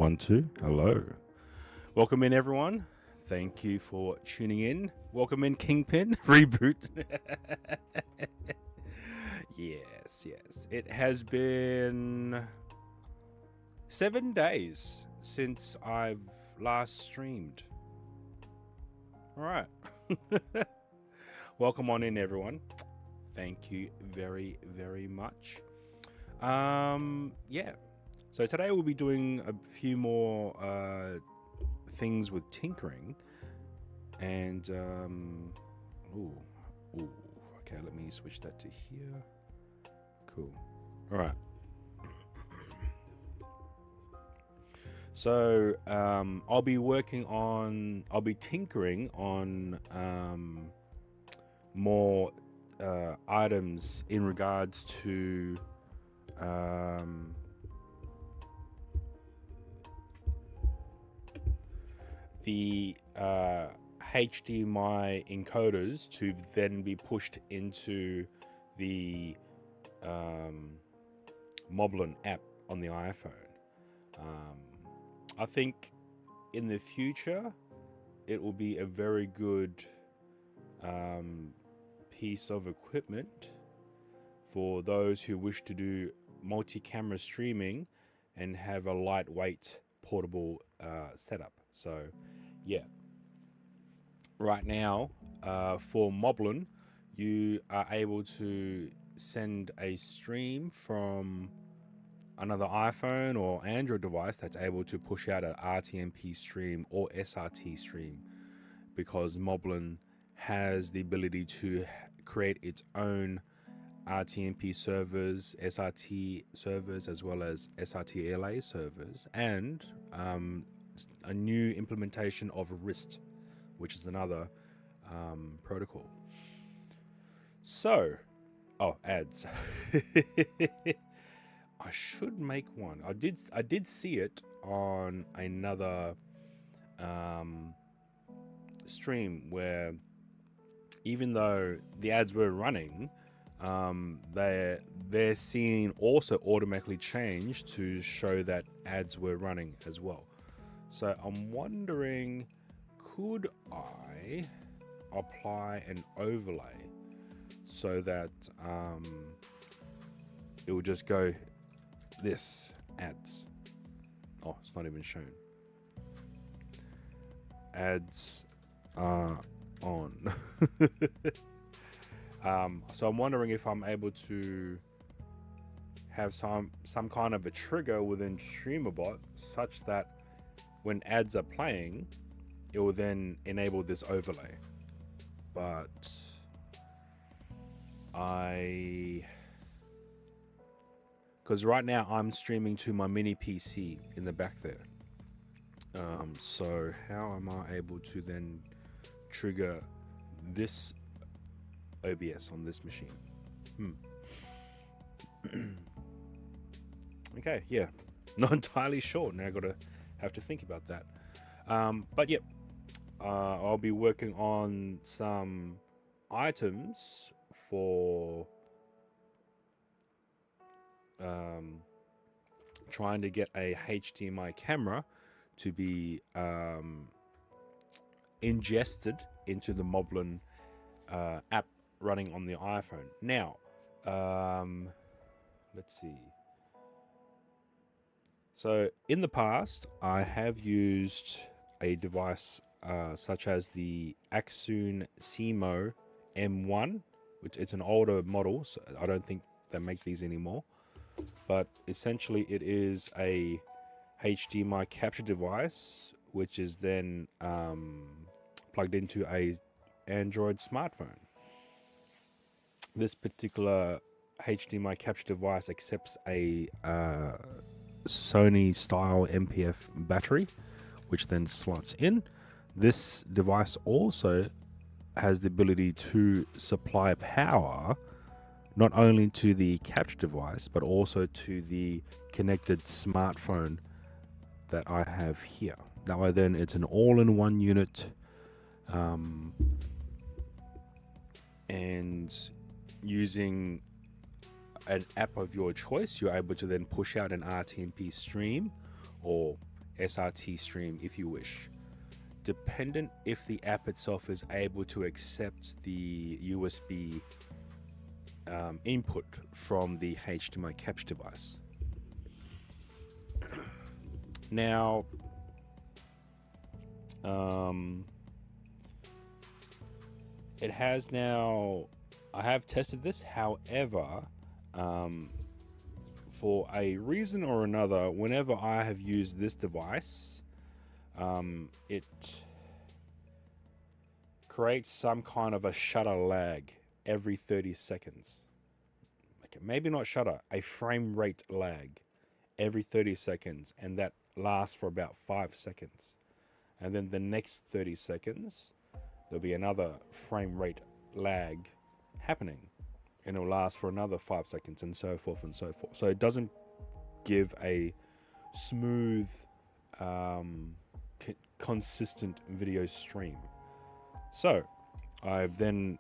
1, 2. Hello. Welcome in, everyone. Thank you for tuning in. Welcome in, Kingpin. Reboot. Yes. It has been 7 days since I've last streamed. All right. Welcome on in, everyone. Thank you very, very much. Yeah. So today we'll be doing a few more things with tinkering, and okay, let me switch that to here. Cool. All right. So I'll be tinkering on more items in regards to the HDMI encoders to then be pushed into the Moblin app on the iPhone. I think in the future it will be a very good piece of equipment for those who wish to do multi-camera streaming and have a lightweight portable setup. So yeah, right now for Moblin, you are able to send a stream from another iPhone or Android device that's able to push out an RTMP stream or SRT stream, because Moblin has the ability to create its own RTMP servers, SRT servers, as well as SRT LA servers, and a new implementation of RIST, which is another protocol. So, ads. I should make one. I did see it on another stream where, even though the ads were running, their scene also automatically changed to show that ads were running as well. So I'm wondering, could I apply an overlay so that it will just go this ads. Oh, it's not even shown. Ads are on. So I'm wondering if I'm able to have some kind of a trigger within StreamerBot such that when ads are playing, it will then enable this overlay. But because right now I'm streaming to my mini PC in the back there. So how am I able to then trigger this OBS on this machine? Okay, yeah, not entirely sure. Now I have to think about that. But yeah, I'll be working on some items for trying to get a HDMI camera to be ingested into the Moblin app running on the iPhone. Now, let's see. So in the past, I have used a device such as the Axoon Simo M1, which it's an older model, so I don't think they make these anymore. But essentially, it is a HDMI capture device, which is then plugged into a Android smartphone. This particular HDMI capture device accepts a Sony style MPF battery, which then slots in. This device also has the ability to supply power not only to the capture device but also to the connected smartphone that I have here. That way then it's an all-in-one unit, and using an app of your choice, you're able to then push out an RTMP stream or SRT stream if you wish, dependent if the app itself is able to accept the USB input from the HDMI capture device. Now, it has now, I have tested this, however, for a reason or another, whenever I have used this device, it creates some kind of a shutter lag every 30 seconds. Okay, maybe not shutter, a frame rate lag every 30 seconds, and that lasts for about 5 seconds. And then the next 30 seconds, there'll be another frame rate lag happening, and it'll last for another 5 seconds, and so forth and so forth. So it doesn't give a smooth, consistent video stream. So I've then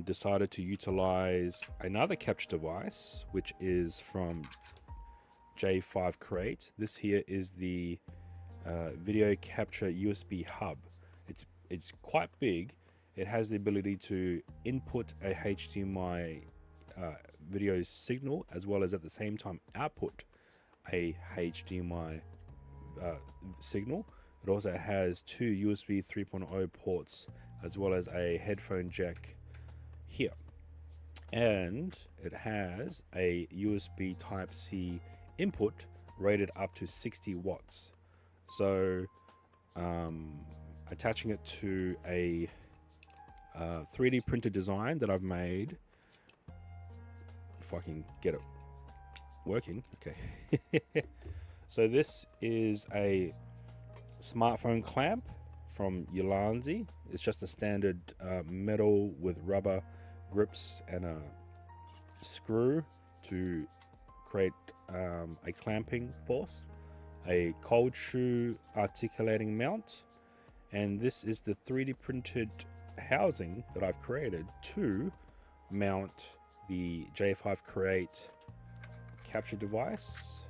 decided to utilize another capture device, which is from J5 Create. This here is the video capture USB hub. It's quite big. It has the ability to input a HDMI video signal, as well as at the same time output a HDMI signal. It also has 2 USB 3.0 ports, as well as a headphone jack here. And it has a USB Type-C input rated up to 60 watts. So attaching it to a 3D printed design that I've made, if I can get it working. Okay. So this is a smartphone clamp from Ulanzi. It's just a standard metal with rubber grips and a screw to create a clamping force, a cold shoe articulating mount, and this is the 3D printed housing that I've created to mount the J5 Create capture device.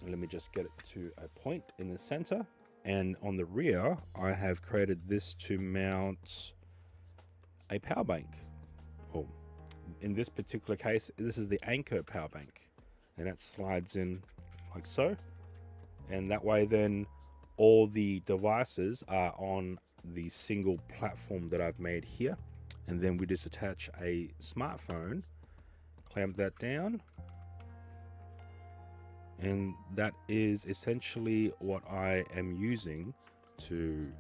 Let me just get it to a point in the center, and on the rear I have created this to mount a power bank. Oh, in this particular case, this is the Anchor power bank, and that slides in like so, and that way then all the devices are on the single platform that I've made here. And then we just attach a smartphone, clamp that down, and that is essentially what I am using to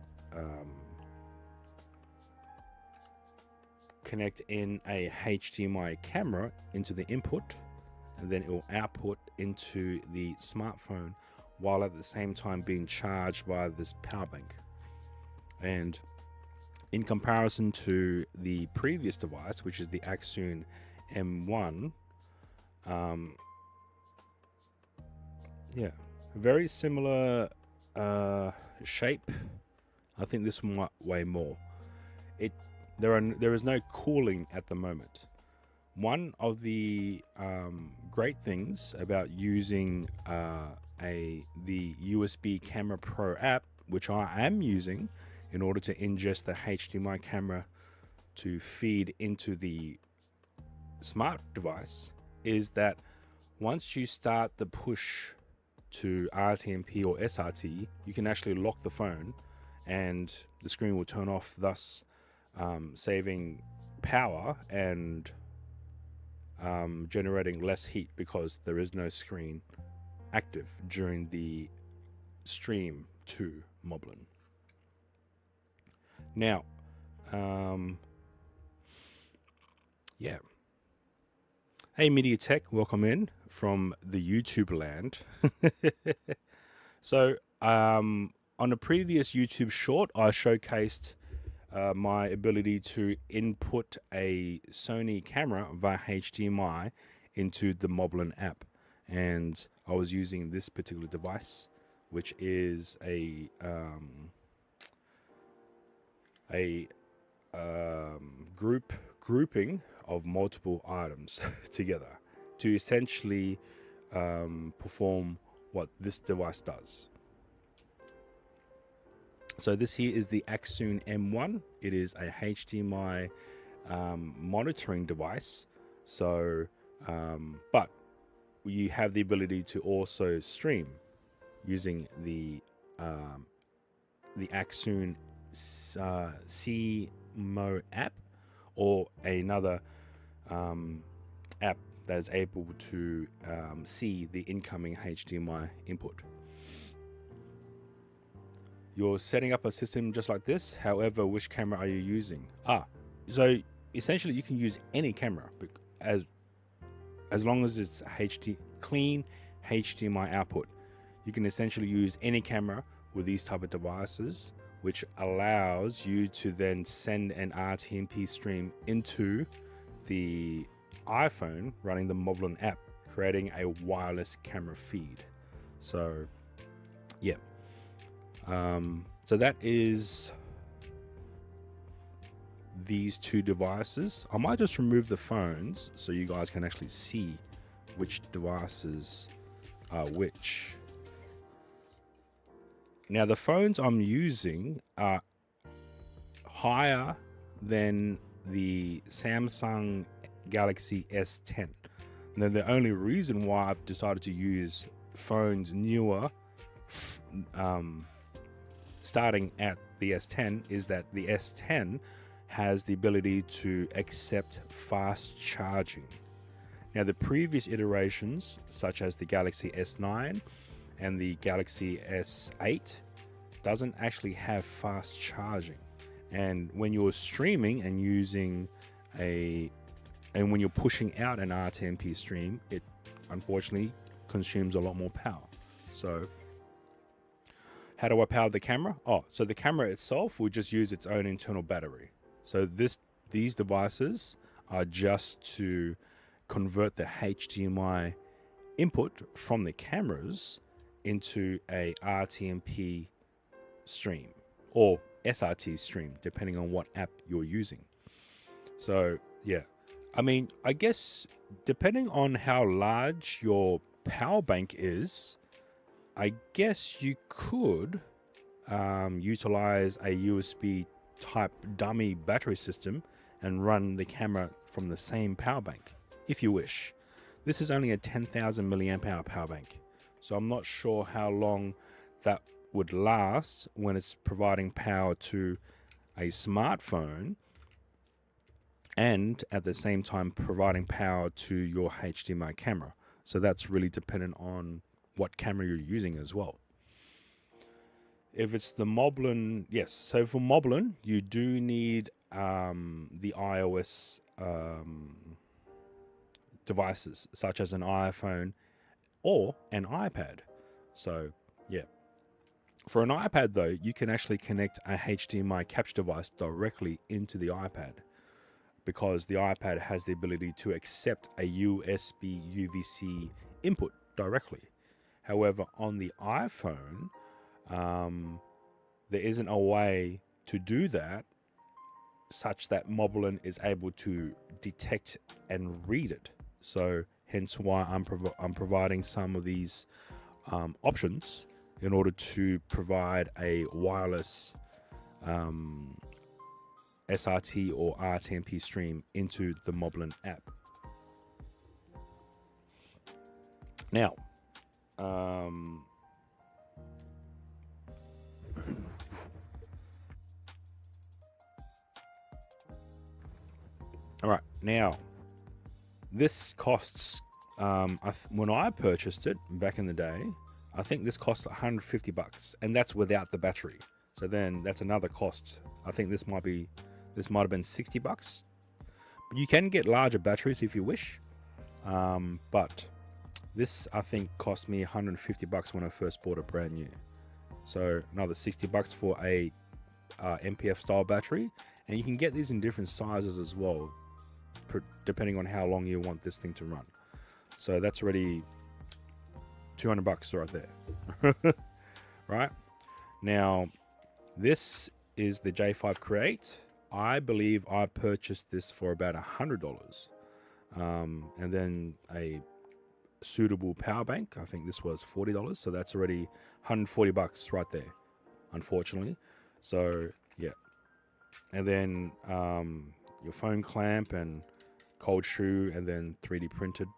connect in a HDMI camera into the input, and then it will output into the smartphone while at the same time being charged by this power bank. And in comparison to the previous device, which is the Axoon M1, yeah, very similar shape. I think this one might weigh more. There is no cooling at the moment. One of the great things about using the USB Camera Pro app, which I am using in order to ingest the HDMI camera to feed into the smart device, is that once you start the push to RTMP or SRT, you can actually lock the phone and the screen will turn off, thus saving power and generating less heat, because there is no screen active during the stream to Moblin. Now, yeah. Hey, MediaTek, welcome in from the YouTube land. So, on a previous YouTube short, I showcased my ability to input a Sony camera via HDMI into the Moblin app, and I was using this particular device, which is a grouping of multiple items together to essentially perform what this device does. So this here is the Axoon M1. It is a HDMI monitoring device. So, but you have the ability to also stream using the Axoon CMO app, or another app that is able to see the incoming HDMI input. You're setting up a system just like this. However, which camera are you using? So essentially you can use any camera as long as it's clean HDMI output. You can essentially use any camera with these type of devices, which allows you to then send an RTMP stream into the iPhone running the Moblin app, creating a wireless camera feed. So yeah, so that is these two devices. I might just remove the phones so you guys can actually see which devices are which. Now the phones I'm using are higher than the Samsung Galaxy S10. Now the only reason why I've decided to use phones newer, starting at the S10, is that the S10 has the ability to accept fast charging. Now the previous iterations, such as the Galaxy S9 and the Galaxy S8, doesn't actually have fast charging. And when you're streaming and when you're pushing out an RTMP stream, it unfortunately consumes a lot more power. So how do I power the camera? So the camera itself will just use its own internal battery. So these devices are just to convert the HDMI input from the cameras into a RTMP stream or SRT stream, depending on what app you're using. So yeah, I mean, I guess depending on how large your power bank is, I guess you could utilize a USB type dummy battery system and run the camera from the same power bank if you wish. This is only a 10,000 milliamp hour power bank, so I'm not sure how long that would last when it's providing power to a smartphone and at the same time providing power to your HDMI camera. So that's really dependent on what camera you're using as well. If it's the Moblin, yes. So for Moblin, you do need the iOS devices, such as an iPhone or an iPad. So yeah. For an iPad though, you can actually connect a HDMI capture device directly into the iPad, because the iPad has the ability to accept a USB UVC input directly. However, on the iPhone, there isn't a way to do that such that Moblin is able to detect and read it. So hence why I'm providing some of these options in order to provide a wireless SRT or RTMP stream into the Moblin app. Now, all right, now this costs, when I purchased it back in the day, I think this cost $150, and that's without the battery. So then that's another cost. I think this might have been $60. But you can get larger batteries if you wish. But this I think cost me $150 when I first bought it brand new. So another $60 for a MPF style battery, and you can get these in different sizes as well, depending on how long you want this thing to run. So that's already $200 right there. Right now, this is the J5 Create. I believe I purchased this for about $100, and then a suitable power bank. I think this was $40, so that's already $140 right there, unfortunately. So yeah, and then your phone clamp and cold shoe, and then 3D printed.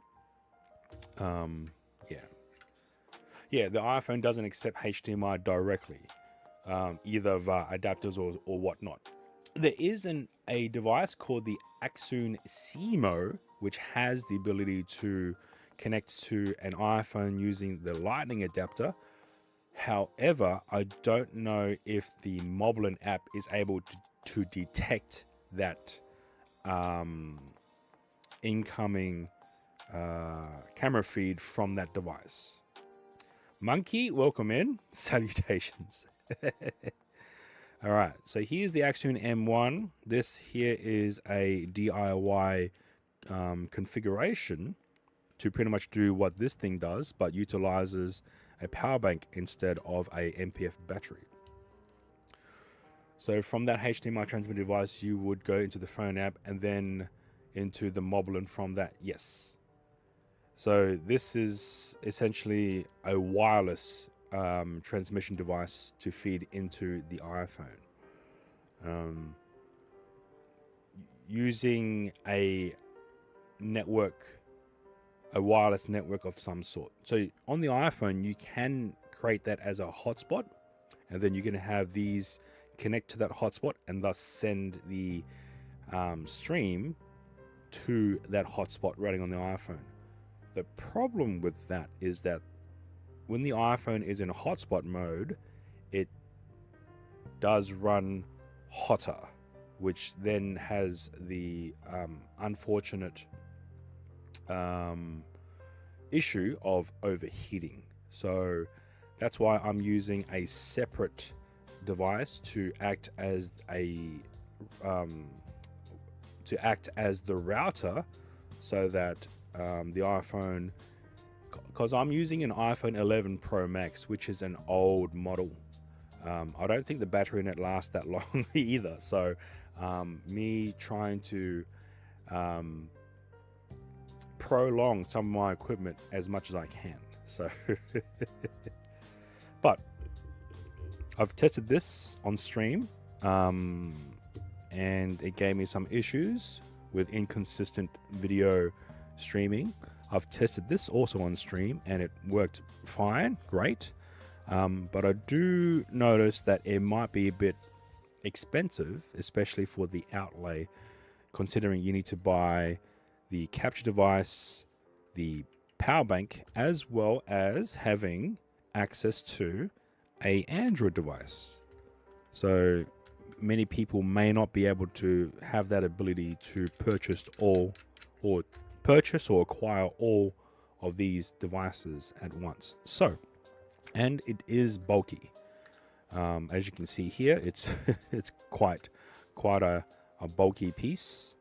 Yeah, the iPhone doesn't accept HDMI directly, either via adapters or whatnot. There is a device called the Axun Simo, which has the ability to connect to an iPhone using the Lightning adapter. However, I don't know if the Moblin app is able to detect that incoming camera feed from that device. Monkey, welcome in. Salutations. All right, so here's the Axun M1. This here is a DIY configuration to pretty much do what this thing does, but utilizes a power bank instead of a MPF battery. So from that HDMI transmitter device, you would go into the phone app and then into the Moblin from that. Yes. So this is essentially a wireless transmission device to feed into the iPhone, using a wireless network of some sort. So on the iPhone, you can create that as a hotspot, and then you can have these connect to that hotspot and thus send the stream to that hotspot running on the iPhone. The problem with that is that when the iPhone is in hotspot mode, it does run hotter, which then has the unfortunate issue of overheating. So that's why I'm using a separate device to act as the router, so that the iPhone, because I'm using an iPhone 11 Pro Max, which is an old model. I don't think the battery in it lasts that long either. So me trying to prolong some of my equipment as much as I can. So, but I've tested this on stream, and it gave me some issues with inconsistent video streaming. I've tested this also on stream and it worked fine, great. But I do notice that it might be a bit expensive, especially for the outlay, considering you need to buy the capture device, the power bank, as well as having access to an Android device. So many people may not be able to have that ability to purchase or acquire all of these devices at once. So, and it is bulky. As you can see here, it's it's quite a bulky piece.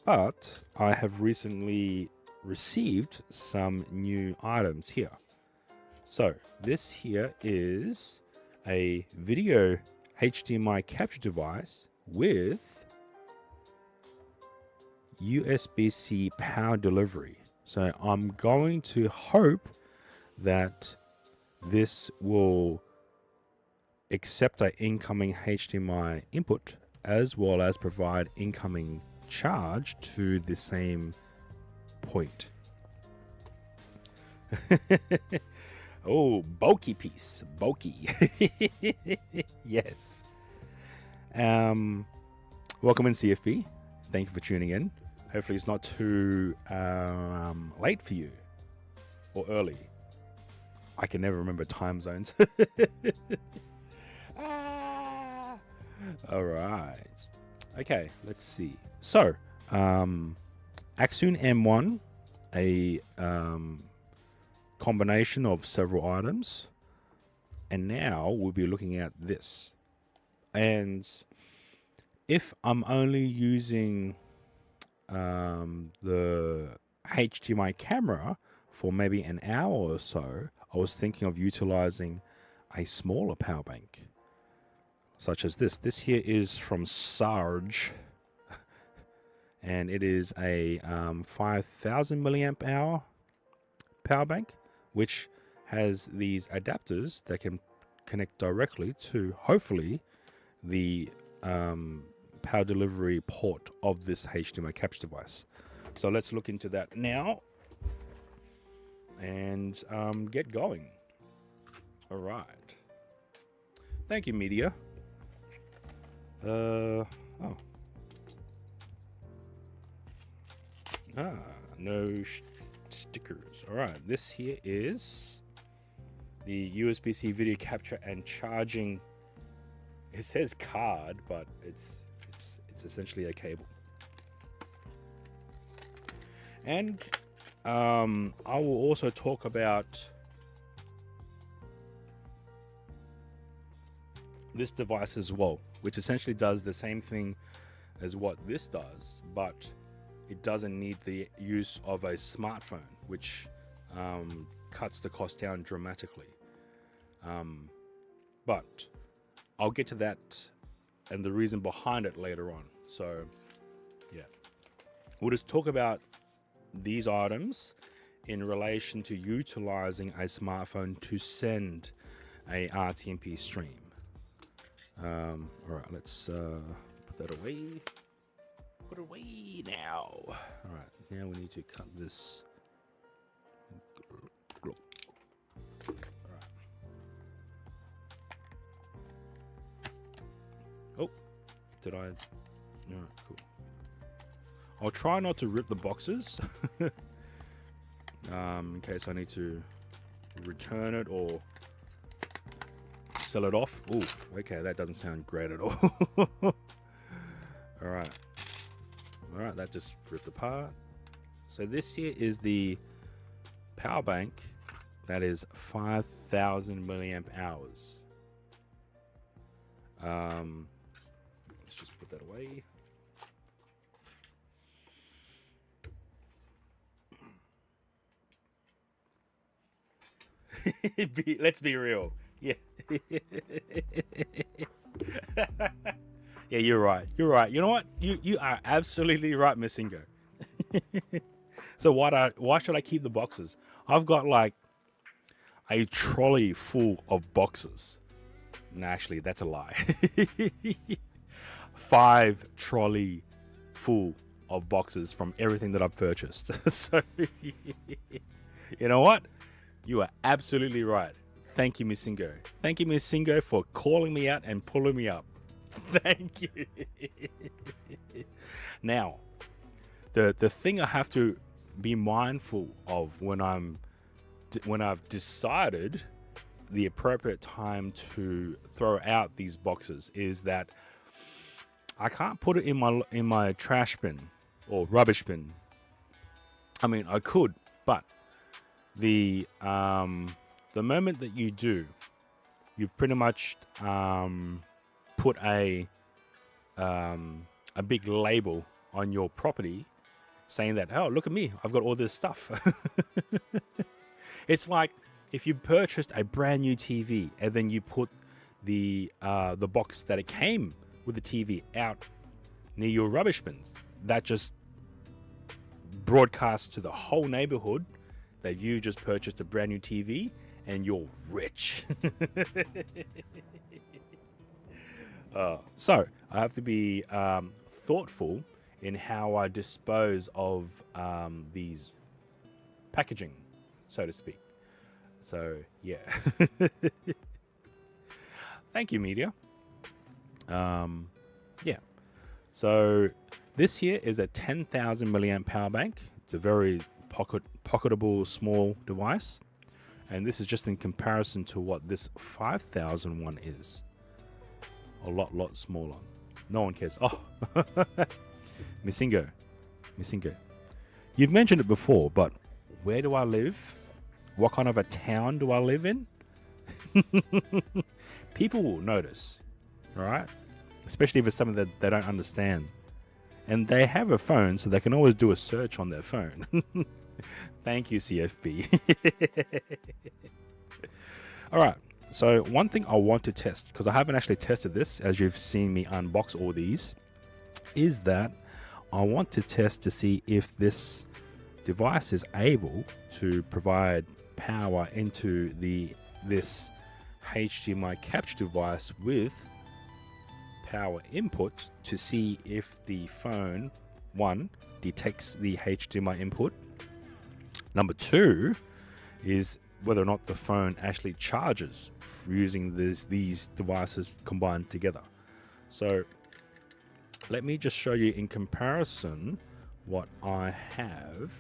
But I have recently received some new items here. So this here is a video HDMI capture device with USB-C power delivery. So I'm going to hope that this will accept an incoming HDMI input as well as provide incoming charge to the same point. Oh, bulky piece, bulky. Yes. Welcome in, CFB. Thank you for tuning in. Hopefully it's not too late for you or early. I can never remember time zones. All right. Okay, let's see. So, Axun M1, a combination of several items. And now we'll be looking at this. And if I'm only using the HDMI camera for maybe an hour or so, I was thinking of utilizing a smaller power bank, such as this. This here is from Sarge, and it is a 5,000 milliamp hour power bank, which has these adapters that can connect directly to, hopefully, the power delivery port of this HDMI capture device. So let's look into that now and get going. All right. Thank you, media. No stickers. All right, this here is the USB-C video capture and charging. It says card, but it's essentially a cable. And I will also talk about this device as well, which essentially does the same thing as what this does, but it doesn't need the use of a smartphone, which cuts the cost down dramatically. But I'll get to that and the reason behind it later on. So yeah, we'll just talk about these items in relation to utilizing a smartphone to send a RTMP stream. All right, let's put that away. Put it away now. All right, now we need to cut this. All right. Oh, did I? All right, cool. I'll try not to rip the boxes in case I need to return it or sell it off. Oh, okay, that doesn't sound great at all. All right, that just ripped apart. So this here is the power bank that is 5,000 milliamp hours. Let's just put that away. Let's be real. Yeah. Yeah, you're right. You're right. You know what? You are absolutely right, Missingo. So why should I keep the boxes? I've got like a trolley full of boxes. No, actually, that's a lie. 5 trolley full of boxes from everything that I've purchased. So you know what? You are absolutely right. Thank you, Missingo. Thank you, Missingo, for calling me out and pulling me up. Thank you. Now, the thing I have to be mindful of when I've decided the appropriate time to throw out these boxes is that I can't put it in my trash bin or rubbish bin. I mean, I could, but the moment that you do, you've pretty much put a big label on your property saying that, oh, look at me, I've got all this stuff. It's like if you purchased a brand new TV and then you put the box that it came with the TV out near your rubbish bins. That just broadcasts to the whole neighborhood that you just purchased a brand new TV and you're rich. So I have to be thoughtful in how I dispose of these packaging, so to speak. So yeah. Thank you, media. Yeah. So this here is a 10,000 milliamp power bank. It's a very pocketable small device, and this is just in comparison to what this 5,000 one is. A lot smaller. No one cares. Oh, Missingo. You've mentioned it before, but where do I live? What kind of a town do I live in? People will notice, all right? Especially if it's something that they don't understand. And they have a phone, so they can always do a search on their phone. Thank you, CFB. All right. So one thing I want to test, because I haven't actually tested this, as you've seen me unbox all these, is that I want to test to see if this device is able to provide power into this HDMI capture device with power input to see if the phone, one, detects the HDMI input. Number two is whether or not the phone actually charges using these devices combined together. So let me just show you in comparison what I have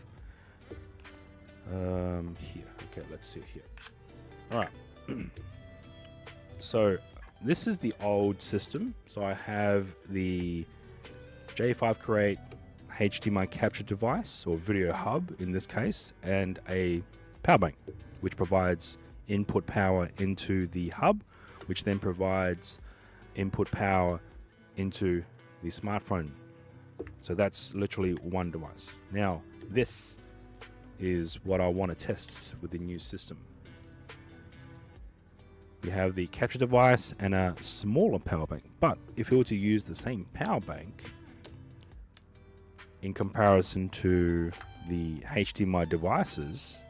here. Okay, let's see here. All right. So this is the old system. So I have the J5 Create HDMI capture device, or video hub in this case, and a power bank, which provides input power into the hub, which then provides input power into the smartphone. So that's literally one device. Now, this is what I want to test with the new system. We have the capture device and a smaller power bank, but if you were to use the same power bank in comparison to the HDMI devices,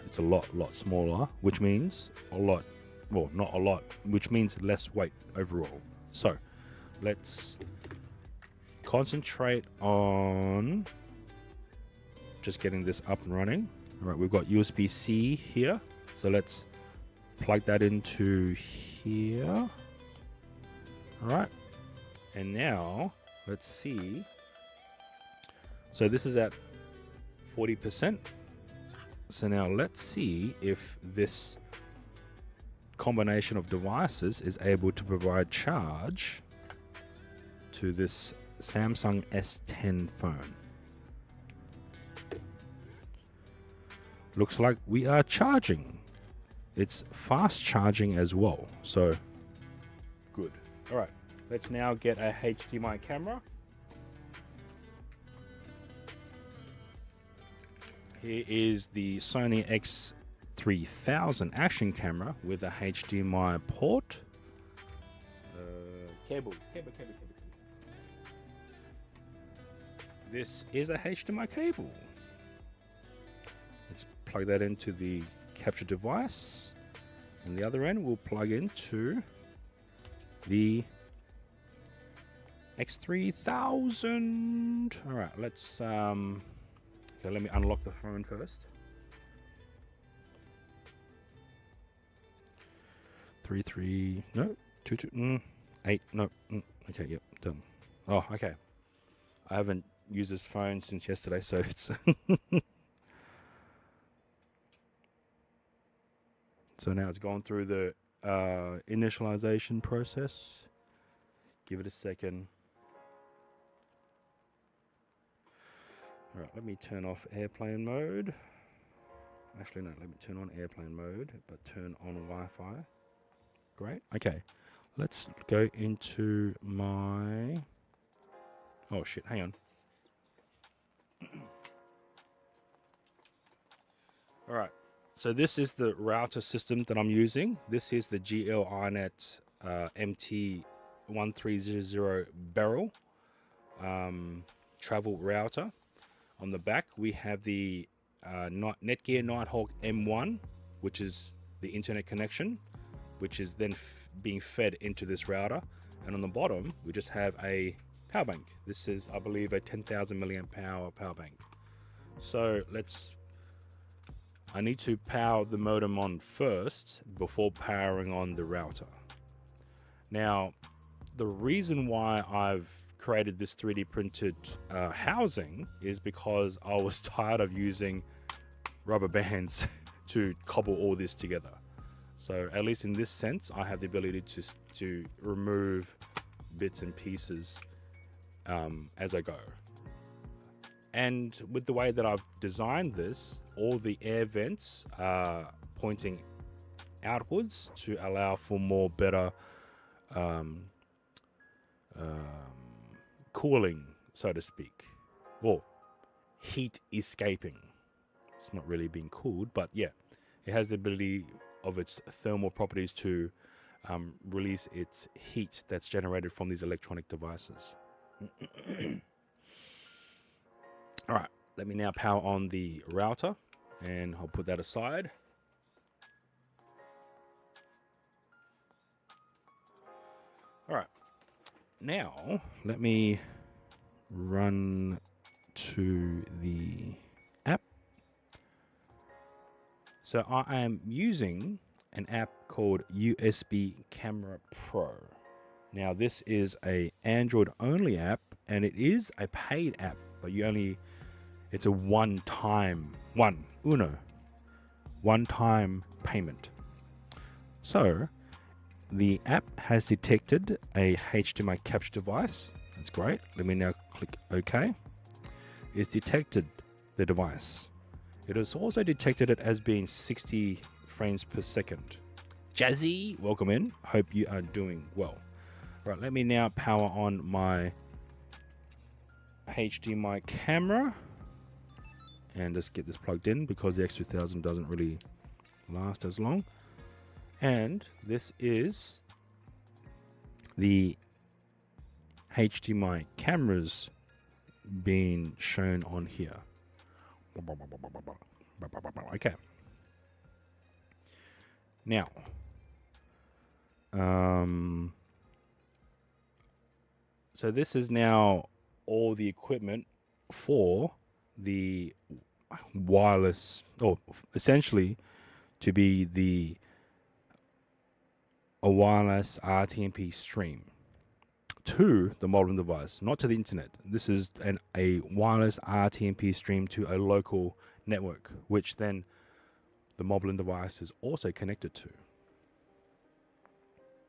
it's a lot smaller, which means a lot, well, not a lot, which means less weight overall. So let's concentrate on just getting this up and running. All right, we've got USB-C here, so let's plug that into here. All right, and now let's see. So this is at 40%. So now let's see if this combination of devices is able to provide charge to this Samsung S10 phone. Looks like we are charging. It's fast charging as well, so good. All right, let's now get a HDMI camera. Here is the Sony X3000 action camera with a HDMI port. Cable. This is a HDMI cable. Let's plug that into the capture device. And the other end we'll plug into the X3000. All right, let's okay, let me unlock the phone first. 33, no, 22, 8, no, okay, yep, done. Oh, okay. I haven't used this phone since yesterday, so it's so now it's gone through the initialization process. Give it a second. All right, let me turn off airplane mode. Actually, no, let me turn on airplane mode, but turn on Wi-Fi. Great. Okay, let's go into my... Oh, shit, hang on. All right, so this is the router system that I'm using. This is the GL iNet MT1300 Barrel travel router. On the back, we have the Netgear Nighthawk M1, which is the internet connection, which is then being fed into this router. And on the bottom, we just have a power bank. This is, I believe, a 10,000 milliamp hour power bank. So I need to power the modem on first before powering on the router. Now, the reason why I've created this 3D printed housing is because I was tired of using rubber bands to cobble all this together. So at least in this sense, I have the ability to remove bits and pieces as I go. And with the way that I've designed this, all the air vents are pointing outwards to allow for more better cooling, so to speak, or heat escaping. It's not really being cooled, but yeah, it has the ability of its thermal properties to release its heat that's generated from these electronic devices. All right, let me now power on the router and I'll put that aside. All right, now let me run to the app. So I am using an app called USB Camera Pro. Now this is a Android only app and it is a paid app, but it's a one-time payment. So the app has detected a HDMI capture device. That's great. Let me now click OK. It's detected the device. It has also detected it as being 60 frames per second. Jazzy, welcome in. Hope you are doing well. Right, let me now power on my HDMI camera and just get this plugged in because the X3000 doesn't really last as long. And this is the HDMI cameras being shown on here. Okay. Now, so this is now all the equipment for the wireless, or essentially to be a wireless RTMP stream to the modem device, not to the internet. This is a wireless RTMP stream to a local network, which then the Moblin device is also connected to.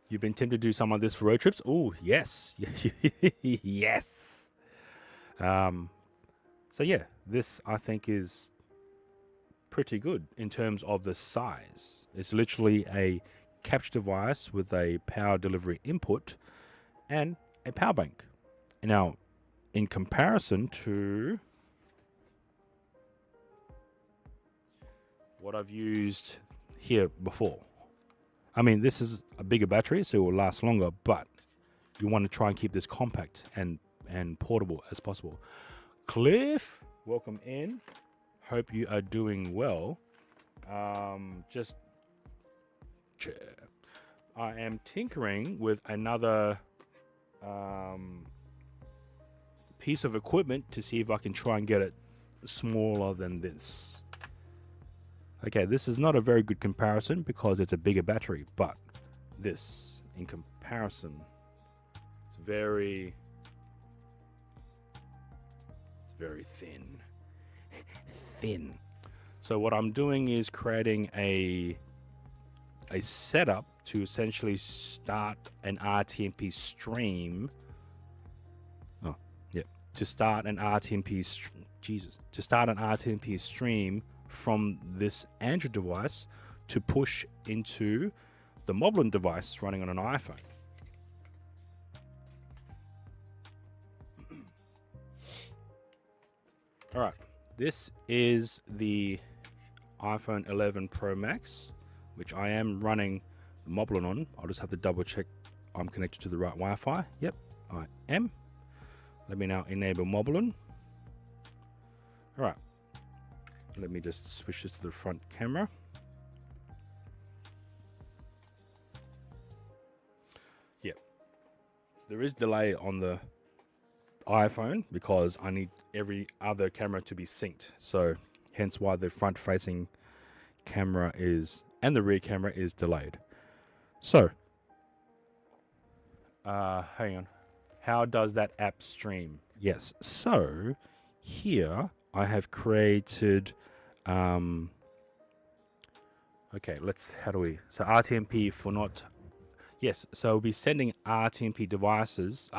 You've been tempted to do some of this for road trips? Oh, yes. Yes. So yeah, this I think is pretty good in terms of the size. It's literally a capture device with a power delivery input and a power bank. Now, in comparison to what I've used here before, I mean, this is a bigger battery, so it will last longer, but you want to try and keep this compact and portable as possible. Cliff, welcome in. Hope you are doing well. I am tinkering with another piece of equipment to see if I can try and get it smaller than this. Okay, this is not a very good comparison because it's a bigger battery, but this, in comparison, it's very thin. Thin. So what I'm doing is creating a setup to essentially start an RTMP stream. Oh, yeah. To start an RTMP stream from this Android device to push into the Moblin device running on an iPhone. All right, this is the iPhone 11 Pro Max, which I am running the Moblin on. I'll just have to double check I'm connected to the right Wi-Fi. Yep, I am. Let me now enable Moblin. All right, let me just switch this to the front camera. Yep, there is delay on the iPhone because I need every other camera to be synced, so hence why the front facing camera and the rear camera is delayed. So hang on, how does that app stream? Yes, so here I have created so RTMP for not, yes, so we'll be sending RTMP devices,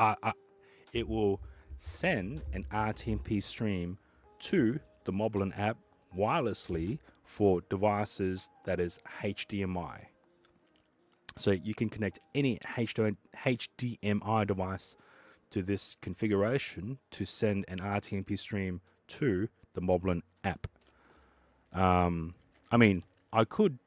it will send an RTMP stream to the Moblin app wirelessly for devices that is HDMI. So you can connect any HDMI device to this configuration to send an RTMP stream to the Moblin app. I mean, I could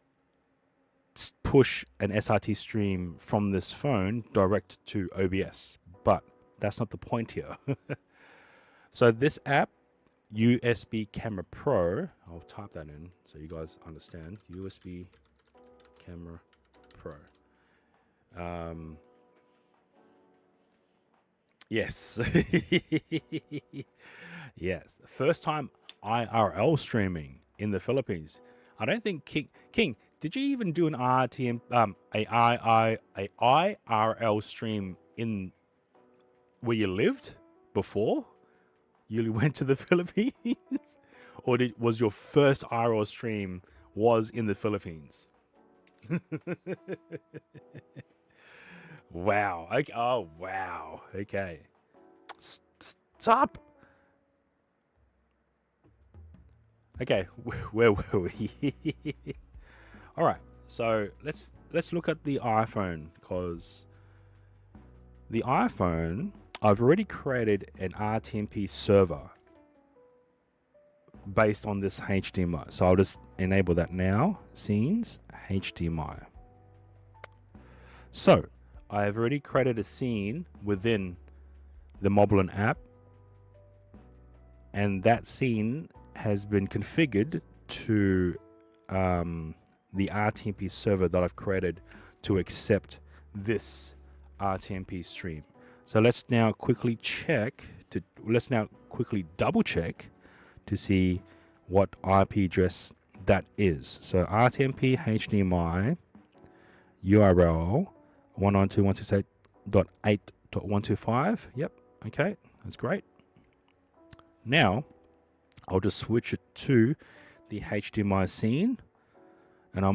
push an SRT stream from this phone direct to OBS, but that's not the point here. So this app USB Camera Pro. I'll type that in so you guys understand. USB Camera Pro. Yes. Yes. First time IRL streaming in the Philippines. I don't think King, did you even do an IRL stream in where you lived before you went to the Philippines? Or was your first IRL stream was in the Philippines? Wow. Okay. Oh, wow. Okay. Stop. Okay, where were we? All right. So let's look at the iPhone, because the iPhone, I've already created an RTMP server based on this HDMI. So I'll just enable that now. Scenes, HDMI. So I have already created a scene within the Moblin app, and that scene has been configured to the RTMP server that I've created to accept this RTMP stream. So let's now quickly double check to see what IP address that is. So RTMP HDMI URL 192.168.8.125. Yep. Okay, that's great. Now I'll just switch it to the HDMI scene, and I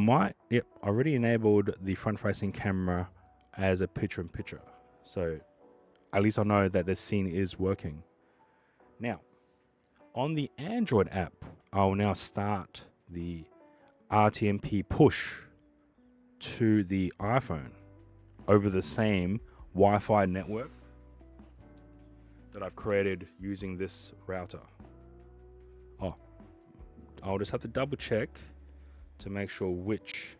already enabled the front-facing camera as a picture-in-picture. So at least I know that the scene is working. Now, on the Android app, I'll now start the RTMP push to the iPhone over the same Wi-Fi network that I've created using this router. Oh, I'll just have to double check to make sure which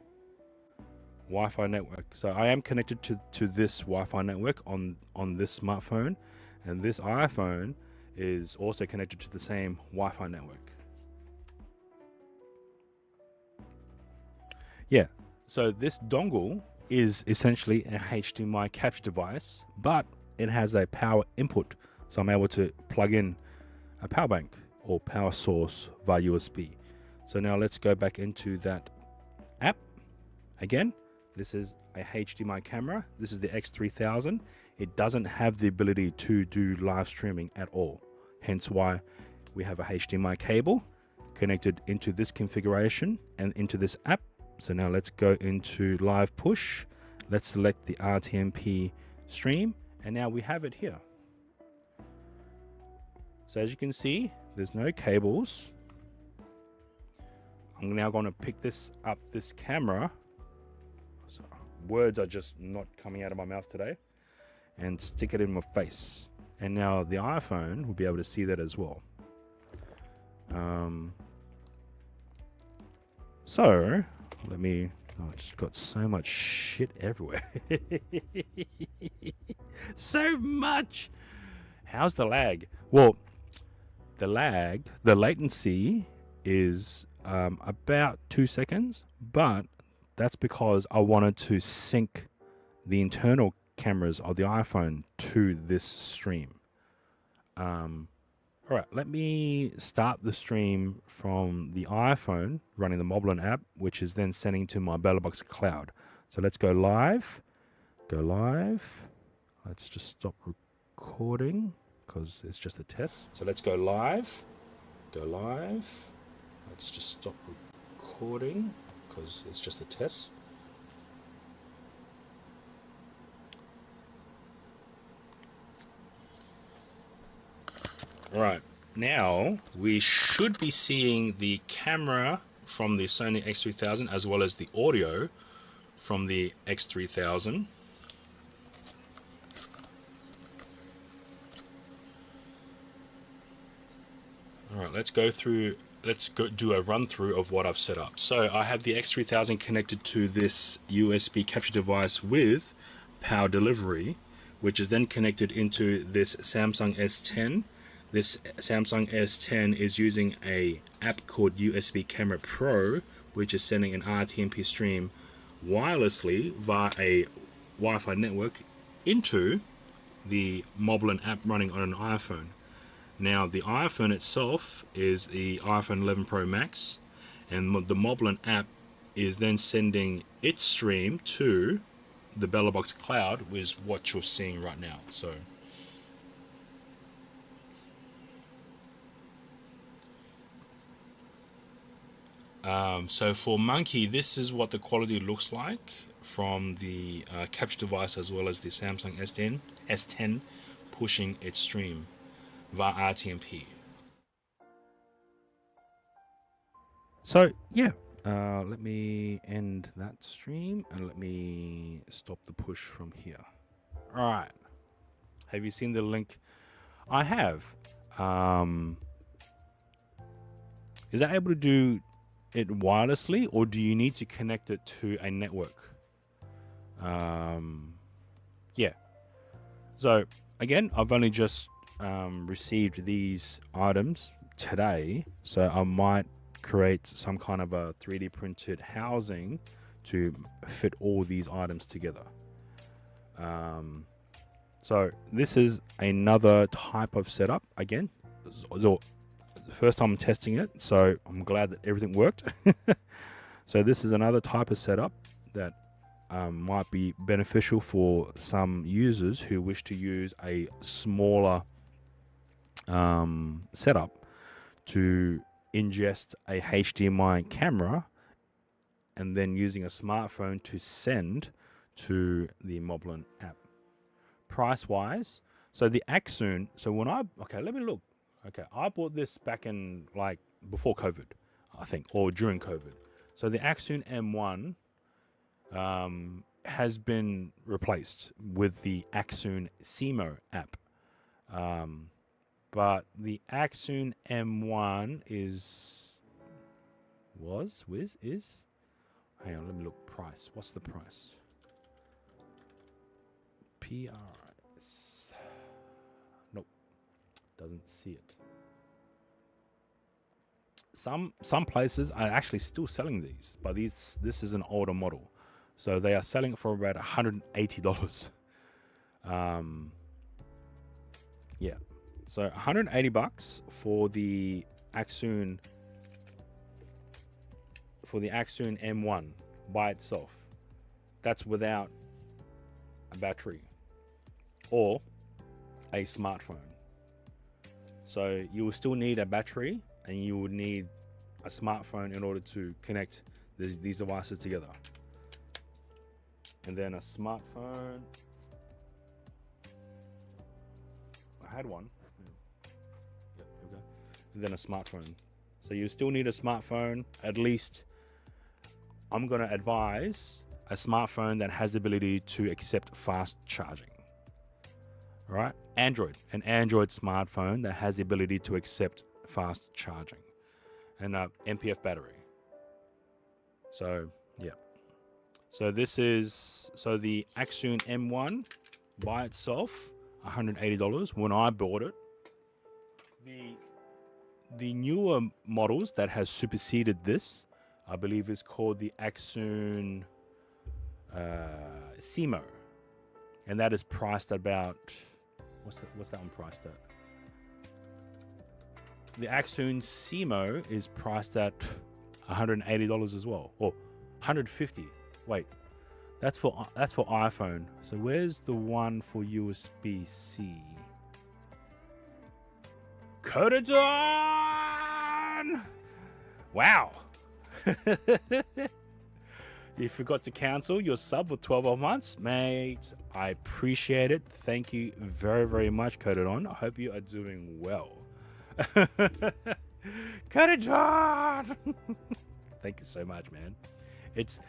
Wi-Fi network. So I am connected to this Wi-Fi network on this smartphone, and this iPhone is also connected to the same Wi-Fi network. Yeah, so this dongle is essentially a HDMI capture device, but it has a power input. So I'm able to plug in a power bank or power source via USB. So now let's go back into that app. Again, this is a HDMI camera. This is the X3000. It doesn't have the ability to do live streaming at all. Hence why we have a HDMI cable connected into this configuration and into this app. So now let's go into live push. Let's select the RTMP stream, and now we have it here. So as you can see, there's no cables. I'm now going to pick this camera. So words are just not coming out of my mouth today, and stick it in my face. And now the iPhone will be able to see that as well. So let me, I just got so much shit everywhere. So much. How's the lag? Well, the latency is about 2 seconds, but that's because I wanted to sync the internal cameras of the iPhone to this stream. All right, let me start the stream from the iPhone running the Moblin app, which is then sending to my BellerBox cloud. So let's go live. Go live. Let's just stop recording because it's just a test. So let's go live. Go live. Let's just stop recording because it's just a test. Right, now we should be seeing the camera from the Sony X3000 as well as the audio from the X3000. All right, let's go do a run through of what I've set up. So I have the X3000 connected to this USB capture device with power delivery, which is then connected into this Samsung S10. This Samsung S10 is using a app called USB Camera Pro, which is sending an RTMP stream wirelessly via a Wi-Fi network into the Moblin app running on an iPhone. Now the iPhone itself is the iPhone 11 Pro Max, and the Moblin app is then sending its stream to the BellaBox cloud, which is what you're seeing right now. So for Monkey, this is what the quality looks like from the capture device as well as the Samsung S10 pushing its stream via RTMP. So yeah, let me end that stream and let me stop the push from here. All right, have you seen the link? I have. Is that able to do it wirelessly, or do you need to connect it to a network? Yeah. So again, I've only just received these items today, so I might create some kind of a 3D printed housing to fit all these items together. So this is another type of setup. Again, the first time I'm testing it, so I'm glad that everything worked. So this is another type of setup that might be beneficial for some users who wish to use a smaller setup to ingest a HDMI camera and then using a smartphone to send to the Moblin app. Price wise, so the Axoon, so when let me look. Okay, I bought this back in like before COVID, I think, or during COVID. So the Axoon M1 has been replaced with the Axoon Simo app. But the Axoon M1 is, hang on, let me look, price. What's the price? PRS. Nope, doesn't see it. Some places are actually still selling these, but this is an older model, so they are selling it for about $180. Yeah, so $180 for the Axoon M1 by itself. That's without a battery or a smartphone. So you will still need a battery, and you would need a smartphone in order to connect these devices together. And then a smartphone. I had one. Yep, here we go. And then a smartphone. So you still need a smartphone. At least I'm going to advise a smartphone that has the ability to accept fast charging. All right? An Android smartphone that has the ability to accept fast charging and MPF battery. So yeah, so this is the Axoon M1 by itself, $180 when I bought it. The newer models that has superseded this, I believe, is called the Axoon Simo, and that is priced at about, what's that one priced at? The Axoon Simo is priced at $180 as well, or $150. Wait, that's for iPhone. So where's the one for USB-C? Coded on! Wow. You forgot to cancel your sub for 12 months, mate. I appreciate it. Thank you very, very much, Coded on. I hope you are doing well. Cut it, John. Thank you so much, man. It's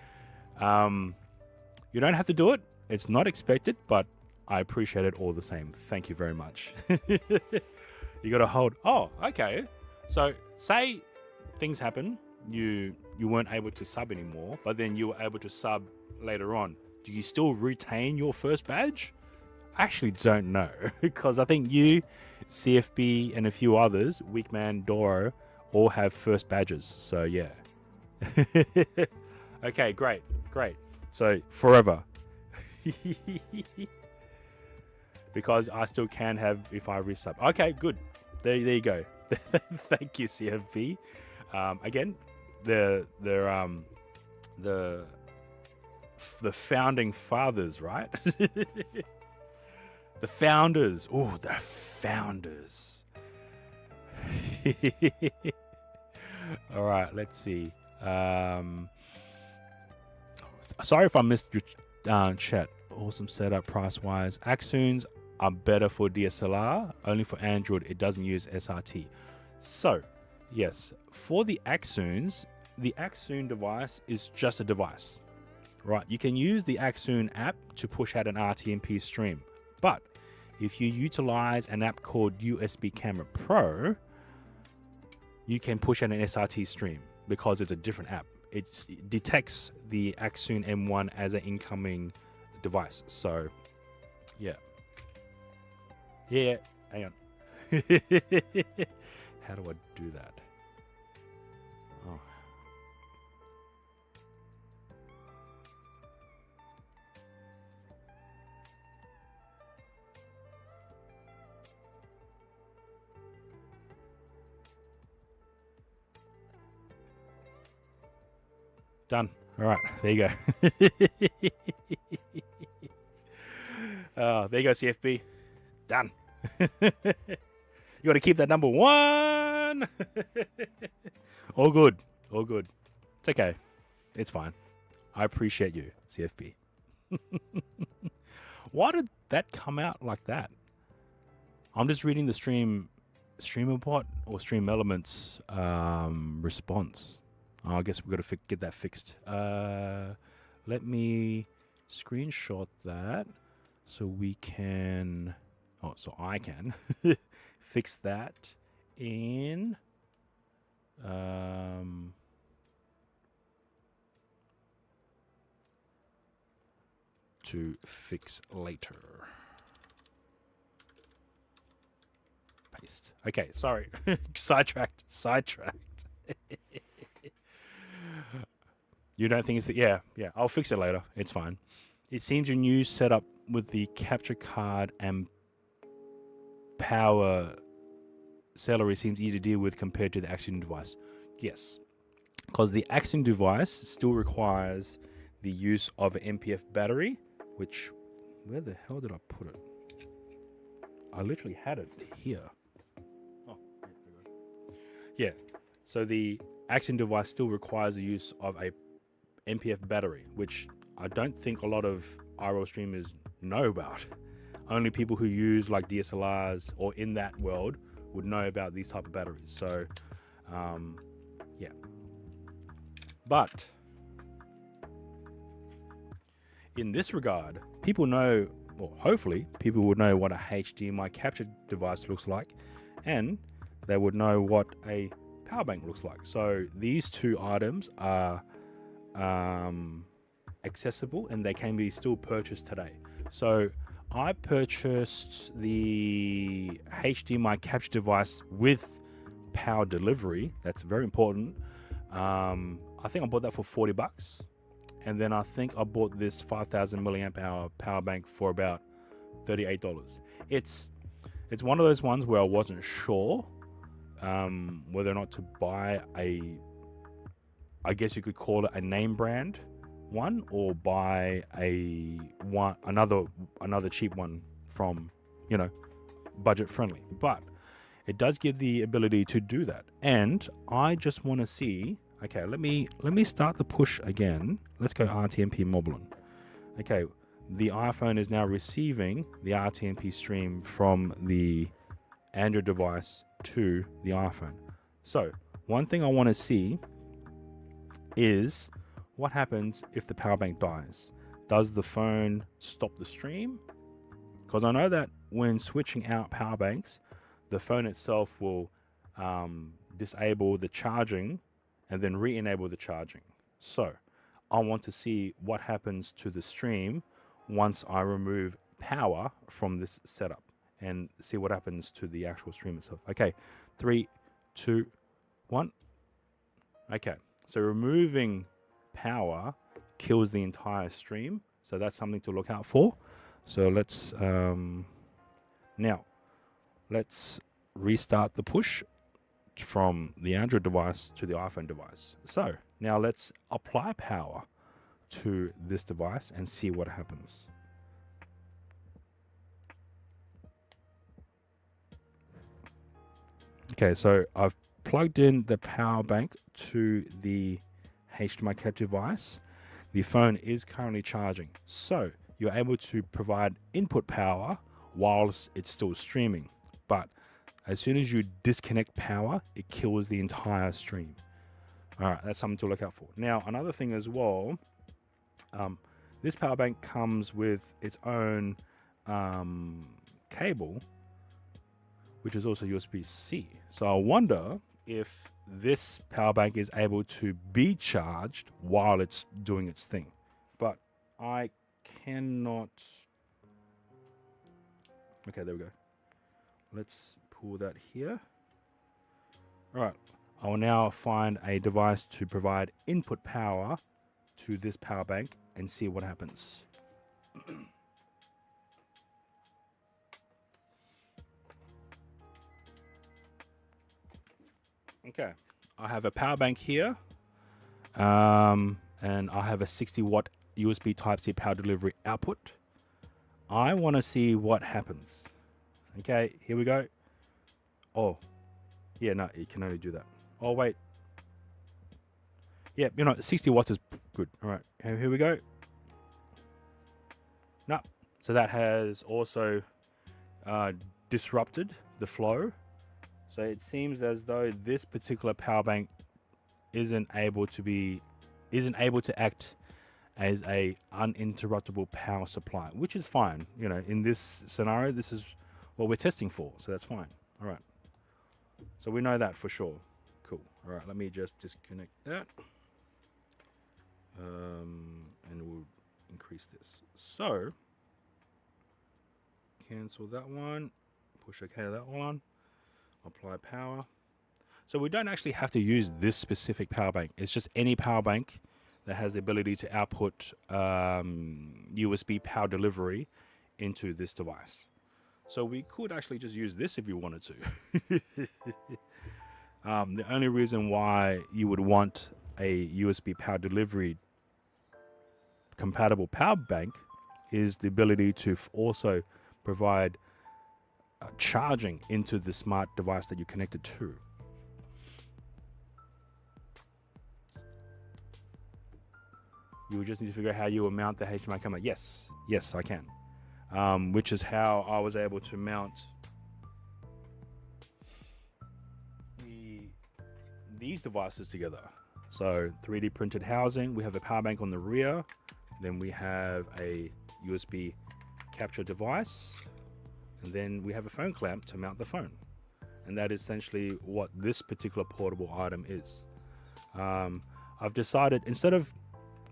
you don't have to do it. It's not expected, but I appreciate it all the same. Thank you very much. You got to hold. Oh, okay. So say things happen. You weren't able to sub anymore, but then you were able to sub later on. Do you still retain your first badge I actually don't know because I think you, CFB, and a few others, Weakman, Doro, all have first badges. So yeah. Okay, great. So forever. Because I still can have if I resub. Okay, good. There you go. Thank you, CFB. Again, the founding fathers, right? The founders. Oh, the founders. All right, let's see. Sorry if I missed your chat. Awesome setup price-wise. Axunes are better for DSLR. Only for Android, it doesn't use SRT. So, yes, for the Axunes, the Axune device is just a device, right? You can use the Axune app to push out an RTMP stream. But if you utilize an app called USB Camera Pro, you can push out an SRT stream because it's a different app. It detects the Axune M1 as an incoming device. So, yeah. Hang on. How do I do that? Oh. Done. All right, there you go. There you go, CFB. Done. You got to keep that number 1. All good. It's okay. It's fine. I appreciate you, CFB. Why did that come out like that? I'm just reading the streamer bot or stream elements response. I guess we've got to get that fixed. Let me screenshot that so we can... Oh, so I can fix that in... to fix later. Paste. Okay, sorry. Sidetracked. You don't think it's the... Yeah, I'll fix it later. It's fine. It seems your new setup with the capture card and power celery seems easy to deal with compared to the Axune device. Yes, because the Axune device still requires the use of an MPF battery, which... Where the hell did I put it? I literally had it here. Oh, yeah. So the Axune device still requires the use of a MPF battery, which I don't think a lot of IRL streamers know about. Only people who use like DSLRs or in that world would know about these type of batteries. So, yeah. But in this regard, people know, or hopefully people would know what a HDMI capture device looks like, and they would know what a power bank looks like. So these two items are accessible and they can be still purchased today. So I purchased the HDMI capture device with power delivery. That's very important. I think I bought that for $40, and then I think I bought this 5,000 milliamp hour power bank for about $38. It's one of those ones where I wasn't sure whether or not to buy I guess you could call it a name brand one, or buy another cheap one from, budget friendly. But it does give the ability to do that. And I just want to see, okay, let me start the push again. Let's go RTMP Moblin. Okay, the iPhone is now receiving the RTMP stream from the Android device to the iPhone. So one thing I want to see is what happens if the power bank dies. Does the phone stop the stream? Because I know that when switching out power banks, the phone itself will disable the charging and then re-enable the charging. So I want to see what happens to the stream once I remove power from this setup and see what happens to the actual stream itself. Okay, 3, 2, 1. Okay, so removing power kills the entire stream, so that's something to look out for. So let's now let's restart the push from the Android device to the iPhone device. So now let's apply power to this device and see what happens. Okay, so I've plugged in the power bank to the HDMI captive device. The phone is currently charging, so you're able to provide input power whilst it's still streaming. But as soon as you disconnect power, it kills the entire stream. All right, that's something to look out for. Now, another thing as well, this power bank comes with its own cable, which is also USB-C. So I wonder if this power bank is able to be charged while it's doing its thing. But I cannot... Okay, there we go. Let's pull that here. All right, I will now find a device to provide input power to this power bank and see what happens. Okay, I have a power bank here, and I have a 60-watt USB Type-C power delivery output. I want to see what happens. Okay, here we go. Oh, yeah, no, it can only do that. Oh, wait. Yeah, 60 watts is good. All right, here we go. No, so that has also disrupted the flow. So it seems as though this particular power bank isn't able to act as a uninterruptible power supply, which is fine. In this scenario, this is what we're testing for, so that's fine. All right. So we know that for sure. Cool. All right, let me just disconnect that. And we'll increase this. So, cancel that one. Push OK to that one. Apply power. So we don't actually have to use this specific power bank. It's just any power bank that has the ability to output USB power delivery into this device. So we could actually just use this if you wanted to. The only reason why you would want a USB power delivery compatible power bank is the ability to also provide charging into the smart device that you're connected to. You would just need to figure out how you will mount the HDMI camera. Yes, I can. Which is how I was able to mount these devices together. So 3D printed housing, we have a power bank on the rear, then we have a USB capture device, and then we have a phone clamp to mount the phone. And that is essentially what this particular portable item is. I've decided, instead of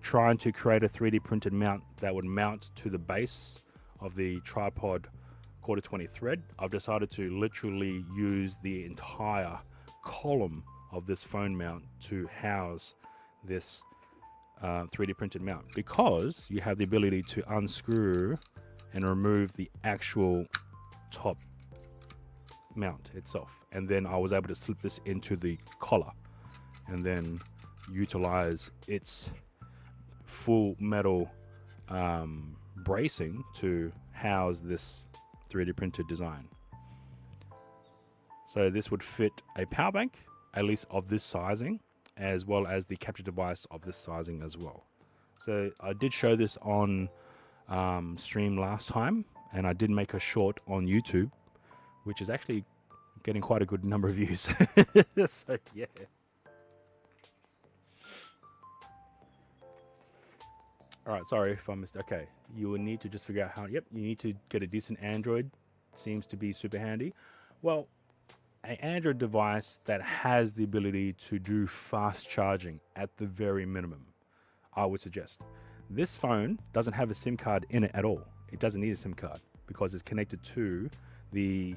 trying to create a 3D printed mount that would mount to the base of the tripod Q20 thread, I've decided to literally use the entire column of this phone mount to house this 3D printed mount, because you have the ability to unscrew and remove the actual top mount itself. And then I was able to slip this into the collar and then utilize its full metal bracing to house this 3D printed design. So this would fit a power bank, at least of this sizing, as well as the capture device of this sizing as well. So I did show this on stream last time, and I did make a short on YouTube, which is actually getting quite a good number of views. So yeah. All right, sorry if I missed. Okay, you will need to just figure out how. Yep, you need to get a decent Android. Seems to be super handy. Well, an Android device that has the ability to do fast charging at the very minimum, I would suggest. This phone doesn't have a SIM card in it at all. it doesn't need a SIM card because it's connected to the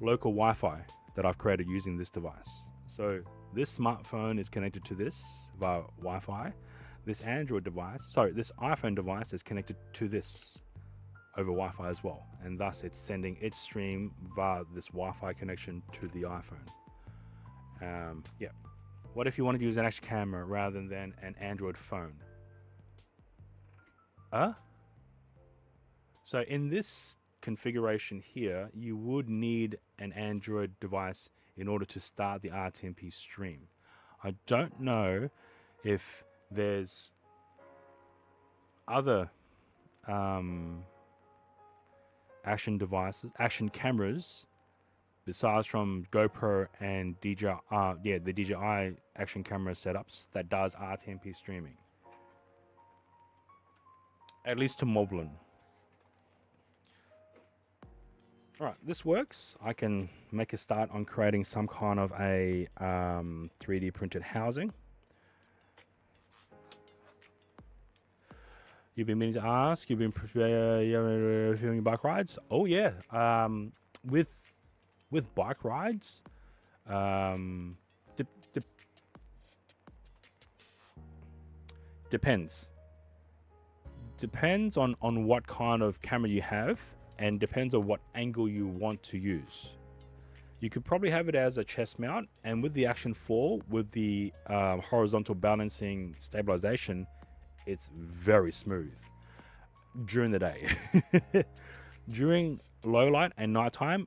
local Wi-Fi that I've created using this device. So this smartphone is connected to this via Wi-Fi. This this iPhone device is connected to this over Wi-Fi as well, and thus it's sending its stream via this Wi-Fi connection to the iPhone. Yeah. What if you wanted to use an action camera rather than an Android phone? So in this configuration here, you would need an Android device in order to start the RTMP stream. I don't know if there's other action cameras besides from GoPro and DJI, the DJI action camera setups that does RTMP streaming, at least to Moblin. All right, this works. I can make a start on creating some kind of a 3D printed housing. You've been meaning to ask, you've been filming bike rides? Oh yeah, with bike rides, depends on what kind of camera you have, and depends on what angle you want to use. You could probably have it as a chest mount, and with the Action 4, with the horizontal balancing stabilization, it's very smooth during the day. During low light and nighttime,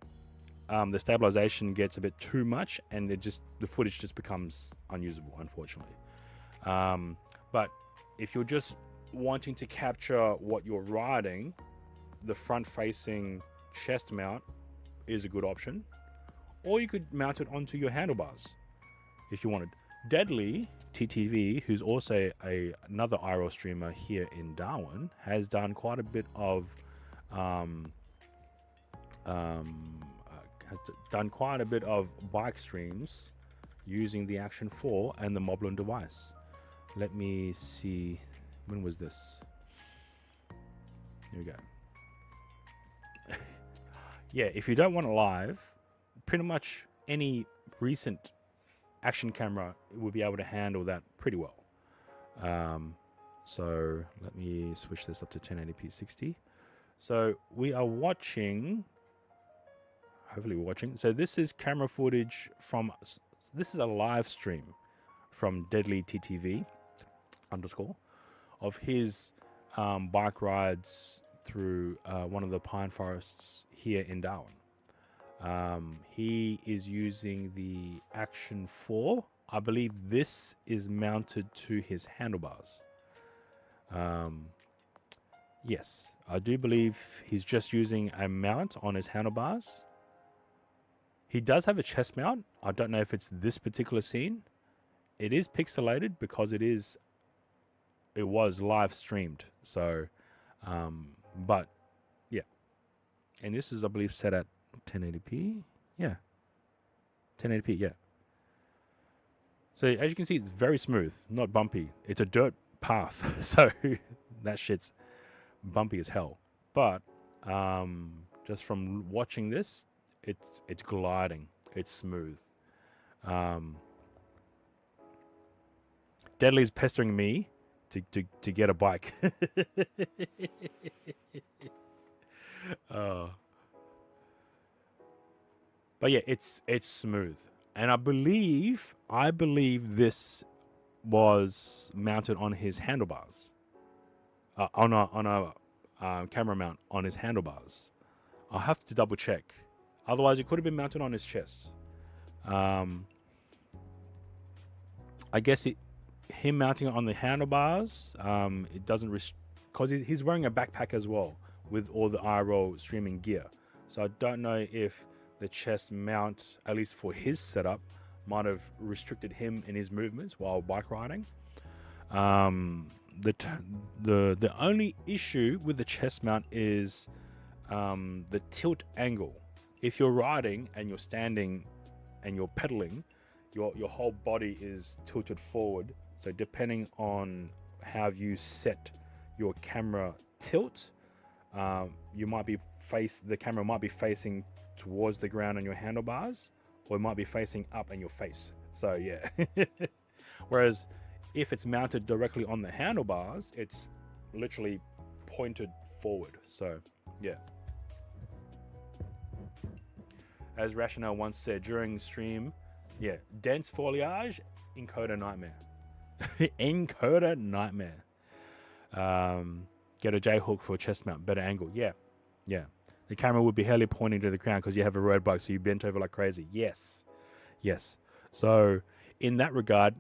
the stabilization gets a bit too much, and the footage just becomes unusable, unfortunately. But if you're just wanting to capture what you're riding, the front-facing chest mount is a good option, or you could mount it onto your handlebars if you wanted. Deadly TTV, who's also another IRL streamer here in Darwin, has done quite a bit of bike streams using the Action 4 and the Moblin device. Let me see, when was this? Here we go. Yeah, if you don't want it live, pretty much any recent action camera will be able to handle that pretty well. So let me switch this up to 1080p 60. So we are watching, hopefully we're watching. So this is camera footage this is a live stream from Deadly TTV _ of his bike rides through one of the pine forests here in Darwin. He is using the Action 4. I believe this is mounted to his handlebars. Yes, I do believe he's just using a mount on his handlebars. He does have a chest mount. I don't know if it's this particular scene. It is pixelated because it was live streamed. So, but yeah. And this is, I believe, set at 1080p. Yeah. 1080p, yeah. So as you can see, it's very smooth, not bumpy. It's a dirt path, so that shit's bumpy as hell. But just from watching this, it's gliding. It's smooth. Deadly's pestering me to get a bike. But yeah, it's smooth, and I believe this was mounted on his handlebars, on a camera mount on his handlebars. I'll have to double check. Otherwise, it could have been mounted on his chest. I guess him mounting it on the handlebars, it doesn't because he's wearing a backpack as well with all the IRL streaming gear. So I don't know if the chest mount, at least for his setup, might have restricted him in his movements while bike riding. The only issue with the chest mount is the tilt angle. If you're riding and you're standing and you're pedaling, your whole body is tilted forward. So depending on how you set your camera tilt. You might be the camera might be facing towards the ground on your handlebars, or it might be facing up in your face. So yeah. Whereas if it's mounted directly on the handlebars, it's literally pointed forward. So yeah. As Rationale once said during stream, yeah, dense foliage, encoder nightmare. Encoder nightmare. Get a J hook for a chest mount, better angle. Yeah, yeah. The camera would be hardly pointing to the ground because you have a road bike, so you bent over like crazy. Yes, yes. So in that regard,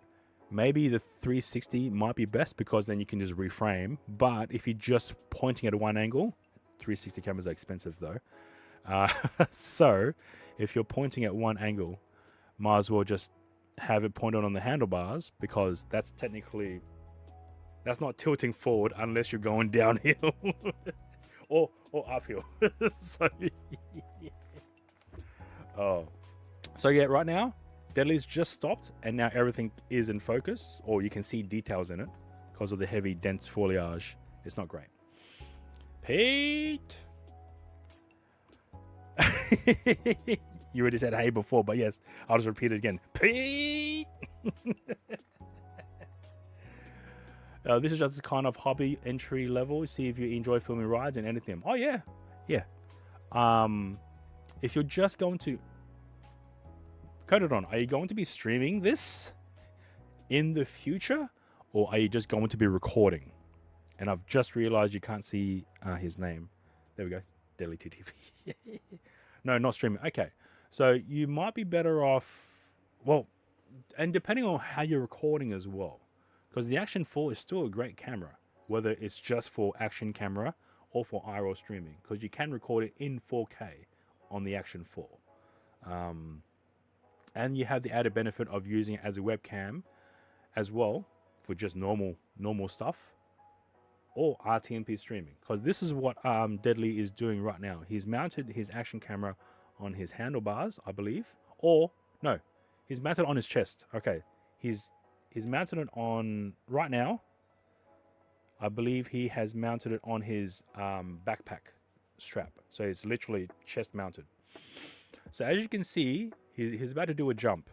maybe the 360 might be best because then you can just reframe. But if you're just pointing at one angle, 360 cameras are expensive though. So if you're pointing at one angle, might as well just have it pointed on the handlebars, because that's not tilting forward unless you're going downhill or uphill. So so yeah, right now Deadly's just stopped and now everything is in focus, or you can see details in it because of the heavy dense foliage. It's not great. Pete. You already said hey before, but yes, I'll just repeat it again. Pete. This is just a kind of hobby entry level. See if you enjoy filming rides and anything. Oh yeah, yeah. If you're just going to code it on, are you going to be streaming this in the future, or are you just going to be recording? And I've just realized you can't see his name. There we go, Daily TTV. No, not streaming. Okay, so you might be better off. Well, and depending on how you're recording as well. Because the Action 4 is still a great camera, whether it's just for action camera or for IRL streaming, because you can record it in 4K on the Action 4. And you have the added benefit of using it as a webcam as well for just normal stuff, or RTMP streaming. Because this is what Deadly is doing right now. He's mounted his action camera on his handlebars, I believe. Or, no, he's mounted on his chest. Okay, he's mounted it on, right now, I believe he has mounted it on his backpack strap. So it's literally chest mounted. So as you can see, he's about to do a jump.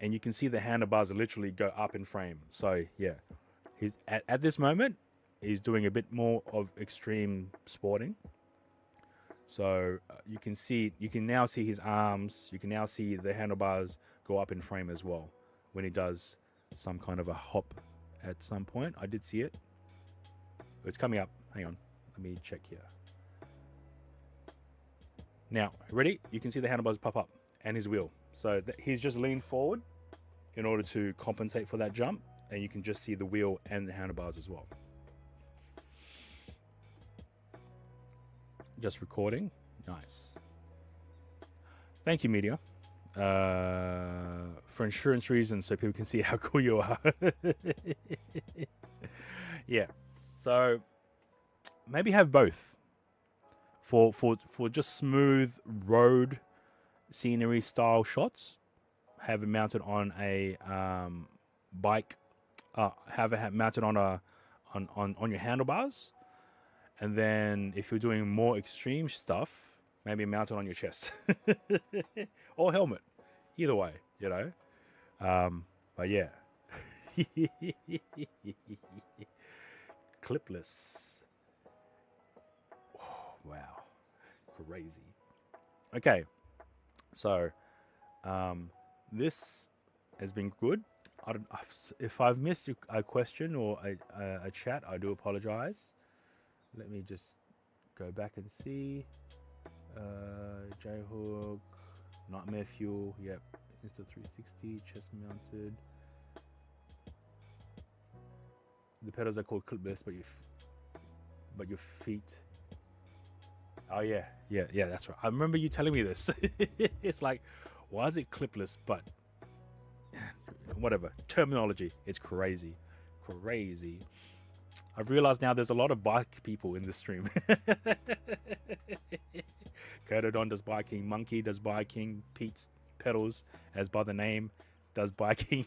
And you can see the handlebars literally go up in frame. So yeah, he's at this moment, he's doing a bit more of extreme sporting. So you can now see his arms. You can now see the handlebars go up in frame as well when he does some kind of a hop at some point. I did see it. It's coming up. Hang on. Let me check here. Now, ready? You can see the handlebars pop up and his wheel. So he's just leaned forward in order to compensate for that jump. And you can just see the wheel and the handlebars as well. Just recording. Nice. Thank you, media. For insurance reasons, so people can see how cool you are. Yeah. So maybe have both. For just smooth road scenery style shots, have it mounted on a bike. Have it mounted on on your handlebars. And then if you're doing more extreme stuff, maybe mount it on your chest or helmet. Either way, you know. But yeah. Clipless. Oh, wow. Crazy. Okay. So, this has been good. If I've missed a question or a chat, I do apologize. Let me just go back and see. J-hook, nightmare fuel. Yep, Insta360, chest mounted. The pedals are called clipless, but your feet. Oh yeah, that's right. I remember you telling me this. It's like, why is it clipless? But whatever terminology, it's crazy. I've realized now there's a lot of bike people in this stream. Cododon does biking, Monkey does biking, Pete's pedals, as by the name, does biking.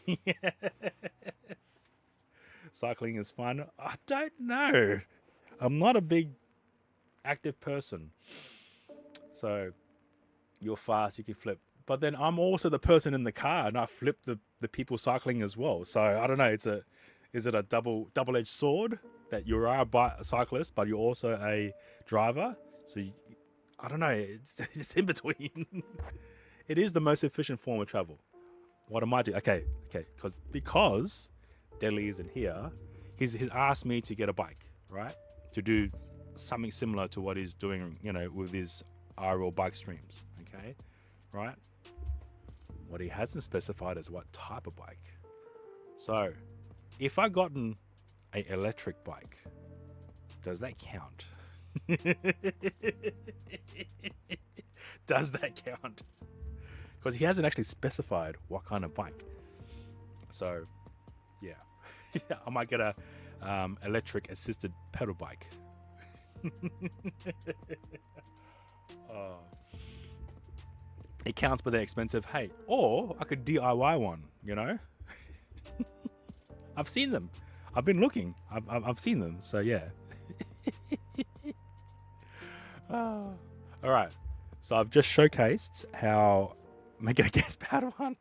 Cycling is fun. I don't know. I'm not a big active person. So you're fast, you can flip. But then I'm also the person in the car, and I flip the people cycling as well. So I don't know. Is it a double-edged sword that you are a cyclist, but you're also a driver? So I don't know. It's in between. It is the most efficient form of travel. What am I doing? Okay. Because Deadly isn't here, he's asked me to get a bike, right? To do something similar to what he's doing, with his IRL bike streams. Okay, right? What he hasn't specified is what type of bike. So, if I gotten an electric bike, does that count? Does that count? Because he hasn't actually specified what kind of bike. So, yeah, I might get a electric assisted pedal bike. Oh. It counts, but they're expensive. Hey, or I could DIY one. I've seen them. I've been looking. I've seen them. So yeah. All right. So I've just showcased how make it a gas powered one.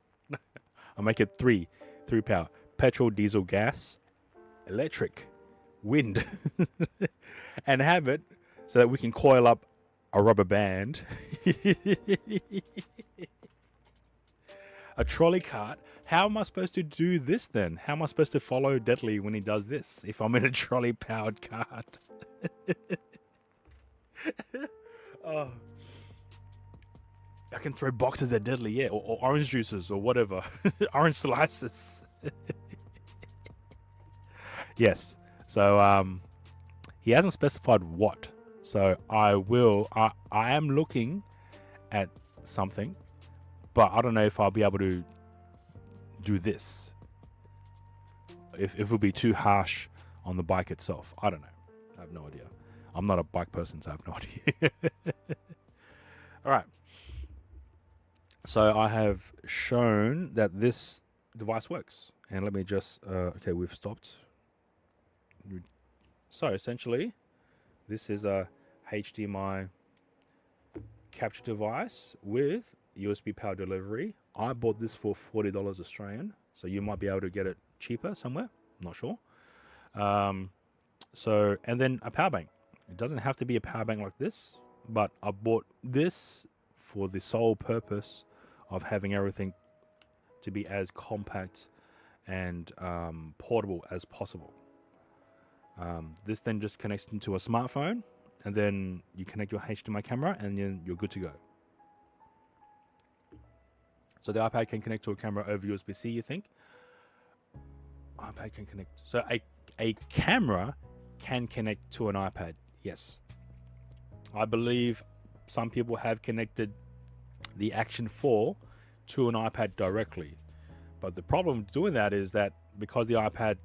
I'll make it three power: petrol, diesel, gas, electric, wind, and have it so that we can coil up a rubber band, a trolley cart. How am I supposed to do this then? How am I supposed to follow Deadly when he does this if I'm in a trolley powered cart? Oh, I can throw boxes at Deadly, yeah, or orange juices or whatever, orange slices. Yes. So he hasn't specified what. So I am looking at something, but I don't know if I'll be able to do this. If it would be too harsh on the bike itself. I don't know. I have no idea. I'm not a bike person, so I have no idea. All right. So I have shown that this device works. And let me just, okay, we've stopped. So essentially, this is a HDMI capture device with USB power delivery. I bought this for $40 Australian, so you might be able to get it cheaper somewhere. I'm not sure. So, and then a power bank. It doesn't have to be a power bank like this, but I bought this for the sole purpose of having everything to be as compact and portable as possible. This then just connects into a smartphone, and then you connect your HDMI camera, and then you're good to go. So the iPad can connect to a camera over USB-C, you think? iPad can connect. So a camera can connect to an iPad, yes. I believe some people have connected the Action 4 to an iPad directly. But the problem with doing that is that because the iPad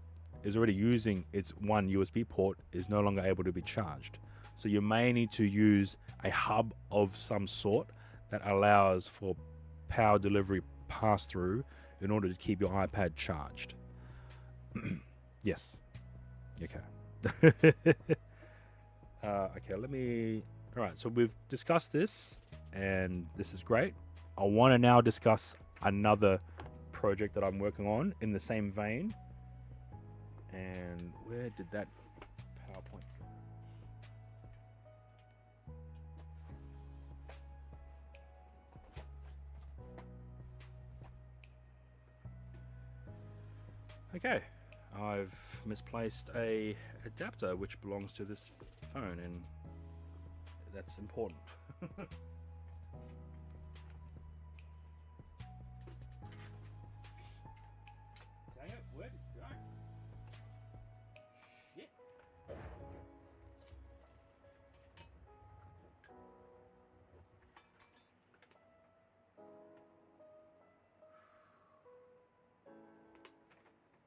is already using its one USB port, is no longer able to be charged. So you may need to use a hub of some sort that allows for power delivery pass-through in order to keep your iPad charged. Yes. Okay. Okay, all right, so we've discussed this, and this is great. I want to now discuss another project that I'm working on in the same vein. And where did that PowerPoint go? Okay, I've misplaced a adapter which belongs to this phone, and that's important. Dang it, where did it go? Shit.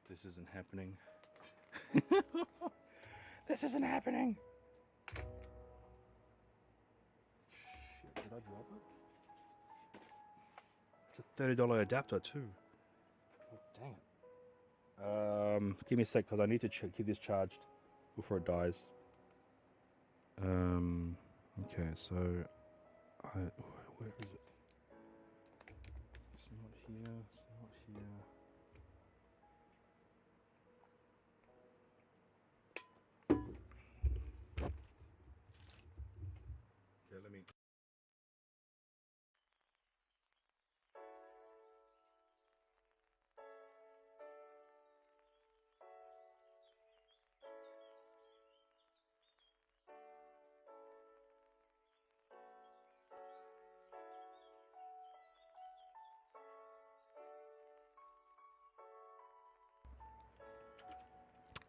This isn't happening. This isn't happening. Shit, did I drop it? It's a $30 adapter too. God dang it. Give me a sec because I need to keep this charged before it dies. Okay, so where is it? It's not here. It's not here. Okay, let me.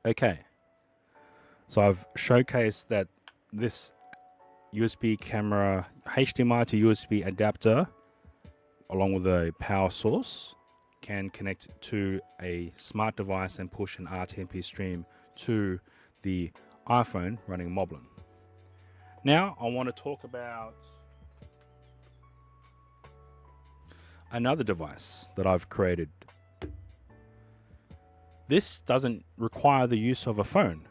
Okay, so I've showcased that this USB camera HDMI to USB adapter, along with a power source, can connect to a smart device and push an RTMP stream to the iPhone running Moblin. Now I want to talk about another device that I've created. This doesn't require the use of a phone.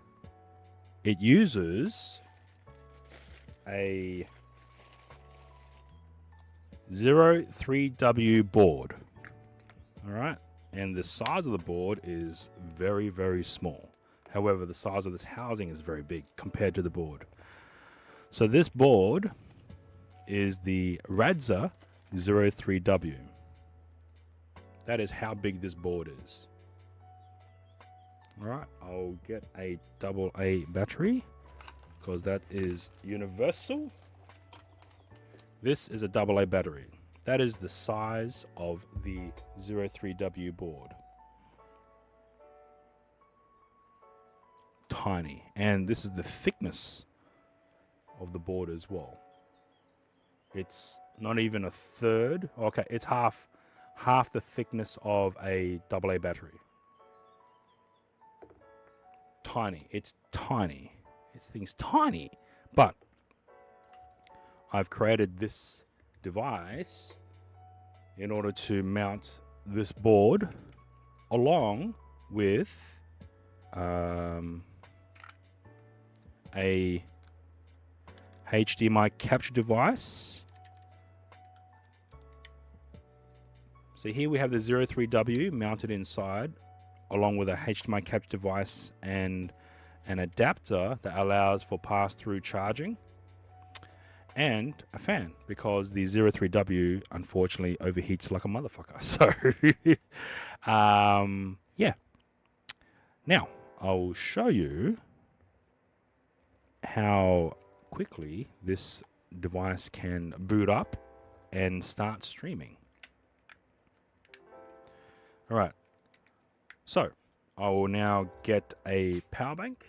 It uses a 03W board. All right. And the size of the board is very, very small. However, the size of this housing is very big compared to the board. So this board is the Radza 03W. That is how big this board is. All right, I'll get a AA battery because that is universal. This is a AA battery. That is the size of the 03W board. Tiny. And this is the thickness of the board as well. It's not even a third. Okay, it's half the thickness of a AA battery. Tiny. It's tiny. This thing's tiny. But I've created this device in order to mount this board along with a HDMI capture device. So here we have the 03W mounted inside, along with a HDMI capture device and an adapter that allows for pass-through charging, and a fan, because the 03W unfortunately overheats like a motherfucker. So yeah. Now I'll show you how quickly this device can boot up and start streaming. All right, so I will now get a power bank.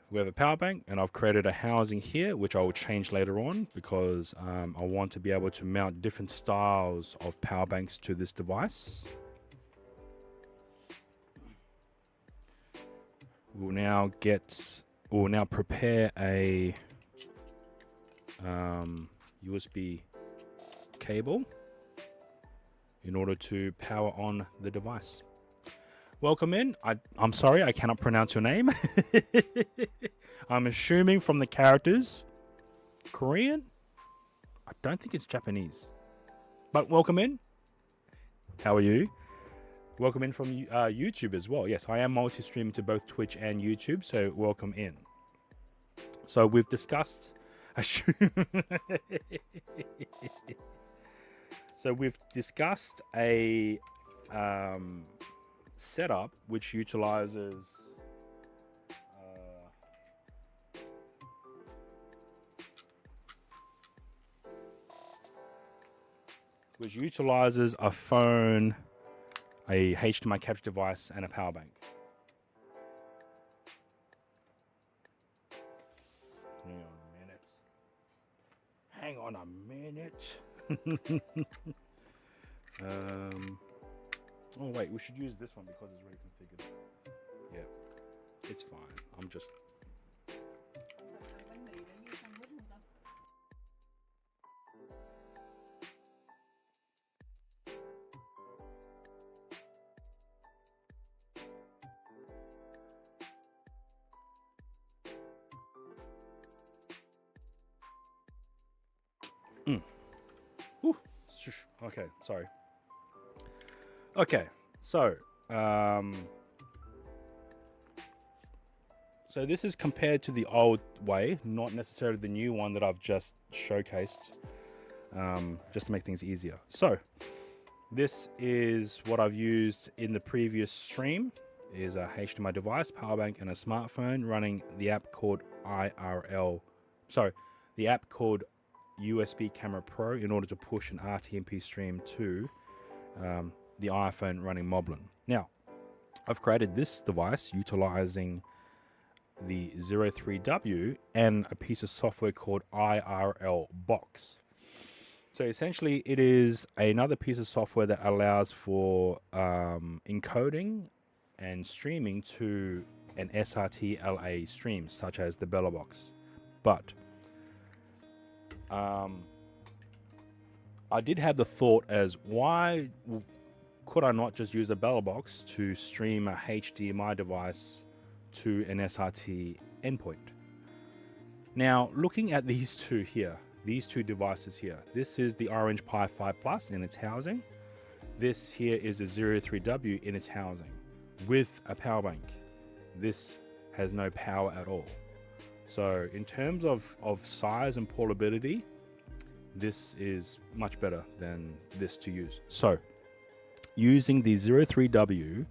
We have a power bank, and I've created a housing here, which I will change later on because I want to be able to mount different styles of power banks to this device. We'll now prepare a USB cable in order to power on the device. Welcome in. I'm sorry, I cannot pronounce your name. I'm assuming from the characters, Korean? I don't think it's Japanese. But welcome in. How are you? Welcome in from YouTube as well. Yes, I am multi-streaming to both Twitch and YouTube, so welcome in. So we've discussed... So we've discussed a setup which utilizes a phone, a HDMI capture device, and a power bank. Hang on a minute. Oh wait, we should use this one because it's already configured. Yeah, it's fine. I'm just... Okay, sorry. Okay, so so this is compared to the old way, not necessarily the new one that I've just showcased, just to make things easier. So this is what I've used in the previous stream. Is a HDMI device, power bank, and a smartphone running the app called the app called USB Camera Pro in order to push an RTMP stream to the iPhone running Moblin. Now, I've created this device utilizing the 03W and a piece of software called IRL Box. So essentially, it is another piece of software that allows for encoding and streaming to an SRT LA stream, such as the Bella Box. But I did have the thought as, why could I not just use a Bella Box to stream a HDMI device to an SRT endpoint? Now, looking at these two here, these two devices here, this is the Orange Pi 5 Plus in its housing. This here is a 03W in its housing with a power bank. This has no power at all. So in terms of size and portability, this is much better than this to use. So using the 03W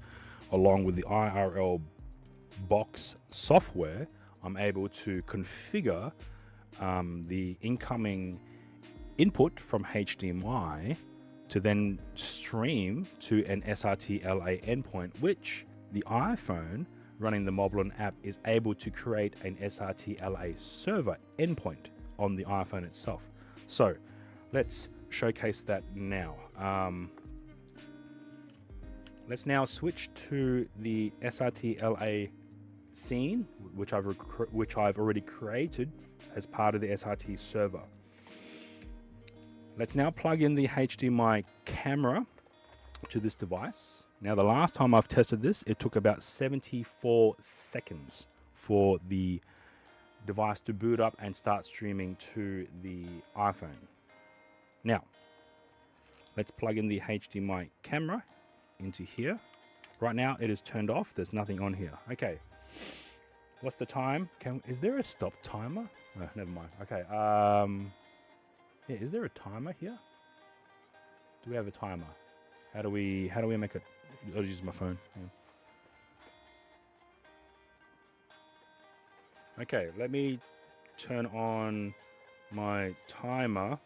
along with the IRL Box software, I'm able to configure the incoming input from HDMI to then stream to an SRT LA endpoint, which the iPhone running the Moblin app is able to create an SRT LA server endpoint on the iPhone itself. So let's showcase that now. Let's now switch to the SRT LA scene, which I've already created as part of the SRT server. Let's now plug in the HDMI camera to this device. Now, the last time I've tested this, it took about 74 seconds for the device to boot up and start streaming to the iPhone. Now, let's plug in the HDMI camera into here. Right now, it is turned off. There's nothing on here. Okay. What's the time? Is there a stop timer? Oh, never mind. Okay. Yeah, is there a timer here? Do we have a timer? How do we make it? I'll use my phone. Yeah. Okay, let me turn on my timer.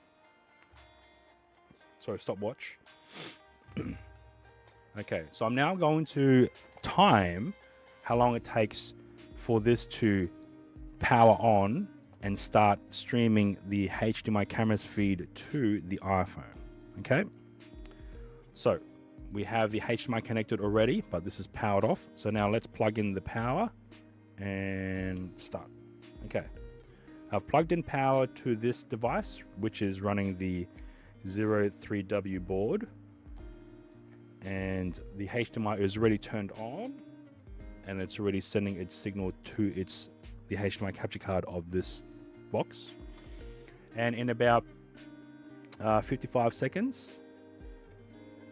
Sorry, stopwatch. Okay, so I'm now going to time how long it takes for this to power on and start streaming the HDMI camera's feed to the iPhone. Okay, so we have the HDMI connected already, but this is powered off. So now let's plug in the power and start. Okay, I've plugged in power to this device, which is running the 03W board, and the HDMI is already turned on, and it's already sending its signal to the HDMI capture card of this box. And in about 55 seconds,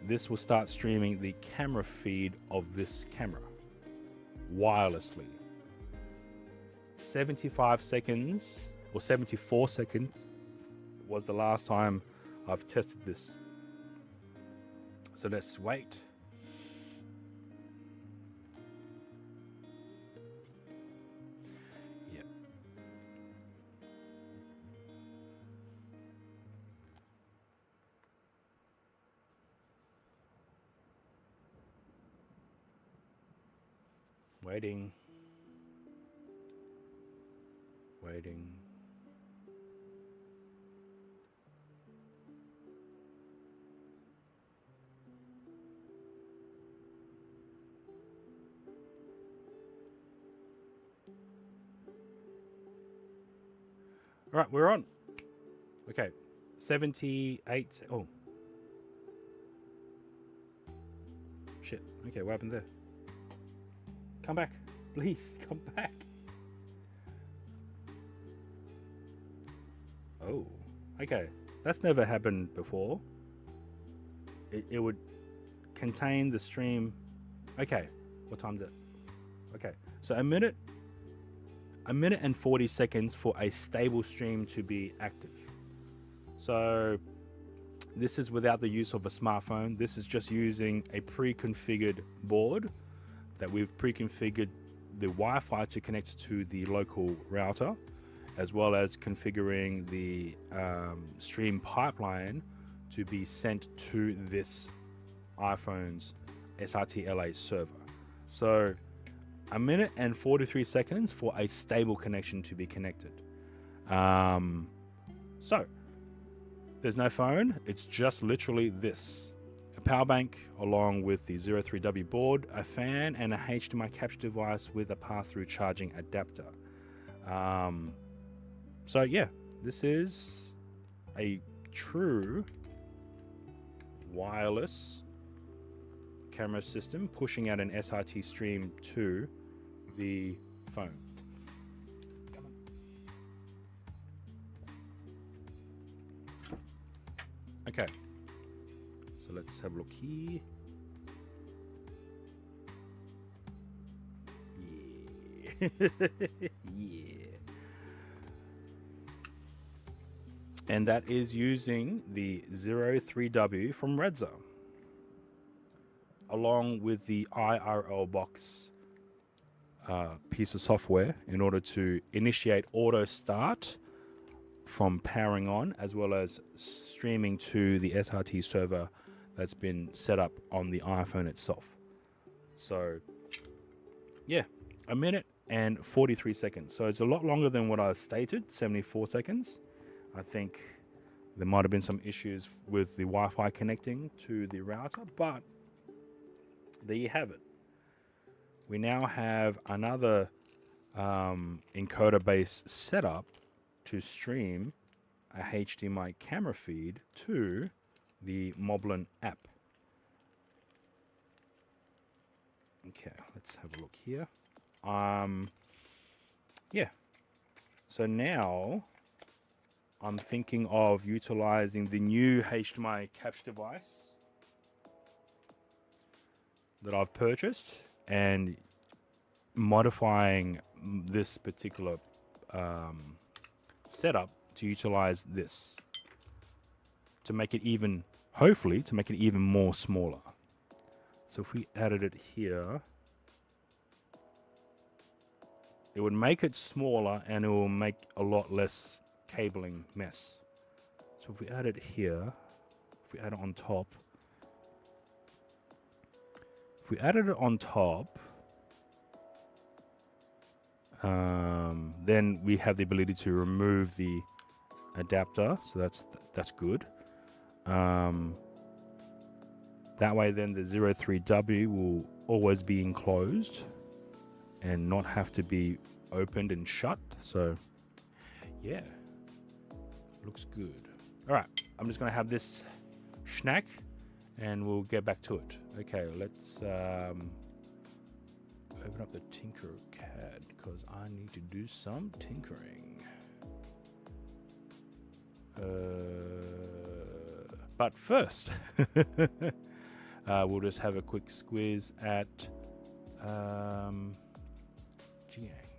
this will start streaming the camera feed of this camera wirelessly. 75 seconds or 74 seconds was the last time I've tested this. So let's wait. Yep. Waiting. Waiting. All right, we're on. Okay, 78. Oh. Shit. Okay, what happened there? Come back. Please, come back. Oh, okay. That's never happened before. it would contain the stream. Okay, what time is it? Okay, so a minute and 40 seconds for a stable stream to be active. So this is without the use of a smartphone. This is just using a pre-configured board that we've pre-configured the Wi-Fi to connect to the local router, as well as configuring the stream pipeline to be sent to this iPhone's SRT-LA server. So a minute and 43 seconds for a stable connection to be connected. So there's no phone. It's just literally this: a power bank along with the 03W board, a fan, and a HDMI capture device with a pass-through charging adapter. So yeah, this is a true wireless camera system pushing out an SRT stream to the phone. Okay, so let's have a look here. Yeah. Yeah. And that is using the 03W from Redza, along with the IRL box piece of software in order to initiate auto start from powering on, as well as streaming to the SRT server that's been set up on the iPhone itself. So yeah, a minute and 43 seconds. So it's a lot longer than what I stated, 74 seconds. I think there might have been some issues with the Wi-Fi connecting to the router, but there you have it. We now have another encoder-based setup to stream a HDMI camera feed to the Moblin app. Okay, let's have a look here. Yeah. So now I'm thinking of utilizing the new HDMI capture device that I've purchased and modifying this particular setup to utilize this to make it even, hopefully, to make it even more smaller. So if we added it here, it would make it smaller and it will make a lot less cabling mess. So if we add it here, if we add it on top, then we have the ability to remove the adapter, so that's good. That way then the 03W will always be enclosed and not have to be opened and shut. So yeah, looks good. All right, I'm just gonna have this snack and we'll get back to it. Okay, let's open up the Tinkercad because I need to do some tinkering. But first, we'll just have a quick squeeze at Jiang.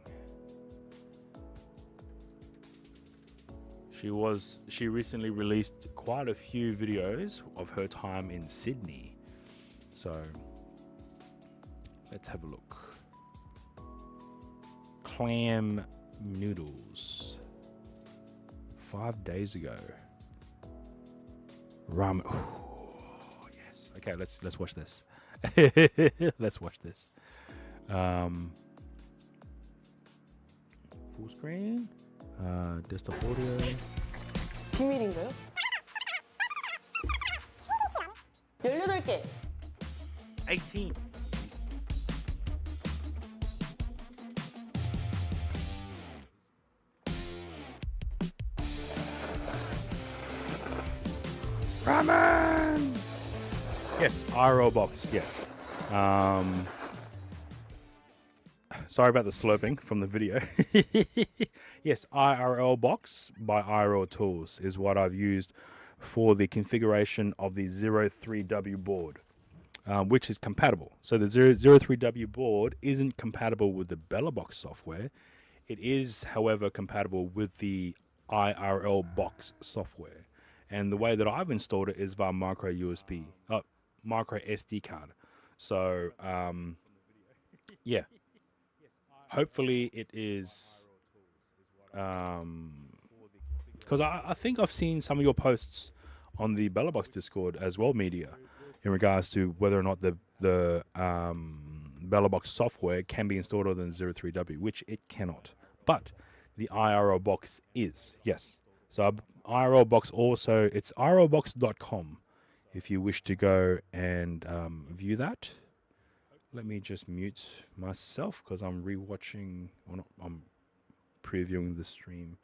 She recently released quite a few videos of her time in Sydney. So let's have a look. Clam noodles. 5 days ago. Ramen. Ooh, yes. Okay, let's watch this. Let's watch this. Full screen. Desktop audio. 비밀인가요? 18개. 18. Ramen! Yes, IRL box, yes. Sorry about the slurping from the video. Yes, IRL box by IRL Tools is what I've used for the configuration of the 03W board, which is compatible. So the 03W board isn't compatible with the BellaBox software. It is, however, compatible with the IRL box software. And the way that I've installed it is via micro SD card. So, yeah, hopefully it is, because I think I've seen some of your posts on the BellaBox Discord as well, media, in regards to whether or not the BellaBox software can be installed on the 03W, which it cannot. But the IRL box is, yes. So IRL box also, it's irlbox.com if you wish to go and view that. Let me just mute myself because I'm rewatching, or not, I'm previewing the stream,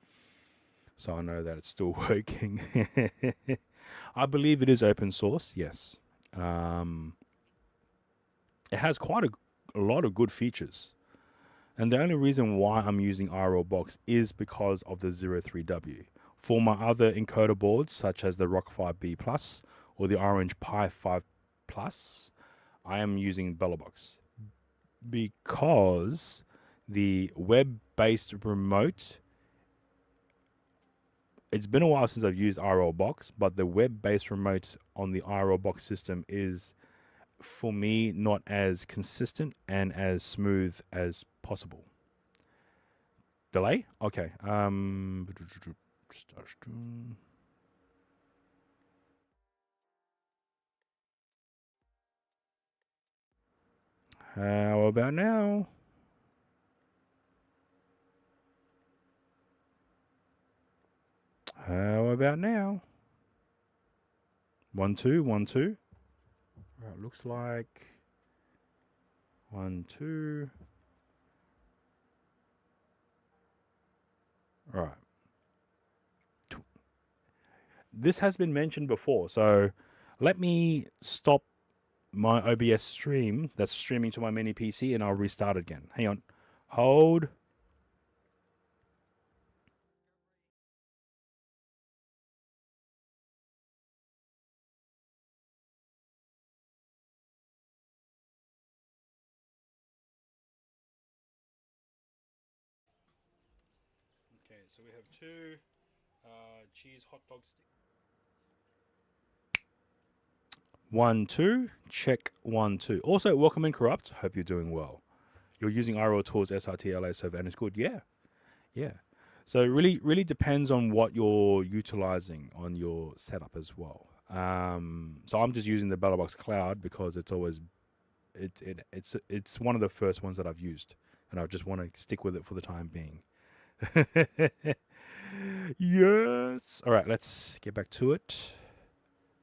so I know that it's still working. I believe it is open source, yes. It has quite a lot of good features. And the only reason why I'm using IRL Box is because of the 03W. For my other encoder boards, such as the Rock 5B Plus or the Orange Pi 5 Plus, I am using BellaBox because the web-based remote, it's been a while since I've used IRL Box, but the web-based remote on the IRL Box system is, for me, not as consistent and as smooth as possible. Delay? Okay. How about now? How about now? 1 2 1 2. Right, looks like 1 2. All right. This has been mentioned before, so let me stop my OBS stream that's streaming to my mini PC and I'll restart again. Hang on. Hold. Okay, so we have two cheese hot dog sticks. 1 2. Check 1 2. Also, welcome in Corrupt. Hope you're doing well. You're using IRL Tools SRT server and it's good. Yeah. Yeah. So it really depends on what you're utilizing on your setup as well. So I'm just using the BellaBox Cloud because it's always it's one of the first ones that I've used, and I just want to stick with it for the time being. Yes. All right, let's get back to it.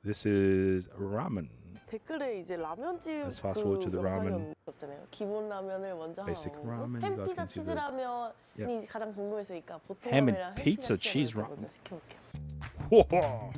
This is ramen. 댓글에 이제 라면집 Let's fast forward to the ramen. 없잖아요. 기본 라면을 먼저 Basic 하고 ramen, you guys 햄피자 can see the- 치즈라면이 가장 궁금했으니까 보통 Ham and 라면이랑 pizza 햄피자 cheese 치즈라면 ramen. 먼저 시켜볼게요. Whoa.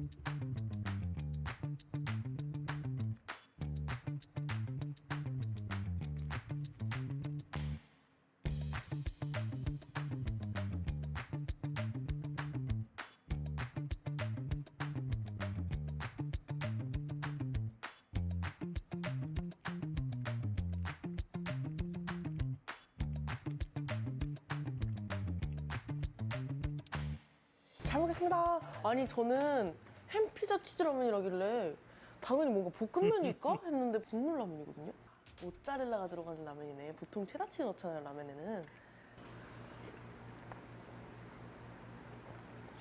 잘 먹겠습니다. 아니 저는 햄피자 치즈라면이라길래 당연히 뭔가 볶음면일까 했는데 국물 라면이거든요. 모짜렐라가 들어가는 라면이네. 보통 체다치즈 넣잖아요 라면에는.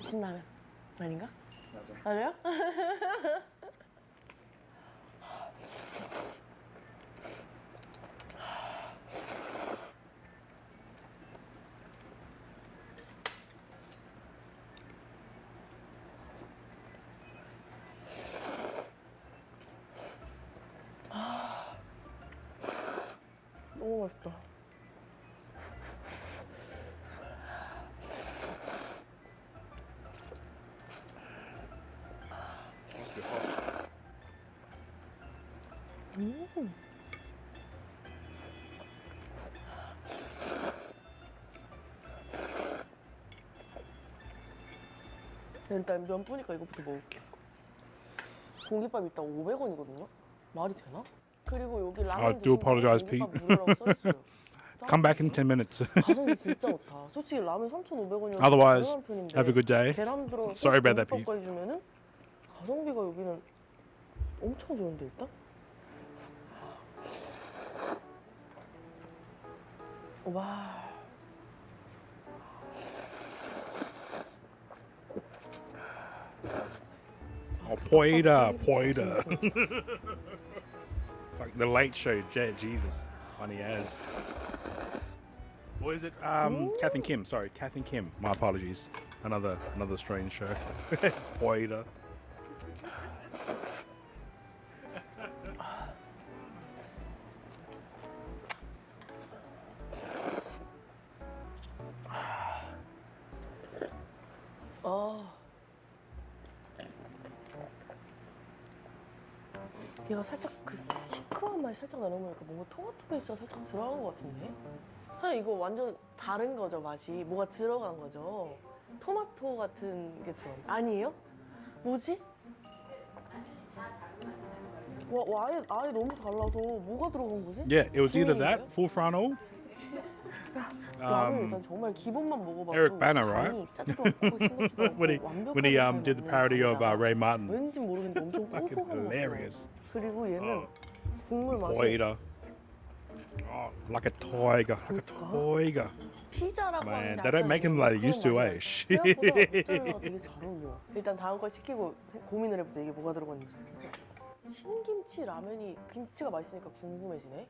신라면 아닌가? 맞아. 맞아요? 너무 맛있다. 일단 면 뿌니까 이거부터 먹을게요. 공깃밥 일단 500원이거든요? 말이 되나? 그리고 여기 라면 I do apologize, 공깃밥 무료라고 써있어요. Come back in 10 minutes. 가성비 진짜 좋다. 솔직히 라면 3,500원이면 Otherwise, 저렴한 편인데 have a good day. 계란 들어서 Sorry about that, Pete. 공깃밥까지 주면은 가성비가 여기는 엄청 좋은데 일단? 와. Oh, poida. Like the Late Show, Jesus, funny as. What is it? Kath and Kim. Sorry, Kath and Kim. My apologies. Another strange show. Poida. 얘가 살짝 그 시큼한 맛이 살짝 나는 거니까 뭔가 토마토 베이스가 살짝 들어간 것 같은데? 사실 이거 완전 다른 거죠, 맛이. 뭐가 들어간 거죠. 토마토 같은 게 들어간 아니에요? 뭐지? 와, 아예 너무 달라서 뭐가 들어간 거지? Yeah, it was either 분명히요? that, full frontal. 라면 일단 정말 기본만 먹어봐도 Eric Bana, 간이 right? 짜지도 않고 싱겁지도 않고 when he 완벽하게 잘 did the 맞는 parody of 간에다가 Ray Martin. 왠지 모르겠는데 엄청 Fucking 고소한 거 hilarious. 그리고 얘는 국물 맛이 Poida. Oh, like a tiger, like a tiger. 피자라고 Man, 하는데 they don't make them like they used to, eh? 생각보다 모짜렐라가 되게 잘 어울려. 일단 다음 거 시키고 고민을 해보자. 이게 뭐가 들어갔는지. 신김치 라면이 김치가 맛있으니까 궁금해지네.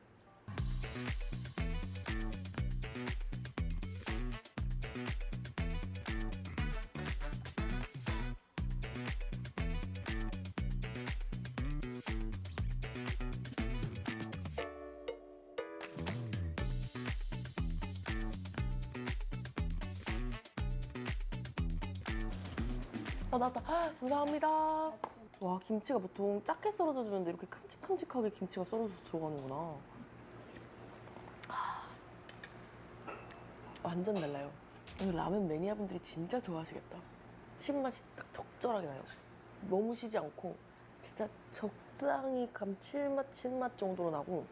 나왔다. 감사합니다. 와, 김치가 보통 작게 썰어져 주는데 이렇게 큼직큼직하게 김치가 썰어져서 들어가는구나. 완전 달라요. 오늘 라면 매니아분들이 진짜 좋아하시겠다. 신맛이 딱 적절하게 나요. 너무 시지 않고 진짜 적당히 감칠맛, 신맛 정도로 나고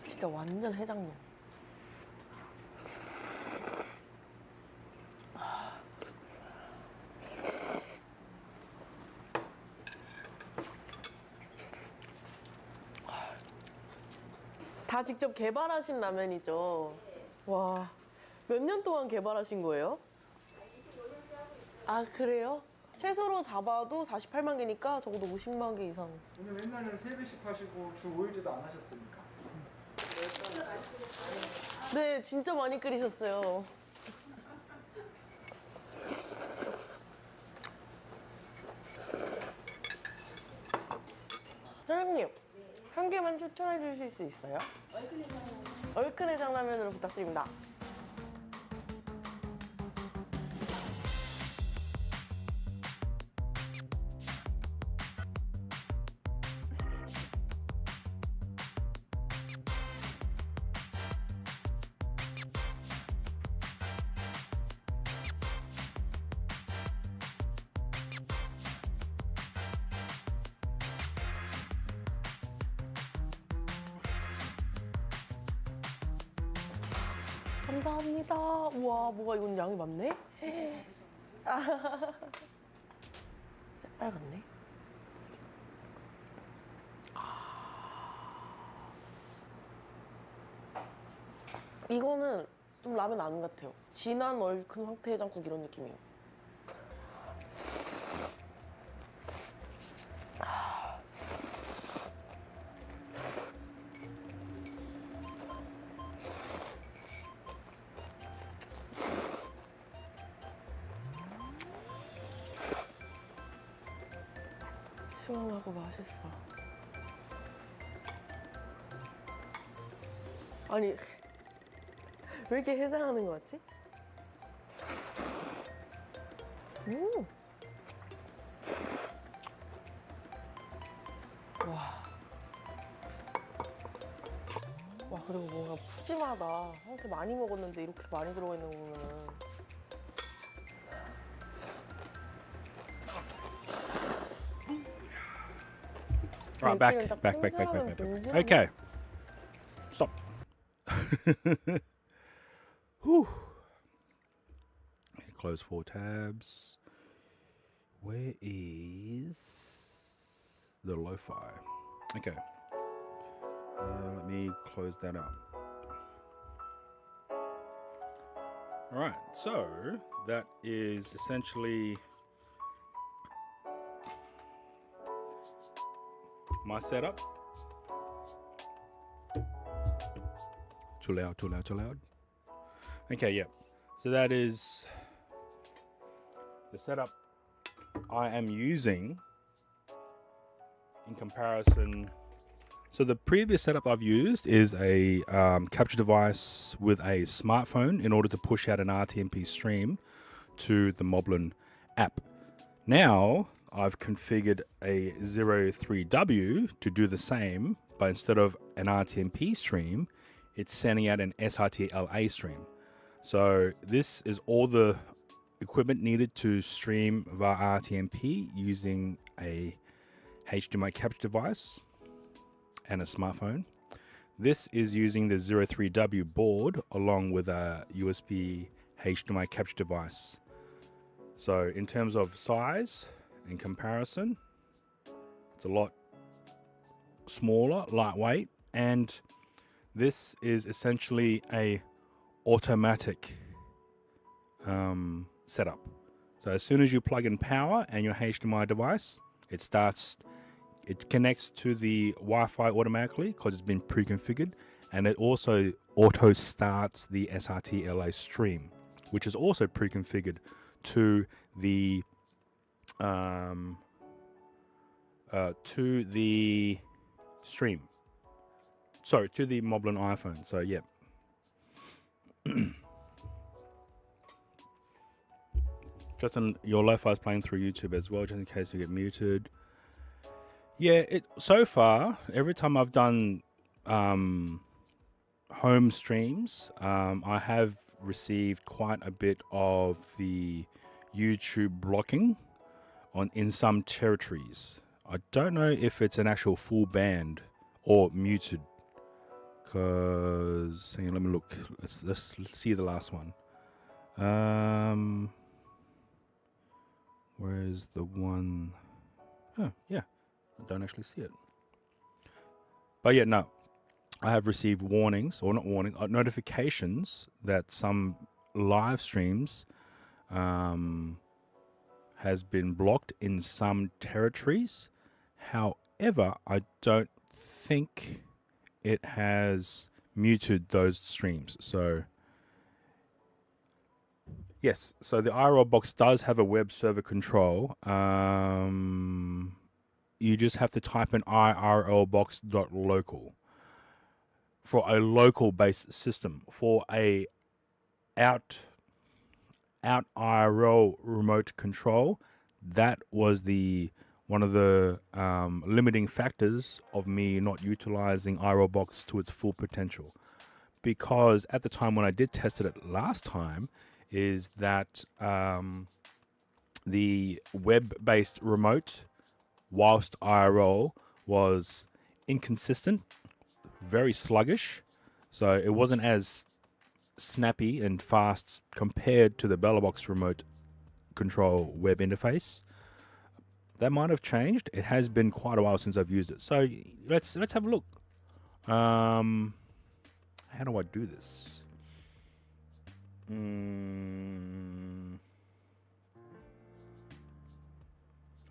진짜 완전 해장용. 다 직접 개발하신 라면이죠? 와, 몇 년 동안 개발하신 거예요? 25년째 하고 있어요. 아, 그래요? 최소로 잡아도 48만 개니까 적어도 50만 개 이상. 오늘 옛날에는 3배씩 하시고 주 5일제도 안 하셨으니까. 네, 진짜 많이 끓이셨어요. 사장님, 한 개만 추천해 주실 수 있어요? 얼큰 해장라면으로 부탁드립니다. 감사합니다. 우와, 뭐가 이건 양이 많네? 빨갛네. 이거는 좀 라면 안 같아요. 진한 얼큰 황태해장국 이런 느낌이에요. 시원하고 맛있어. 아니, 왜 이렇게 해장하는 거 같지? 와. 와, 그리고 뭔가 푸짐하다. 이렇게 많이 먹었는데 이렇게 많이 들어가 있는 거 보면은. Right, back. 벤티는 딱 Back. 찜질하면 본질 Okay. Stop. Whew. Close 4 tabs. Where is the lo-fi? Okay. Let me close that up. All right. So that is essentially my setup. Too loud. Okay, yeah. So that is the setup I am using in comparison. So the previous setup I've used is a capture device with a smartphone in order to push out an RTMP stream to the Moblin app. Now I've configured a 03W to do the same, but instead of an RTMP stream, it's sending out an SRT-LA stream. So this is all the equipment needed to stream via RTMP using a HDMI capture device and a smartphone. This is using the 03W board along with a USB HDMI capture device. So in terms of size and comparison, it's a lot smaller, lightweight, and this is essentially a automatic setup. So as soon as you plug in power and your HDMI device, it connects to the Wi-Fi automatically because it's been pre-configured, and it also auto starts the SRT-LA stream, which is also pre-configured to the stream. Sorry, to the Moblin iPhone. So yeah. Justin, your lo-fi is playing through YouTube as well, just in case you get muted. Yeah, so far, every time I've done home streams, I have received quite a bit of the YouTube blocking in some territories. I don't know if it's an actual full band or muted. Because, hang on, let me look. Let's see the last one. Where's the one? Oh, yeah. I don't actually see it. But yeah, no. I have received warnings, or not warnings, notifications that some live streams has been blocked in some territories. However, I don't think it has muted those streams. So yes, so the IRL box does have a web server control. You just have to type in irlbox.local for a local based system. For a out IRL remote control, that was one of the limiting factors of me not utilizing IRL box to its full potential. Because at the time when I did test it last time, is that the web-based remote, whilst IRL, was inconsistent, very sluggish, so it wasn't as snappy and fast compared to the BellaBox remote control web interface. That might have changed. It has been quite a while since I've used it. So let's have a look. How do I do this?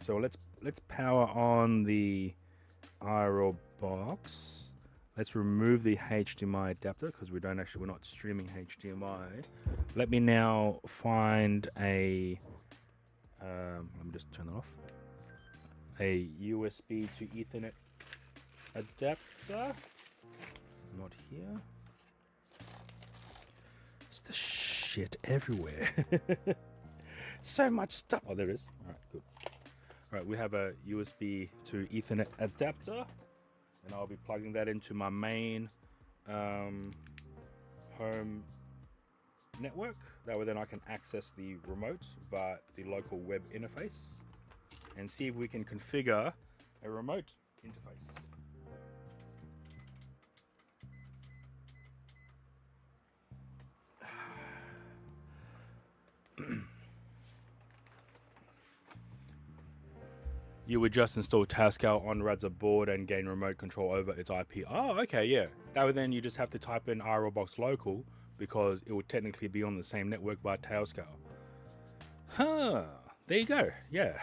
So let's power on the IRL box. Let's remove the HDMI adapter because we're not streaming HDMI. Let me now find a let me just turn that off. A USB to Ethernet adapter. It's not here. It's the shit everywhere. So much stuff. Oh, there it is. All right, good. All right, we have a USB to Ethernet adapter, and I'll be plugging that into my main home network. That way then I can access the remote via the local web interface and see if we can configure a remote interface. You would just install Tailscale on Radza board and gain remote control over its IP. Oh, okay, yeah. That would then you just have to type in IRLbox local because it would technically be on the same network via Tailscale. Huh. There you go. Yeah.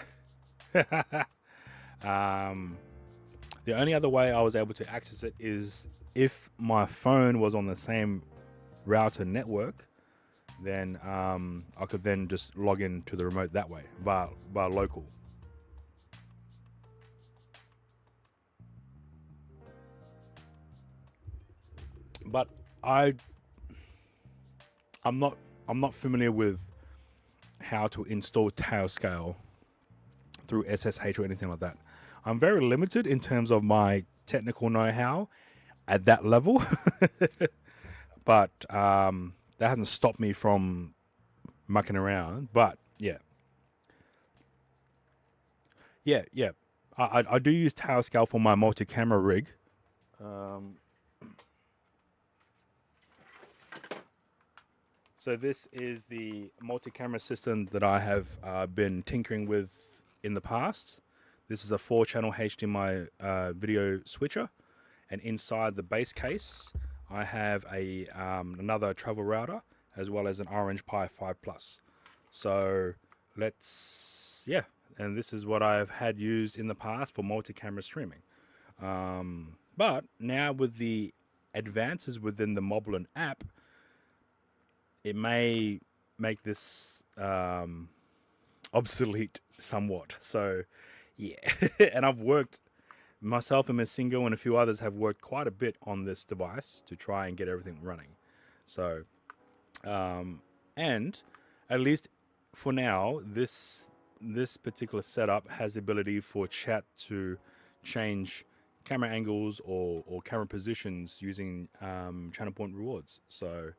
The only other way I was able to access it is if my phone was on the same router network, then I could then just log in to the remote that way via local. But I'm not familiar with how to install Tailscale through SSH or anything like that. I'm very limited in terms of my technical know-how at that level, but that hasn't stopped me from mucking around. But yeah. I do use Tailscale for my multi-camera rig. So this is the multi-camera system that I have been tinkering with in the past. This is a 4-channel HDMI video switcher, and inside the base case, I have a another travel router as well as an Orange Pi 5 Plus. So and this is what I've had used in the past for multi-camera streaming. But now with the advances within the Moblin app, it may make this obsolete somewhat. So, yeah. And I've worked, myself and Miss Singo and a few others have worked quite a bit on this device to try and get everything running. So, and at least for now, this particular setup has the ability for chat to change camera angles or camera positions using channel point rewards. So,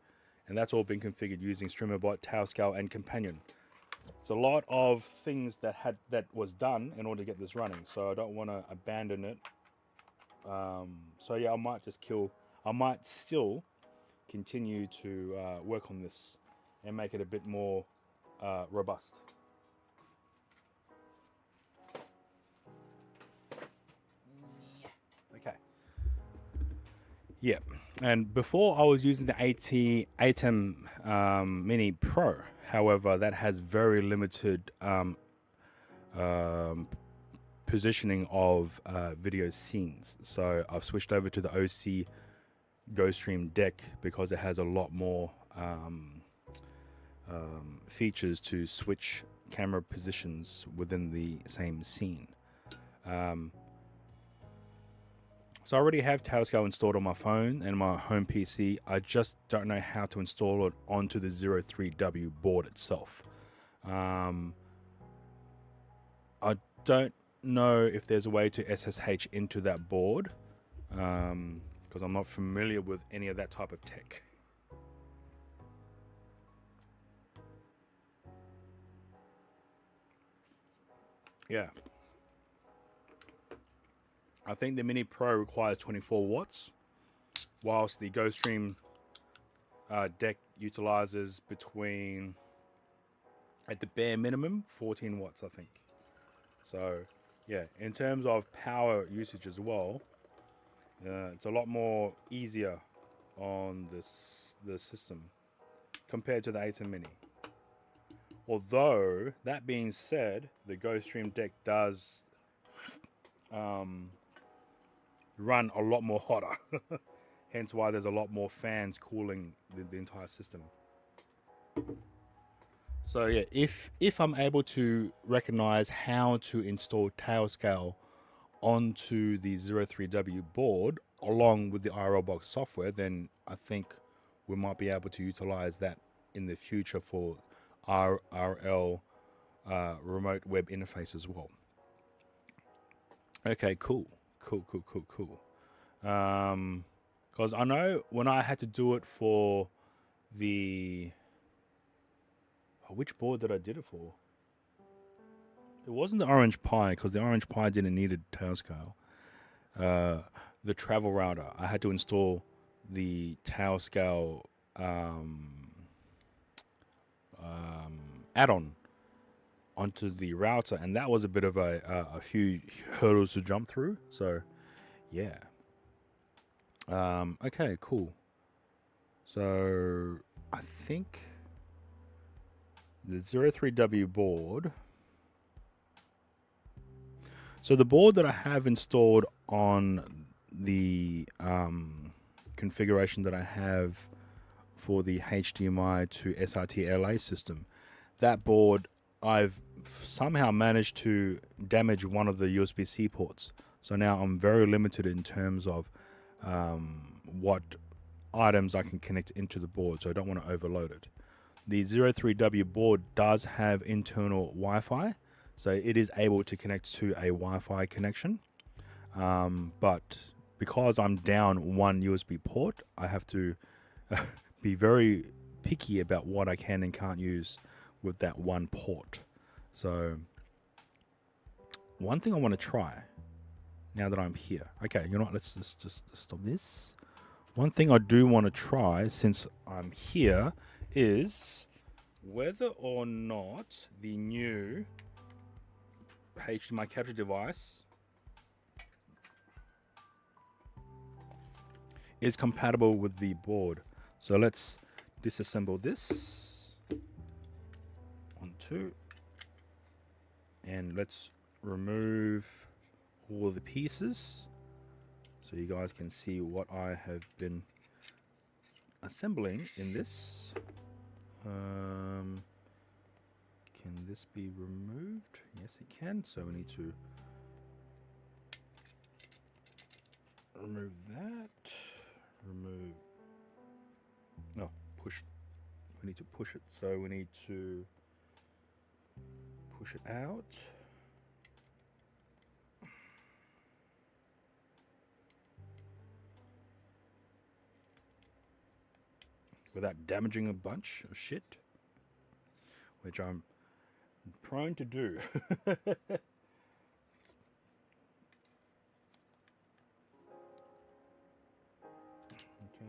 and that's all been configured using StreamerBot, Tailscale, and Companion. It's a lot of things that was done in order to get this running. So I don't want to abandon it. So yeah, I might still continue to work on this and make it a bit more robust. Okay. Yeah, and before I was using the ATEM Mini Pro. However, that has very limited positioning of video scenes. So I've switched over to the OC GoStream deck because it has a lot more features to switch camera positions within the same scene. So I already have Tailscale installed on my phone and my home PC. I just don't know how to install it onto the 03W board itself. I don't know if there's a way to SSH into that board because I'm not familiar with any of that type of tech. Yeah. I think the Mini Pro requires 24 watts, whilst the GoStream deck utilizes between, at the bare minimum, 14 watts, I think. So, yeah, in terms of power usage as well, it's a lot more easier on the system compared to the ATEM Mini. Although, that being said, the GoStream deck does run a lot more hotter. Hence why there's a lot more fans cooling the entire system. So yeah, if I'm able to recognize how to install Tailscale onto the 03W board along with the IRLbox software, then I think we might be able to utilize that in the future for RL remote web interface as well. Okay, cool. Because I know when I had to do it for the... which board did I did it for? It wasn't the Orange Pi, because the Orange Pi didn't need a Tailscale. the travel router. I had to install the tail scale add-on onto the router, and that was a bit of a few hurdles to jump through. So, yeah. Okay, cool. So, I think the 03W board. So the board that I have installed on the configuration that I have for the HDMI to SRT LA system, that board I've somehow managed to damage one of the USB-C ports. So now I'm very limited in terms of what items I can connect into the board, so I don't want to overload it. The 03W board does have internal Wi-Fi, so it is able to connect to a Wi-Fi connection. But because I'm down one USB port, I have to be very picky about what I can and can't use with that one port. So one thing I want to try now that I'm here. Okay, you know what? Let's just stop this. One thing I do want to try since I'm here is whether or not the new HDMI capture device is compatible with the board. So let's disassemble this. 1, 2. And let's remove all the pieces so you guys can see what I have been assembling in this. Can this be removed? Yes, it can. So we need to remove that. Remove. No, push. We need to push it. So we need to push it out. Without damaging a bunch of shit, which I'm prone to do. Okay,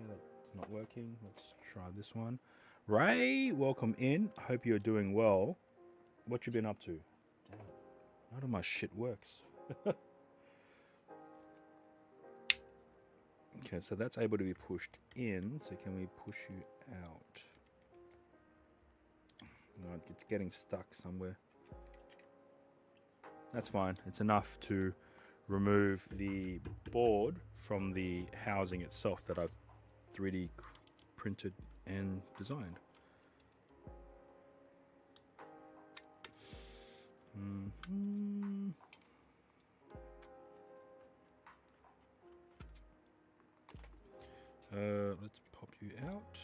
that's not working. Let's try this one. Ray, welcome in. Hope you're doing well. What you been up to? Damn, none of my shit works. Okay, so that's able to be pushed in. So can we push you out? No, it's getting stuck somewhere. That's fine. It's enough to remove the board from the housing itself that I've 3D printed and designed. Let's pop you out.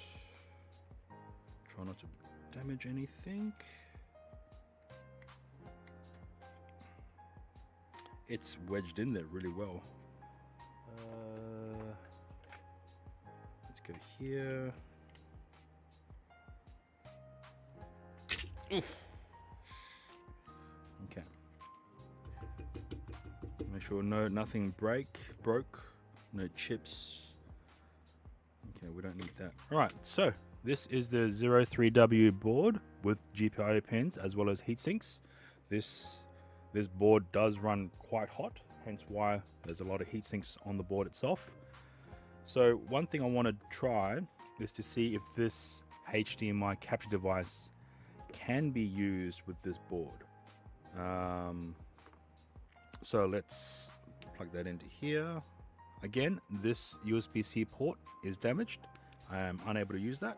Try not to damage anything. It's wedged in there really well. Let's go here. Oof. Okay. Make sure nothing broke, no chips. Okay, we don't need that. All right, so this is the 03W board with GPIO pins as well as heat sinks. This board does run quite hot, hence why there's a lot of heat sinks on the board itself. So one thing I want to try is to see if this HDMI capture device can be used with this board. So let's plug that into here. Again, this USB-C port is damaged. I am unable to use that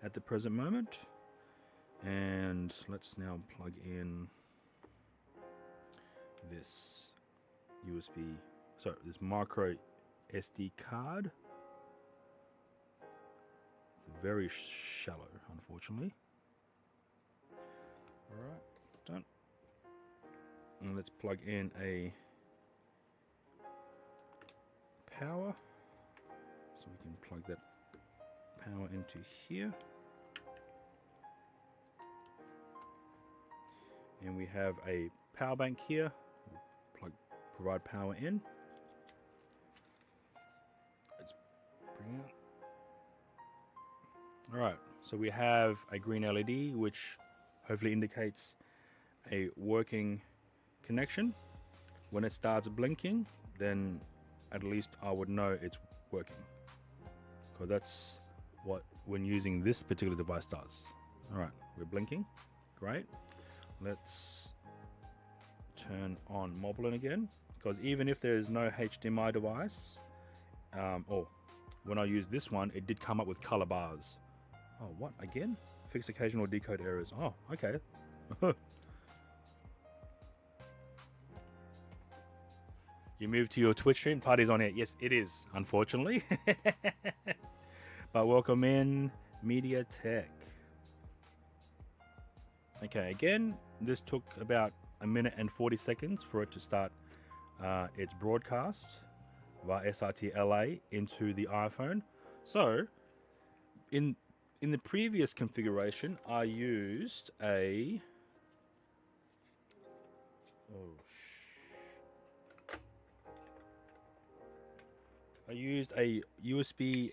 at the present moment. And let's now plug in this this micro SD card. It's very shallow, unfortunately. All right, done. And let's plug in a power. So we can plug that power into here. And we have a power bank here. Provide power in. All right, so we have a green LED, which hopefully indicates a working connection. When it starts blinking, then at least I would know it's working, because that's what when using this particular device does. All right, we're blinking. Great. Let's turn on Moblin again, because even if there is no HDMI device, when I use this one, it did come up with color bars. Oh, what again? Fix occasional decode errors. Oh, okay. You moved to your Twitch stream. Party's on it. Yes, it is, unfortunately. But welcome in, Media Tech. Okay, again, this took about 1 minute and 40 seconds for it to start its broadcast via SRT LA into the iPhone. So, in the previous configuration, I used a USB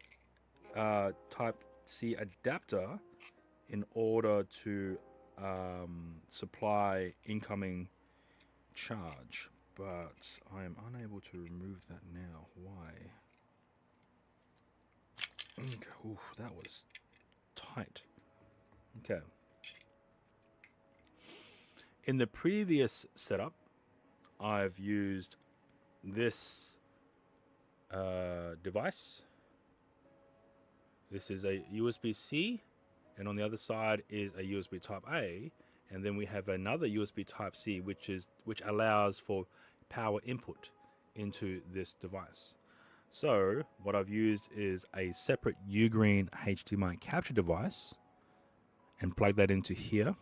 Type C adapter in order to supply incoming charge, but I am unable to remove that now. Why? Okay, oof, that was tight. Okay. In the previous setup, I've used this device. This is a USB-C, and on the other side is a USB Type A, and then we have another USB Type C, which allows for power input into this device. So what I've used is a separate Ugreen HDMI capture device, and plugged that into here,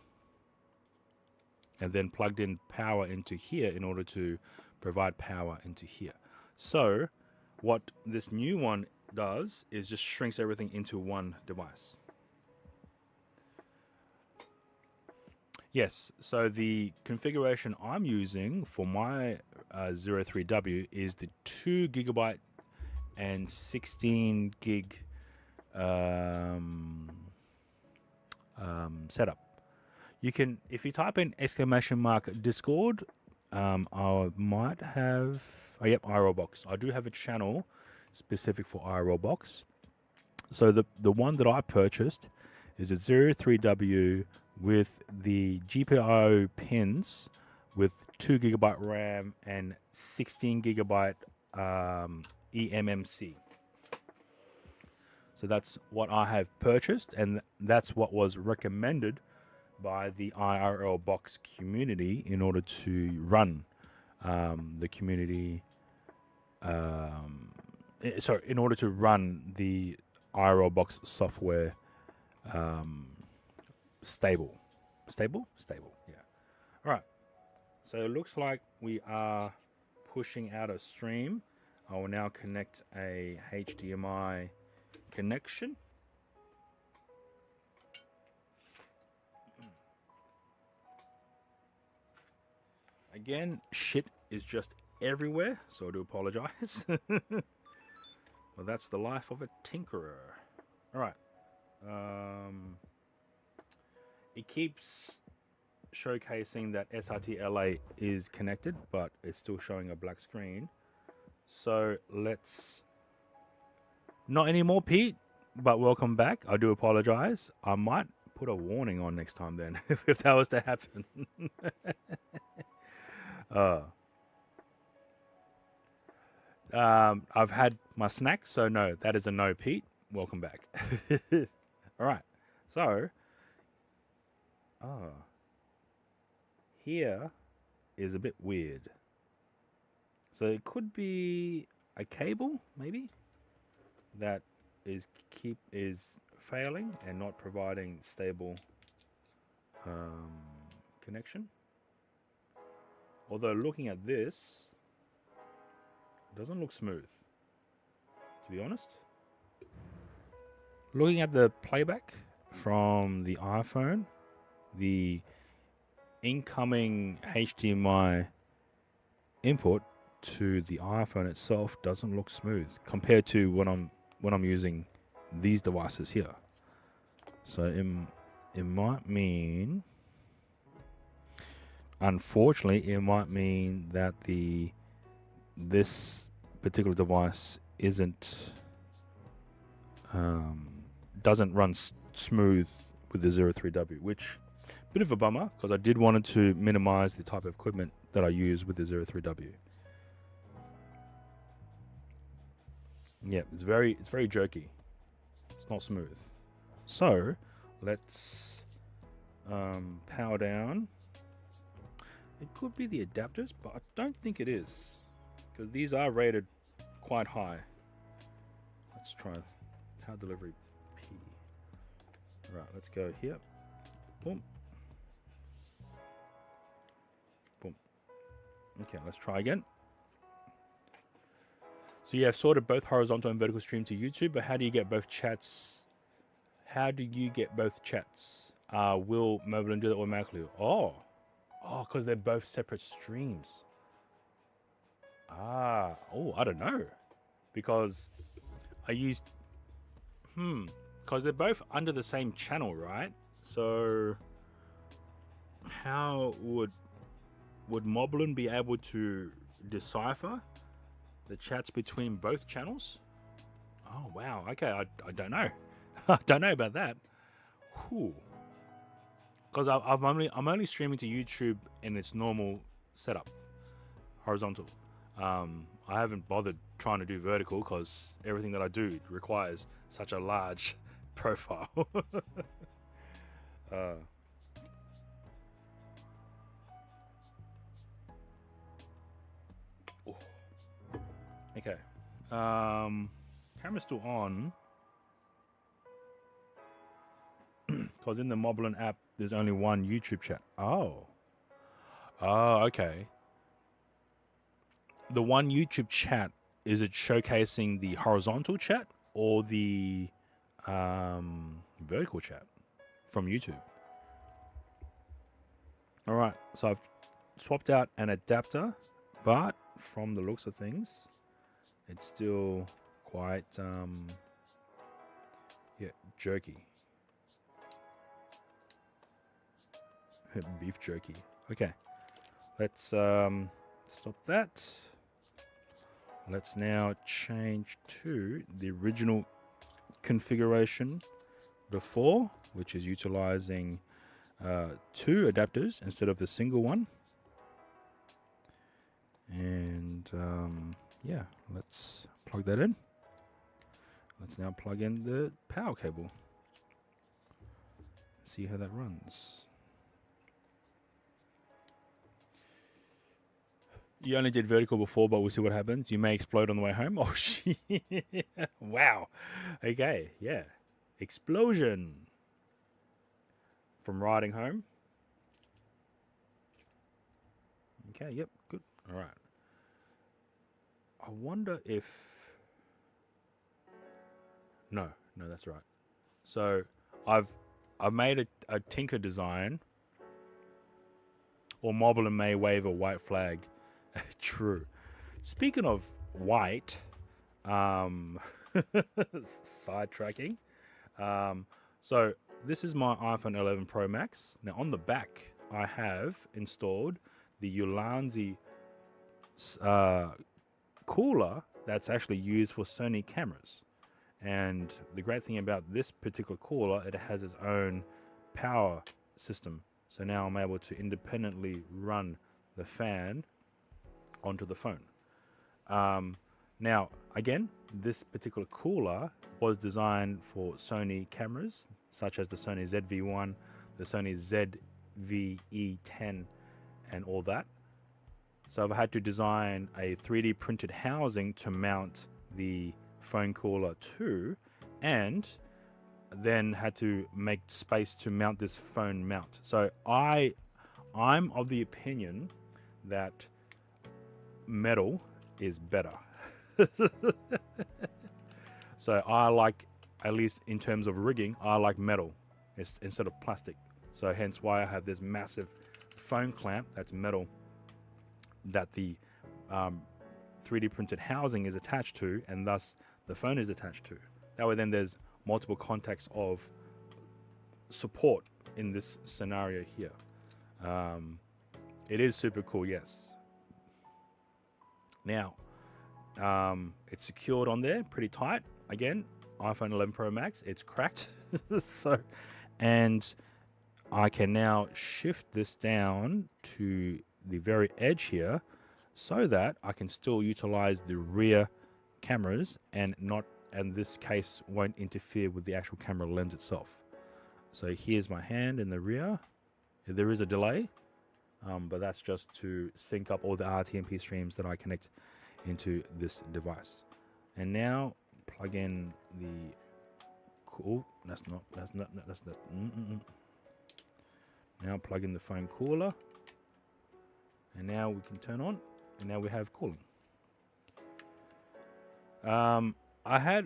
and then plugged in power into here in order to provide power into here. So what this new one does is just shrinks everything into one device. Yes, so the configuration I'm using for my 03W is the 2 gigabyte and 16 gig setup. You can, if you type in !Discord, I might have, yep, IRLbox. I do have a channel specific for IRLbox. So the one that I purchased is a 03W with the GPIO pins with 2 gigabyte RAM and 16 gigabyte eMMC. So that's what I have purchased, and that's what was recommended by the IRLbox community in order to run the community. In order to run the IRLbox software stable. Yeah. All right. So it looks like we are pushing out a stream. I will now connect a HDMI connection. Again, shit is just everywhere, so I do apologize. Well, that's the life of a tinkerer. All right. It keeps showcasing that SRT LA is connected, but it's still showing a black screen. So let's... Not anymore, Pete, but welcome back. I do apologize. I might put a warning on next time then, if that was to happen. I've had my snack, so no, that is a no, Pete. Welcome back. All right. So, here is a bit weird. So it could be a cable, maybe, that is failing and not providing stable connection. Although looking at this, it doesn't look smooth, to be honest. Looking at the playback from the iPhone, the incoming HDMI input to the iPhone itself doesn't look smooth compared to when I'm when I'm using these devices here. So it might mean, unfortunately, it might mean that this particular device doesn't run smooth with the 03W, which bit of a bummer because I did wanted to minimize the type of equipment that I use with the 03W. Yeah, it's very jerky. It's not smooth. So let's power down. It could be the adapters, but I don't think it is because these are rated quite high. Let's try power delivery P. Right, let's go here. Boom. Boom. Okay, let's try again. So you have sorted both horizontal and vertical stream to YouTube, but how do you get both chats? How do you get both chats? Will Moblin do that automatically? Oh, because they're both separate streams. I don't know. Because I used, because they're both under the same channel, right? So how would Moblin be able to decipher the chats between both channels? Oh wow, okay, I don't know. I don't know about that. Because I'm only streaming to YouTube in its normal setup, horizontal. I haven't bothered trying to do vertical because everything that I do requires such a large profile. Okay. Camera's still on. Because in the Moblin app, there's only one YouTube chat. Oh, okay. The one YouTube chat, is it showcasing the horizontal chat or the vertical chat from YouTube? All right, so I've swapped out an adapter, but from the looks of things, it's still quite jerky. Beef jerky. Okay, let's stop that. Let's now change to the original configuration before, which is utilizing 2 adapters instead of the single one. And yeah, let's plug that in. Let's now plug in the power cable. See how that runs. You only did vertical before, but we'll see what happens. You may explode on the way home. Oh, shit. Wow. Okay, yeah. Explosion. From riding home. Okay, yep, good. All right. I wonder if... No, that's right. So, I've made a Tinker design. Or Moblin may wave a white flag. True. Speaking of white, sidetracking. So this is my iPhone 11 Pro Max. Now on the back, I have installed the Ulanzi cooler that's actually used for Sony cameras. And the great thing about this particular cooler, it has its own power system. So now I'm able to independently run the fan onto the phone. Now, again, this particular cooler was designed for Sony cameras, such as the Sony ZV-1, the Sony ZV-E10, and all that. So I've had to design a 3D printed housing to mount the phone cooler to, and then had to make space to mount this phone mount. So I'm of the opinion that metal is better. So I like, at least in terms of rigging, I like metal instead of plastic. So hence why I have this massive phone clamp that's metal that the 3D printed housing is attached to, and thus the phone is attached to. That way then there's multiple contexts of support in this scenario here. It is super cool, yes. Now, it's secured on there pretty tight. Again, iPhone 11 Pro Max, it's cracked. So, and I can now shift this down to the very edge here so that I can still utilize the rear cameras and this case won't interfere with the actual camera lens itself. So here's my hand in the rear. There is a delay, but that's just to sync up all the RTMP streams that I connect into this device. And now plug in the now plug in the phone cooler, and now we can turn on, and now we have cooling. I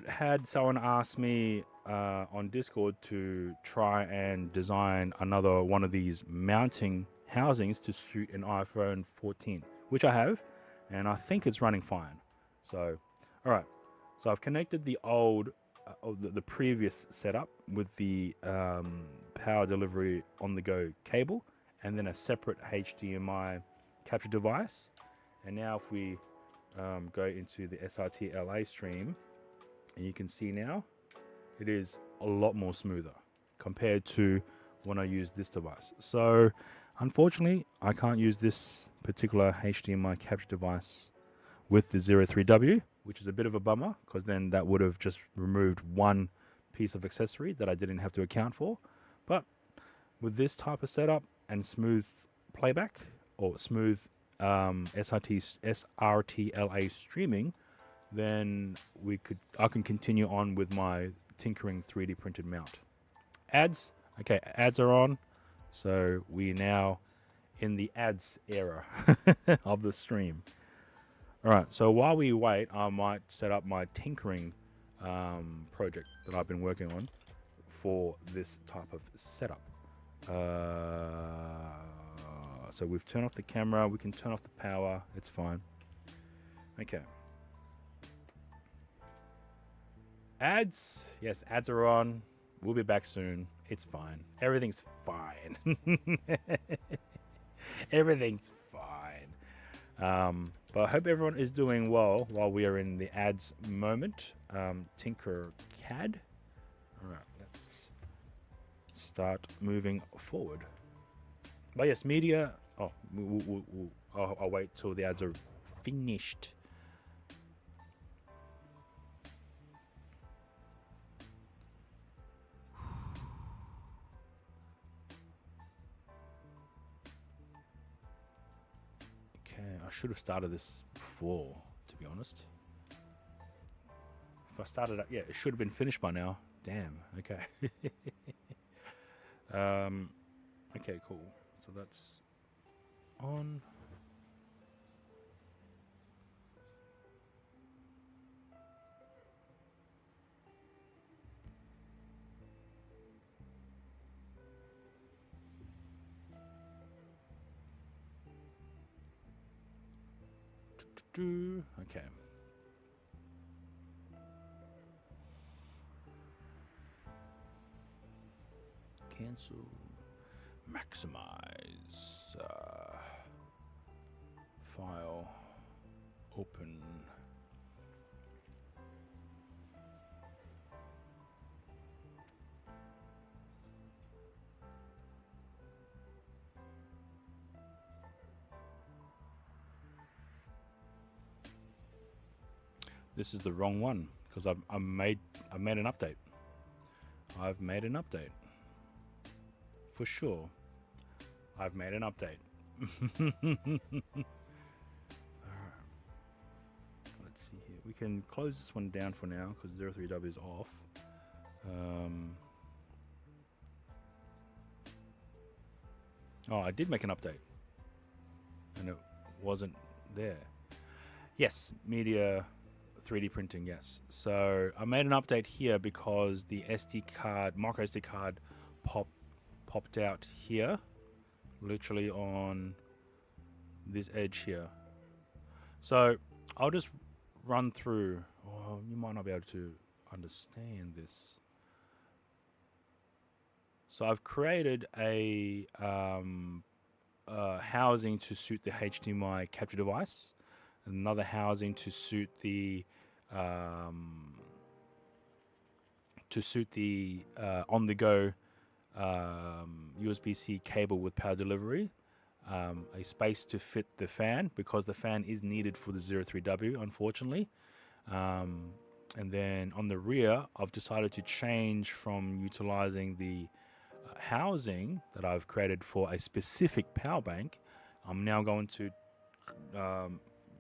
had someone ask me on Discord to try and design another one of these mounting housings to suit an iPhone 14, which I have, and I think it's running fine. So, all right. So I've connected the the previous setup with the power delivery on the go cable, and then a separate HDMI capture device. And now if we go into the SRT LA stream, and you can see now it is a lot more smoother compared to when I use this device. So unfortunately, I can't use this particular HDMI capture device with the 03W, which is a bit of a bummer, because then that would have just removed one piece of accessory that I didn't have to account for. But with this type of setup and smooth playback or smooth SRTLA streaming, then I can continue on with my tinkering 3D printed mount. Ads, okay, ads are on, so we're now in the ads era of the stream. All right, so while we wait, I might set up my tinkering project that I've been working on for this type of setup. So we've turned off the camera, we can turn off the power, it's fine. Okay. Ads, yes, ads are on. We'll be back soon. It's fine. Everything's fine. Everything's fine. But I hope everyone is doing well while we are in the ads moment. Tinker CAD. All right, let's start moving forward. But yes, media. Oh, I'll wait till the ads are finished. I should have started this before, to be honest. If I started up, yeah, it should have been finished by now. Damn. Okay. Okay, cool. So that's on. Okay. Cancel. Maximize. File. Open. This is the wrong one because I've made an update. I've made an update. For sure. I've made an update. Alright. Let's see here. We can close this one down for now because 03W is off. Oh, I did make an update. And it wasn't there. Yes, media 3D printing, yes. So I made an update here because the SD card, micro SD card popped out here, literally on this edge here. So I'll just run through. Well, you might not be able to understand this. So I've created a housing to suit the HDMI capture device, another housing to suit the on-the-go USB-C cable with power delivery, a space to fit the fan because the fan is needed for the 03W, unfortunately. And then on the rear, I've decided to change from utilizing the housing that I've created for a specific power bank. I'm now going to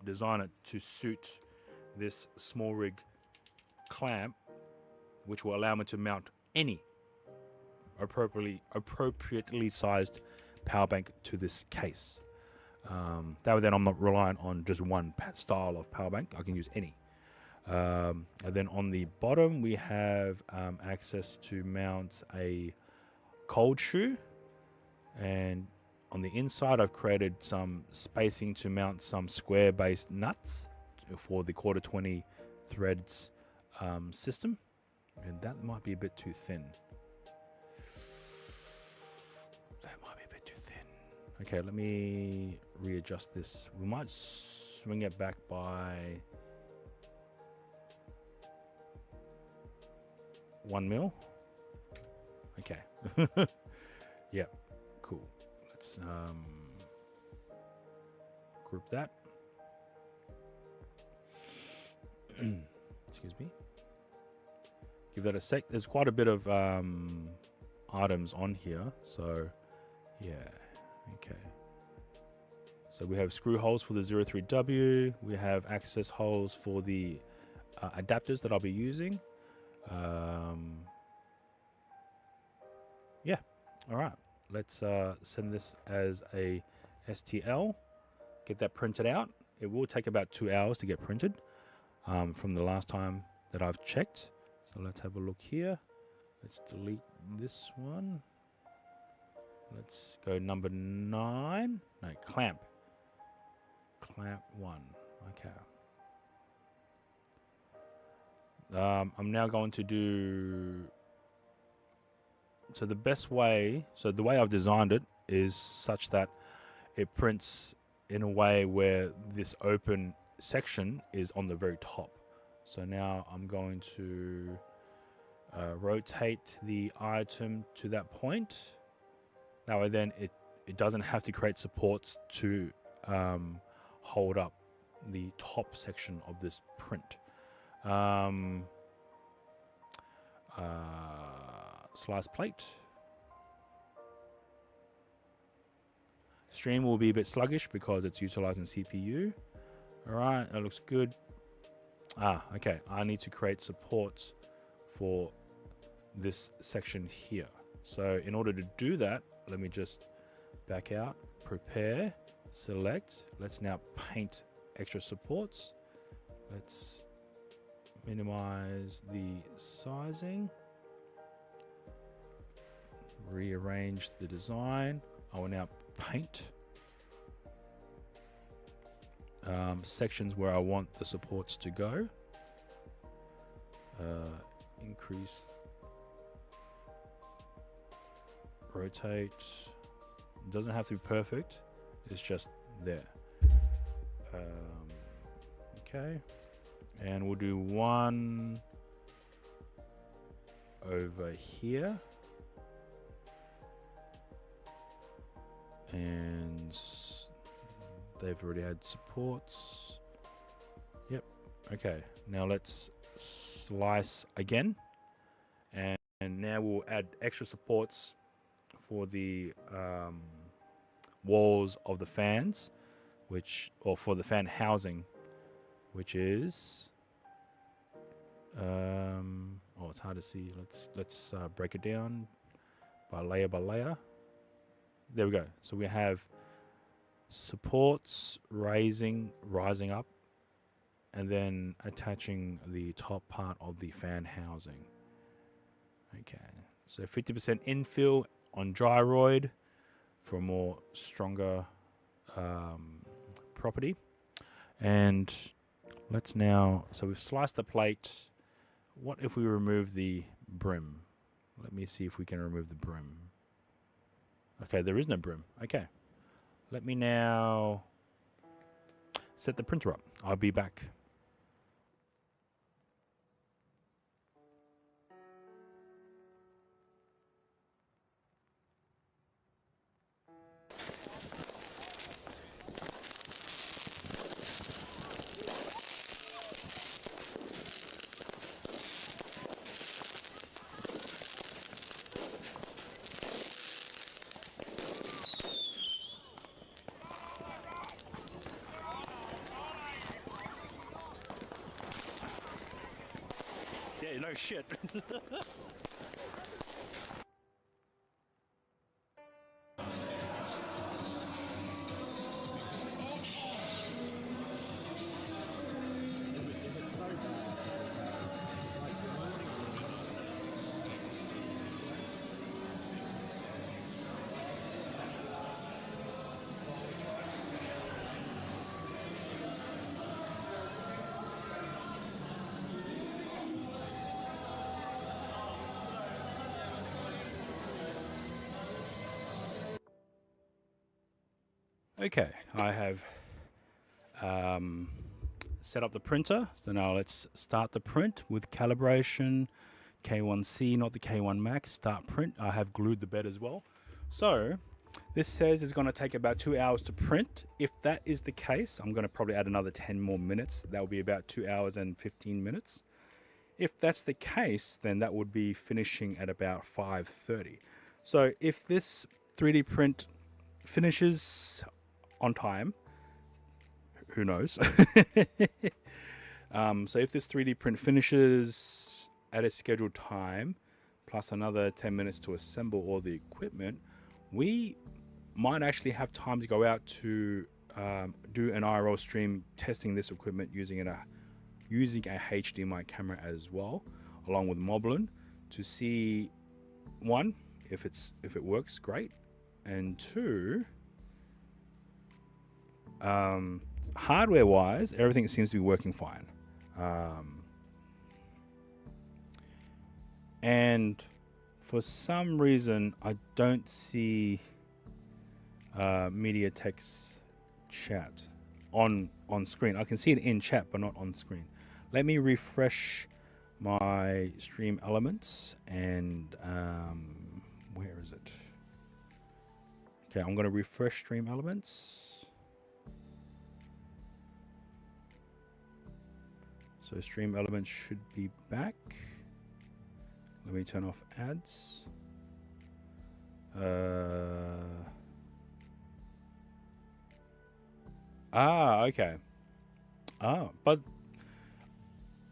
design it to suit this small rig clamp, which will allow me to mount any appropriately sized power bank to this case. That way then I'm not reliant on just one style of power bank. I can use any. And then on the bottom we have access to mount a cold shoe, and on the inside I've created some spacing to mount some square based nuts for the 1/4 threads system, and that might be a bit too thin. Okay, let me readjust this. We might swing it back by 1 mil. Okay. Yep, cool. Let's group that. Excuse me. Give that a sec. There's quite a bit of items on here, so yeah. Okay. So we have screw holes for the 03W. We have access holes for the adapters that I'll be using. Yeah. All right. Let's send this as a STL. Get that printed out. It will take about 2 hours to get printed from the last time that I've checked. So let's have a look here. Let's delete this one. Let's go number 9. No, clamp. Clamp 1. Okay. I'm now going to do... So the best way... So the way I've designed it is such that it prints in a way where this open section is on the very top. So now I'm going to rotate the item to that point. That way then it doesn't have to create supports to hold up the top section of this print. Slice plate. Stream will be a bit sluggish because it's utilizing CPU. Alright, that looks good. Okay. I need to create supports for this section here. So in order to do that, let me just back out, prepare, select. Let's now paint extra supports. Let's minimize the sizing. Rearrange the design. I will now paint sections where I want the supports to go. Increase, rotate. It doesn't have to be perfect, it's just there. Okay, and we'll do one over here, and they've already had supports. Yep. Okay, now let's slice again, and now we'll add extra supports for the walls of the fans, or for the fan housing, which is it's hard to see. Let's break it down by layer. There we go. So we have supports rising up, and then attaching the top part of the fan housing. Okay, so 50% infill on gyroid for a more stronger property, and let's now, so we've sliced the plate. What if we remove the brim? Let me see if we can remove the brim. Okay, there is no brim. Okay. Let me now set the printer up. I'll be back. Yeah, no shit. Okay, I have set up the printer. So now let's start the print with calibration. K1C, not the K1 Max. Start print. I have glued the bed as well. So this says it's going to take about 2 hours to print. If that is the case, I'm going to probably add another 10 more minutes. That will be about 2 hours and 15 minutes. If that's the case, then that would be finishing at about 5:30. So if this 3D print finishes on time, who knows? So if this 3D print finishes at a scheduled time, plus another 10 minutes to assemble all the equipment, we might actually have time to go out to do an IRL stream testing this equipment using a HDMI camera as well, along with Moblin, to see, one, if it works great, and two, hardware wise, everything seems to be working fine. And for some reason, I don't see MediaTek's chat on screen. I can see it in chat, but not on screen. Let me refresh my stream elements, and where is it? Okay, I'm going to refresh stream elements. So stream elements should be back. Let me turn off ads. Okay. But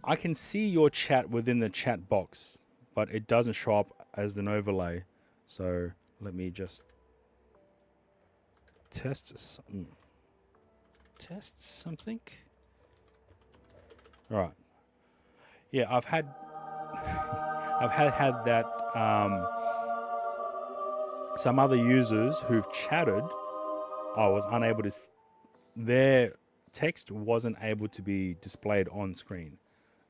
I can see your chat within the chat box, but it doesn't show up as an overlay. So let me just test something. All right. Yeah, I've had that. Some other users who've chatted, I was unable to. Their text wasn't able to be displayed on screen.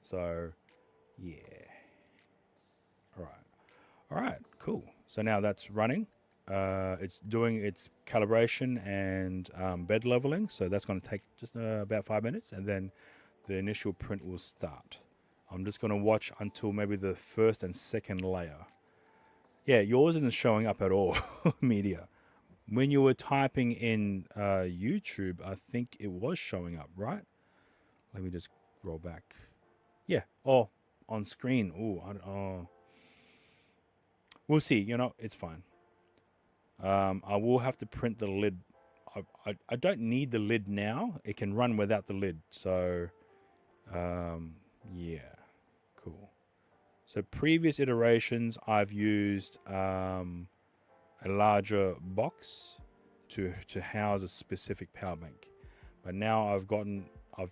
So, yeah. All right. Cool. So now that's running. It's doing its calibration and bed leveling. So that's going to take just about 5 minutes, and then the initial print will start. I'm just going to watch until maybe the first and second layer. Yeah, yours isn't showing up at all, Media. When you were typing in YouTube, I think it was showing up, right? Let me just roll back. Yeah. Oh, on screen. Oh. We'll see. It's fine. I will have to print the lid. I don't need the lid now. It can run without the lid. So, yeah. Cool. So previous iterations, I've used a larger box to house a specific power bank, but now I've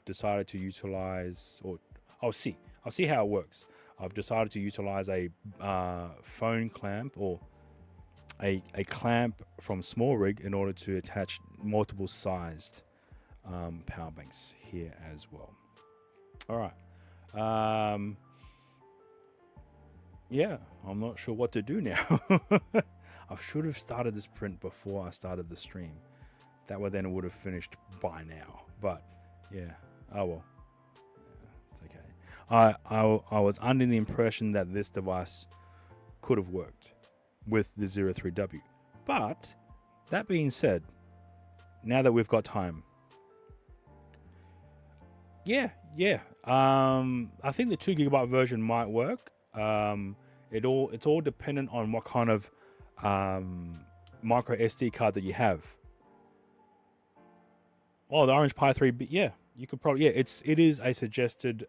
decided to utilize, or I'll see how it works. I've decided to utilize a phone clamp, or a clamp from SmallRig, in order to attach multiple sized power banks here as well. All right. Yeah, I'm not sure what to do now. I should have started this print before I started the stream. That way then it would have finished by now. But yeah, oh well. It's okay. I was under the impression that this device could have worked with the 03W. But that being said, now that we've got time, yeah. I think the 2 GB version might work. It's all dependent on what kind of micro SD card that you have. Oh, the Orange Pi 3, yeah, you could probably, yeah, it is a suggested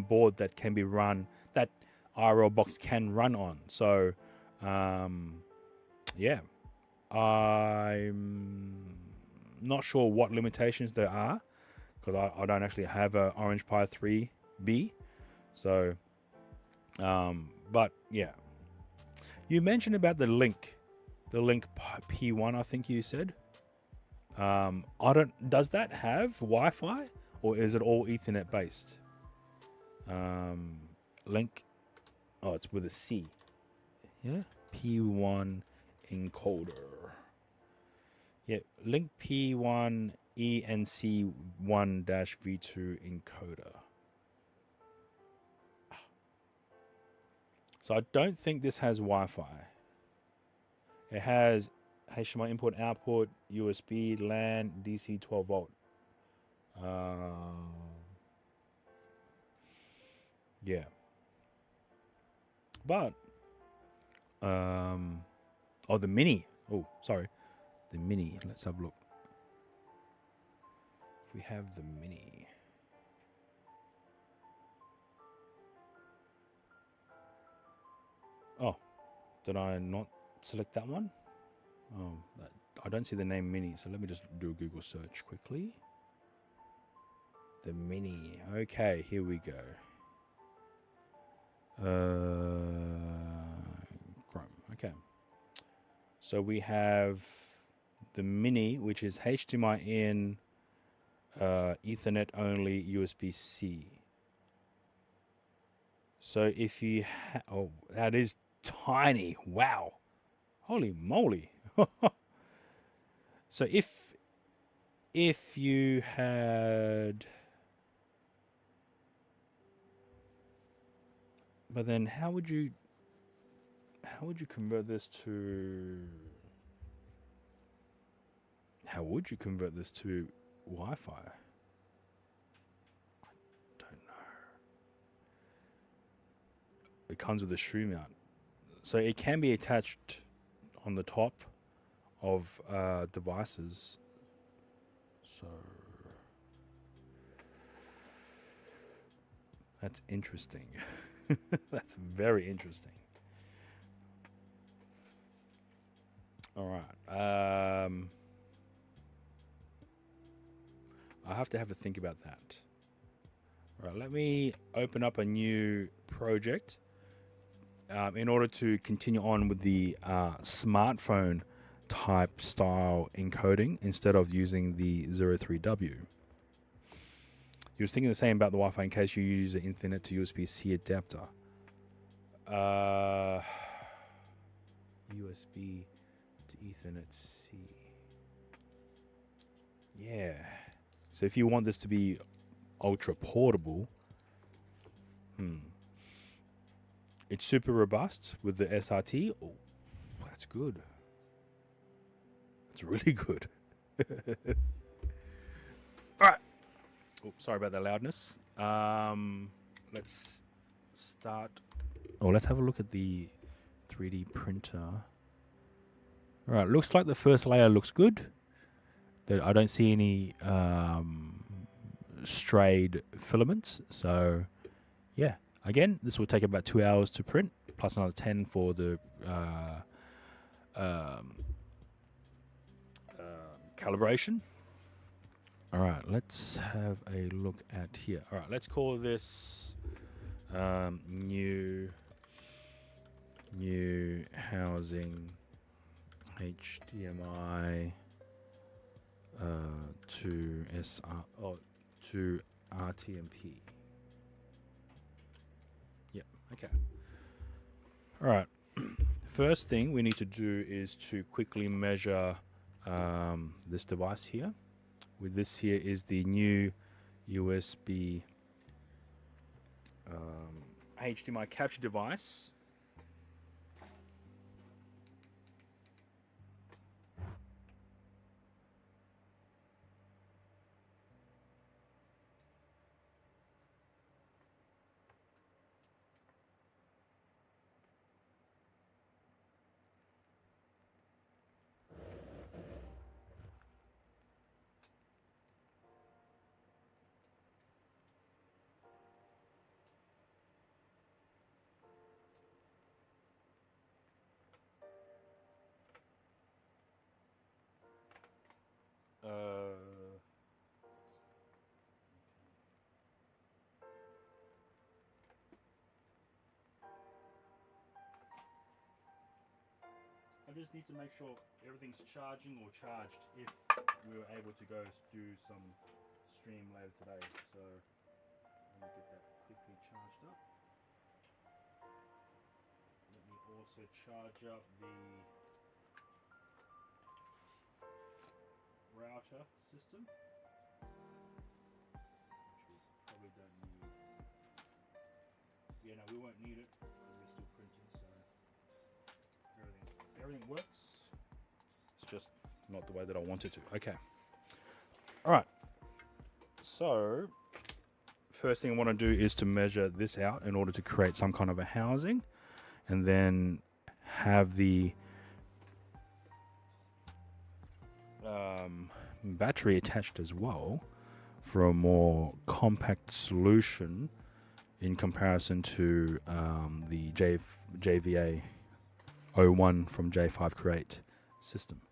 board that can be run, that IRL box can run on. So, yeah, I'm not sure what limitations there are because I don't actually have a Orange Pi 3B. So, but yeah, you mentioned about the link P1, I think you said. Does that have Wi-Fi or is it all Ethernet based? Link, oh, it's with a C. Yeah, P1 encoder. Yeah, link P1 ENC1-V2 encoder. So I don't think this has Wi-Fi. It has HDMI input, output, USB, LAN, DC 12 volt. Yeah. But, oh, the mini. Oh, sorry. The mini. Let's have a look. If we have the mini. Oh, did I not select that one? Oh, I don't see the name mini, so let me just do a Google search quickly. The mini. Okay, here we go. Chrome. Okay. So we have the mini, which is HDMI in, Ethernet only, USB-C. So if you oh, that is tiny. Wow. Holy moly. So if you had, but then how would you convert this to Wi-Fi? I don't know. It comes with a shoe mount, so it can be attached on the top of devices. So that's interesting. That's very interesting. All right. I have to have a think about that. All right. Let me open up a new project in order to continue on with the smartphone type style encoding instead of using the 03W. You was thinking the same about the Wi-Fi in case you use the Ethernet to USB-C adapter. USB to Ethernet C. Yeah. So if you want this to be ultra portable, it's super robust with the SRT. Oh, that's good. It's really good. All right. Oh, sorry about the loudness. Let's start. Oh, let's have a look at the 3D printer. All right, looks like the first layer looks good. I don't see any strayed filaments. So, yeah. Again, this will take about 2 hours to print, plus another 10 for the calibration. All right, let's have a look at here. All right, let's call this new housing HDMI to to RTMP. Okay. All right. First thing we need to do is to quickly measure this device here. With this here is the new USB HDMI capture device. I just need to make sure everything's charging or charged if we were able to go do some stream later today. So let me get that quickly charged up. Let me also charge up the router system, which we probably don't need. Yeah, no, we won't need it because we're still printing, so everything works. It's just not the way that I want it to. Okay. All right. So first thing I want to do is to measure this out in order to create some kind of a housing, and then have the battery attached as well for a more compact solution in comparison to the JVA 01 from J5 Create system.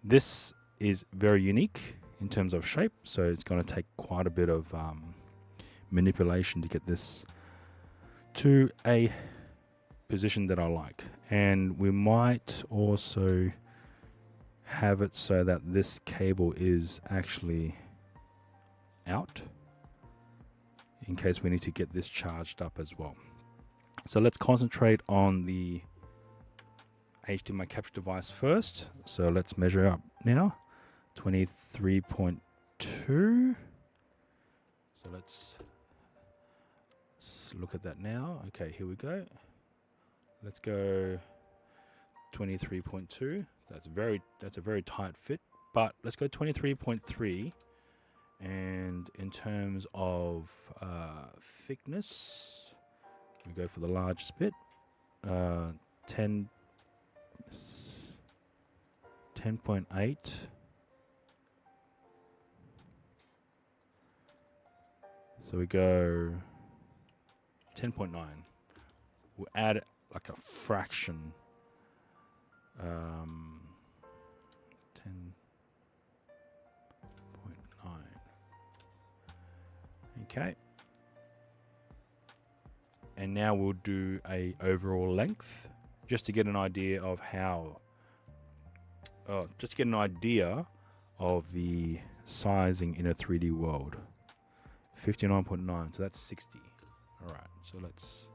This is very unique in terms of shape, so it's going to take quite a bit of manipulation to get this to a position that I like. And we might also have it so that this cable is actually out in case we need to get this charged up as well. So let's concentrate on the HDMI capture device first. So let's measure up now. 23.2. So let's look at that now. Okay, here we go. Let's go 23.2. That's a very tight fit, but let's go 23.3. And in terms of thickness, we go for the largest bit. 10.8. So we go 10.9. We'll add like a fraction. 10.9. Okay. And now we'll do a overall length just to get an idea of just to get an idea of the sizing in a 3D world. 59.9, so that's 60. All right, so let's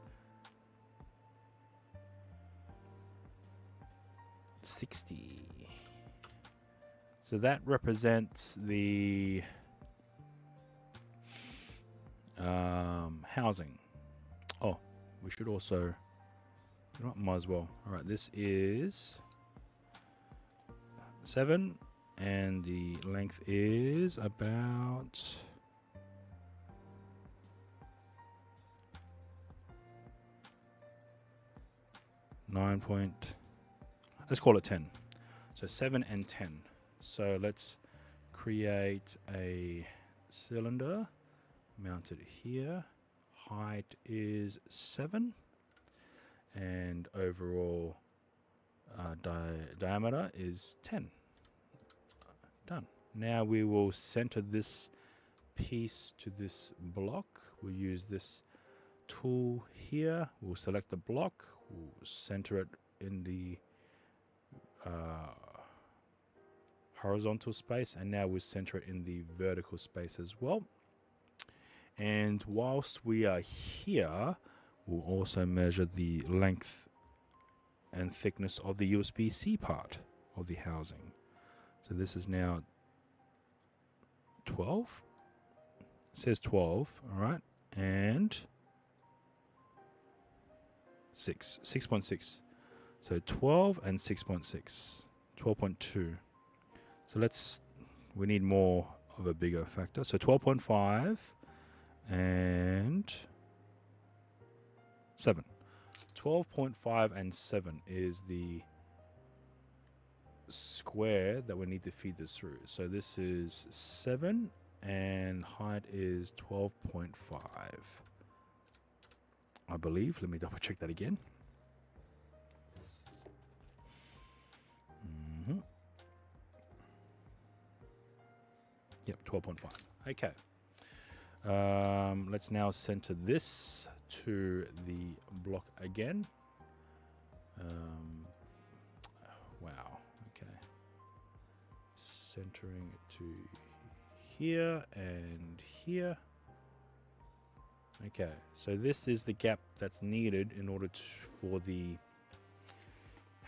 60. So that represents the housing. Oh, we should also, you know, might as well. All right, this is 7, and the length is about 9 point, let's call it 10. So 7 and 10. So let's create a cylinder, mount it here. Height is 7, and overall diameter is 10. Done. Now we will center this piece to this block. We'll use this tool here. We'll select the block. We'll center it in the horizontal space, and now we'll center it in the vertical space as well. And whilst we are here, we'll also measure the length and thickness of the USB-C part of the housing. So this is now 12. It says 12, all right, and 6.6. So 12 and 6.6, 12.2. So we need more of a bigger factor. So 12.5 and 7. 12.5 and 7 is the square that we need to feed this through. So this is 7 and height is 12.5. I believe. Let me double check that again. Yep, 12.5. Okay. Let's now center this to the block again. Wow. Okay. Centering it to here and here. Okay, so this is the gap that's needed in order for the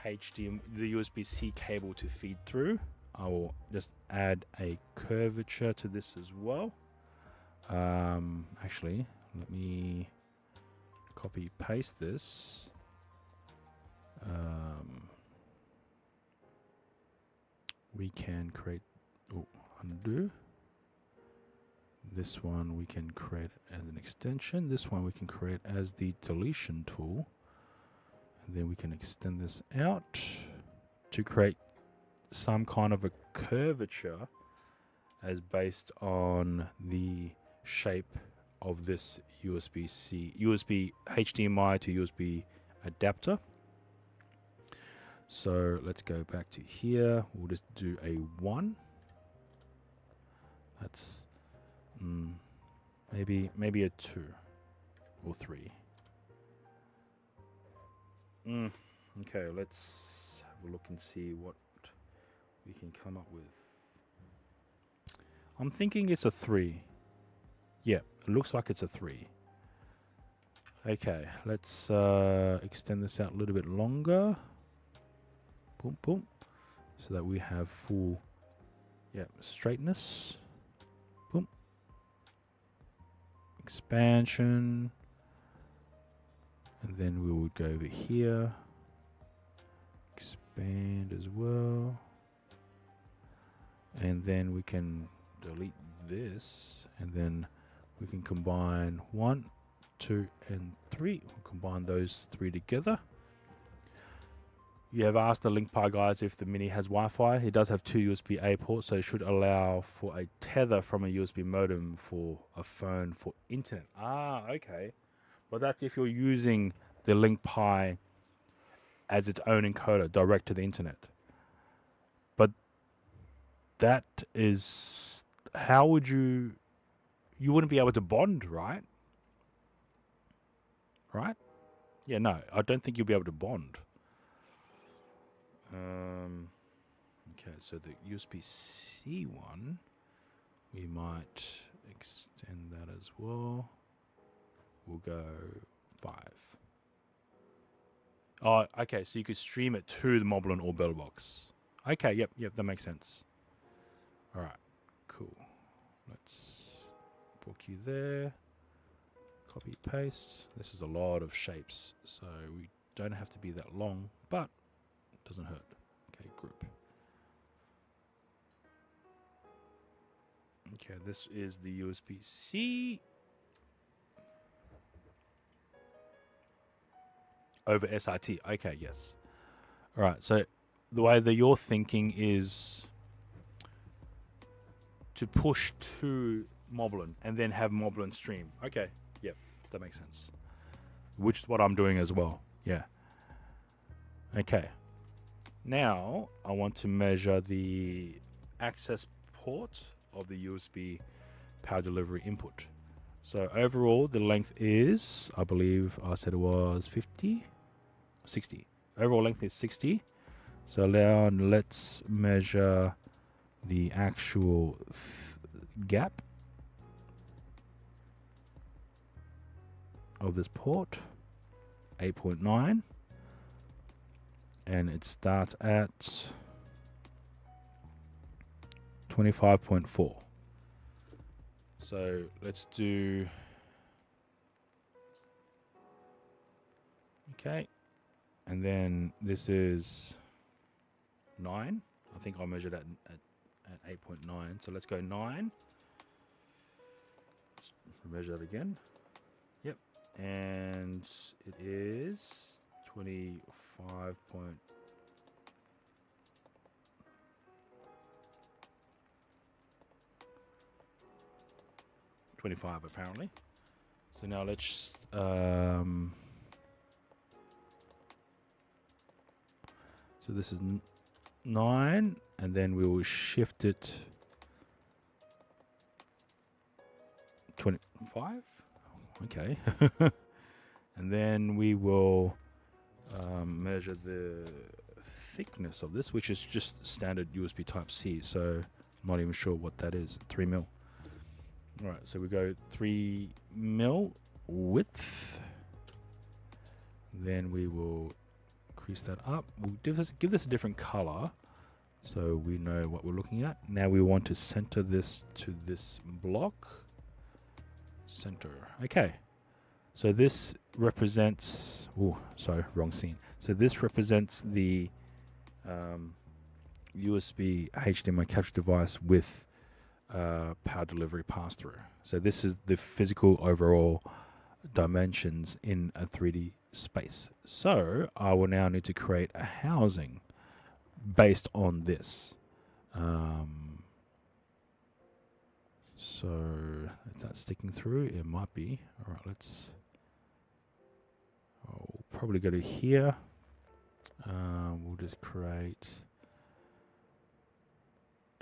the USB-C cable to feed through. I will just add a curvature to this as well. Actually, let me copy paste this. We can create, undo. This one we can create as an extension. This one we can create as the deletion tool. And then we can extend this out to create some kind of a curvature as based on the shape of this USB HDMI to USB adapter. So let's go back to here. We'll just do a 1. That's maybe a 2 or 3. Okay, let's have a look and see what we can come up with. I'm thinking it's a 3. Yeah, it looks like it's a 3. Okay, let's extend this out a little bit longer. Boom, boom. So that we have full, straightness. Boom. Expansion. And then we would go over here. Expand as well. And then we can delete this. And then we can combine 1, 2, and 3. We'll combine those 3 together. You have asked the LinkPi guys if the Mini has Wi-Fi. It does have 2 USB-A ports, so it should allow for a tether from a USB modem for a phone for internet. Okay. But that's if you're using the LinkPi as its own encoder direct to the internet. But that is, how would you wouldn't be able to bond, right? Right? Yeah, no, I don't think you'll be able to bond. Okay, so the USB-C one, we might extend that as well. We'll go 5. Oh, okay, so you could stream it to the Moblin or BellBox. Okay, yep, that makes sense. All right, cool. Let's book you there. Copy, paste. This is a lot of shapes, so we don't have to be that long, but it doesn't hurt. Okay, group. Okay, this is the USB-C over SRT. Okay, yes. All right, so the way that you're thinking is to push to Moblin and then have Moblin stream. Okay, yep, that makes sense. Which is what I'm doing as well. Yeah. Okay. Now I want to measure the access port of the USB power delivery input. So overall, the length is, I believe I said it was 60. Overall length is 60. So now let's measure the actual gap. of this port, 8.9, and it starts at 25.4. So let's do, okay, and then this is 9. I think I measured at 8.9. So let's go 9. Let's measure it again. Yep, and it is 25 point. Apparently. So now let's so this is 9, and then we will shift it 25. Okay. And then we will measure the thickness of this, which is just standard USB Type C. So I'm not even sure what that is. 3 mil. All right, so we go 3 mil width. Then we will increase that up. We'll give this a different color so we know what we're looking at. Now we want to center this to this block. Center. Okay. So this represents, oh, sorry, wrong scene. So this represents the USB HDMI capture device with power delivery pass-through. So this is the physical overall dimensions in a 3D space. So I will now need to create a housing based on this. So is that sticking through? It might be. All right, I'll probably go to here. We'll just create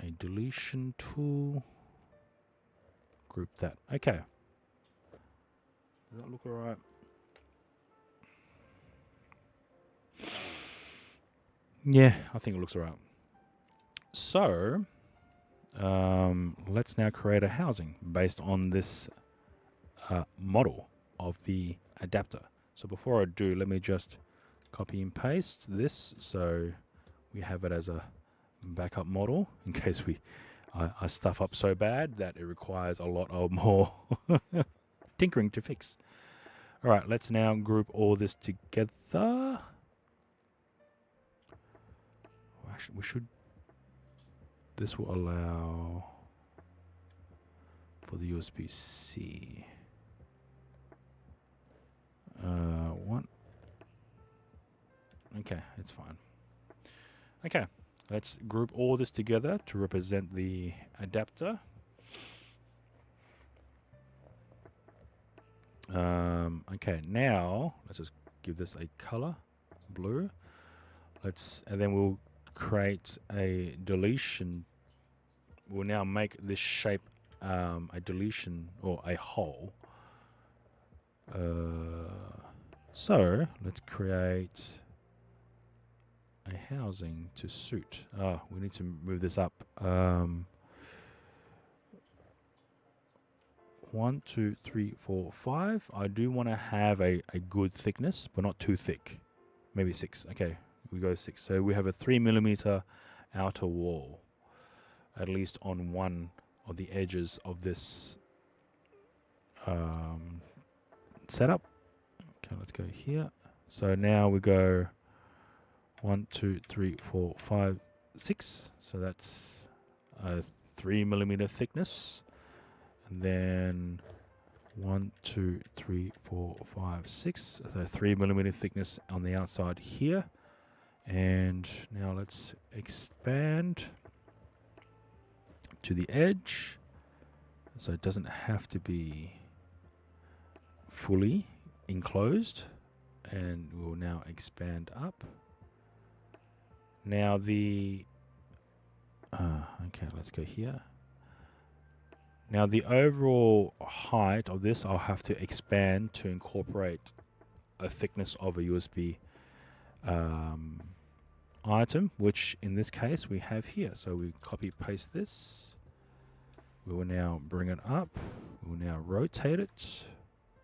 a deletion tool. Group that. Okay. Does that look all right? Yeah, I think it looks all right. So let's now create a housing based on this model of the adapter. So before I do, let me just copy and paste this so we have it as a backup model in case I stuff up so bad that it requires a lot of more tinkering to fix. All right, let's now group all this together. Actually, we should. This will allow for the USB-C. One. Okay, it's fine. Okay, let's group all this together to represent the adapter. Okay, now let's just give this a color, blue. And then we'll create a deletion. We'll now make this shape a deletion or a hole. So let's create a housing to suit. We need to move this up. 1, 2, 3, 4, 5. I do want to have a good thickness, but not too thick. Maybe 6. Okay, we go 6. So we have a 3mm outer wall, at least on one of the edges of this setup. Okay, let's go here. So now we go 1, 2, 3, 4, 5, 6. So that's a 3mm thickness. And then 1, 2, 3, 4, 5, 6. So 3mm thickness on the outside here. And now let's expand to the edge. So it doesn't have to be fully enclosed. And we'll now expand up. Now okay, let's go here. Now the overall height of this, I'll have to expand to incorporate a thickness of a USB item, which in this case we have here. So we copy paste this. We will now bring it up. We will now rotate it.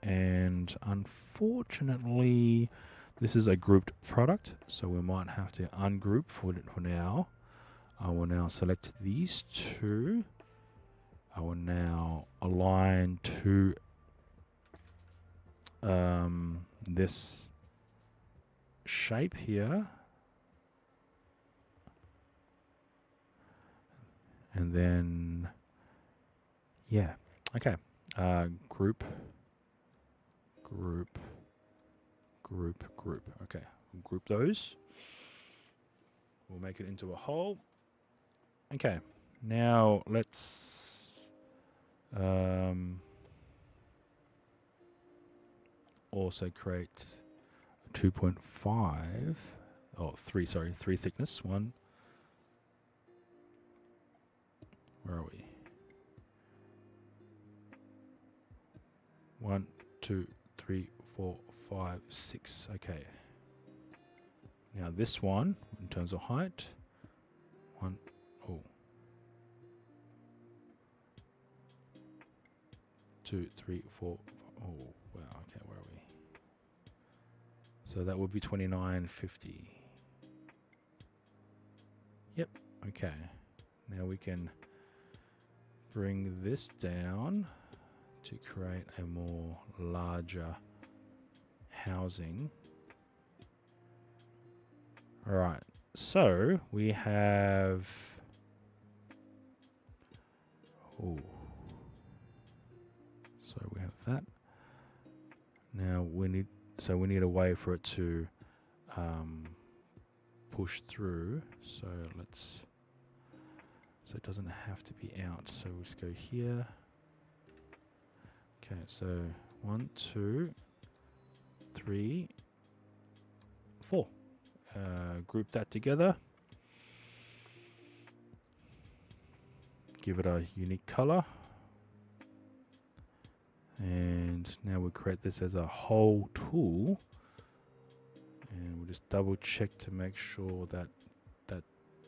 and unfortunately this is a grouped product, so we might have to ungroup for now. I will now select these two. I will now align to this shape here, and then yeah, okay, group. Okay, we'll group those. We'll make it into a whole. Okay, now let's also create a 2.5 or 3 thickness one. Where are we? 1, 2, 3, 4, 5, 6. Okay. Now this one, in terms of height, 1, 2, 3, 4. Oh wow. Okay, where are we? So that would be 29.50. Yep. Okay. Now we can bring this down to create a more larger housing. All right. So we have. Oh. So we have that. Now we need a way for it to push through. So it doesn't have to be out. So we'll just go here. Okay, so 1, 2, 3, 4. Group that together. Give it a unique color. And now we'll create this as a whole tool. And we'll just double check to make sure that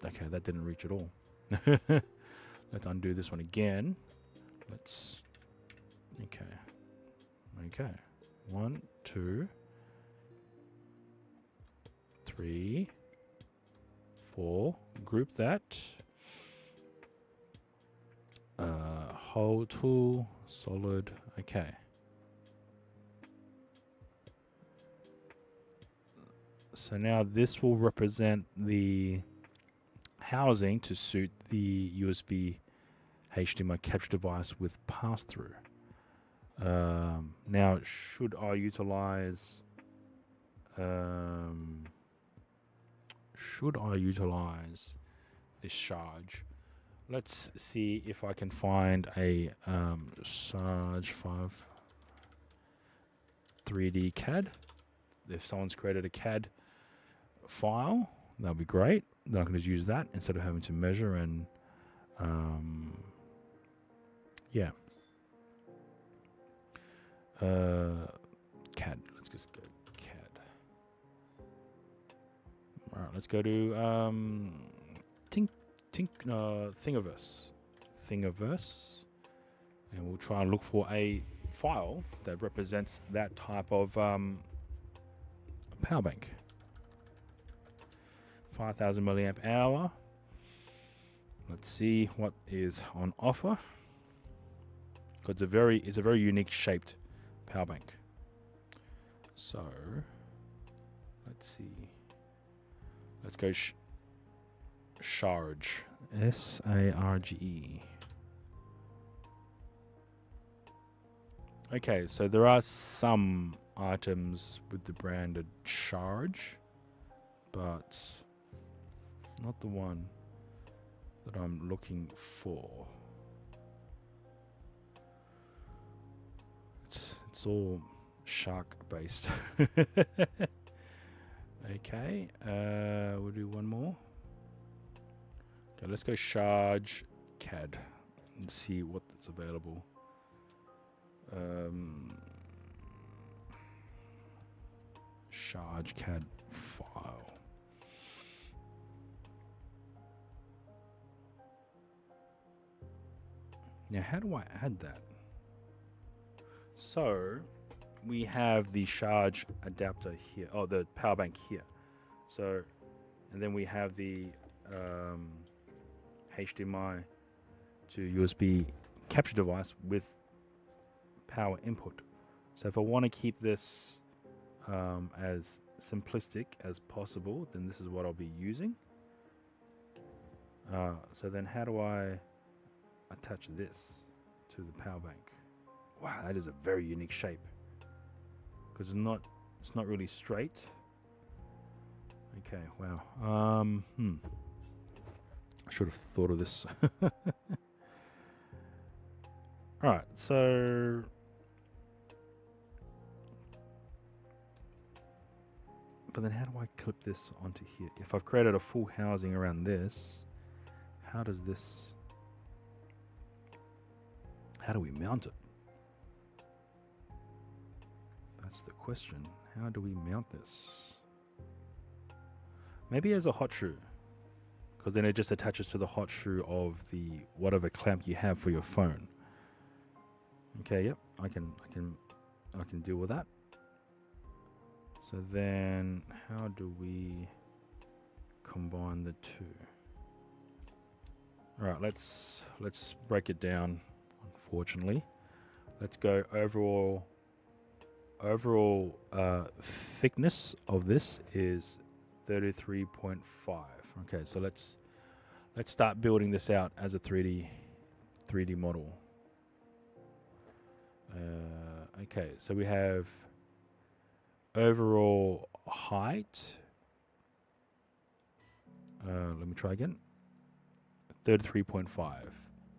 okay, that didn't reach at all. Let's undo this one again. Okay. 1, 2, 3, 4. Group that. Whole tool, solid. Okay. So now this will represent the housing to suit the USB HDMI capture device with pass-through. Now, should I utilize this charge? Let's see if I can find a Sarge 5 3D CAD. If someone's created a CAD file, that'll be great. Then I can just use that instead of having to measure and yeah. CAD. Let's just go CAD. All right, let's go to Thingiverse, and we'll try and look for a file that represents that type of power bank. 5,000 milliamp hour. Let's see what is on offer. Because it's a very unique shaped power bank. So let's see. Let's go Sarge. Sarge. Okay, so there are some items with the branded Sarge, but not the one that I'm looking for. It's all shark based. Okay, we'll do one more. Okay, let's go Sarge CAD and see what's available. Sarge CAD file. Now, how do I add that? So, we have the charge adapter here. Oh, the power bank here. So, and then we have the HDMI to USB capture device with power input. So if I want to keep this as simplistic as possible, then this is what I'll be using. So then how do I attach this to the power bank? Wow, that is a very unique shape, because it's not really straight. Okay, wow. I should have thought of this. All right, so but then how do I clip this onto here? If I've created a full housing around this, how do we mount it? That's the question. How do we mount this? Maybe as a hot shoe, because then it just attaches to the hot shoe of the whatever clamp you have for your phone. Okay, yep, I can deal with that. So then how do we combine the two? All right, let's break it down. Unfortunately, let's go overall thickness of this is 33.5. Okay, so let's start building this out as a 3D model. Okay, so we have overall height. Let me try again. 33.5.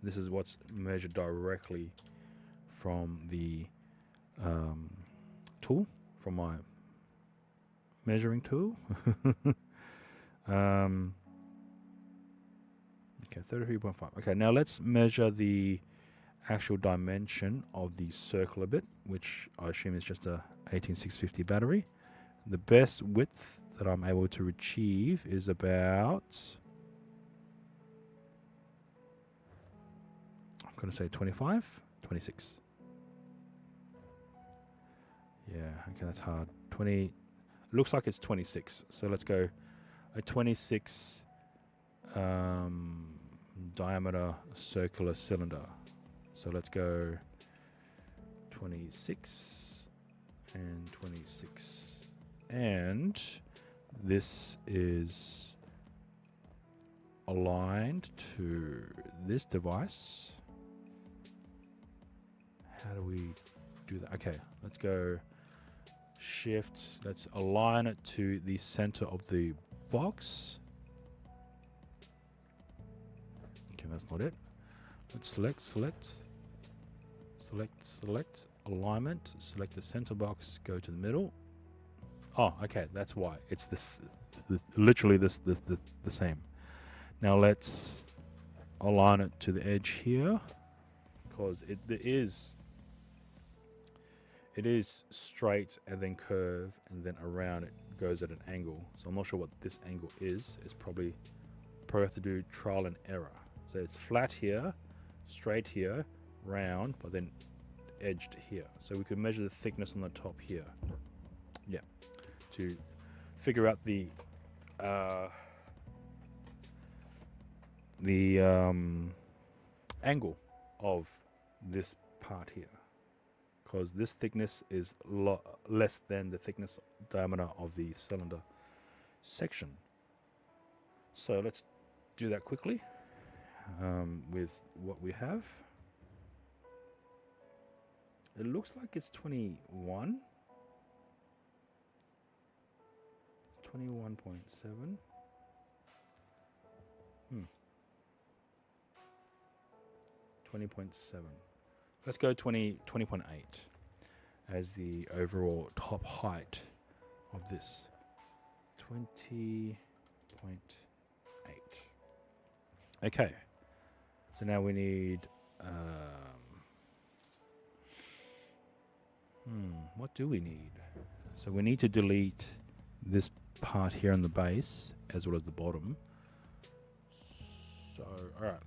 This is what's measured directly from the tool, from my measuring tool. Okay, 33.5. Okay, now let's measure the actual dimension of the circle a bit, which I assume is just a 18650 battery. The best width that I'm able to achieve is about, I'm going to say 25, 26. Yeah, okay, that's hard. 20, looks like it's 26. So let's go a 26 diameter circular cylinder. So let's go 26 and 26. And this is aligned to this device. How do we do that? Okay, let's go shift. Let's align it to the center of the box. Okay, that's not it. Let's select alignment, select the center box, go to the middle. Oh, okay, that's why. It's this literally the same. Now let's align it to the edge here, because it is straight and then curve and then around it goes at an angle. So I'm not sure what this angle is. It's probably have to do trial and error. So it's flat here, straight here, round, but then edged here. So we could measure the thickness on the top here. Yeah, to figure out the angle of this part here, because this thickness is less than the thickness diameter of the cylinder section. So let's do that quickly with what we have. It looks like it's 21. 21.7. 20.7. Let's go 20.8 as the overall top height of this. 20.8. Okay. So now we need what do we need? So we need to delete this part here on the base as well as the bottom. So all right,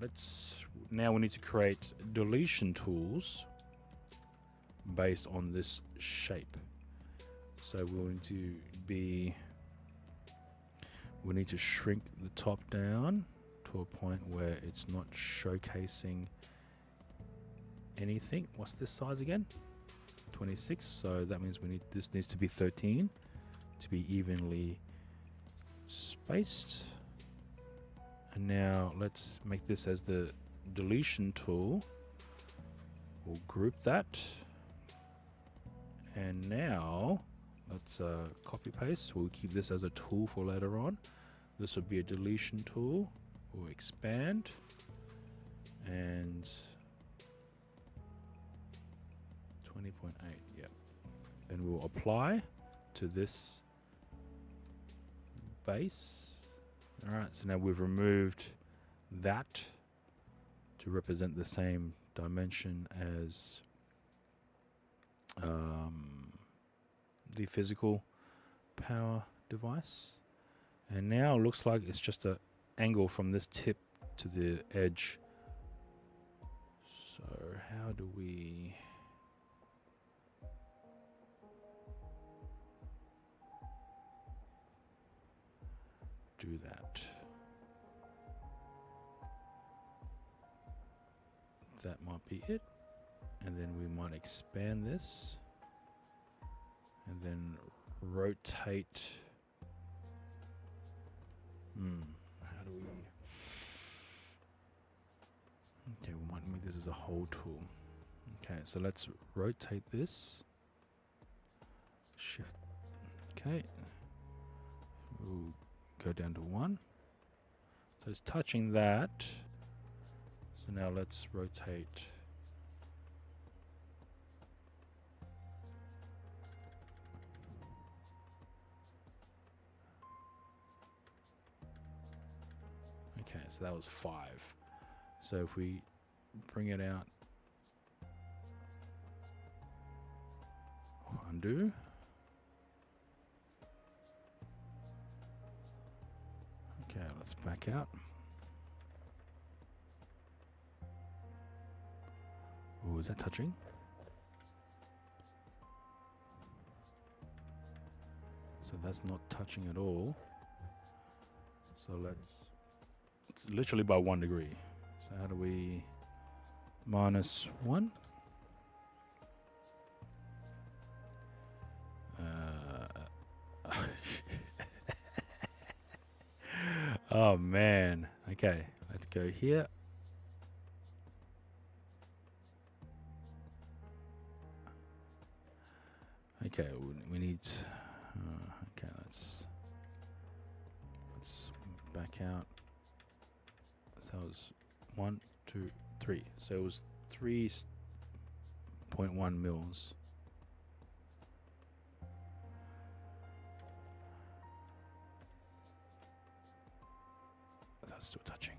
now we need to create deletion tools based on this shape. So we need to shrink the top down to a point where it's not showcasing anything. What's this size again? 26. So that means this needs to be 13 to be evenly spaced. And now let's make this as the deletion tool. We'll group that. And now let's copy paste. We'll keep this as a tool for later on. This will be a deletion tool. We'll expand and 20.8. Yeah. Then we'll apply to this base. All right. So now we've removed that to represent the same dimension as the physical power device. And now it looks like it's just an angle from this tip to the edge. So how do we do that? That might be it. And then we might expand this and then rotate. How do we? Okay, we might make this as a whole tool. Okay, so let's rotate this. Shift. Okay. We'll go down to 1. So it's touching that. So now let's rotate. Okay, so that was 5. So if we bring it out, undo. Okay, let's back out. Oh, is that touching? So that's not touching at all. So it's literally by 1 degree. So how do we -1? Oh man. Okay, let's go here. Okay, we need. Okay, let's back out. So that was 1, 2, 3. So it was 3.1 mils. That's still touching.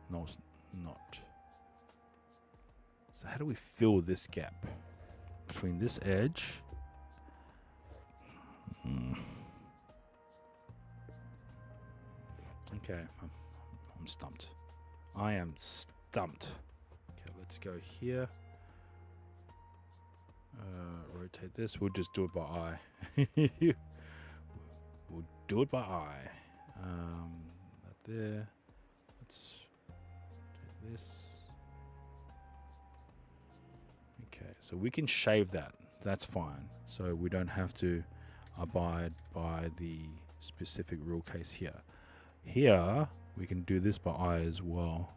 No, it's not. So how do we fill this gap between this edge? Okay, I'm stumped. I am stumped. Okay, let's go here. Rotate this. We'll just do it by eye. We'll do it by eye. That there. Let's do this. Okay, so we can shave that. That's fine. So we don't have to abide by the specific rule case here. Here, we can do this by eye as well.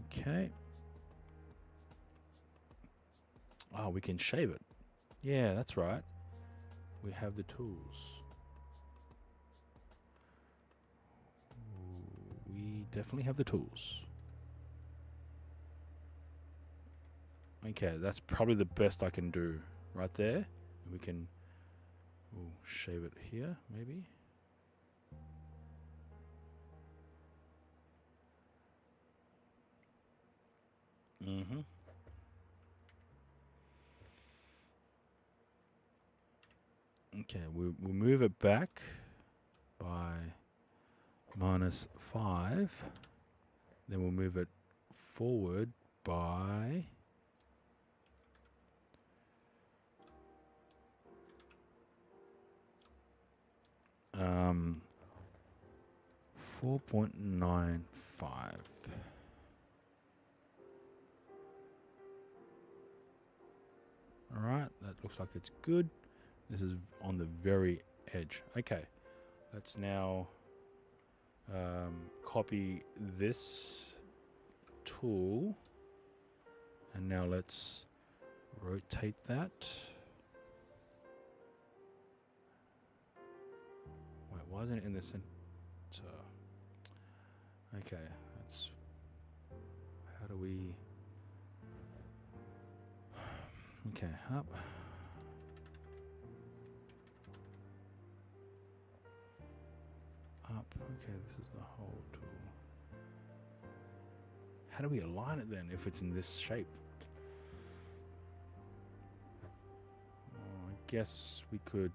Okay. Oh, we can shave it. Yeah, that's right. We have the tools. We definitely have the tools. Okay, that's probably the best I can do right there. We can shave it here, maybe. Okay, we'll move it back by -5. Then we'll move it forward by 4.95. All right, that looks like it's good. This is on the very edge. Okay, let's now copy this tool, and now let's rotate that. Wait, why isn't it in the center? Okay, that's, how do we, okay, up. Up, okay, this is the whole tool. How do we align it then if it's in this shape? Oh, I guess we could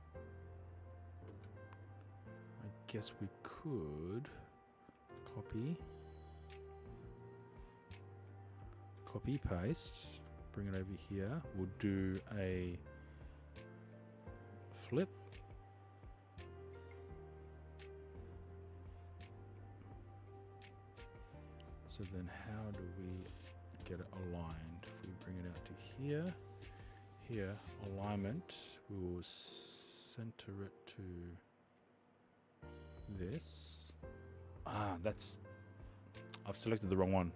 copy, paste, bring it over here. We'll do a flip. So then how do we get it aligned? If we bring it out to here, alignment, we will center it to this. I've selected the wrong one.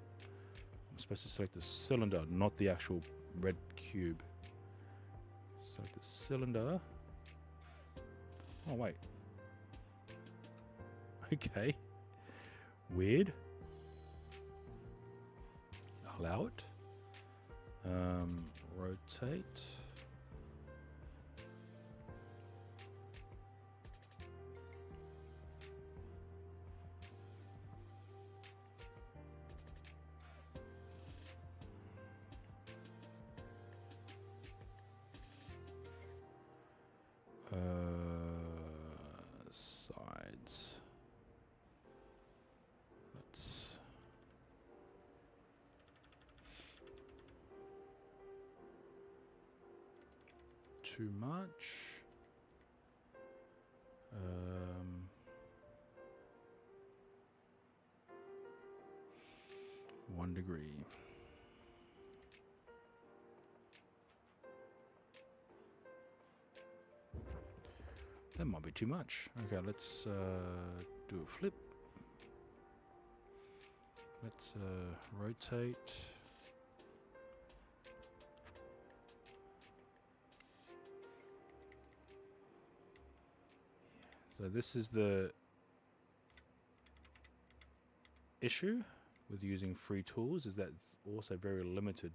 I'm supposed to select the cylinder, not the actual red cube. Select the cylinder. Oh, wait. Okay. Weird. Allow it. Rotate. Sides. Let's too much. 1 degree. That might be too much. Okay, let's do a flip. Let's rotate. So this is the issue with using free tools, is that it's also very limited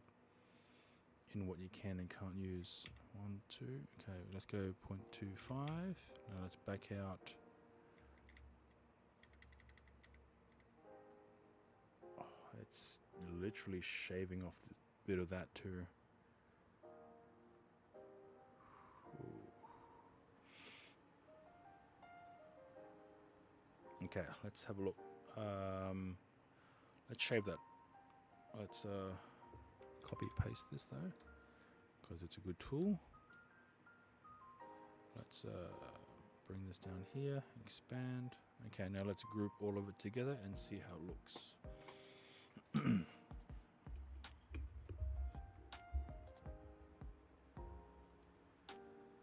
in what you can and can't use. 1, 2, okay, let's go 0.25. Now let's back out. Oh, it's literally shaving off the bit of that too. Okay, let's have a look. Let's shave that. Let's copy paste this though, because it's a good tool. Let's bring this down here, expand. Okay, now let's group all of it together and see how it looks.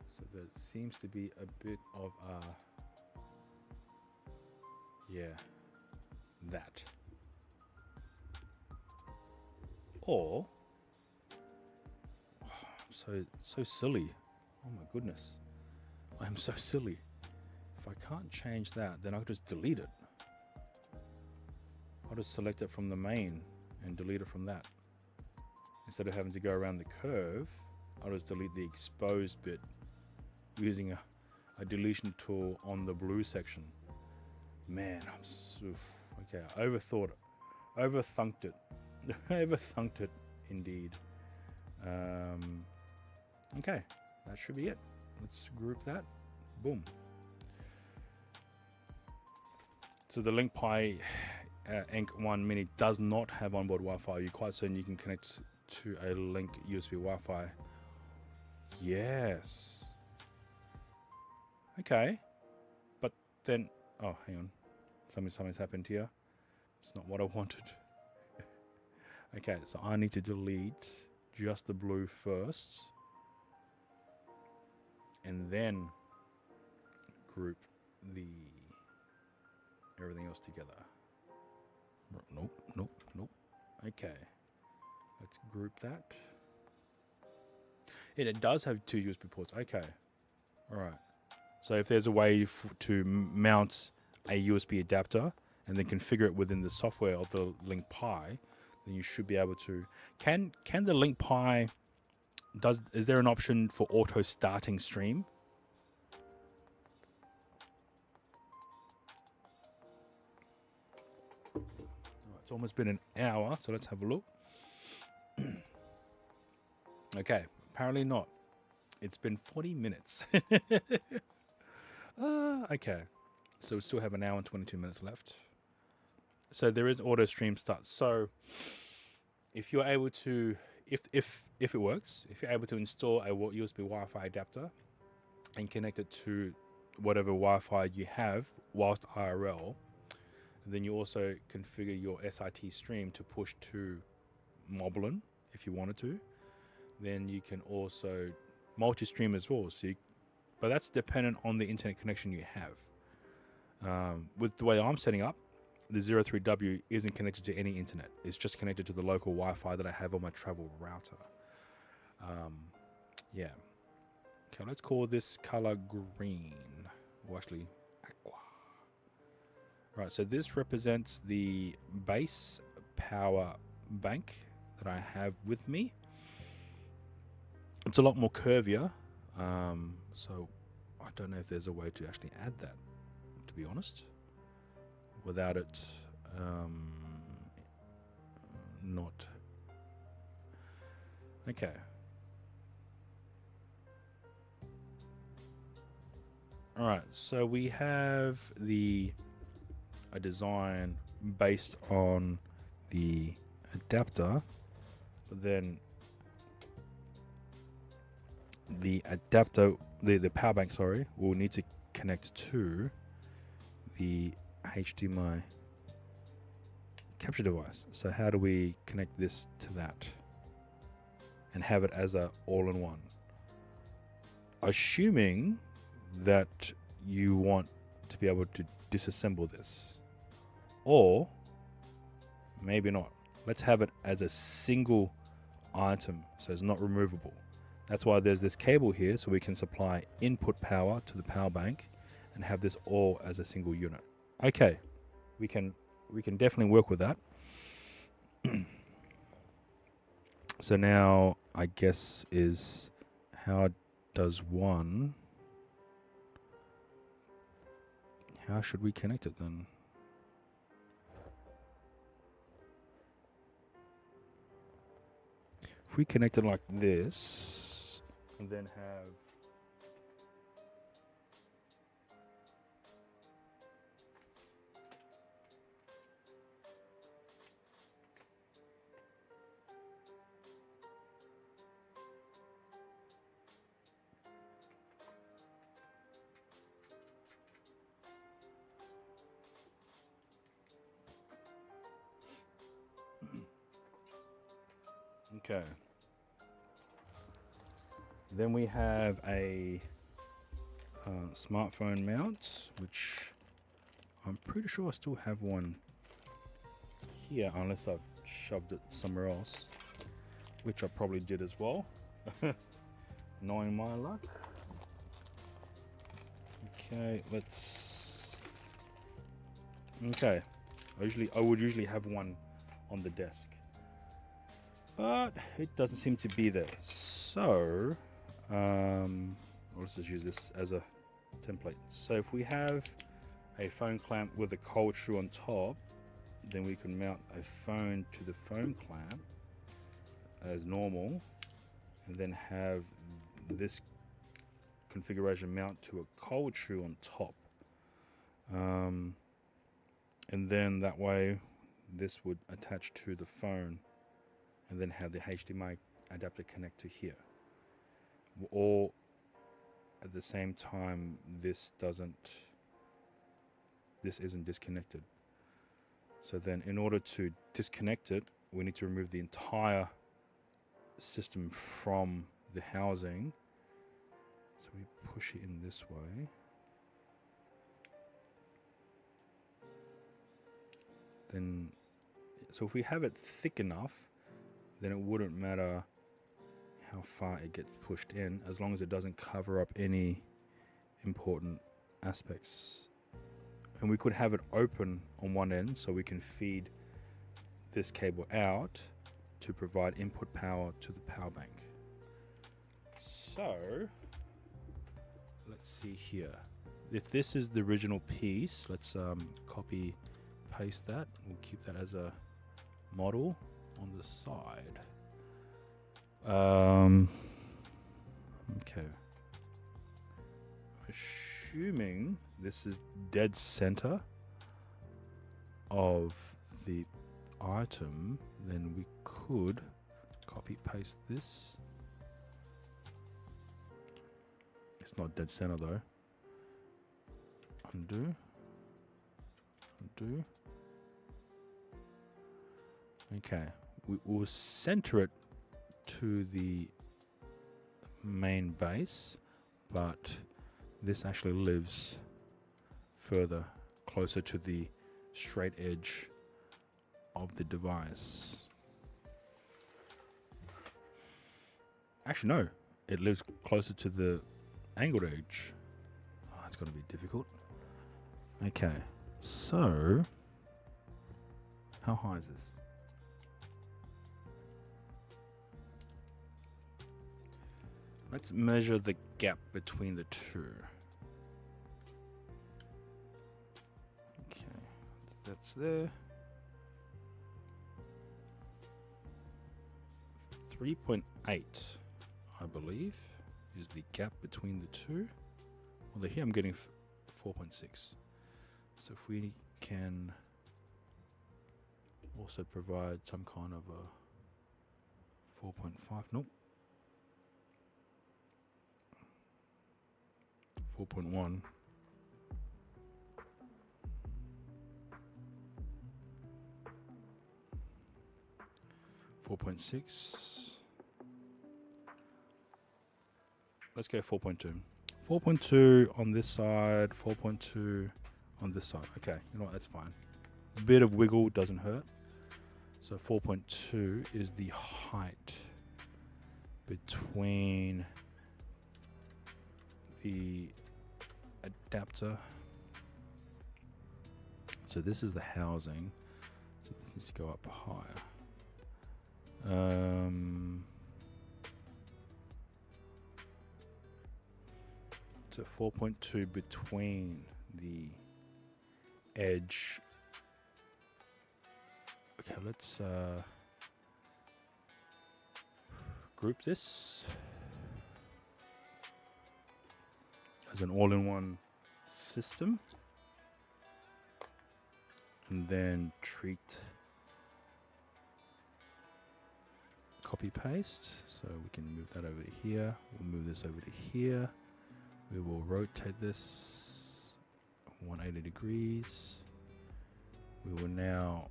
So there seems to be a bit of that. Or so silly. Oh my goodness. I'm so silly. If I can't change that, then I'll just delete it. I'll just select it from the main and delete it from that. Instead of having to go around the curve, I'll just delete the exposed bit using a deletion tool on the blue section. Man, I'm so... Okay, I overthought it. Overthunked it. Overthunked it, indeed. Okay, that should be it. Let's group that. Boom. So the link pie Enc 1 Mini does not have onboard Wi-Fi, you're quite certain you can connect to a link USB Wi-Fi? Yes. Okay. But then, oh, hang on. Something's happened here. It's not what I wanted. Okay, so I need to delete just the blue first. And then group everything else together. Nope. Okay. Let's group that. It does have 2 USB ports. Okay. All right. So if there's a way to mount a USB adapter and then configure it within the software of the Link Pi, then you should be able to. Can the Link Pi is there an option for auto starting stream? All right, it's almost been an hour, so let's have a look. Okay, apparently not. It's been 40 minutes. Okay, so we still have an hour and 22 minutes left. So there is auto stream start. So if you're able to, if it works, if you're able to install a USB Wi-Fi adapter and connect it to whatever Wi-Fi you have whilst IRL, then you also configure your SIT stream to push to Moblin if you wanted to. Then you can also multi-stream as well. So but that's dependent on the internet connection you have. With the way I'm setting up, the 03W isn't connected to any internet. It's just connected to the local Wi-Fi that I have on my travel router. Yeah. Okay, let's call this color green. Or actually, aqua. Right, so this represents the base power bank that I have with me. It's a lot more curvier. So I don't know if there's a way to actually add that, to be honest, without it not. Okay. All right, so we have a design based on the adapter, but then the adapter, the power bank, sorry, will need to connect to the HDMI capture device. So how do we connect this to that and have it as a all-in-one? Assuming that you want to be able to disassemble this, or maybe not. Let's have it as a single item, so it's not removable. That's why there's this cable here, so we can supply input power to the power bank and have this all as a single unit. Okay, we can definitely work with that. So now I guess is how should we connect it then? If we connect it like this, and then have okay. Then we have a smartphone mount, which I'm pretty sure I still have one here, unless I've shoved it somewhere else, which I probably did as well, knowing my luck. Okay, okay, I would usually have one on the desk, but it doesn't seem to be there. So let's just use this as a template. So if we have a phone clamp with a cold shoe on top, then we can mount a phone to the phone clamp as normal, and then have this configuration mount to a cold shoe on top. And then that way this would attach to the phone and then have the HDMI adapter connect to here. Or at the same time, this isn't disconnected. So then in order to disconnect it, we need to remove the entire system from the housing. So we push it in this way. Then, so if we have it thick enough, then it wouldn't matter how far it gets pushed in, as long as it doesn't cover up any important aspects. And we could have it open on one end so we can feed this cable out to provide input power to the power bank. So let's see here. If this is the original piece, let's copy paste that. We'll keep that as a model on the side. Okay. Assuming this is dead center of the item, then we could copy paste this. It's not dead center though. Undo. Undo. Okay. We will center it to the main base, but this actually lives further closer to the straight edge of the device. Actually, no, it lives closer to the angled edge. Oh, that's going to be difficult. Okay, so how high is this? Let's measure the gap between the two. Okay, that's there. 3.8, I believe, is the gap between the two. Although here I'm getting 4.6. So if we can also provide some kind of a 4.5, nope. 4.1. Let's go 4.2. 4.2 on this side, 4.2 on this side. Okay, you know what, that's fine. A bit of wiggle doesn't hurt. So 4.2 is the height between the adapter. So this is the housing. So this needs to go up higher. So 4.2 between the edge. Okay, let's group this as an all-in-one system, and then treat copy paste. So we can move that over to here. We'll move this over to here. We will rotate this 180 degrees. We will now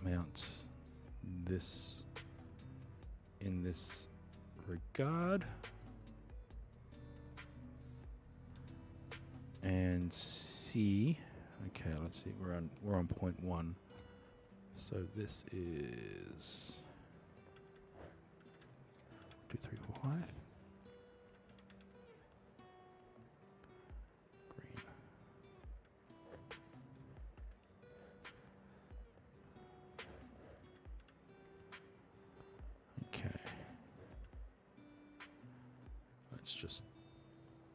mount this in this regard and see. Okay, let's see. We're on 0.1. So this is 2, 3, 4, 5. Green. Okay. Let's just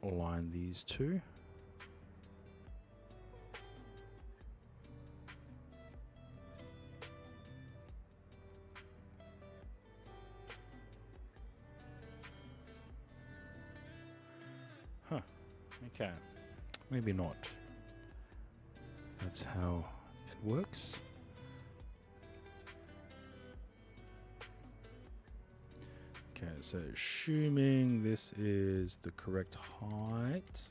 align these two. Huh. Okay. Maybe not. That's how it works. Okay, so assuming this is the correct height.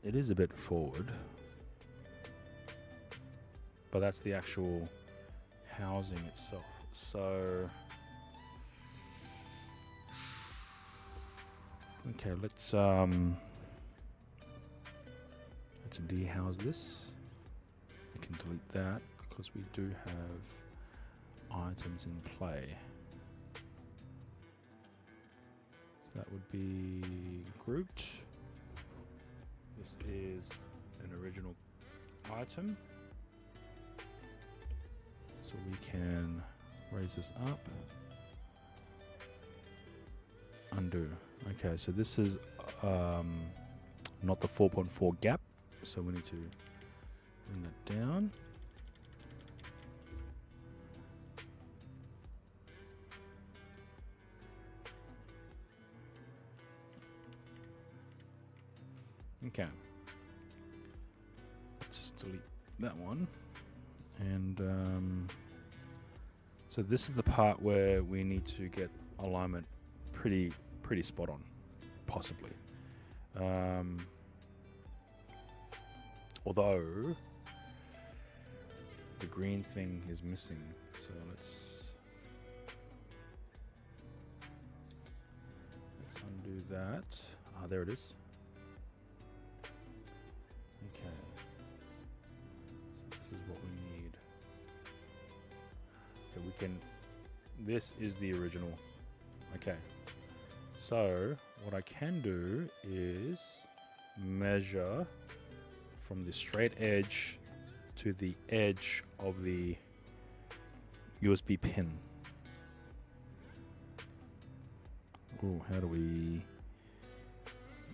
It is a bit forward, but that's the actual housing itself. So, okay, let's dehouse this. I can delete that because we do have items in play. So that would be grouped. This is an original item. So we can raise this up. Undo. Okay, so this is not the 4.4 gap. So we need to bring that down. Okay. Let's delete that one. And so this is the part where we need to get alignment pretty spot on, possibly. Although the green thing is missing, so let's undo that. Ah, there it is. Okay. So this is what we need. Okay, we can. This is the original. Okay. So what I can do is measure from the straight edge to the edge of the USB pin. Oh, how do we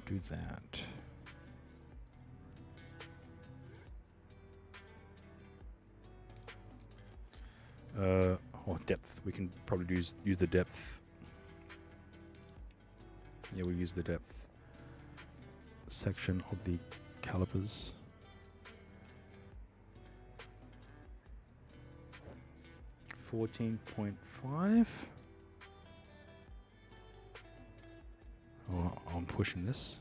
do that? Depth. We can probably use the depth. Yeah, we use the depth section of the calipers. .5. Oh, I'm pushing this.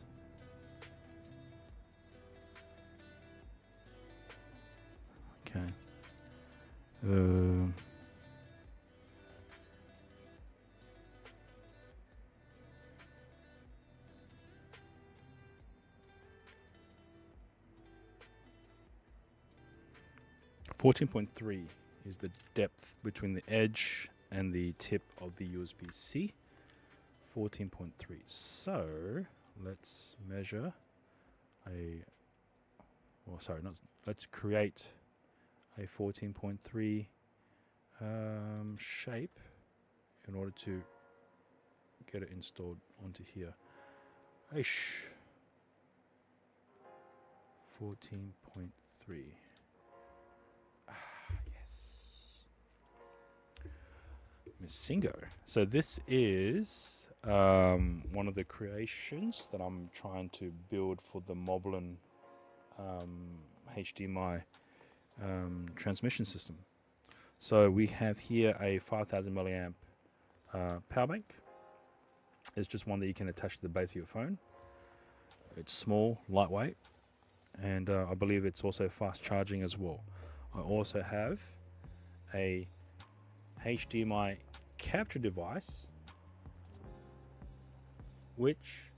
Okay. 14.3 is the depth between the edge and the tip of the USB-C. 14.3. So let's measure let's create a 14.3 shape in order to get it installed onto here. 14.3. Missingo. So this is one of the creations that I'm trying to build for the Moblin HDMI transmission system. So we have here a 5,000 milliamp power bank. It's just one that you can attach to the base of your phone. It's small, lightweight, and I believe it's also fast charging as well. I also have a HDMI capture device which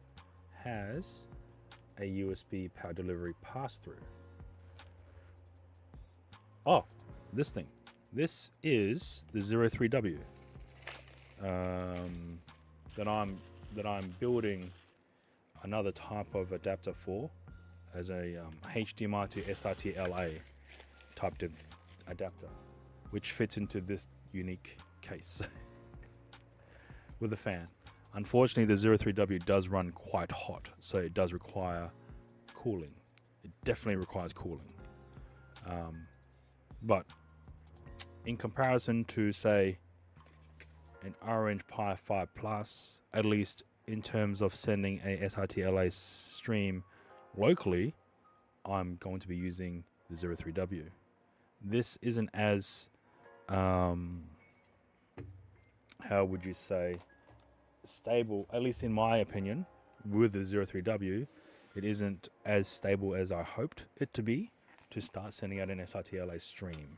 has a USB power delivery pass-through. Oh, this thing. This is the 03W that I'm building another type of adapter for, as a HDMI to SRT LA type of adapter, which fits into this unique case with a fan. Unfortunately, the 03W does run quite hot, so it does require cooling. It definitely requires cooling. But in comparison to, say, an Orange Pi 5 Plus, at least in terms of sending a SRT LA stream locally, I'm going to be using the 03W. This isn't as, how would you say, stable, at least in my opinion, with the 03W. It isn't as stable as I hoped it to be to start sending out an SRT-LA stream.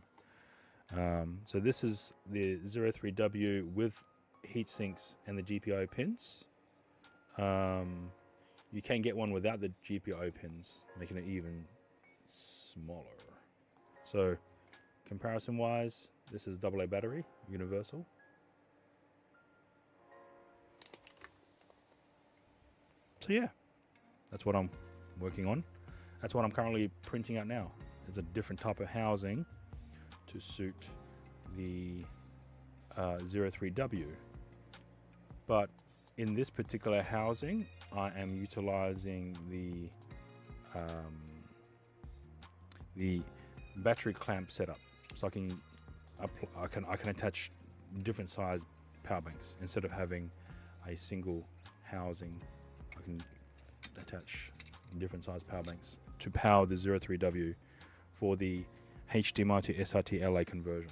So this is the 03W with heat sinks and the GPIO pins. You can get one without the GPIO pins, making it even smaller. So comparison wise, this is AA battery, universal. So yeah, that's what I'm working on. That's what I'm currently printing out now. It's a different type of housing to suit the 03W. But in this particular housing, I am utilizing the battery clamp setup, so I can attach different size power banks instead of having a single housing. I can attach different size power banks to power the 03W for the HDMI to SRT-LA conversion.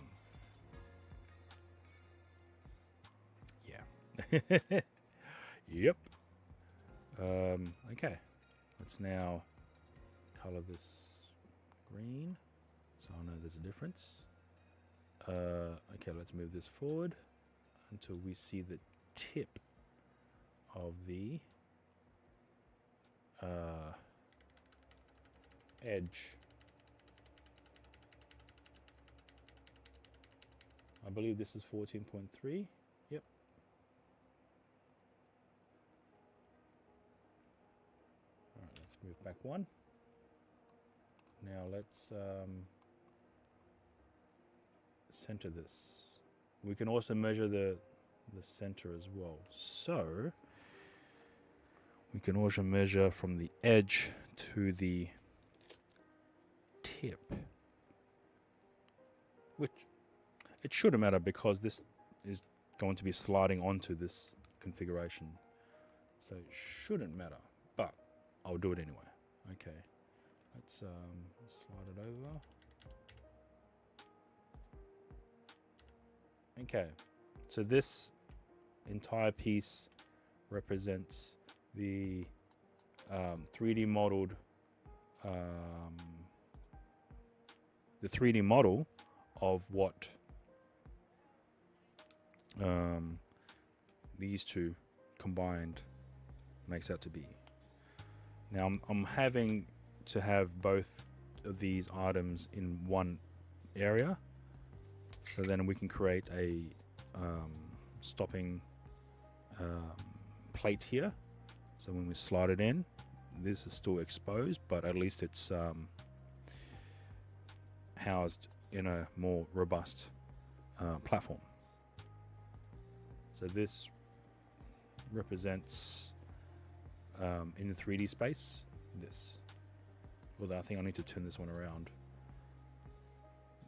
Yeah. Yep. Okay. Let's now color this green so I know there's a difference. Okay, let's move this forward until we see the tip of the edge. I believe this is 14.3. Yep. All right, let's move back one. Now let's center this. We can also measure the center as well. So we can also measure from the edge to the tip, which it shouldn't matter because this is going to be sliding onto this configuration. So it shouldn't matter, but I'll do it anyway. Okay, let's slide it over. Okay, so this entire piece represents the 3D modeled, the 3D model of what these two combined makes out to be. Now I'm having to have both of these items in one area, so then we can create a stopping plate here. So when we slide it in, this is still exposed, but at least it's housed in a more robust platform. So this represents in the 3D space this. Well, I think I need to turn this one around.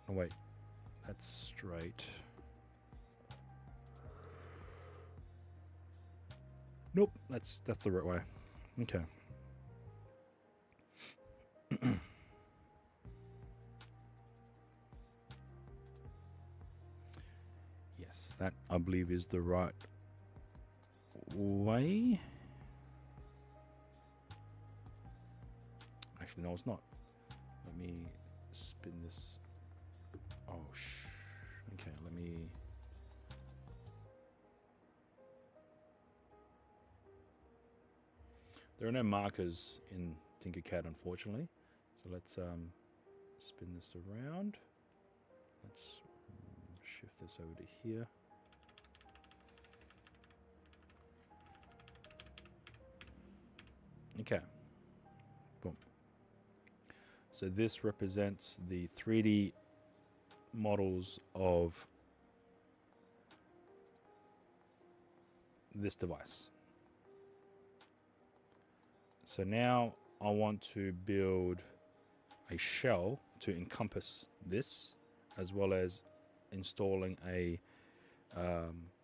Oh wait, that's straight. Nope, that's the right way. Okay. Yes, that I believe is the right way. Actually, no, it's not. Let me spin this. Oh, okay, let me. There are no markers in Tinkercad, unfortunately. So let's spin this around. Let's shift this over to here. Okay. Boom. So this represents the 3D models of this device. So now I want to build a shell to encompass this, as well as installing a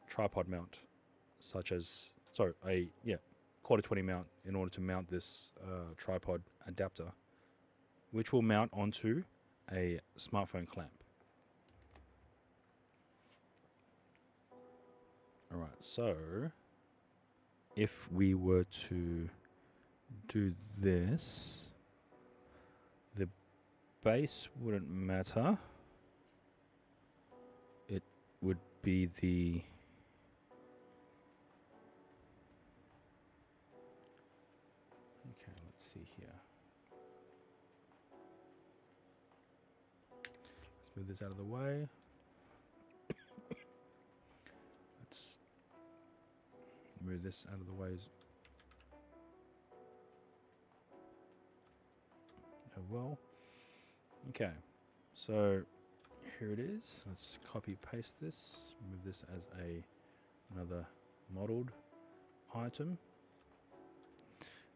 tripod mount, such as, sorry, a quarter 20 mount in order to mount this tripod adapter, which will mount onto a smartphone clamp. All right, so if we were to do this, the base wouldn't matter. It would be the okay, let's see here. Let's move this out of the way. Let's move this out of the way as well. Okay, so here it is. Let's copy paste this, move this as another modeled item.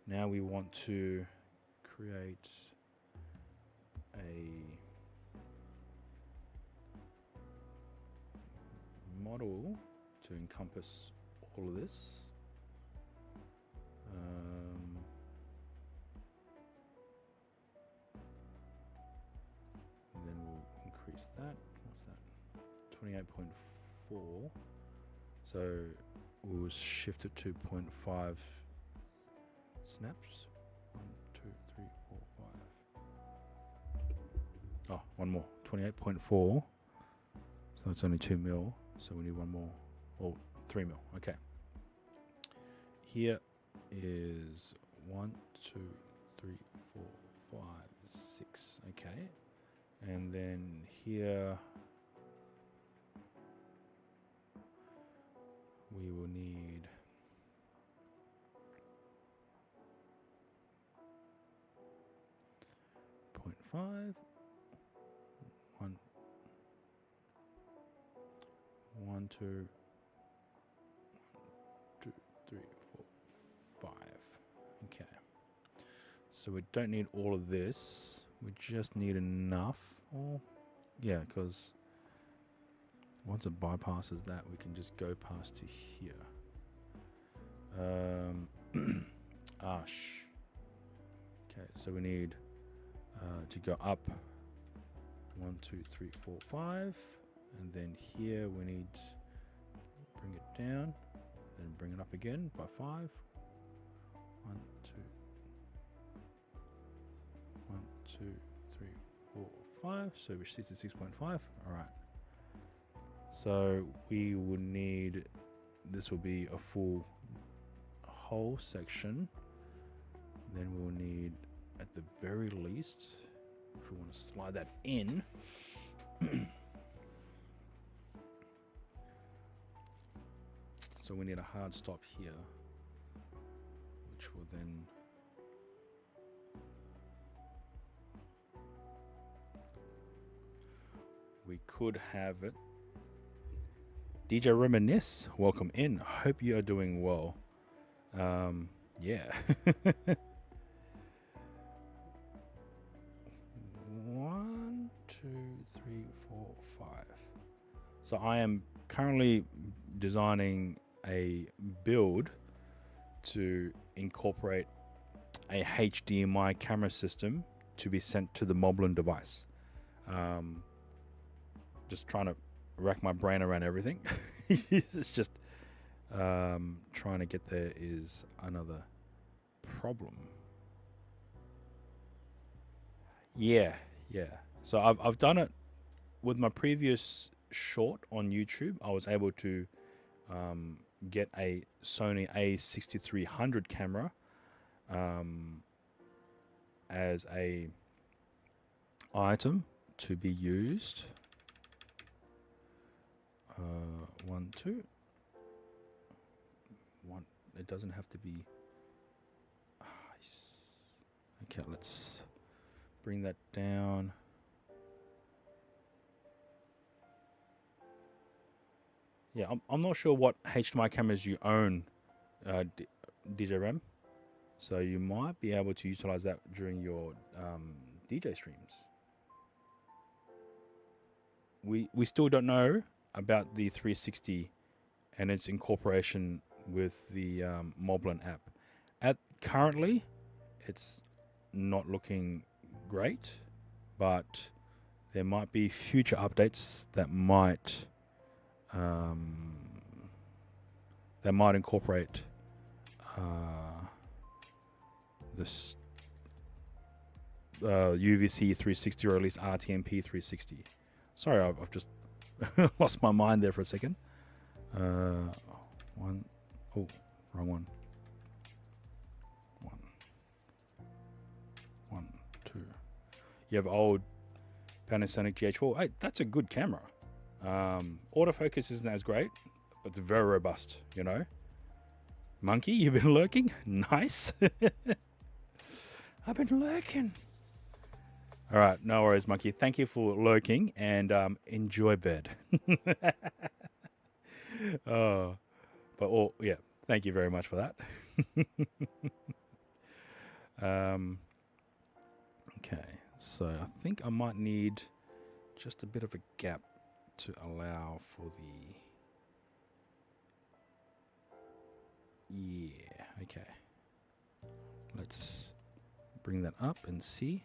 Now we want to create a model to encompass all of this. And then we'll increase that. What's that? 28.4. So we'll shift it to 0.5 snaps. 1, 2, 3, 4, 5. Oh, one more. 28.4. So it's only 2 mil. So we need one more. Or 3 mil. Okay. Here is 1, 2, 3, 4, 5, 6. Okay. And then here we will need 0.5, 1, 1, 2, 2, 3, 4, 5. Okay. So we don't need all of this. We just need enough. Oh, yeah, because once it bypasses that, we can just go past to here. Ash. Okay, so we need to go up 1, 2, 3, 4, 5, and then here we need to bring it down, then bring it up again by 5. 1, 2, 1, 2, 3, 4, 5. So we're 66.5. All right. So we will need, this will be a full whole section. Then we'll need, at the very least, if we want to slide that in, so we need a hard stop here, which will then we could have it. DJ Reminisce, welcome in. Hope you are doing well. Yeah. 1, 2, 3, 4, 5. So I am currently designing a build to incorporate a HDMI camera system to be sent to the Moblin device. Just trying to rack my brain around everything. It's just trying to get there is another problem. Yeah. So I've done it with my previous short on YouTube. I was able to get a Sony A6300 camera as a item to be used. 1, 2. 1. It doesn't have to be. Okay, let's bring that down. Yeah, I'm not sure what HDMI cameras you own, DJ Rem. So you might be able to utilize that during your DJ streams. We still don't know about the 360 and its incorporation with the Moblin app. Currently, it's not looking great, but there might be future updates that might incorporate this UVC 360 or at least RTMP 360. Sorry, I've just lost my mind there for a second. Wrong one. 1, 2. You have old Panasonic GH4. Hey, that's a good camera. Autofocus isn't as great, but it's very robust, you know. Monkey, you've been lurking? Nice. I've been lurking. All right, no worries, Monkey. Thank you for lurking and enjoy bed. Yeah, thank you very much for that. Okay, so I think I might need just a bit of a gap to allow for the... Yeah, okay. Let's bring that up and see.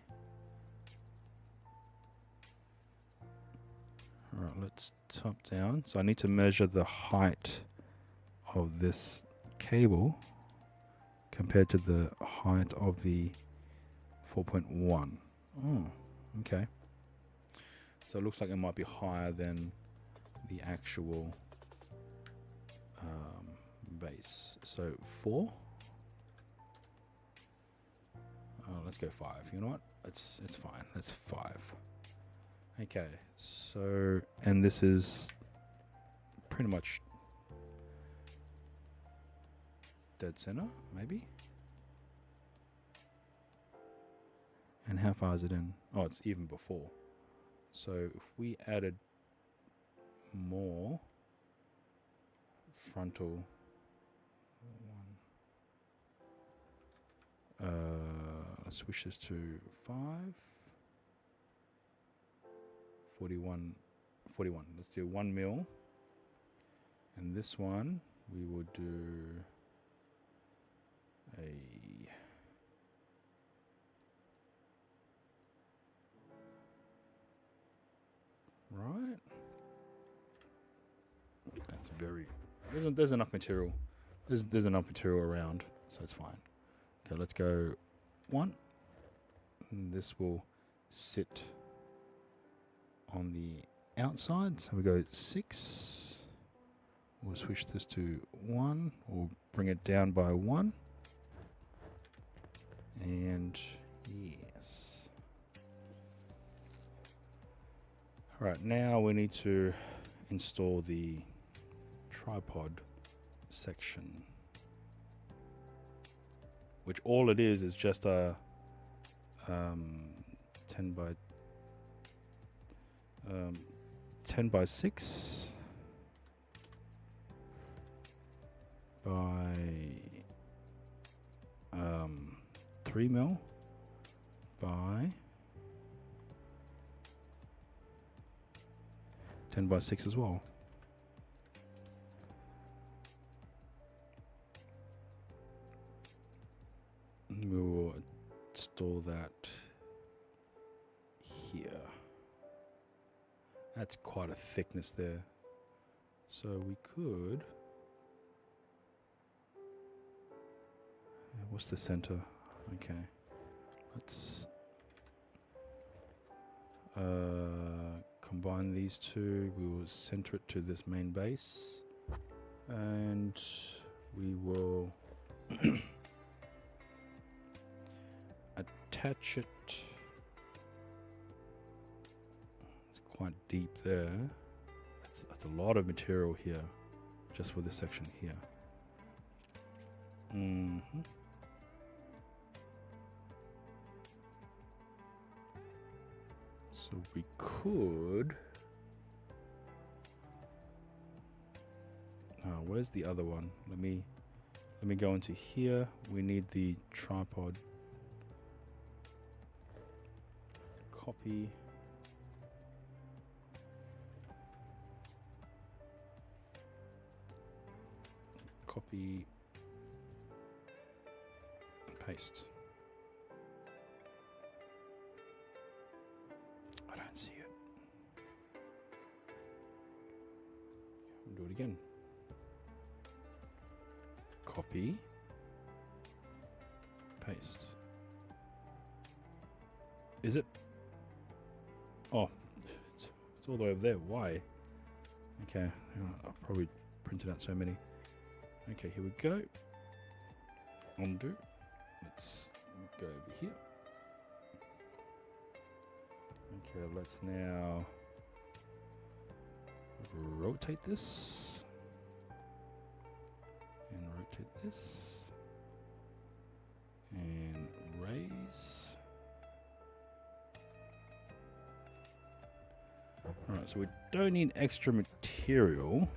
Alright, let's top down. So I need to measure the height of this cable compared to the height of the 4.1. Oh, okay. So it looks like it might be higher than the actual base. So 4. Let's go 5. You know what? It's fine. That's 5. Okay. So, and this is pretty much dead center, maybe. And how far is it in? Oh, it's even before. So if we added more frontal let's switch this to 5 41. Let's do 1 mil, and this one we will do a right. That's very. There's enough material. There's enough material around, so it's fine. Okay, let's go 1. And this will sit on the outside. So we go 6. We'll switch this to 1. We'll bring it down by 1. And yes. Alright, now we need to install the tripod section, which all it is just a 10 by 6 by 3 mil by 10 by 6 as well. We will install that here. That's quite a thickness there. So we could... What's the center? Okay. Let's combine these two. We will center it to this main base. And we will... attach it. It's quite deep there. That's a lot of material here, just for this section here. So we could. Where's the other one? Let me go into here. We need the tripod. Copy. Copy. And paste. I don't see it. Do it again. Copy. Paste. Is it? Oh, it's all the way over there. Why? Okay, I'll probably printed out so many. Okay, here we go. Undo. Let's go over here. Okay, let's now rotate this and rotate this and raise. Alright, so we don't need extra material.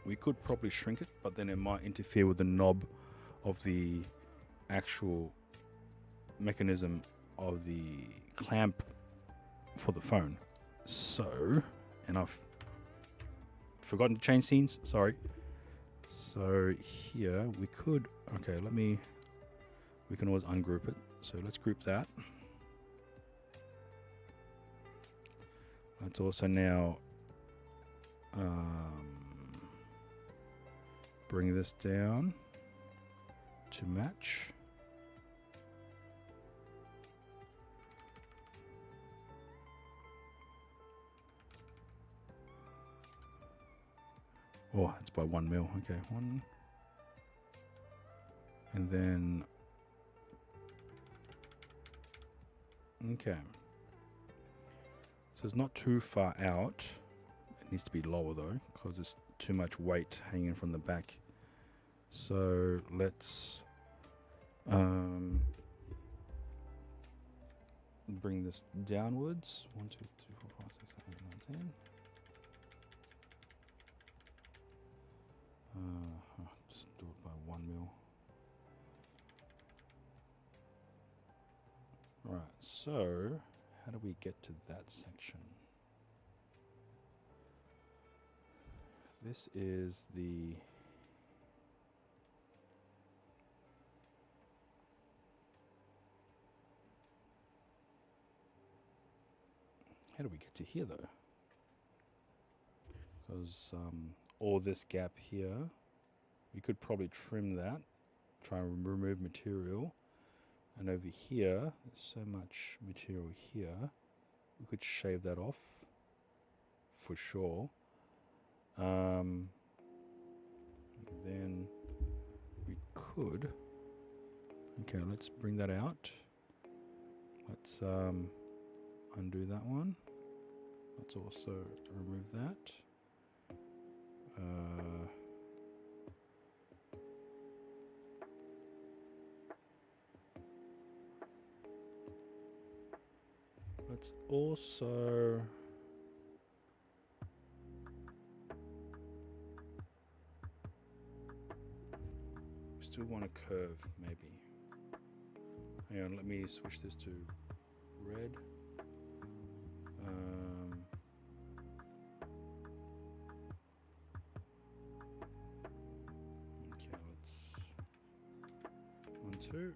We could probably shrink it, but then it might interfere with the knob of the actual mechanism of the clamp for the phone. So, and I've forgotten to change scenes, sorry. So here we could, okay, we can always ungroup it. So let's group that. Let's also now bring this down to match. Oh, it's by 1 mil. Okay, 1. And then, okay. So it's not too far out. It needs to be lower though, because there's too much weight hanging from the back. So let's bring this downwards. 1, 2, 3, 4, 5, 6, 7, 8, 9, 10. Just do it by 1 mil. Right, so how do we get to that section? This is the how do we get to here though? Because all this gap here, we could probably trim that, try and remove material. And over here, there's so much material here, we could shave that off for sure. Then we could, okay, let's bring that out. Let's undo that one. Let's also remove that. Let's also still want a curve, maybe. Hang on, let me switch this to red. Okay, let's 1, 2.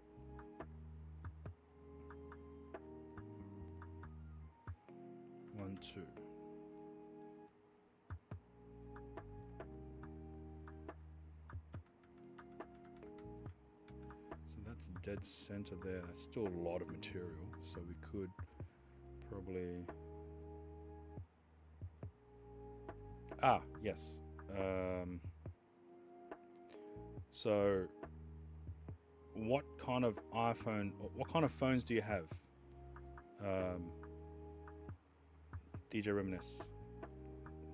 One, two. So that's dead center there. That's still a lot of material, so we could probably. Yes. So, what kind of iPhone? What kind of phones do you have? DJ Reminisce.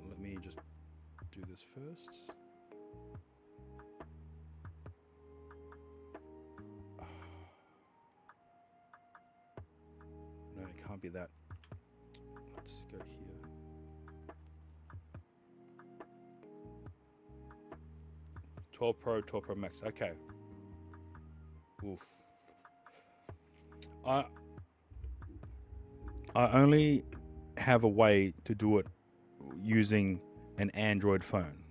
Let me just do this first. No, it can't be that. Let's go here. $12 Pro, $12 Pro Max. Okay. Oof. I only have a way to do it using an Android phone.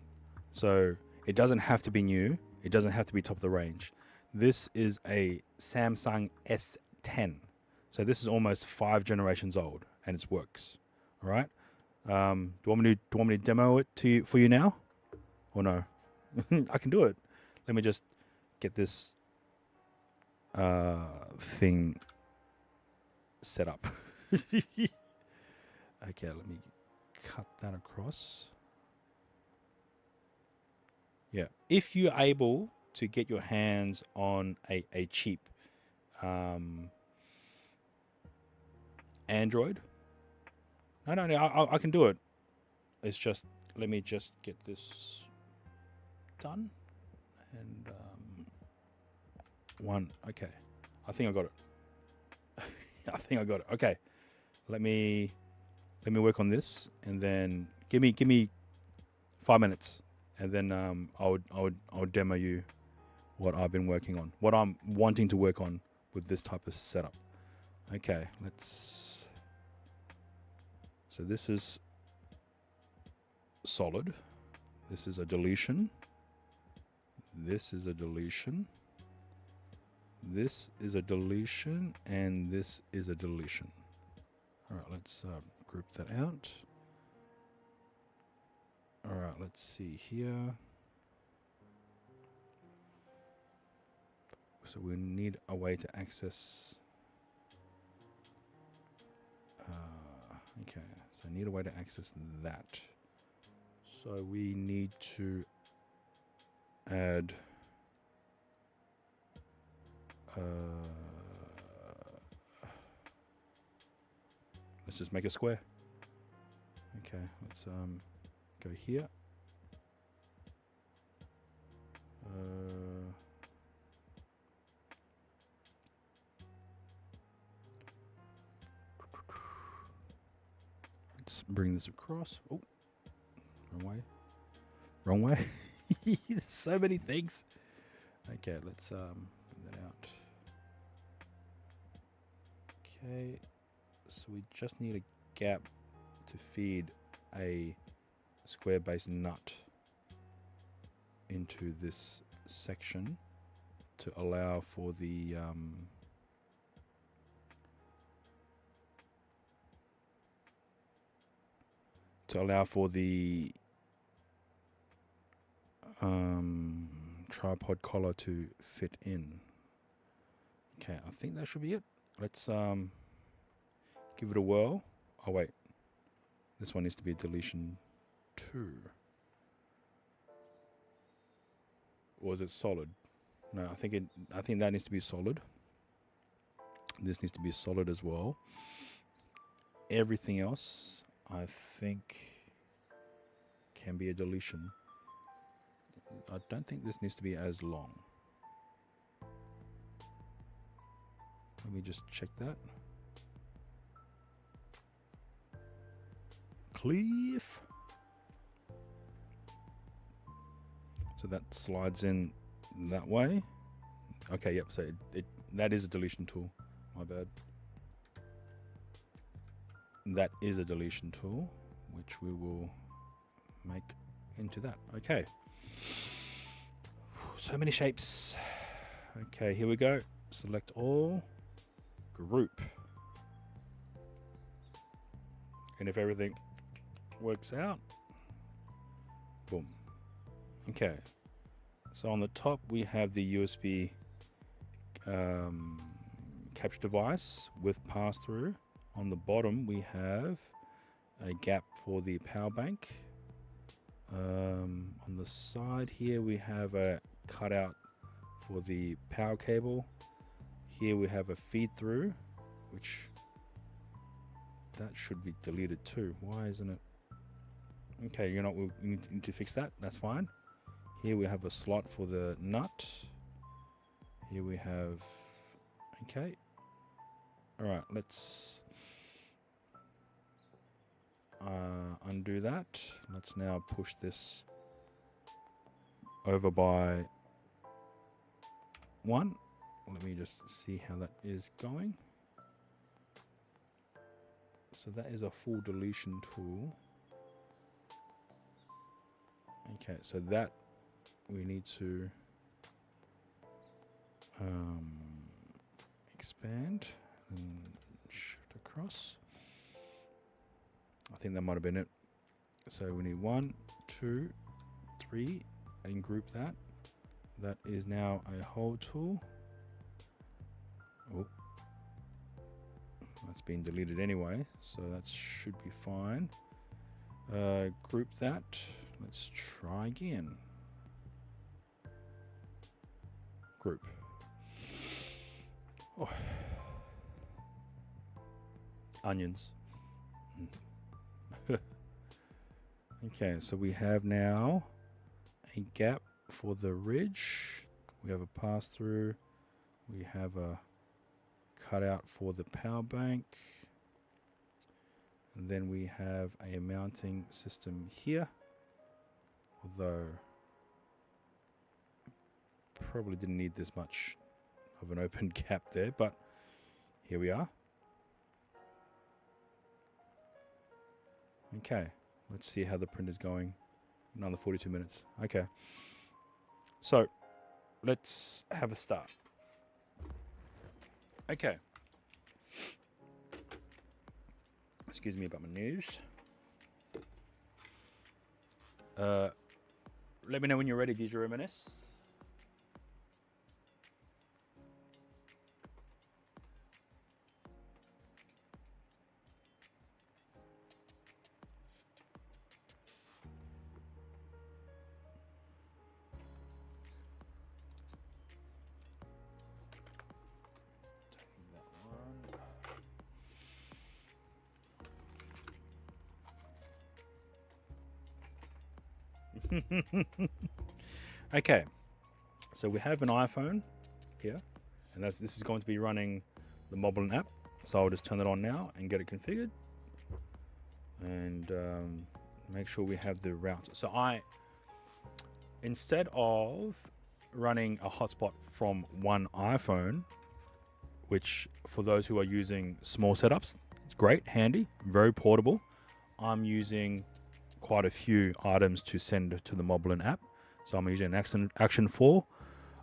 So it doesn't have to be new. It doesn't have to be top of the range. This is a Samsung S10. So this is almost 5 generations old and it works. All right. Do you want me to demo it for you now? Or no, I can do it. Let me just get this thing set up. Okay, let me cut that across. Yeah, if you're able to get your hands on a cheap Android, no, I can do it. It's just, let me just get this done. And one, okay. I think I got it. I think I got it. Okay, let me work on this, and then give me 5 minutes, and then I'll demo you what I've been working on, what I'm wanting to work on with this type of setup. Okay, let's. So this is solid. This is a deletion. This is a deletion. This is a deletion, and this is a deletion. All right, let's group that out. All right, let's see here. So we need a way to access. Okay, so I need a way to access that. So we need to add. Let's just make a square. Okay, let's go here. Let's bring this across. Oh, wrong way. Wrong way. There's so many things. Okay, let's bring that out. Okay, so we just need a gap to feed a square base nut into this section to allow for the tripod collar to fit in. Okay, I think that should be it. Let's give it a whirl. Oh wait, this one needs to be a deletion 2. Or is it solid? No, I think that needs to be solid. This needs to be solid as well. Everything else, I think, can be a deletion. I don't think this needs to be as long. Let me just check that. Cleave. So that slides in that way. Okay, yep, so that is a deletion tool. My bad. That is a deletion tool, which we will make into that. Okay. So many shapes. Okay, here we go. Select all. Group. And if everything works out, boom. Okay. So on the top we have the USB capture device with pass-through. On the bottom we have a gap for the power bank. On the side here we have a cutout for the power cable. Here we have a feed through, which that should be deleted too. Why isn't it? Okay, we need to fix that. That's fine. Here we have a slot for the nut. Here we have, okay. All right, let's undo that. Let's now push this over by 1. Let me just see how that is going. So that is a full deletion tool. Okay, so that we need to expand and shift across. I think that might have been it. So we need 1, 2, 3 and group that. That is now a hold tool. Oh, that's been deleted anyway, so that should be fine. Group that. Let's try again. Group. Oh. Onions. Okay, so we have now a gap for the ridge. We have a pass through. We have a cutout for the power bank. And then we have a mounting system here. Although probably didn't need this much of an open gap there, but here we are. Okay, let's see how the printer's going. Another 42 minutes. Okay, so let's have a start. Okay, excuse me about my news. Let me know when you're ready, Did you reminisce? Okay, so we have an iPhone here, and this is going to be running the Moblin app. So I'll just turn it on now and get it configured, and make sure we have the router. So instead of running a hotspot from one iPhone, which for those who are using small setups, it's great, handy, very portable. I'm using quite a few items to send to the Moblin app. So I'm using an Action 4,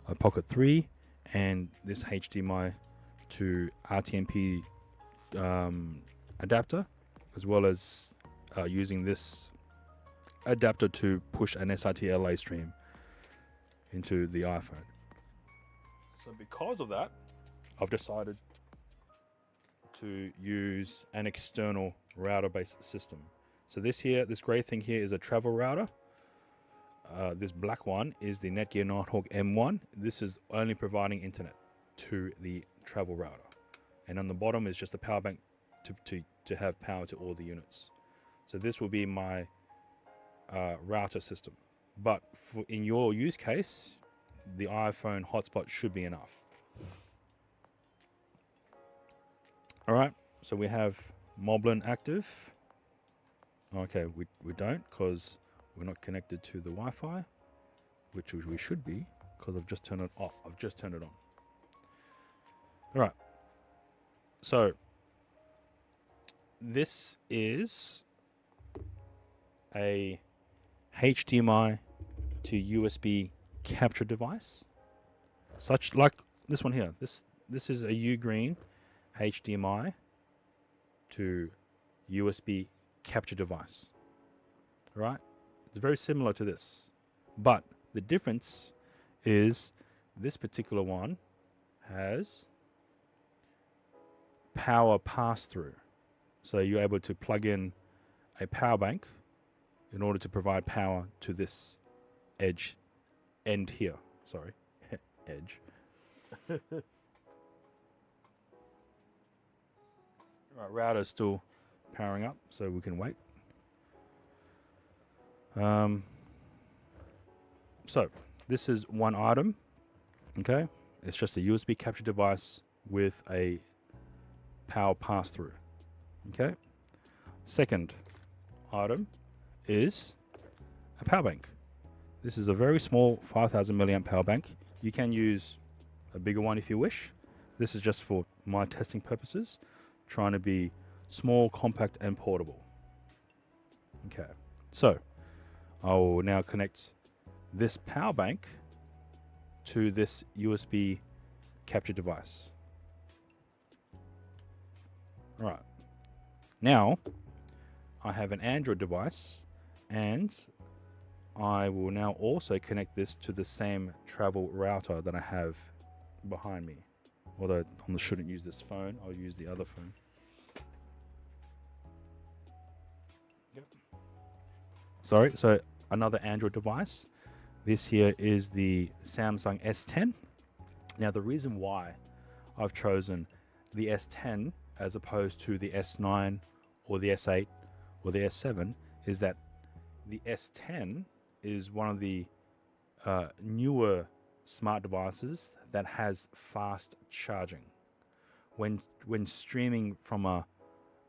a Pocket 3, and this HDMI to RTMP adapter, as well as using this adapter to push an SRT LA stream into the iPhone. So because of that, I've decided to use an external router-based system. So this gray thing here is a travel router. This black one is the Netgear Nighthawk M1. This is only providing internet to the travel router. And on the bottom is just a power bank to have power to all the units. So this will be my router system. But in your use case, the iPhone hotspot should be enough. All right, so we have Moblin active. Okay, we don't, because we're not connected to the Wi-Fi, which we should be, because I've just turned it off. I've just turned it on. All right. So this is a HDMI to USB capture device, such like this one here. This is a Ugreen HDMI to USB capture device, right? It's very similar to this, but the difference is this particular one has power pass through, so you're able to plug in a power bank in order to provide power to this end here. Sorry, edge. Right, router is still powering up, so we can wait. So this is one item. Okay, it's just a USB capture device with a power pass through. Okay, second item is a power bank. This is a very small 5,000 milliamp power bank. You can use a bigger one if you wish. This is just for my testing purposes, trying to be small, compact, and portable. Okay, so I will now connect this power bank to this USB capture device. All right, now I have an Android device and I will now also connect this to the same travel router that I have behind me. Although I shouldn't use this phone, I'll use the other phone. Yep. Sorry, so another Android device. This here is the Samsung S10. Now the reason why I've chosen the S10 as opposed to the S9 or the S8 or the S7 is that the S10 is one of the newer smart devices that has fast charging. When streaming from a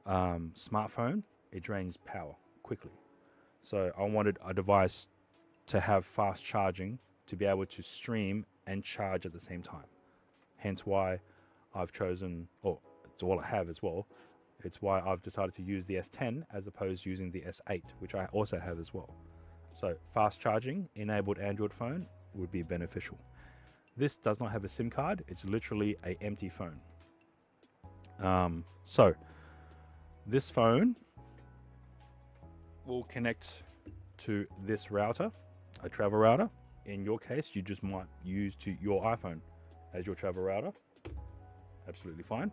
smartphone, it drains power quickly. So I wanted a device to have fast charging to be able to stream and charge at the same time. Hence why I've chosen, or it's all I have as well. It's why I've decided to use the S10 as opposed to using the S8, which I also have as well. So fast charging enabled Android phone would be beneficial. This does not have a SIM card. It's literally an empty phone. So this phone will connect to this router, a travel router. In your case, you just might use your iPhone as your travel router. Absolutely fine.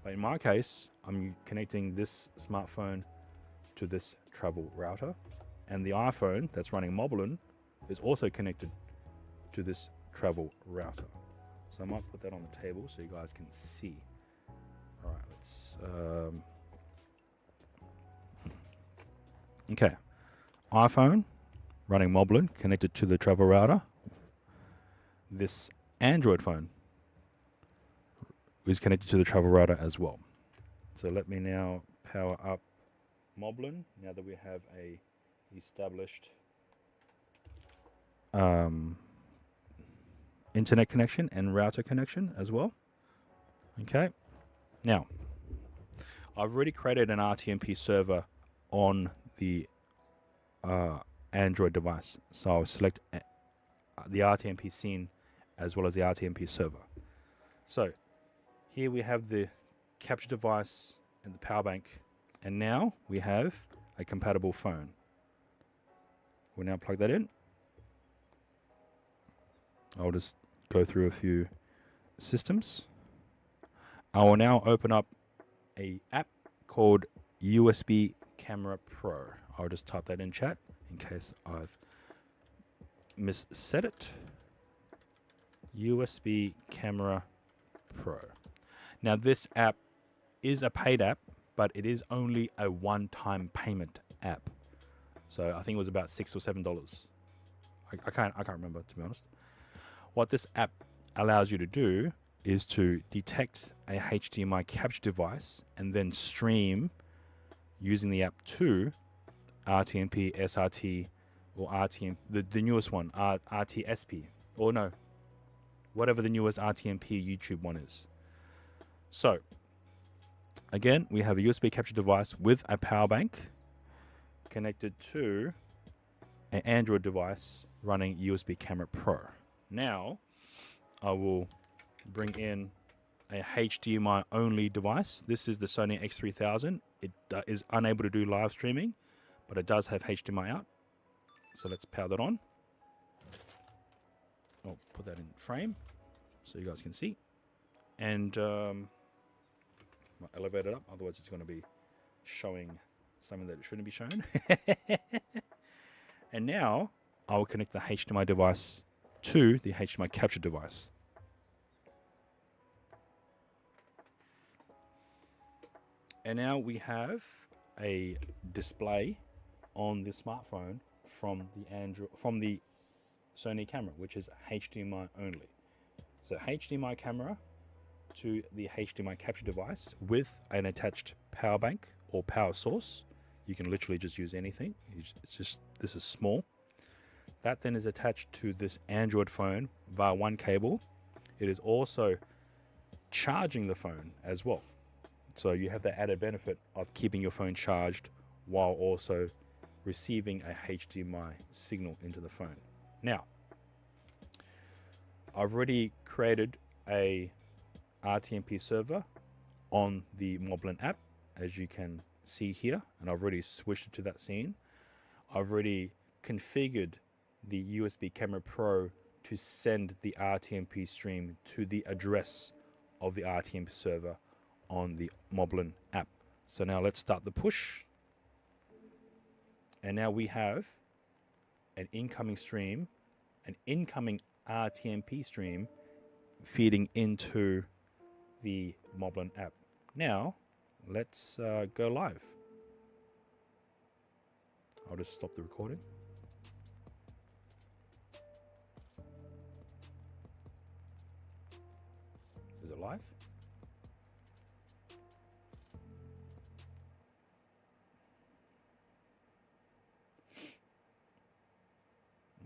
But in my case, I'm connecting this smartphone to this travel router, and the iPhone that's running Moblin is also connected to this travel router. So I might put that on the table so you guys can see. All right, let's. Okay, iPhone running Moblin connected to the travel router. This Android phone is connected to the travel router as well. So let me now power up Moblin now that we have a established internet connection and router connection as well. Okay, now I've already created an RTMP server on the Android device, so I'll select the RTMP scene as well as the RTMP server. So here we have the capture device and the power bank, and now we have a compatible phone. We'll now plug that in. I'll just go through a few systems. I will now open up a app called USB Camera Pro. I'll just type that in chat in case I've missaid it. USB Camera Pro. Now this app is a paid app, but it is only a one-time payment app. So I think it was about $6 or $7. I can't remember, to be honest. What this app allows you to do is to detect a HDMI capture device and then stream using the app to RTMP, SRT, or RTM, the newest one, RTSP, or no, whatever the newest RTMP YouTube one is. So again, we have a USB capture device with a power bank connected to an Android device running USB Camera Pro. Now, I will bring in a HDMI only device. This is the Sony X3000. It is unable to do live streaming, but it does have HDMI out. So let's power that on. I'll put that in frame so you guys can see. And I'll elevate it up, otherwise it's going to be showing something that it shouldn't be shown. And now I will connect the HDMI device to the HDMI capture device. And now we have a display on the smartphone from the Sony camera, which is HDMI only. So HDMI camera to the HDMI capture device with an attached power bank or power source. You can literally just use anything. This is small. That then is attached to this Android phone via one cable. It is also charging the phone as well. So you have the added benefit of keeping your phone charged while also receiving a HDMI signal into the phone. Now, I've already created a RTMP server on the Moblin app, as you can see here, and I've already switched it to that scene. I've already configured the USB Camera Pro to send the RTMP stream to the address of the RTMP server on the Moblin app. So now let's start the push. And now we have an incoming stream, an incoming RTMP stream feeding into the Moblin app. Now, let's go live. I'll just stop the recording. Is it live?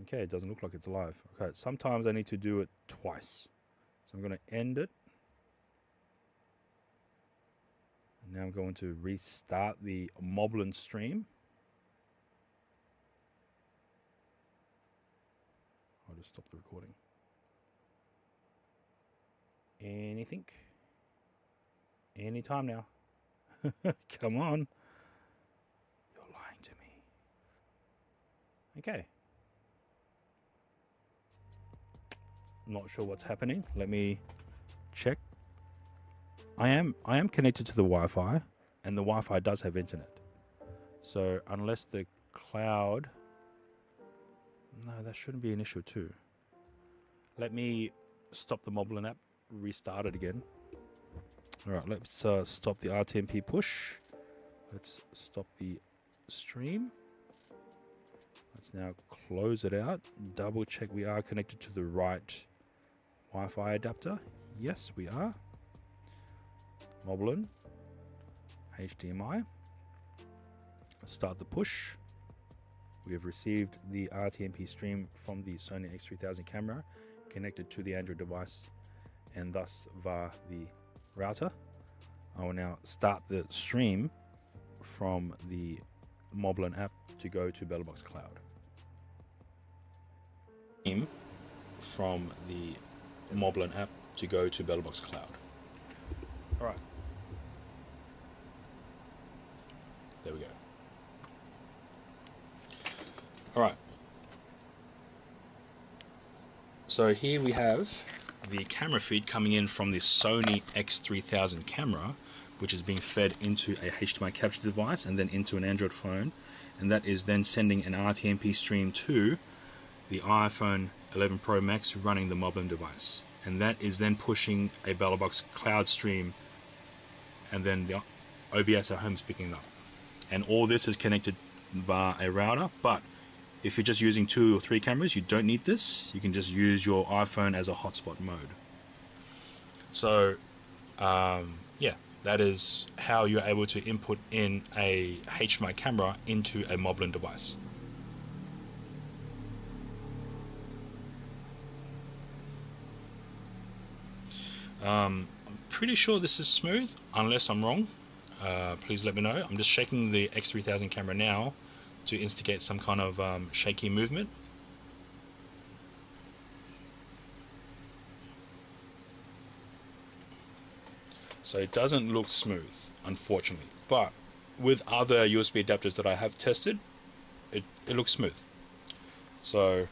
Okay, it doesn't look like it's live. Okay, sometimes I need to do it twice. So I'm going to end it. And now I'm going to restart the Moblin stream. I'll just stop the recording. Anything? Anytime now. Come on. You're lying to me. Okay. Not sure what's happening. Let me check. I am connected to the Wi-Fi, and the Wi-Fi does have internet. So unless the cloud, no, that shouldn't be an issue too. Let me stop the Moblin app, restart it again. All right, let's stop the RTMP push. Let's stop the stream. Let's now close it out. Double check we are connected to the right Wi-Fi adapter. Yes, we are. Moblin, HDMI. Start the push. We have received the RTMP stream from the Sony X3000 camera connected to the Android device and thus via the router. I will now start the stream from the Moblin app to go to BellBox Cloud. From the Moblin app to go to BellBox Cloud. All right. There we go. All right. So here we have the camera feed coming in from the Sony X3000 camera, which is being fed into a HDMI capture device and then into an Android phone, and that is then sending an RTMP stream to the iPhone 11 Pro Max running the Moblin device, and that is then pushing a BellBox Cloud stream, and then the OBS at home is picking it up. And all this is connected via a router, but if you're just using 2 or 3 cameras, you don't need this. You can just use your iPhone as a hotspot mode. So, yeah, that is how you're able to input in a HDMI camera into a Moblin device. I'm pretty sure this is smooth, unless I'm wrong. Please let me know. I'm just shaking the X3000 camera now to instigate some kind of shaky movement. So it doesn't look smooth, unfortunately, but with other USB adapters that I have tested, it looks smooth. So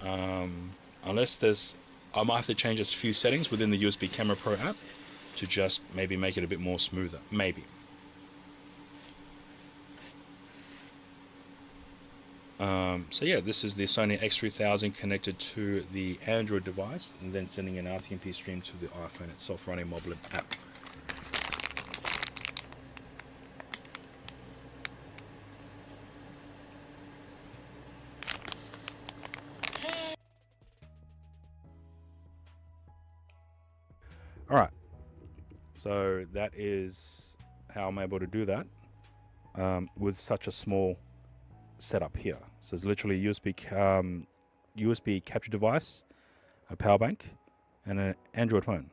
unless I might have to change a few settings within the USB Camera Pro app to just maybe make it a bit more smoother, maybe. So yeah, this is the Sony X3000 connected to the Android device and then sending an RTMP stream to the iPhone itself running Moblin app. All right, so that is how I'm able to do that with such a small setup here. So it's literally USB capture device, a power bank, and an Android phone.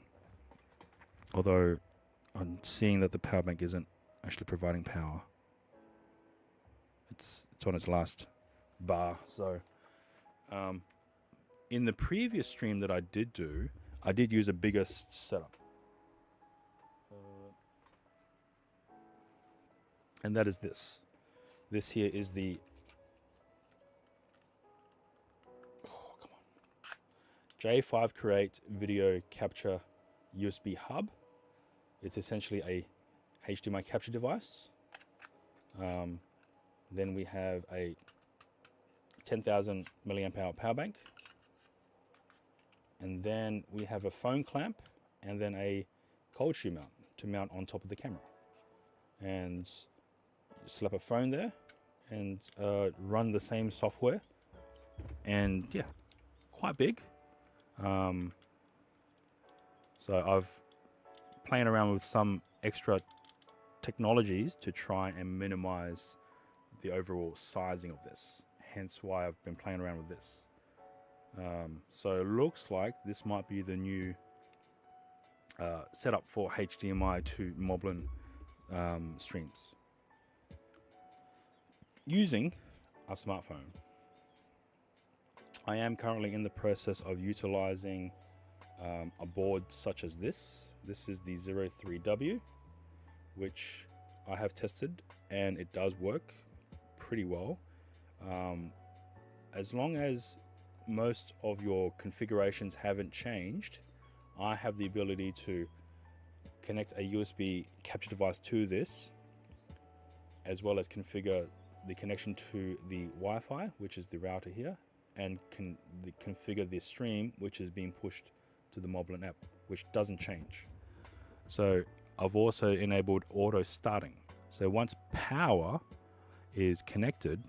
Although I'm seeing that the power bank isn't actually providing power. It's on its last bar. So in the previous stream that I did do, I did use a bigger setup. And that is this. This here is the J5 Create Video Capture USB hub. It's essentially a HDMI capture device. Then we have a 10,000 milliamp hour power bank. And then we have a phone clamp and then a cold shoe mount to mount on top of the camera. And slap a phone there and run the same software. And yeah, quite big. So I've playing around with some extra technologies to try and minimize the overall sizing of this. Hence why I've been playing around with this. So it looks like this might be the new setup for HDMI to Moblin streams using a smartphone. I am currently in the process of utilizing a board such as this. This is the 03W, which I have tested and it does work pretty well. As long as most of your configurations haven't changed, I have the ability to connect a USB capture device to this, as well as configure the connection to the Wi-Fi, which is the router here, and configure the stream, which is being pushed to the Moblin app, which doesn't change. So I've also enabled auto starting. So once power is connected,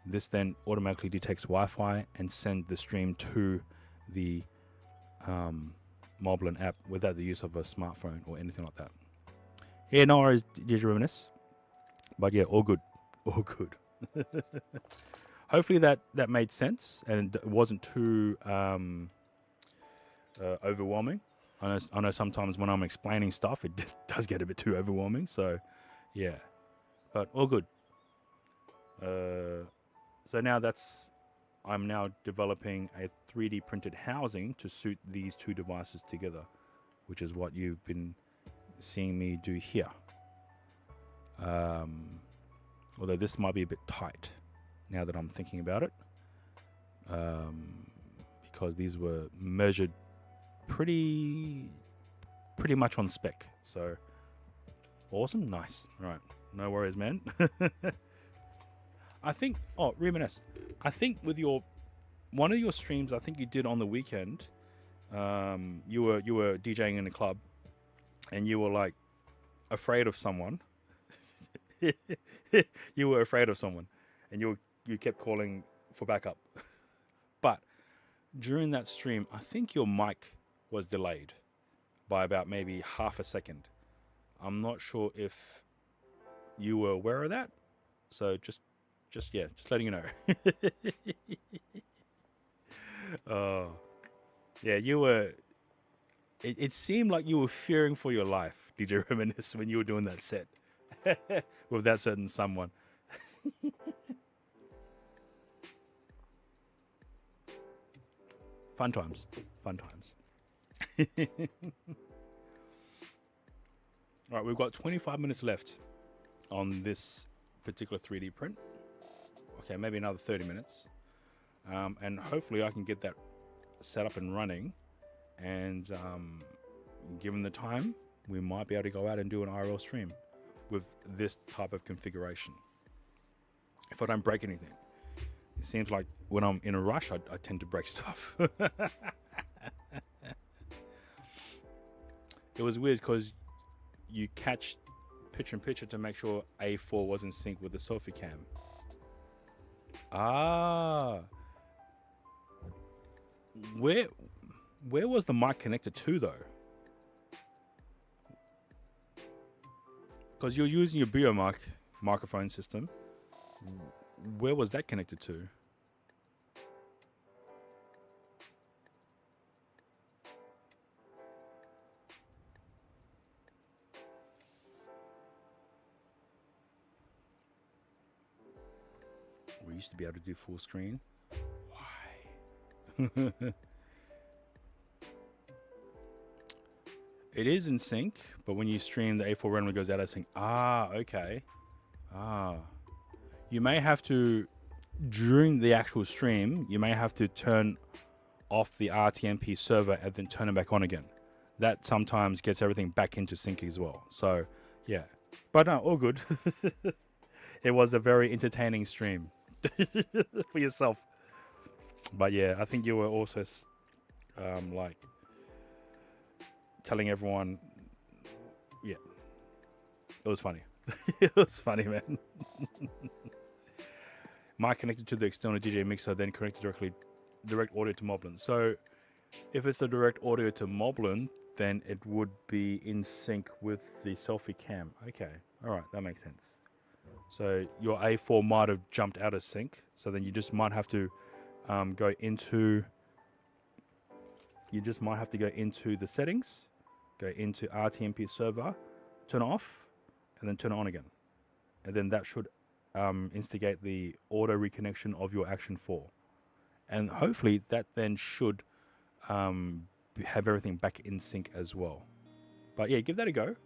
this then automatically detects Wi-Fi and sends the stream to the Moblin app without the use of a smartphone or anything like that. Yeah, no worries, did you reminisce? But yeah, all good, all good. Hopefully that made sense and it wasn't too overwhelming. I know sometimes when I'm explaining stuff, it does get a bit too overwhelming. So yeah, but all good. So now I'm now developing a 3D printed housing to suit these two devices together, which is what you've been seeing me do here. Although this might be a bit tight now that I'm thinking about it, because these were measured pretty much on spec. So awesome, nice. All right, no worries, man. I think, reminisce. I think with one of your streams, I think you did on the weekend, you were DJing in a club, and you were like afraid of someone. You were afraid of someone, and you kept calling for backup. But during that stream, I think your mic was delayed by about maybe half a second. I'm not sure if you were aware of that. So just letting you know. Yeah, you were. It seemed like you were fearing for your life, DJ Reminisce, when you were doing that set with that certain someone. Fun times. All right, we've got 25 minutes left on this particular 3D print. Okay, maybe another 30 minutes. And hopefully I can get that set up and running. And given the time, we might be able to go out and do an IRL stream with this type of configuration. If I don't break anything. It seems like when I'm in a rush, I tend to break stuff. It was weird because you catch picture-in-picture to make sure A4 was in sync with the selfie cam. Ah. Where was the mic connected to, though? Because you're using your BioMic microphone system. Where was that connected to? We used to be able to do full screen. Why? It is in sync, but when you stream, the A4 randomly goes out of sync. Ah, okay. Ah. You may have to, during the actual stream, you may have to turn off the RTMP server and then turn it back on again. That sometimes gets everything back into sync as well. So, yeah. But no, all good. It was a very entertaining stream for yourself. But yeah, I think you were also like telling everyone, yeah, it was funny. It was funny, man. Mic connected to the external DJ mixer, then connected direct audio to Moblin. So if it's the direct audio to Moblin, then it would be in sync with the selfie cam. Okay, all right, that makes sense. So your A4 might have jumped out of sync, so then you just might have to go into the settings, go into RTMP server, turn it off, and then turn it on again. And then that should instigate the auto reconnection of your Action 4. And hopefully that then should have everything back in sync as well. But yeah, give that a go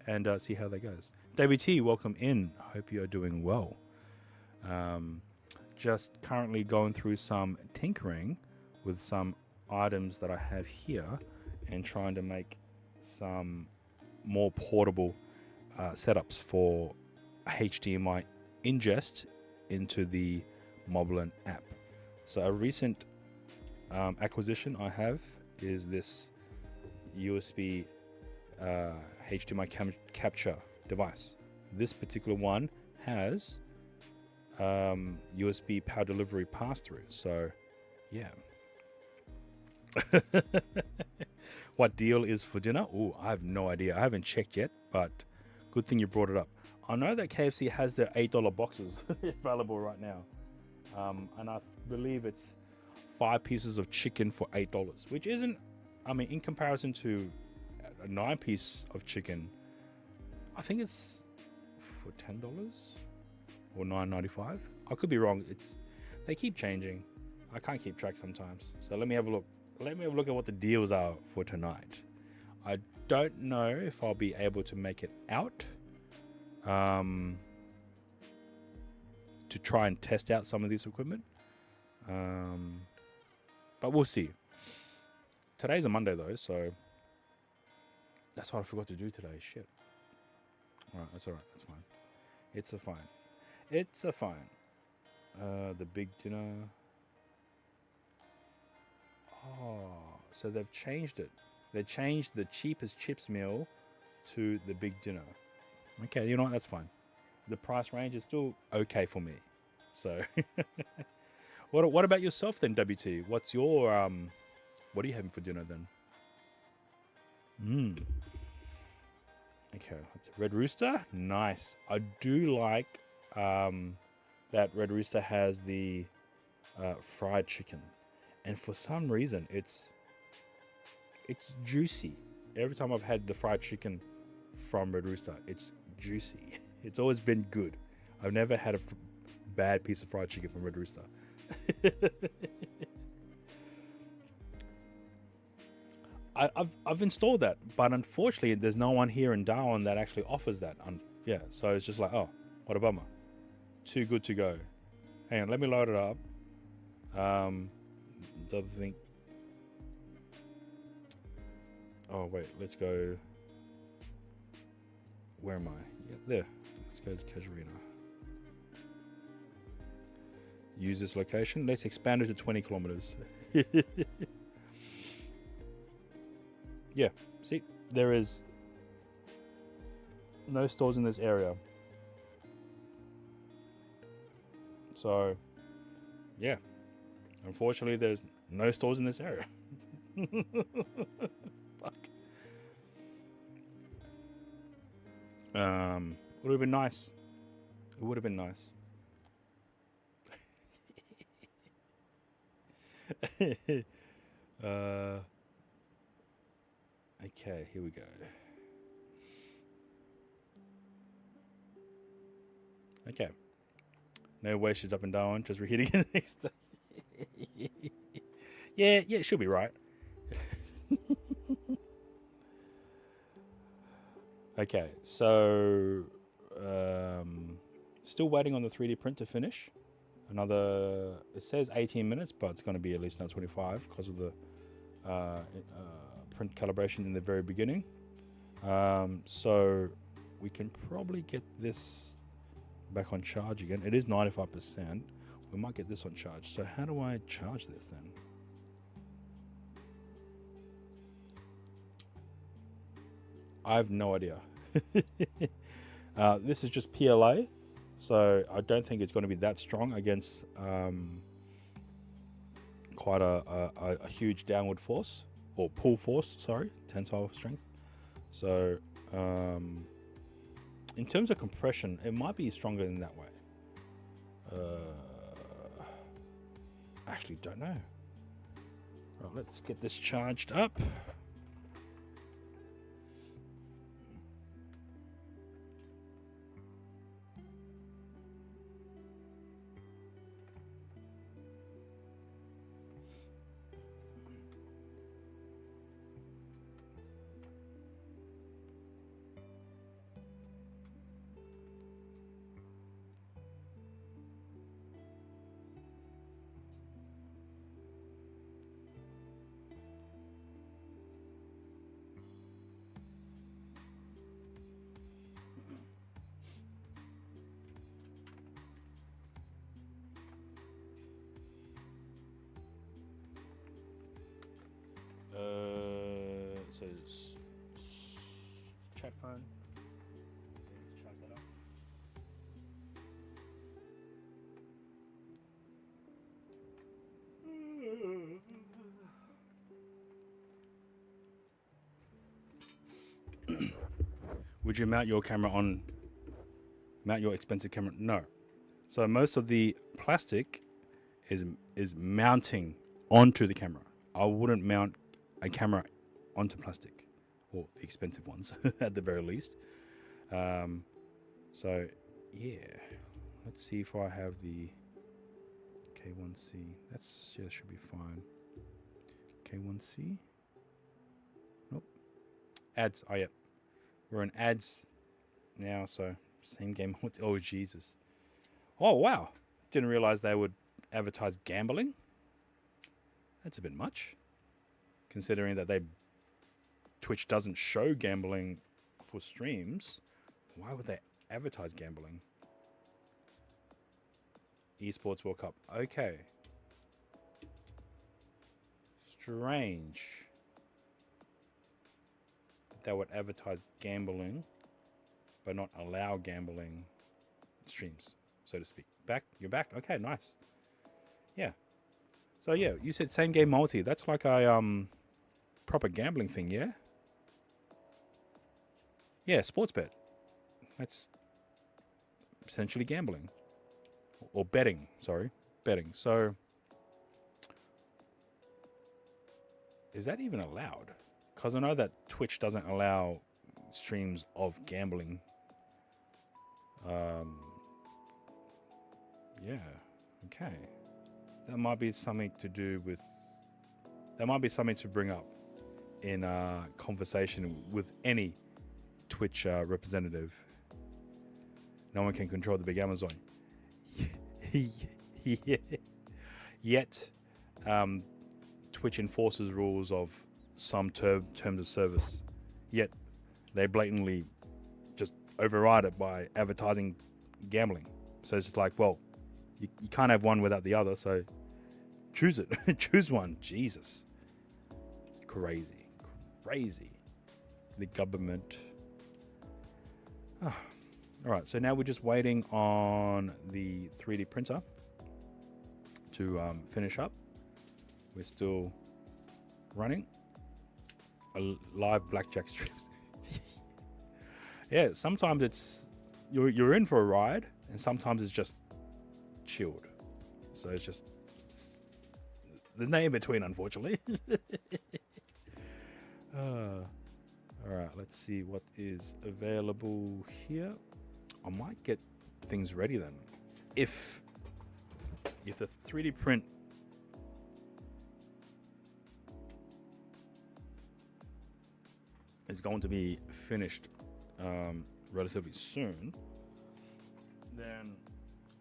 and see how that goes. WT, welcome in. Hope you're doing well. Just currently going through some tinkering with some items that I have here and trying to make some more portable setups for HDMI ingest into the Moblin app. So a recent acquisition I have is this USB HDMI capture device. This particular one has USB power delivery pass-through. So yeah. What deal is for dinner? Oh, I have no idea. I haven't checked yet, but good thing you brought it up. I know that KFC has their $8 boxes available right now. And I believe it's 5 pieces of chicken for $8, which isn't, I mean, in comparison to a 9-piece of chicken, I think it's for $10 or $9.95. I could be wrong. They keep changing. I can't keep track sometimes. So let me have a look. Let me have a look at what the deals are for tonight. I don't know if I'll be able to make it out to try and test out some of this equipment. But we'll see. Today's a Monday though, so that's what I forgot to do today. Shit. Alright, that's alright. That's fine. It's a fine. It's a fine. The big dinner. Oh, so they've changed it. They changed the cheapest chips meal to the big dinner. Okay, you know what? That's fine. The price range is still okay for me. So, what about yourself then, WT? What's your what are you having for dinner then? Okay, that's Red Rooster. Nice. I do like that Red Rooster has the fried chicken. And for some reason, it's juicy. Every time I've had the fried chicken from Red Rooster, it's juicy. It's always been good. I've never had a bad piece of fried chicken from Red Rooster. I've installed that, but unfortunately, there's no one here in Darwin that actually offers that. Yeah, so it's just like, oh, what a bummer. Too good to go. Hang on, let me load it up. The other thing. Oh wait, let's go. Where am I? Yeah, there. Let's go to Casuarina. Use this location. Let's expand it to 20 kilometers. Yeah, see, there is no stores in this area. So, yeah. Unfortunately, there's no stores in this area. Fuck. Would have been nice. It would have been nice. Okay, here we go. Okay. No wastage up and down, just reheating it next time. Yeah, it should be right. Okay, so still waiting on the 3D print to finish. another, it says 18 minutes, but it's going to be at least another 25 because of the print calibration in the very beginning. So we can probably get this back on charge again. It is 95%. We might get this on charge. So how do I charge this then? I have no idea. This is just PLA, so I don't think it's going to be that strong against quite a huge downward force, or pull force, sorry, tensile strength. So in terms of compression, it might be stronger in that way. Actually, don't know. Right, let's get this charged up. So chat phone. Charge that up. Would you mount your camera on? Mount your expensive camera? No. So most of the plastic is mounting onto the camera. I wouldn't mount a camera onto plastic, or the expensive ones at the very least. So yeah, let's see if I have the K1C. That's, yeah, should be fine. K1C. Nope. Ads. Oh yeah, we're in ads now. So same game. Oh Jesus. Oh wow. Didn't realize they would advertise gambling. That's a bit much, considering that Twitch doesn't show gambling for streams. Why would they advertise gambling? Esports World Cup. Okay. Strange. They would advertise gambling, but not allow gambling streams, so to speak. You're back? Okay, nice. Yeah. So yeah, you said same game multi. That's like a proper gambling thing, yeah? Yeah, sports bet. That's essentially gambling. Or betting, sorry. Betting. So is that even allowed? Because I know that Twitch doesn't allow streams of gambling. Yeah, okay. That might be something to do with... That might be something to bring up in a conversation with any Twitch representative. No one can control the big Amazon. Yet, Twitch enforces rules of some terms of service. Yet, they blatantly just override it by advertising gambling. So it's just like, well, you can't have one without the other, so choose it. Choose one. Jesus. It's crazy. Crazy. The government. Oh. All right, so now we're just waiting on the 3D printer to finish up. We're still running a live blackjack streams. Yeah, sometimes it's you're in for a ride, and sometimes it's just chilled. So it's just there's no in between, unfortunately. All right, let's see what is available here. I might get things ready then. If the 3D print is going to be finished relatively soon, then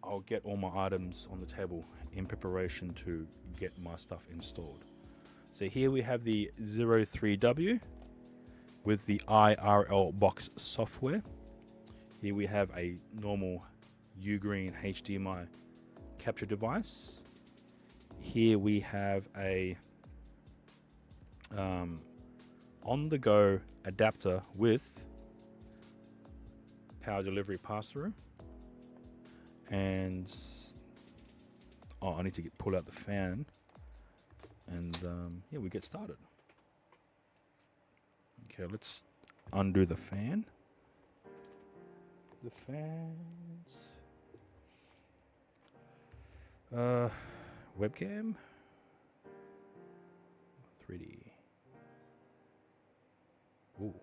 I'll get all my items on the table in preparation to get my stuff installed. So here we have the 03W with the IRL box software. Here we have a normal Ugreen HDMI capture device. Here we have a on-the-go adapter with power delivery pass-through. And I need to pull out the fan, and yeah, we get started. Okay, let's undo the fan. The fans. Webcam. 3D. Ooh.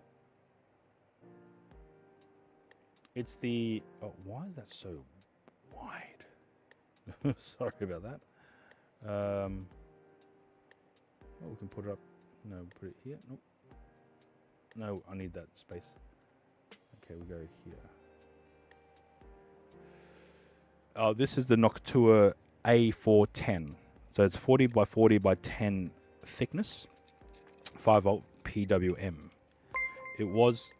It's the. Oh, why is that so wide? Sorry about that. Oh, we can put it up. No, put it here. Nope. No, I need that space. Okay, we go here. Oh, this is the Noctua A410. So it's 40 by 40 by 10 thickness, 5 volt PWM. It was.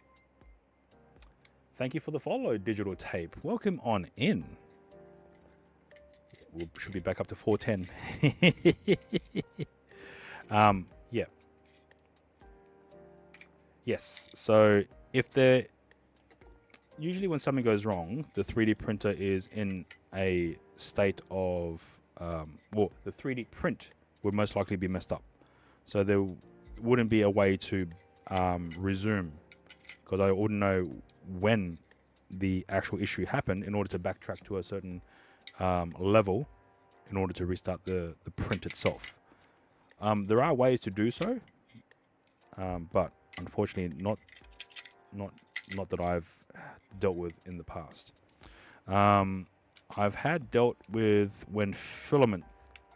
Thank you for the follow, Digital Tape. Welcome on in. We should be back up to 410. Yeah. Yes. So if there, usually when something goes wrong, the 3D printer is in a state of, well, the 3D print would most likely be messed up. So there wouldn't be a way to resume, because I wouldn't know when the actual issue happened in order to backtrack to a certain level in order to restart the print itself. There are ways to do so, but unfortunately not that I've dealt with in the past. I've had dealt with when filament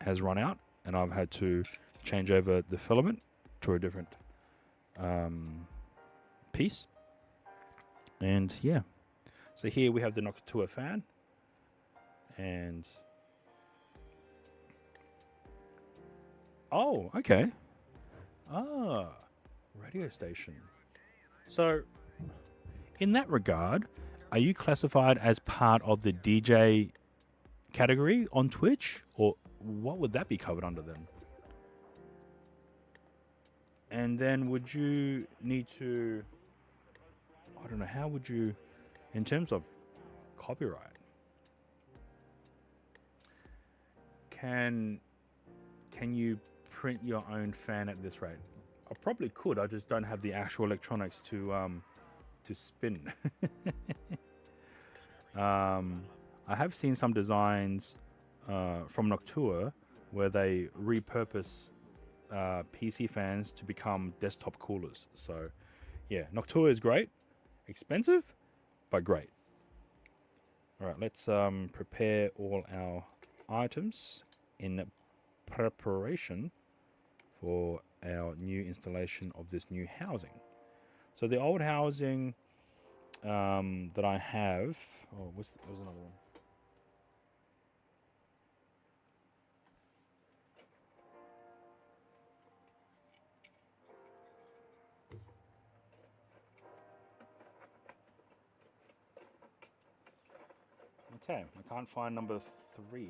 has run out, and I've had to change over the filament to a different piece. And yeah, so here we have the Noctua fan, and oh, okay. Radio station. So in that regard, are you classified as part of the DJ category on Twitch, or what would that be covered under then? And then would you need to, I don't know, how would you, in terms of copyright, can you print your own fan at this rate? I probably could. I just don't have the actual electronics to spin. I have seen some designs from Noctua where they repurpose PC fans to become desktop coolers. So yeah, Noctua is great, expensive, but great. All right, let's prepare all our items in preparation for our new installation of this new housing. So the old housing that I have, oh, there was another one. Okay, I can't find number 3.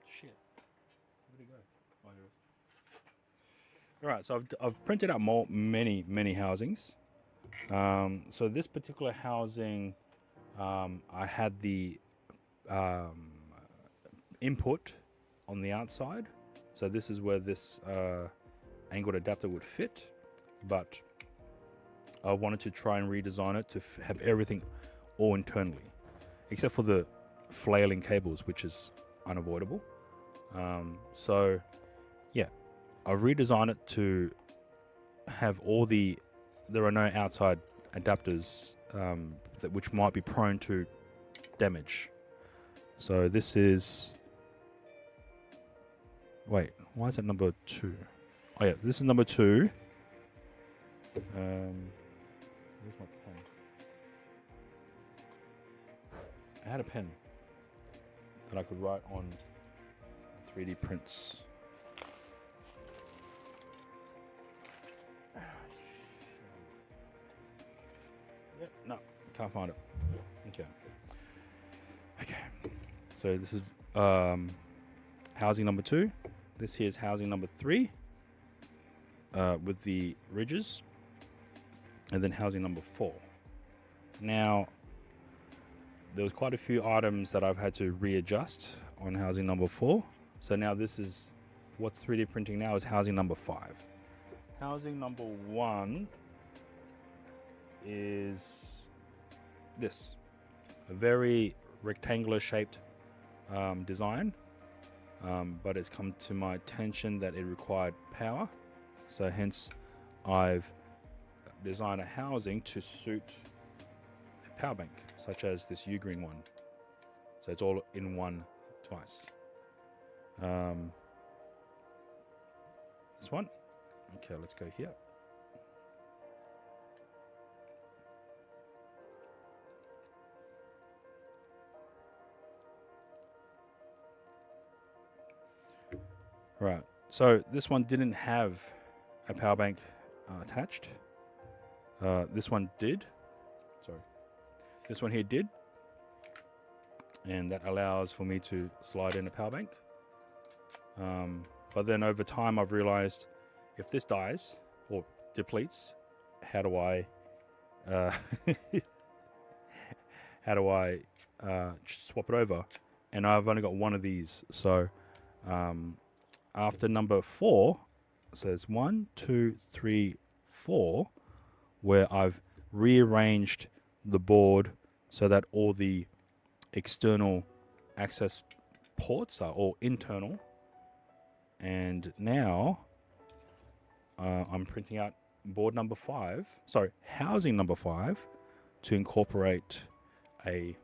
Shit. Where'd it go? Oh, here it is. All right, so I've printed out many housings. So this particular housing, I had the input on the outside. So this is where this angled adapter would fit, but I wanted to try and redesign it to have everything all internally, except for the flailing cables, which is unavoidable. So yeah, I've redesigned it to have there are no outside adapters which might be prone to damage. So this is, wait, why is that number 2? Oh yeah, this is number 2. Where's my pen? I had a pen that I could write on 3D prints. Yep, no, can't find it. Okay. So this is housing number 2. This here is housing number 3 with the ridges, and then housing number 4. Now, there was quite a few items that I've had to readjust on housing number 4. So now this is what's 3D printing now is housing number 5. Housing number 1 is this, a very rectangular shaped design, but it's come to my attention that it required power, so hence I've designed a housing to suit a power bank, such as this U-green one. So it's all in one device. This one. Okay, let's go here. Right, so this one didn't have a power bank attached. This one did. Sorry. This one here did. And that allows for me to slide in a power bank. But then over time I've realized if this dies or depletes, how do I swap it over? And I've only got one of these, so after number 4, it says 1, 2, 3, 4, where I've rearranged the board so that all the external access ports are all internal. And now I'm printing out board number 5, sorry, housing number 5, to incorporate a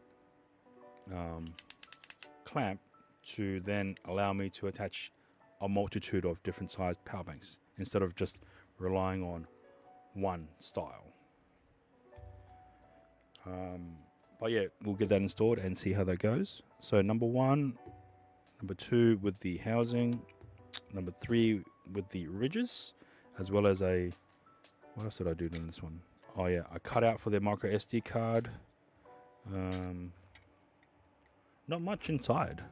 clamp to then allow me to attach a multitude of different sized power banks instead of just relying on one style. But yeah, we'll get that installed and see how that goes. So number 1, number 2 with the housing, number 3 with the ridges, as well as a, what else did I do in this one? Oh yeah, a cutout for the micro SD card. Not much inside.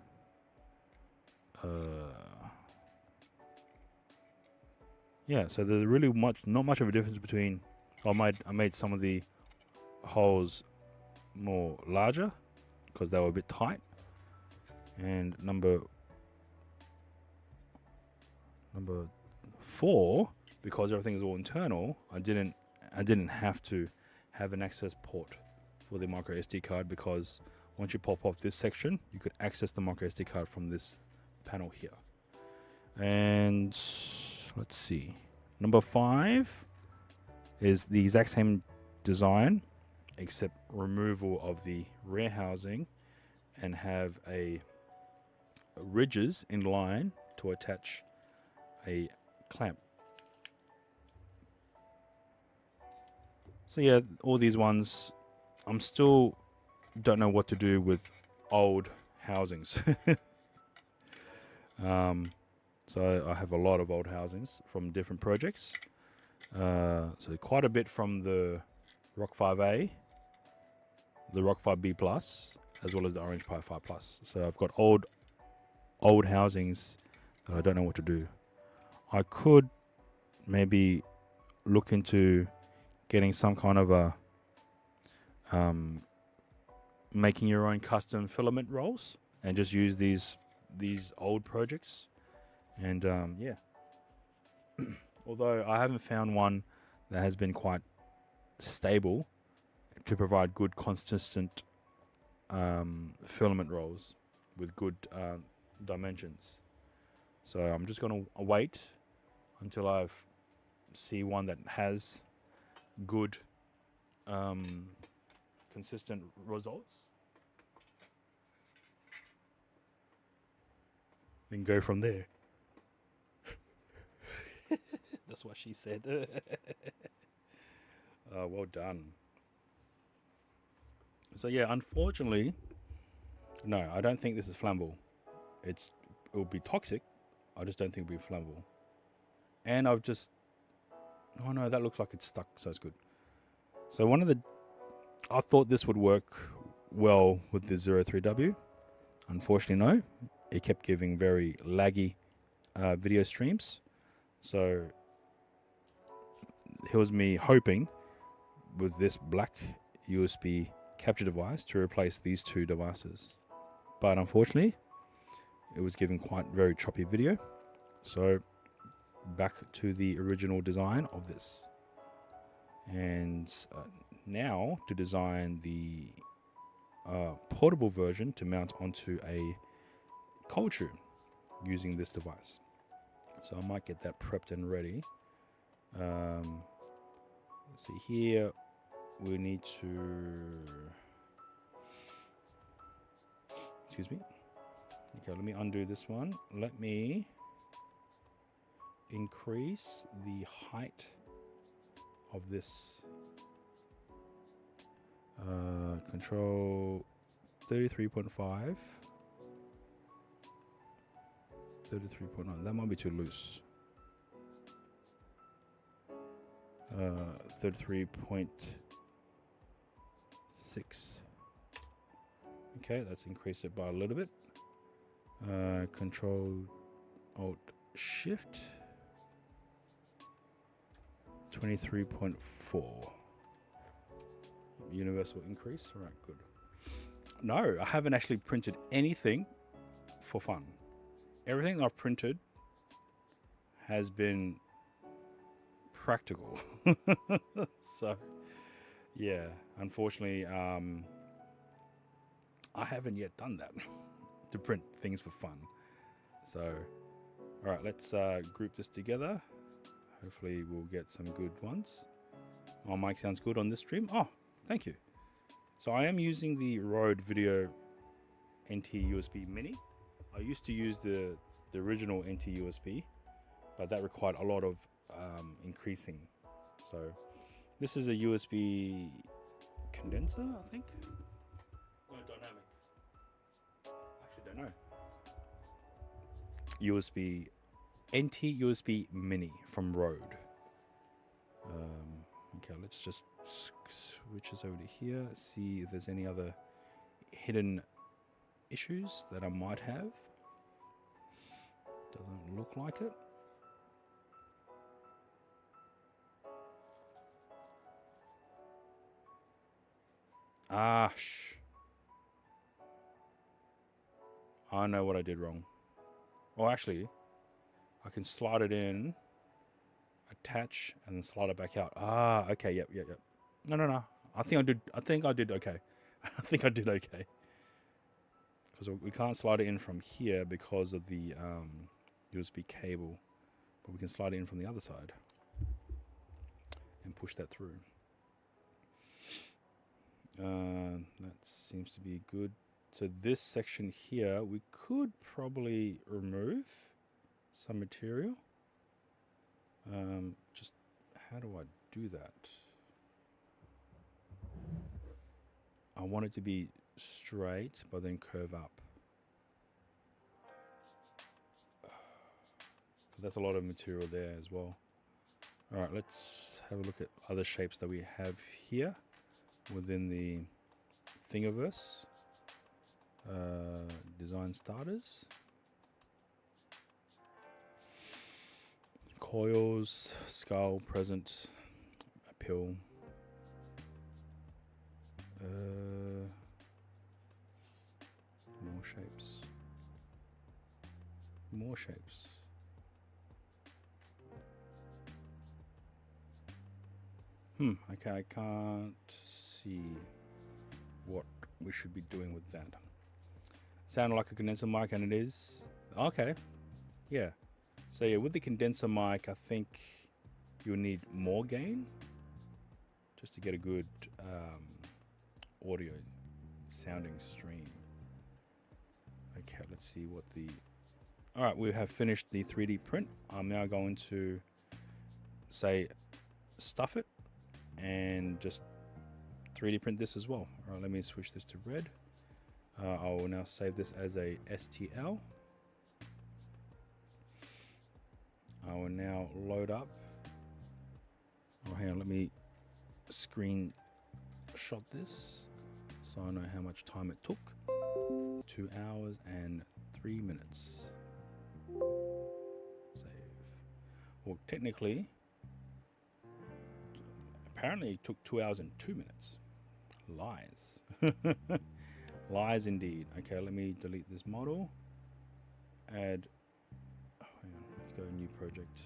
Yeah, so there's really not much of a difference between. I made some of the holes more larger because they were a bit tight. And number 4, because everything is all internal, I didn't have to have an access port for the micro SD card, because once you pop off this section, you could access the micro SD card from this panel here. And let's see, number 5 is the exact same design except removal of the rear housing, and have a ridges in line to attach a clamp. So yeah, all these ones, I'm still don't know what to do with old housings. So I have a lot of old housings from different projects. So quite a bit from the Rock 5A, the Rock 5B Plus, as well as the Orange Pi 5 Plus. So I've got old housings that I don't know what to do. I could maybe look into getting some kind of a making your own custom filament rolls and just use these old projects. And yeah, although I haven't found one that has been quite stable to provide good consistent filament rolls with good dimensions. So I'm just going to wait until I see one that has good consistent results, then go from there. That's what she said. Well done. So yeah, unfortunately, No, I don't think this is flammable. It will be toxic. I just don't think it'll be flammable. And I've just, oh no, that looks like it's stuck, so it's good. So I thought this would work well with the 03W. Unfortunately, no. It kept giving very laggy video streams. So here's me hoping with this black USB capture device to replace these two devices. But unfortunately, it was giving quite very choppy video. So back to the original design of this. And now to design the portable version to mount onto a cold tube using this device. So I might get that prepped and ready. Let's see here, we need to, excuse me. Okay, let me undo this one. Let me increase the height of this. Control 33.5. 33.9. That might be too loose. 33.6. Okay, let's increase it by a little bit. Control Alt Shift 23.4. Universal increase. All right, good. No, I haven't actually printed anything for fun. Everything I've printed has been practical. So, yeah, unfortunately, I haven't yet done that to print things for fun. So, all right, let's group this together. Hopefully, we'll get some good ones. My mic sounds good on this stream. Oh, thank you. So I am using the Rode Video NT USB Mini. I used to use the original NT USB, but that required a lot of increasing. So this is a USB condenser, I think. No, dynamic. Actually, don't know. USB NT USB Mini from Rode. Okay, let's just switch this over to here. See if there's any other hidden issues that I might have. Doesn't look like it. I know what I did wrong. Oh, actually, I can slide it in, attach, and then slide it back out. Okay, yep. No. I think I did okay. I think I did okay. Because we can't slide it in from here because of the USB cable, but we can slide it in from the other side and push that through. That seems to be good. So this section here, we could probably remove some material. Just how do I do that? I want it to be straight, but then curve up. That's a lot of material there as well. All right, let's have a look at other shapes that we have here within the Thingiverse. Design starters. Coils, skull, present, a pill. More shapes. More shapes. Okay, I can't see what we should be doing with that. Sounded like a condenser mic, and it is. Okay, yeah. So yeah, with the condenser mic, I think you'll need more gain just to get a good audio sounding stream. Okay, let's see what the... All right, we have finished the 3D print. I'm now going to say stuff it and just 3D print this as well. All right, let me switch this to red. I will now save this as a STL. I will now load up. Oh, hang on, let me screenshot this so I know how much time it took. 2 hours and 3 minutes. Save. Well, technically, apparently it took 2 hours and 2 minutes. Lies. Lies indeed. Okay, let me delete this model. Add. Oh, hang on, let's go new project.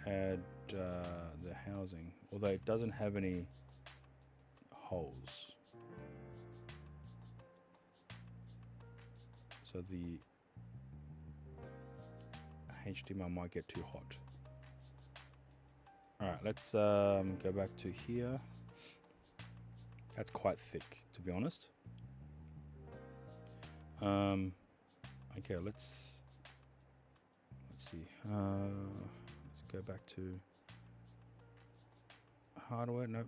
Add the housing, although it doesn't have any holes. So the HTML might get too hot. All right, let's go back to here. That's quite thick, to be honest. Okay, let's see. Let's go back to hardware. Nope.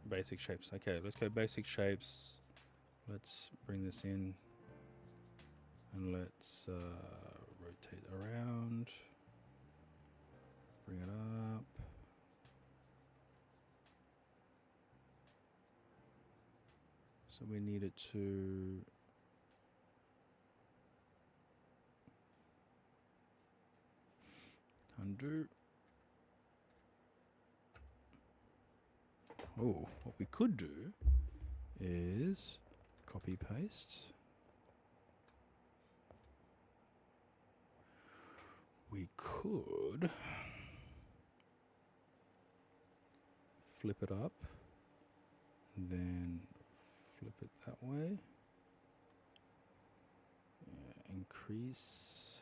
Basic shapes. Okay, let's go basic shapes. Let's bring this in and let's rotate around. Bring it up. So we need it to undo. Oh, what we could do is copy paste. We could flip it up, and then flip it that way. Increase.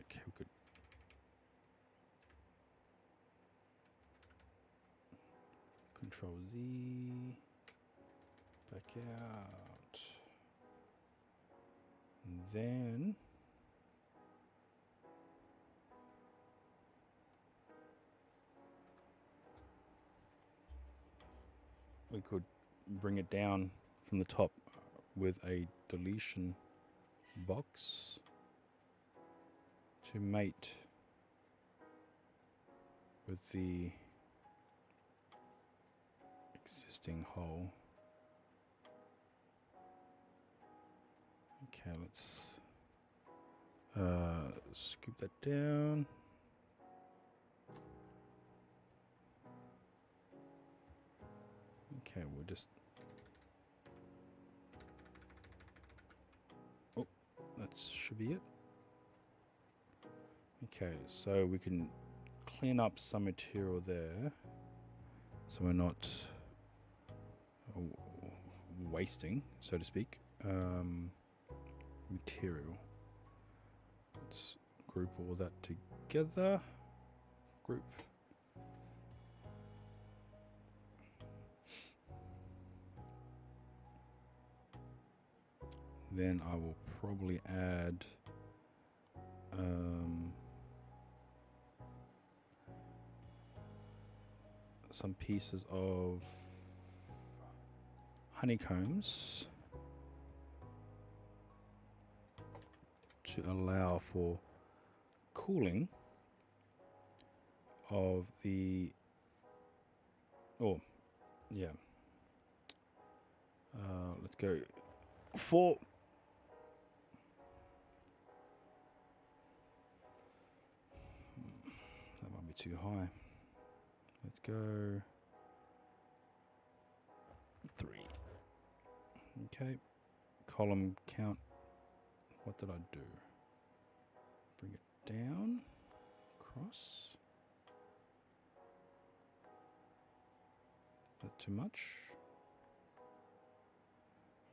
Okay, we could. Control Z. Back out. And then we could bring it down from the top with a deletion box to mate with the existing hole. Okay, let's scoop that down. Okay, we'll just. Oh, that should be it. Okay, so we can clean up some material there, so we're not wasting, so to speak, material. Let's group all that together. Group. Then I will probably add some pieces of honeycombs to allow for cooling of the let's go 4. That might be too high. Let's go 3. Okay, column count. What did I do? Bring it down, across. Is that too much?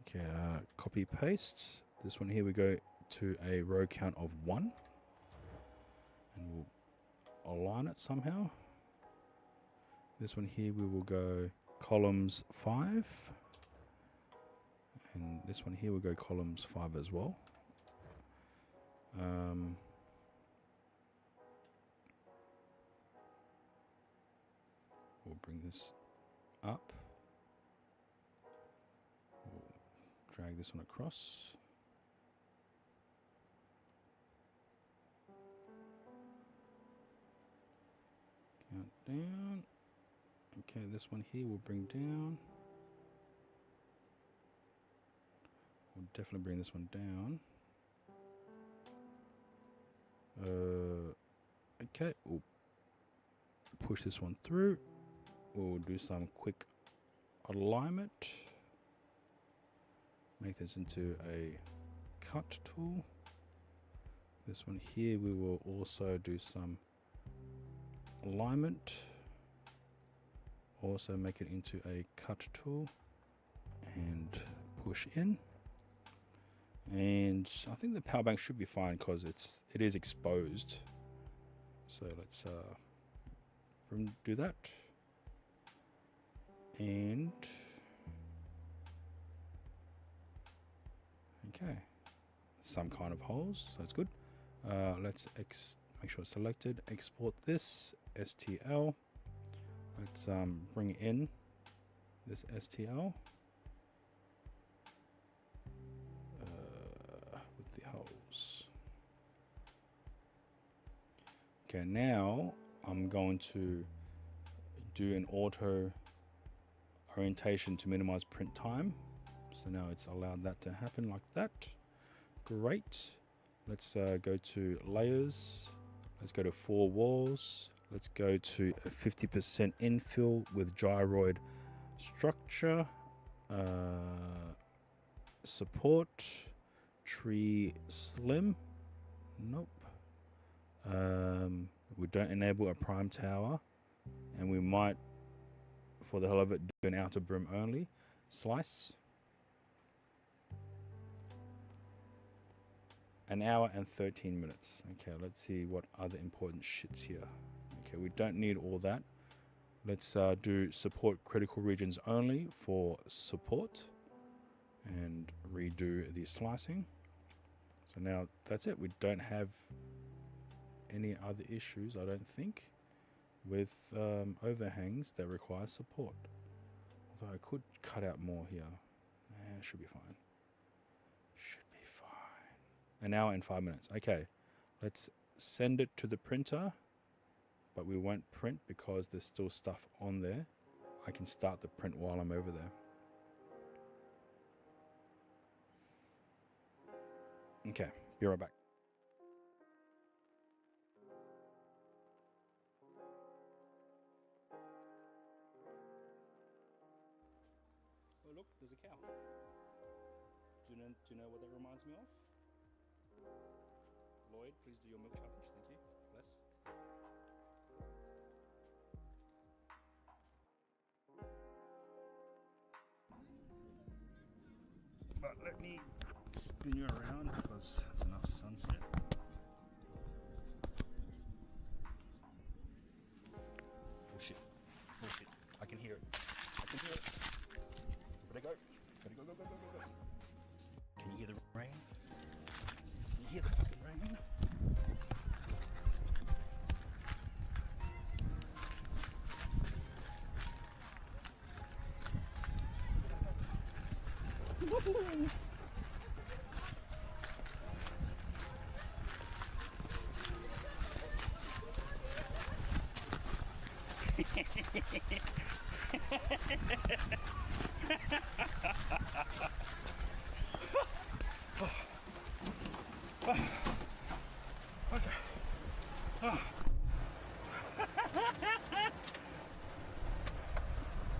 Okay, copy paste. This one here we go to a row count of 1. And we'll align it somehow. This one here we will go columns 5. And this one here will go columns 5 as well. We'll bring this up. We'll drag this one across. Count down. Okay, this one here we'll bring down. We'll definitely bring this one down. Okay, we'll push this one through. We'll do some quick alignment. Make this into a cut tool. This one here we will also do some alignment. Also make it into a cut tool and push in. And I think the power bank should be fine because it is exposed. So let's do that. And okay, some kind of holes, so that's good. Let's make sure it's selected. Export this STL. Let's bring in this STL with the holes. Okay, now I'm going to do an auto orientation to minimize print time. So now it's allowed that to happen like that. Great. Let's go to layers. Let's go to 4 walls. Let's go to a 50% infill with gyroid structure. Support. Tree slim. Nope. We don't enable a prime tower. And we might, for the hell of it, do an outer brim only. Slice. An hour and 13 minutes. Okay, let's see what other important shits here. Okay, we don't need all that. Let's do support critical regions only for support and redo the slicing. So now that's it. We don't have any other issues, I don't think, with overhangs that require support. Although I could cut out more here. Should be fine. Should be fine. An hour and 5 minutes. Okay, let's send it to the printer, but we won't print because there's still stuff on there. I can start the print while I'm over there. Okay, be right back. Oh look, there's a cow. Do you know what that reminds me of? Lloyd, please do your milk challenge. Thank you. Bless. But let me spin you around because it's enough sunset. Oh shit. Oh shit. I can hear it. I can hear it. Better go. Better go, go, go, go, go, go. Can you hear the rain? Can you hear the fucking rain? Okay.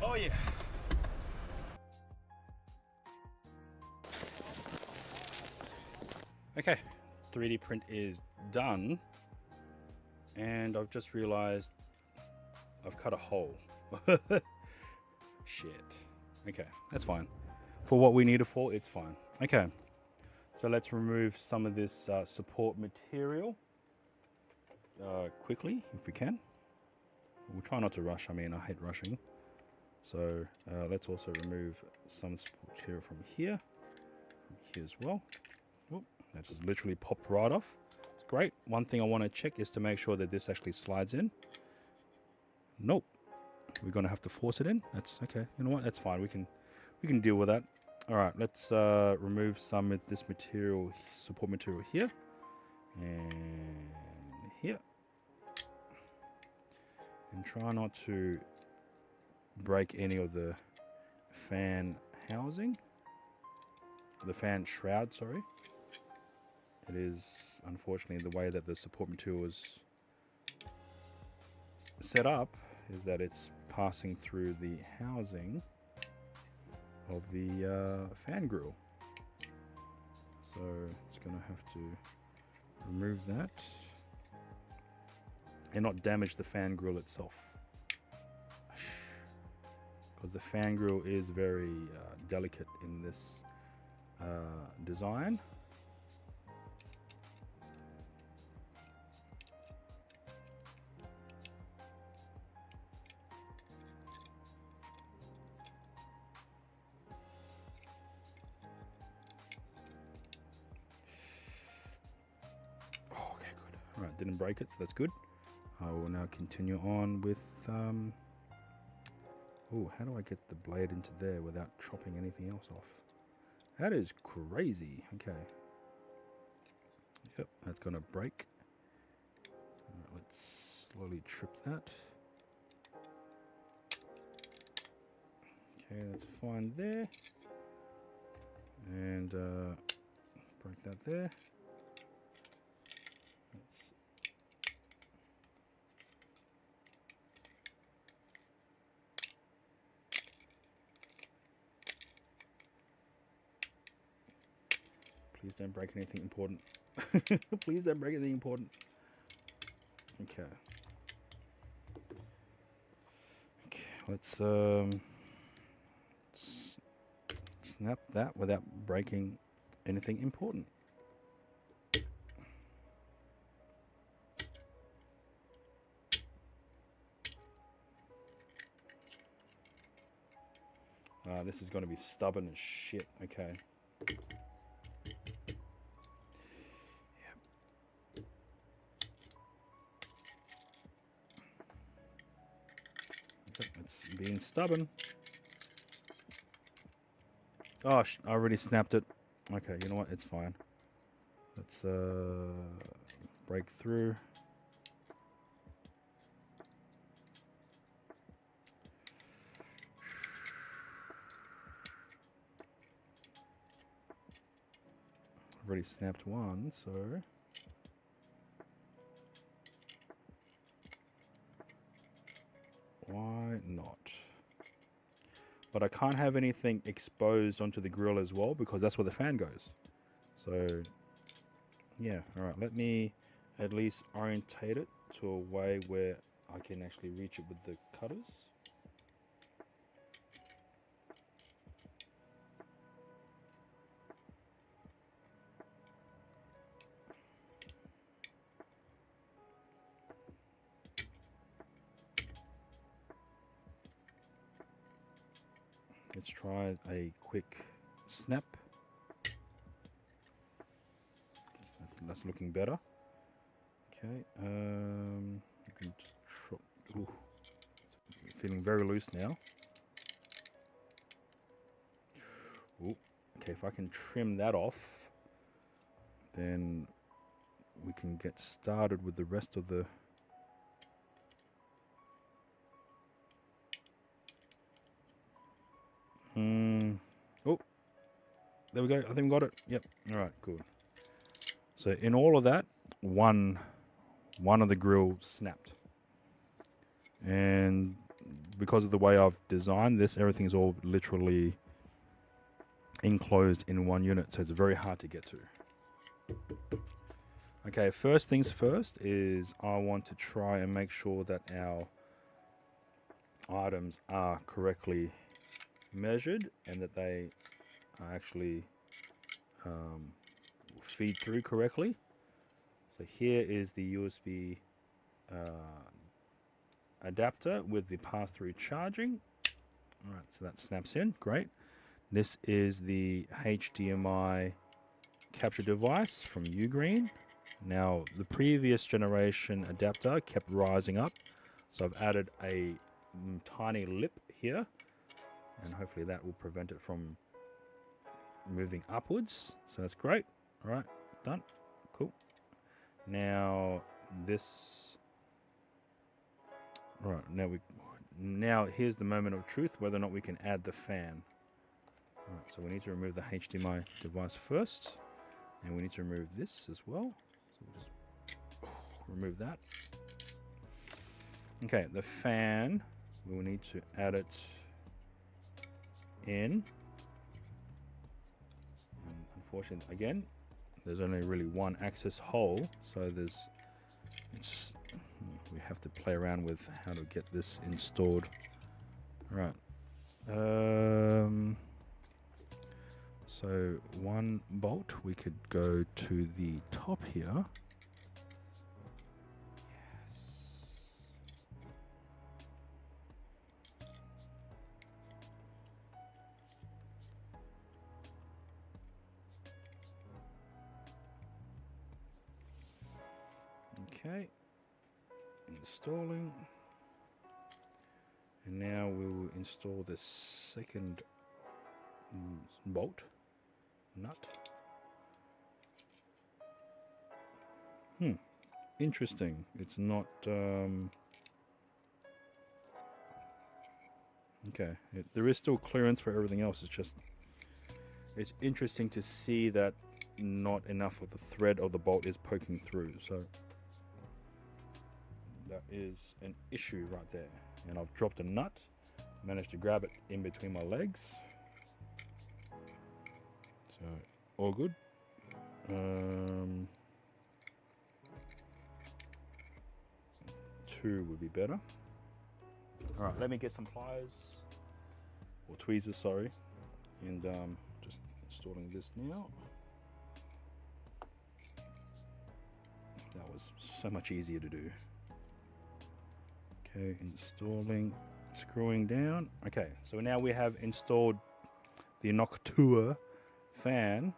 Oh yeah. Okay, 3D print is done, and I've just realized I've cut a hole. Shit. Okay, that's fine. For what we need it for, it's fine. Okay, so let's remove some of this support material quickly, if we can. We'll try not to rush. I mean, I hate rushing. So let's also remove some support material from here as well. Oh, that just literally popped right off. It's great. One thing I want to check is to make sure that this actually slides in. Nope. we're gonna have to force it in. That's okay. You know what? That's fine. We can deal with that. All right. Let's remove some of this material, support material here, and here, and try not to break any of the fan housing, the fan shroud. Sorry. It is unfortunately the way that the support material is set up is that it's passing through the housing of the fan grill. So it's going to have to remove that and not damage the fan grill itself, because the fan grill is very delicate in this design. Alright, didn't break it, so that's good. I will now continue on with oh, how do I get the blade into there without chopping anything else off? That is crazy. Okay. Yep, that's gonna break. Let's slowly trip that. Okay, that's fine there. And break that there. Please don't break anything important. Please don't break anything important. Okay. Okay, let's snap that without breaking anything important. This is going to be stubborn as shit. Okay. It's being stubborn. Oh, I already snapped it. Okay, you know what? It's fine. Let's break through. I've already snapped one, so why not? But I can't have anything exposed onto the grill as well, because that's where the fan goes. So yeah, all right, let me at least orientate it to a way where I can actually reach it with the cutters. Let's try a quick snap. That's looking better. Okay, you can just ooh, feeling very loose now. Ooh, okay, if I can trim that off, then we can get started with the rest of the oh, there we go. I think we got it. Yep. All right, good. So in all of that, one of the grill snapped. And because of the way I've designed this, everything's all literally enclosed in one unit, so it's very hard to get to. Okay, first things first is I want to try and make sure that our items are correctly measured and that they are actually feed through correctly. So here is the USB adapter with the pass-through charging. All right, so that snaps in, great. This is the HDMI capture device from Ugreen. Now, the previous generation adapter kept rising up, so I've added a tiny lip here, and hopefully that will prevent it from moving upwards. So that's great. All right, done. Cool. Now this. Right, now here's the moment of truth, whether or not we can add the fan. Right, so we need to remove the HDMI device first, and we need to remove this as well. So we'll just remove that. Okay, the fan, we will need to add it in. And unfortunately, again, there's only really one access hole, so we have to play around with how to get this installed. Right. So one bolt, we could go to the top here. Okay, installing, and now we will install the second bolt nut. Interesting. It's not okay. There is still clearance for everything else. It's interesting to see that not enough of the thread of the bolt is poking through. So that is an issue right there. And I've dropped a nut, managed to grab it in between my legs. So all good. Two would be better. All right, let me get some pliers or tweezers, sorry, and just installing this now. That was so much easier to do. Okay, installing, screwing down. Okay, so now we have installed the Noctua fan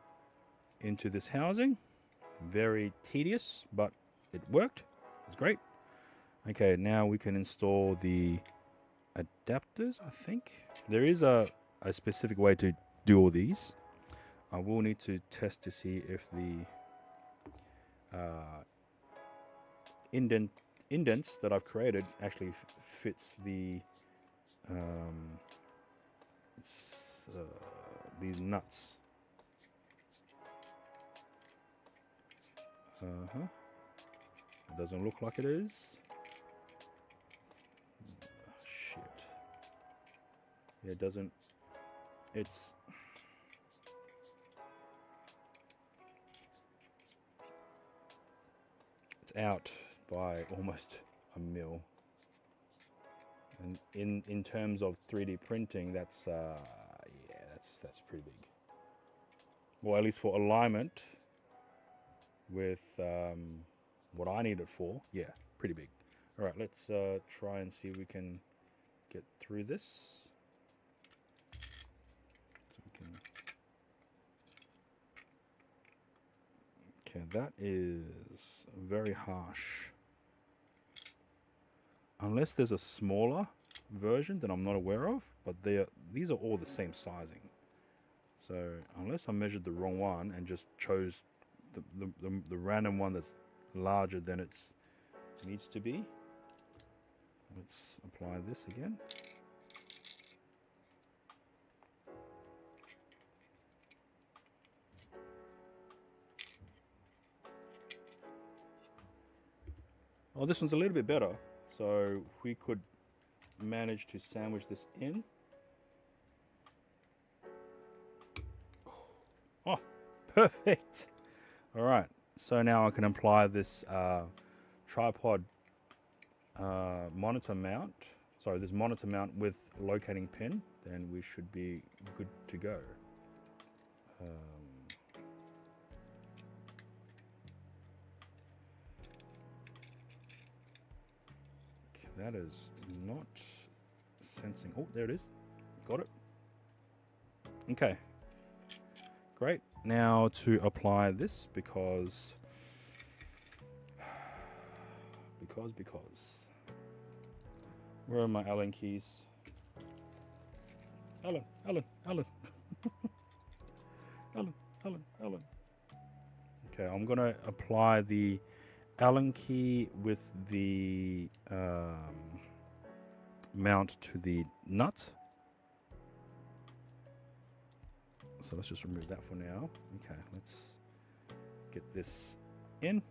into this housing. Very tedious, but it worked. It's great. Okay, now we can install the adapters, I think. There is a specific way to do all these. I will need to test to see if the indents that I've created actually fits the these nuts. It doesn't look like it is. Shit. Yeah, it doesn't. It's out by almost a mil. And in terms of 3D printing, that's that's pretty big. Well, at least for alignment with what I need it for, yeah, pretty big. All right, let's try and see if we can get through this. So we can. Okay, that is very harsh. Unless there's a smaller version that I'm not aware of, but these are all the same sizing. So unless I measured the wrong one and just chose the random one that's larger than it needs to be. Let's apply this again. Oh, this one's a little bit better. So we could manage to sandwich this in. Oh, perfect. All right. So now I can apply this tripod monitor mount. Sorry, this monitor mount with locating pin. Then we should be good to go. That is not sensing. Oh, there it is. Got it. Okay. Great. Now to apply this because Where are my Allen keys? Allen. Allen. Okay, I'm gonna apply the Allen key with the mount to the nut. So let's just remove that for now. Okay, let's get this in.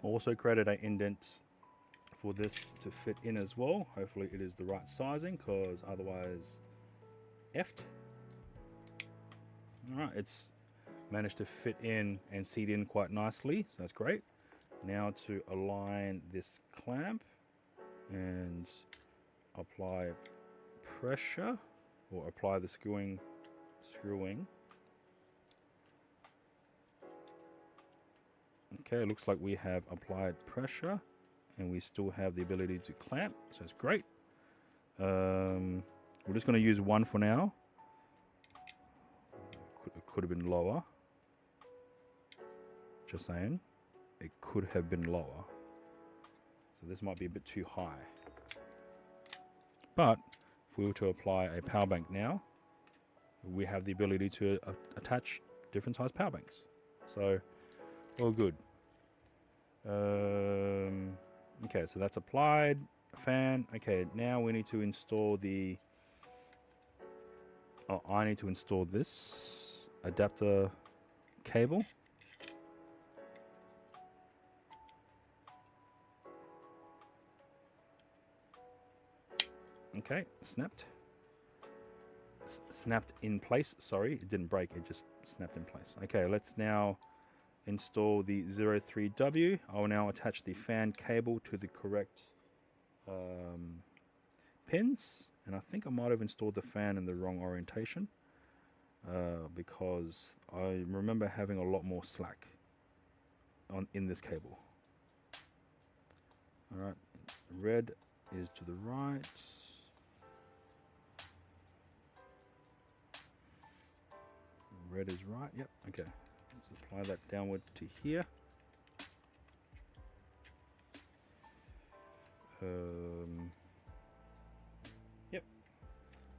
Also created an indent for this to fit in as well. Hopefully it is the right sizing, because otherwise effed. All right, it's managed to fit in and seat in quite nicely, so that's great. Now to align this clamp and apply pressure, or apply the screwing. Okay, it looks like we have applied pressure and we still have the ability to clamp, so it's great. We're just going to use one for now. It could have been lower. Just saying, it could have been lower. So this might be a bit too high. But if we were to apply a power bank now, we have the ability to attach different size power banks. So all good. Okay, so that's applied. Fan. Okay, now we need to install the... Oh, I need to install this adapter cable. Okay, snapped. Snapped in place. Sorry, it didn't break, it just snapped in place. Okay, let's now install the 03W. I will now attach the fan cable to the correct pins. And I think I might have installed the fan in the wrong orientation, because I remember having a lot more slack in this cable. All right, red is to the right. Red is right. Yep. Okay. Let's apply that downward to here. Yep.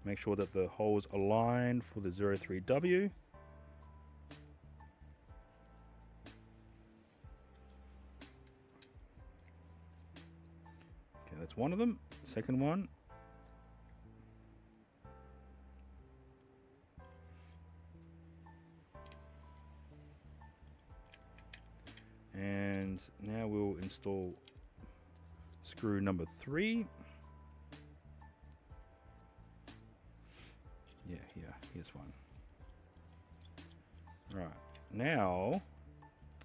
Make sure that the holes align for the 03W. Okay, that's one of them. Second one. And now we'll install screw number 3. Yeah, here's one. Right, now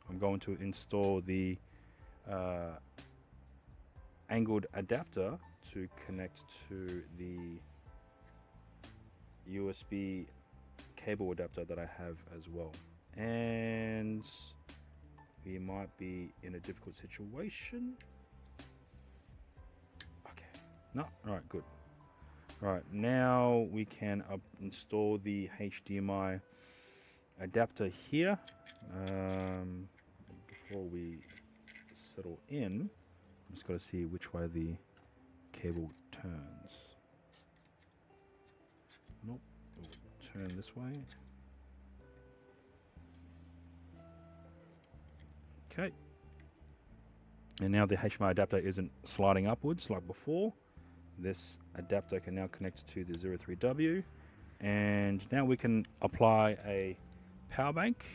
I'm going to install the angled adapter to connect to the USB cable adapter that I have as well. And we might be in a difficult situation. Okay. No. All right. Good. All right. Now we can install the HDMI adapter here. Before we settle in, I'm just got to see which way the cable turns. Nope. It will turn this way. Okay, and now the HDMI adapter isn't sliding upwards like before. This adapter can now connect to the 03W, and now we can apply a power bank.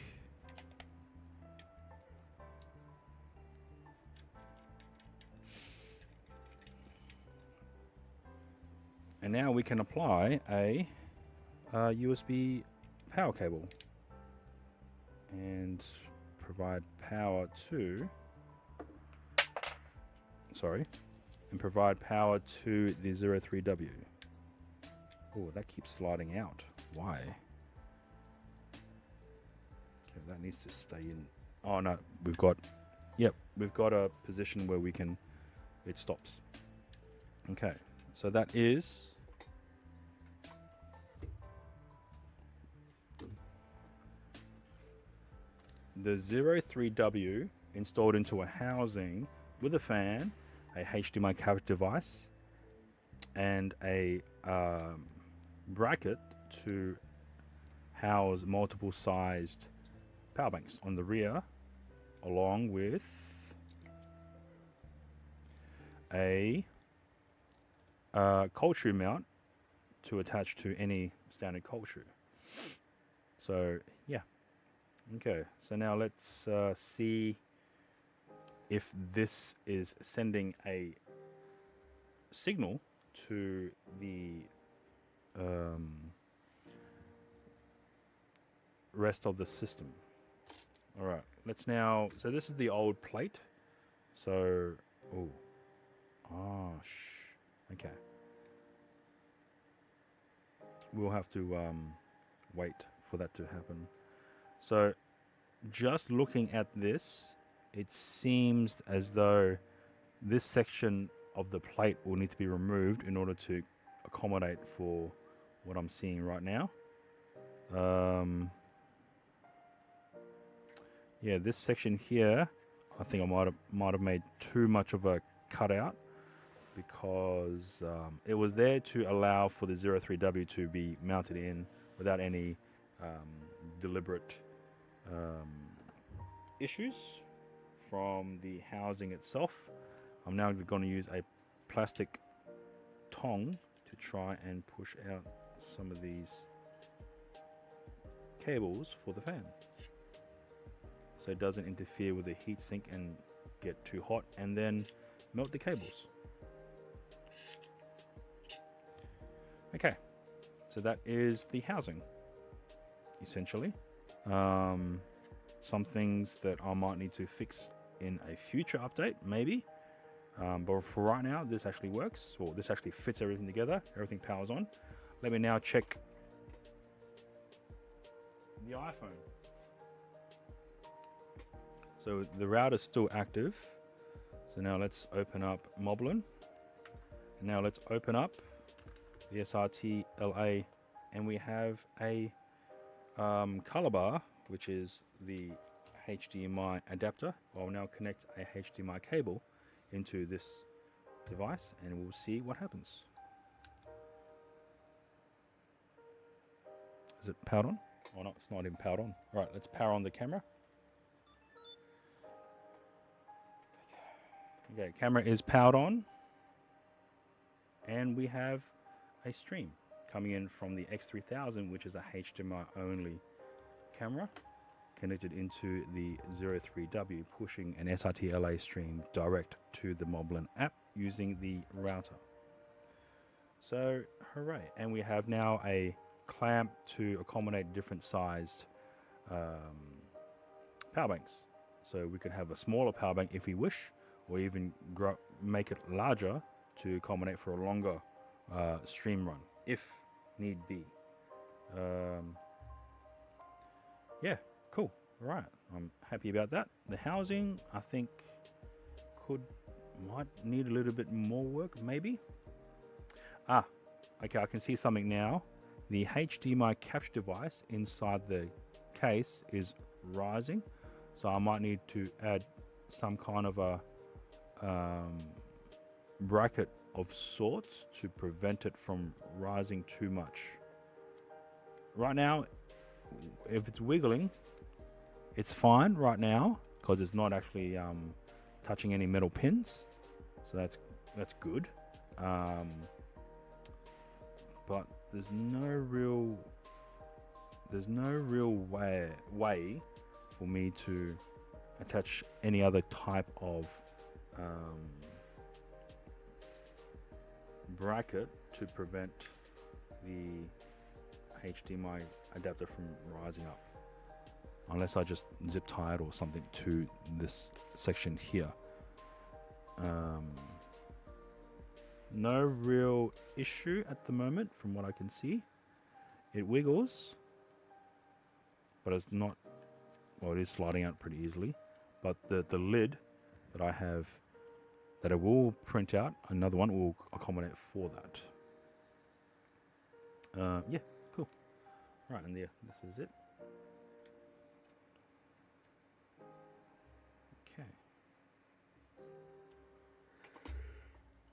And now we can apply a USB power cable and provide power to provide power to the 03W. Oh, that keeps sliding out. Why? Okay, that needs to stay in. Oh no, we've got a position where it stops. Okay, so that is the 03W installed into a housing with a fan a HDMI capture device, and a bracket to house multiple sized power banks on the rear, along with a cold shoe mount to attach to any standard cold shoe. So yeah, okay, so now let's see if this is sending a signal to the rest of the system. All right, let's now, so this is the old plate. So, okay. We'll have to wait for that to happen. So just looking at this, it seems as though this section of the plate will need to be removed in order to accommodate for what I'm seeing right now. Yeah, this section here, I think I might have made too much of a cutout, because it was there to allow for the 03W to be mounted in without any deliberate issues from the housing itself. I'm now going to use a plastic tong to try and push out some of these cables for the fan, so it doesn't interfere with the heatsink and get too hot and then melt the cables. Okay, so that is the housing, essentially. Some things that I might need to fix in a future update, maybe. But for right now, this actually works. Well, this actually fits everything together. Everything powers on. Let me now check the iPhone. So the router's still active. So now let's open up Moblin. And now let's open up the SRT LA, and we have a color bar, which is the HDMI adapter. I'll now connect a HDMI cable into this device and we'll see what happens. Is it powered on? Oh no, it's not even powered on. All right, let's power on the camera. Okay, camera is powered on, and we have a stream coming in from the X3000, which is a HDMI only camera connected into the 03W, pushing an SRT LA stream direct to the Moblin app using the router. So hooray. And we have now a clamp to accommodate different sized power banks. So we could have a smaller power bank if we wish, or even make it larger to accommodate for a longer stream run if need be. Yeah, cool. Right, I'm happy about that. The housing, I think, might need a little bit more work, maybe. Okay, I can see something now. The HDMI capture device inside the case is rising, so I might need to add some kind of a bracket of sorts to prevent it from rising too much. Right now, if it's wiggling, it's fine right now because it's not actually touching any metal pins, so that's good. But there's no real way for me to attach any other type of bracket to prevent the HDMI adapter from rising up, unless I just zip tie it or something to this section here. No real issue at the moment from what I can see. It wiggles, but it's not, well, it is sliding out pretty easily, but the lid that I have, that I will print out, another one will accommodate for that. Yeah, cool. Right, and there, this is it. Okay.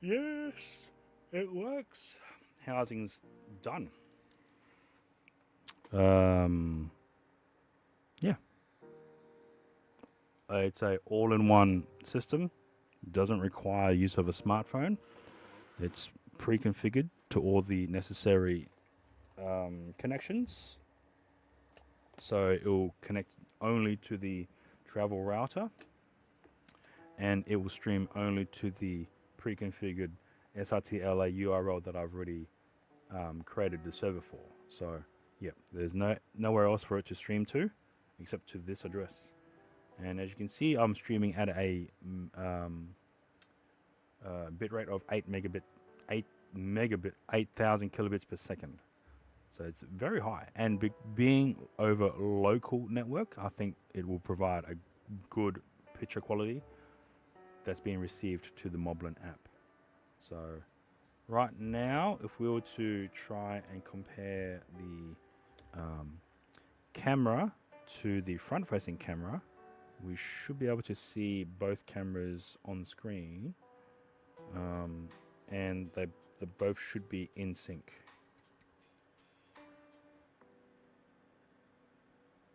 Yes, it works. Housing's done. Yeah. It's a all-in-one system. Doesn't require use of a smartphone. It's pre-configured to all the necessary connections. So it will connect only to the travel router, and it will stream only to the pre-configured SRTLA URL that I've already created the server for. So yeah, there's nowhere else for it to stream to except to this address. And as you can see, I'm streaming at a bitrate of 8,000 kilobits per second. So it's very high. And being over local network, I think it will provide a good picture quality that's being received to the Moblin app. So right now, if we were to try and compare the camera to the front-facing camera, we should be able to see both cameras on screen, and they both should be in sync.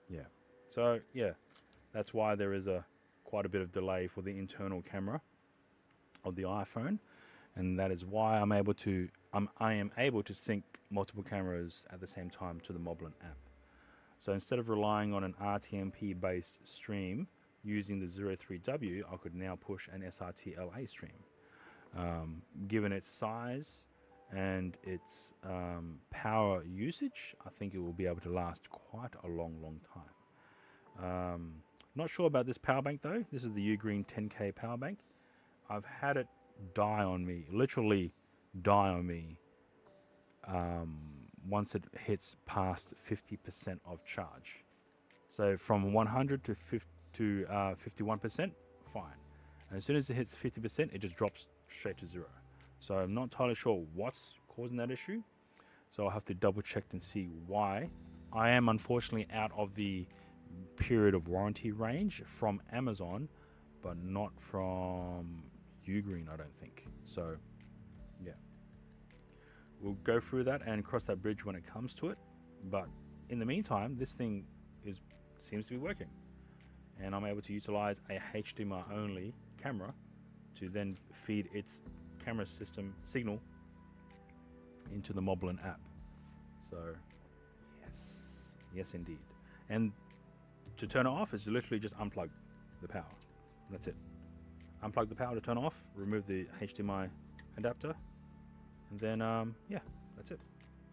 Yeah. So yeah, that's why there is quite a bit of delay for the internal camera of the iPhone, and that is why I am able to sync multiple cameras at the same time to the Moblin app. So instead of relying on an RTMP based stream using the 03W, I could now push an SRT-LA stream. Given its size and its power usage, I think it will be able to last quite a long time. Not sure about this power bank though. This is the Ugreen 10K power bank. I've had it die on me, literally die on me, once it hits past 50% of charge. So from 100 to 51%, fine. And as soon as it hits 50%, it just drops straight to zero. So I'm not entirely sure what's causing that issue. So I'll have to double check and see why. I am unfortunately out of the period of warranty range from Amazon, but not from Ugreen, I don't think. So yeah, we'll go through that and cross that bridge when it comes to it. But in the meantime, this thing seems to be working, and I'm able to utilize a HDMI only camera to then feed its camera system signal into the Moblin app. So yes indeed. And to turn it off is literally just unplug the power. That's it. Unplug the power to turn off, remove the HDMI adapter, and then yeah, that's it.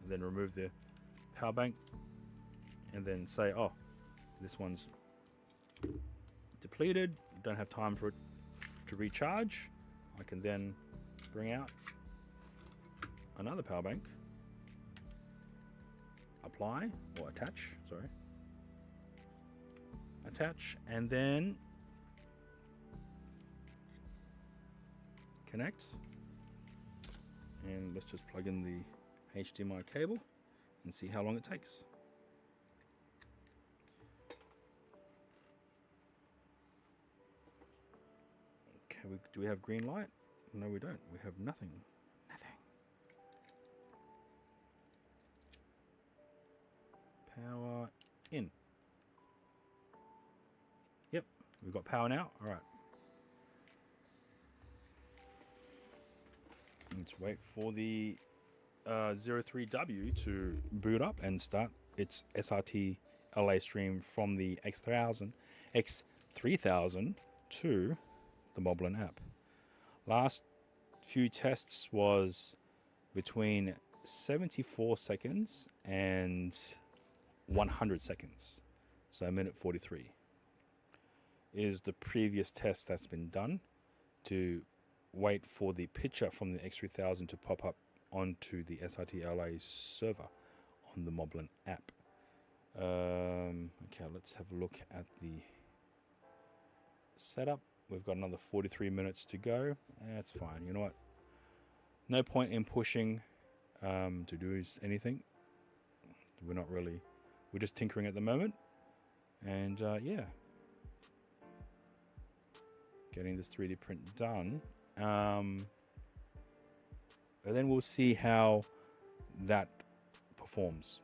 And then remove the power bank, and then say, oh, this one's depleted, don't have time for it to recharge. I can then bring out another power bank, apply or attach, and then connect. And let's just plug in the HDMI cable and see how long it takes. Okay, do we have green light? No, we don't. We have nothing. Power in. Yep, we've got power now. All right. Let's wait for the 03W to boot up and start its SRT LA stream from the X3000 to the Moblin app. Last few tests was between 74 seconds and 100 seconds. So a minute 43 is the previous test that's been done to wait for the picture from the X3000 to pop up onto the SRT LA server on the Moblin app. Okay, let's have a look at the setup. We've got another 43 minutes to go. That's fine. You know what? No point in pushing to do anything. We're just tinkering at the moment. And yeah, getting this 3D print done. and then we'll see how that performs.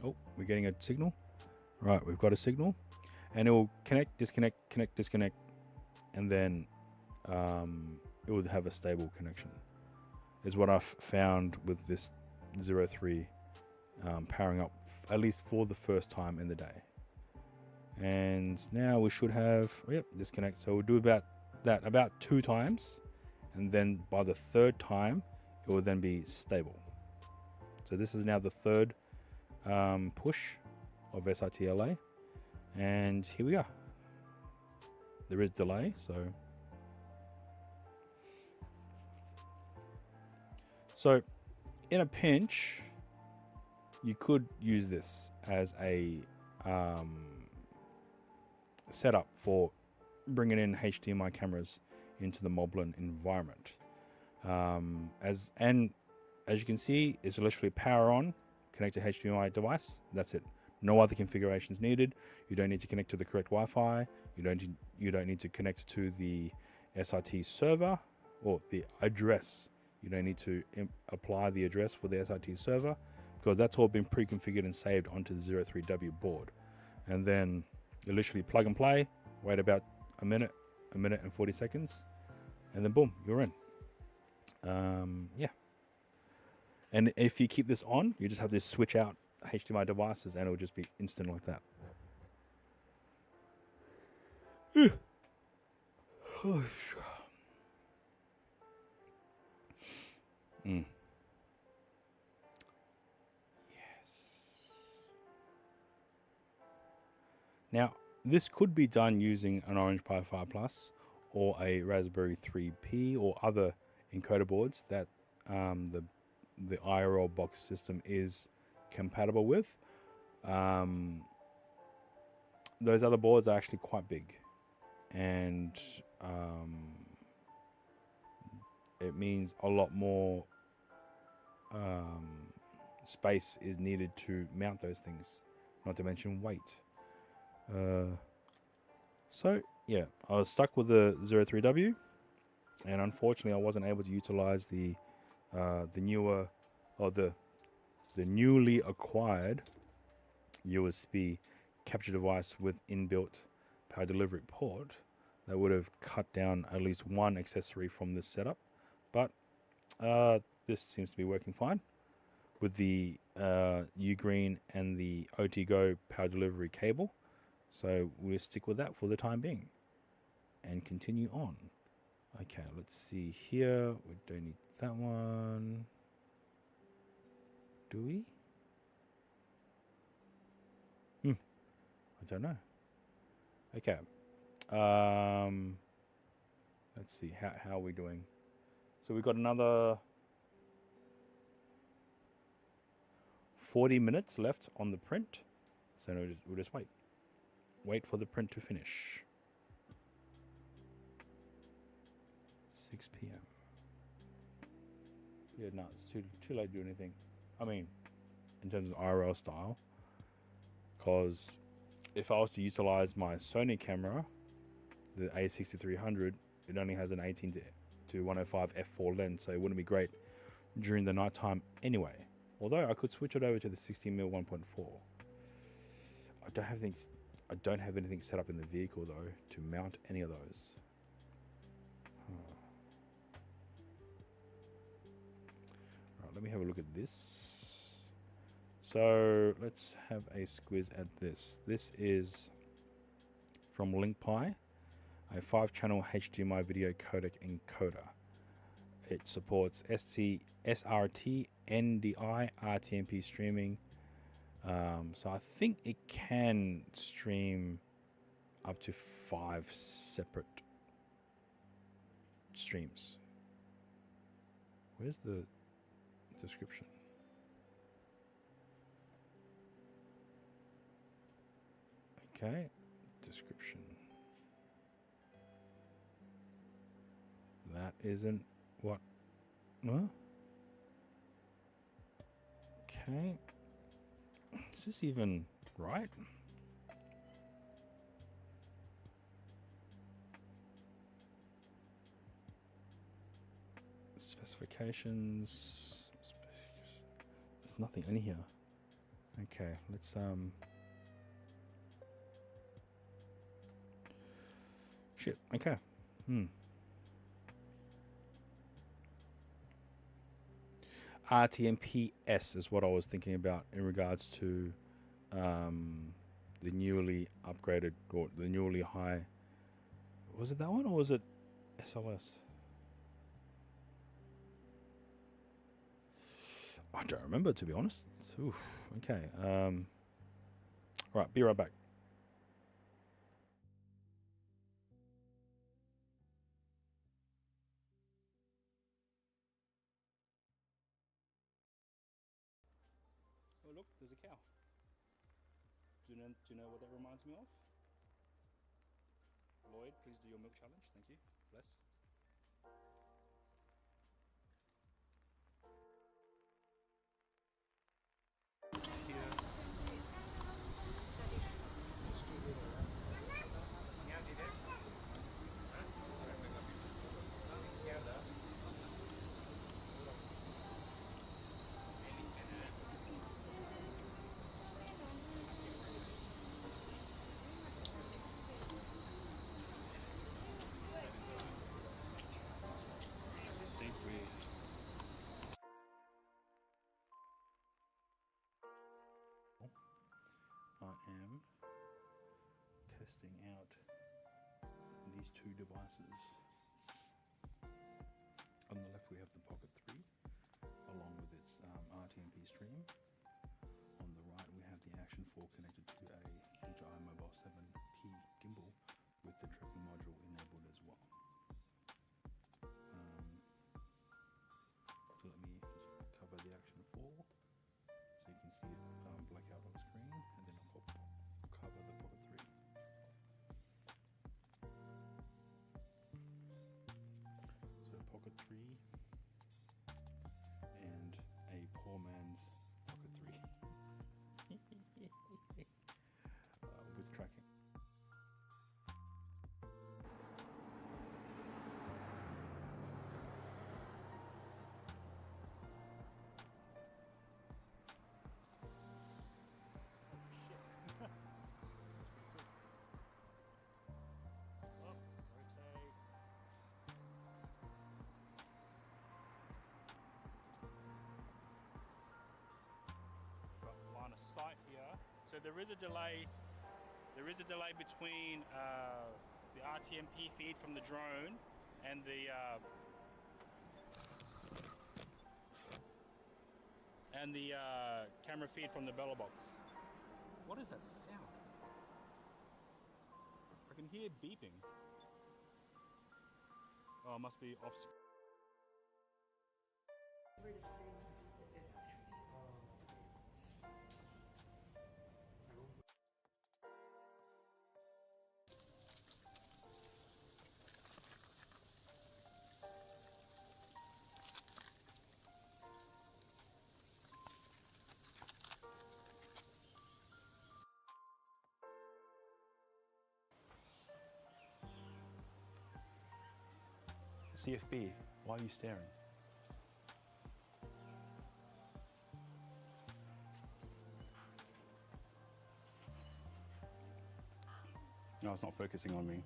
Oh, we're getting a signal. Right, we've got a signal, and it will connect, disconnect, connect, disconnect, and then it will have a stable connection. Is what I've found with this 03 powering up, at least for the first time in the day. And now we should have, disconnect. So we'll do about 2 times, and then by the 3rd time it will then be stable. So this is now the 3rd push of SITLA, and here we are. There is delay, so in a pinch you could use this as a setup for bringing in HDMI cameras into the Moblin environment. As you can see, it's literally power on, connect to HDMI device. That's it. No other configurations needed. You don't need to connect to the correct Wi-Fi. You don't need to connect to the SIT server or the address. You don't need to apply the address for the SIT server, because that's all been pre-configured and saved onto the 03W board. And then you literally plug and play, wait about a minute and 40 seconds, and then boom, you're in. Yeah. And if you keep this on, you just have to switch out HDMI devices and it'll just be instant like that. Yes. Now, this could be done using an Orange Pi 5 Plus or a Raspberry 3P or other encoder boards that the IRL box system is compatible with. Those other boards are actually quite big, and it means a lot more space is needed to mount those things, not to mention weight. So yeah, I was stuck with the 03W, and unfortunately I wasn't able to utilize the newer, or the newly acquired USB capture device with inbuilt power delivery port. That would have cut down at least one accessory from this setup, but this seems to be working fine with the Ugreen and the OTGo power delivery cable. So we'll stick with that for the time being and continue on. Okay, let's see here. We don't need that one. Do we? I don't know. Okay. Let's see. How are we doing? So we've got another 40 minutes left on the print. So we'll just wait. Wait for the print to finish. 6 p.m. Yeah, no, it's too late to do anything. I mean, in terms of IRL style, because if I was to utilize my Sony camera, the A6300, it only has an 18 to 105 f4 lens, so it wouldn't be great during the nighttime anyway. Although I could switch it over to the 16mm 1.4. I don't have anything set up in the vehicle though to mount any of those. Right, let me have a look at this. So let's have a squiz at this. This is from LinkPi, a 5-channel HDMI video codec encoder. It supports SRT, NDI, RTMP streaming. So I think it can stream up to 5 separate streams. Where's the description? Okay, description. That isn't what? No? Okay. Is this even right? Specifications. There's nothing in here. Okay, let's shit. Okay. RTMPS is what I was thinking about in regards to the newly upgraded or the newly high. Was it that one or was it SLS? I don't remember, to be honest. Oof, okay. All right, be right back. Oh, look, there's a cow. Do you know what that reminds me of? Lloyd, please do your milk challenge. Thank you. Bless. I am testing out these two devices. On the left we have the Pocket 3 along with its RTMP stream. On the right we have the Action 4 connected to a DJI Mobile 7P gimbal with the tracking module enabled as well. So let me just cover the Action 4 so you can see it black out on screen, and then I'll cover the Pocket 3. So Pocket 3 and a poor man's Pocket 3 with tracking. Line of sight here. So there is a delay. There is a delay between the RTMP feed from the drone and the camera feed from the Bella box. What is that sound? I can hear beeping. Oh, it must be off. CFB, why are you staring? No, it's not focusing on me.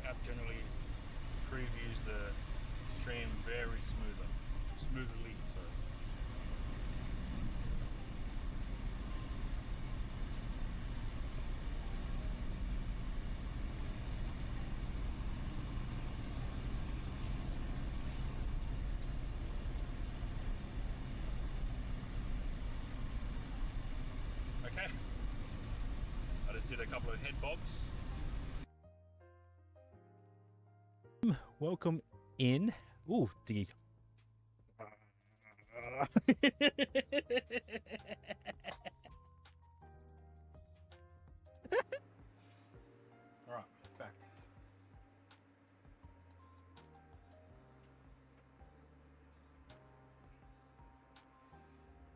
app generally previews the stream very smoothly. So. Okay, I just did a couple of head bobs. Welcome in. Ooh, diggy. All right, back.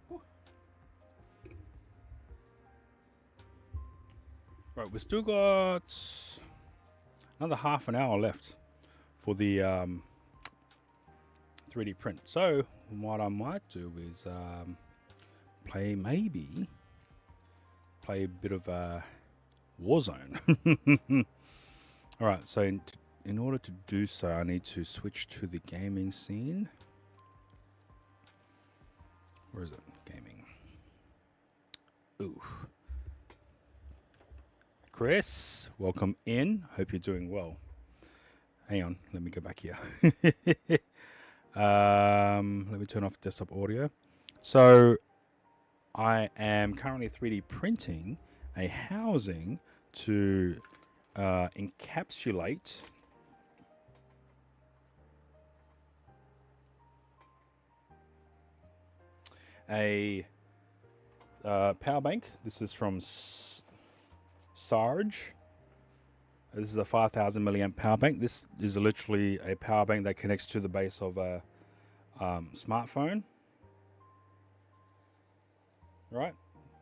Whew. Right, we've still got another half an hour left for the 3D print. So what I might do is play a bit of Warzone. All right, so in order to do so, I need to switch to the gaming scene. Where is it? Gaming. Ooh. Chris, welcome in. Hope you're doing well. Hang on, let me go back here. Let me turn off desktop audio. So I am currently 3D printing a housing to encapsulate a power bank. This is from Sarge. This is a 5,000 milliamp power bank. This is literally a power bank that connects to the base of a smartphone. Right?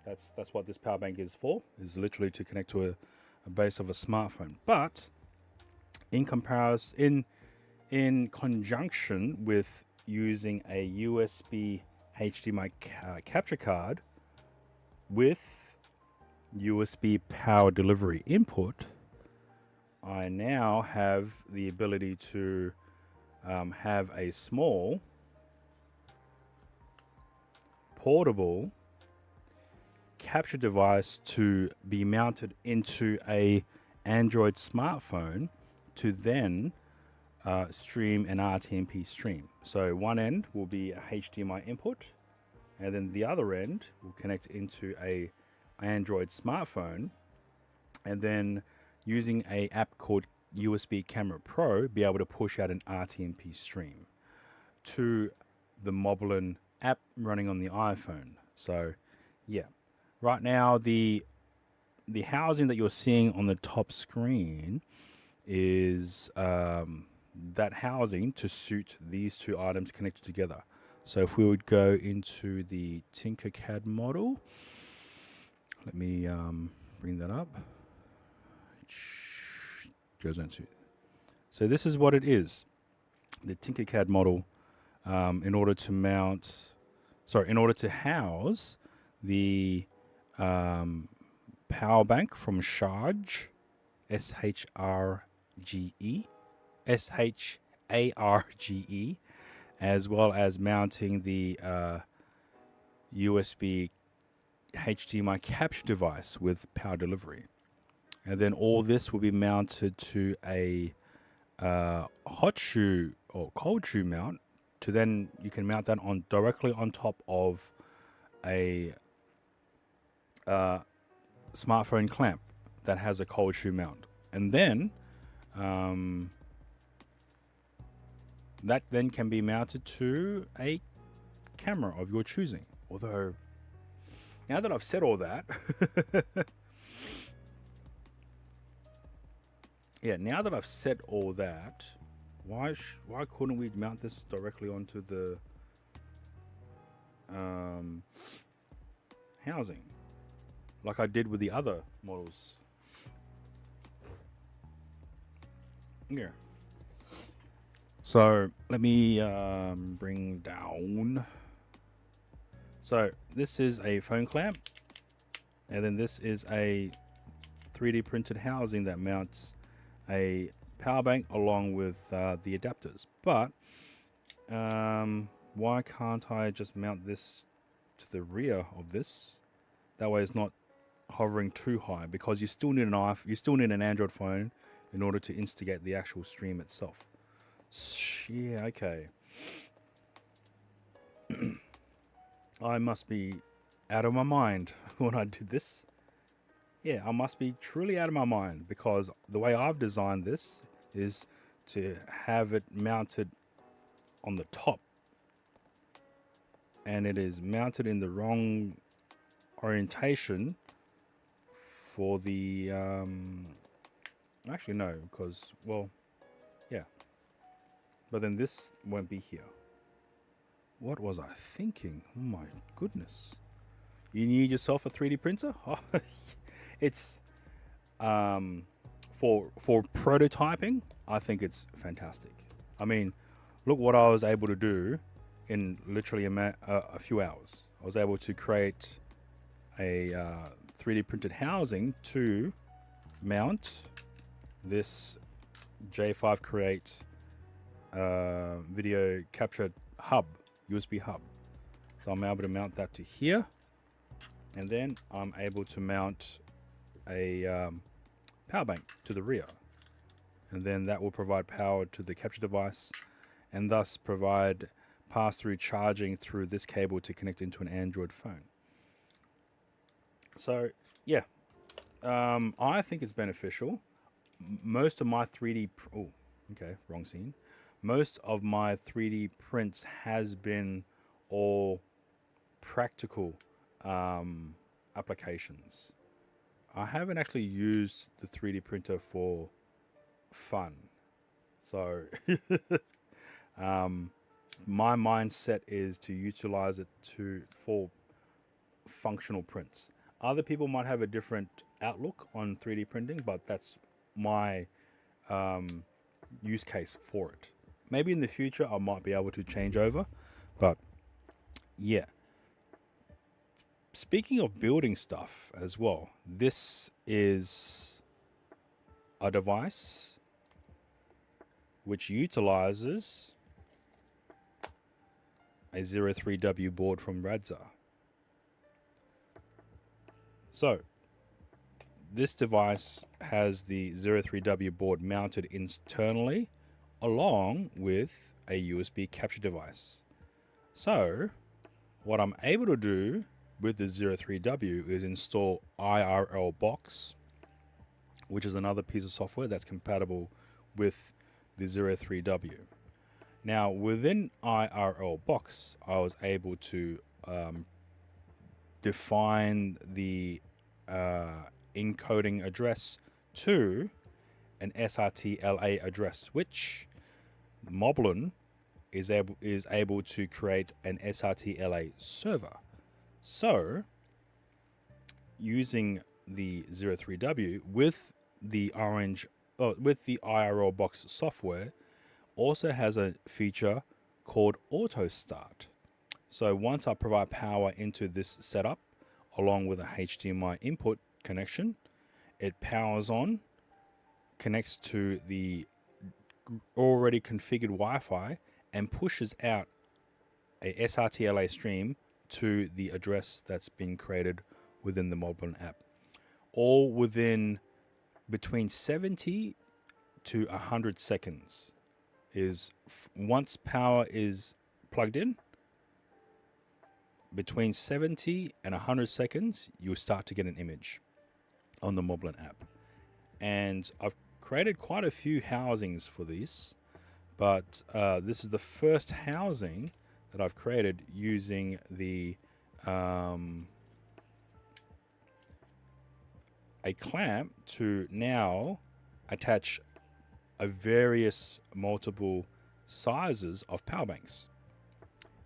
That's what this power bank is for. Is literally to connect to a base of a smartphone. But in comparison, in conjunction with using a USB HDMI capture card with USB power delivery input, I now have the ability to have a small portable capture device to be mounted into a Android smartphone to then stream an RTMP stream. So one end will be a HDMI input, and then the other end will connect into a Android smartphone, and then using a app called USB Camera Pro, be able to push out an RTMP stream to the Moblin app running on the iPhone. So yeah, right now the housing that you're seeing on the top screen is that housing to suit these two items connected together. So if we would go into the Tinkercad model, let me bring that up. Goes into. So this is what it is. The Tinkercad model, in order to house the power bank from Sharge, SHARGE, as well as mounting the USB HDMI capture device with power delivery. And then all this will be mounted to a hot shoe or cold shoe mount. To then you can mount that on directly on top of a smartphone clamp that has a cold shoe mount, and then that then can be mounted to a camera of your choosing. Although, now that I've said all that, now that I've said all that, why couldn't we mount this directly onto the housing, like I did with the other models? Yeah. So let me bring down. So this is a phone clamp, and then this is a 3D printed housing that mounts a power bank along with the adapters. But why can't I just mount this to the rear of this? That way it's not hovering too high, because you still need an Android phone in order to instigate the actual stream itself. Yeah, okay. I must be out of my mind when I did this. Yeah, I must be truly out of my mind, because the way I've designed this is to have it mounted on the top, and it is mounted in the wrong orientation for the actually no, because, well, yeah, but then this won't be here. What was I thinking? Oh my goodness. You need yourself a 3D printer? Oh, it's for prototyping, I think it's fantastic. I mean, look what I was able to do in literally a few hours. I was able to create a 3D printed housing to mount this J5 Create video capture hub, USB hub. So I'm able to mount that to here, and then I'm able to mount a power bank to the rear, and then that will provide power to the capture device, and thus provide pass-through charging through this cable to connect into an Android phone. So yeah, I think it's beneficial. Most of my 3D wrong scene. Most of my 3D prints has been all practical applications. I haven't actually used the 3D printer for fun. So my mindset is to utilize it for functional prints. Other people might have a different outlook on 3D printing, but that's my use case for it. Maybe in the future I might be able to change over, but yeah. Speaking of building stuff as well, this is a device which utilizes a 03W board from Radza. So this device has the 03W board mounted internally along with a USB capture device. So what I'm able to do with the 03W is install IRL Box, which is another piece of software that's compatible with the 03W. Now within IRL Box, I was able to define the encoding address to an SRT-LA address, which Moblin is able to create an SRT-LA server. So using the 03W with the IRL Box software also has a feature called Auto Start. So once I provide power into this setup along with a HDMI input connection, it powers on, connects to the already configured Wi-Fi, and pushes out a SRT-LA stream to the address that's been created within the Moblin app. All within between 70 to 100 seconds. Is once power is plugged in, between 70 and 100 seconds, you'll start to get an image on the Moblin app. And I've created quite a few housings for this, but this is the first housing that I've created using the a clamp to now attach a various multiple sizes of power banks.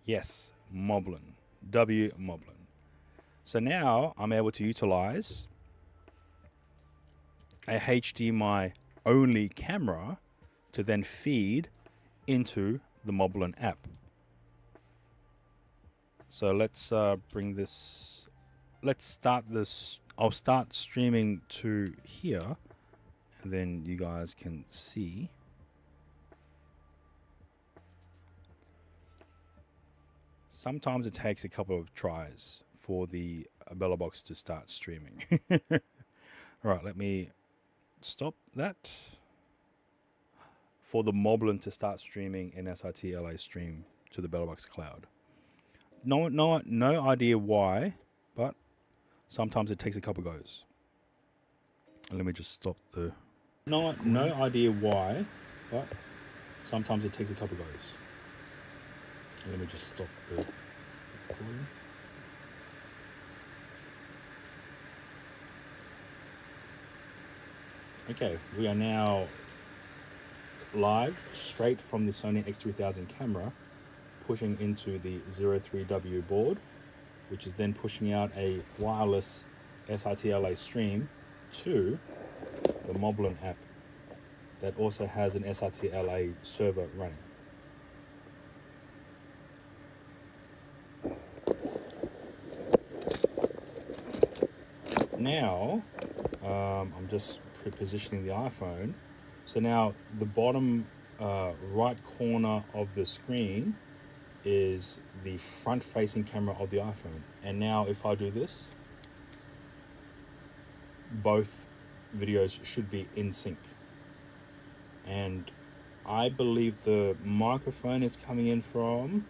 Yes, Moblin, Moblin. So now I'm able to utilize a HDMI only camera to then feed into the Moblin app. So let's bring this, let's start this. I'll start streaming to here, and then you guys can see. Sometimes it takes a couple of tries for the Bella Box to start streaming. All right, let me stop that. For the Moblin to start streaming an SRT-LA stream to the Bella Box cloud. No idea why, but sometimes it takes a couple goes. Let me just stop the. No idea why, but sometimes it takes a couple goes. Let me just stop the recording. Okay, we are now live straight from the Sony X3000 camera, pushing into the 03W board, which is then pushing out a wireless SRT-LA stream to the Moblin app that also has an SRT-LA server running. Now, I'm just positioning the iPhone. So now the bottom right corner of the screen is the front-facing camera of the iPhone. And now if I do this, both videos should be in sync. And I believe the microphone is coming in from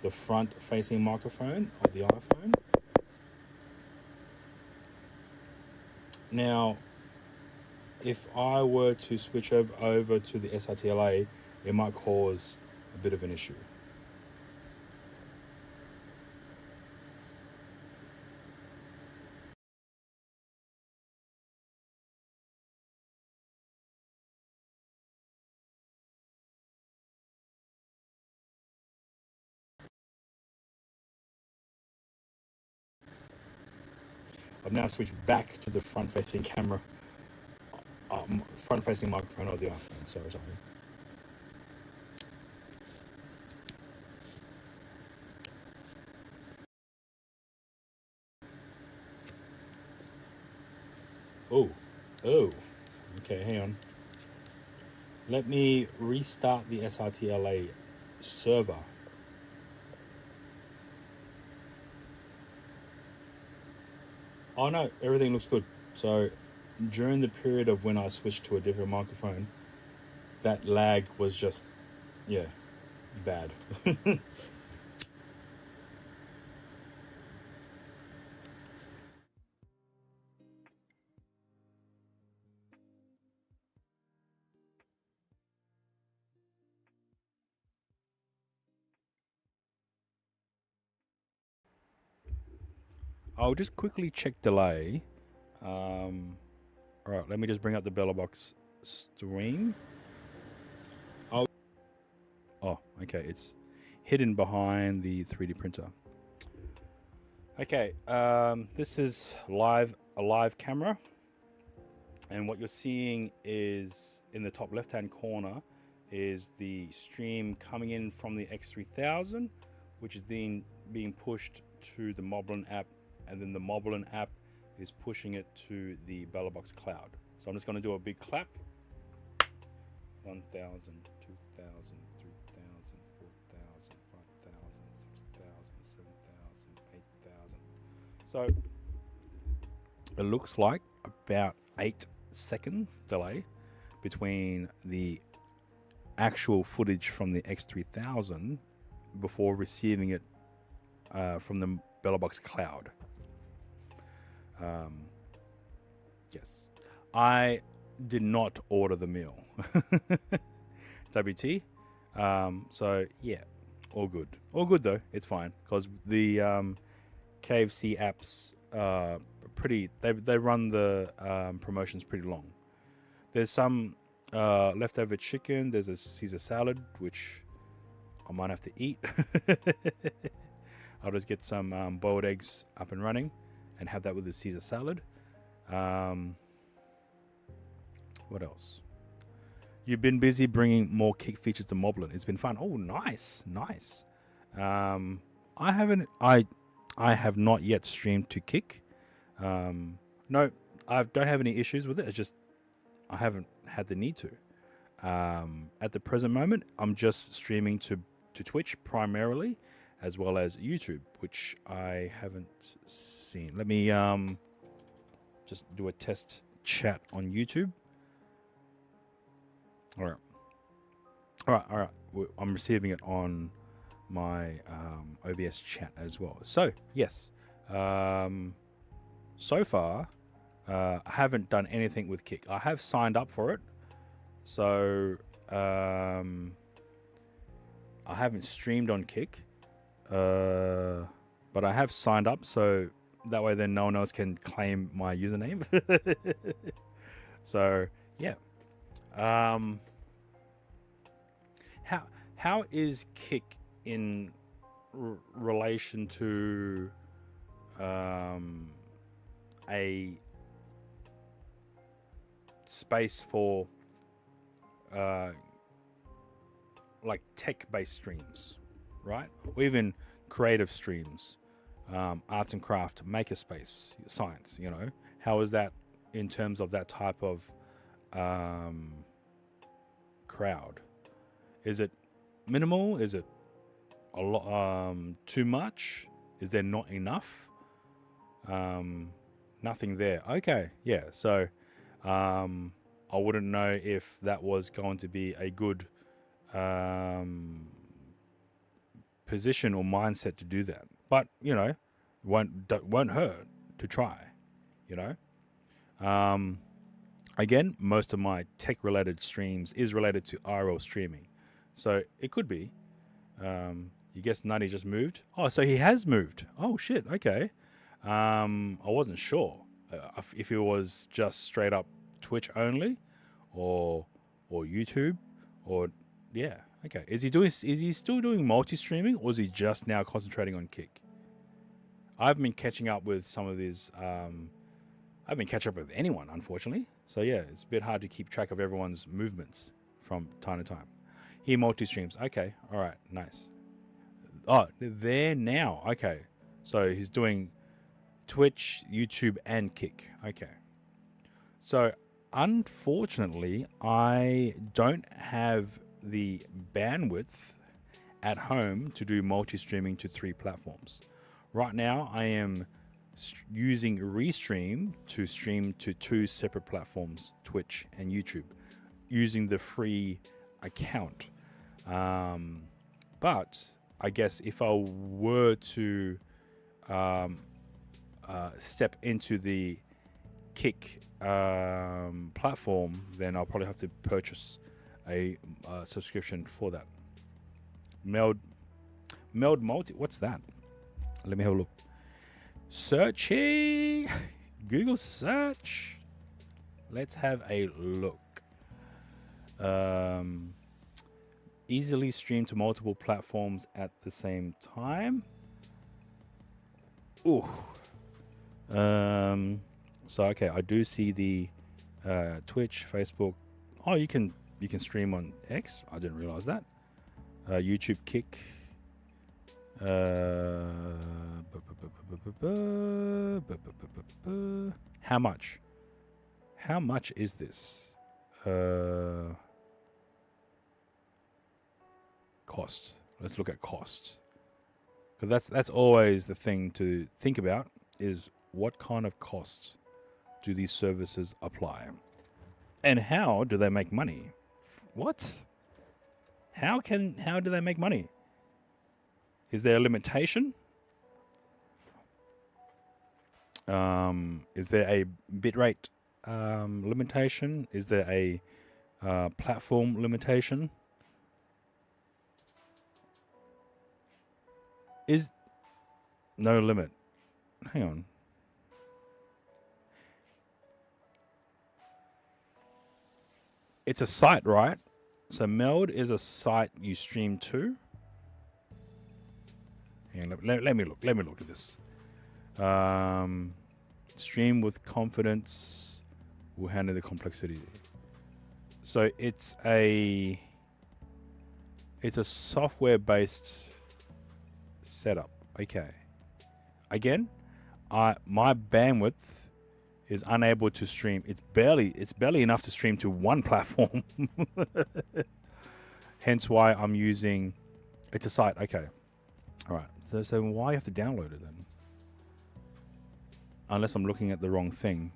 the front-facing microphone of the iPhone. Now, if I were to switch over to the SRT-LA, it might cause a bit of an issue. I've now switched back to the front-facing camera, front-facing microphone of the iPhone. Sorry. Oh, okay, hang on. Let me restart the SRT-LA server. Oh no, everything looks good. So during the period of when I switched to a different microphone, that lag was just, bad. I'll just quickly check delay. All right, let me just bring up the Bella Box stream. Oh, okay, it's hidden behind the 3D printer. Okay, this is a live camera, and what you're seeing is in the top left-hand corner is the stream coming in from the X3000, which is then being pushed to the Moblin app, and then the Moblin app is pushing it to the Bella Box cloud. So I'm just going to do a big clap. 1,000, 2,000, 3,000, 4,000, 5,000, 6,000, 7,000, 8,000. So it looks like about 8-second delay between the actual footage from the X3000 before receiving it from the Bella Box cloud. Yes, I did not order the meal. WT. So yeah, all good though. It's fine because the KFC apps pretty. They run the promotions pretty long. There's some leftover chicken. There's a Caesar salad which I might have to eat. I'll just get some boiled eggs up and running and have that with the Caesar salad. What else? You've been busy bringing more Kick features to Moblin. It's been fun. Oh, nice. I have not yet streamed to Kick. No, I don't have any issues with it. It's just I haven't had the need to. At the present moment, I'm just streaming to Twitch primarily, as well as YouTube, which I haven't seen. Let me just do a test chat on YouTube. All right. I'm receiving it on my OBS chat as well. So yes, so far I haven't done anything with Kick. I have signed up for it, so I haven't streamed on Kick, but I have signed up, so that way then no one else can claim my username. So yeah. How is Kick in relation to a space for like tech-based streams, right? Or even creative streams, arts and craft, makerspace, science, you know? How is that in terms of that type of crowd? Is it minimal? Is it a lot too much? Is there not enough? Nothing there. Okay, yeah. So I wouldn't know if that was going to be a good position or mindset to do that. But you know, won't hurt to try. You know. Again, most of my tech-related streams is related to IRL streaming. So it could be. You guess Nutty just moved? Oh, so he has moved. Oh, shit. Okay. I wasn't sure if it was just straight up Twitch only or YouTube or yeah. Okay. Is he still doing multi-streaming, or is he just now concentrating on Kick? I've been catching up with some of these. I haven't catching up with anyone, unfortunately. So yeah, it's a bit hard to keep track of everyone's movements from time to time. He multi-streams. Okay. All right. Nice. Oh, they're there now. Okay. So he's doing Twitch, YouTube, and Kick. Okay. So unfortunately, I don't have the bandwidth at home to do multi-streaming to 3 platforms. Right now, I am using Restream to stream to 2 separate platforms, Twitch and YouTube, using the free account. But I guess if I were to step into the Kick platform, then I'll probably have to purchase a subscription for that. Meld multi. What's that? Let me have a look. Searching. Google search. Let's have a look. Easily stream to multiple platforms at the same time. Ooh. So okay, I do see the Twitch, Facebook. Oh, you can stream on X. I didn't realize that. YouTube, Kick. How much? How much is this? Cost. Let's look at costs. Because that's always the thing to think about, is what kind of costs do these services apply? And how do they make money? What? How do they make money? Is there a limitation? Is there a bitrate limitation? Is there a platform limitation? Is no limit. Hang on. It's a site, right? So Meld is a site you stream to. And let me look at this. Stream with confidence will handle the complexity. So it's a software-based setup. Okay. Again, my bandwidth is unable to stream. It's barely enough to stream to one platform. Hence why I'm using. It's a site. Okay. All right. So why you have to download it then? Unless I'm looking at the wrong thing.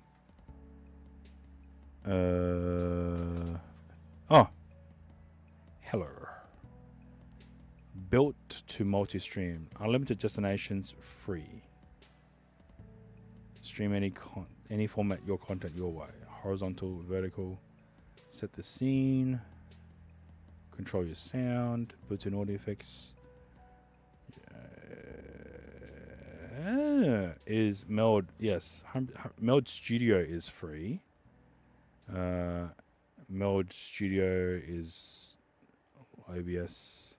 Oh. Hello. Built to multi-stream. Unlimited destinations free. Stream any format your content your way. Horizontal, vertical. Set the scene. Control your sound. Built-in audio effects. Is Meld, yes. Meld Studio is free. Meld Studio is OBS.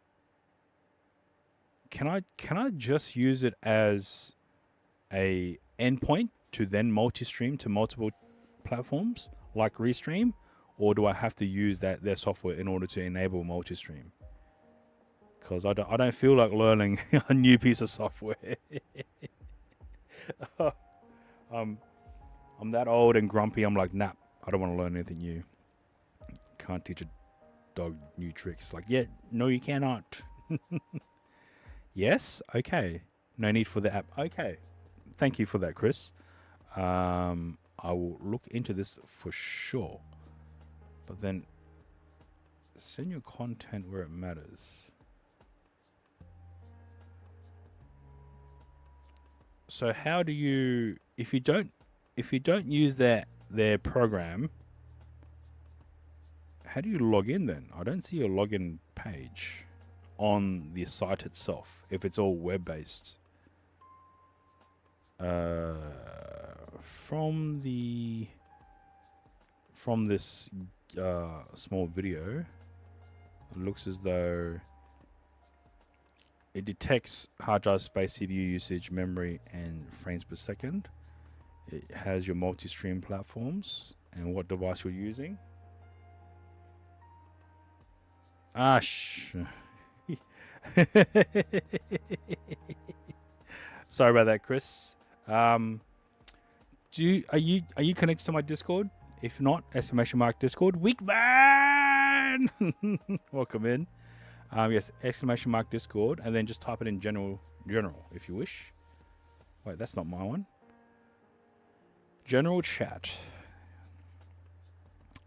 Can I just use it as a endpoint to then multi-stream to multiple platforms like Restream, or do I have to use their software in order to enable multi-stream? Because I don't feel like learning a new piece of software. I'm that old and grumpy. I'm like, nah, I don't want to learn anything new. Can't teach a dog new tricks. Like, yeah, no, you cannot. Yes, okay. No need for the app. Okay, thank you for that, Chris. I will look into this for sure. But then, send your content where it matters. So how do you, if you don't use their program, how do you log in then? I don't see your login page on the site itself if it's all web-based. From this small video, it looks as though it detects hard drive space, CPU usage, memory, and frames per second. It has your multi-stream platforms and what device you're using. Sorry about that, Chris. Are you connected to my Discord? If not, !Discord. Weekman! Welcome in. Yes, !Discord, and then just type it in general if you wish. Wait, that's not my one. General chat.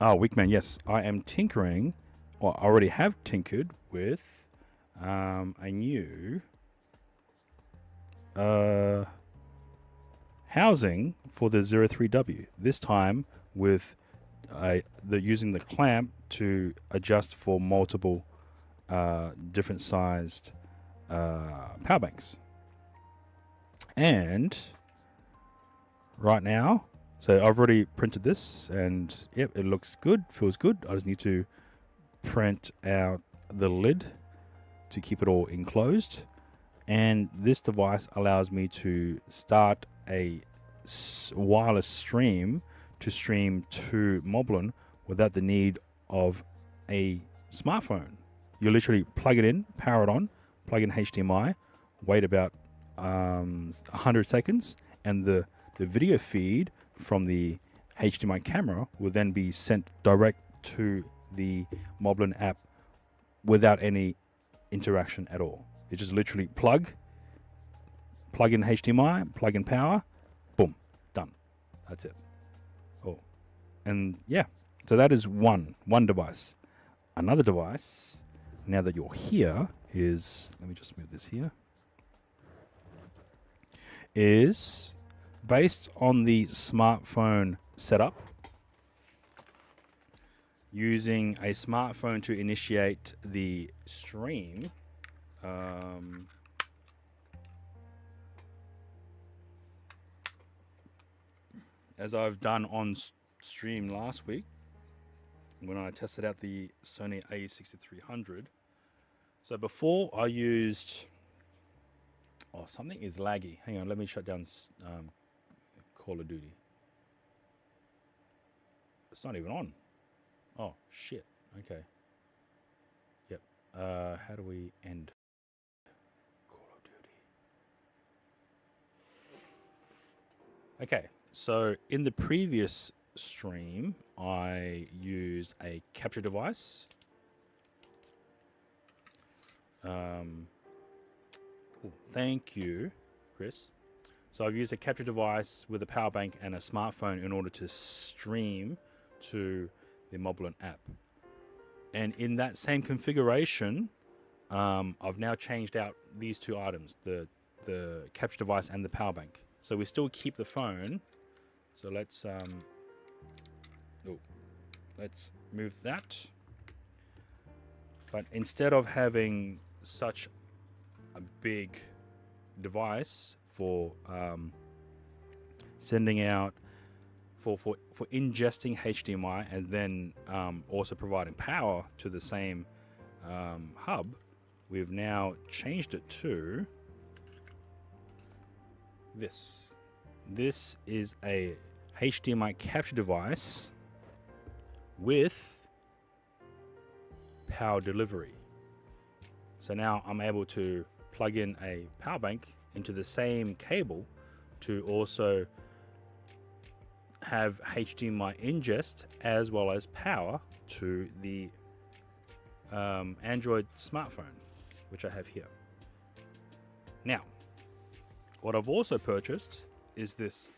Oh, Weekman, yes. I am tinkering, or I already have tinkered with a new housing for the 03W. This time with using the clamp to adjust for multiple different sized power banks. And right now, so I've already printed this, and yep, it looks good, feels good. I just need to print out the lid to keep it all enclosed. And this device allows me to start a wireless stream to stream to Moblin without the need of a smartphone. You literally plug it in, power it on, plug in HDMI, wait about 100 seconds, and the video feed from the HDMI camera will then be sent direct to the Moblin app without any interaction at all. You just literally plug in HDMI, plug in power, boom, done. That's it. Oh, and yeah, so that is one device. Another device, now that you're here, is, let me just move this here, is based on the smartphone setup, using a smartphone to initiate the stream. As I've done on stream last week when I tested out the Sony a6300. So before I used, oh, something is laggy. Hang on, let me shut down Call of Duty. It's not even on. Oh, shit. Okay. Yep. How do we end Call of Duty? Okay, So in the previous stream, I used a capture device. Thank you, Chris. So I've used a capture device with a power bank and a smartphone in order to stream to the Moblin app. And in that same configuration, I've now changed out these two items, the capture device and the power bank. So we still keep the phone. So let's move that. But instead of having such a big device for sending out for ingesting HDMI and then also providing power to the same hub, we've now changed it to this. This is a HDMI capture device with power delivery. So now I'm able to plug in a power bank into the same cable to also have HDMI ingest as well as power to the Android smartphone, which I have here. Now, what I've also purchased is this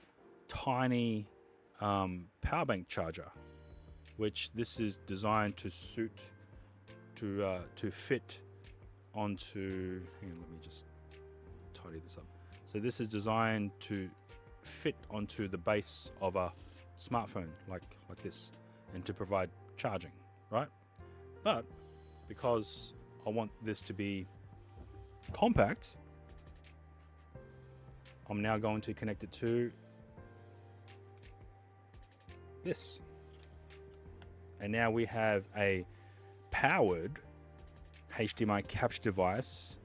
tiny power bank charger, which this is designed to suit to fit onto. Hang on, let me just tidy this up. So this is designed to fit onto the base of a smartphone like this, and to provide charging, right? But because I want this to be compact, I'm now going to connect it to this. And now we have a powered HDMI capture device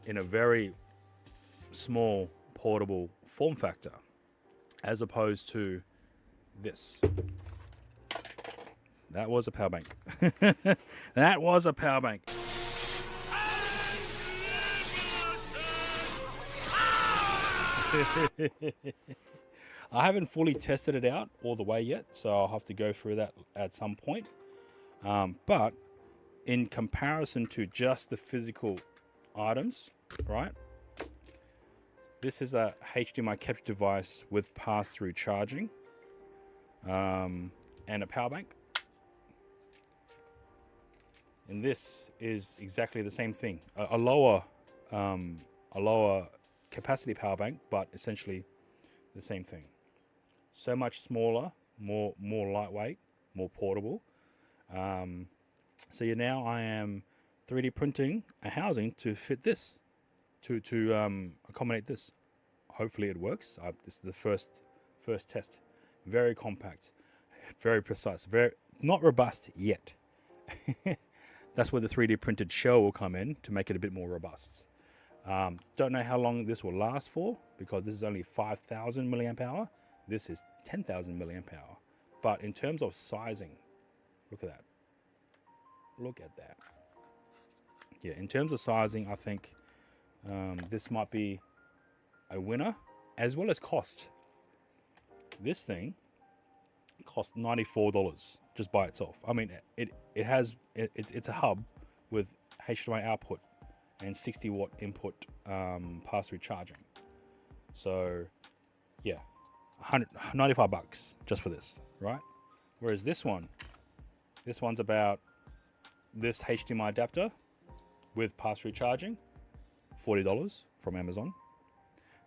in a very small portable form factor, as opposed to this. That was a power bank. That was a power bank. I haven't fully tested it out all the way yet, so I'll have to go through that at some point. But in comparison to just the physical items, right? This is a HDMI capture device with pass-through charging and a power bank. And this is exactly the same thing. A lower capacity power bank, but essentially the same thing. So much smaller, more lightweight, more portable. So now I am 3D printing a housing to fit this, to accommodate this. Hopefully it works. This is the first test. Very compact, very precise, very not robust yet. That's where the 3D printed shell will come in to make it a bit more robust. Don't know how long this will last for, because this is only 5,000 milliamp hour. This is 10,000 milliamp hour. But in terms of sizing, look at that. Look at that. Yeah, in terms of sizing, I think this might be a winner, as well as cost. This thing cost $94 just by itself. I mean, it's a hub with HDMI output and 60 watt input pass-through charging. So yeah, $95 just for this, right? Whereas this one's about this HDMI adapter with pass-through charging, $40 from Amazon.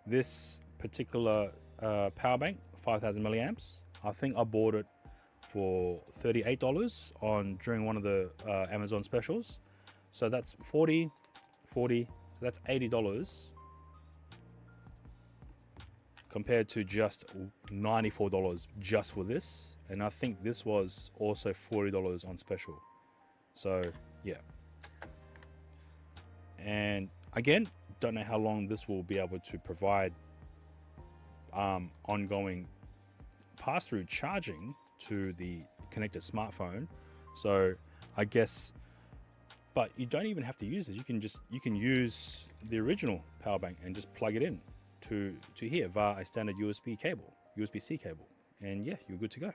This particular power bank, 5,000 milliamps, I think I bought it for $38 during one of the Amazon specials. So that's 40, so that's $80 compared to just $94 just for this. And I think this was also $40 on special. So yeah. And again, don't know how long this will be able to provide ongoing pass-through charging to the connected smartphone. So I guess, but you don't even have to use this. You can use the original power bank and just plug it in. to here via a standard USB-C cable, and yeah, you're good to go.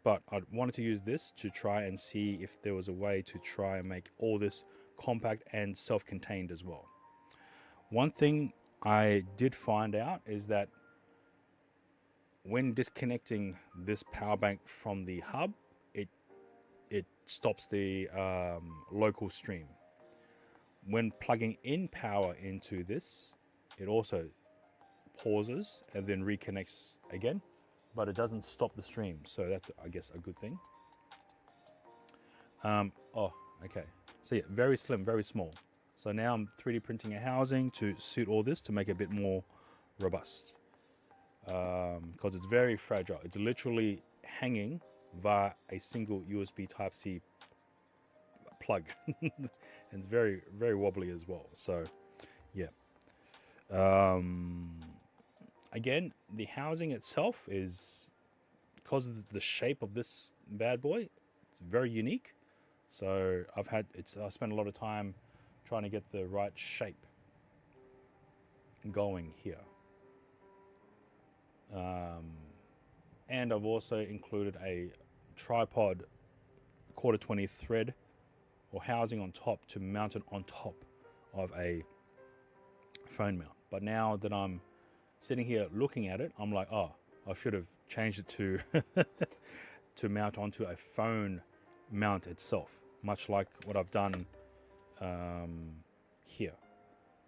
But I wanted to use this to try and see if there was a way to try and make all this compact and self-contained as well. One thing I did find out is that when disconnecting this power bank from the hub, it stops the local stream. When plugging in power into this, it also pauses and then reconnects again, but it doesn't stop the stream. So that's, I guess, a good thing. Oh, okay. So yeah, very slim, very small. So now I'm 3D printing a housing to suit all this to make it a bit more robust. Because it's very fragile. It's literally hanging via a single USB Type-C plug. And it's very, very wobbly as well. So yeah. Again, the housing itself is, because of the shape of this bad boy, it's very unique. So I spent a lot of time trying to get the right shape going here. And I've also included a tripod 1/4-20 thread or housing on top to mount it on top of a phone mount. But now that I'm sitting here looking at it, I'm like, oh, I should have changed it to to mount onto a phone mount itself, much like what I've done here.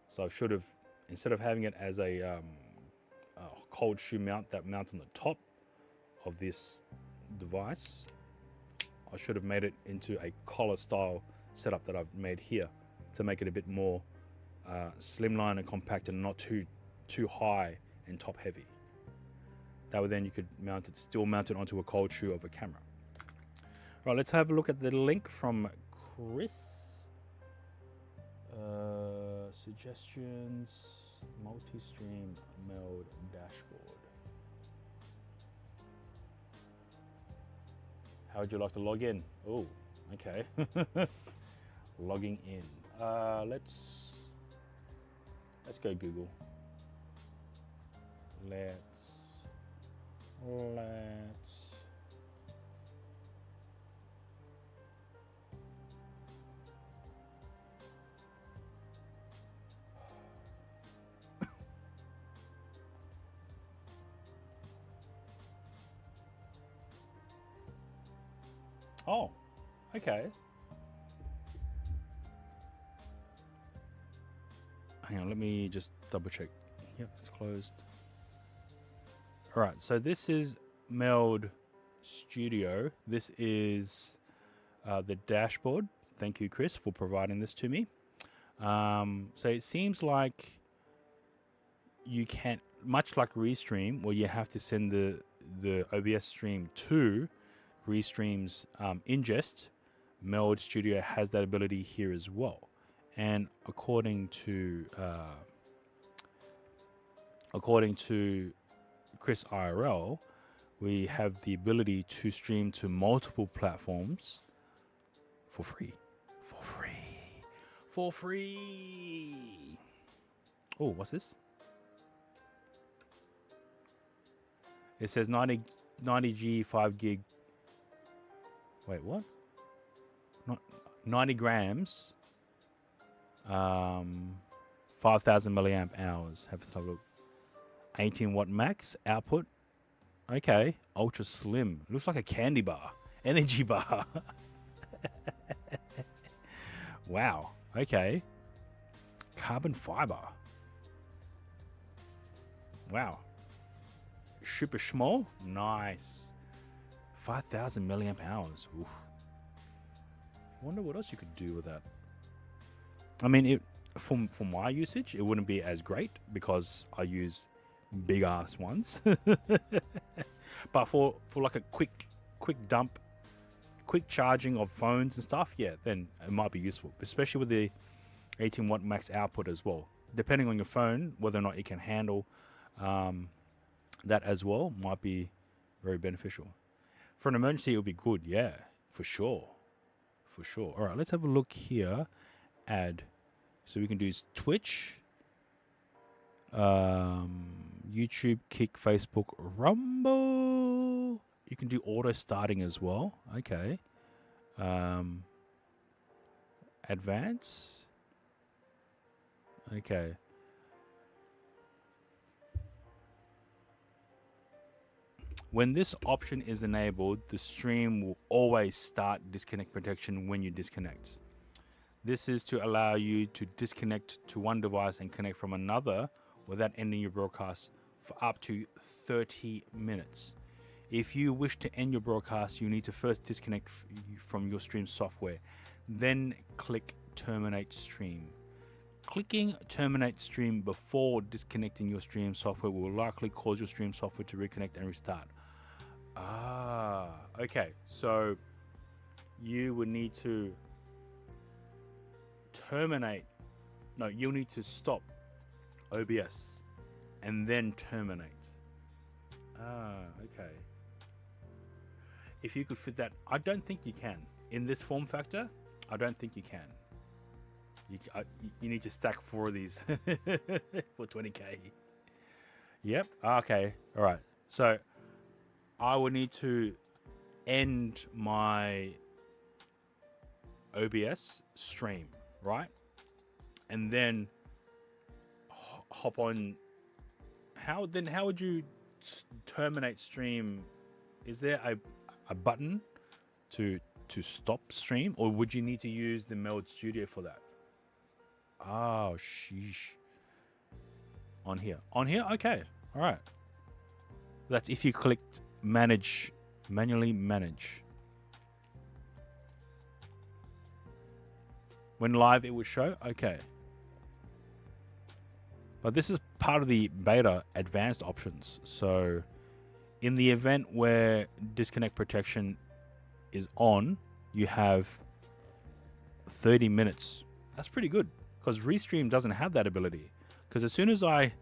So I should have, instead of having it as a cold shoe mount that mounts on the top of this device, I should have made it into a collar style setup that I've made here to make it a bit more slimline and compact and not too high and top heavy. That way then you could still mount it onto a cold shoe of a camera. Right, let's have a look at the link from Chris. Suggestions, multi-stream mode dashboard. How would you like to log in? Oh, okay. Logging in. Let's go Google. Let's oh, okay. Hang on, let me just double check. Yep, it's closed. All right, so this is Meld Studio. This is the dashboard. Thank you, Chris, for providing this to me. So it seems like you can, much like Restream, where you have to send the OBS stream to Restream's ingest, Meld Studio has that ability here as well. And according to Chris IRL, we have the ability to stream to multiple platforms for free. For free. Oh, what's this? It says 90G 5 gig. Wait, what? Not 90 grams. 5,000 milliamp hours. Have a look. 18 watt max output. Okay, ultra slim. Looks like a candy bar, energy bar. Wow. Okay. Carbon fiber. Wow. Super small. Nice. 5,000 milliamp hours. Oof. Wonder what else you could do with that. I mean, for my usage, it wouldn't be as great because I use big ass ones. But for like a quick dump, quick charging of phones and stuff, yeah, then it might be useful, especially with the 18 watt max output as well. Depending on your phone, whether or not it can handle that as well, might be very beneficial. For an emergency, it would be good, yeah, for sure. All right, let's have a look here. Add. So we can do Twitch. YouTube, Kick, Facebook, Rumble. You can do auto starting as well. Okay. Advance. Okay. When this option is enabled, the stream will always start disconnect protection when you disconnect. This is to allow you to disconnect to one device and connect from another without ending your broadcast for up to 30 minutes. If you wish to end your broadcast, you need to first disconnect from your stream software, then click terminate stream. Clicking terminate stream before disconnecting your stream software will likely cause your stream software to reconnect and restart. Okay, so you would need to you'll need to stop OBS and then terminate. Okay. If you could fit that, I don't think you can. In this form factor, I don't think you can. You need to stack 4 of these for 20k. Yep. Okay. All right. So I would need to end my OBS stream, right? And then hop on. How would you terminate stream? Is there a button to stop stream, or would you need to use the Meld Studio for that? Oh, sheesh. On here. Okay. All right. That's if you clicked manually manage. When live, it would show. Okay. But this is part of the beta advanced options. So in the event where disconnect protection is on, you have 30 minutes. That's pretty good, because Restream doesn't have that ability. Because as soon as I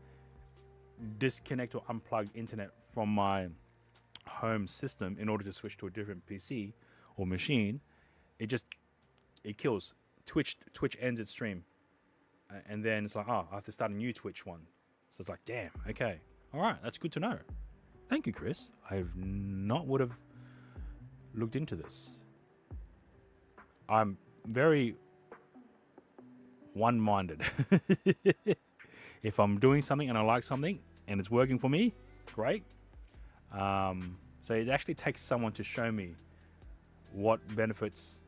disconnect or unplug internet from my home system in order to switch to a different PC or machine, it kills. Twitch ends its stream. And then it's like, I have to start a new Twitch one. So it's like, damn, okay. All right, that's good to know. Thank you, Chris. I would have looked into this. I'm very one-minded. If I'm doing something and I like something and it's working for me, great. So it actually takes someone to show me what benefits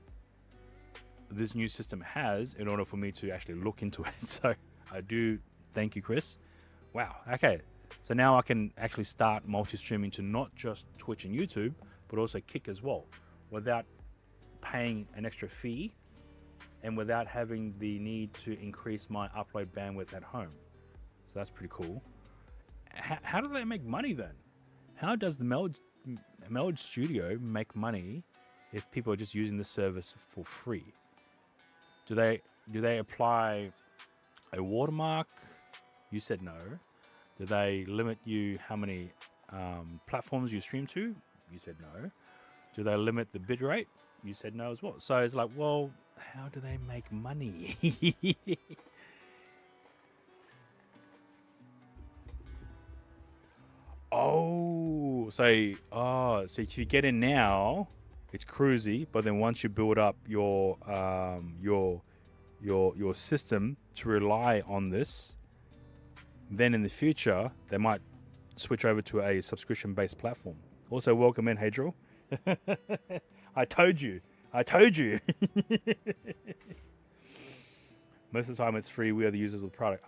this new system has in order for me to actually look into it. So I do thank you, Chris. Wow. Okay. So now I can actually start multi-streaming to not just Twitch and YouTube, but also Kick as well, without paying an extra fee and without having the need to increase my upload bandwidth at home. So that's pretty cool. How do they make money then? How does the Meld Studio make money if people are just using the service for free? Do they apply a watermark? You said no. Do they limit you how many platforms you stream to? You said no. Do they limit the bit rate? You said no as well. So it's like, well, how do they make money? So if you get in now, it's cruisy, but then once you build up your system to rely on this, then in the future they might switch over to a subscription-based platform. Also, welcome in, Hadriel. I told you. Most of the time it's free. We are the users of the product.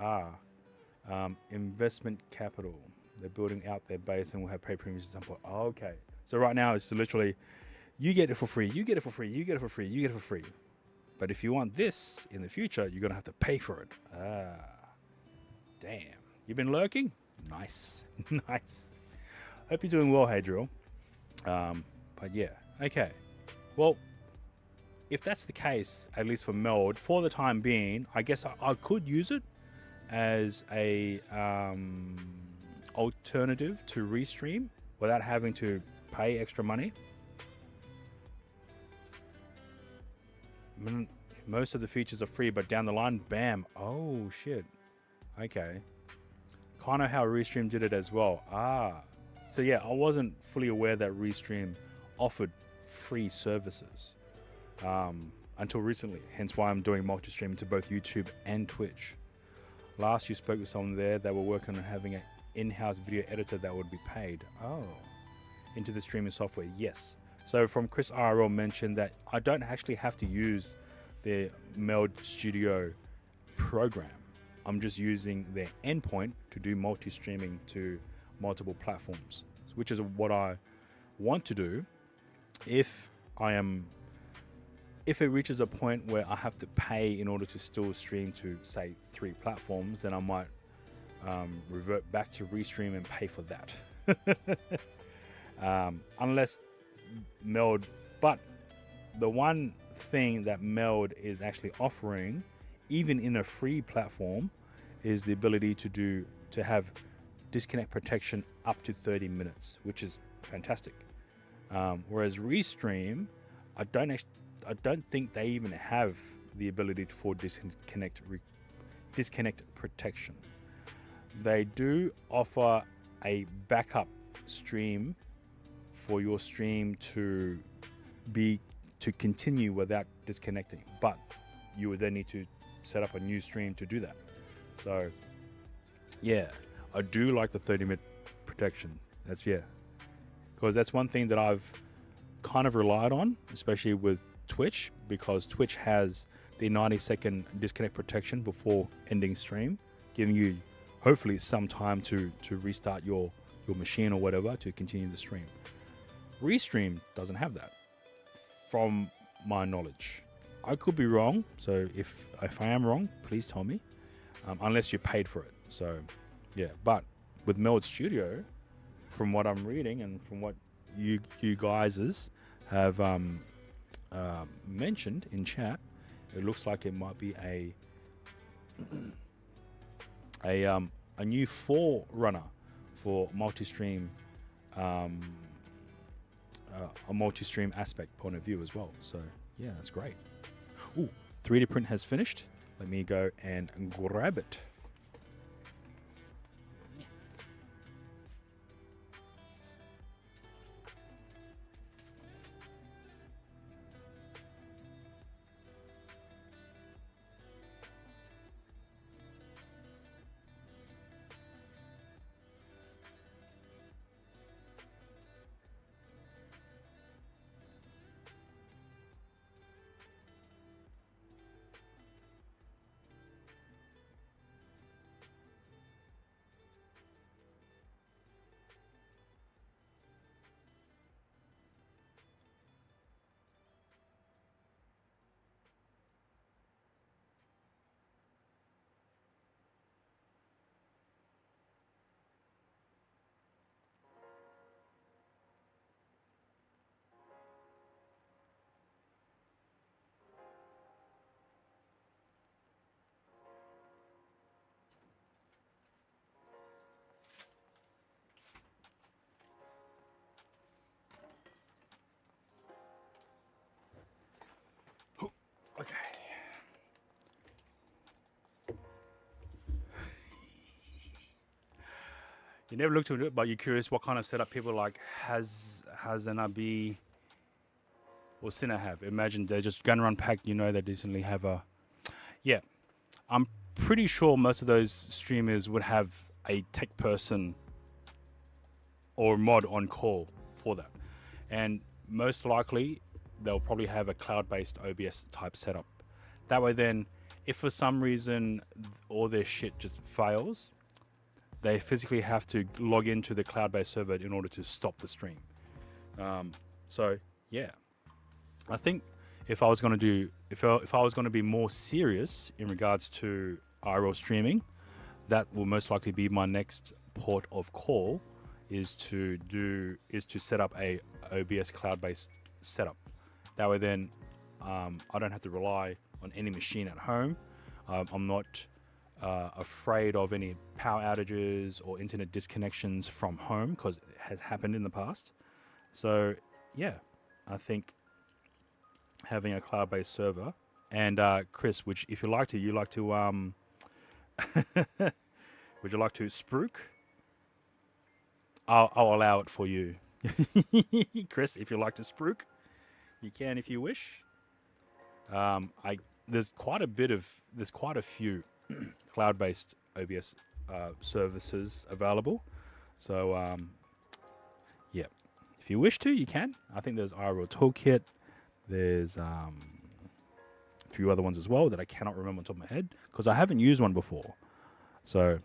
Investment capital. They're building out their base and will have pay premiums at some point. Okay. So right now it's literally, you get it for free, you get it for free, you get it for free, you get it for free. But if you want this in the future, you're going to have to pay for it. Damn. You've been lurking? Nice. Nice. Hope you're doing well, Hadriel. But yeah. Okay. Well, if that's the case, at least for Meld, for the time being, I guess I could use it as a alternative to Restream without having to pay extra money. Most of the features are free, but down the line, bam. Oh, shit. Okay. kind of how Restream did it as well. So yeah, I wasn't fully aware that Restream offered free services until recently. Hence why I'm doing multi-streaming to both YouTube and Twitch. Last you spoke with someone there that were working on having an in-house video editor that would be paid. Oh, into the streaming software. Yes. So from Chris RL mentioned that I don't actually have to use their Meld Studio program. I'm just using their endpoint to do multi-streaming to multiple platforms, which is what I want to do. If it reaches a point where I have to pay in order to still stream to, say, 3 platforms, then I might revert back to Restream and pay for that. Unless Meld, but the one thing that Meld is actually offering, even in a free platform, is the ability to have disconnect protection up to 30 minutes, which is fantastic. Whereas Restream, I don't think they even have the ability for disconnect protection. They do offer a backup stream for your stream to continue without disconnecting, but you would then need to set up a new stream to do that. So yeah, I do like the 30-minute protection. Because that's one thing that I've kind of relied on, especially with Twitch, because Twitch has the 90-second disconnect protection before ending stream, giving you hopefully some time to restart your machine or whatever to continue the stream. Restream doesn't have that, from my knowledge. I could be wrong, so if I am wrong, please tell me, unless you paid for it. So yeah, but with Meld Studio, from what I'm reading and from what you guys have mentioned in chat, it looks like it might be a new forerunner for multi-stream, a multi-stream aspect point of view as well. So yeah, that's great. Ooh, 3D print has finished. Let me go and grab it. Okay. You never looked into it, but you're curious what kind of setup people like has Nabi or Sinner have. Imagine they're just gun run pack, they decently have a... Yeah. I'm pretty sure most of those streamers would have a tech person or mod on call for that. And most likely, they'll probably have a cloud-based OBS type setup. That way then, if for some reason all their shit just fails, they physically have to log into the cloud-based server in order to stop the stream. So yeah, I think if I was going to be more serious in regards to IRL streaming, that will most likely be my next port of call, is to set up a OBS cloud-based setup. That way then I don't have to rely on any machine at home. I'm not afraid of any power outages or internet disconnections from home, because it has happened in the past. So yeah, I think having a cloud-based server, and Chris, which if you like to Would you like to spruik? I'll allow it for you. Chris, if you like to spruik, you can if you wish. There's quite a few cloud-based OBS services available. So yeah, if you wish to, you can. I think there's IRL Toolkit. There's a few other ones as well that I cannot remember on top of my head because I haven't used one before. So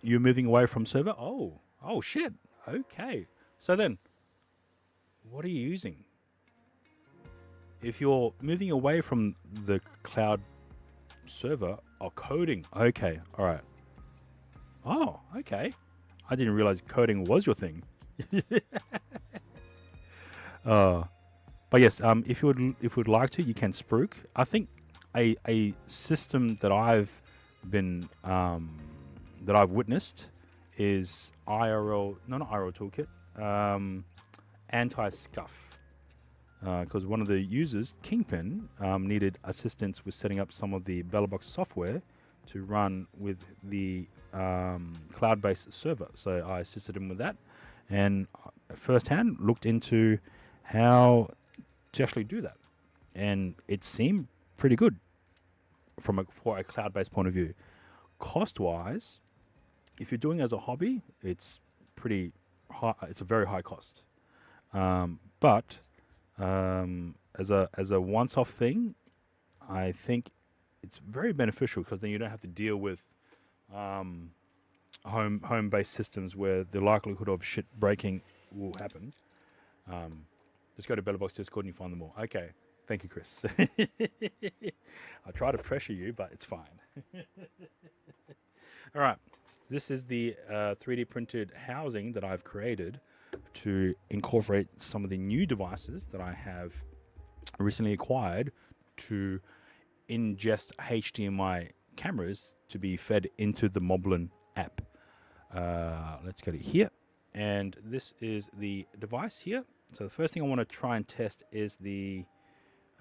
you're moving away from server? Oh shit. Okay. So then, what are you using? If you're moving away from the cloud server or coding, okay, all right. Oh, okay. I didn't realize coding was your thing. But yes, if you would like to, you can spruik. I think a system that I've been that I've witnessed is not IRL Toolkit, anti-scuff. Because one of the users, Kingpin, needed assistance with setting up some of the BellaBox software to run with the cloud-based server. So I assisted him with that, and firsthand looked into how to actually do that, and it seemed pretty good for a cloud-based point of view. Cost-wise, if you're doing it as a hobby, it's pretty high. It's a very high cost, but as a once-off thing, I think it's very beneficial because then you don't have to deal with home-based systems where the likelihood of shit breaking will happen. Just go to BellaBox Discord and you find them all. Okay, thank you, Chris. I try to pressure you, but it's fine. All right, this is the 3D printed housing that I've created to incorporate some of the new devices that I have recently acquired to ingest HDMI cameras to be fed into the Moblin app. Let's go to here, and this is the device here. So the first thing I want to try and test is the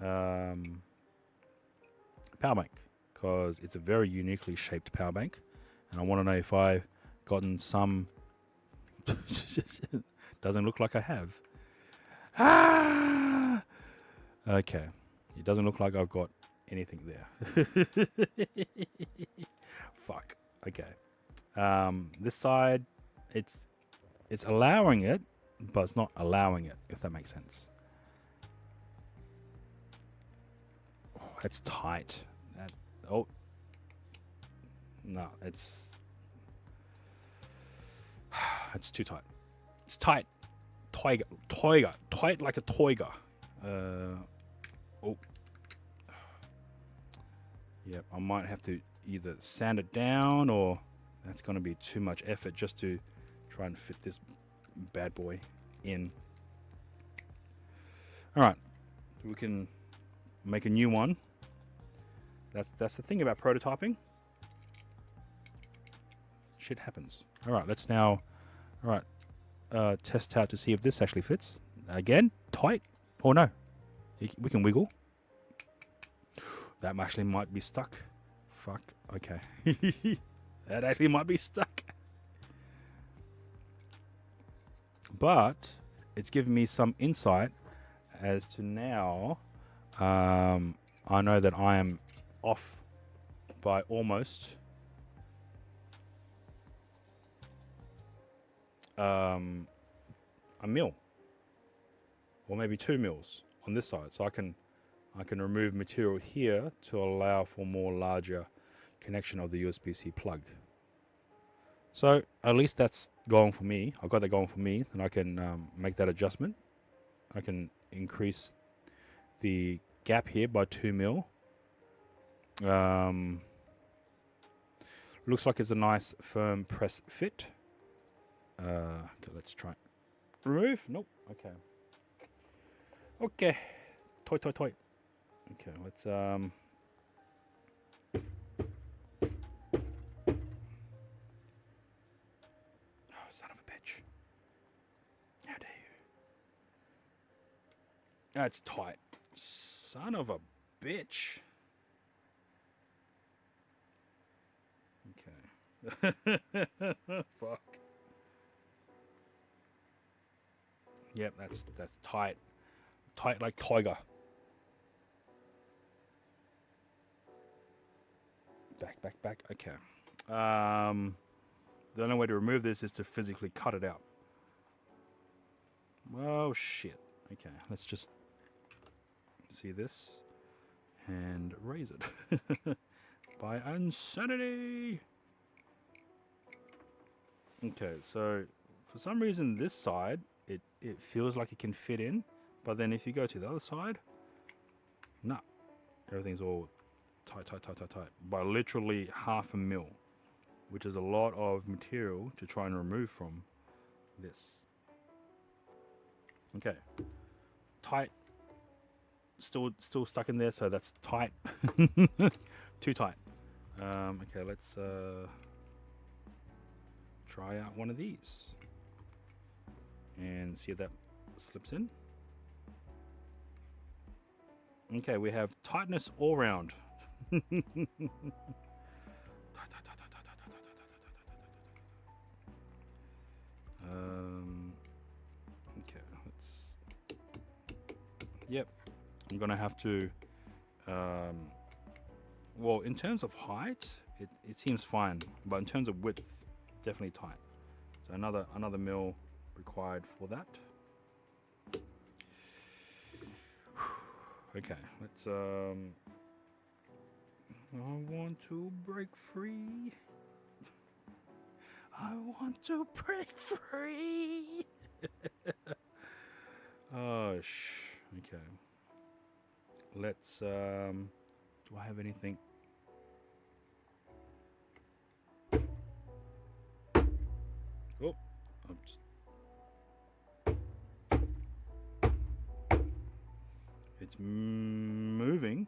power bank, because it's a very uniquely shaped power bank, and I want to know if I've gotten some. Doesn't look like I have. Okay, it doesn't look like I've got anything there. Fuck. Okay. This side, it's allowing it, but it's not allowing it, if that makes sense. Oh, it's tight. No, it's too tight. It's tight. Toiga. Tight like a toiga. Yep, I might have to either sand it down, or that's going to be too much effort just to try and fit this bad boy in. All right, we can make a new one. That's the thing about prototyping. Shit happens. All right, let's now. All right, test out to see if this actually fits. Again, tight. Oh no, we can wiggle. That actually might be stuck. Fuck. Okay. That actually might be stuck. But it's given me some insight as to now. I know that I am off by almost a mil, or maybe 2 mils on this side, so I can remove material here to allow for more larger connection of the USB-C plug. So at least that's going for me. I've got that going for me, and I can make that adjustment. I can increase the gap here by 2 mil. Looks like it's a nice firm press fit. Okay, let's try. Remove? Nope. Okay. Okay. Toy. Okay, let's oh, son of a bitch. How dare you? That's tight. Son of a bitch. Okay. Fuck. Yep, that's tight. Tight like tiger. Back. Okay. The only way to remove this is to physically cut it out. Oh shit. Okay, let's just see this and raise it by insanity. Okay, so for some reason this side it feels like it can fit in, but then if you go to the other side, nah, everything's all tight by literally 1/2 mil, which is a lot of material to try and remove from this. Okay, tight, still stuck in there, so that's tight. Too tight. Okay, let's try out one of these and see if that slips in. Okay, we have tightness all round. Okay, let's. Yep, I'm gonna have to. Well, in terms of height, it seems fine, but in terms of width, definitely tight. So another mil required for that. Okay, let's I want to break free. I want to break free. Oh okay. Let's do I have anything? Oh, I'm just it's moving.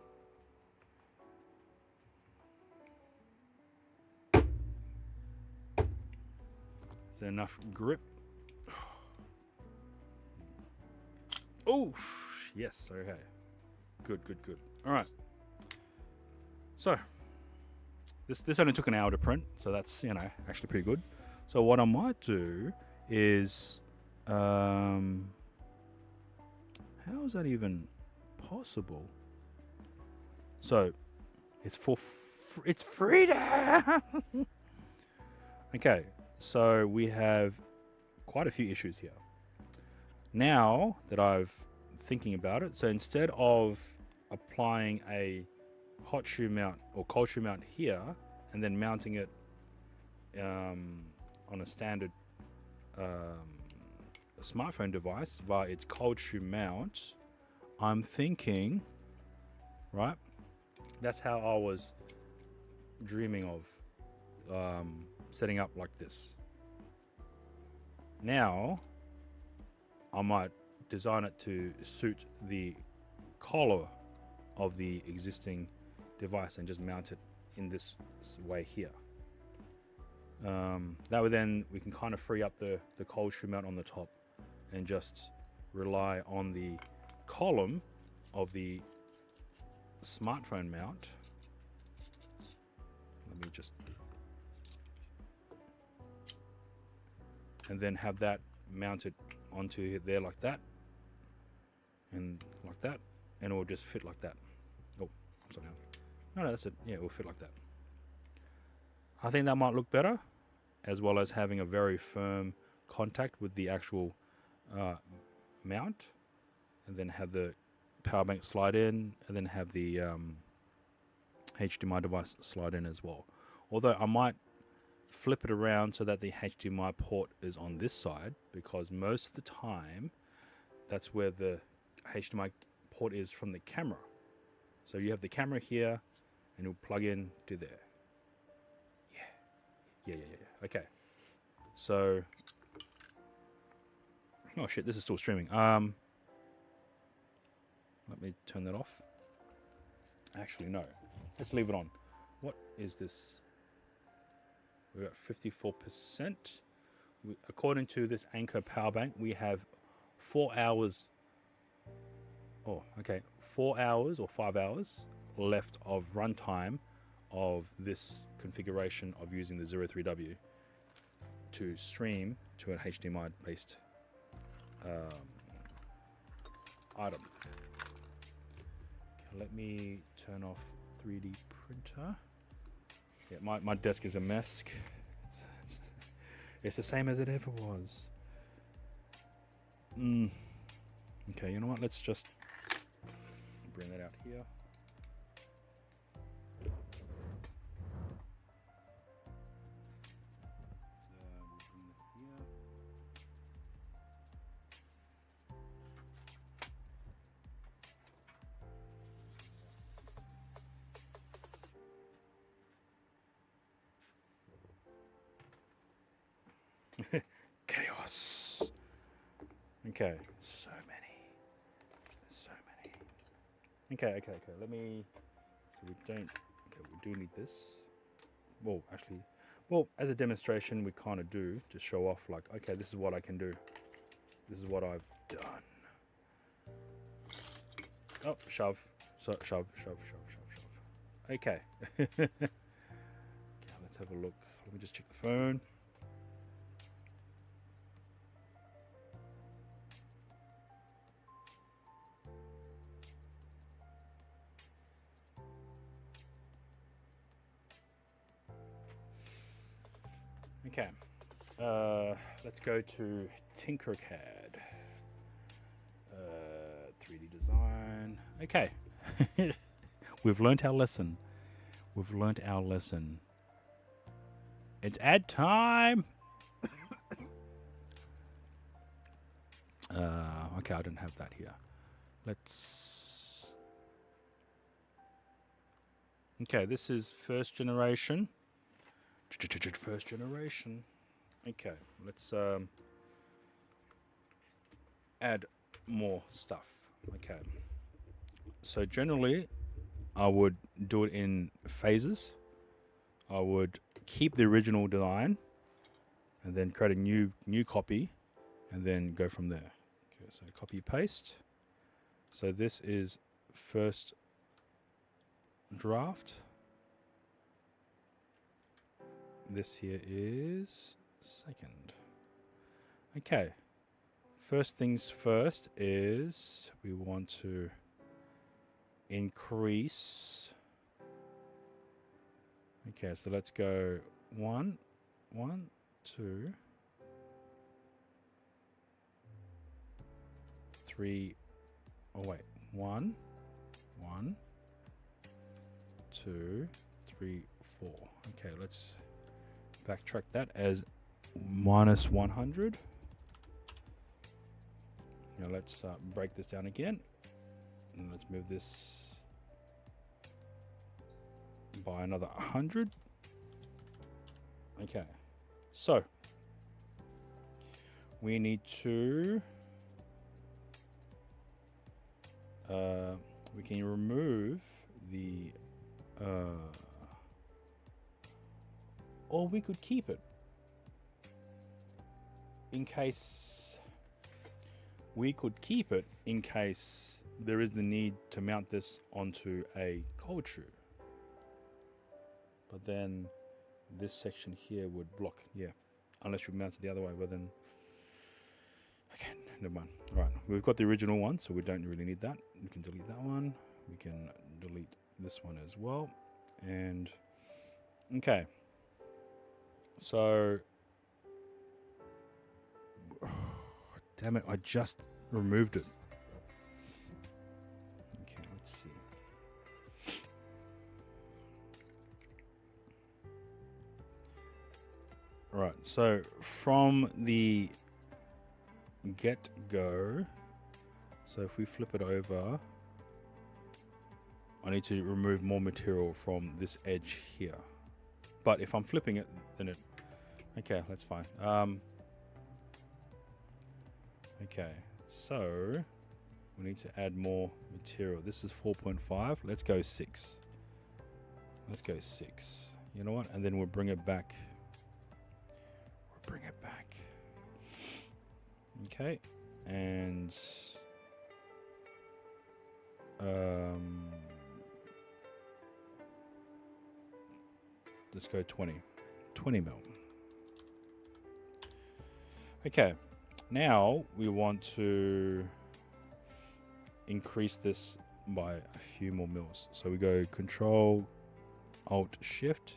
Is there enough grip? Oh, yes. Okay. Good. All right. So this only took an hour to print, so that's actually pretty good. So what I might do is, how is that even possible? So it's it's freedom. Okay, so we have quite a few issues here. Now that I've thinking about it, so instead of applying a hot shoe mount or cold shoe mount here and then mounting it on a standard smartphone device via its cold shoe mount, I'm thinking, right, that's how I was dreaming of setting up like this. Now I might design it to suit the collar of the existing device and just mount it in this way here. That way then we can kind of free up the cold shoe mount on the top and just rely on the column of the smartphone mount. Let me just, and then have that mounted onto there like that and like that, and it will just fit like that. Oh, upside down. No, that's it. Yeah, it will fit like that. I think that might look better, as well as having a very firm contact with the actual mount, and then have the power bank slide in, and then have the HDMI device slide in as well. Although I might flip it around so that the HDMI port is on this side, because most of the time that's where the HDMI port is from the camera. So you have the camera here and you'll plug in to there. Yeah. Okay. So, oh shit, this is still streaming. Let me turn that off. Actually, no. Let's leave it on. What is this? We're at 54%. According to this Anker power bank, we have 4 hours. Oh, okay. 4 hours or 5 hours left of runtime of this configuration of using the 03W to stream to an HDMI based item. Okay, let me turn off 3D printer. Yeah, my desk is a mess. It's the same as it ever was. Okay, you know what? Let's just bring that out here. Chaos. Okay, so many. So many. Okay. Let me. So we don't. Okay, we do need this. Well, actually, as a demonstration, we kind of do to show off. Like, okay, this is what I can do. This is what I've done. Oh, shove. So shove. Okay. Okay, let's have a look. Let me just check the phone. Okay, let's go to Tinkercad. 3D design. Okay, we've learnt our lesson. It's ad time. Okay, I don't have that here. Okay, this is first generation. First generation. Okay, let's add more stuff. Okay, so generally I would do it in phases. I would keep the original design and then create a new copy and then go from there. Okay, so copy paste. So this is first draft. This here is second. Okay, first things first is we want to increase. Okay, so let's go 1, 2, 3. Oh wait, 1, 2, 3, 4. Okay, let's backtrack that as minus 100. Now let's break this down again, and let's move this by another 100. Okay, so we need to we can remove the or we could keep it in case there is the need to mount this onto a cold shoe. But then this section here would block, unless we mount it the other way, but then, okay, never mind. All right, we've got the original one, so we don't really need that. We can delete that one. We can delete this one as well. And, okay. So, damn it, I just removed it. Okay, let's see. Right, so from the get-go, so if we flip it over, I need to remove more material from this edge here. But if I'm flipping it, then it... Okay, that's fine. Okay, so we need to add more material. This is 4.5. Let's go 6. Let's go 6. You know what? And then we'll bring it back. Okay, and Let's go 20 mil. Okay, now we want to increase this by a few more mils. So we go Control Alt Shift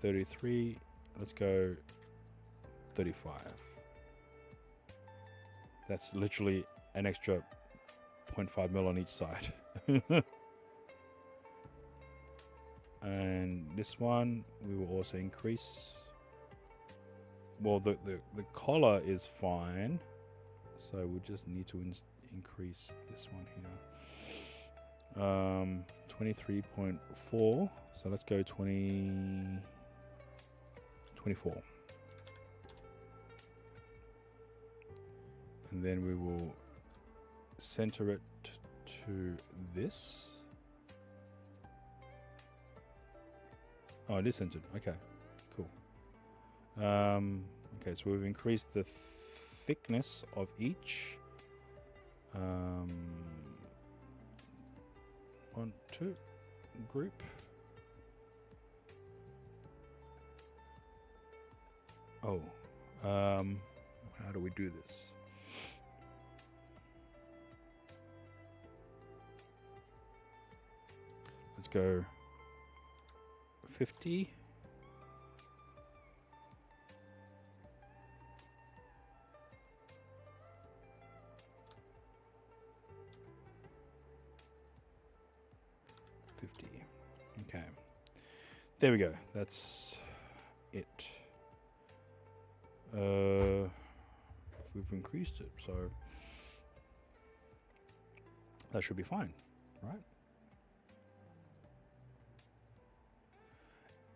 33. Let's go 35. That's literally an extra 0.5 mil on each side. And this one we will also increase. Well, the collar is fine, so we just need to increase this one here. 23.4. So let's go 24. And then we will center it to this. Oh, it is centered. Okay, cool. Okay, so we've increased the thickness of each. 1, 2 group. Oh, how do we do this? Let's go 50. Okay, there we go. That's it. We've increased it, so that should be fine, right?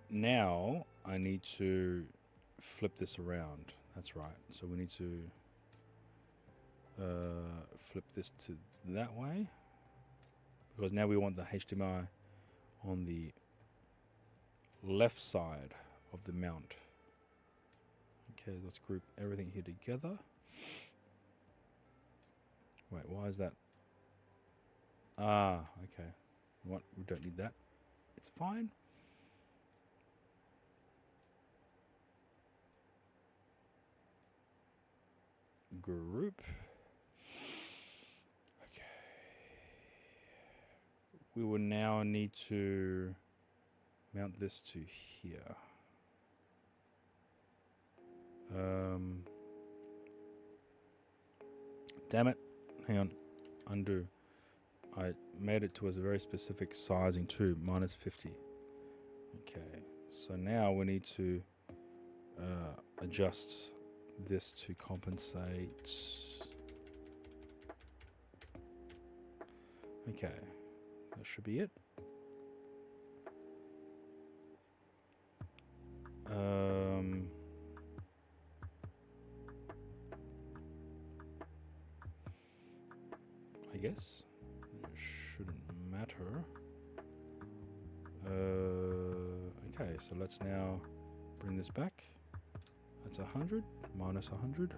Now I need to flip this around. That's right. So we need to flip this to that way, because now we want the HDMI on the left side of the mount. Okay, let's group everything here together. Wait, why is that? Ah, okay. What? We don't need that. It's fine. Group. Okay. We will now need to mount this to here. Damn it. Hang on. Undo. I made it to a very specific sizing too, -50. Okay. So now we need to adjust this to compensate. Okay. That should be it. I guess it shouldn't matter. Okay, so let's now bring this back. That's 100 minus 100.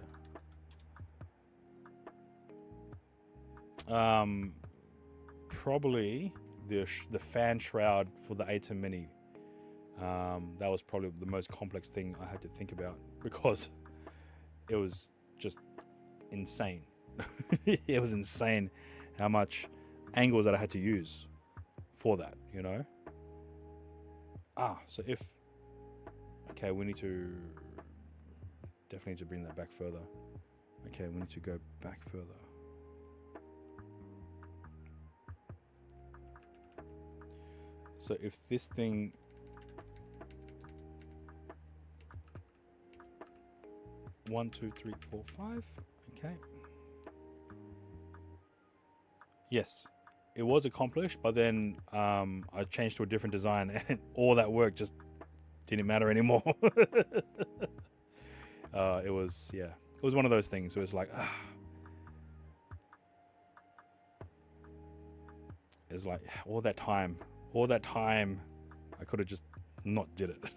Probably the fan shroud for the A10 Mini. That was probably the most complex thing I had to think about, because it was just insane. It was insane how much angles that I had to use for that, you know. So if, okay, we need to definitely need to bring that back further. Okay, we need to go back further. So if this thing, one, two, three, four, five. Okay. Yes, it was accomplished, but then I changed to a different design, and all that work just didn't matter anymore. It was, yeah, it was one of those things. It was like, it's like all that time, I could have just not did it.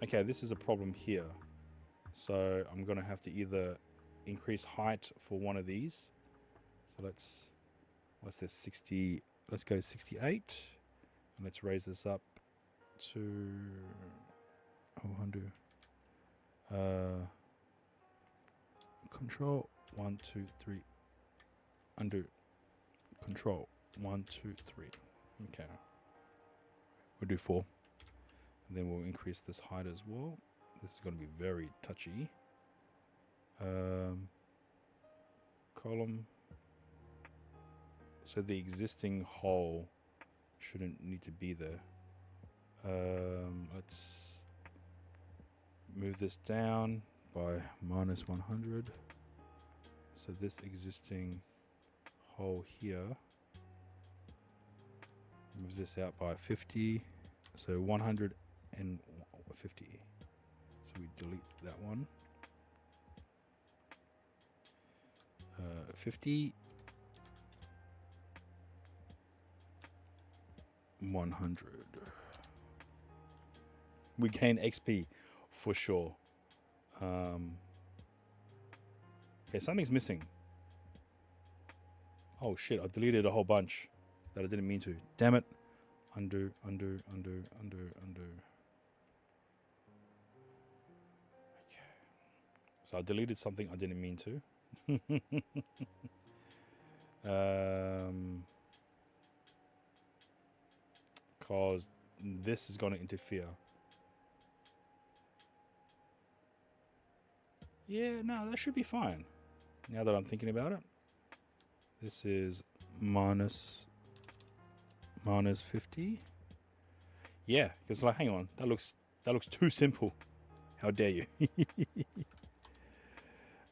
Okay, this is a problem here. So I'm going to have to either increase height for one of these. So let's, what's this, 60 let's go 68. And let's raise this up to 100. Control 1, 2, 3. Undo. Control 1, 2, 3. Okay. We'll do 4. And then we'll increase this height as well. This is going to be very touchy. Column. So the existing hole shouldn't need to be there. Let's move this down by minus 100. So this existing hole here, move this out by 50. So 150. So we delete that one. 50. 100. We gain XP for sure. Okay, something's missing. Oh shit, I deleted a whole bunch that I didn't mean to. Damn it. Undo. Okay. So I deleted something I didn't mean to. Because this is going to interfere. Yeah, no, that should be fine. Now that I'm thinking about it. This is minus 50. Yeah, because like, hang on, that looks too simple. How dare you?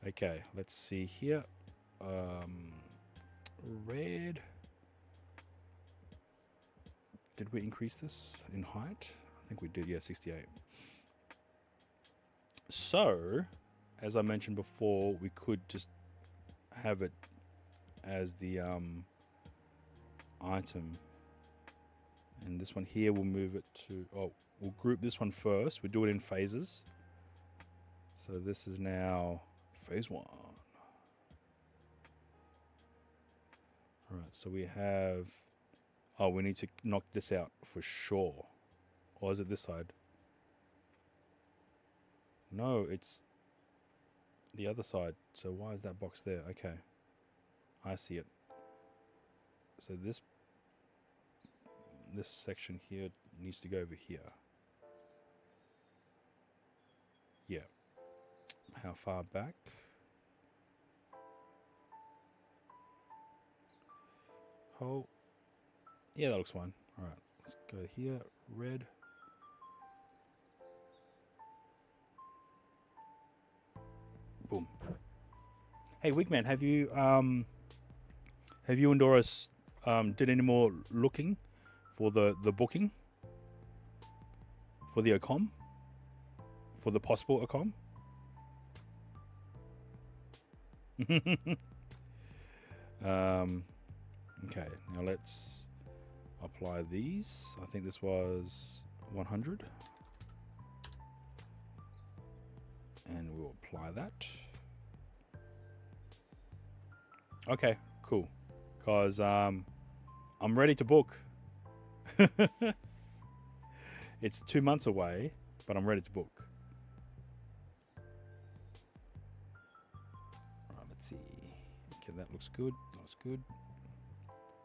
Okay, let's see here. Red. Did we increase this in height? I think we did, yeah, 68. So, as I mentioned before, we could just have it as the item. And this one here, we'll move it to, we'll group this one first. We'll do it in phases. So this is now phase 1. All right, so we have, we need to knock this out for sure. Or is it this side? No, it's the other side. So why is that box there? Okay, I see it. So this section here needs to go over here. Yeah. How far back? Oh, yeah, that looks fine. All right, let's go here. Red. Boom. Hey, Wigman, have you and Doris did any more looking for the booking for the ACOM, for the possible ACOM? Okay, now let's apply these. I think this was 100. And we'll apply that. Okay, cool. Because I'm ready to book. It's 2 months away, but I'm ready to book. All right, let's see. Okay, that looks good. That looks good.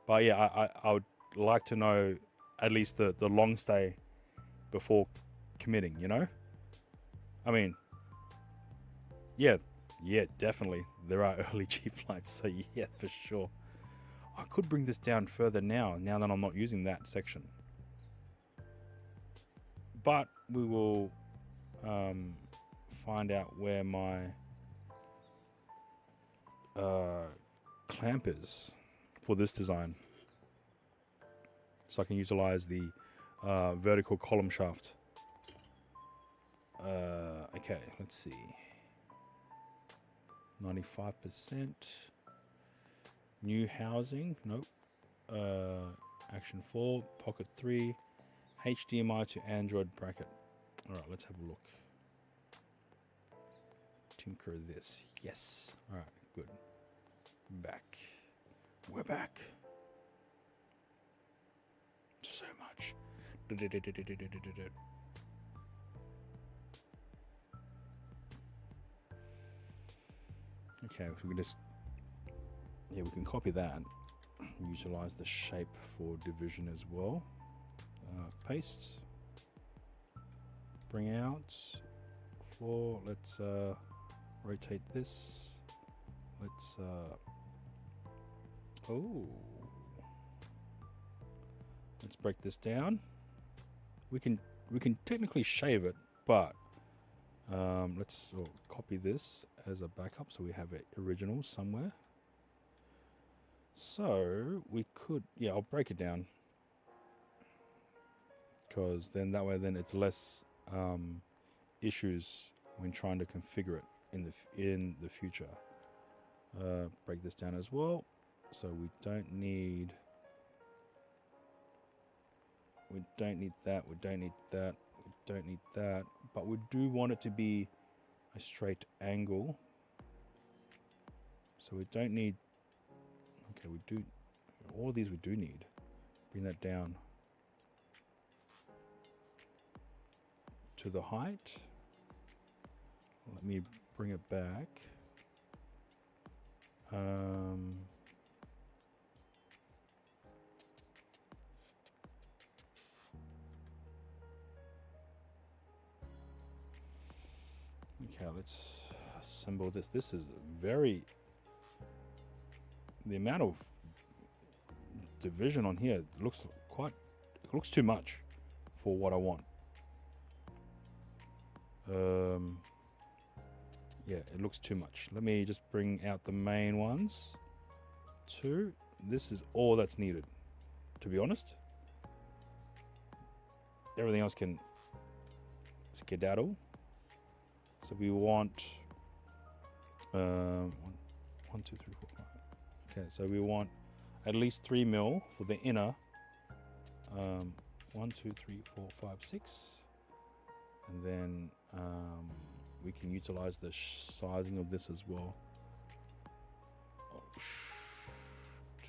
But yeah, I would like to know at least the long stay before committing, you know? I mean, yeah, definitely. There are early cheap flights, so yeah, for sure. I could bring this down further now that I'm not using that section. But we will find out where my clamp is for this design. So I can utilize the vertical column shaft. Okay, let's see. 95%. New housing, nope. Action 4, pocket 3, HDMI to Android bracket. Alright, let's have a look. Tinker this. Yes. Alright, good. Back. We're back. Okay, so we can just, yeah, we can copy that. Utilize the shape for division as well. Paste. Bring out. Floor. Let's rotate this. Let's. Let's break this down. We can technically shave it, but let's copy this as a backup so we have it original somewhere. So we could, yeah, I'll break it down because then that way then it's less issues when trying to configure it in the future. Break this down as well, so we don't need that, we don't need that, we don't need that, but we do want it to be a straight angle, so we don't need, okay, we do, all of these we do need. Bring that down to the height. Let me bring it back. Okay, let's assemble this. This is very, the amount of division on here looks too much for what I want. Yeah, it looks too much. Let me just bring out the main ones. Two. This is all that's needed, to be honest. Everything else can skedaddle. So we want 1, 2, 3, 4, 5. Okay, so we want at least 3 mil for the inner. 1, 2, 3, 4, 5, 6, and then we can utilize the sizing of this as well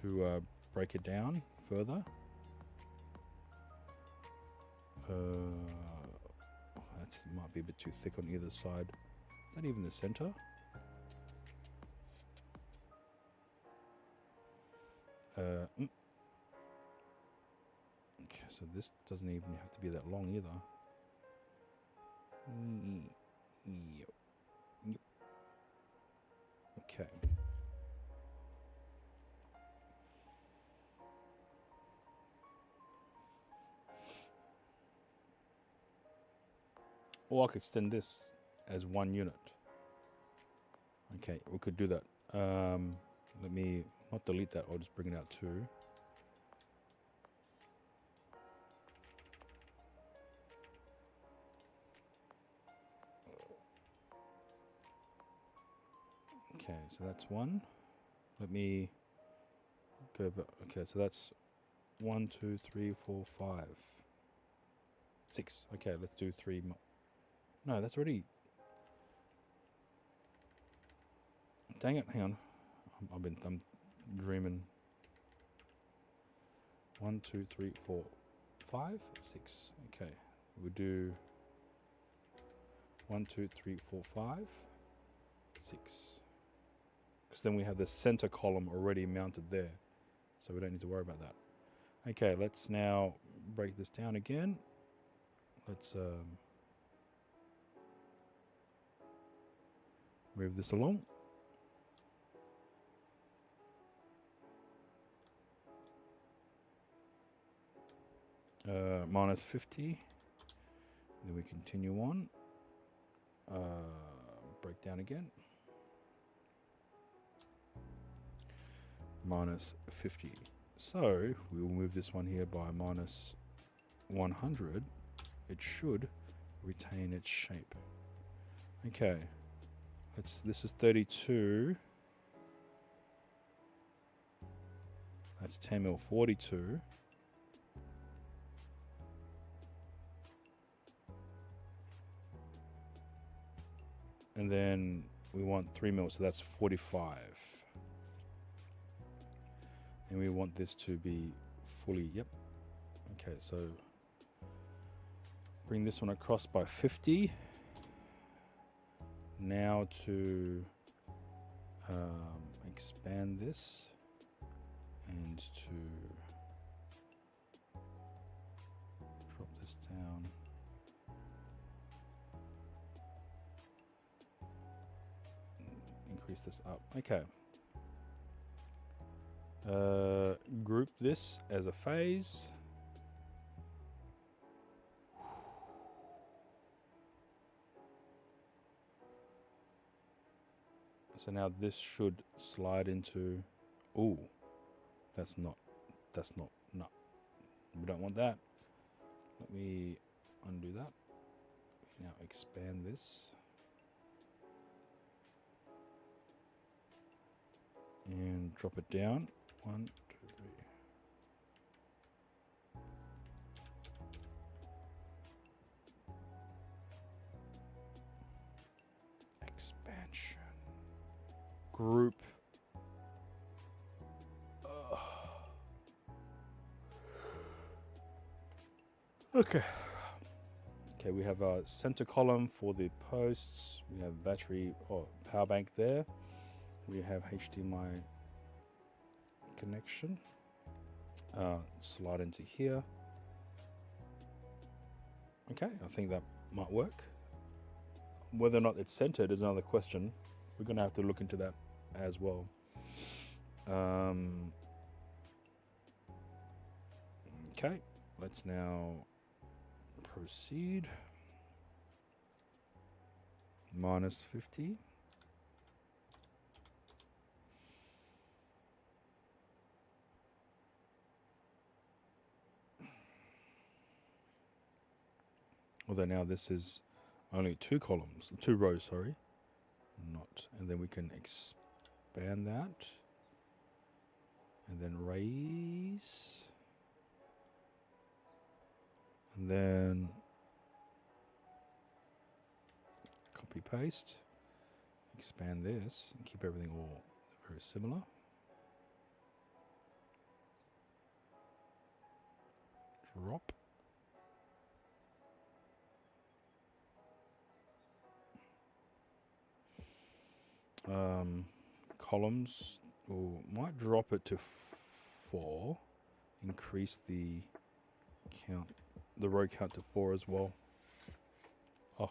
to break it down further. That might be a bit too thick on either side. Is that even the center? Okay, so this doesn't even have to be that long either. Yep. Okay. Or I could extend this as 1 unit. Okay, we could do that. Let me not delete that, I'll just bring it out too. Okay, so that's 1. Let me go back. Okay, so that's 1, 2, 3, 4, 5, 6. Okay, let's do 3 more. No, that's already. Dang it! Hang on, I'm dreaming. 1, 2, 3, 4, 5, 6. Okay, we do 1, 2, 3, 4, 5, 6. Because then we have the center column already mounted there, so we don't need to worry about that. Okay, let's now break this down again. Let's move this along. Minus 50. Then we continue on. Break down again. Minus 50. So we will move this one here by minus 100. It should retain its shape. Okay. This is 32. That's 10 mil 42. And then we want 3 mil, so that's 45. And we want this to be fully, yep. Okay, so Bring this one across by 50. Now to expand this and to drop this down. Increase this up. Okay. Group this as a phase. So now this should slide into, ooh, that's not, no. We don't want that. Let me undo that. Now expand this. And drop it down. 1, 2, 3. Expansion. Group. Okay. Okay, we have a center column for the posts. We have battery or power bank there. We have HDMI connection. Slide into here. Okay, I think that might work. Whether or not it's centered is another question. We're going to have to look into that as well. Okay, let's now proceed. Minus 50. Although now this is only 2 columns, 2 rows, sorry. Not, and then we can expand that. And then raise. And then copy paste. Expand this and keep everything all very similar. Drop. Columns, or might drop it to 4. Increase the count, the row count to 4 as well. Oh,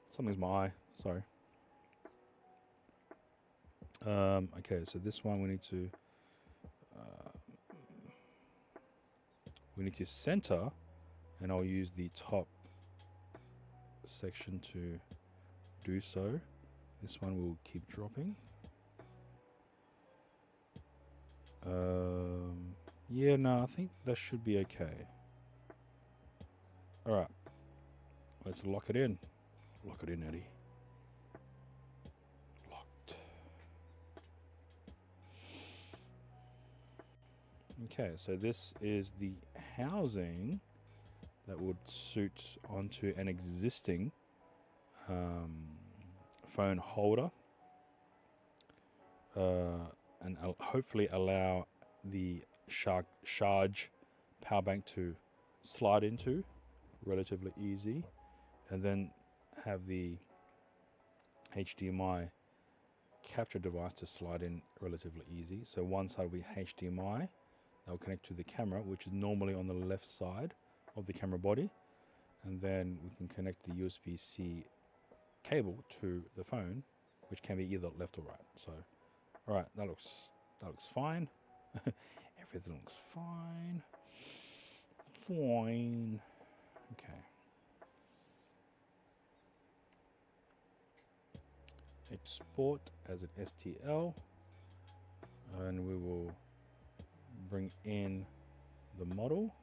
something's my eye. Sorry. Okay, so this one we need to center, and I'll use the top section to do so. This one will keep dropping. Yeah, no, I think that should be okay. All right, let's lock it in. Lock it in, Eddie. Locked. Okay, so this is the housing that would suit onto an existing phone holder, and hopefully allow the charge power bank to slide into relatively easy, and then have the HDMI capture device to slide in relatively easy. So one side will be HDMI that will connect to the camera, which is normally on the left side of the camera body, and then we can connect the USB-C cable to the phone, which can be either left or right. So, all right, that looks fine. Everything looks fine. Fine. Okay. Export as an STL, and we will bring in the model.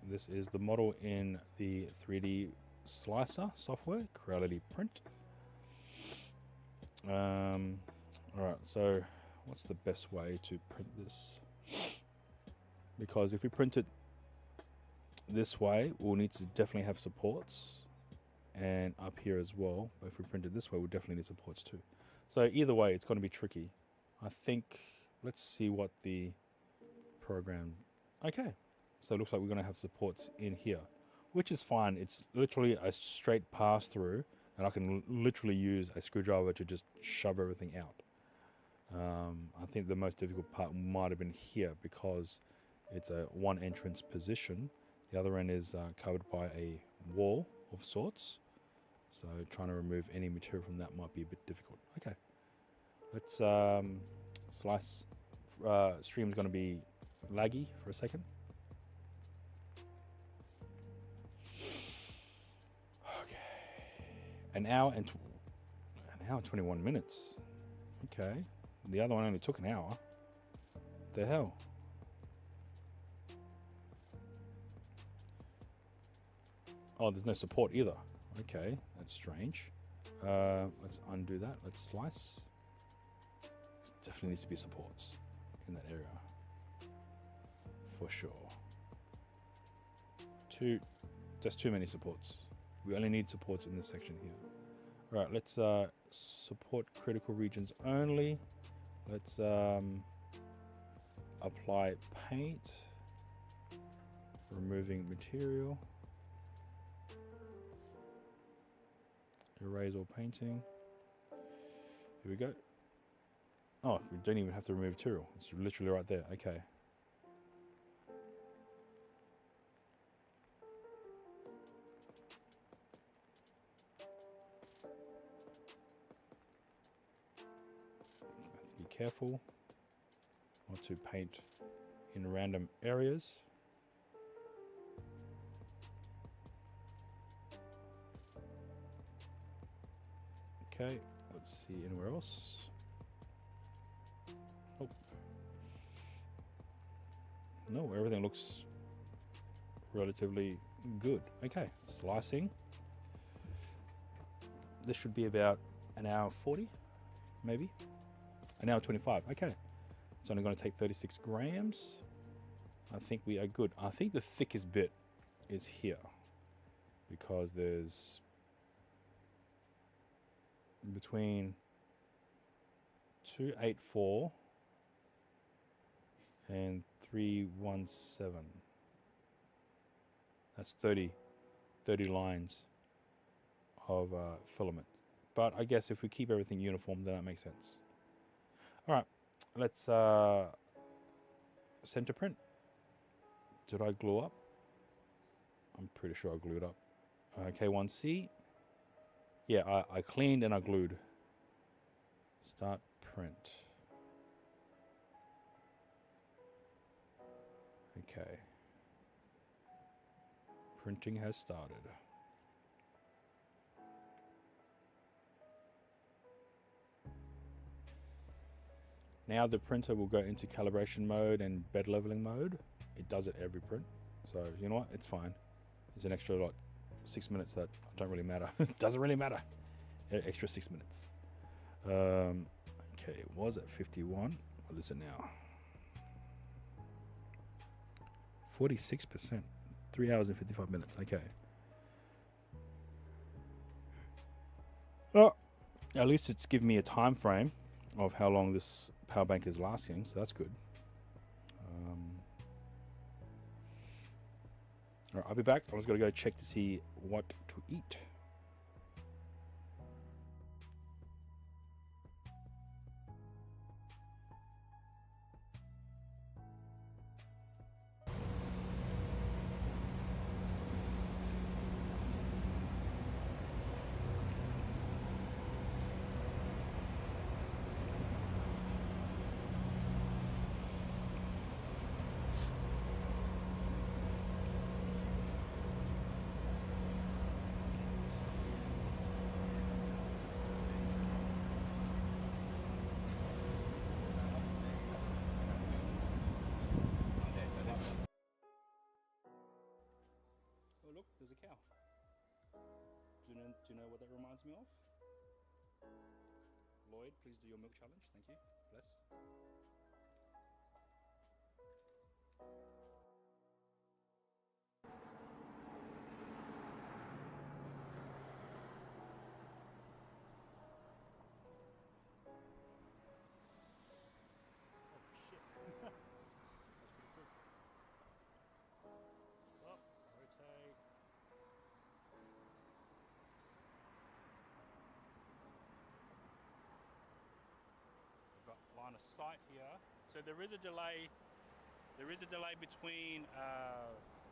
This is the model in the 3D slicer software, Creality Print. Alright, so what's the best way to print this? Because if we print it this way, we'll need to definitely have supports, and up here as well. But if we print it this way, we'll definitely need supports too. So either way, it's going to be tricky. I think let's see what the program. Okay, so it looks like we're going to have supports in here, which is fine. It's literally a straight pass through, and I can literally use a screwdriver to just shove everything out. I think the most difficult part might have been here because it's a one entrance position. The other end is covered by a wall of sorts. So trying to remove any material from that might be a bit difficult. Okay, let's slice. Stream's going to be laggy for a second. Okay, an hour and 21 minutes. Okay, the other one only took an hour. What the hell? Oh, there's no support either. Okay, that's strange. Let's undo that. Let's slice. There definitely needs to be supports in that area. For sure. Just too many supports. We only need supports in this section here. All right, let's support critical regions only. Let's apply paint. Removing material. Erase all painting. Here we go. Oh, we don't even have to remove material. It's literally right there. Okay. Have to be careful not to paint in random areas. Okay, let's see anywhere else. Oh. No, everything looks relatively good. Okay, slicing. This should be about an hour 40, maybe. An hour 25, okay. It's only going to take 36 grams. I think we are good. I think the thickest bit is here because there's between 284 and 317. That's 30 lines of filament. But I guess if we keep everything uniform, then that makes sense. All right, let's center print. Did I glue up? I'm pretty sure I glued up. K1C. Yeah, I cleaned and I glued. Start print. Okay. Printing has started. Now the printer will go into calibration mode and bed leveling mode. It does it every print. So you know what? It's fine. It's an extra like 6 minutes that don't really matter. It doesn't really matter. Extra 6 minutes. Okay, it was at 51. What is it now? 46%. 3 hours and 55 minutes. Okay. Oh, at least it's giving me a time frame of how long this power bank is lasting, so that's good. All right, I'll be back. I was going to go check to see what to eat. Oh look, there's a cow. Do you know what that reminds me of? Lloyd, please do your milk challenge. Thank you. Bless. a site here. So there is a delay. There is a delay between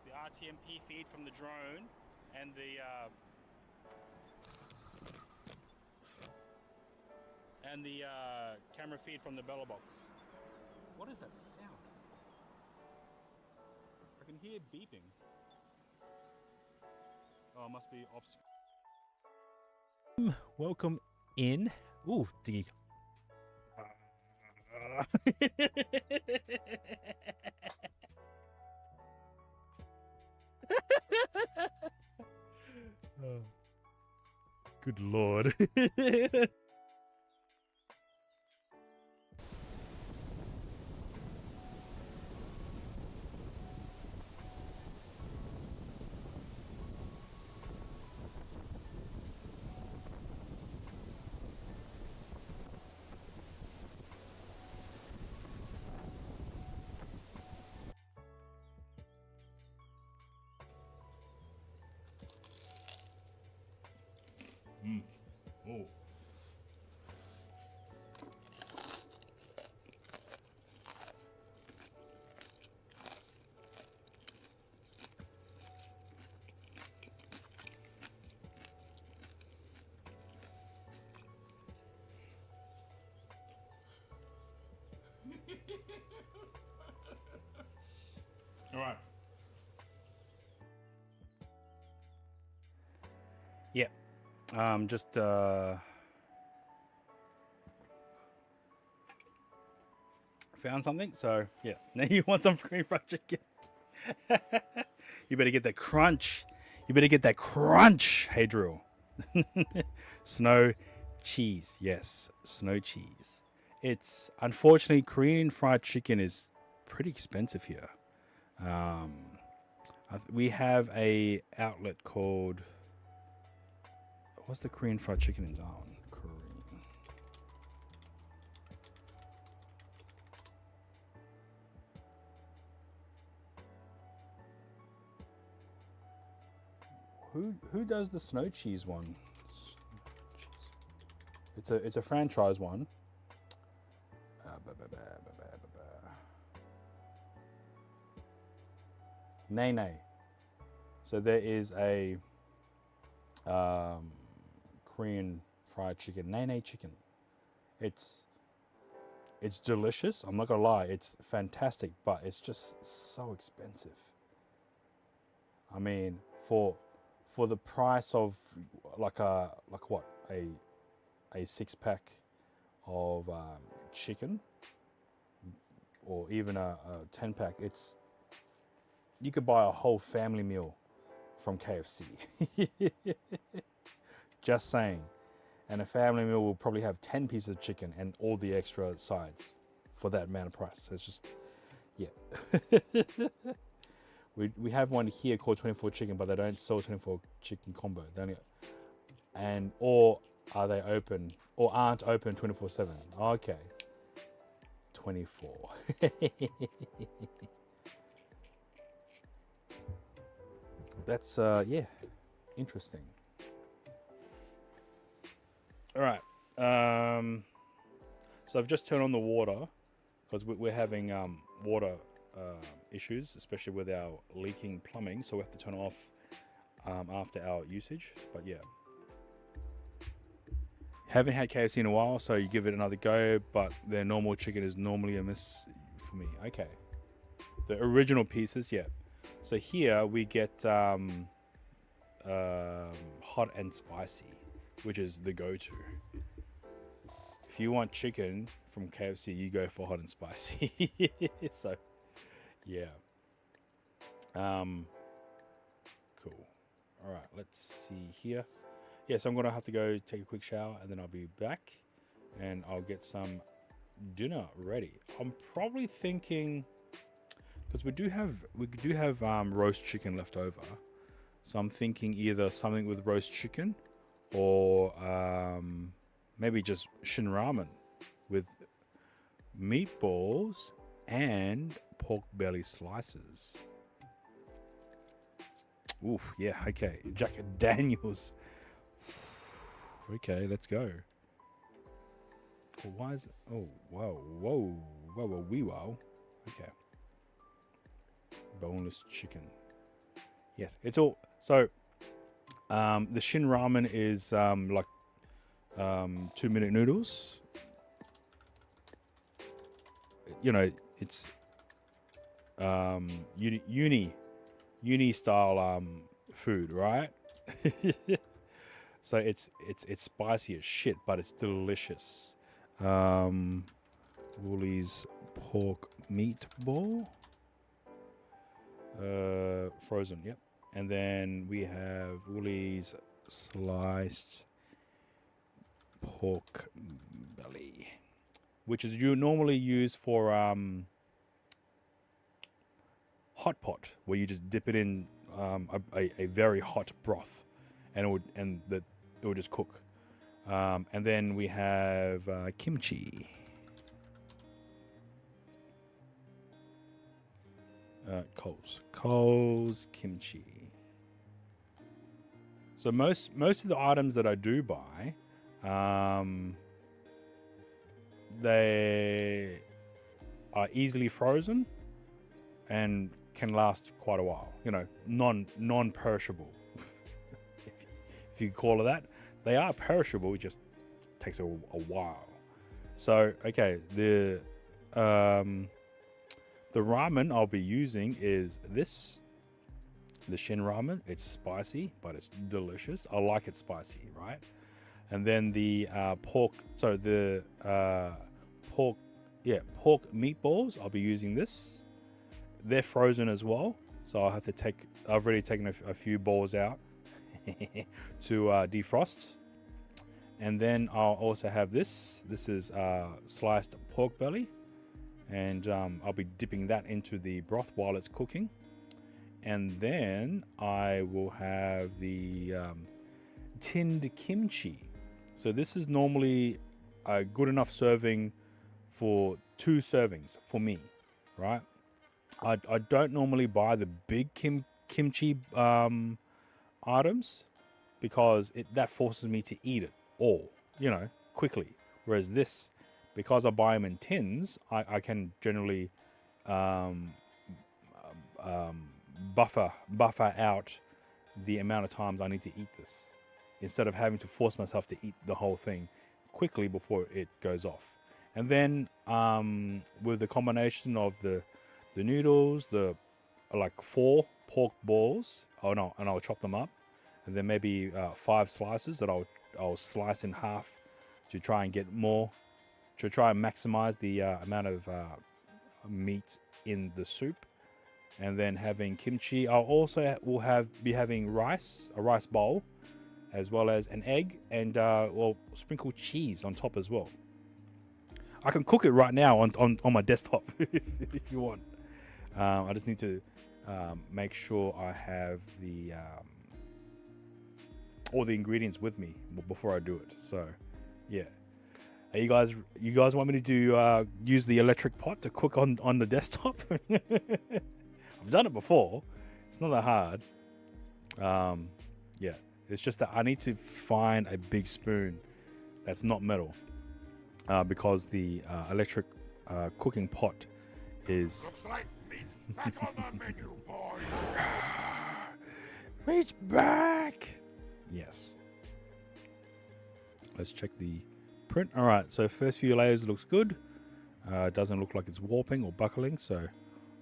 the RTMP feed from the drone and the camera feed from the Bella box. What is that sound? I can hear beeping. Oh, it must be off. Welcome in. Ooh, diggy. Oh, good lord. Oh. All right. Yeah. Just found something. So yeah, now you want some green fried chicken. You better get that crunch. You better get that crunch. Hey, Drill. Snow cheese. Yes, snow cheese. It's unfortunately Korean fried chicken is pretty expensive here. We have a outlet called, what's the Korean fried chicken in Darwin? Korean. Who does the snow cheese one? It's a franchise one. Nay. So there is a Korean fried chicken, Nay chicken. It's delicious. I'm not gonna lie, it's fantastic, but it's just so expensive. I mean, for the price of like a 6-pack of chicken, or even a 10-pack, you could buy a whole family meal from KFC. Just saying. And a family meal will probably have 10 pieces of chicken and all the extra sides for that amount of price. So it's just, yeah. We have one here called 24 chicken, but they don't sell 24 chicken combo. They only, or are they open, or aren't open 24/7? Okay. 24. That's, yeah, interesting. All right. So I've just turned on the water because we're having water issues, especially with our leaking plumbing. So we have to turn it off after our usage. But yeah. Haven't had KFC in a while, so you give it another go. But their normal chicken is normally a miss for me. Okay. The original pieces, yeah. So here we get hot and spicy, which is the go-to. If you want chicken from KFC, you go for hot and spicy. So, yeah. Cool. All right, let's see here. Yeah, so I'm gonna have to go take a quick shower, and then I'll be back, and I'll get some dinner ready. I'm probably thinking, because we do have roast chicken left over, so I'm thinking either something with roast chicken, or maybe just shin ramen with meatballs and pork belly slices. Oof, yeah, okay. Jack Daniels. Okay, let's go. Oh, why is? Oh, whoa, whoa, whoa, whoa, wee, wow. Okay. Boneless chicken. Yes, it's all. So, the Shin ramen is like 2-minute noodles. You know, it's uni style food, right? So it's spicy as shit, but it's delicious. Woolies pork meatball, frozen. Yep. And then we have Woolies sliced pork belly, which is normally used for hot pot, where you just dip it in a very hot broth, and it would just cook. And then we have kimchi. Coles kimchi. So most of the items that I do buy, they are easily frozen and can last quite a while. You know, non-perishable. if you call it that, they are perishable. It just takes a while. So okay, the ramen I'll be using is this, the Shin ramen. It's spicy, but it's delicious. I like it spicy, right? And then the pork meatballs, I'll be using this. They're frozen as well, so I've already taken a few balls out to defrost. And then I'll also have this. This is sliced pork belly. And I'll be dipping that into the broth while it's cooking. And then I will have the tinned kimchi. So this is normally a good enough serving for 2 servings for me, right? I don't normally buy the big kimchi items, because that forces me to eat it all, quickly. Whereas this, because I buy them in tins, I can generally buffer out the amount of times I need to eat this, instead of having to force myself to eat the whole thing quickly before it goes off. And then with the combination of the noodles, the like 4 pork balls, and I'll chop them up, and then maybe 5 slices that I'll slice in half to try and get more, to try and maximize the amount of meat in the soup. And then having kimchi. I'll also be having rice, a rice bowl, as well as an egg, and sprinkle cheese on top as well. I can cook it right now on my desktop if you want. I just need to make sure I have all the ingredients with me before I do it. So, yeah. You guys want me to use the electric pot to cook on the desktop? I've done it before. It's not that hard. Yeah, it's just that I need to find a big spoon that's not metal, because the electric cooking pot is. Looks like meat's back on the menu, boys. Reach back. Yes. Let's check the print. All right, so first few layers looks good. Doesn't look like it's warping or buckling, so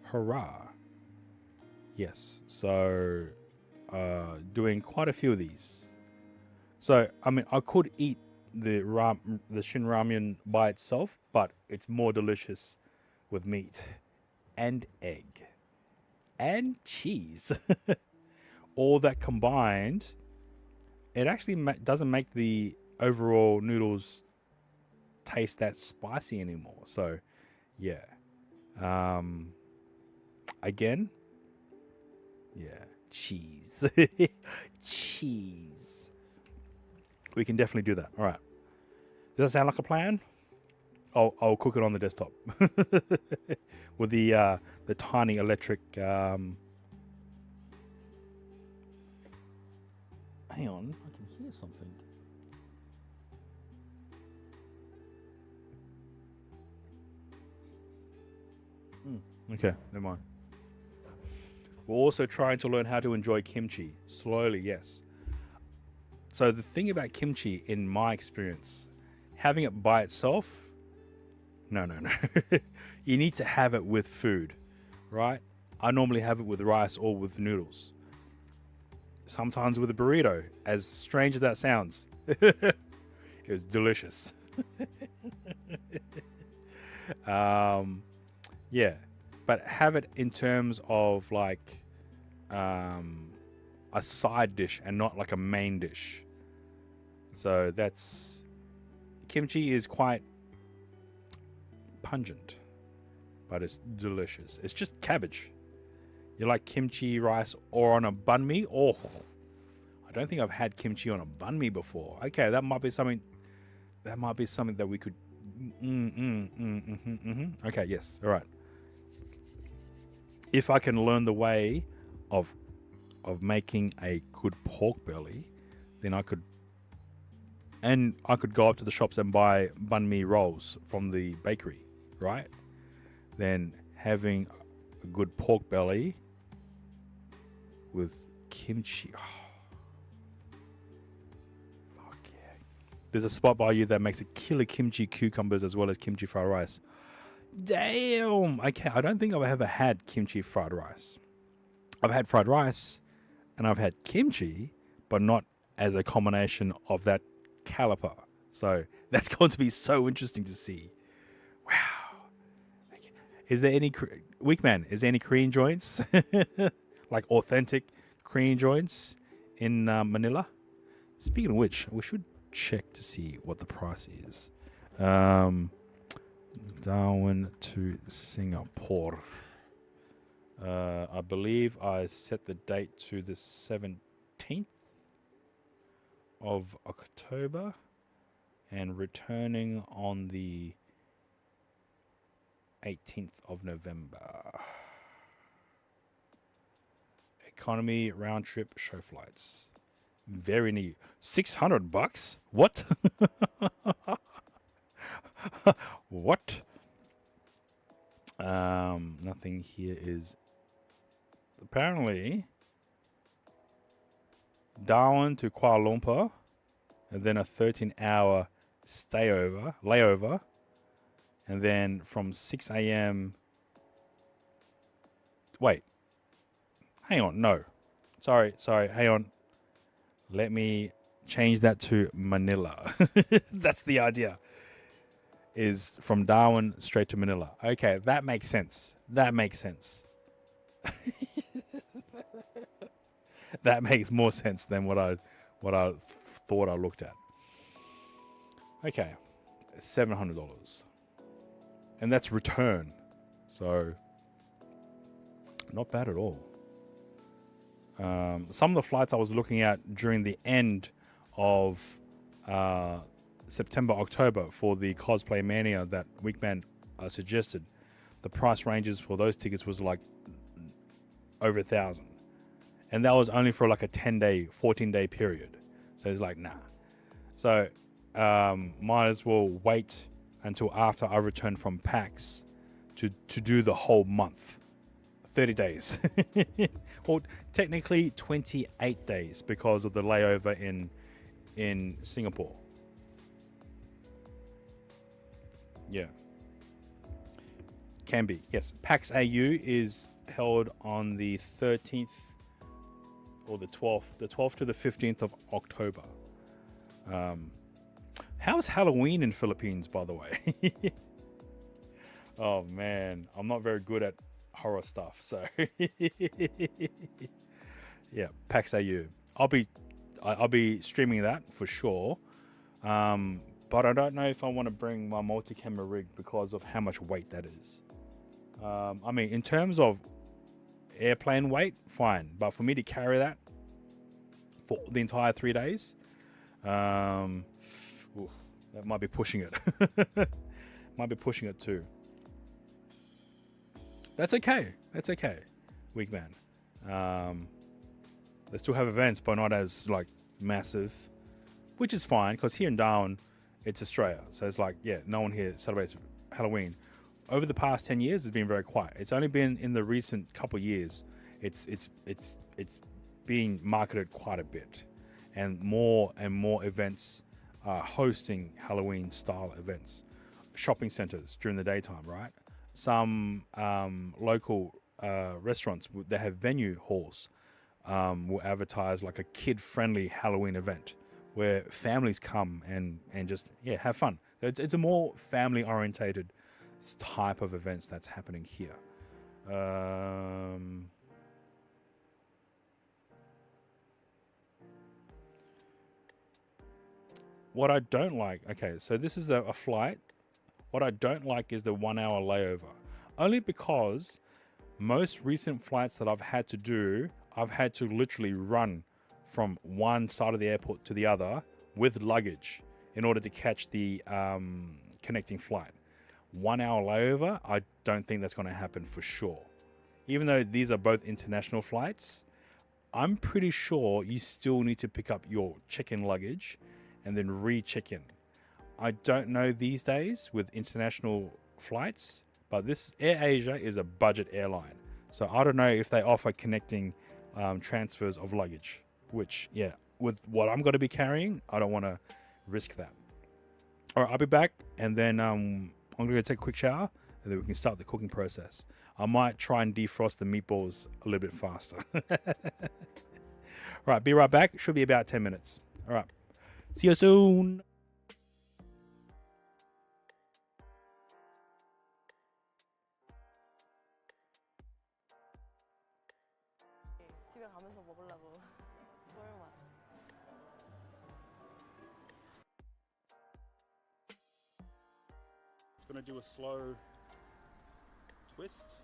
hurrah. Yes, so doing quite a few of these. So I mean, I could eat the Shin ramen by itself, but it's more delicious with meat and egg and cheese. All that combined, it actually doesn't make the overall noodles taste that spicy anymore. So yeah, again, yeah, cheese. Cheese. We can definitely do that. All right, does that sound like a plan? I'll cook it on the desktop with the tiny electric hang on, I can hear something. Okay, never mind. We're also trying to learn how to enjoy kimchi slowly. Yes. So the thing about kimchi, in my experience, having it by itself, no. You need to have it with food, right? I normally have it with rice or with noodles. Sometimes with a burrito, as strange as that sounds. It was delicious. Yeah, but have it in terms of like a side dish and not like a main dish. So that's kimchi is quite pungent, but it's delicious. It's just cabbage. You like kimchi rice or on a banh mi? Oh, I don't think I've had kimchi on a banh mi before. Okay, that might be something. That might be something that we could. Okay, yes, all right. If I can learn the way of making a good pork belly, then I could go up to the shops and buy banh mi rolls from the bakery, right? Then having a good pork belly with kimchi. Oh, fuck yeah. There's a spot by you that makes a killer kimchi cucumbers as well as kimchi fried rice. Damn. Okay, I don't think I've ever had kimchi fried rice. I've had fried rice and I've had kimchi, but not as a combination of that caliber. So that's going to be so interesting to see. Wow. Okay. Is there any Weekman? Is there any Korean joints, like authentic Korean joints in Manila? Speaking of which, we should check to see what the price is. Darwin to Singapore. I believe I set the date to the 17th of October and returning on the 18th of November. Economy round trip show flights. Very neat. $600? What? What? Nothing here is apparently Darwin to Kuala Lumpur, and then a 13-hour layover, and then from 6 a.m. Wait, hang on, no, sorry, hang on. Let me change that to Manila. That's the idea. Is from Darwin straight to Manila. Okay, that makes sense. That makes more sense than what I thought I looked at. Okay, $700, and that's return. So not bad at all. Some of the flights I was looking at during the end of September, October for the Cosplay Mania that Weekman suggested, the price ranges for those tickets was like over 1,000, and that was only for like a 10-day, 14-day period. So it's like, nah. So might as well wait until after I return from PAX to do the whole month, 30 days. Well, technically 28 days because of the layover in Singapore. Yeah. Can be, yes. PAX AU is held on the 13th or the 12th to the 15th of October. How's Halloween in Philippines, by the way? Oh man, I'm not very good at horror stuff, so yeah, PAX AU. I'll be streaming that for sure. But I don't know if I want to bring my multi-camera rig because of how much weight that is. I mean, in terms of airplane weight, fine. But for me to carry that for the entire 3 days, that might be pushing it. Might be pushing it too. That's okay. Weekman. They still have events, but not as like massive, which is fine because here in Darwin, it's Australia, so it's like, yeah, no one here celebrates Halloween. over the past 10 years, it's been very quiet. It's only been in the recent couple of years, it's being marketed quite a bit, and more events are hosting Halloween style events. Shopping centers during the daytime, right? Some local restaurants that have venue halls will advertise like a kid-friendly Halloween event where families come and just have fun. It's a more family-orientated type of events that's happening here. What I don't like, okay, so this is a flight. What I don't like is the 1 hour layover, only because most recent flights that I've had to do, I've had to literally run from one side of the airport to the other with luggage in order to catch the connecting flight. 1 hour layover, I don't think that's going to happen for sure. Even though these are both international flights, I'm pretty sure you still need to pick up your check-in luggage and then re-check in. I don't know these days with international flights, but this Air Asia is a budget airline. So I don't know if they offer connecting transfers of luggage, which, with what I'm going to be carrying, I don't want to risk that. All right, I'll be back, and then I'm going to go take a quick shower, and then we can start the cooking process. I might try and defrost the meatballs a little bit faster. All right, be right back. Should be about 10 minutes. All right. See you soon. 집에 가면서 먹으려고. 설마. It's going to do a slow twist.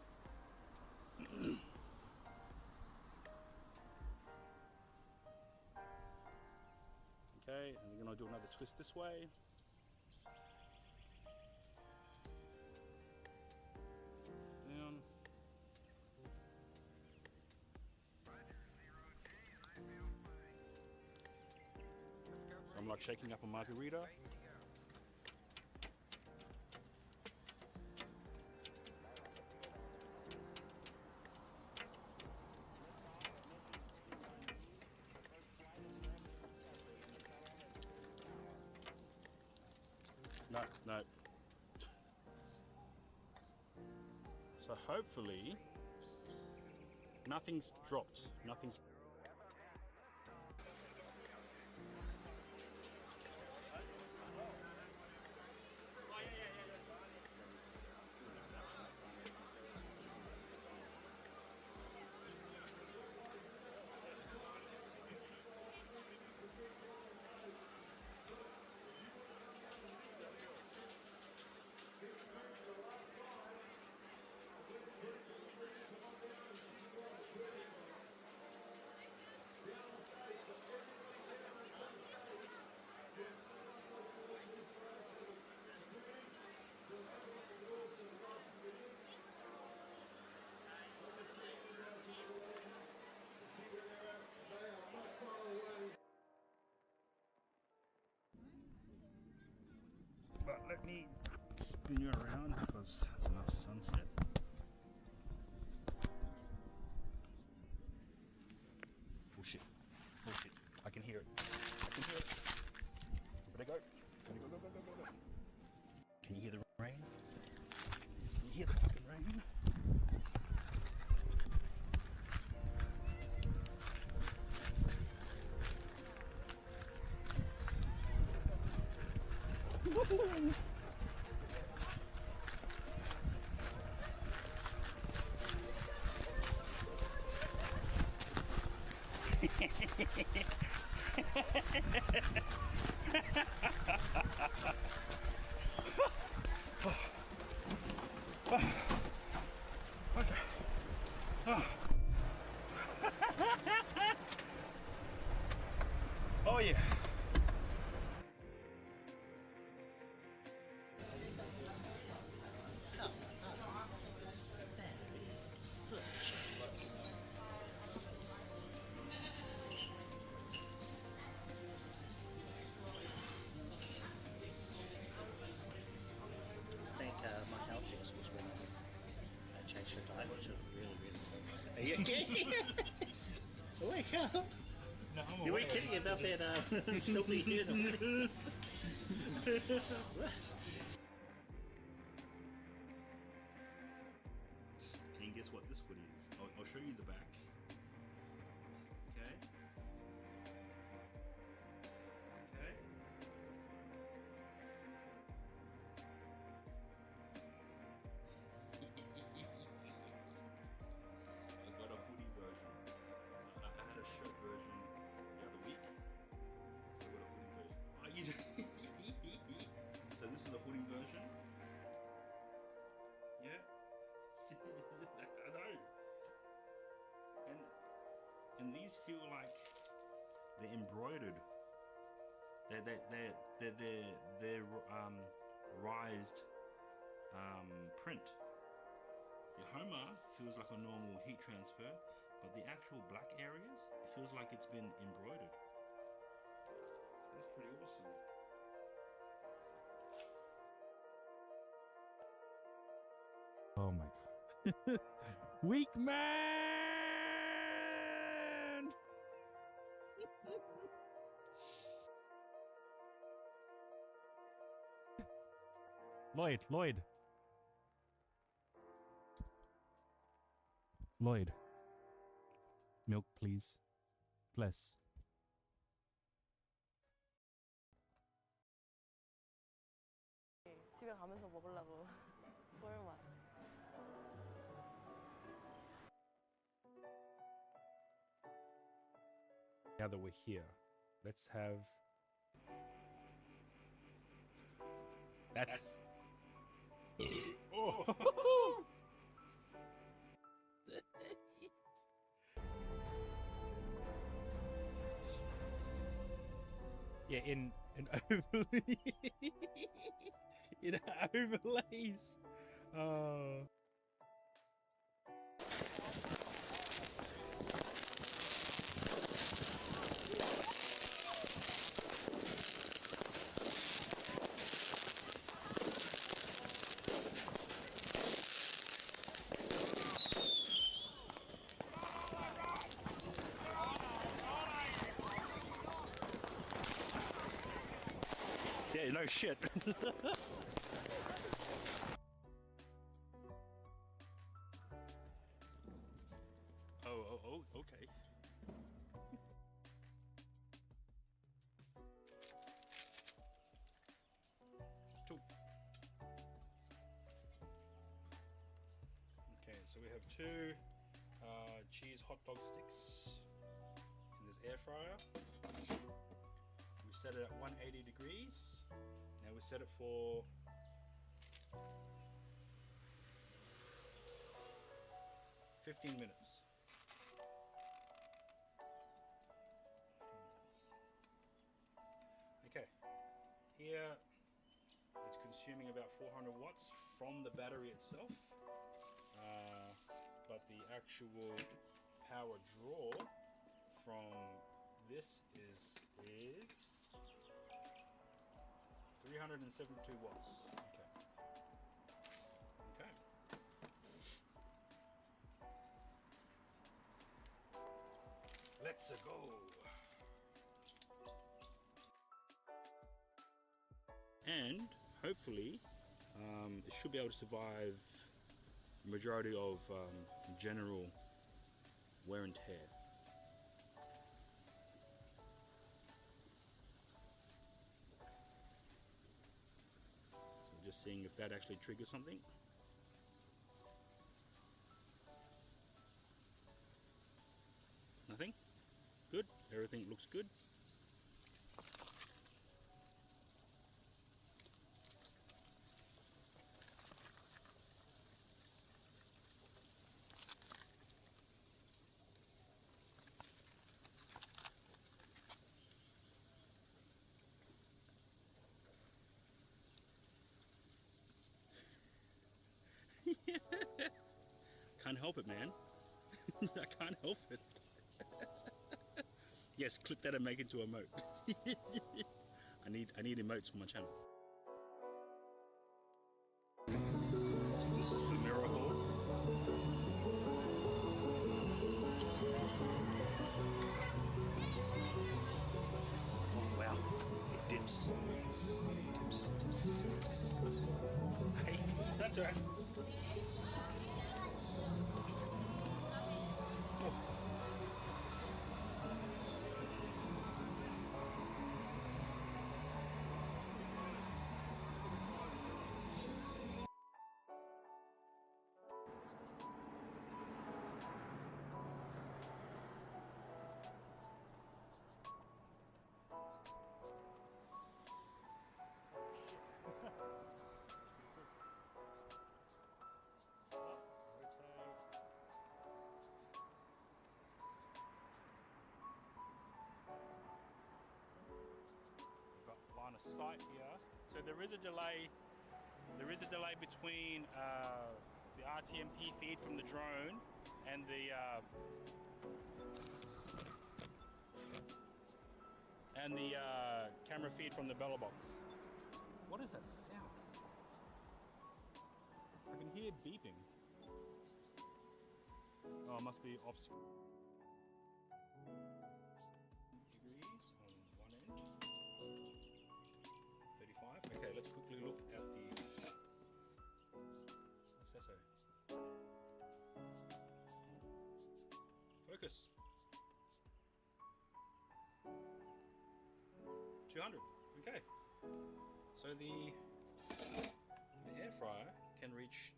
Okay, and we're going to do another twist this way. Down. So I'm like shaking up a margarita. No. So hopefully nothing's dropped. Nothing's. But let me spin you around because it's enough sunset. Oh shit. I can hear it. Better go. Go. Can you hear the rain? Can you hear the fucking rain? Oh yeah. okay? Wake up! No, I'm You weren't kidding about that still be here in the morning. Can you guess what this hoodie is? I'll show you the back. Okay. Okay. I got a hoodie version. So I had a shirt version the other week. So I got a hoodie version. Oh, you just so this is a hoodie version. Yeah. I know. And these feel like they're embroidered. They're rised print. The Homer feels like a normal heat transfer, but the actual black areas, it feels like it's been embroidered. So that's pretty awesome. Oh my god. Weak man! Lloyd. Milk, please. Bless. 집에 가면서 먹으려고. 꿀맛. Now that we're here, let's have. That's. Oh. Yeah, in overlay. In overlays. Yeah, no shit. oh, okay. Two. Okay, so we have two cheese hot dog sticks in this air fryer. We set it at 180 degrees. Now we set it for 15 minutes. Okay, here it's consuming about 400 watts from the battery itself, but the actual power draw from this is 372 watts. Okay. Let's go. And hopefully, it should be able to survive the majority of general wear and tear. Just seeing if that actually triggers something. Nothing? Good. Everything looks good. Can't help it, man. I can't help it. Yes, clip that and make it into a emote. I need emotes for my channel. So this is the mirror hole. tips. Tips. Hey, that's all right. We've got line of sight here. So there is a delay. There is a delay between the RTMP feed from the drone and the camera feed from the Bella box. What is that sound? I can hear beeping. Oh, it must be off degrees on one end. 35. Okay, let's quickly look at the Sesso. Focus. 200. Okay. So the air fryer can reach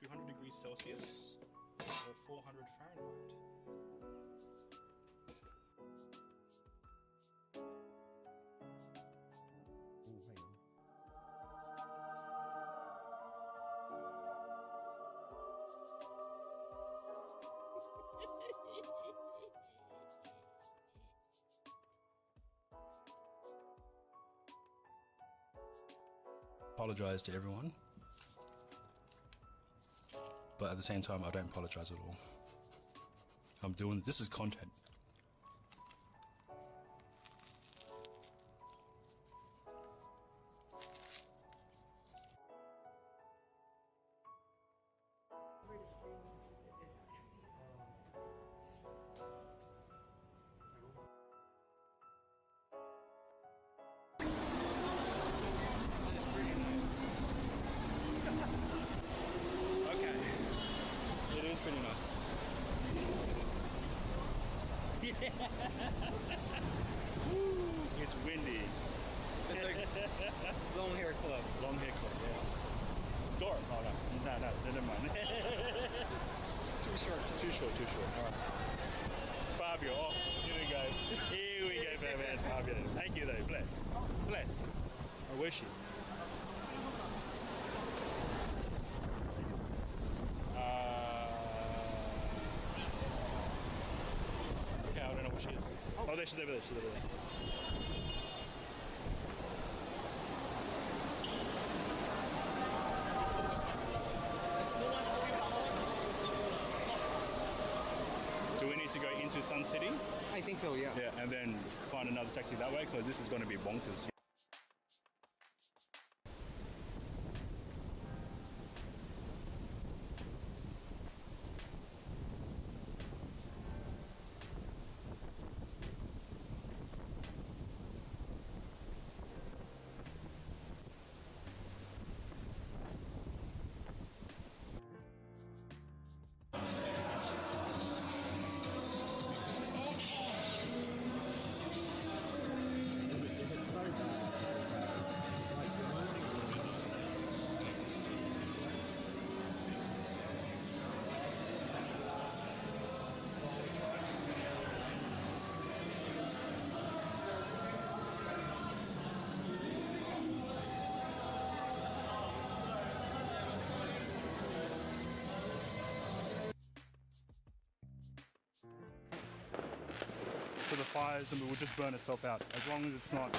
200 degrees Celsius or 400 Fahrenheit. Oh, hang on. Apologize to everyone, but at the same time, I don't apologize at all. I'm doing this is content. Okay, it is pretty nice. Yeah, it's windy. It's like long hair club. Long hair club, yes. Door. Oh no, never mind. Too short. Too short. All right. Fabio. Oh, here we go. Here we go, man. Fabio. Thank you, though. Bless. I wish you. Okay, I don't know what she is. Oh, there she's over there. Do we need to go into Sun City? I think so, yeah. Yeah, and then find another taxi that way because this is going to be bonkers. To the fires, and it will just burn itself out as long as it's not.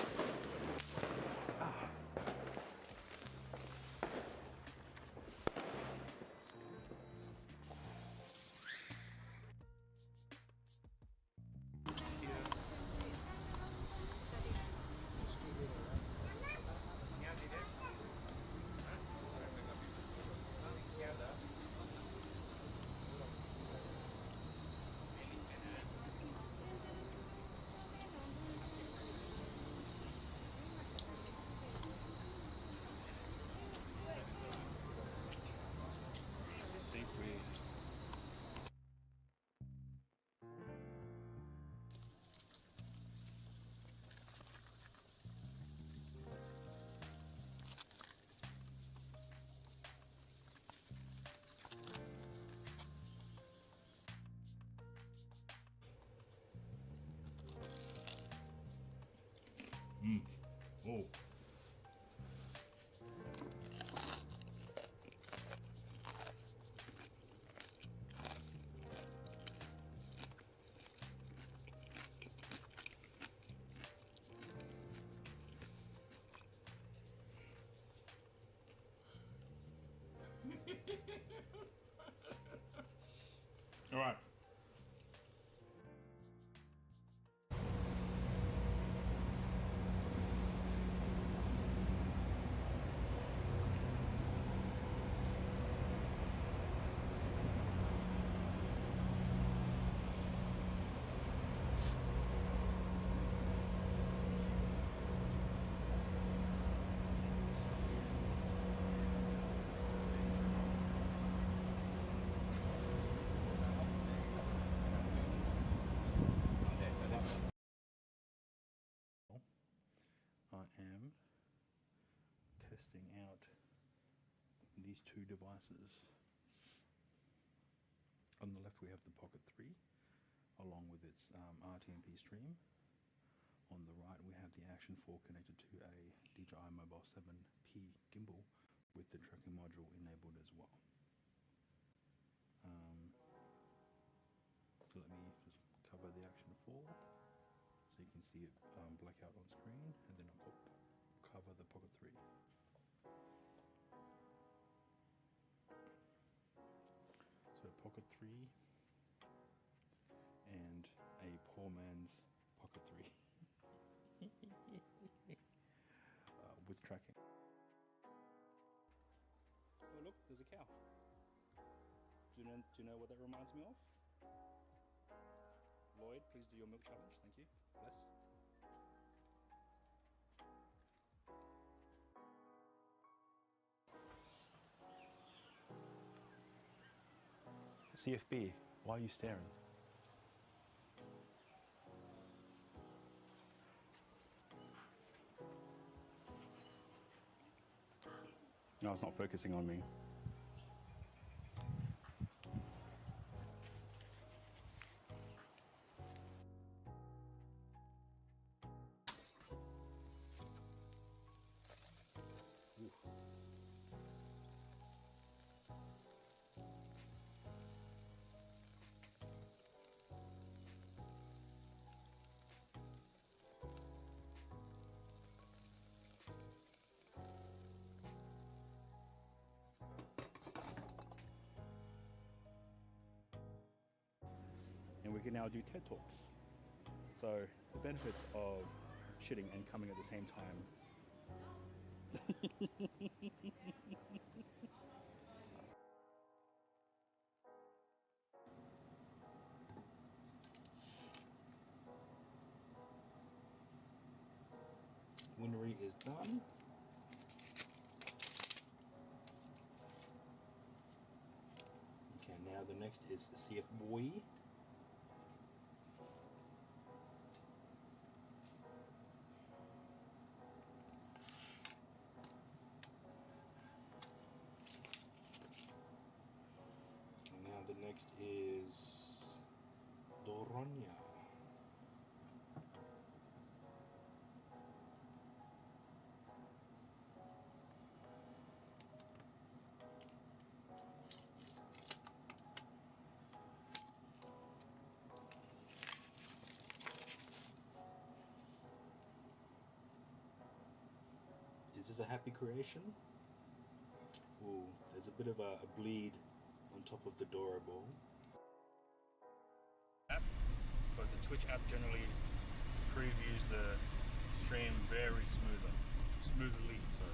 Oh. All right. I am testing out these two devices. On the left we have the Pocket 3 along with its RTMP stream. On the right we have the Action 4 connected to a DJI Mobile 7P gimbal with the tracking module enabled as well. So let me just cover the Action 4 so you can see it black out on screen, and then I'll cover the Pocket 3. So Pocket 3 and a poor man's Pocket 3 with tracking. Oh look, there's a cow. Do you know what that reminds me of? Lloyd, please do your milk challenge. Thank you. Bless. CFB, why are you staring? No, it's not focusing on me. And we can now do TED Talks. So the benefits of shitting and coming at the same time. Winnery is done. Okay, now the next is CF Boy. Now the next is Doronia. Is this a happy creation? Ooh, there's a bit of a bleed on top of the Dora ball. App, but the Twitch app generally previews the stream very smoothly. So.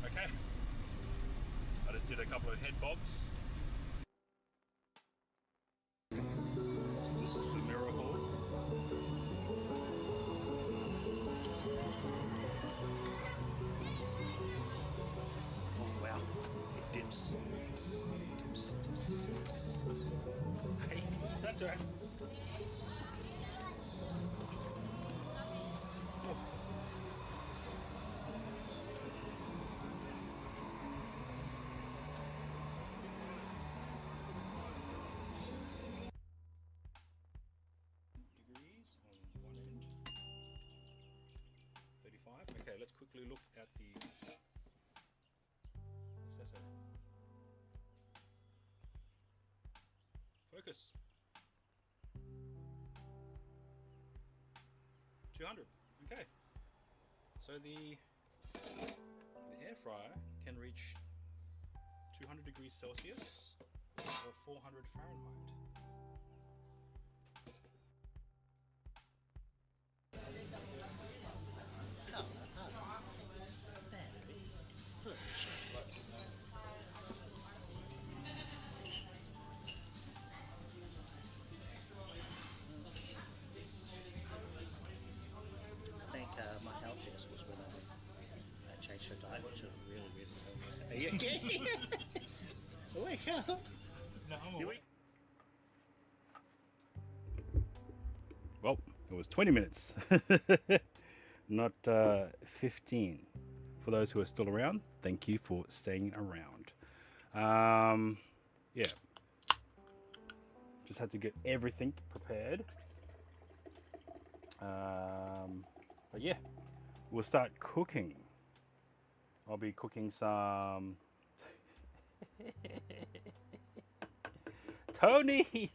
Okay, I just did a couple of head bobs. So this is the mirror hole. Oh wow, it dips. Dips. Hey, that's all right. 25. Okay, let's quickly look at the setting. Focus. 200. Okay. So the air fryer can reach 200 degrees Celsius or 400 Fahrenheit. I think my health test was when I changed her diet, which really, really helped. Are you okay? Wake up! No, I'm You awake. Well, it was 20 minutes, not 15. For those who are still around, thank you for staying around. Yeah, just had to get everything prepared. But yeah, we'll start cooking. I'll be cooking some Tony.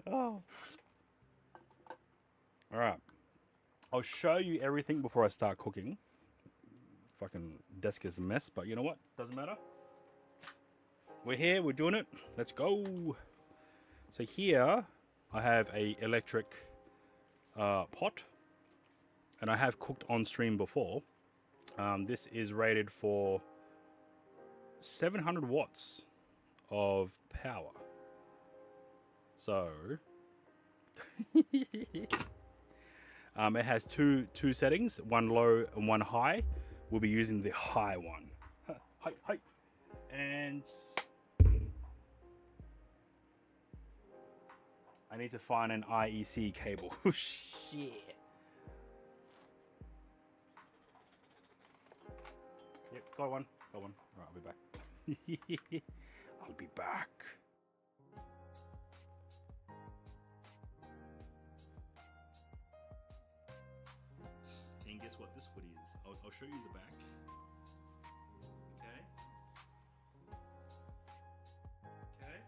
Oh. All right. I'll show you everything before I start cooking. Fucking desk is a mess, but you know what? Doesn't matter. We're here. We're doing it. Let's go. So here I have a electric pot, and I have cooked on stream before. This is rated for 700 watts of power. So it has two settings, one low and one high. We'll be using the high one. Hi. And I need to find an IEC cable. Shit. Yep, got one. All right, I'll be back. I'll be back. And guess what this hoodie is? I'll show you the back. Okay. Okay.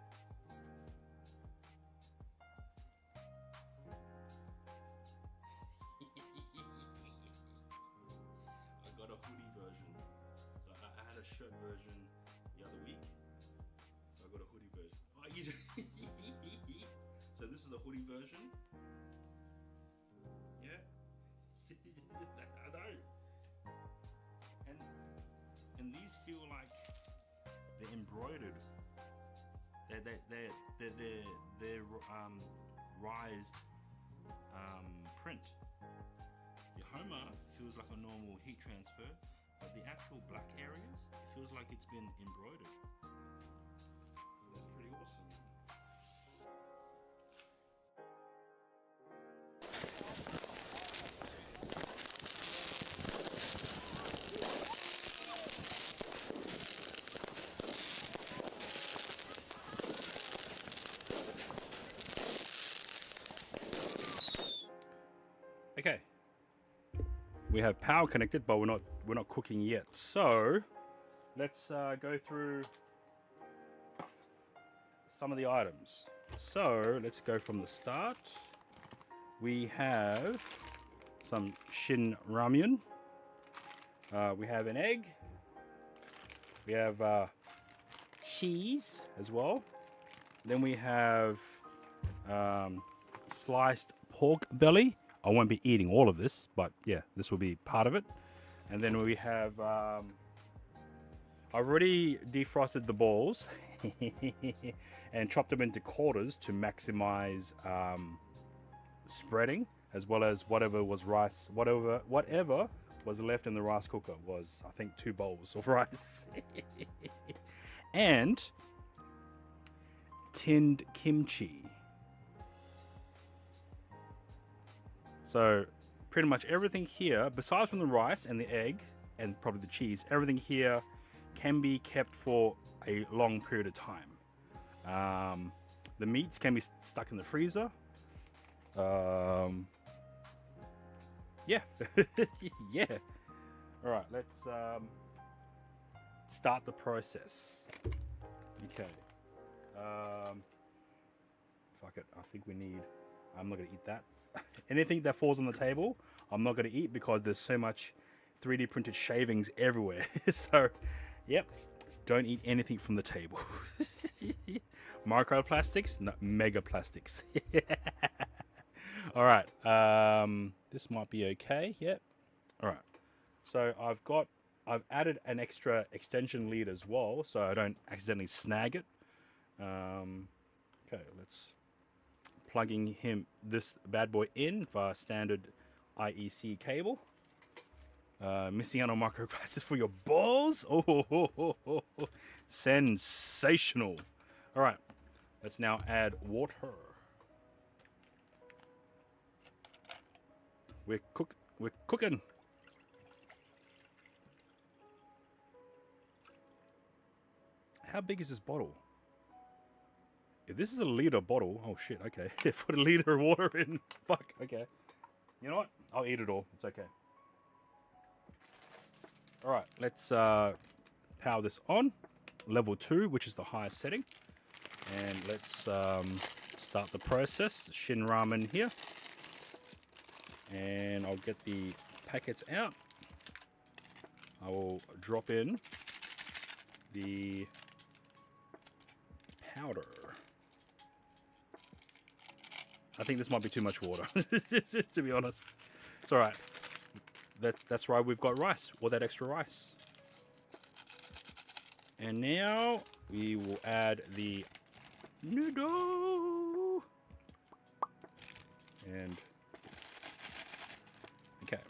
I got a hoodie version. So I had a shirt version the other week. So I got a hoodie version. Oh, you just so this is the hoodie version. Yeah. I know. And these feel like they're embroidered. They're rised print. The Homer feels like a normal heat transfer, but the actual black areas, it feels like it's been embroidered. So that's pretty awesome. Okay, we have power connected, but we're not cooking yet. So let's go through some of the items. So let's go from the start. We have some shin ramyun. We have an egg. We have cheese as well. Then we have sliced pork belly. I won't be eating all of this, but yeah, this will be part of it. And then we have, I've already defrosted the balls and chopped them into quarters to maximize spreading, as well as whatever was rice, whatever was left in the rice cooker was, I think, 2 bowls of rice. And tinned kimchi. So pretty much everything here, besides from the rice and the egg and probably the cheese, everything here can be kept for a long period of time. The meats can be stuck in the freezer. Yeah, yeah, yeah. All right, let's start the process. Okay. Fuck it. I think we need. I'm not gonna eat that. Anything that falls on the table, I'm not gonna eat because there's so much 3D printed shavings everywhere. So, yep. Don't eat anything from the table. Microplastics, no, mega plastics. All right. This might be okay. Yep. All right. So I've added an extra extension lead as well, so I don't accidentally snag it. Okay, let's plugging this bad boy in via standard IEC cable. Missing out on microplastics for your balls? Oh, sensational. All right, let's now add water. We're cooking. How big is this bottle? If this is a liter bottle, oh shit, okay. Put a liter of water in. Fuck, okay. You know what? I'll eat it all. It's okay. All right, let's power this on. Level 2, which is the highest setting. And let's start the process. Shin ramen here. And I'll get the packets out. I will drop in the powder. I think this might be too much water, to be honest. It's all right. That's why we've got rice, or that extra rice. And now we will add the noodle. And okay.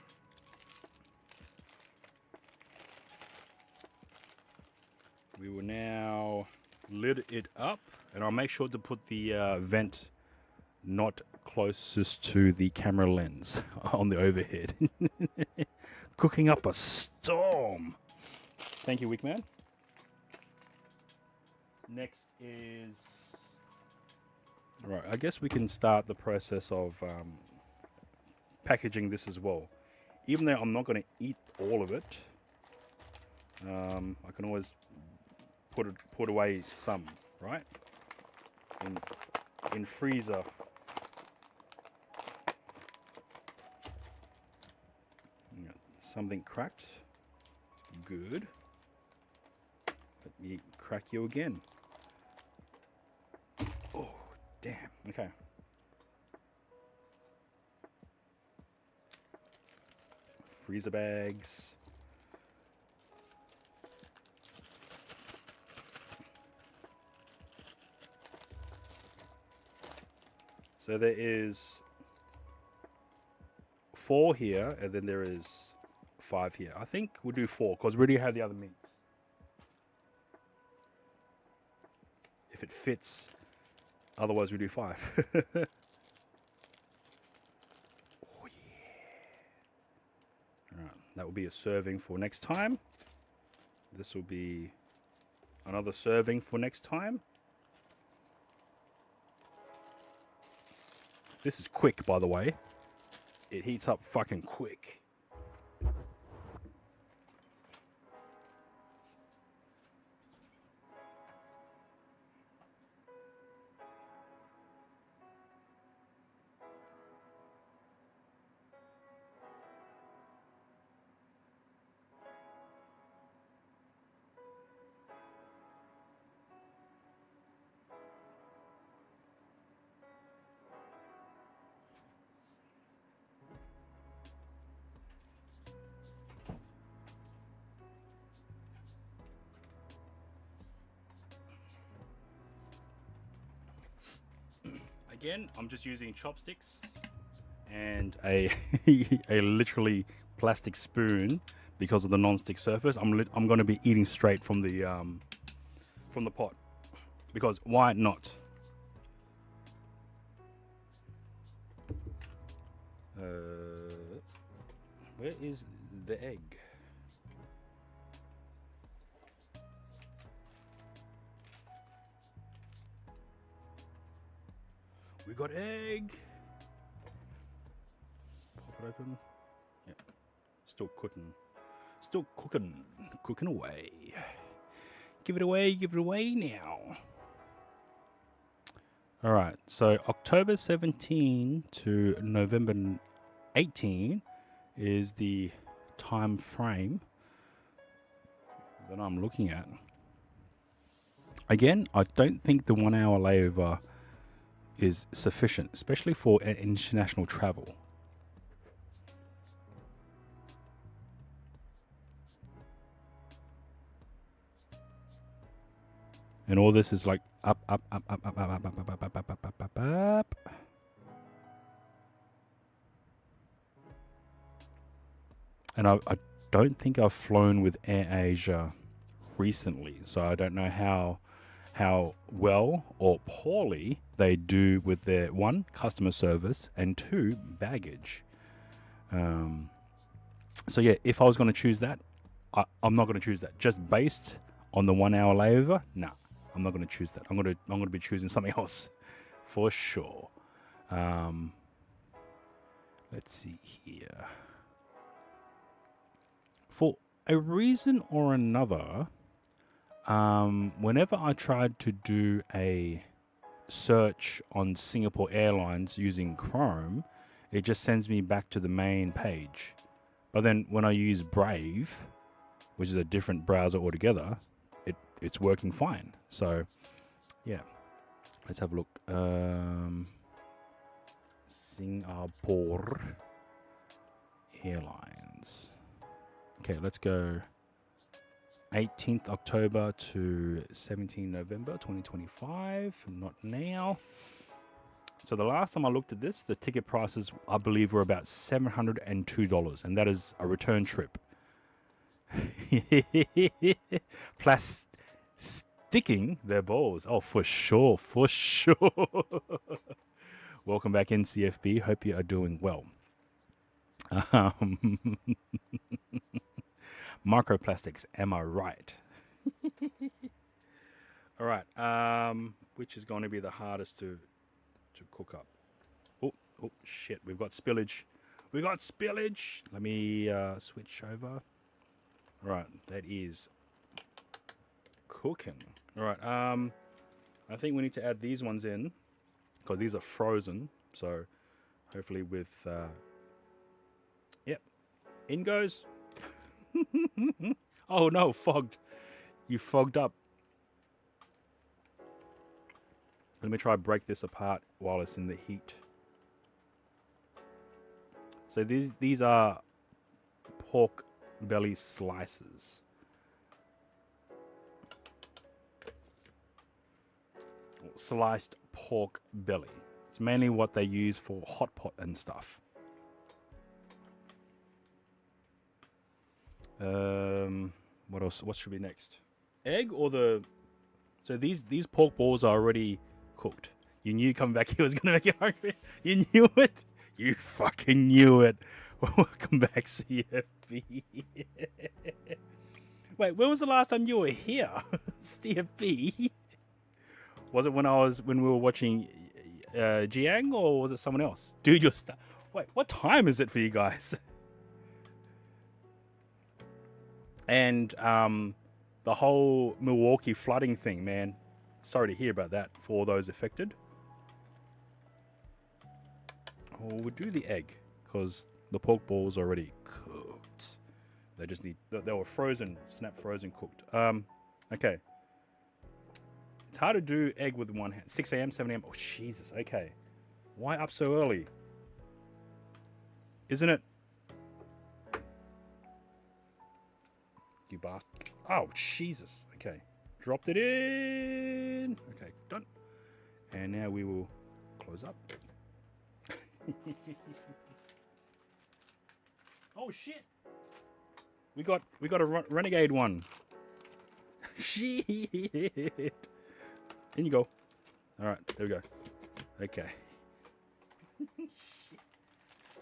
We will now lid it up, and I'll make sure to put the vent not closest to the camera lens on the overhead. Cooking up a storm. Thank you, Wickman. Next is... Alright, I guess we can start the process of packaging this as well. Even though I'm not going to eat all of it, I can always put away some, right? In freezer. Something cracked. Good. Let me crack you again. Oh, damn. Okay. Freezer bags. So there is 4 here, and then there is 5 here. I think we'll do 4 because we already have the other meats. If it fits, otherwise we do 5. Oh yeah. Alright, that will be a serving for next time. This will be another serving for next time. This is quick, by the way. It heats up fucking quick. Again, I'm just using chopsticks and a literally plastic spoon because of the non-stick surface. I'm going to be eating straight from the pot because why not? Where is the egg? We got egg. Pop it open. Still cooking away. Give it away now. All right, so October 17 to November 18 is the time frame that I'm looking at. Again, I don't think the 1 hour layover is sufficient, especially for international travel. And all this is like up. And I don't think I've flown with Air Asia recently, so I don't know how well or poorly they do with their, one, customer service, and two, baggage. So yeah, if I was going to choose that, I'm not going to choose that. Just based on the 1 hour layover, nah, I'm not going to choose that. I'm going to be choosing something else for sure. Let's see here. For a reason or another, whenever I tried to do a search on Singapore Airlines using Chrome, it just sends me back to the main page. But then when I use Brave, which is a different browser altogether, it's working fine. So, yeah. Let's have a look. Singapore Airlines. Okay, let's go 18th October to 17 November 2025. Not now. So the last time I looked at this, the ticket prices, I believe, were about $702, and that is a return trip. Sticking their balls. Oh, for sure, for sure. Welcome back, NCFB. Hope you are doing well. Microplastics, am I right? All right. Which is going to be the hardest to cook up? Oh, shit. We've got spillage. Let me switch over. All right. That is cooking. All right. I think we need to add these ones in because these are frozen. So hopefully with... yep. In goes. Oh no, fogged. You fogged up. Let me try break this apart while it's in the heat. So these are pork belly slices. Sliced pork belly. It's mainly what they use for hot pot and stuff. What else? What should be next? Egg or the... So these pork balls are already cooked. You knew coming back here was going to make you hungry. You knew it. You fucking knew it. Welcome back, CFB. Wait, when was the last time you were here, CFB? Was it when we were watching Jiang, or was it someone else? Dude, you're wait, what time is it for you guys? And the whole Milwaukee flooding thing, man. Sorry to hear about that for all those affected. Oh, we'll do the egg because the pork balls are already cooked. They just need... They were frozen, snap frozen cooked. Okay. It's hard to do egg with one hand. 6 a.m., 7 a.m. Oh, Jesus. Okay. Why up so early? Isn't it? You bastard. Oh, Jesus. Okay. Dropped it in. Okay, done. And now we will close up. Oh, shit. We got a renegade one. Shit. In you go. All right, there we go. Okay.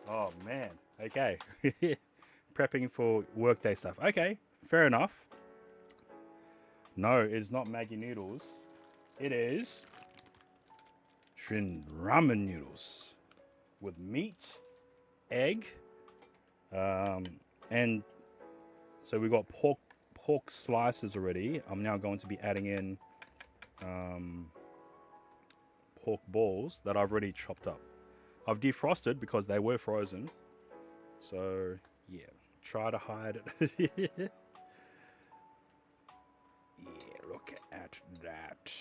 Oh, man. Okay. Prepping for workday stuff. Okay, fair enough. No, it's not Maggi noodles. It is Shin ramen noodles with meat, egg, And so we got pork slices already. I'm now going to be adding in pork balls that I've already chopped up. I've defrosted because they were frozen. So yeah, try to hide it. Yeah, look at that.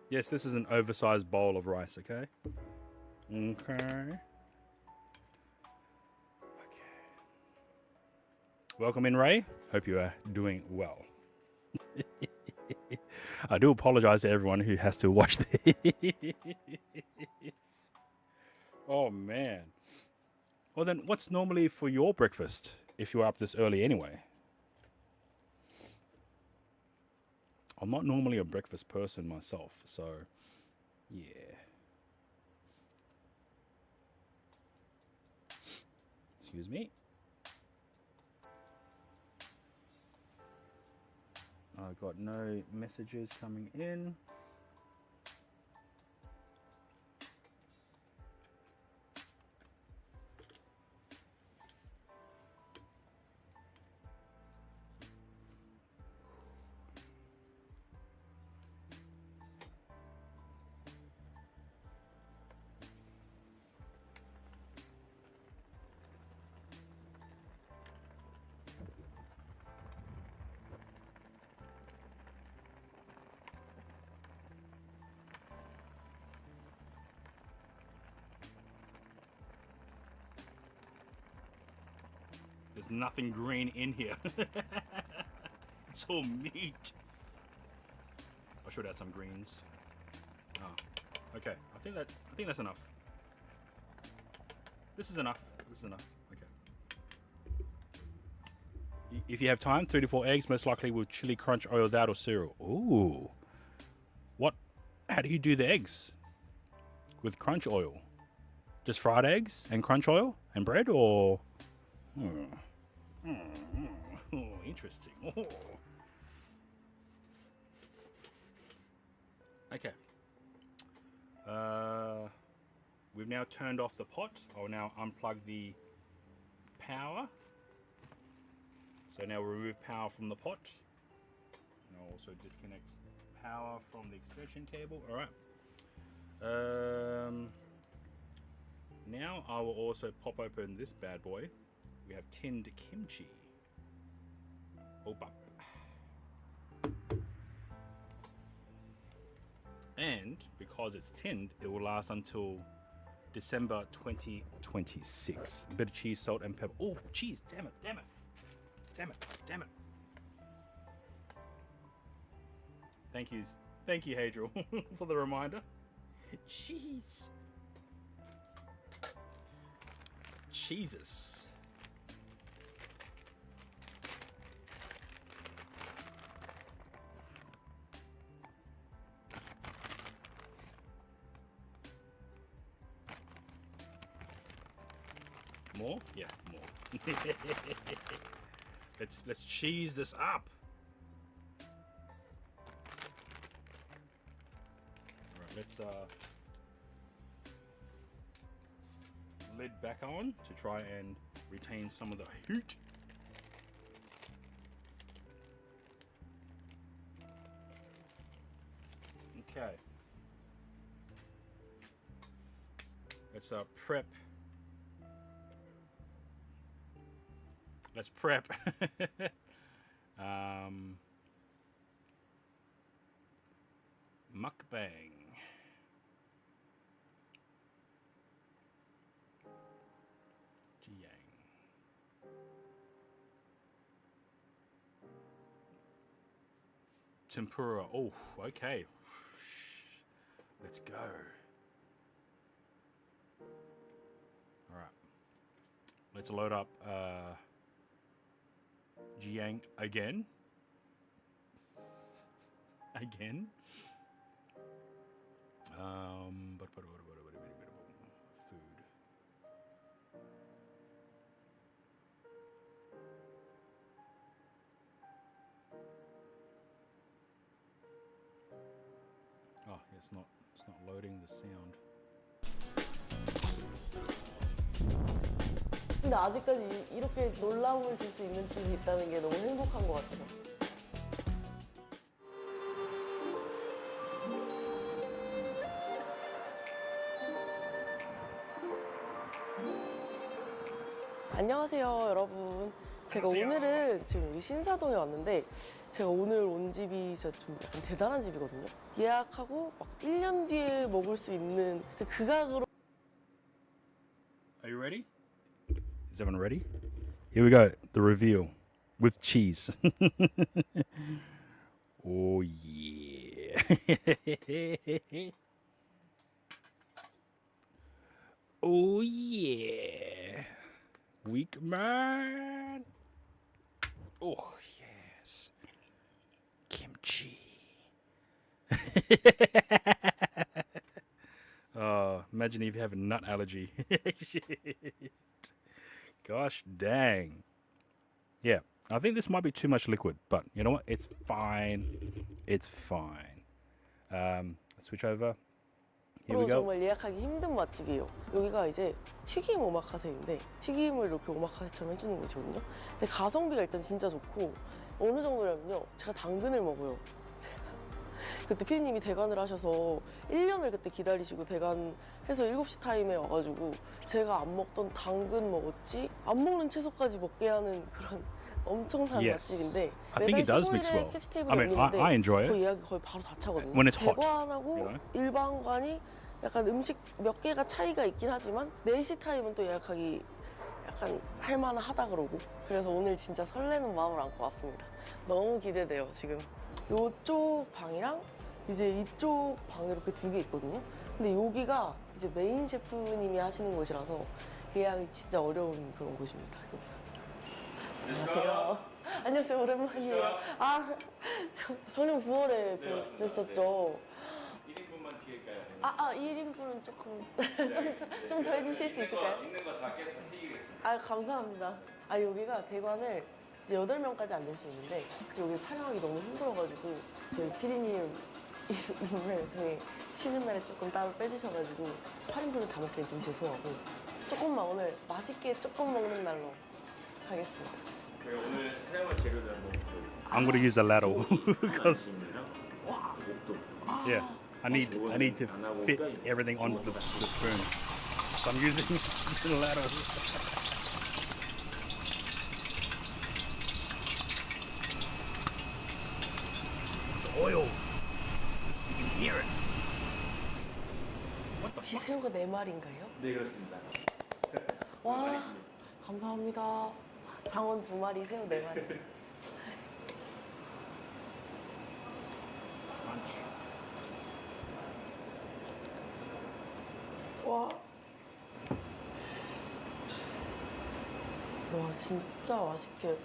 Yes, this is an oversized bowl of rice, okay? Okay. Welcome in, Ray. Hope you are doing well. I do apologize to everyone who has to watch this. Oh, man. Well, then, what's normally for your breakfast if you're up this early anyway? I'm not normally a breakfast person myself, so yeah. Excuse me. I've got no messages coming in. There's nothing green in here. It's all meat. I should add some greens. Oh, okay. I think that's enough. This is enough. This is enough. Okay. If you have time, 3 to 4 eggs, most likely with chili crunch oil, that or cereal. Ooh. What? How do you do the eggs? With crunch oil? Just fried eggs and crunch oil and bread, or? Oh, interesting. Oh. Okay. We've now turned off the pot. I'll now unplug the power. So now we'll remove power from the pot. And I'll also disconnect power from the extension cable. All right. Now I will also pop open this bad boy. We have tinned kimchi. Opa. And because it's tinned, it will last until December 2026. A bit of cheese, salt, and pepper. Oh, cheese! Damn it! Damn it! Damn it! Damn it! Thank you, Hadriel, for the reminder. Cheese. Jesus. More? Yeah, more. Let's cheese this up. Alright, let's lid back on to try and retain some of the heat. Okay. Let's prep. Let's prep. Mukbang. Tempura. Oh, okay. Let's go. All right. Let's load up Jiang again. Again. Food. Oh, yeah, it's not loading the sound. 근데 아직까지 이렇게 놀라움을 줄 수 있는 집이 있다는 게 너무 행복한 것 같아요. 안녕하세요, 여러분. 제가 오늘은 지금 여기 신사동에 왔는데 제가 오늘 온 집이 진짜 좀 약간 대단한 집이거든요. 예약하고 막 1년 뒤에 먹을 수 있는 그 가격으로. Are you ready? Is everyone ready? Here we go. The reveal with cheese. Oh yeah. Oh yeah. Weak man. Oh yes. Kimchi. Imagine if you have a nut allergy. Shit. Gosh dang. Yeah, I think this might be too much liquid, but you know what? It's fine. It's fine. Switch over. Here we go. 정말 예약하기 힘든 맛집이에요. 여기가 이제 튀김 오마카세인데 튀김을 이렇게 오마카세처럼 해주는 곳이거든요. 근데 가성비가 일단 진짜 좋고 어느 정도냐면요. 제가 당근을 먹어요. 그때 피디님이 대관을 하셔서 1년을 그때 기다리시고 대관해서 7시 타임에 와가지고 제가 안 먹던 당근 먹었지 안 먹는 채소까지 먹게 하는 그런 엄청난 Yes. 맛집인데 I think it does mix well. 캐치 테이블 I mean, I enjoy 그 it. 예약이 거의 바로 다 차거든요. When it's hot, 대관하고 you know? 일반관이 약간 음식 몇 개가 차이가 있긴 하지만 4시 타임은 또 예약하기 약간 할만하다 그러고 그래서 오늘 진짜 설레는 마음을 안고 왔습니다. 너무 기대돼요 지금. 이쪽 방이랑 이제 이쪽 방 이렇게 2개 있거든요. 근데 여기가 이제 메인 셰프님이 하시는 곳이라서 예약이 진짜 어려운 그런 곳입니다. 안녕하세요. 안녕하세요. 오랜만이에요. 아, 작년 9월에 뵀었죠. 1인분만 튀길까요? 1인분은 조금 좀 더 해주실 수 있을까요? 있는 거 다 튀기겠습니다. 아, 감사합니다. 여기가 대관을 이제 8명까지 앉을 수 있는데 여기 촬영하기 너무 힘들어가지고 저희 피디님 이번에 저희 쉬는 날에 조금 따로 빼주셔가지고 8인분을 다 먹기엔 좀 죄송하고 조금만 오늘 맛있게 조금 먹는 날로 하겠습니다. 오늘 사용할 재료는 I'm gonna use a ladle because yeah, I need to fit everything on the spoon. So I'm using the ladle. Oil. You can hear it. 혹시 새우가 4마리인가요? 네 그렇습니다. 와, 감사합니다. 장원 2마리, 새우 4마리. 와. 와, 진짜 맛있게.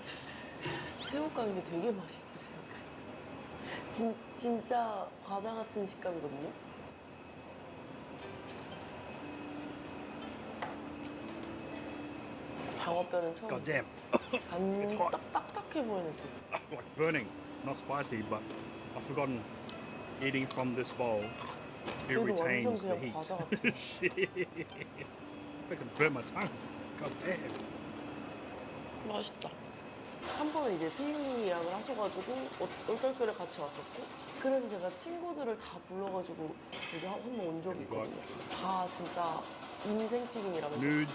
새우깡이 되게 맛있게 새우깡. 진짜 과자 같은 식감이거든요. 장어뼈는 처음. God damn. 안 hot. 딱딱해 보이는 거. Like burning, not spicy, but I've forgotten eating from this bowl. It 그래도 완전 retains the 그냥 heat. 과자 같아. Shit. I can burn my tongue. God damn. 맛있다. 한 번은 이제 피디님이 예약을 하셔가지고 얼떨결에 같이 왔었고 그래서 제가 친구들을 다 불러가지고 여기 한번 온 적이 있거든요. 다 진짜 인생 튀김이라면서 Nudes.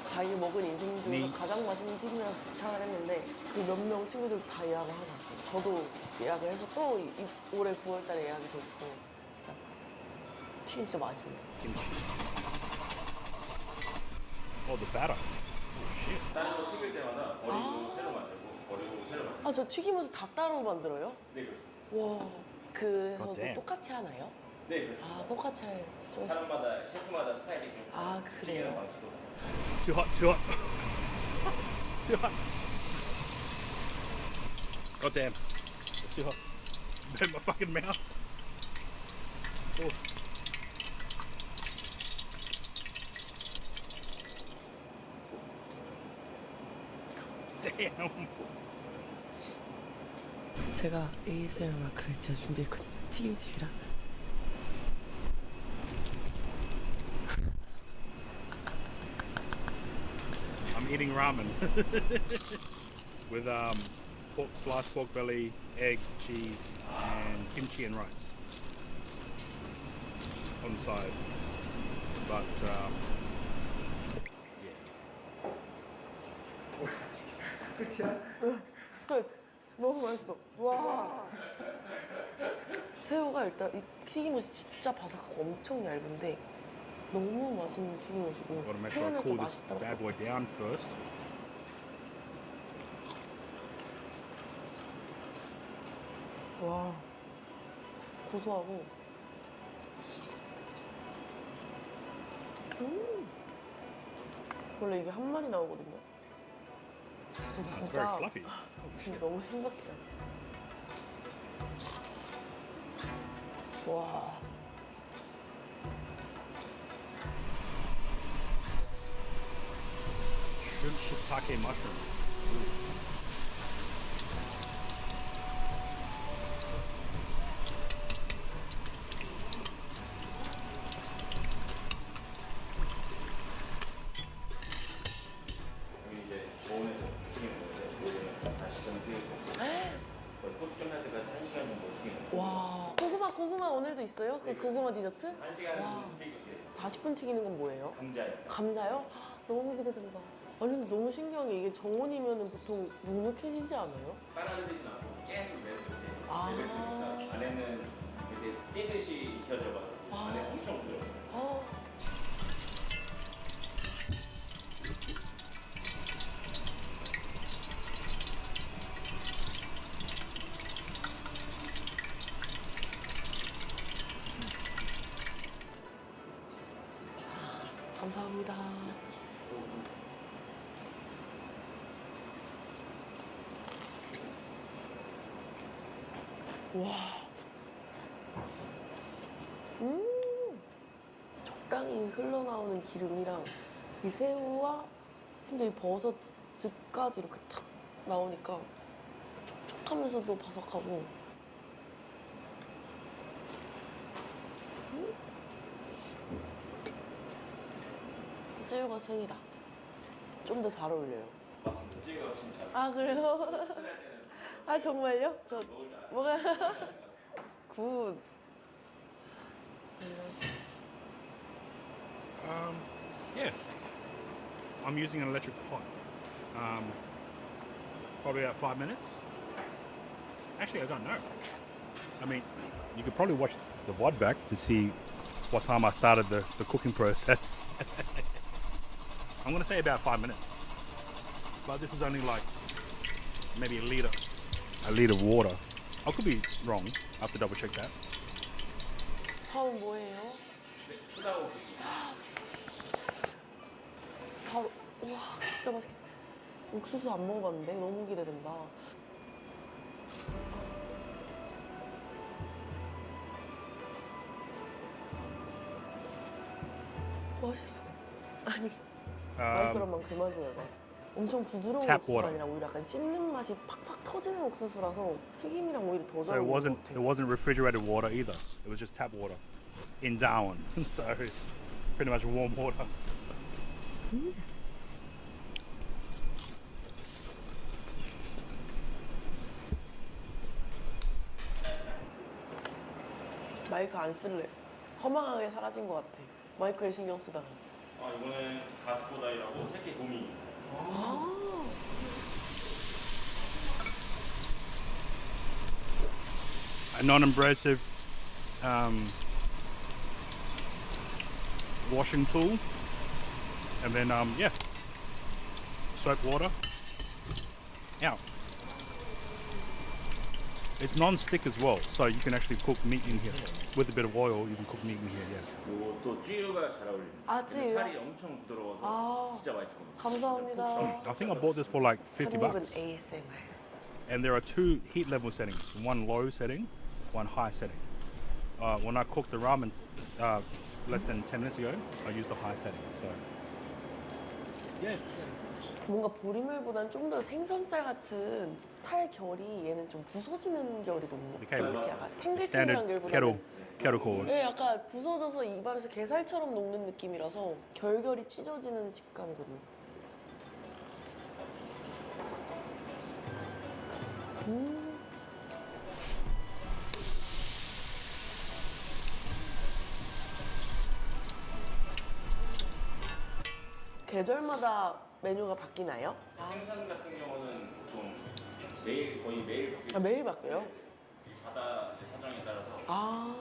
자기 먹은 인생 중에서 meat. 가장 맛있는 튀김이라고 추천을 했는데 그 몇 명 친구들 다 예약을 하고 왔어요. 저도 예약을 해서 또 올해 9월달에 예약이 됐고 진짜 튀김 진짜 맛있네요. Oh, the batter. 다른 거 튀길 때마다 버리고 새로 만들고 버리고 새로 만들고. 저 튀김옷을 다 따로 만들어요? 네 그렇습니다. 와, 그래서 God damn. 똑같이 하나요? 네 그렇습니다. 똑같이 해요. 좀... 사람마다 셰프마다 스타일이 좀 튀기는 그래요? 방식도. Too hot, too hot. Too hot. God damn. It's too hot. Burn my fucking mouth. Oh. God damn. 제가 ASMR 마크를 진짜 준비했거든요. 튀김집이라. I'm eating ramen with pork, sliced pork belly, egg, cheese, and kimchi and rice on the side. But 끝이야? 끝. 너무 맛있어. 와. 새우가 일단 이 튀김옷이 진짜 바삭하고 엄청 얇은데 너무 맛있는 튀김옷이고 I've got to make sure I 태어날 때 cool this 맛있다고. bad boy down first. 와. 고소하고. 원래 이게 한 마리 나오거든요. 저 It's very 진짜 fluffy. 지금 너무 행복해요. 와. Shrimp shiitake mushroom. 여기 이제 좋은 애들 튀김 있는데 여기는 40점 튀김 거의 코스 끝날 때까지 1시간 정도 튀김. 와. 고구마 오늘도 있어요? 그 고구마 디저트? 1시간 와. 20분 튀김. 40분 튀기는 건 뭐예요? 감자예요. 감자요? 너무 기대된다. 아니 근데 너무 신기한 게 이게 정원이면 보통 눅눅해지지 않아요? 빨아들이진 않고 계속 내려오게. 아. 내려오니까 안에는 이렇게 찌듯이 익혀져가지고 안에 엄청 부드러워요. 아. 감사합니다. 와. 적당히 흘러나오는 기름이랑 이 새우와 심지어 이 버섯 즙까지 이렇게 탁 나오니까 촉촉하면서도 바삭하고. 찌유가 승이다. 좀 더 잘 어울려요. 맞습니다. 찌개가 진짜 아 그래요? 아 정말요? 저 뭐가 굿. Yeah. I'm using an electric pot. Probably about 5 minutes. Actually, I don't know. I mean, you could probably watch the VOD back to see what time I started the cooking process. I'm going to say about 5 minutes. But this is only like maybe a liter of water. I could be wrong. I have to double check that. 다음 뭐예요? 초다 옥수수. 바로 우와 진짜 맛있겠어. 옥수수 안 먹어봤는데 너무 기대된다. 맛있어. 아니 맛있으란 만 그만 좀 해봐. 엄청 부드러운 Tap 옥수수가 water. 아니라 오히려 약간 씹는 맛이 팍팍 터지는 옥수수라서 튀김이랑 오히려 더 So 잘 it 어울리는 것 같아. wasn't refrigerated water either. It was just tap water in Darwin. So it's pretty much warm water. 마이크 안 쓸래. 허망하게 사라진 것 같아. 마이크에 신경 쓰다가. 이거는 가스보다이라고 새끼 도미. A non-abrasive washing tool, and then yeah, soap water out. It's non-stick as well, so you can actually cook meat in here with a bit of oil. You can cook meat in here. Yeah. 요것도 찌유가 잘 어울립니다. 아, 찌유요? 살이 엄청 부드러워서 아. 진짜 맛있거든요. 감사합니다. I think I bought this for like $50. 한입은 ASMR. And there are two heat level settings, one low setting, one high setting. When I cooked the ramen less than 10 minutes ago, I used the high setting. So yeah, 뭔가 보리멸보단 좀 더 생선살 같은 살 결이 얘는 좀 부서지는 결이거든요. 좀 Okay. 이렇게 약간 standard 탱글탱글한 kettle cord. 네, 약간 부서져서 입안에서 게살처럼 녹는 느낌이라서 결결이 찢어지는 식감이거든요. 계절마다 메뉴가 바뀌나요? 생선 같은 경우는 보통 거의 매일 바뀌고 아, 매일 바뀌어요? 바다 사정에 따라서 아.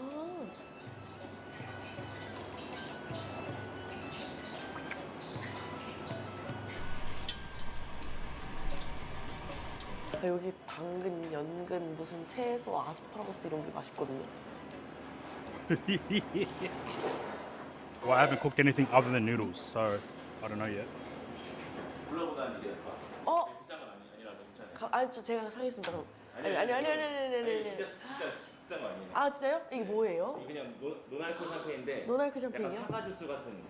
여기 당근, 연근, 무슨 채소, 아스파라거스 이런 게 맛있거든요. Well, I haven't cooked anything other than noodles, so I don't know yet. 불러보다는 이게 더 어? 비싼 건 아니라서 괜찮아요. 아니, 저 제가 사겠습니다. 그럼. 아니. 진짜 비싼 거 아니에요. 아, 진짜요? 이게 뭐예요? 이게 그냥 노날콜 샴페인인데 노날콜 약간 샴페인이요? 사과 주스 같은.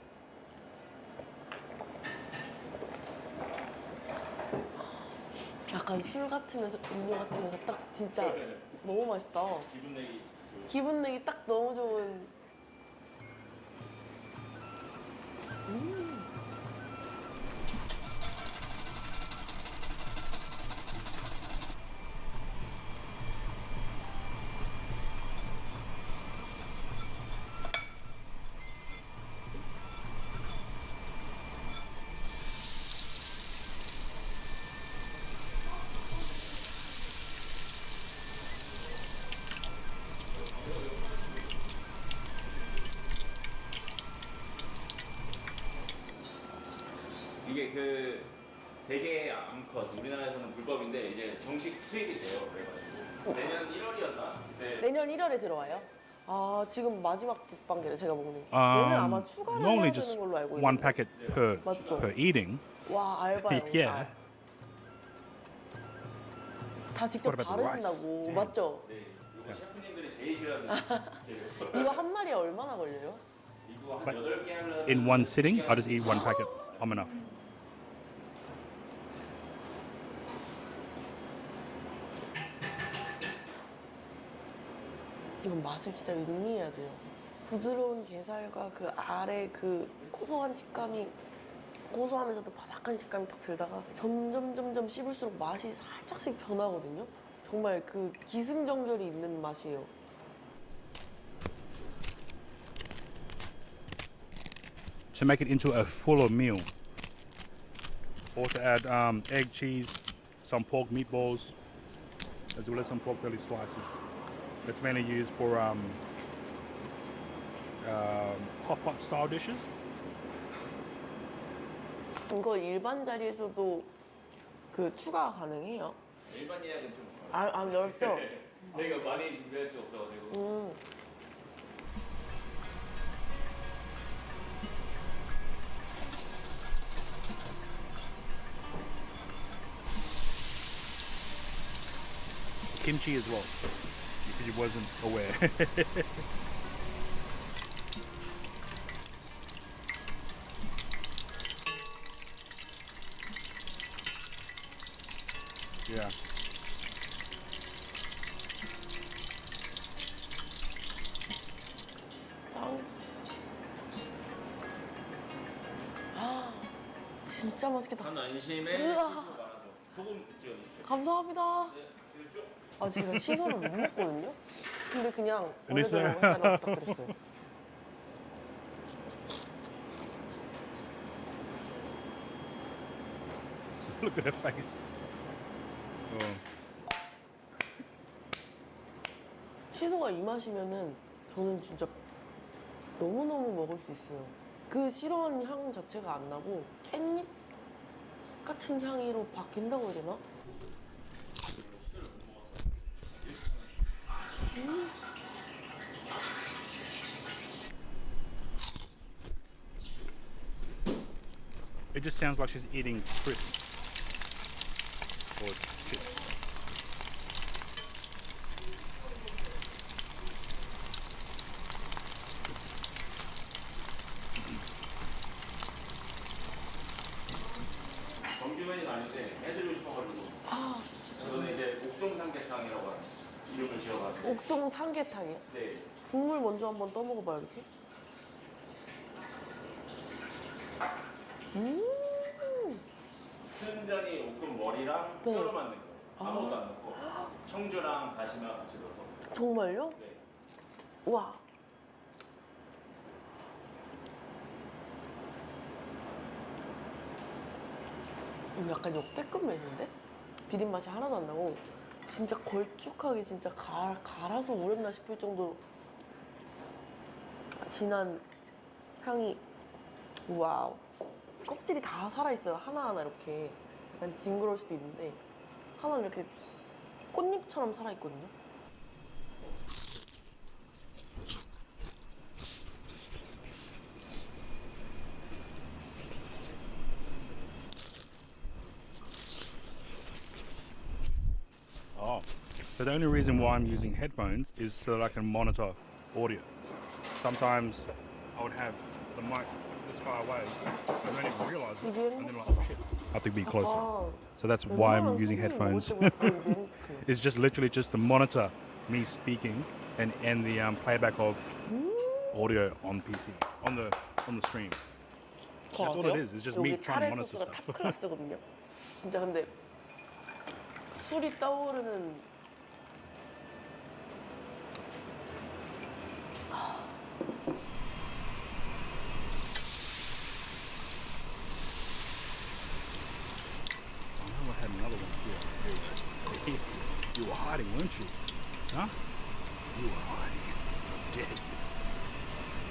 약간 술 같으면서 음료 같으면서 딱 진짜 너무 맛있다. 기분 내기 딱 너무 좋은. 이게 그 대게 암컷 우리나라에서는 불법인데 이제 정식 수입이 돼요. 그래가지고 내년 1월이었나? 내년 1월에 들어와요? 아, 지금 마지막 북방계를 제가 먹는 게. Um, 얘는 아마 추가를 normally 해야 just 되는 걸로 알고 one 있는데. packet per 맞죠? per eating. 와, 알바요. Yeah. 다 직접 What about the rice? 바르신다고. Damn. 맞죠? 네, 이거 셰프님들이 제일 싫어하는 재료. 이거 한 마리에 얼마나 걸려요? 이거 한 But 8개 하려면 In one sitting, I just eat one packet. I'm enough. 이건 맛을 진짜 음미해야 돼요. 부드러운 게살과 그 아래 그 고소한 식감이 고소하면서도 바삭한 식감이 딱 들다가 점점 씹을수록 맛이 살짝씩 변하거든요. 정말 그 기승전결이 있는 맛이에요. To make it into a fuller meal. Also add egg, cheese, some pork meatballs, as well as some pork belly slices. It's mainly used for hot pot style dishes. 이거 일반 자리에서도 그 추가 가능해요? 일반 예약은 좀 안 어렵죠? 저희가 많이 준비할 수 없어가지고 Kimchi as well, if you wasn't aware. Yeah. 짱. 아, 진짜 맛있겠다. 한 안심에 우와. 시소가 많아서 소금 찍어주십시오. 감사합니다. 네, 드십시오. 아, 제가 시소를 못 먹거든요? 근데 그냥 안녕하세요. 원래대로 해달라고 부탁드렸어요. Look at her face. Oh. 시소가 이 맛이면은 저는 진짜 너무너무 먹을 수 있어요. 그 싫어하는 향 자체가 안 나고 깻잎 같은 향으로 바뀐다고 해야 되나? It just sounds like she's eating crisps or chips. 정규면이 아닌데 해드리고 싶어가지고 저는 이제 옥동 삼계탕이라고 하는 이름을 지어가지고 옥동 삼계탕이요? 네. 국물 먼저 한번 떠먹어봐야지. 순전히 옥동 머리랑 네. 뼈로 만든 거예요. 아무것도 안 넣고 청주랑 다시마 같이 넣어서. 정말요? 네. 와. 약간 역대급 메뉴인데? 비린 맛이 하나도 안 나고 진짜 걸쭉하게 진짜 갈아서 우렸나 싶을 정도로 진한 향이. 와우. 껍질이 다 살아있어요. 하나하나 이렇게. 약간 징그러울 수도 있는데 하나는 이렇게 꽃잎처럼 살아있거든요. Oh, so the only reason why I'm using headphones is so that I can monitor audio. Sometimes I would have the mic this far away and don't even realize it, and then like, oh shit, I have to be closer. 아, So that's why I'm using headphones. It's just literally just to monitor me speaking and the playback of audio on PC on the stream. That's all it is. It's just me 여기 trying to 카레 monitor 소스가 stuff. 탑 클래스거든요. 진짜 근데 술이 떠오르는. I know I had another one here. Hey, you were hiding, weren't you? Huh? You were hiding. Dead.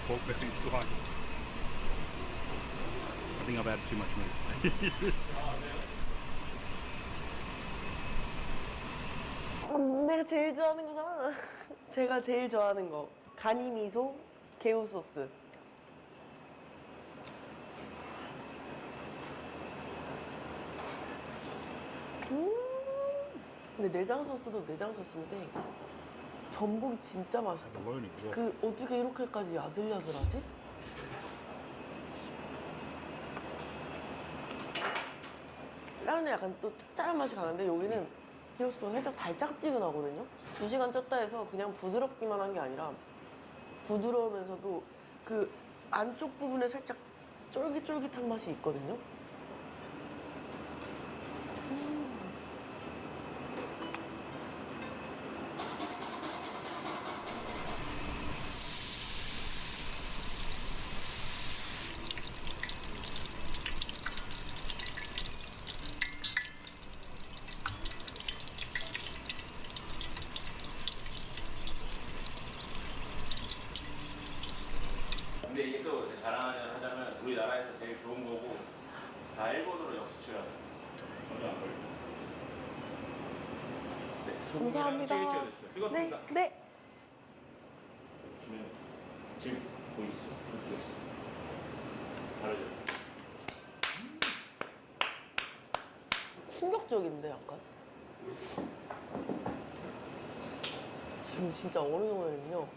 Pork belly slice. I think I've added too much meat. 내가 제일 좋아하는 거잖아. 제가 제일 좋아하는 거. 가니 미소 개우 소스. 근데 내장 소스도 내장 소스인데 전복이 진짜 맛있어. Bologna as well. 그 어떻게 이렇게까지 야들야들하지? 다른 데 약간 또 짭짤한 맛이 가는데 여기는 비로소 살짝 달짝지근하거든요. 2시간 쪘다 해서 그냥 부드럽기만 한 게 아니라 부드러우면서도 그 안쪽 부분에 살짝 쫄깃쫄깃한 맛이 있거든요. 근데 이게 또 이제 자랑하자면 우리나라에서 제일 좋은 거고 다 일본으로 역수출하는. 전혀 안 걸려. 네, 소금이랑 감사합니다. 찌개찌개 됐어요. 네, 익었습니다. 네. 보시면 지금 보이시죠? 다르죠? 충격적인데 약간. 지금 진짜 어느 정도냐면요.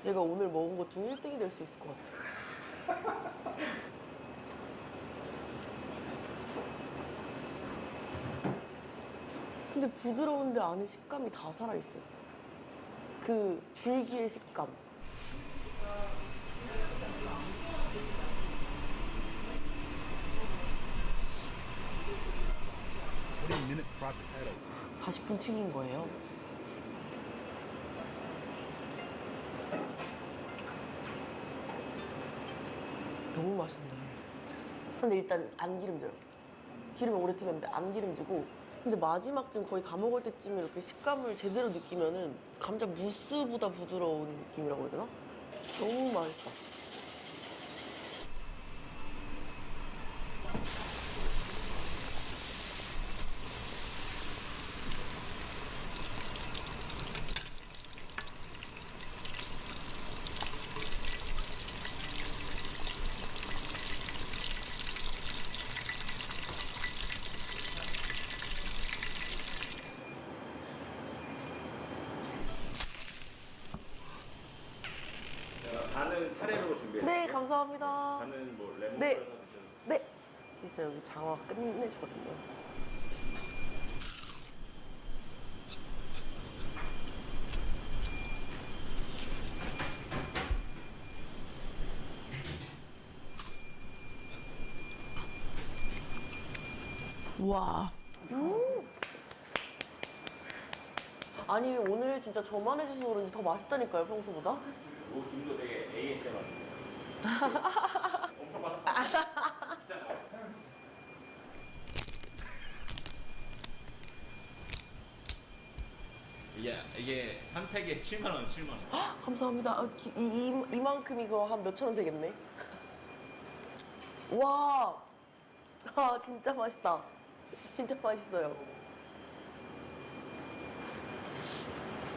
얘가 오늘 먹은 것 중 1등이 될 수 있을 것 같아. 근데 부드러운데 안에 식감이 다 살아있어. 그 줄기의 식감. What a minute fried potato. 40분 튀긴 거예요. 너무 맛있네. 근데 일단 안 기름져요. 기름이 오래 튀겼는데 안 기름지고. 근데 마지막쯤 거의 다 먹을 때쯤에 이렇게 식감을 제대로 느끼면은 감자 무스보다 부드러운 느낌이라고 해야 되나? 너무 맛있다. 반은 타레로 준비해요. 네, 감사합니다. 반은 뭐 레몬 네. 뿌려서 드셔도 네. 진짜 여기 장어가 끝내주거든요. 와. 아니 오늘 진짜 저만 해줘서 그런지 더 맛있다니까요 평소보다. 이 김도 되게 ASMR. 엄청 맛있다. 비싼 거. 이게 한 팩에 7만 원, 7만 원. 감사합니다. 이만큼 이거 한 몇천 원 되겠네. 와, 아 진짜 맛있다. 진짜 맛있어요.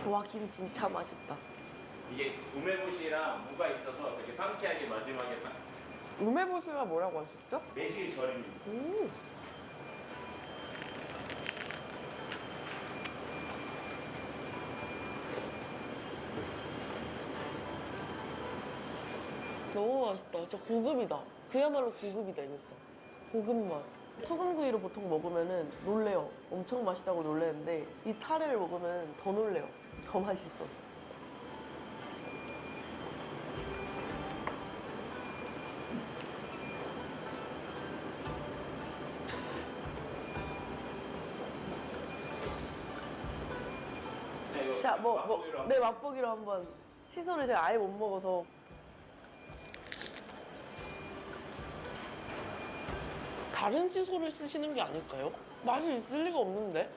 와, 김 진짜 맛있다. 이게 우메보시랑 무가 있어서 되게 상쾌하게 마지막에 딱 우메보시가 뭐라고 하셨죠? 매실절임입니다. 너무 맛있다. 진짜 고급이다. 그야말로 고급이다, 이랬어. 고급 맛. 소금구이를 보통 먹으면은 놀래요. 엄청 맛있다고 놀래는데 이 타레를 먹으면 더 놀래요. 더 맛있어. 네, 이거 자, 맛보기로 한번. 네, 맛보기로 한번. 시소를 제가 아예 못 먹어서. 다른 시소를 쓰시는 게 아닐까요? 맛이 있을 리가 없는데?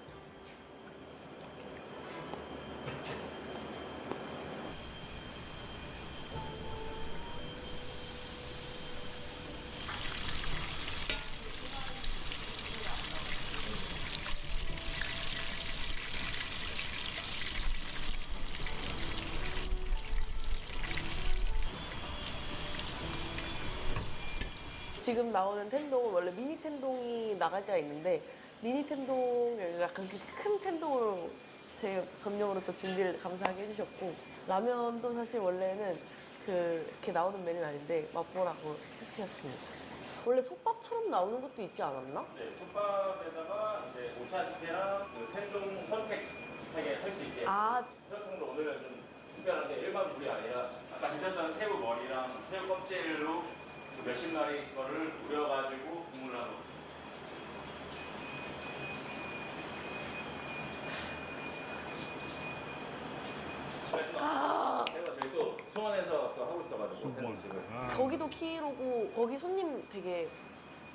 지금 나오는 텐동은 원래 미니 텐동이 나갈 때가 있는데 미니 텐동 약간 큰 텐동으로 제 전용으로 또 준비를 감사하게 해주셨고 라면도 사실 원래는 이렇게 나오는 메뉴는 아닌데 맛보라고 해주셨습니다. 원래 솥밥처럼 나오는 것도 있지 않았나? 네, 솥밥에다가 이제 오차즈케랑 그 텐동 선택 비슷하게 할 수 있게. 아, 그렇다면 오늘은 좀 특별한데 일반 물이 아니라 아까 드셨던 새우 머리랑 새우 껍질로 그 몇십 마리 거를 우려가지고 국물을 하는 거죠. 새우가 저희 또 수원에서 또 하고 있어가지고 수원. 텐동집을. 아, 거기도 키로고 거기 손님 되게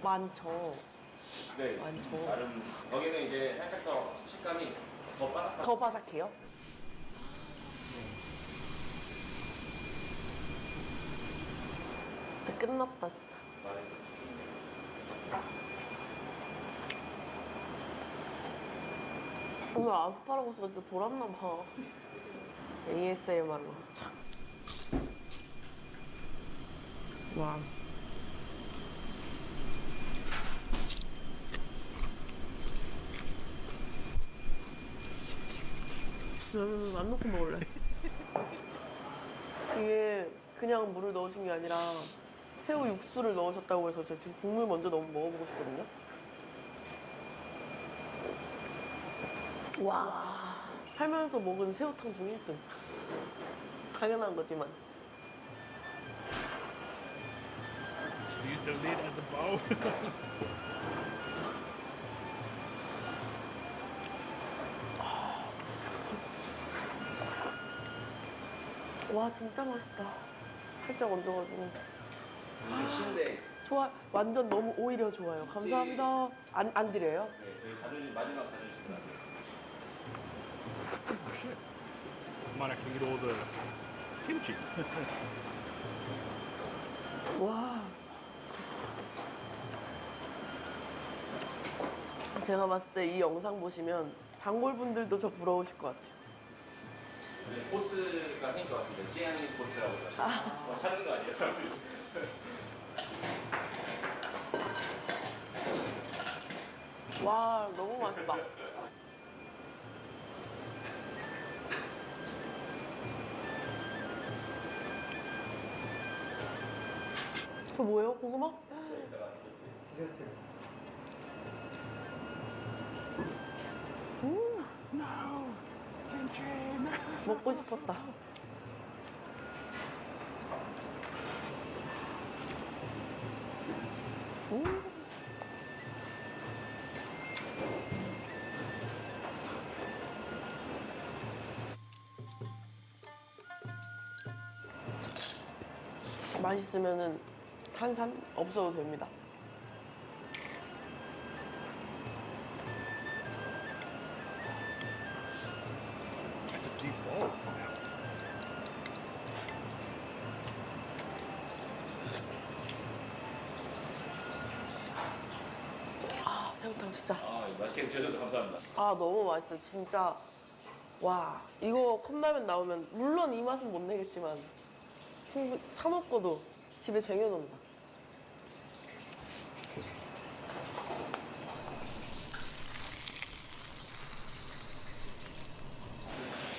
많죠. 네, 많죠. 나름 거기는 이제 살짝 더 식감이 더 바삭하고 더 바삭해요? 진짜 끝났다 진짜. 많이 오늘 아스파라거스가 진짜 돌았나 봐. ASMR로. 와. 나는 안 넣고 먹을래. 이게 그냥 물을 넣으신 게 아니라 새우 육수를 넣으셨다고 해서 제가 지금 국물 먼저 너무 먹어보고 싶거든요. 와, 살면서 먹은 새우탕 중 1등. 당연한 거지만. use the lid as a bowl. 와, 진짜 맛있다. 살짝 얹어가지고. 좀 신데 좋아, 완전 너무 오히려 좋아요. 감사합니다. 안 드려요? 네, 저희 자존심 마지막 자존심이라. Might actually eat all the kimchi. 와. 제가 봤을 때 이 영상 보시면 단골분들도 저 부러우실 것 같아요. 네, 코스가 생긴 것 같습니다. 찌양이 코스라고 해가지고. 뭐 찾는 거 아니에요? 와, 너무 맛있다. 저 뭐예요? 고구마? 디저트. No, kimchi. No. 먹고 싶었다. 맛있으면은 탄산 없어도 됩니다. That's a deep bowl. Wow. 아, 새우탕 진짜. 아, 맛있게 드셔줘서 감사합니다. 아, 너무 맛있어. 진짜. 와, 이거 컵라면 나오면 물론 이 맛은 못 내겠지만 충분히 사 먹고도 집에 쟁여놓는다.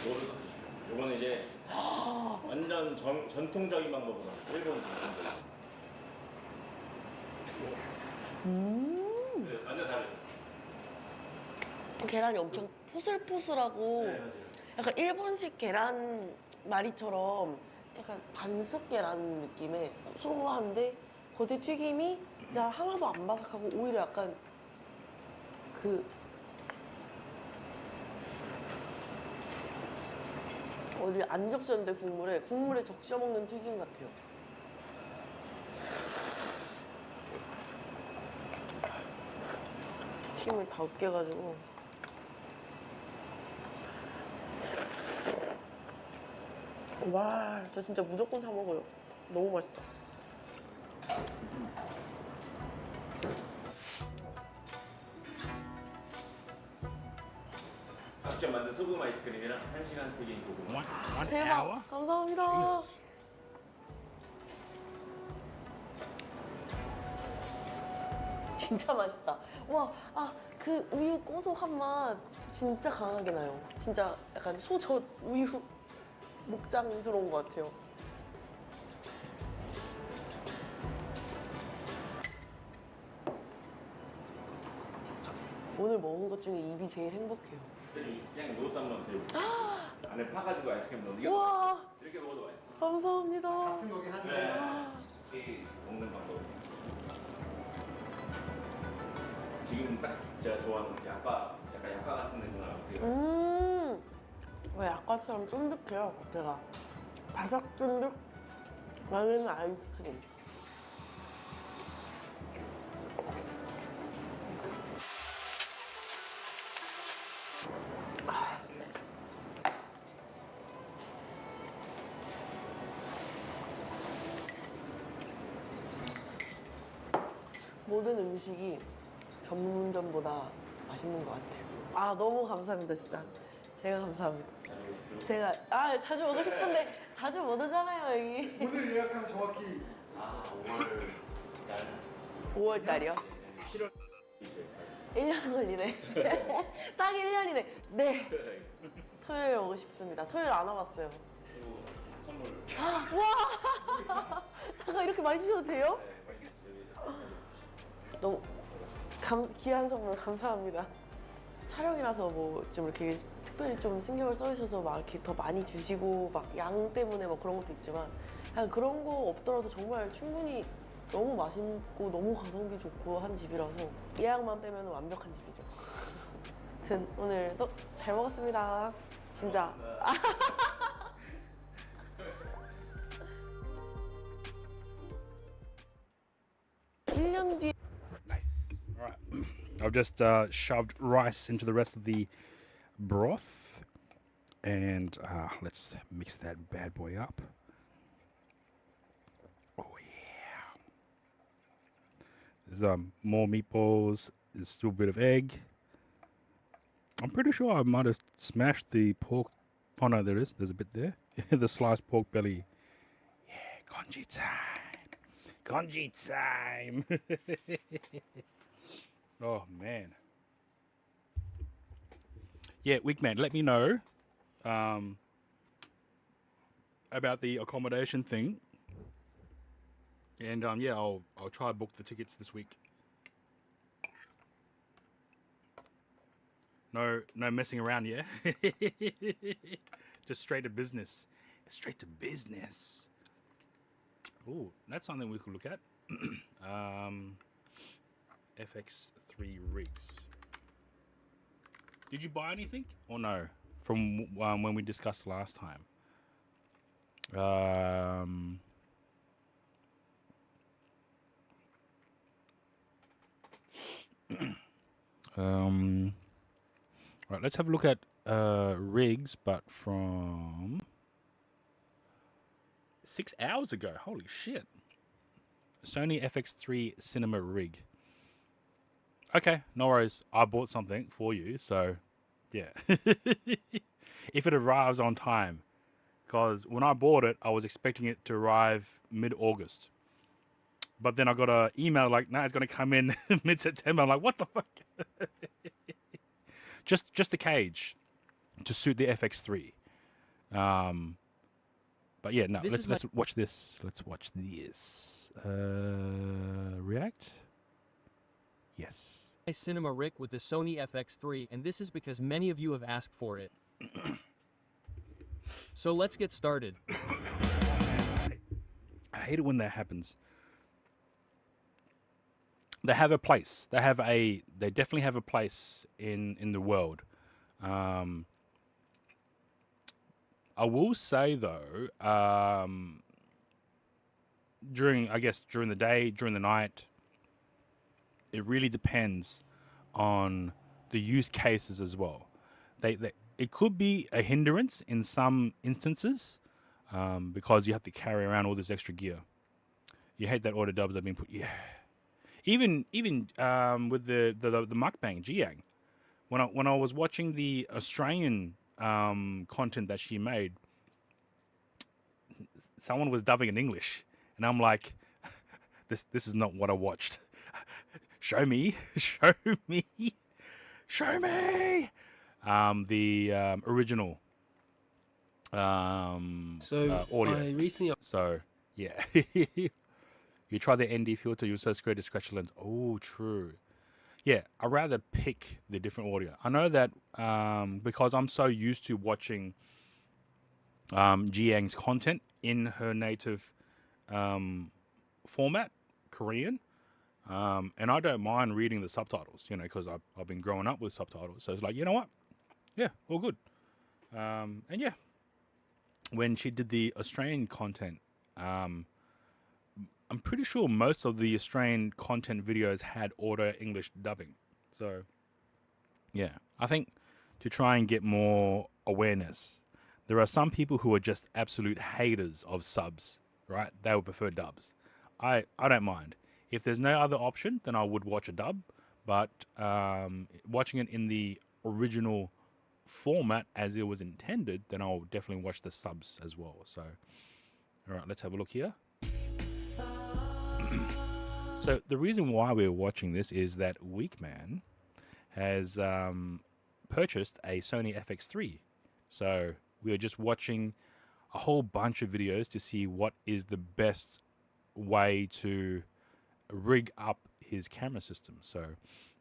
요거를 또 드십시오. 요거는 이제 완전 전통적인 방법으로 일본 전통적인. 네, 완전 다르죠. 계란이 엄청 포슬포슬하고 네, 맞아요. 약간 일본식 계란 말이처럼 약간 반숙 계란 느낌의 고소한데 겉에 튀김이 진짜 하나도 안 바삭하고 오히려 약간 그 어디 안 적셨는데 국물에 적셔 먹는 튀김 같아요. 튀김을 다 으깨가지고 와, 저 진짜 무조건 사 먹어요. 너무 맛있다. 직접 만든 소금 아이스크림이랑 1시간 튀긴 고구마. One 대박. hour? 감사합니다. Jesus. 진짜 맛있다. 와, 아, 그 우유 고소한 맛 진짜 강하게 나요. 진짜 약간 소젓 우유 목장 들어온 것 같아요. 오늘 먹은 것 중에 입이 제일 행복해요. 그냥 이것도 한번 드셔보세요. 안에 파가지고 아이스크림 넣는 게 우와, 이렇게 먹어도 맛있어요. 감사합니다. 같은 거긴 한데 네. 이 먹는 방법이에요. 지금 딱 제가 좋아하는 약간 약과 같은 느낌이랑 되게 왜 약과처럼 쫀득해요, 겉에가. 바삭 쫀득 나는 아이스크림. 모든 음식이 전문점보다 맛있는 것 같아요. 아, 너무 감사합니다, 진짜. 제가 감사합니다. 제가, 자주 오고 싶은데 자주 못 오잖아요, 여기. 오늘 예약한 정확히 5월 달 5월 달이요? 7월 1년 걸리네. 딱 1년이네. 네. 토요일 오고 싶습니다. 토요일 안 와봤어요. 그리고 선물 와! 잠깐 이렇게 많이 주셔도 돼요? 너무 귀한 선물 감사합니다. 촬영이라서 뭐 좀 이렇게 특별히 좀 신경을 써주셔서 막 이렇게 더 많이 주시고 막 양 때문에 뭐 그런 것도 있지만 그냥 그런 거 없더라도 정말 충분히 너무 맛있고 너무 가성비 좋고 한 집이라서 예약만 빼면 완벽한 집이죠. 아무튼 오늘도 잘 먹었습니다. 진짜. 1년 뒤에 Nice. All right. I've just shoved rice into the rest of the broth. And let's mix that bad boy up. Oh, yeah. There's more meatballs. There's still a bit of egg. I'm pretty sure I might have smashed the pork. Oh, no, there is. There's a bit there. The sliced pork belly. Yeah, congee time. Congee time. Oh, man. Yeah, Wigman, let me know about the accommodation thing. And yeah, I'll try to book the tickets this week. No messing around, yeah? Just straight to business. Straight to business. Ooh, that's something we could look at. FX3 rigs. Did you buy anything or no from when we discussed last time? Right, let's have a look at rigs, but from 6 hours ago. Holy shit. Sony FX3 cinema rig. Okay, no worries. I bought something for you, so yeah. If it arrives on time. Because when I bought it, I was expecting it to arrive mid-August. But then I got an email like, nah, it's going to come in mid-September. I'm like, what the fuck? just the cage to suit the FX3. But yeah, no, let's watch this. Let's watch this. React? Yes. My cinema rig with the Sony FX3, and this is because many of you have asked for it. So let's get started. I hate it when that happens. They have a place. They definitely have a place in the world. I will say though, during the day, during the night, it really depends on the use cases as well. It could be a hindrance in some instances, because you have to carry around all this extra gear. You hate that auto dubs that have been put. Yeah, even with the mukbang Jiang, when I was watching the Australian content that she made, someone was dubbing in English, and I'm like, this is not what I watched. Show me. The original audio. So yeah, you try the ND filter, you're so scared to scratch the lens. Oh, true. Yeah, I'd rather pick the different audio. I know that because I'm so used to watching Jiang's content in her native format, Korean. And I don't mind reading the subtitles, because I've been growing up with subtitles. So it's like, you know what? Yeah, all good. And yeah, when she did the Australian content, I'm pretty sure most of the Australian content videos had auto English dubbing. So yeah, I think to try and get more awareness, there are some people who are just absolute haters of subs, right? They would prefer dubs. I don't mind. If there's no other option, then I would watch a dub. But watching it in the original format as it was intended, then I'll definitely watch the subs as well. So, all right, let's have a look here. So the reason why we're watching this is that Weekman has purchased a Sony FX3. So we are just watching a whole bunch of videos to see what is the best way to rig up his camera system. So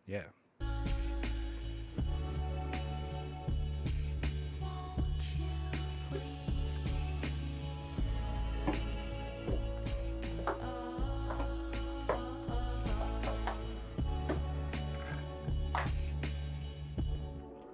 yeah.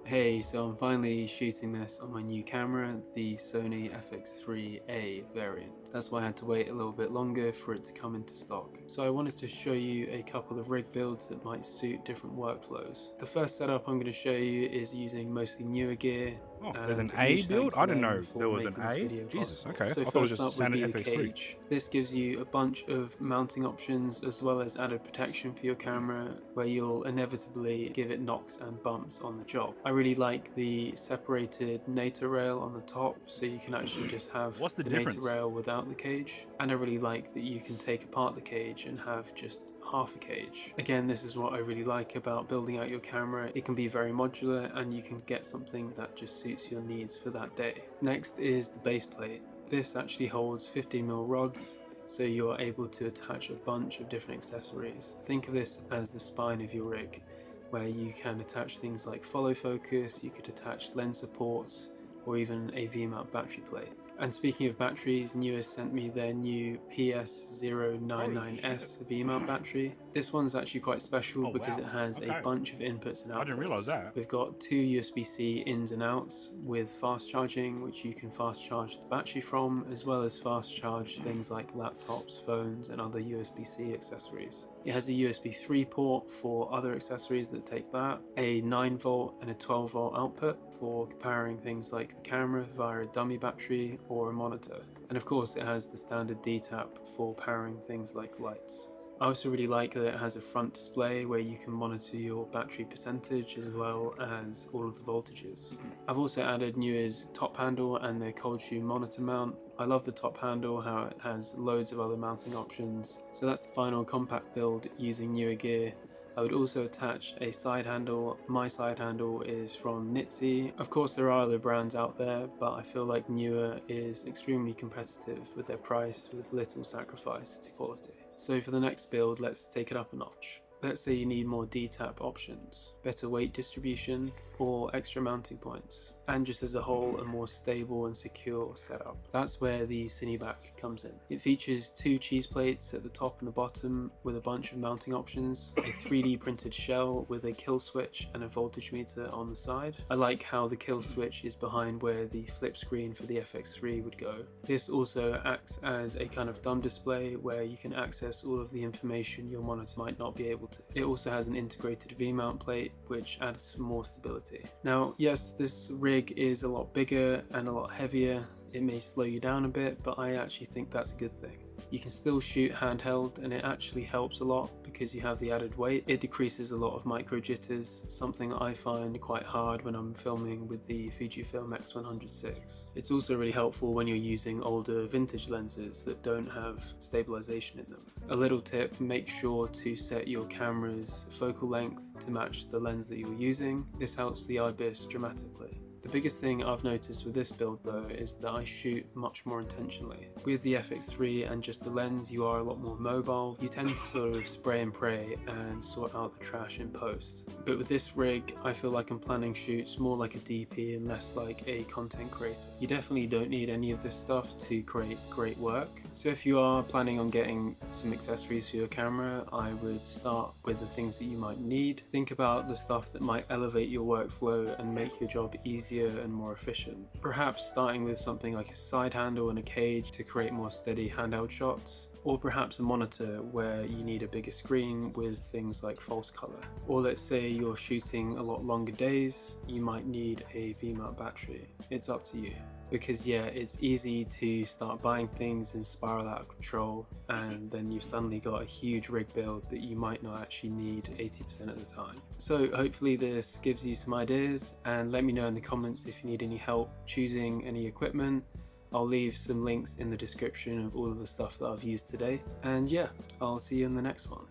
Hey, so I'm finally shooting this on my new camera, the Sony FX3A variant. That's why I had to wait a little bit longer for it to come into stock. So I wanted to show you a couple of rig builds that might suit different workflows. The first setup I'm going to show you is using mostly newer gear. Oh, there's an A build? I didn't know there was an A. Jesus, okay. So I thought it was first just up would standard be the FX3. cage. This gives you a bunch of mounting options as well as added protection for your camera, where you'll inevitably give it knocks and bumps on the job. I really like the separated NATO rail on the top, so you can actually just have What's the NATO difference? rail without the cage. And I really like that you can take apart the cage and have just half a cage. Again, this is what I really like about building out your camera. It can be very modular and you can get something that just suits your needs for that day. Next is the base plate. This actually holds 15mm rods, so you're able to attach a bunch of different accessories. Think of this as the spine of your rig, where you can attach things like follow focus, you could attach lens supports, or even a V-mount battery plate. And speaking of batteries, NUS sent me their new PS099S V-mount battery. This one's actually quite special because it has a bunch of inputs and outputs. I didn't realize that. We've got two USB-C ins and outs with fast charging, which you can fast charge the battery from, as well as fast charge things like laptops, phones, and other USB-C accessories. It has a USB 3 port for other accessories that take that, a 9 volt and a 12 volt output for powering things like the camera via a dummy battery or a monitor. And of course it has the standard D-tap for powering things like lights. I also really like that it has a front display where you can monitor your battery percentage as well as all of the voltages. I've also added Newer's top handle and their cold shoe monitor mount. I love the top handle, how it has loads of other mounting options. So that's the final compact build using Newer gear. I would also attach a side handle. My side handle is from Nitsy. Of course there are other brands out there, but I feel like Newer is extremely competitive with their price with little sacrifice to quality. So for the next build, let's take it up a notch. Let's say you need more D-tap options, better weight distribution, or extra mounting points, and just as a whole a more stable and secure setup. That's where the Cineback comes in. It features 2 cheese plates at the top and the bottom with a bunch of mounting options, a 3D printed shell with a kill switch and a voltage meter on the side. I like how the kill switch is behind where the flip screen for the FX3 would go. This also acts as a kind of dumb display where you can access all of the information your monitor might not be able to. It also has an integrated V-mount plate which adds more stability. Now yes, this rig is a lot bigger and a lot heavier. It may slow you down a bit, but I actually think that's a good thing. You can still shoot handheld and it actually helps a lot because you have the added weight. It decreases a lot of micro jitters, something I find quite hard when I'm filming with the Fujifilm X100VI. It's also really helpful when you're using older vintage lenses that don't have stabilization in them. A little tip, make sure to set your camera's focal length to match the lens that you're using. This helps the IBIS dramatically. The biggest thing I've noticed with this build though is that I shoot much more intentionally. With the FX3 and just the lens you are a lot more mobile, you tend to sort of spray and pray and sort out the trash in post. But with this rig I feel like I'm planning shoots more like a DP and less like a content creator. You definitely don't need any of this stuff to create great work. So if you are planning on getting some accessories for your camera, I would start with the things that you might need. Think about the stuff that might elevate your workflow and make your job easier and more efficient. Perhaps starting with something like a side handle and a cage to create more steady handheld shots, or perhaps a monitor where you need a bigger screen with things like false color. Or let's say you're shooting a lot longer days, you might need a V-mount battery. It's up to you. Because yeah, it's easy to start buying things and spiral out of control, and then you've suddenly got a huge rig build that you might not actually need 80% of the time. So hopefully this gives you some ideas, and let me know in the comments if you need any help choosing any equipment. I'll leave some links in the description of all of the stuff that I've used today, and yeah, I'll see you in the next one.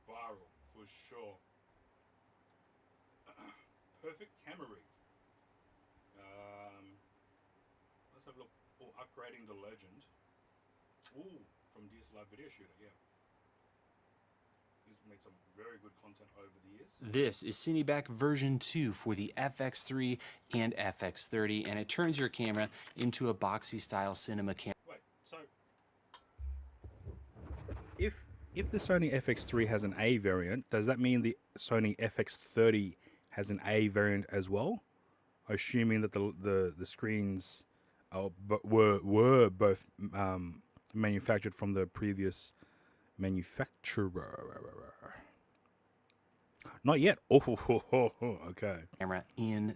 Spiral, for sure. Perfect camera rig. Let's have a look. Oh, upgrading the legend. Ooh, from DSLR video shooter, yeah. He's made some very good content over the years. This is Cineback version 2 for the FX3 and FX30, and it turns your camera into a boxy style cinema camera. Wait, so if the Sony FX3 has an A variant, does that mean the Sony FX30 has an A variant as well? Assuming that the screens were both manufactured from the previous manufacturer. Not yet. Oh, okay. Camera in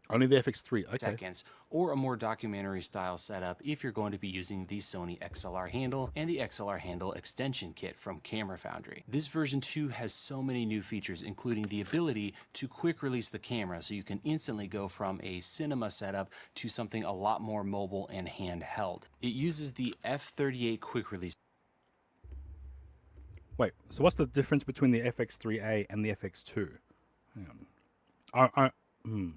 only the FX3. Okay. seconds, or a more documentary style setup if you're going to be using the Sony XLR handle and the XLR handle extension kit from Camera Foundry. This version 2 has so many new features, including the ability to quick release the camera, so you can instantly go from a cinema setup to something a lot more mobile and handheld. It uses the F38 quick release. Wait, so what's the difference between the FX3A and the FX2? Hang on.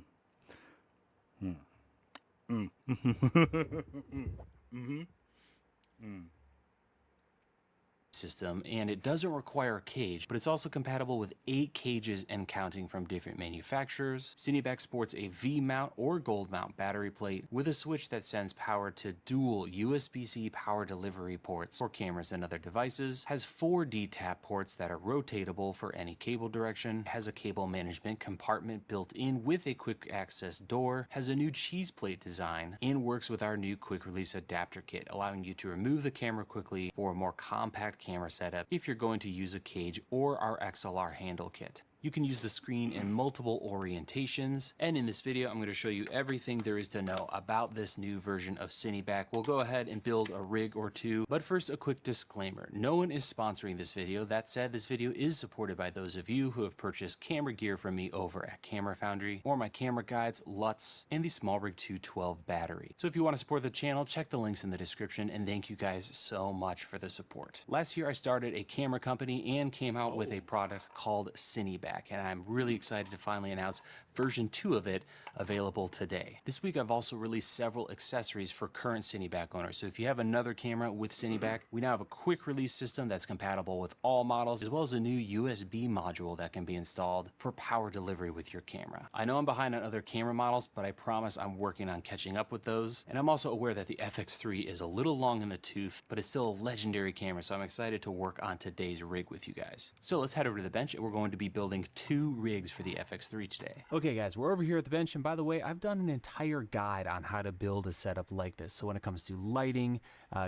System, and it doesn't require a cage, but it's also compatible with 8 cages and counting from different manufacturers. Cineback sports a V-mount or gold mount battery plate with a switch that sends power to dual USB-C power delivery ports for cameras and other devices, has 4 D-tap ports that are rotatable for any cable direction, has a cable management compartment built in with a quick access door, has a new cheese plate design, and works with our new quick release adapter kit, allowing you to remove the camera quickly for a more compact camera setup if you're going to use a cage or our XLR handle kit. You can use the screen in multiple orientations, and in this video I'm going to show you everything there is to know about this new version of Cineback. We'll go ahead and build a rig or two, but first a quick disclaimer. No one is sponsoring this video. That said, this video is supported by those of you who have purchased camera gear from me over at Camera Foundry, or my camera guides, LUTs, and the SmallRig 212 battery. So if you want to support the channel, check the links in the description, and thank you guys so much for the support. Last year I started a camera company and came out with a product called Cineback, and I'm really excited to finally announce version 2 of it available today. This week I've also released several accessories for current Cineback owners. So if you have another camera with Cineback, we now have a quick release system that's compatible with all models, as well as a new USB module that can be installed for power delivery with your camera. I know I'm behind on other camera models, but I promise I'm working on catching up with those. And I'm also aware that the FX3 is a little long in the tooth, but it's still a legendary camera, so I'm excited to work on today's rig with you guys. So let's head over to the bench, and we're going to be building 2 rigs for the FX3 today. Okay guys, we're over here at the bench, and by the way, I've done an entire guide on how to build a setup like this. So when it comes to lighting,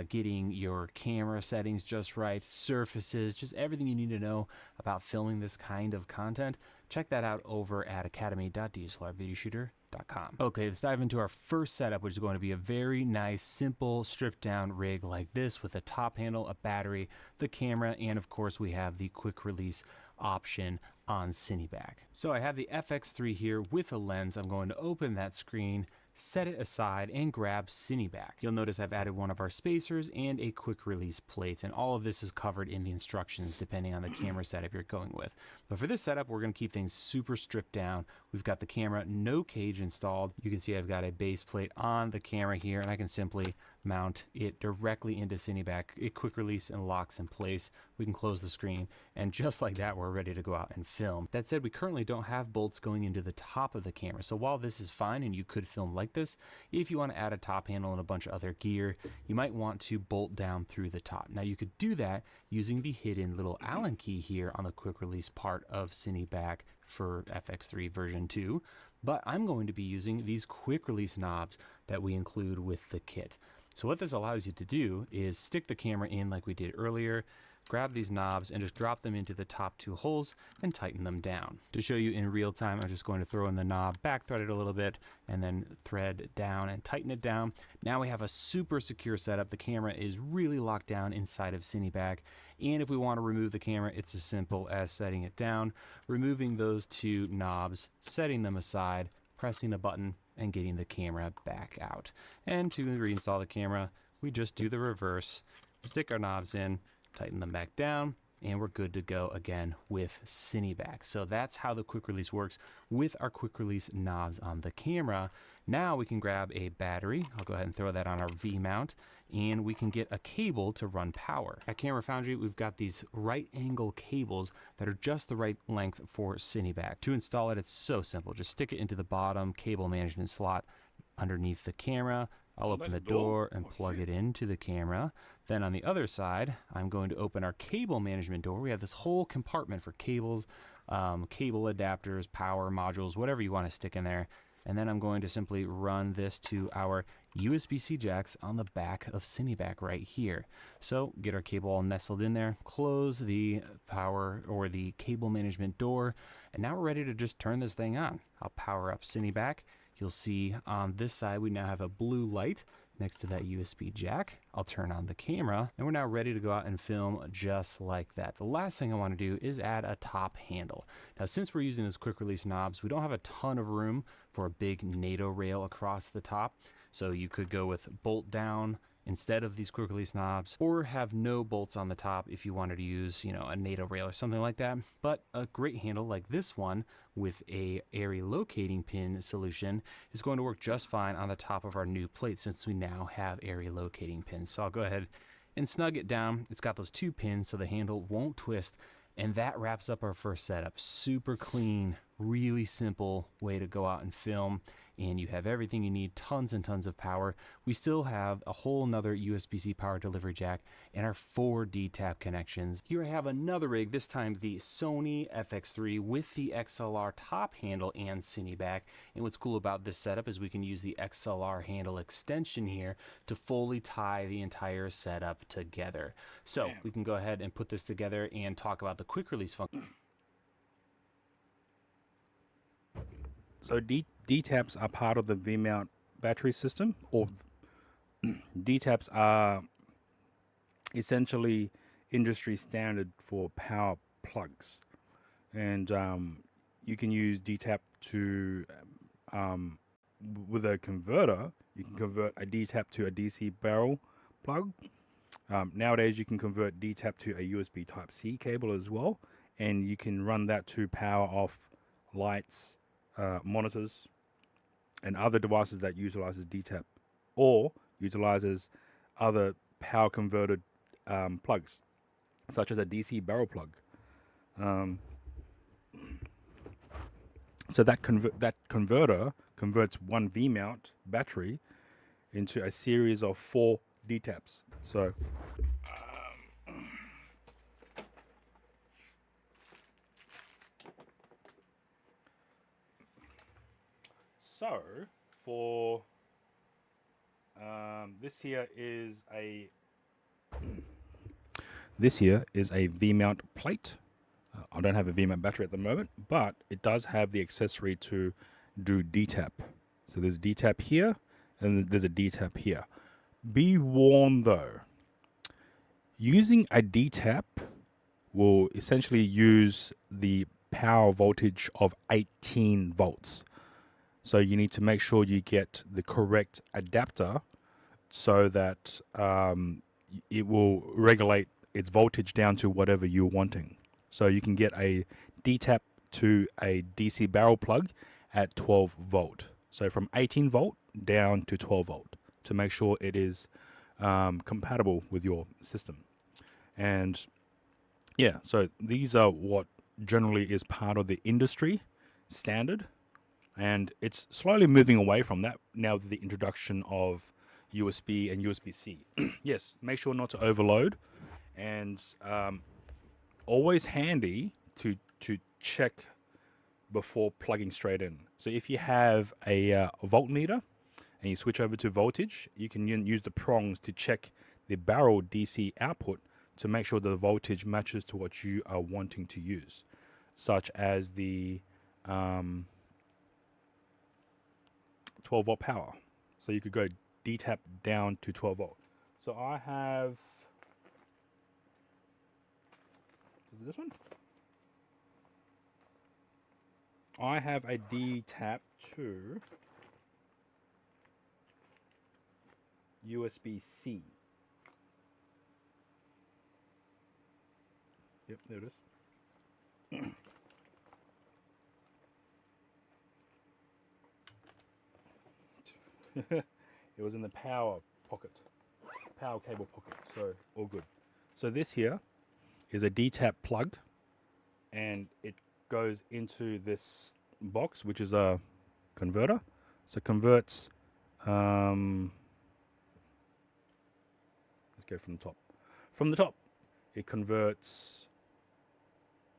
getting your camera settings just right, surfaces, just everything you need to know about filming this kind of content, check that out over at academy.dslrvideoshooter.com. Okay, let's dive into our first setup, which is going to be a very nice, simple, stripped down rig like this with a top handle, a battery, the camera, and of course we have the quick release option on Cineback. So I have the FX3 here with a lens. I'm going to open that screen, set it aside, and grab Cineback. You'll notice I've added one of our spacers and a quick release plate, and all of this is covered in the instructions depending on the camera setup you're going with. But for this setup, we're going to keep things super stripped down. We've got the camera, no cage installed. You can see I've got a base plate on the camera here, and I can simply mount it directly into Cineback. It quick release and locks in place. We can close the screen, and just like that, we're ready to go out and film. That said, we currently don't have bolts going into the top of the camera, so while this is fine and you could film like this, if you want to add a top handle and a bunch of other gear, you might want to bolt down through the top. Now you could do that using the hidden little Allen key here on the quick release part of Cineback for FX3 version 2, but I'm going to be using these quick release knobs that we include with the kit. So what this allows you to do is stick the camera in like we did earlier, grab these knobs and just drop them into the top 2 holes and tighten them down. To show you in real time, I'm just going to throw in the knob, back thread it a little bit, and then thread down and tighten it down. Now we have a super secure setup. The camera is really locked down inside of Cineback, and if we want to remove the camera, it's as simple as setting it down, removing those 2 knobs, setting them aside, pressing the button, and getting the camera back out. And to reinstall the camera, we just do the reverse, stick our knobs in, tighten them back down, and we're good to go again with Cineback. So that's how the quick release works with our quick release knobs on the camera. Now we can grab a battery. I'll go ahead and throw that on our V mount, and we can get a cable to run power. At Camera Foundry, we've got these right angle cables that are just the right length for Cineback. To install it, it's so simple. Just stick it into the bottom cable management slot underneath the camera. I'll open the door and plug it into the camera. Then on the other side, I'm going to open our cable management door. We have this whole compartment for cables, cable adapters, power modules, whatever you want to stick in there. And then I'm going to simply run this to our USB-C jacks on the back of Cineback right here. So get our cable all nestled in there, close the power or the cable management door, and now we're ready to just turn this thing on. I'll power up Cineback. You'll see on this side we now have a blue light next to that USB jack. I'll turn on the camera, and we're now ready to go out and film just like that. The last thing I want to do is add a top handle. Now, since we're using those quick release knobs, we don't have a ton of room for a big NATO rail across the top. So you could go with bolt down instead of these quick release knobs, or have no bolts on the top if you wanted to use, you know, a NATO rail or something like that. But a great handle like this one with a area locating pin solution is going to work just fine on the top of our new plate, since we now have area locating pins. So I'll go ahead and snug it down. It's got those 2 pins so the handle won't twist, and that wraps up our first setup. Super clean, really simple way to go out and film, and you have everything you need, tons and tons of power. We still have a whole nother USB-C power delivery jack and our 4 D-tap connections. Here I have another rig, this time the Sony FX3 with the XLR top handle and cine back. And what's cool about this setup is we can use the XLR handle extension here to fully tie the entire setup together. So we can go ahead and put this together and talk about the quick release function. So D-taps are part of the V-mount battery system, or D-taps are essentially industry standard for power plugs, and you can use D-tap to with a converter. You can convert a D-tap to a DC barrel plug. Nowadays, you can convert D-tap to a USB Type-C cable as well, and you can run that to power off lights, monitors, and other devices that utilizes D-tap or utilizes other power converted plugs, such as a DC barrel plug. So that converter converts one V-mount battery into a series of 4 D-taps. So for this here is a V-mount plate. I don't have a V-mount battery at the moment, but it does have the accessory to do D-tap. So there's D-tap here, and there's a D-tap here. Be warned though, using a D-tap will essentially use the power voltage of 18 volts. So you need to make sure you get the correct adapter so that it will regulate its voltage down to whatever you're wanting. So you can get a D-tap to a DC barrel plug at 12 volt. So from 18 volt down to 12 volt to make sure it is compatible with your system. And yeah, so these are what generally is part of the industry standard. And it's slowly moving away from that now with the introduction of USB and USB-C. Yes, make sure not to overload, and always handy to check before plugging straight in. So if you have a voltmeter and you switch over to voltage, you can use the prongs to check the barrel DC output to make sure the voltage matches to what you are wanting to use, such as the 12 volt power. So you could go D-tap down to 12 volt. So I have, is it this one? I have a D-tap to USB-C. Yep, there it is. It was in the power cable pocket, so all good. So this here is a D-tap plug, and it goes into this box, which is a converter. So converts, let's go from the top. From the top, it converts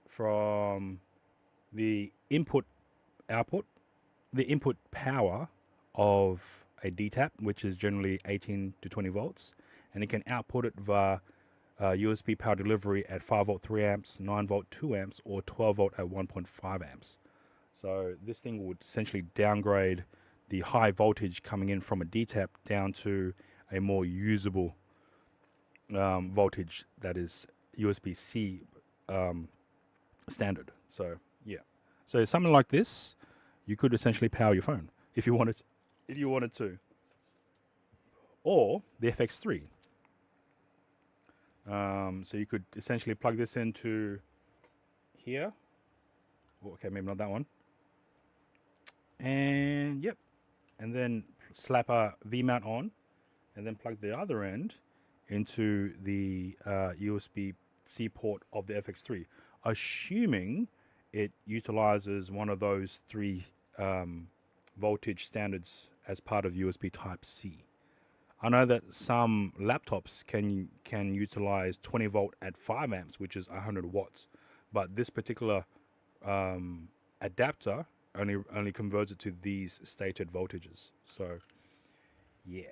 from the input power of a D-tap, which is generally 18 to 20 volts, and it can output it via USB power delivery at 5 volt 3 amps, 9 volt 2 amps, or 12 volt at 1.5 amps. So this thing would essentially downgrade the high voltage coming in from a D-tap down to a more usable voltage that is USB-C standard. So yeah, so something like this, you could essentially power your phone if you wanted to, or the FX3. So you could essentially plug this into here. Oh, okay, maybe not that one. And yep, and then slap a V-mount on, and then plug the other end into the USB-C port of the FX3, assuming it utilizes one of those three voltage standards as part of USB Type-C. I know that some laptops can utilize 20 volt at 5 amps, which is 100 watts, but this particular adapter only converts it to these stated voltages. So, yeah.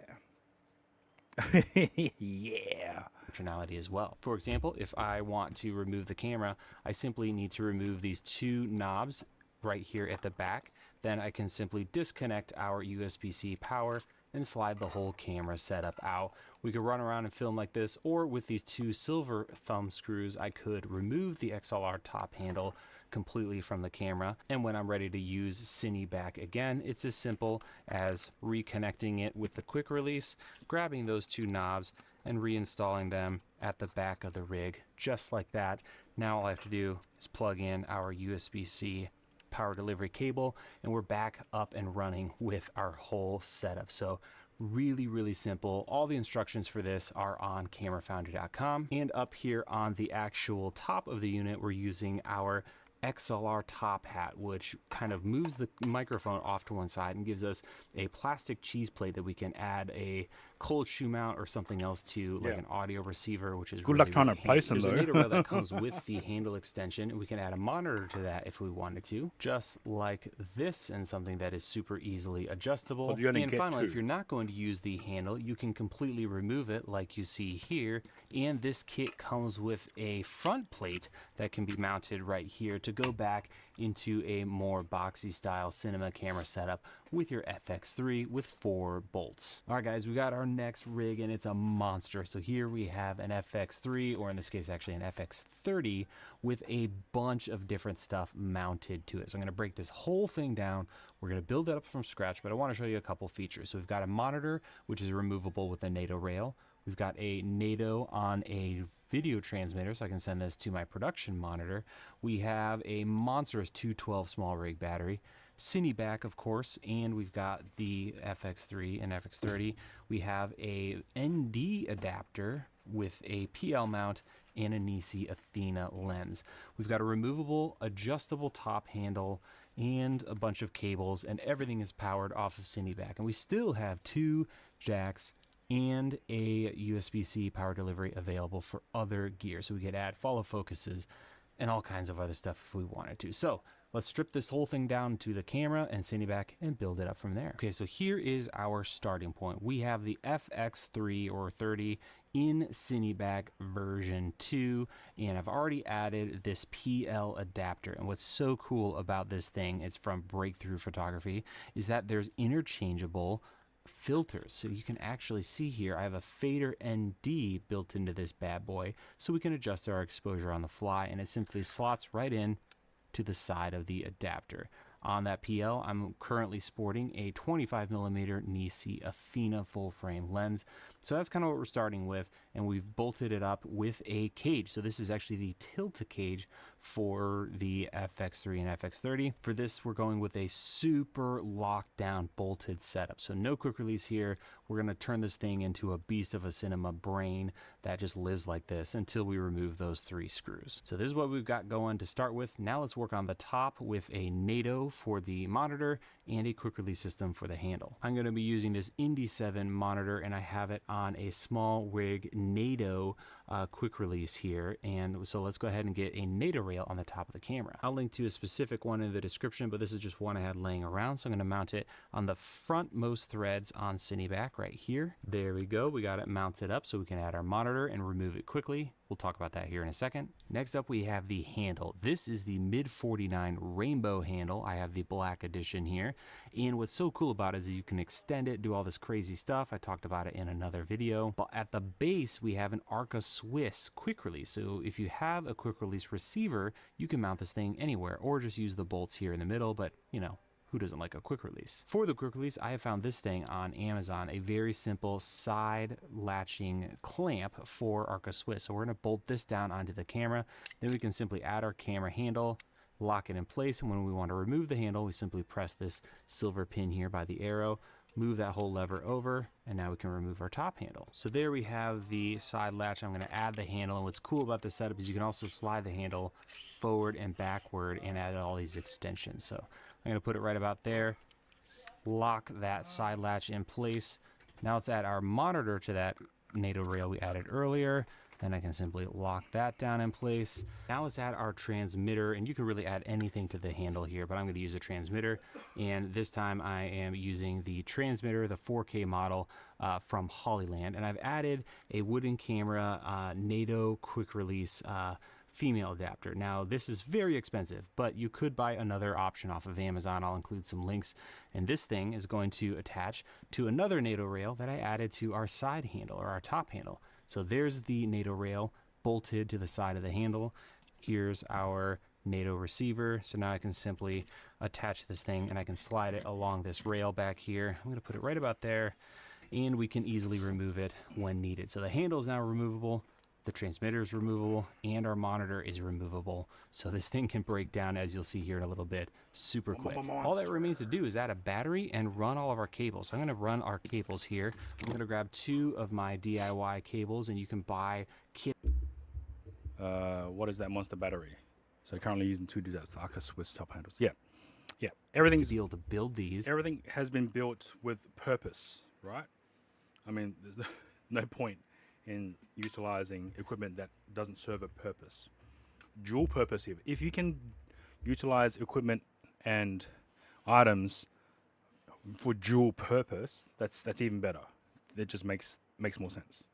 Yeah. Functionality as well. For example, if I want to remove the camera, I simply need to remove these two knobs right here at the back. Then I can simply disconnect our USB-C power and slide the whole camera setup out. We could run around and film like this, or with these two silver thumb screws, I could remove the XLR top handle completely from the camera. And when I'm ready to use Cine back again, it's as simple as reconnecting it with the quick release, grabbing those two knobs, and reinstalling them at the back of the rig, just like that. Now all I have to do is plug in our USB-C power delivery cable, and we're back up and running with our whole setup. So really simple. All the instructions for this are on camerafoundry.com, and up here on the actual top of the unit, we're using our XLR top hat, which kind of moves the microphone off to one side and gives us a plastic cheese plate that we can add a cold shoe mount or something else to, like an audio receiver, which is good luck trying to place them though. though. There's a NATO rail that comes with the handle extension, and we can add a monitor to that if we wanted to, just like this, and something that is super easily adjustable. And finally, if you're not going to use the handle, you can completely remove it like you see here, and this kit comes with a front plate that can be mounted right here to go back into a more boxy style cinema camera setup with your FX3 with 4 bolts. All right guys, we got our next rig, and it's a monster. So here we have an FX3, or in this case actually an FX30, with a bunch of different stuff mounted to it. So I'm going to break this whole thing down. We're going to build it up from scratch, but I want to show you a couple features. So we've got a monitor, which is removable with a NATO rail. We've got a NATO on a video transmitter, so I can send this to my production monitor. We have a monstrous 212 small rig battery, Cine back, of course, and we've got the FX3 and FX30. We have a ND adapter with a PL mount and a Nisi Athena lens. We've got a removable adjustable top handle and a bunch of cables, and everything is powered off of Cine back. And we still have 2 jacks and a USB-C power delivery available for other gear. So we could add follow focuses and all kinds of other stuff if we wanted to. So let's strip this whole thing down to the camera and Cine back and build it up from there. Okay, so here is our starting point. We have the FX3 or 30 in Cine back version 2, and I've already added this PL adapter. And what's so cool about this thing, it's from Breakthrough Photography, is that there's interchangeable filters. So you can actually see here I have a fader ND built into this bad boy, so we can adjust our exposure on the fly, and it simply slots right in to the side of the adapter. On that PL, I'm currently sporting a 25mm Nisi Athena full frame lens. So that's kind of what we're starting with, and we've bolted it up with a cage. So this is actually the tilt cage for the FX3 and FX30. For this, we're going with a super locked down bolted setup. So no quick release here. We're going to turn this thing into a beast of a cinema brain that just lives like this until we remove those 3 screws. So this is what we've got going to start with. Now let's work on the top with a NATO for the monitor and a quick release system for the handle. I'm going to be using this Indy 7 monitor, and I have it on a small rig NATO quick release here. And so let's go ahead and get a NATO rail on the top of the camera. I'll link to a specific one in the description, but this is just one I had laying around. So I'm going to mount it on the frontmost threads on Cine back right here. There we go. We got it mounted up so we can add our monitor and remove it quickly. We'll talk about that here in a second. Next up, we have the handle. This is the Mid 49 rainbow handle. I have the black edition here. And what's so cool about it is that you can extend it, do all this crazy stuff. I talked about it in another video. But at the base, we have an Arca Swiss quick release. So if you have a quick release receiver, you can mount this thing anywhere, or just use the bolts here in the middle. But, you know, who doesn't like a quick release? For the quick release, I have found this thing on Amazon, a very simple side latching clamp for Arca Swiss. So we're gonna bolt this down onto the camera. Then we can simply add our camera handle, lock it in place, and when we want to remove the handle, we simply press this silver pin here by the arrow, move that whole lever over, and now we can remove our top handle. So there we have the side latch. I'm going to add the handle, and what's cool about this setup is you can also slide the handle forward and backward and add all these extensions. So I'm going to put it right about there, lock that side latch in place. Now let's add our monitor to that NATO rail we added earlier. Then I can simply lock that down in place. Now let's add our transmitter, and you can really add anything to the handle here, but I'm going to use a transmitter, and this time I am using the transmitter, the 4K model from Hollyland, and I've added a wooden camera NATO quick release female adapter. Now this is very expensive, but you could buy another option off of Amazon. I'll include some links, and this thing is going to attach to another NATO rail that I added to our side handle, or our top handle. So there's the NATO rail bolted to the side of the handle. Here's our NATO receiver. So now I can simply attach this thing and I can slide it along this rail back here. I'm gonna put it right about there, and we can easily remove it when needed. So the handle is now removable, the transmitter is removable, and our monitor is removable. So this thing can break down, as you'll see here in a little bit, super quick. All that remains to do is add a battery and run all of our cables. So I'm gonna run our cables here. I'm gonna grab 2 of my DIY cables, and you can buy kit. What is that monster battery? So currently using 2 Arca Swiss top handles. Yeah. Everything's to be able to build these. Everything has been built with purpose, right? I mean, there's no point in utilizing equipment that doesn't serve a purpose. Dual purpose here. If you can utilize equipment and items for dual purpose, that's even better. It just makes more sense.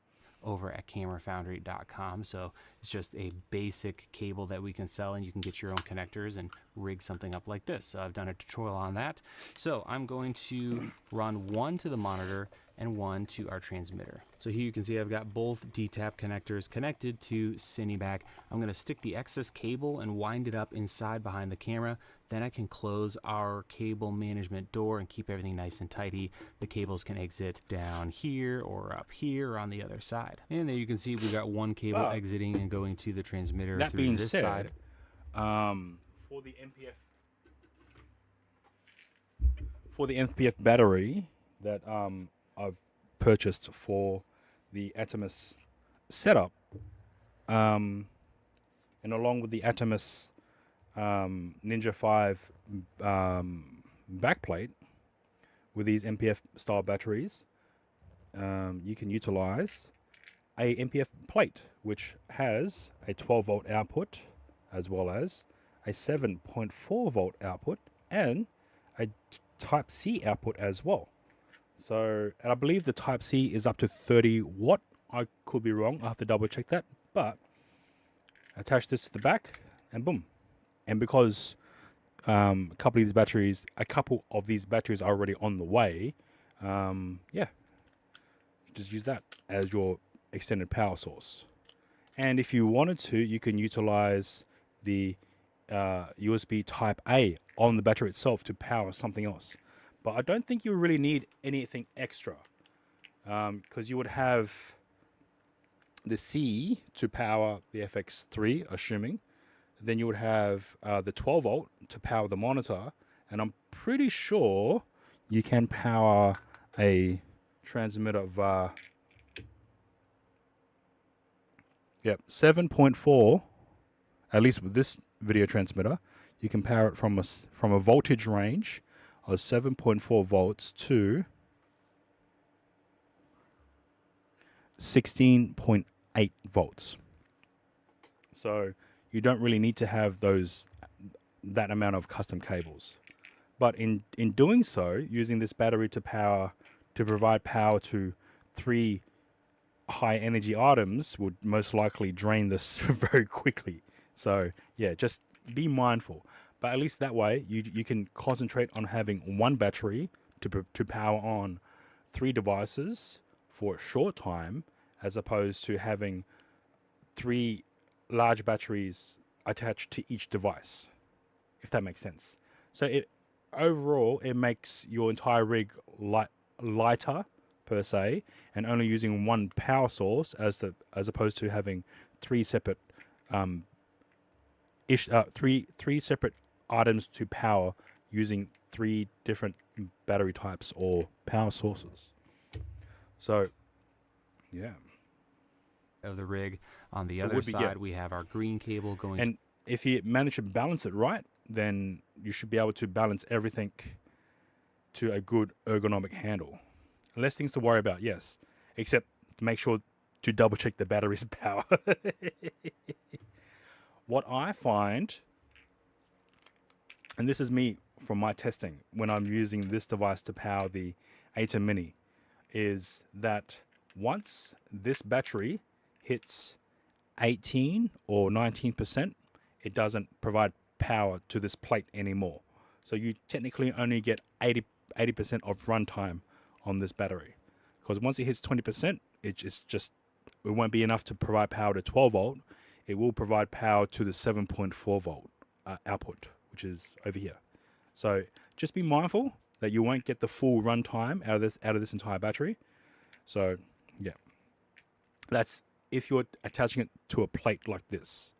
Over at camerafoundry.com. So it's just a basic cable that we can sell, and you can get your own connectors and rig something up like this. So I've done a tutorial on that. So I'm going to run 1 to the monitor and 1 to our transmitter. So here you can see I've got both D-tap connectors connected to Cineback. I'm going to stick the excess cable and wind it up inside behind the camera. Then I can close our cable management door and keep everything nice and tidy. The cables can exit down here or up here or on the other side. And there you can see we've got 1 cable exiting and going to the transmitter that through being this said, side. For the NPF battery that I've purchased for the Atomus setup, and along with the Atomus Ninja 5 backplate with these NPF style batteries, you can utilize a NPF plate which has a 12 volt output as well as a 7.4 volt output and a Type C output as well. So, and I believe the Type C is up to 30 watt. I could be wrong. I have to double check that. But attach this to the back and boom. And because a couple of these batteries are already on the way, yeah, just use that as your extended power source. And if you wanted to, you can utilize the USB Type A on the battery itself to power something else. But I don't think you really need anything extra, because you would have the C to power the FX3, assuming. Then you would have the 12 volt to power the monitor, and I'm pretty sure you can power a transmitter via 7.4. At least with this video transmitter, you can power it from a voltage range of 7.4 volts to 16.8 volts. So you don't really need to have that amount of custom cables. But in doing so, using this battery to provide power to 3 high energy items would most likely drain this very quickly. So yeah, just be mindful. But at least that way, you can concentrate on having 1 battery to power on 3 devices for a short time, as opposed to having 3 large batteries attached to each device, if that makes sense. So overall, it makes your entire rig lighter per se, and only using 1 power source as opposed to having 3 separate three separate items to power using 3 different battery types or power sources. So, yeah. Of the rig. On the It other would be, yeah. side, we have our green cable going. And if you manage to balance it right, then you should be able to balance everything to a good ergonomic handle. Less things to worry about, yes. Except to make sure to double check the battery's power. What I find, and this is me from my testing when I'm using this device to power the A10 Mini, is that once this battery hits 18 or 19%, it doesn't provide power to this plate anymore. So you technically only get 80% of runtime on this battery. Because once it hits 20%, it won't be enough to provide power to 12 volt. It will provide power to the 7.4 volt output, which is over here. So just be mindful that you won't get the full runtime out of this entire battery. So yeah, that's if you're attaching it to a plate like this.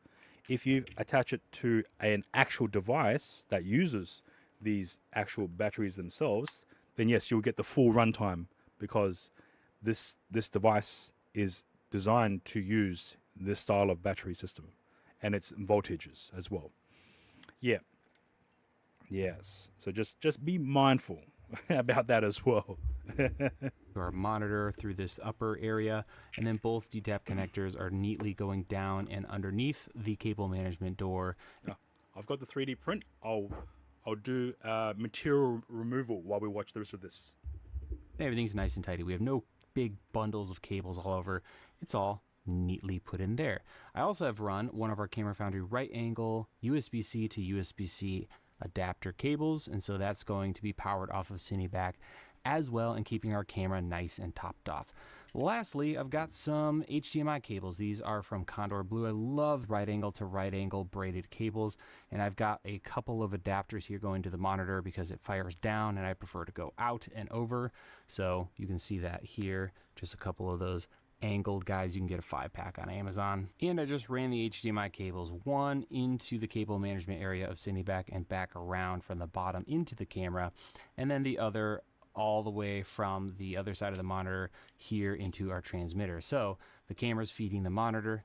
If you attach it to an actual device that uses these actual batteries themselves, then yes, you'll get the full runtime because this device is designed to use this style of battery system and its voltages as well. Yeah. Yes. So just be mindful about that as well. Our monitor through this upper area, and then both DTAP connectors are neatly going down and underneath the cable management door. Yeah, I've got the 3D print. I'll do material removal while we watch the rest of this. Everything's nice and tidy. We have no big bundles of cables all over. It's all neatly put in there. I also have run one of our Camera Foundry right angle USB-C to USB-C adapter cables, and so that's going to be powered off of Cineback as well, and keeping our camera nice and topped off. Lastly, I've got some HDMI cables. These are from Condor Blue. I love right angle to right angle braided cables, and I've got a couple of adapters here going to the monitor because it fires down and I prefer to go out and over. So you can see that here, just a couple of those angled guys. You can get a 5-pack on Amazon. And I just ran the HDMI cables, one into the cable management area of Cineback and back around from the bottom into the camera, and then the other all the way from the other side of the monitor here into our transmitter. So the camera's feeding the monitor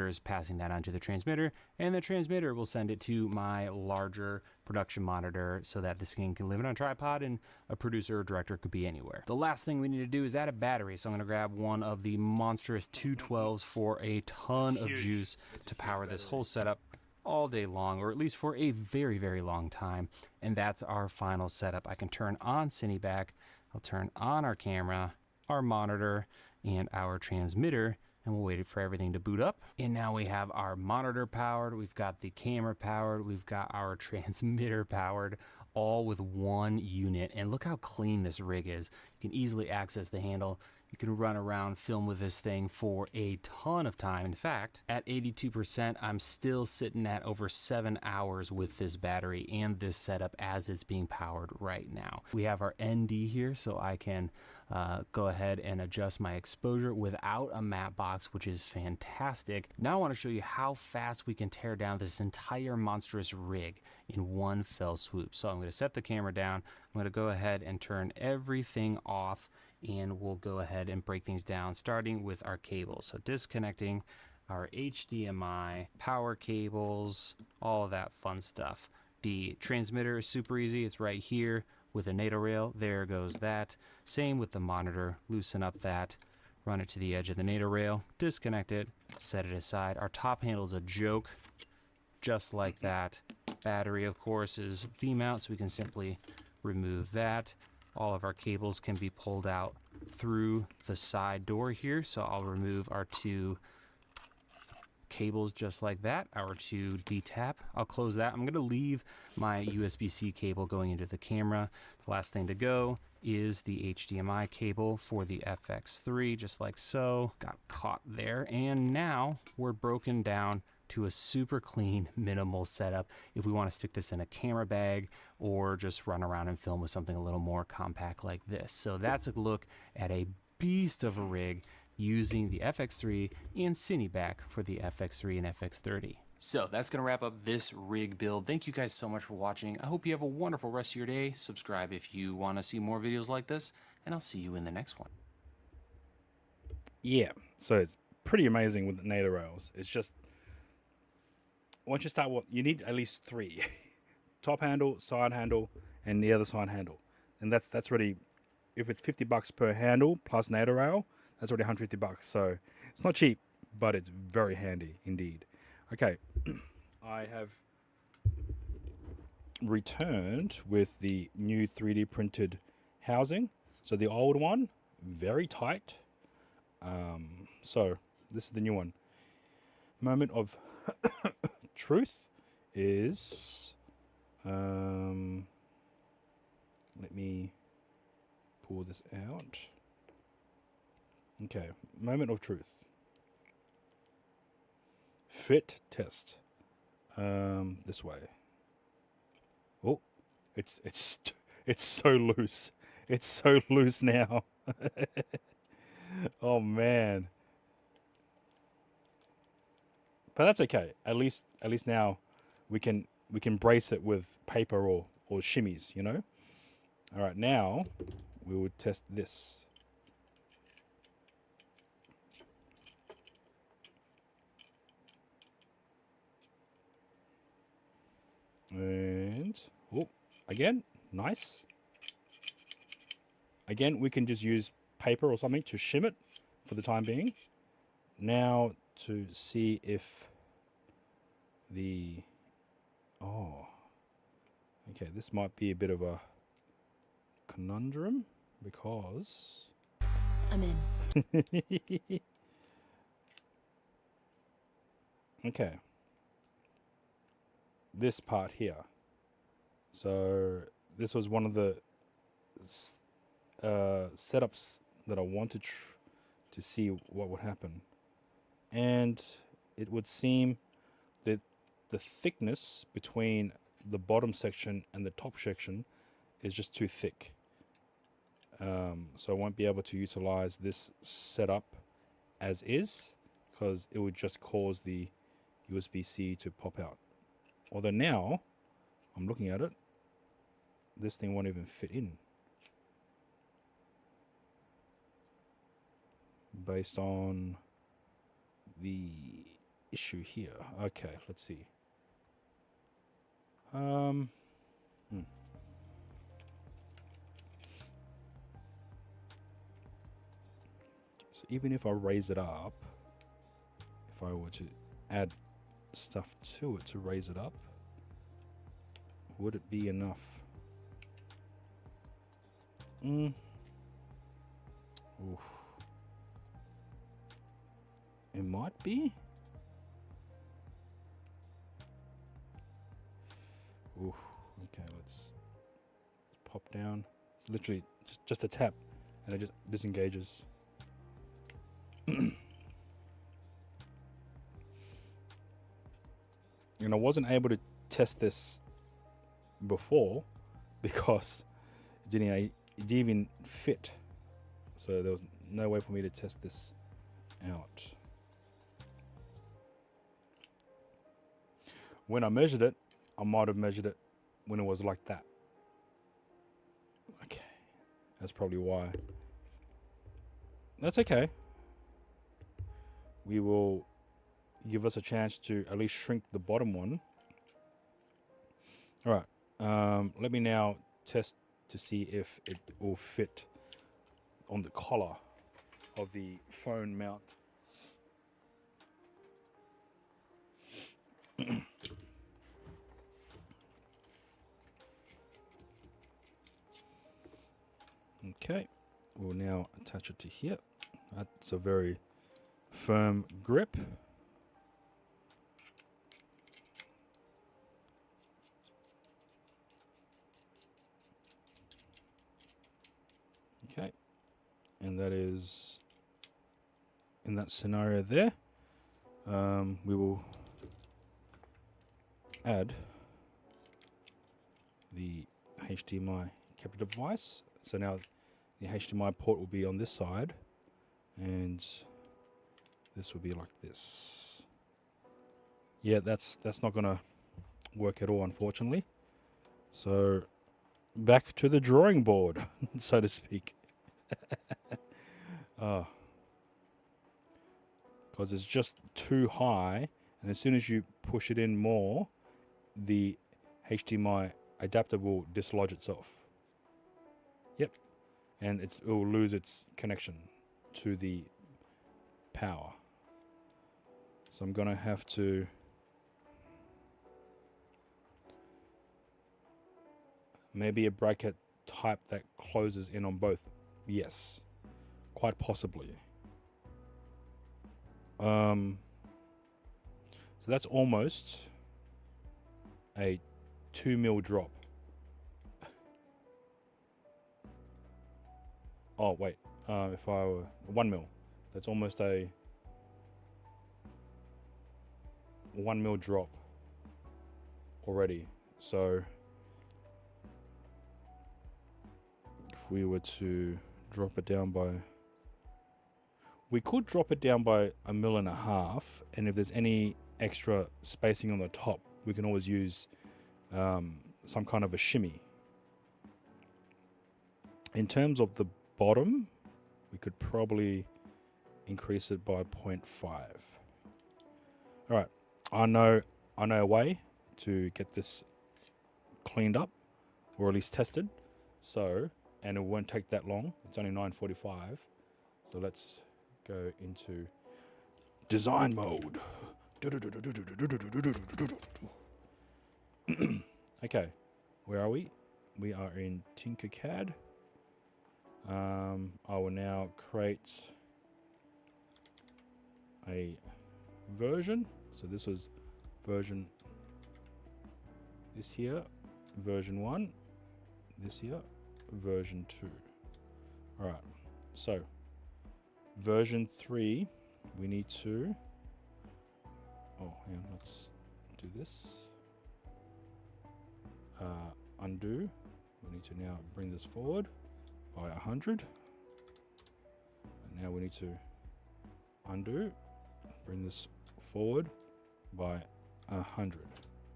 is passing that onto the transmitter, and the transmitter will send it to my larger production monitor so that this thing can live on a tripod and a producer or director could be anywhere. The last thing we need to do is add a battery. So I'm gonna grab one of the monstrous 212s for a ton of juice to power this whole setup all day long, or at least for a very, very long time. And that's our final setup. I can turn on Cineback, I'll turn on our camera, our monitor, and our transmitter, and we'll wait for everything to boot up. And now we have our monitor powered, we've got the camera powered, we've got our transmitter powered, all with one unit. And look how clean this rig is. You can easily access the handle. You can run around, film with this thing for a ton of time. In fact, at 82%, I'm still sitting at over 7 hours with this battery and this setup as it's being powered right now. We have our ND here, so I can go ahead and adjust my exposure without a matte box, which is fantastic. Now I want to show you how fast we can tear down this entire monstrous rig in one fell swoop. So I'm going to set the camera down. I'm going to go ahead and turn everything off, and we'll go ahead and break things down, starting with our cables. So disconnecting our HDMI, power cables, all of that fun stuff. The transmitter is super easy. It's right here with a NATO rail. There goes that. Same with the monitor. Loosen up that, run it to the edge of the NATO rail, disconnect it, set it aside. Our top handle is a joke, just like that. Battery, of course, is V-mount, so we can simply remove that. All of our cables can be pulled out through the side door here, so I'll remove our two cables just like that, our two DTAP. I'll close that. I'm going to leave my USB-C cable going into the camera. The last thing to go is the HDMI cable for the FX3, just like so. Got caught there, and now we're broken down to a super clean, minimal setup if we want to stick this in a camera bag or just run around and film with something a little more compact like this. So that's a look at a beast of a rig using the FX3 and Cineback for the FX3 and FX30. So that's going to wrap up this rig build. Thank you guys so much for watching. I hope you have a wonderful rest of your day. Subscribe if you want to see more videos like this, and I'll see you in the next one. Yeah, so it's pretty amazing with the NATO rails. It's just, once you start, you need at least 3. Top handle, side handle, and the other side handle. And that's already, if it's $50 per handle plus NATO rail, that's already $150. So it's not cheap, but it's very handy indeed. Okay, I have returned with the new 3D printed housing. So the old one, very tight. So this is the new one. Moment of truth is, let me pull this out. Okay, moment of truth. Fit test. This way. Oh, it's so loose. It's so loose now. Oh man. But that's okay. At least now we can brace it with paper or shimmies, you know? All right, now we will test this. And oh, again, nice. Again, we can just use paper or something to shim it for the time being. Now to see if the, okay, this might be a bit of a conundrum because I'm in. Okay, this part here. So this was one of the setups that I wanted to see what would happen, and it would seem that the thickness between the bottom section and the top section is just too thick. So I won't be able to utilize this setup as is, because it would just cause the USB-C to pop out. Although now I'm looking at it, this thing won't even fit in based on the issue here. Okay, let's see. So even if I raise it up, if I were to add stuff to it to raise it up, would it be enough? Oof. It might be. Oof. Okay, let's pop down. It's literally just a tap, and it just disengages. And I wasn't able to test this before because it didn't even fit. So there was no way for me to test this out. When I measured it, I might have measured it when it was like that. Okay, that's probably why. That's okay. We will give us a chance to at least shrink the bottom one. All right, let me now test to see if it will fit on the collar of the phone mount. Okay, we'll now attach it to here. That's a very firm grip. Okay, and that is in that scenario there. We will add the HDMI capture device. So now the HDMI port will be on this side, and this will be like this. yeah, that's not gonna work at all, unfortunately. So back to the drawing board, so to speak. Because it's just too high, and as soon as you push it in more, the HDMI adapter will dislodge itself. Yep, and it will lose its connection to the power. So I'm gonna have to maybe a bracket type that closes in on both. Yes, quite possibly. So that's almost a 2 mil drop. Oh wait, if I were 1 mil, that's almost a 1 mil drop already. So if we were to drop it down by, we could drop it down by 1.5 mil, and if there's any extra spacing on the top, we can always use some kind of a shimmy. In terms of the bottom, we could probably increase it by 0.5. All right, I know a way to get this cleaned up, or at least tested. So, and it won't take that long. It's only 9:45. So let's go into design mode. Okay, where are we? We are in Tinkercad. I will now create a version. So this was version, this here, version 1, this here, version 2. All right, so version 3, we need to, oh, hang on, let's do this. Undo. We need to now bring this forward by 100. And now we need to undo, bring this forward by 100.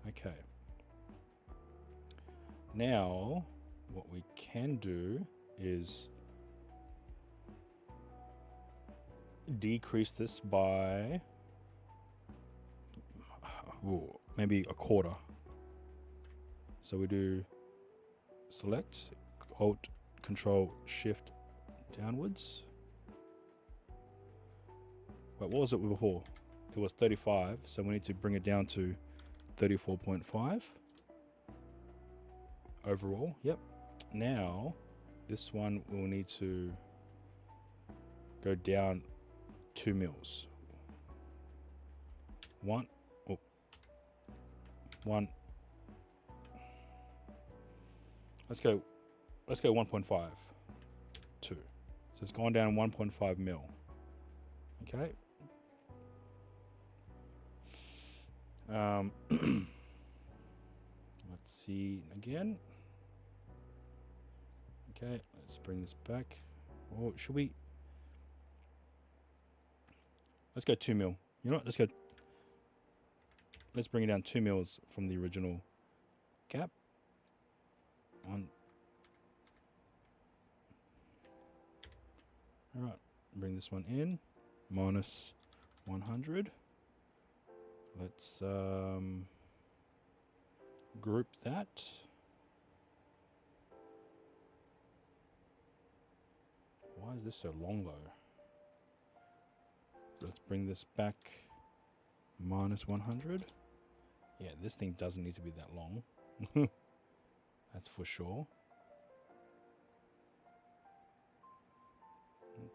Okay. Now, what we can do is decrease this by maybe a quarter. So we do select, Alt, Control, Shift, downwards. Wait, what was it before? It was 35, so we need to bring it down to 34.5 overall. Yep. Now, this one will need to go down 2 mils. One. Let's go 1.5, 2. So it's gone down 1.5 mil. Okay. Let's see again. Okay, let's bring this back. Or should we? Let's go 2 mil. You know what? Let's bring it down 2 mils from the original gap. All right, bring this one in, minus 100. Let's group that. Why is this so long though? Let's bring this back, minus 100. Yeah, this thing doesn't need to be that long. That's for sure.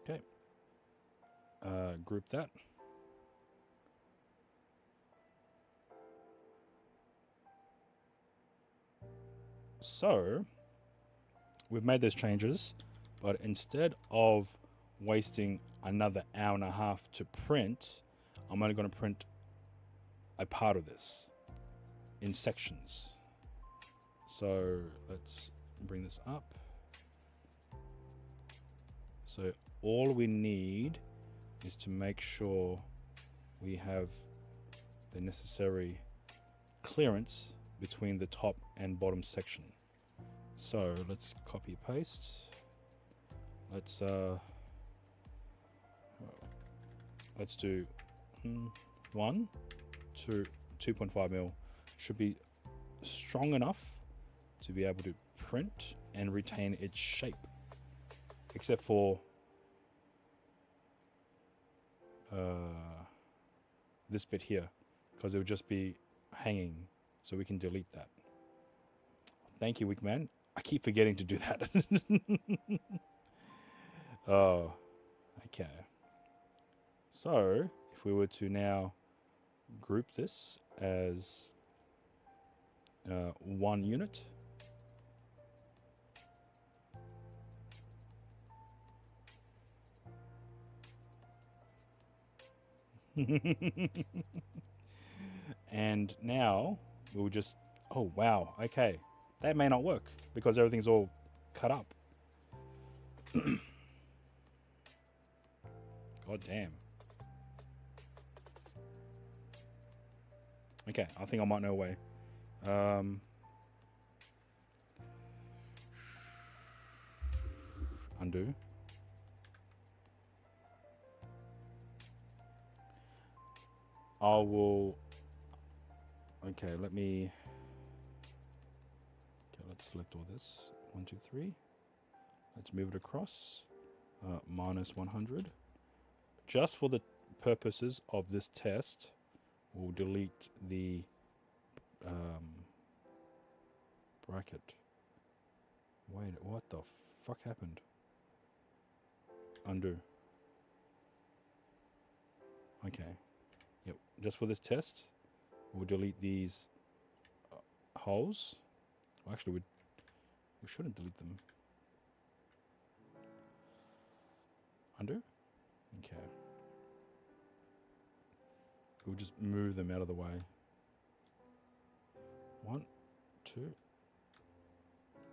Okay. Group that. So, we've made those changes, but instead of wasting another hour and a half to print, I'm only going to print a part of this in sections. So let's bring this up. So all we need is to make sure we have the necessary clearance between the top and bottom section. So let's copy paste. Let's do 1 to 2.5 mil. Should be strong enough to be able to print and retain its shape, except for this bit here, because it would just be hanging, so we can delete that. Thank you, Wigman. I keep forgetting to do that. Oh, okay. So if we were to now group this as one unit, and now we'll just, oh wow, okay, that may not work because everything's all cut up. God damn. Okay, I think I might know a way. Undo. I will. Okay, let me. Okay, let's select all this. 1, 2, 3. Let's move it across. Minus 100. Just for the purposes of this test, we'll delete the bracket. Wait, what the fuck happened? Undo. Okay. Yep. Just for this test, we'll delete these holes. Well, actually, we shouldn't delete them. Undo. Okay. We'll just move them out of the way. 1, 2,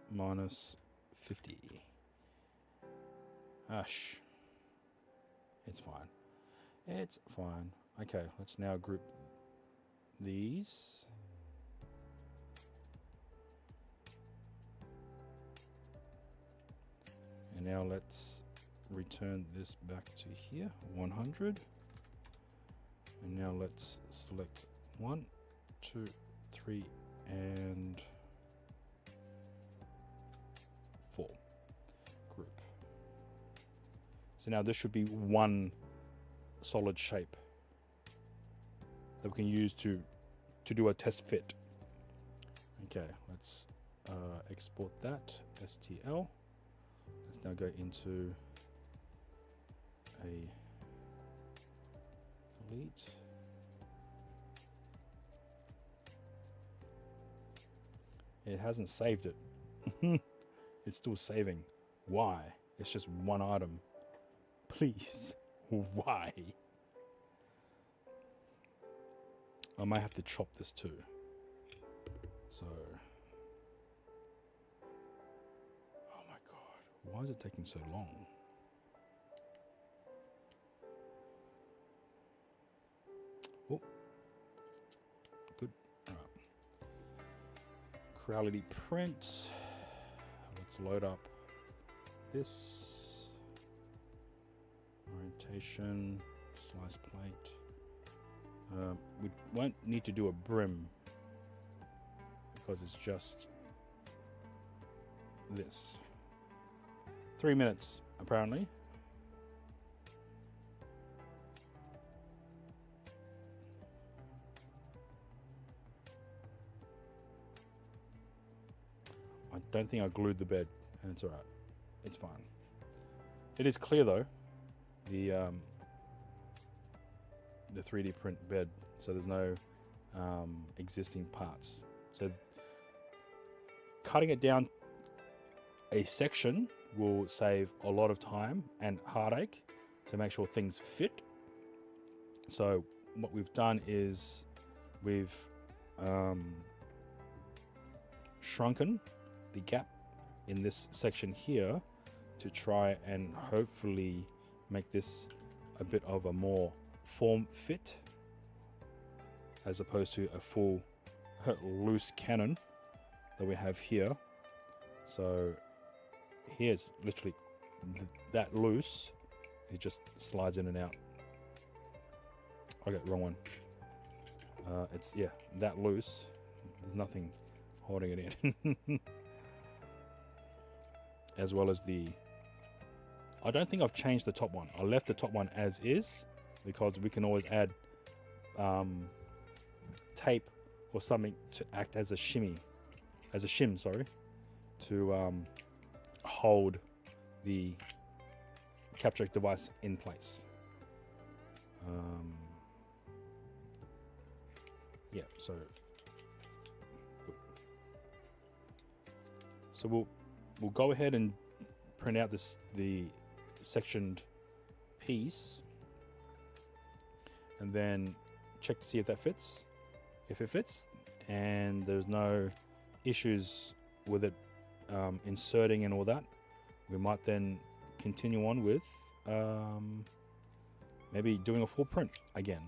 minus 50. Ash. It's fine. It's fine. Okay, let's now group these. And now let's return this back to here, 100. And now let's select 1, 2, 3, and 4. Group. So now this should be one solid shape that we can use to do a test fit. Okay, let's export that, STL. Let's now go into a delete. It hasn't saved it. It's still saving. Why? It's just one item. Please. Why? I might have to chop this too. So. Oh my god. Why is it taking so long? Oh. Good. Alright. Creality print. Let's load up this. Orientation. Slice plate. We won't need to do a brim because it's just this. 3 minutes, apparently. I don't think I glued the bed, and it's alright. It's fine. It is clear though, the 3D print bed, so there's no existing parts. So cutting it down a section will save a lot of time and heartache to make sure things fit. So what we've done is we've shrunken the gap in this section here to try and hopefully make this a bit of a more form fit as opposed to a full loose cannon that we have here. So here it's literally that loose. It just slides in and out. Okay, wrong one. It's, yeah, that loose. There's nothing holding it in. As well as the, I don't think I've changed the top one. I left the top one as is because we can always add tape or something to act as a shim, sorry, to hold the capture device in place. Yeah, so we'll go ahead and print out the sectioned piece and then check to see if that fits. If it fits and there's no issues with it inserting and all that, we might then continue on with maybe doing a full print again,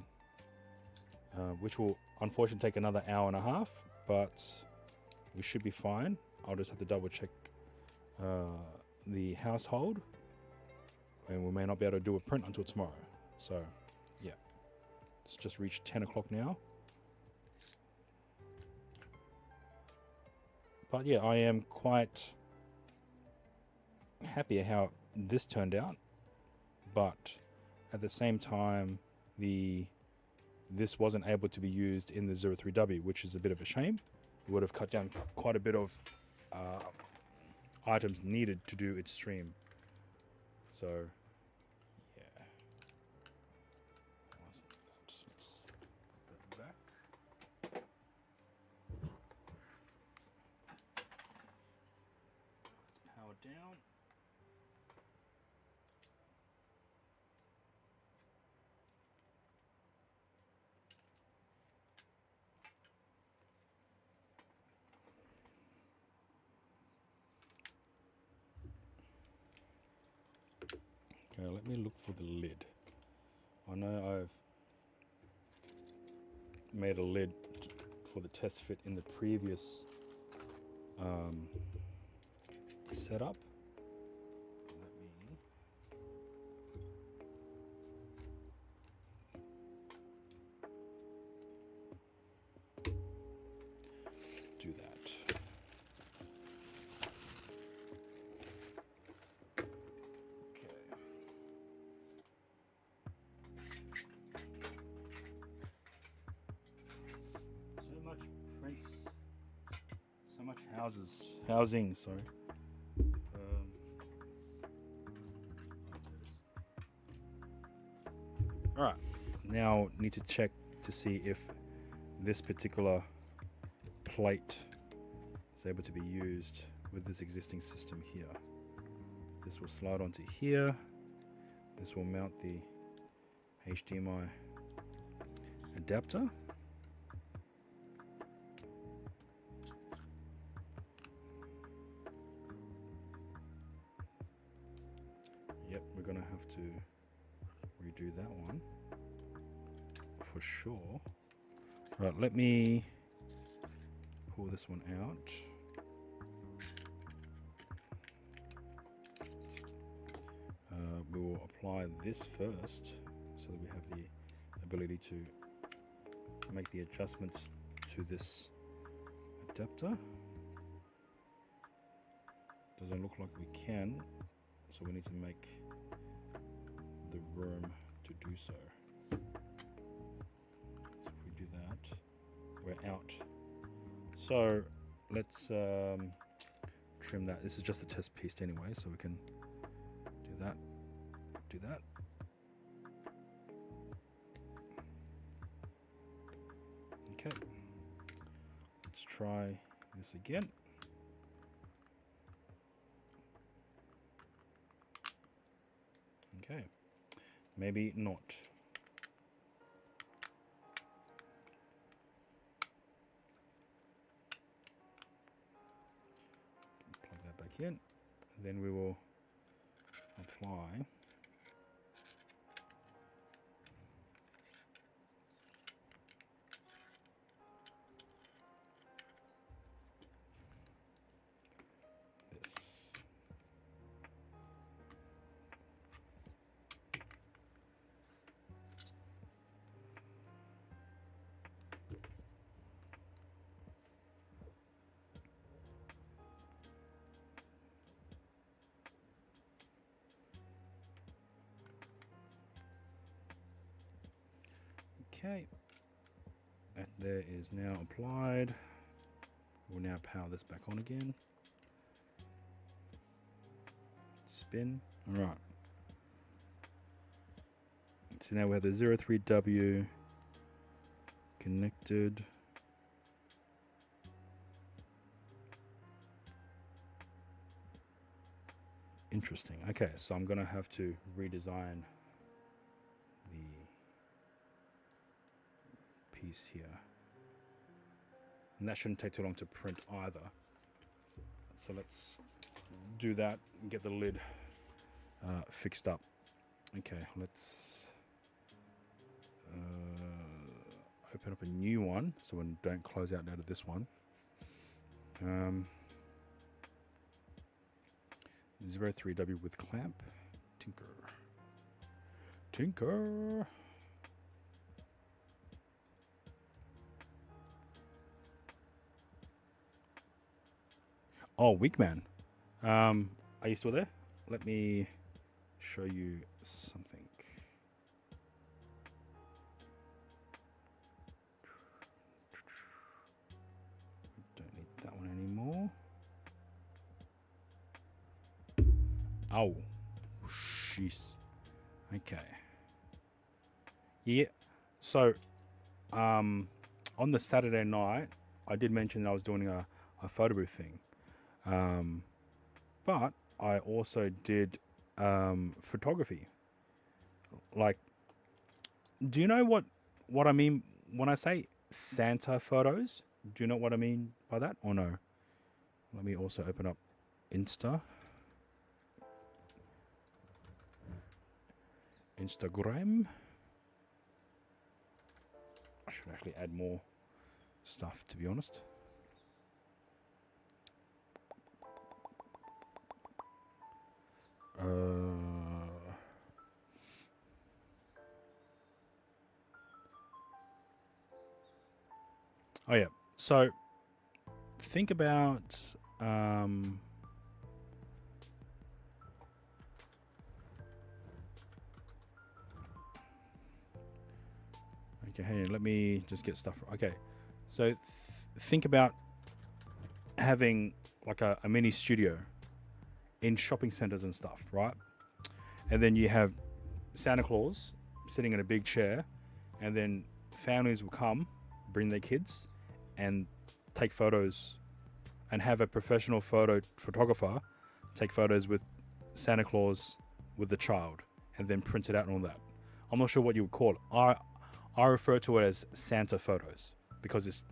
which will unfortunately take another hour and a half, but we should be fine. I'll just have to double check the household, and we may not be able to do a print until tomorrow. So yeah, it's just reached 10 o'clock now. But yeah, I am quite happy how this turned out, but at the same time this wasn't able to be used in the 03W, which is a bit of a shame. It would have cut down quite a bit of items needed to do its stream. So yeah, let's put that back. Power down. Okay, let me look for the lid. I know I've made a lid for the test fit in the previous setup. Let me do that. So much housing, sorry. All right, now need to check to see if this particular plate is able to be used with this existing system here. This will slide onto here. This will mount the HDMI adapter. Yep, we're gonna have to redo that one for sure. Right, let me pull this one out. We will apply this first so that we have the ability to make the adjustments to this adapter. Doesn't look like we can, so we need to make the room to do so. So if we do that, we're out. So let's trim that. This is just a test piece anyway, so we can do that, do that. Okay, let's try this again. Okay, maybe not. Plug that back in, then we will apply Okay. That there is now applied. We'll now power this back on again. Spin. All right. So now we have the 03W connected. Interesting. Okay, so I'm going to have to redesign the piece here. And that shouldn't take too long to print either. So let's do that and get the lid fixed up. Okay, let's open up a new one so we don't close out of this one. 03W with clamp. Tinker. Oh, Weakman. Are you still there? Let me show you something. Don't need that one anymore. Oh, jeez. Okay. Yeah. So, on the Saturday night, I did mention that I was doing a photo booth thing. But I also did photography. Like, do you know what I mean when I say Santa photos? Do you know what I mean by that or no? Let me also open up Instagram. I should actually add more stuff, to be honest. Oh yeah. So think about okay, hey, let me just get stuff. Okay. So think about having like a mini studio in shopping centers and stuff, right? And then you have Santa Claus sitting in a big chair, and then families will come, bring their kids, and take photos, and have a professional photographer take photos with Santa Claus with the child, and then print it out and all that. I'm not sure what you would call it. I refer to it as Santa photos because it's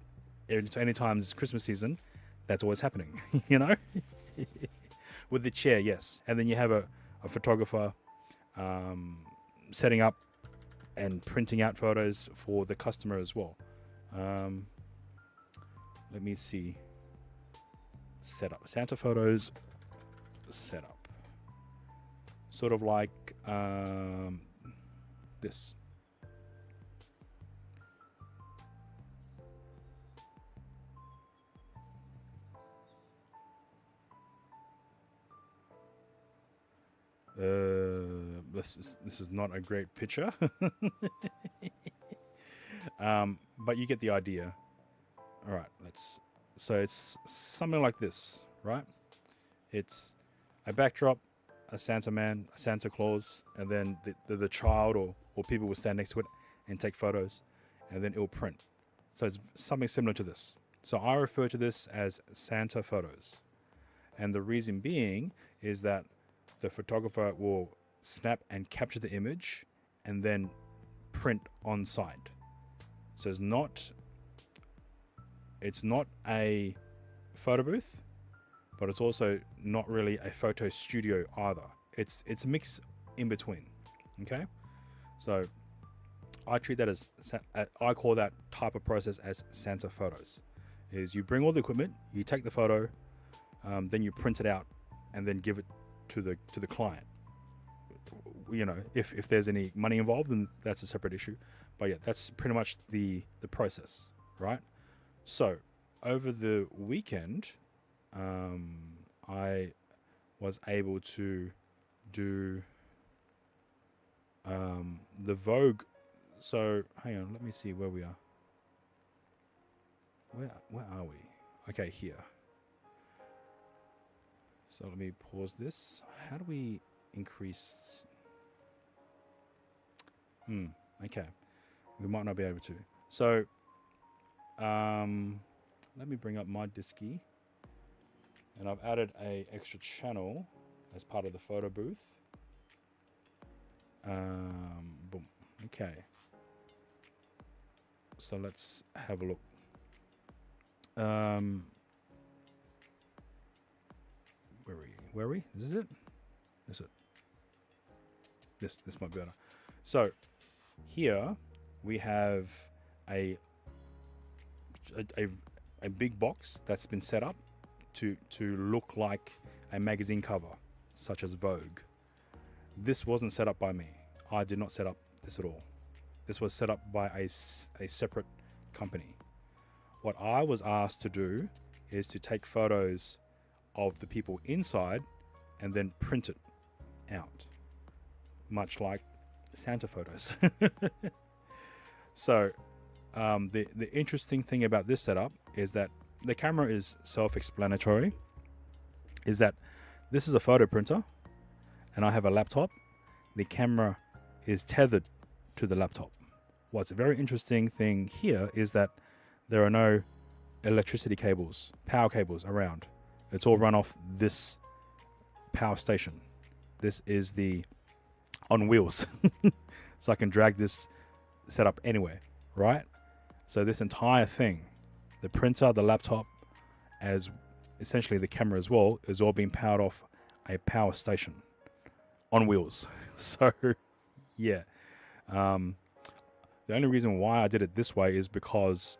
anytime it's Christmas season, that's always happening, you know? With the chair, yes. And then you have a photographer setting up and printing out photos for the customer as well. Let me see. Setup. Santa photos setup. Sort of like this. This is not a great picture. But you get the idea. All right, so it's something like this, right? It's a backdrop, a Santa man, a Santa Claus, and then the child or people will stand next to it and take photos, and then it will print. So it's something similar to this. So I refer to this as Santa photos. And the reason being is that the photographer will snap and capture the image and then print on site. So it's not a photo booth, but it's also not really a photo studio either. It's a mix in between. Okay, so I treat that as, I call that type of process as Santa photos. Is you bring all the equipment, you take the photo, then you print it out, and then give it to the client. You know, if there's any money involved, then that's a separate issue. But yeah, that's pretty much the process, right? So over the weekend, I was able to do the Vogue So hang on, let me see where we are. Where are we? Okay, here. So let me pause this. How do we increase? Okay. We might not be able to. So let me bring up my Disky. And I've added a extra channel as part of the photo booth. Boom. Okay. So let's have a look. Where are we? Is this it? This it. This might be better. So here we have a big box that's been set up to look like a magazine cover, such as Vogue. This wasn't set up by me. I did not set up this at all. This was set up by a separate company. What I was asked to do is to take photos of the people inside and then print it out, much like Santa photos. So the interesting thing about this setup is that the camera is self-explanatory, is that this is a photo printer and I have a laptop. The camera is tethered to the laptop. What's a very interesting thing here is that there are no electricity cables, power cables around. It's all run off this power station. This is the on wheels. So I can drag this setup anywhere, right? So this entire thing, the printer, the laptop, as essentially the camera as well, is all being powered off a power station on wheels. So yeah. The only reason why I did it this way is because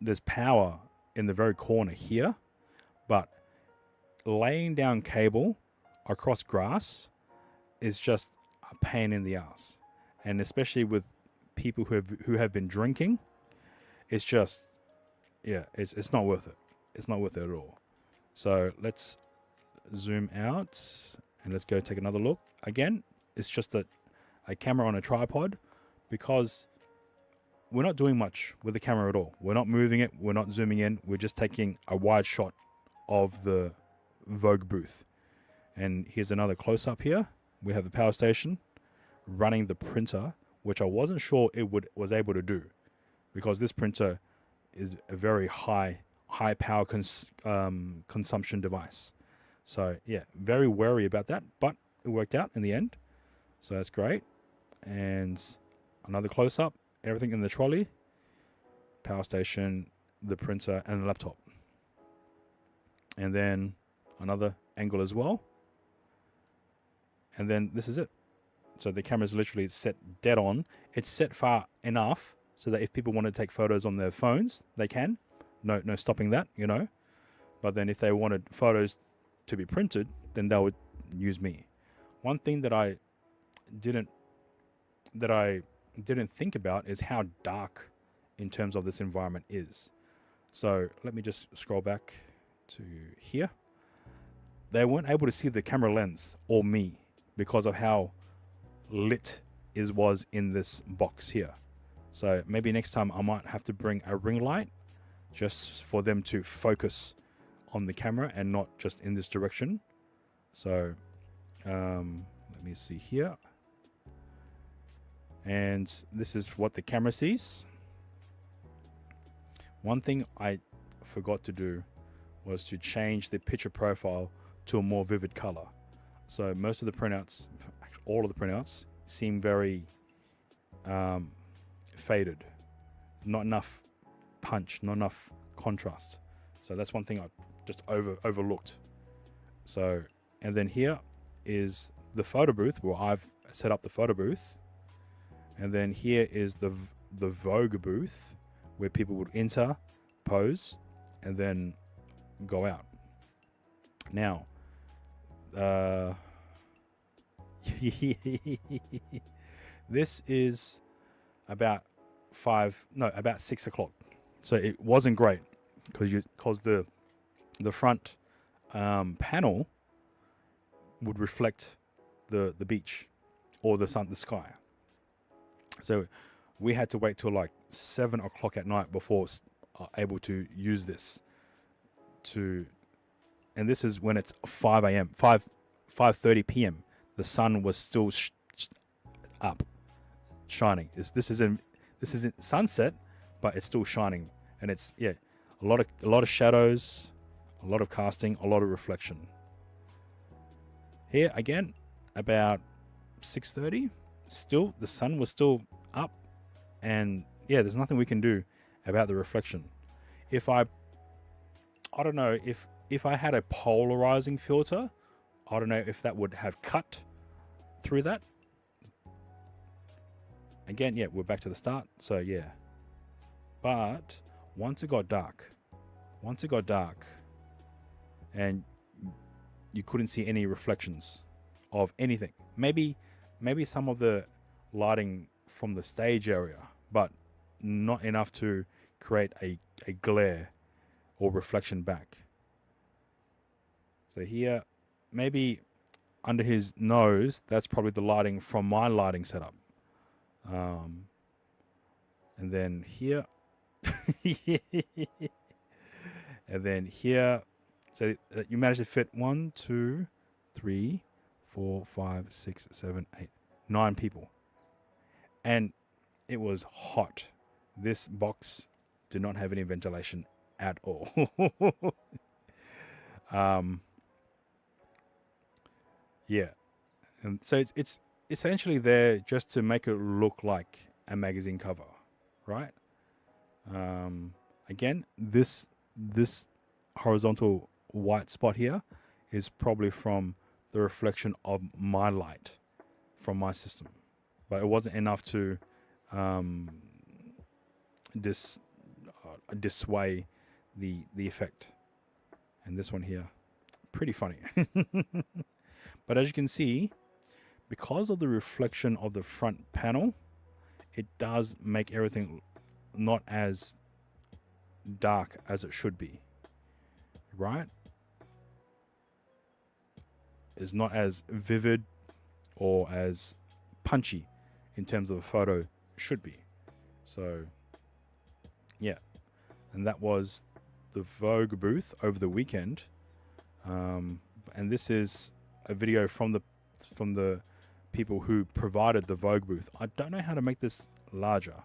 there's power in the very corner here, but laying down cable across grass is just a pain in the ass. And especially with people who have been drinking, it's just, yeah, it's not worth it. It's not worth it at all. So let's zoom out and let's go take another look. Again, it's just a camera on a tripod, because we're not doing much with the camera at all. We're not moving it. We're not zooming in. We're just taking a wide shot of the Vogue booth. And here's another close-up here. We have the power station running the printer, which I wasn't sure it was able to do, because this printer is a very high power consumption device. So yeah, very wary about that, but it worked out in the end. So that's great. And another close-up, everything in the trolley, power station, the printer, and the laptop. And then another angle as well. And then this is it. So the camera's literally set dead on. It's set far enough so that if people want to take photos on their phones, they can. No stopping that, you know. But then if they wanted photos to be printed, then they would use me. One thing that I didn't think about is how dark in terms of this environment is. So let me just scroll back to here. They weren't able to see the camera lens or me because of how lit it was in this box here. So maybe next time I might have to bring a ring light just for them to focus on the camera and not just in this direction. So let me see here. And this is what the camera sees. One thing I forgot to do was to change the picture profile to a more vivid color. So most of the printouts, all of the printouts, seem very faded. Not enough punch, not enough contrast. So that's one thing I just overlooked. So, and then here is the photo booth where I've set up the photo booth. And then here is the Vogue booth where people would enter, pose, and then go out. Now, this is about 6 o'clock. So it wasn't great because the front panel would reflect the beach or the sky. So we had to wait till like 7 o'clock at night before able to use this and this is when it's 5 a.m. 5:30 p.m. The sun was still up, shining. This isn't sunset, but it's still shining, and it's a lot of shadows, a lot of casting, a lot of reflection. Here again, about 6:30, still the sun was still up, and there's nothing we can do about the reflection. If I don't know if I had a polarizing filter, I don't know if that would have cut through that. Again, we're back to the start. So but once it got dark, and you couldn't see any reflections of anything. Maybe some of the lighting from the stage area, but not enough to create a glare or reflection back. So here, maybe under his nose, that's probably the lighting from my lighting setup. And then here, and then here, so you managed to fit 1, 2, 3, 4, 5, 6, 7, 8, 9 people. And it was hot. This box did not have any ventilation at all. And so it's essentially there just to make it look like a magazine cover, right? Again, this horizontal white spot here is probably from the reflection of my light from my system, but it wasn't enough to dissuade the effect. And this one here, pretty funny. But as you can see, because of the reflection of the front panel, it does make everything not as dark as it should be, right? It's not as vivid or as punchy in terms of a photo should be. So and that was the Vogue booth over the weekend, and this is a video from the people who provided the Vogue booth. I don't know how to make this larger.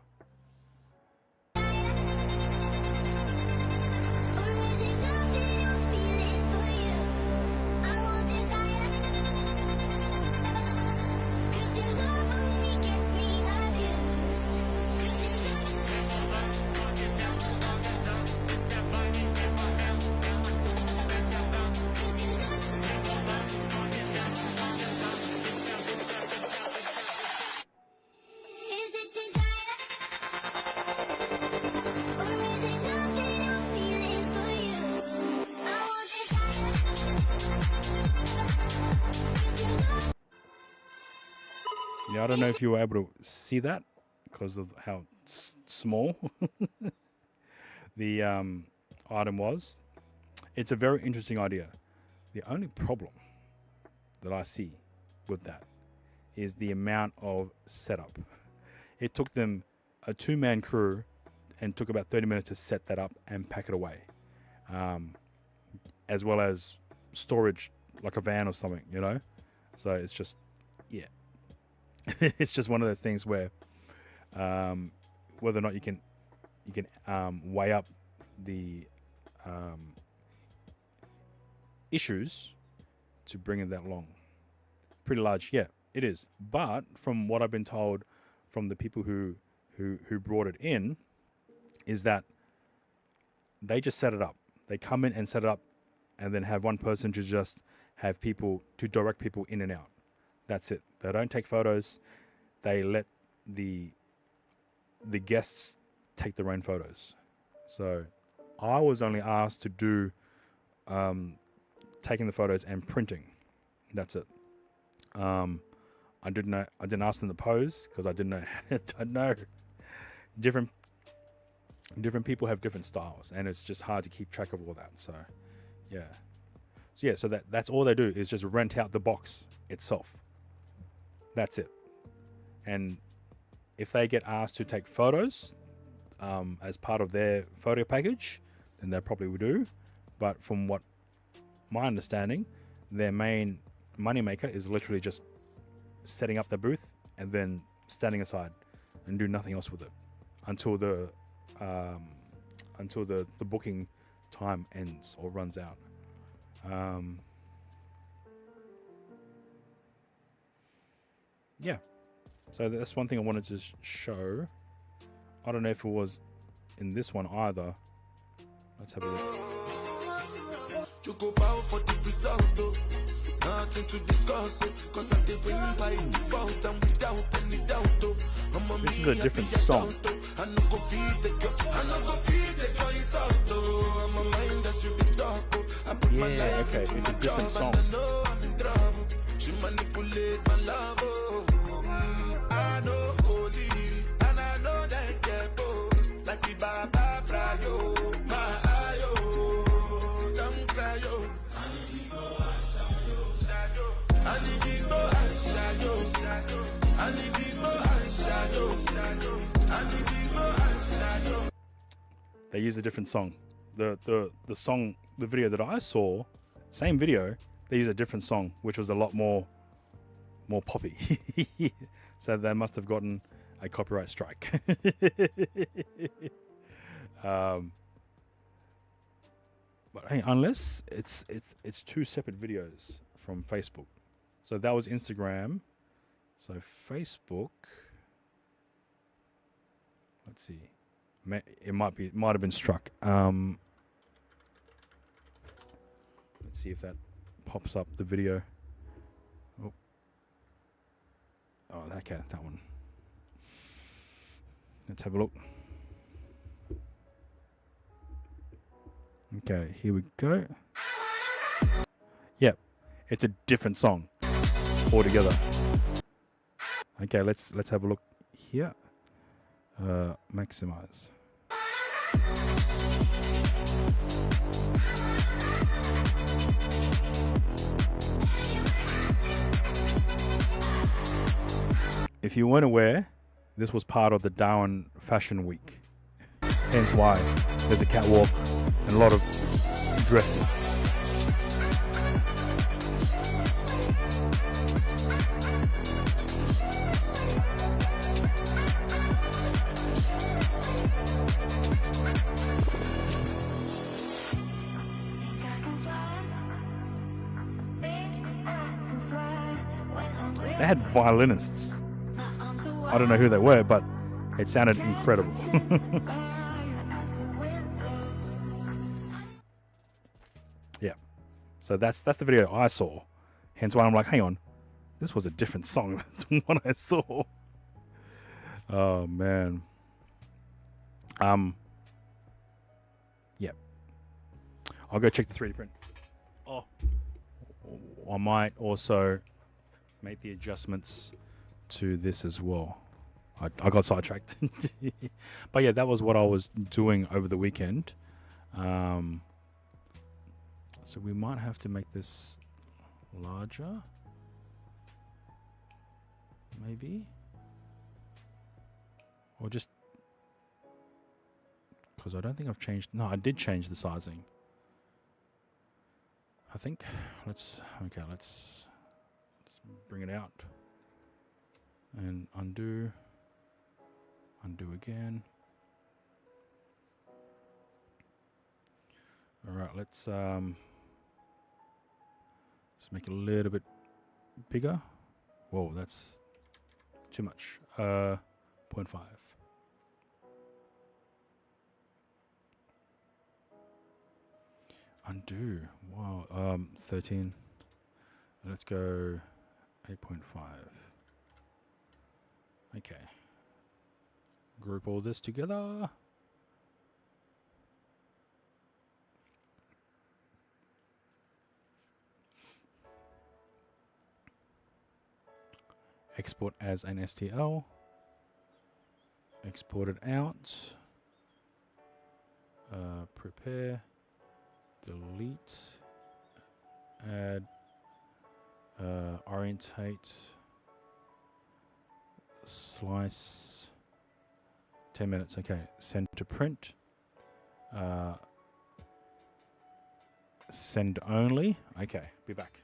Yeah, I don't know if you were able to see that because of how small the item was. It's a very interesting idea. The only problem that I see with that is the amount of setup. It took them a 2-man crew and took about 30 minutes to set that up and pack it away, as well as storage like a van or something, you know. So it's just it's just one of the things where whether or not you can weigh up the issues to bring it that long. Pretty large, it is. But from what I've been told from the people who brought it in, is that they just set it up. They come in and set it up, and then have one person to just have people to direct people in and out. That's it. They don't take photos. They let the guests take their own photos. So I was only asked to do taking the photos and printing. That's it. I didn't ask them to pose because I didn't know. Different people have different styles, and it's just hard to keep track of all that. So so that's all they do is just rent out the box itself. That's it. And if they get asked to take photos as part of their photo package, then they probably would do. But from what my understanding, their main moneymaker is literally just setting up the booth and then standing aside and do nothing else with it until the booking time ends or runs out. Yeah, so that's one thing I wanted to show. I don't know if it was in this one either. Let's have a look. To go bow for the result, though. Nothing to discuss, cause I did win by default and without any doubt, though. This is a different song. I no go feed the girl insult, though. I'm a mind that should be dark, I put my life okay, it's a different song. I know I'm in trouble. She manipulate my love, I know holy, and I know that get both. Like the Baba Frayo, my ayo, don't cry, yo. They use a different song. The song, the video that I saw, same video, they use a different song, which was a lot more poppy. So they must have gotten a copyright strike. But hey, unless it's two separate videos from Facebook. So that was Instagram. So Facebook, let's see, it might have been struck. Let's see if that pops up the video. Oh, okay, that one. Let's have a look. Okay, here we go. Yep, it's a different song altogether. Okay, let's have a look here. Maximize. If you weren't aware, this was part of the Darwin Fashion Week. Hence why there's a catwalk and a lot of dresses. They had violinists. I don't know who they were, but it sounded incredible. Yeah. So that's the video I saw. Hence why I'm like, hang on, this was a different song than what I saw. Oh man. Yeah. I'll go check the 3D print. Oh. I might also make the adjustments to this as well. I got sidetracked. But yeah, that was what I was doing over the weekend. So we might have to make this larger. Maybe. Or just... because I don't think I've changed... No, I did change the sizing. I think. Let's bring it out. And undo again. All right, let's just make it a little bit bigger. Whoa, that's too much. 0.5. Undo. Wow. 13. Let's go 8.5. Okay. Group all this together. Export as an STL. Export it out. Prepare. Delete. Add. Orientate. Slice. 10 minutes. Okay. Send to print. Send only. Okay. Be back.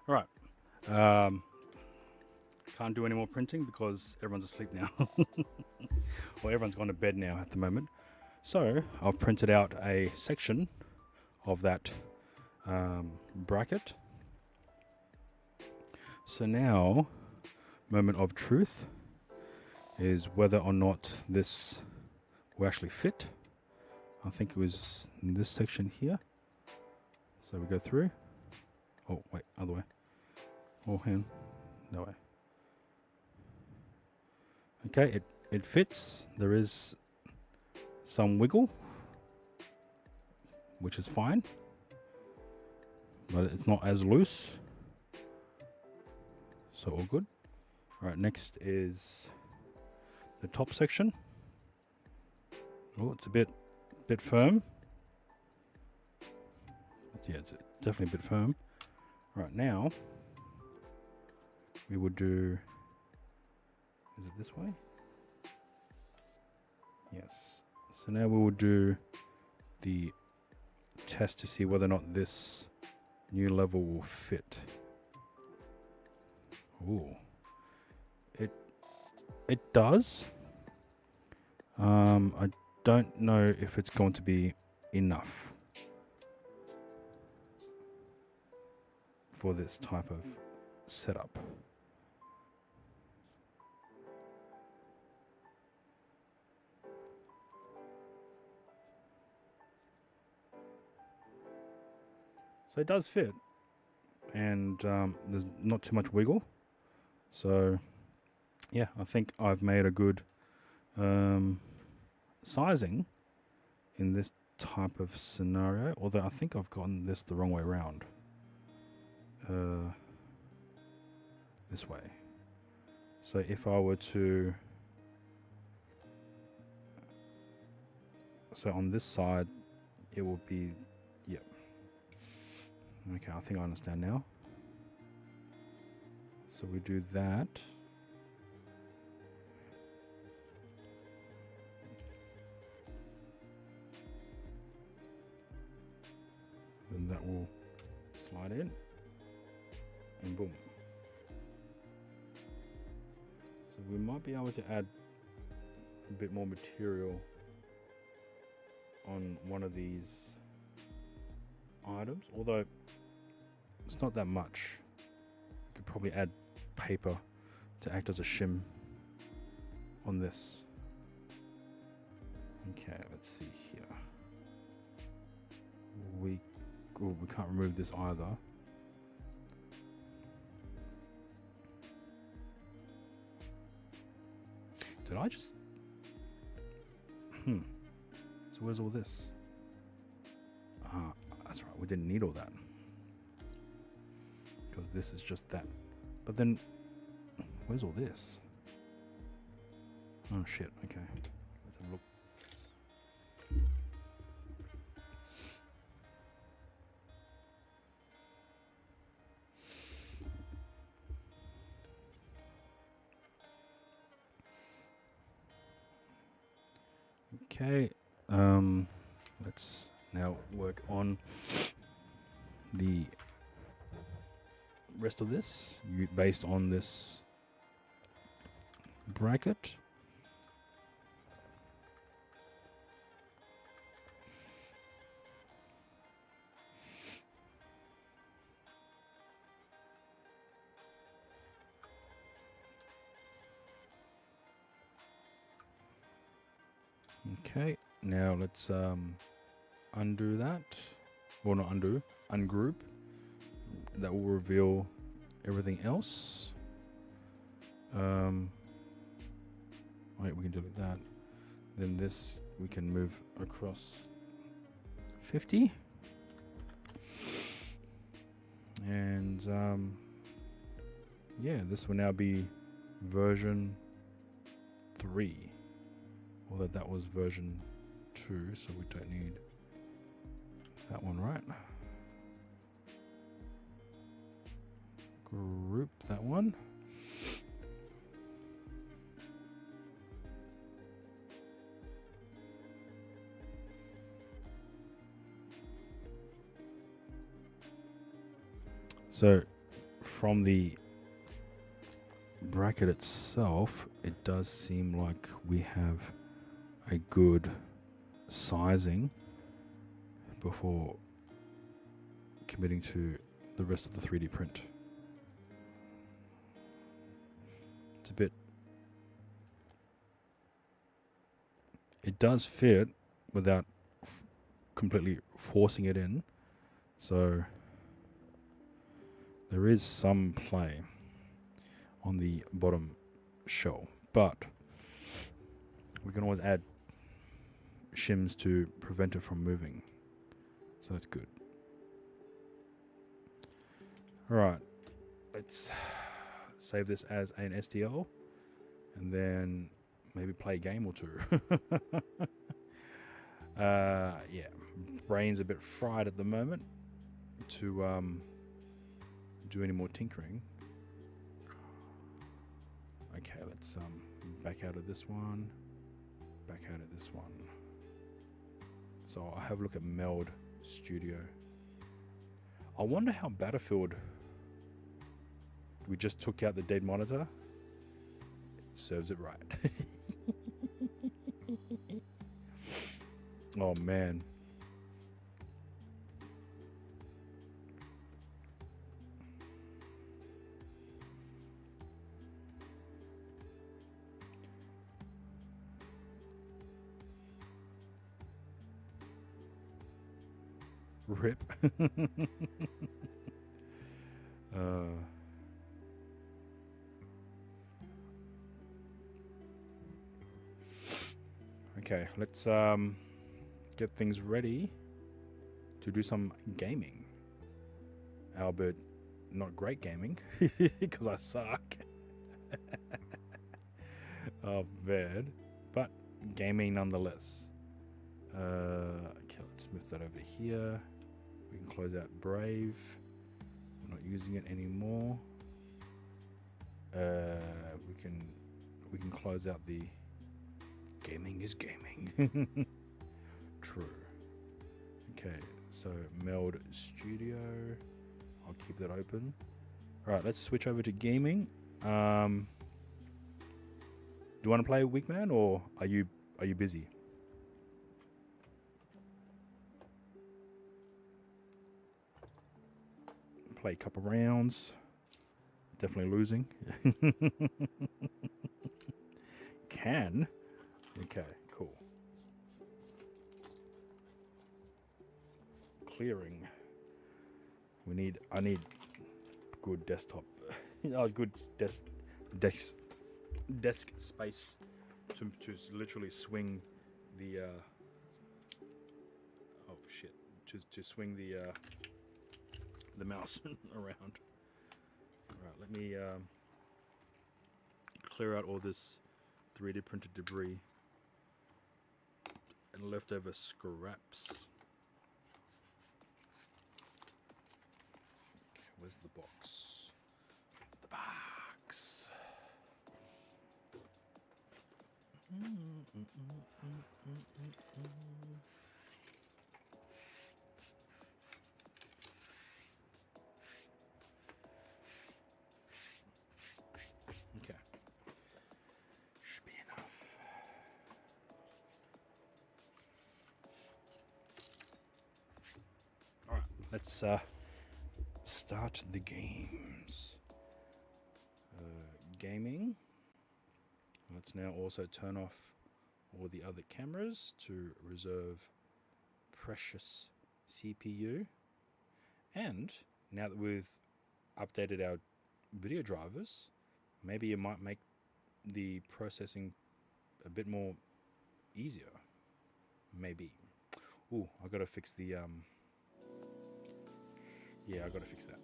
All right. Can't do any more printing because everyone's asleep now. Well, everyone's gone to bed now at the moment. So I've printed out a section of that bracket. So now, moment of truth is whether or not this will actually fit. I think it was in this section here. So we go through. Oh, wait, other way. Oh, hand. No way. Okay, it fits. There is some wiggle, which is fine, but it's not as loose. So all good. All right, next is the top section. Oh, it's a bit firm. Yeah, it's definitely a bit firm. Right now, we would do. Is it this way? Yes. So now we will do the test to see whether or not this new level will fit. Ooh. It does. I don't know if it's going to be enough for this type of setup. So it does fit, and there's not too much wiggle. So yeah, I think I've made a good sizing in this type of scenario, although I think I've gotten this the wrong way around. This way. So if I were to, so on this side it will be, yep. Okay, I think I understand now. So we do that. Then that will slide in, and boom. So we might be able to add a bit more material on one of these items, although it's not that much. We could probably add paper to act as a shim on this. Okay, let's see here. We can't remove this either. Did I just... So where's all this? That's right, we didn't need all that. Because this is just that. But then, where's all this? Oh shit, okay. Let's have a look. Okay, let's now work on the rest of this based on this bracket. Okay, now let's undo that. Well, not undo, ungroup. That will reveal everything else. Wait, we can delete that. Then this we can move across 50. And yeah, this will now be version 3. Although that was version 2, so we don't need that one, right? Group that one. So from the bracket itself, it does seem like we have a good sizing before committing to the rest of the 3D print. It's a bit... It does fit without completely forcing it in, so there is some play on the bottom shell, but we can always add shims to prevent it from moving, so that's good. Alright, let's save this as an STL and then maybe play a game or two. Yeah, brain's a bit fried at the moment to do any more tinkering. Okay, let's back out of this one, back out of this one. So I'll have a look at Meld Studio. I wonder how Battlefield, we just took out the dead monitor. It serves it right. Oh man. Rip. Okay, let's get things ready to do some gaming. Albert, not great gaming because I suck. Oh man, but gaming nonetheless. Okay, let's move that over here. We can close out Brave. We're not using it anymore. We can close out the gaming is gaming. True. Okay, so Meld Studio. I'll keep that open. All right, let's switch over to gaming. Do you want to play Wigman, or are you busy? Play a couple rounds. Definitely losing. Can. Okay, cool. Clearing. I need good desktop. Good desk space to literally swing the oh shit, to swing the mouse around. All right, let me clear out all this 3D printed debris and leftover scraps. Okay, where's the box? The box. Okay. Should be enough. All right, let's start the games. Gaming. Let's now also turn off all the other cameras to reserve precious CPU. And now that we've updated our video drivers, maybe it might make the processing a bit more easier. Maybe. Ooh, I gotta fix the yeah, I gotta fix that.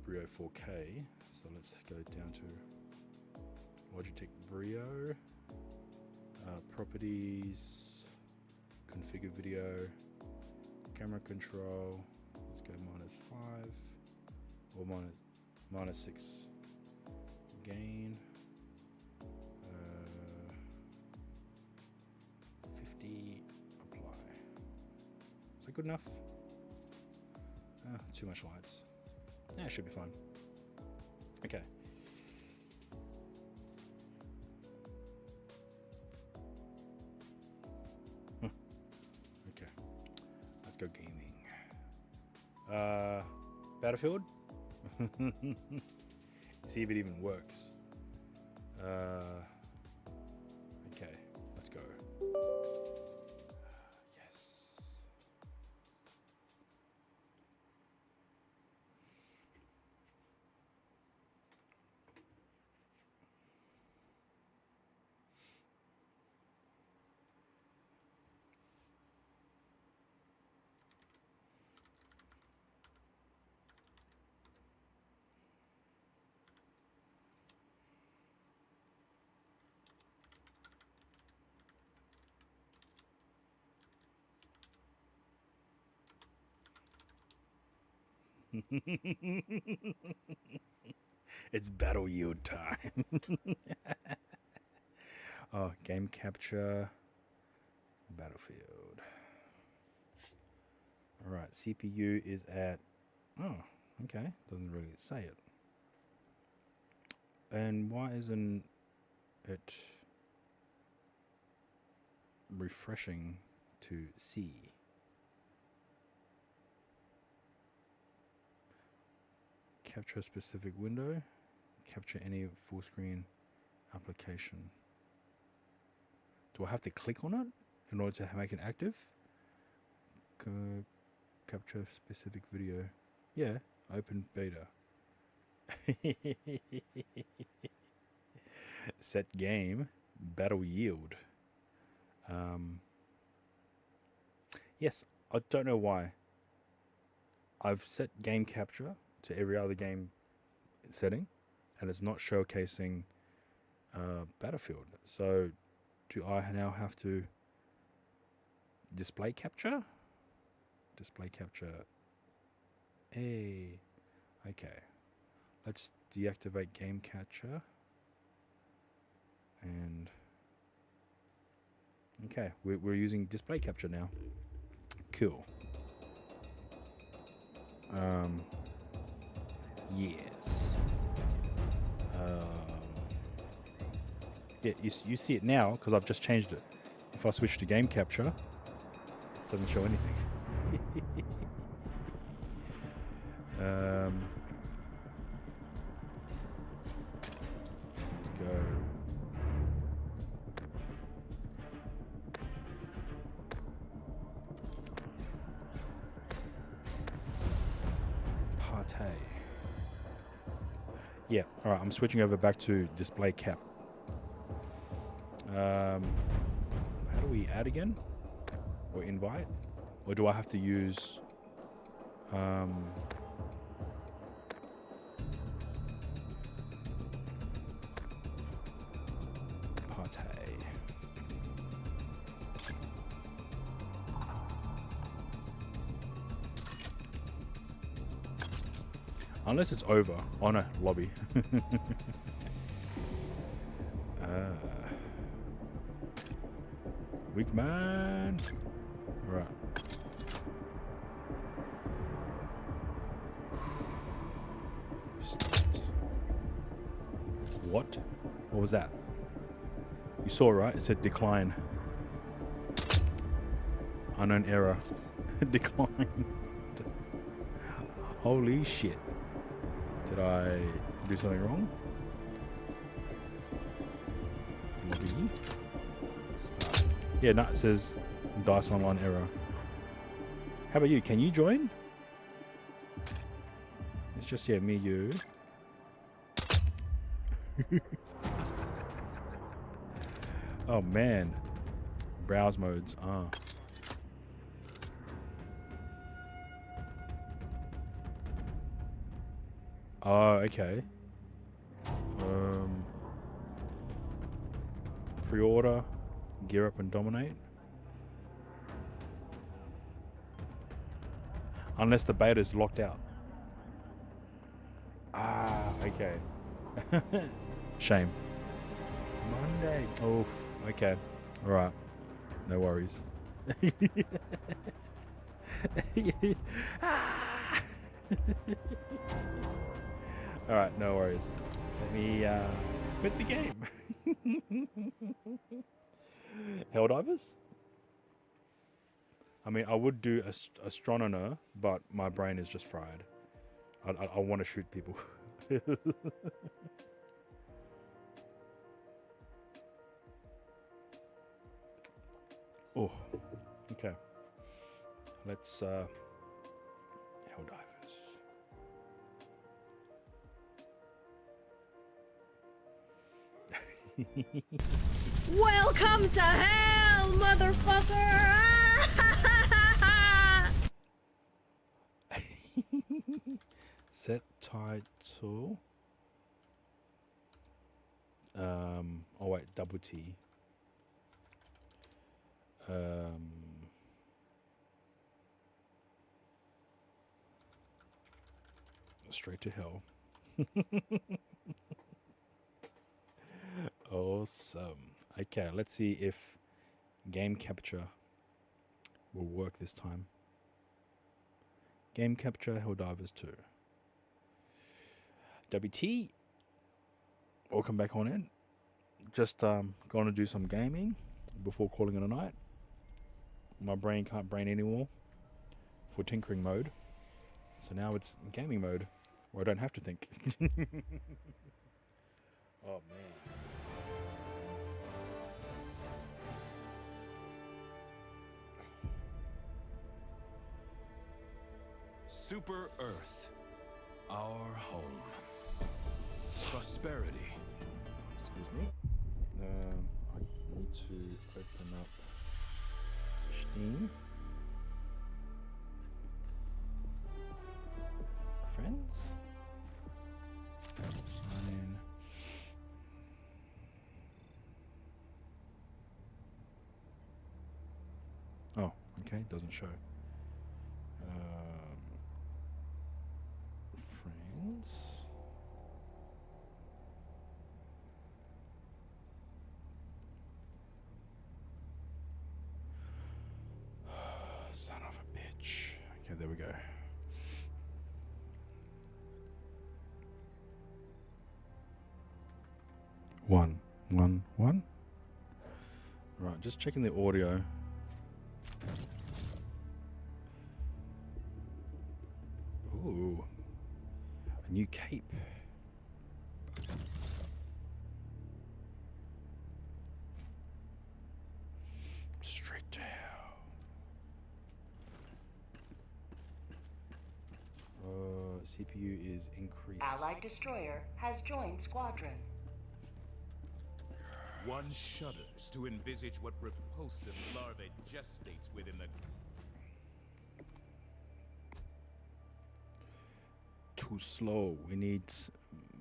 Brio 4K. So let's go down to Logitech Brio, properties, configure video, camera control. Let's go -5 or -6 gain. 50 apply. Is that good enough? Too much lights. Yeah, it should be fine. Okay. Okay. Let's go gaming. Battlefield? See if it even works. Okay, let's go. Yes. It's battle yield time. Oh, game capture, Battlefield. All right, CPU is at, oh, okay, doesn't really say it. And why isn't it refreshing to see? Capture a specific window, capture any full screen application. Do I have to click on it in order to make it active? capture specific video. Yeah, open beta. Set game, battle yield. Yes, I don't know why. I've set game capture to every other game setting, and it's not showcasing Battlefield. So, do I now have to display capture? Display capture. Hey, okay. Let's deactivate game capture. And okay, we're using display capture now. Cool. Yes. Yeah, you see it now because I've just changed it. If I switch to game capture, it doesn't show anything. Let's go. Partay. Yeah, alright, I'm switching over back to display cap. How do we add again? Or invite? Or do I have to use Partay? Unless it's over. Oh no, lobby. Weak man. Right. What? What was that? You saw, right? It said decline. Unknown error. Decline. Holy shit. Did I do something wrong? Lobby. Start. Yeah, no, it says Dice Online error. How about you? Can you join? It's just, yeah, me, you. Oh, man. Browse modes. Ah. Oh, okay. Pre-order, gear up and dominate. Unless the beta is locked out. Ah, okay. Shame. Monday. Oof. Okay. All right. No worries. All right. No worries. Let me quit the game. Helldivers? I mean, I would do astronomer, but my brain is just fried. I want to shoot people. Oh, okay. Let's Helldivers. Welcome to hell, motherfucker! Set title. Oh wait, double T. Straight to hell. Awesome. Okay, let's see if game capture will work this time. Game capture Helldivers 2. WT. Welcome back on in. Just going to do some gaming before calling it a night. My brain can't brain anymore for tinkering mode. So now it's gaming mode where I don't have to think. Oh man. Super Earth, our home. Prosperity. Excuse me. I need to open up Steam. Friends. Sign in. Oh, okay, doesn't show. Friends. Son of a bitch. Okay, there we go. One. Right, just checking the audio. Ooh, a new cape. Straight to hell. CPU is increased. Allied destroyer has joined squadron. One shudders to envisage what repulsive larvae gestates within the... Too slow. We need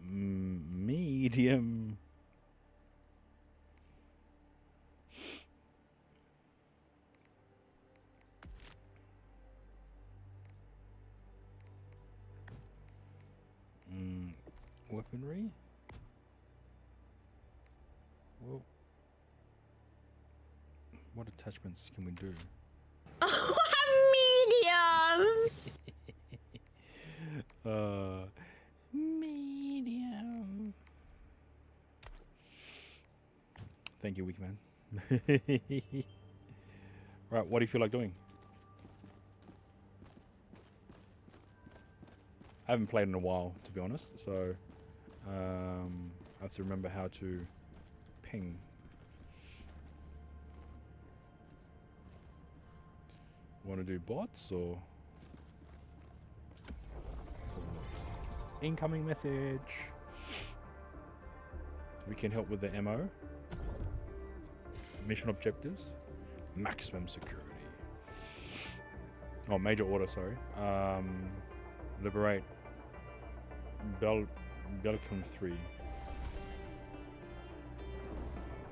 medium. Weaponry. Well, what attachments can we do? Medium. Thank you, Wikman. Right, what do you feel like doing? I haven't played in a while, to be honest, so I have to remember how to ping. Want to do bots or incoming message? We can help with the MO, mission objectives, maximum security. Oh, major order, sorry. Liberate Belcom 3.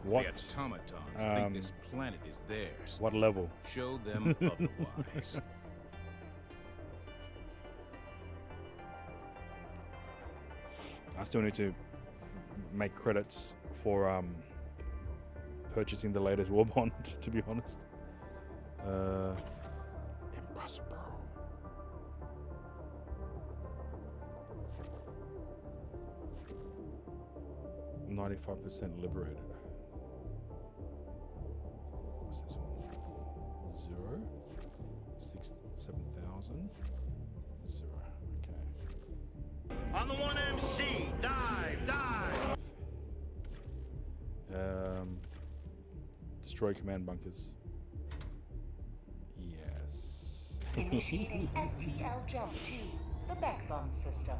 What? The automatons think this planet is theirs. What level? Show them otherwise. I still need to make credits for purchasing the latest war bond, to be honest. Impossible. %95 liberated. What's this one? 0, 6, 7,000. 0. Okay. On the 1MC, dive. Destroy command bunkers. Yes. Initiating FTL jump to the backbone system.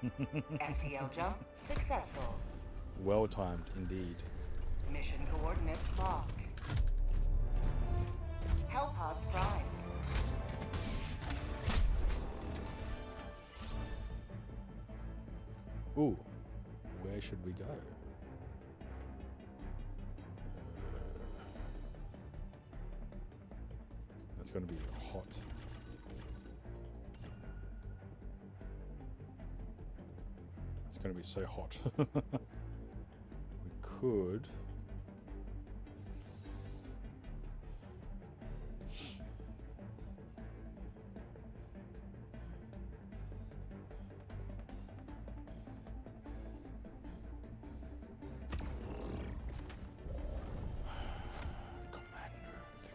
FTL jump successful. Well timed indeed. Mission coordinates locked. Hellpods prime. Ooh, where should we go? That's going to be hot. It's going to be so hot. We could.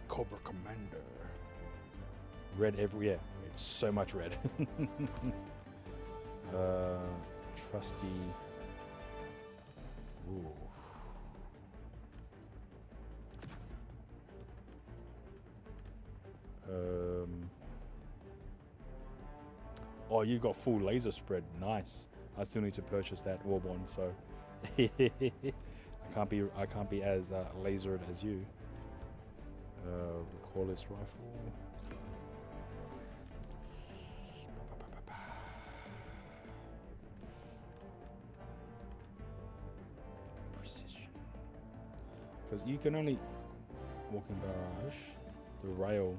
Cobra Commander. Red everywhere. It's so much red. Trusty Ooh. Oh, you got full laser spread. Nice. I still need to purchase that Warbond, so I can't be as lasered as you. Recoilless rifle. Precision. Because you can only walking barrage, the rail,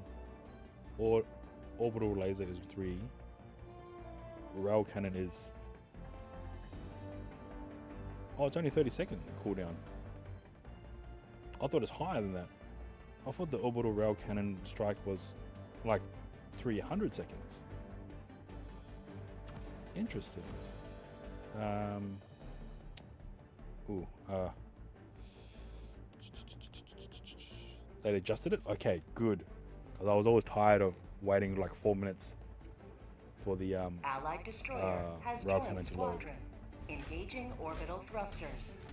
or orbital laser is 3. Rail cannon is. Oh, it's only 30-second cooldown. I thought it's higher than that. I thought the orbital rail cannon strike was like 300 seconds. Interesting. They adjusted it? Okay, good. Because I was always tired of waiting like 4 minutes for the Allied destroyer has rail joined cannon to load. squadron. Engaging orbital thrusters.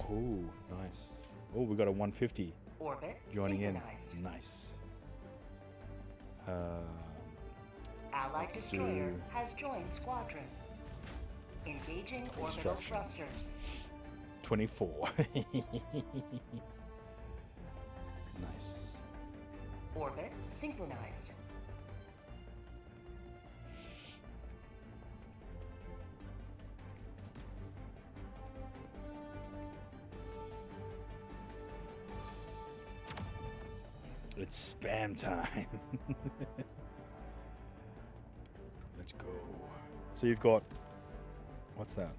Oh, nice. Oh, we got a 150 Orbit joining in. synchronized. Nice. Allied destroyer has joined squadron. Engaging orbital Extraction. thrusters. 24. Nice. Orbit synchronized. It's spam time. Let's go. So you've got, what's that?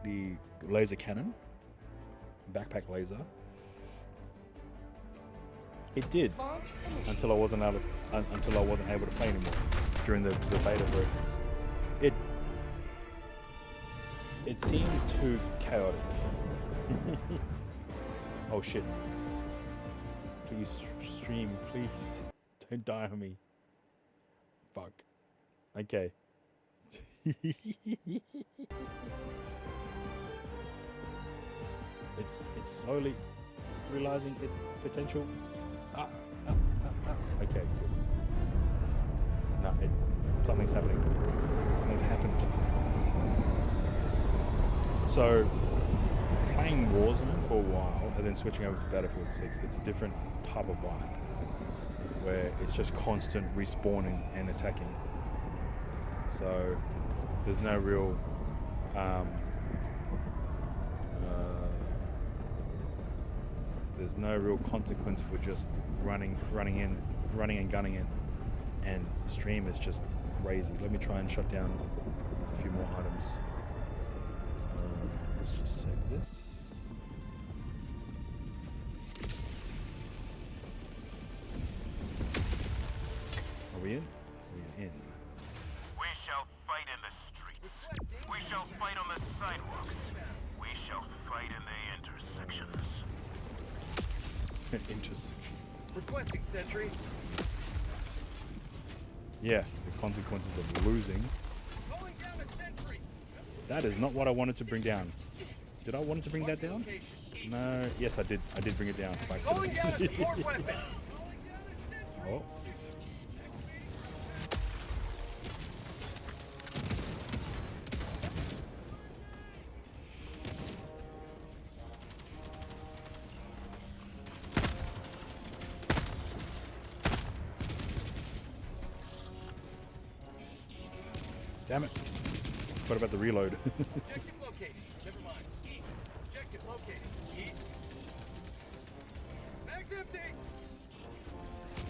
The laser cannon, backpack laser. It did until I wasn't able to play anymore during the beta versions. It seemed too chaotic. Oh shit. Please stream, please. Don't die on me. Fuck. Okay. It's slowly realizing its potential. Okay, good. No, something's happening. Something's happened. So, playing Warzone for a while and then switching over to Battlefield 6, it's a different type of vibe where it's just constant respawning and attacking. So, there's no real consequence for just running and gunning it, and stream is just crazy. Let me try and shut down a few more items. Let's just save this. Are we in? We're in. We shall fight in the streets. We shall fight on the sidewalks. We shall fight in the intersections. Intersection. Requesting sentry. Yeah, the consequences of losing. Calling down a sentry. That is not what I wanted to bring down. Did I want to bring that down? No. Yes, I did. I did bring it down by Calling down a accident. support weapon. Oh. Damn it. What about the reload? Objective located. Never mind. East. Objective located. East. Mag's empty.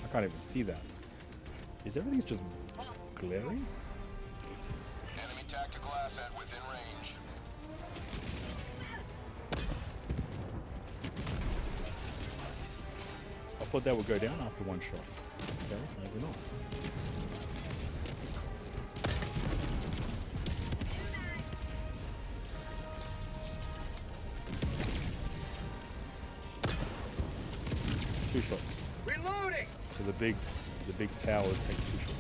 I can't even see that. Is everything just glaring? Enemy tactical asset within range. I thought that would go down after one shot. Okay, maybe not. Two shots. Reloading. So the big towers take 2 shots.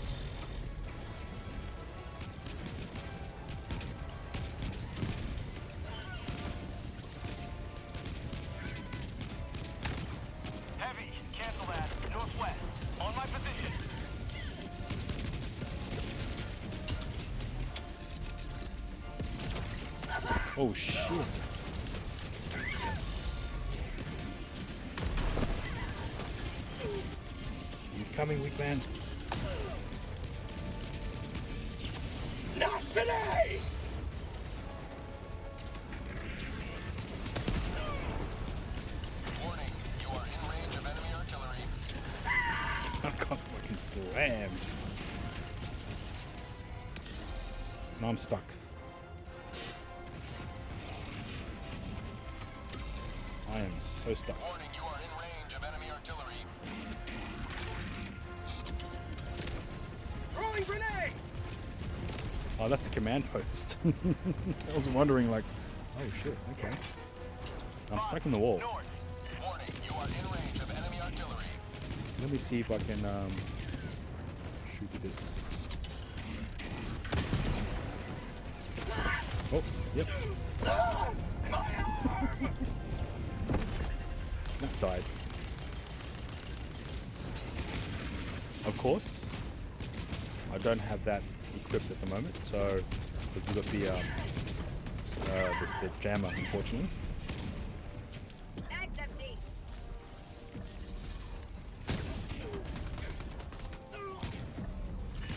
Oh shit. You coming, weak man? Not today! Warning, you are in range of enemy artillery. I got fucking slammed. Now I'm stuck. I am so stuck. Warning, you are in range of enemy artillery. Throwing grenade! Oh, that's the command post. I was wondering, like, oh shit, okay. I'm stuck in the wall. Warning, you are in range of enemy artillery. Let me see if I can shoot this. Oh, yep. That died. Of course, I don't have that equipped at the moment, so we've got the jammer, unfortunately.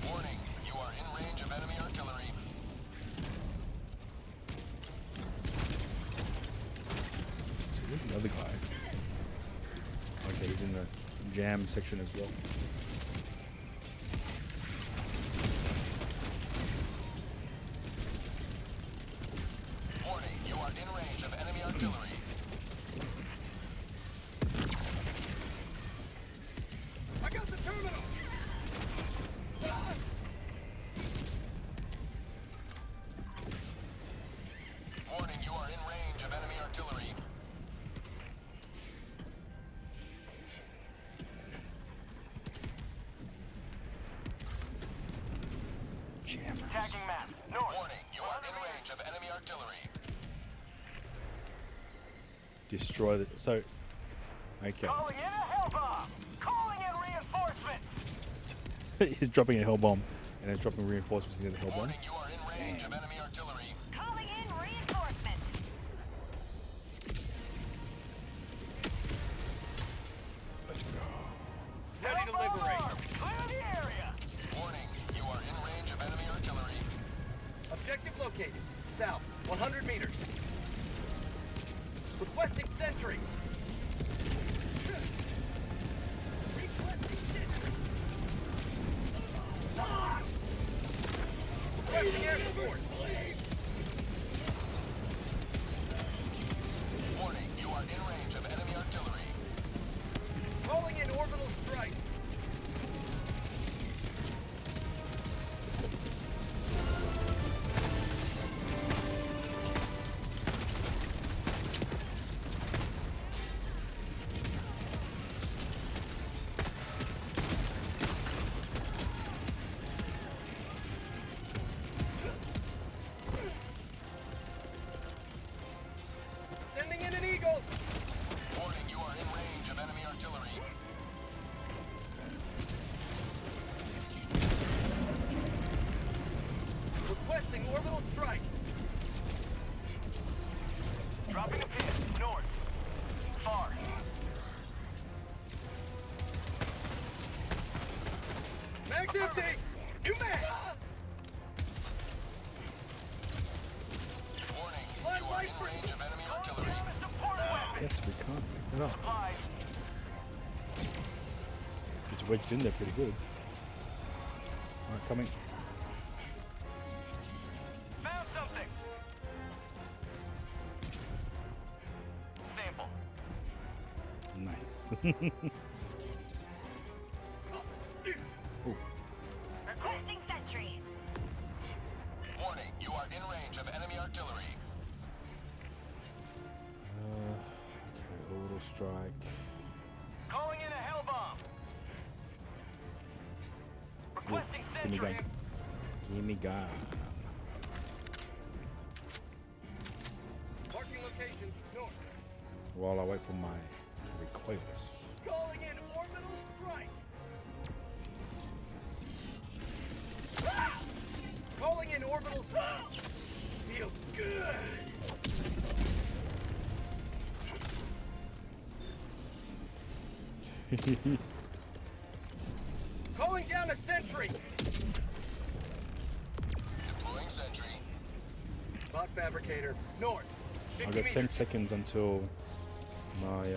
Warning, you are in range of enemy artillery. So where's the other guy? Okay, he's in the jam section as well. Warning, you are in range of enemy artillery. I got the terminal! Warning, you are in range of enemy artillery. Attacking map. North. Warning, you are in range of enemy artillery. Destroy the. So, okay. Calling in a hell bomb. Calling in reinforcements. He's dropping a hell bomb, and it's dropping reinforcements into the hell bomb. Warning, you are in range of enemy artillery. Calling in reinforcements. Ready to liberate. Clear the area. Warning, you are in range of enemy artillery. Objective located. South, 100 meters. Requesting sentry. Requesting sentry. Requesting air support. Warning, you are in range of enemy artillery. Calling in orbital strike. Sending in an eagle. Warning, you are in range of enemy artillery. Requesting orbital strike. Dropping a pin. North. Far. Mag's empty. New mag. Warning, Line you are light in for range of enemy artillery. Support weapon. Yes, we can't pick it up. Supplies. It's wedged in there pretty good. Alright, coming. Found something. Sample. Nice. Ooh. Requesting sentry. Warning, you are in range of enemy artillery. Okay, orbital strike. Calling in a hell bomb. Requesting Give me sentry. gun. Give me gun. Marking location. North. While I wait for my recoilless. Calling in orbital strike. Calling in orbital strike. Feels good. Calling down a sentry. Deploying sentry. Bot fabricator. North. I've 50 got 10 meters. seconds until my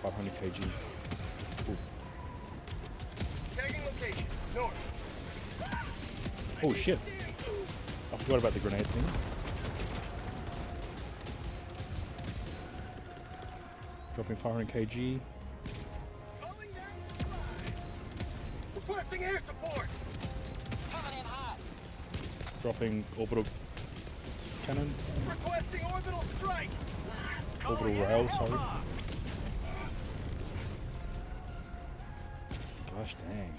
500 kg. Ooh. Tagging location. North. Oh shit! I forgot about the grenade thing. Dropping 500 kg. Calling down supply. Requesting air support. Coming in hot. Dropping orbital cannon. Requesting orbital strike. Orbital rail, sorry. Gosh dang.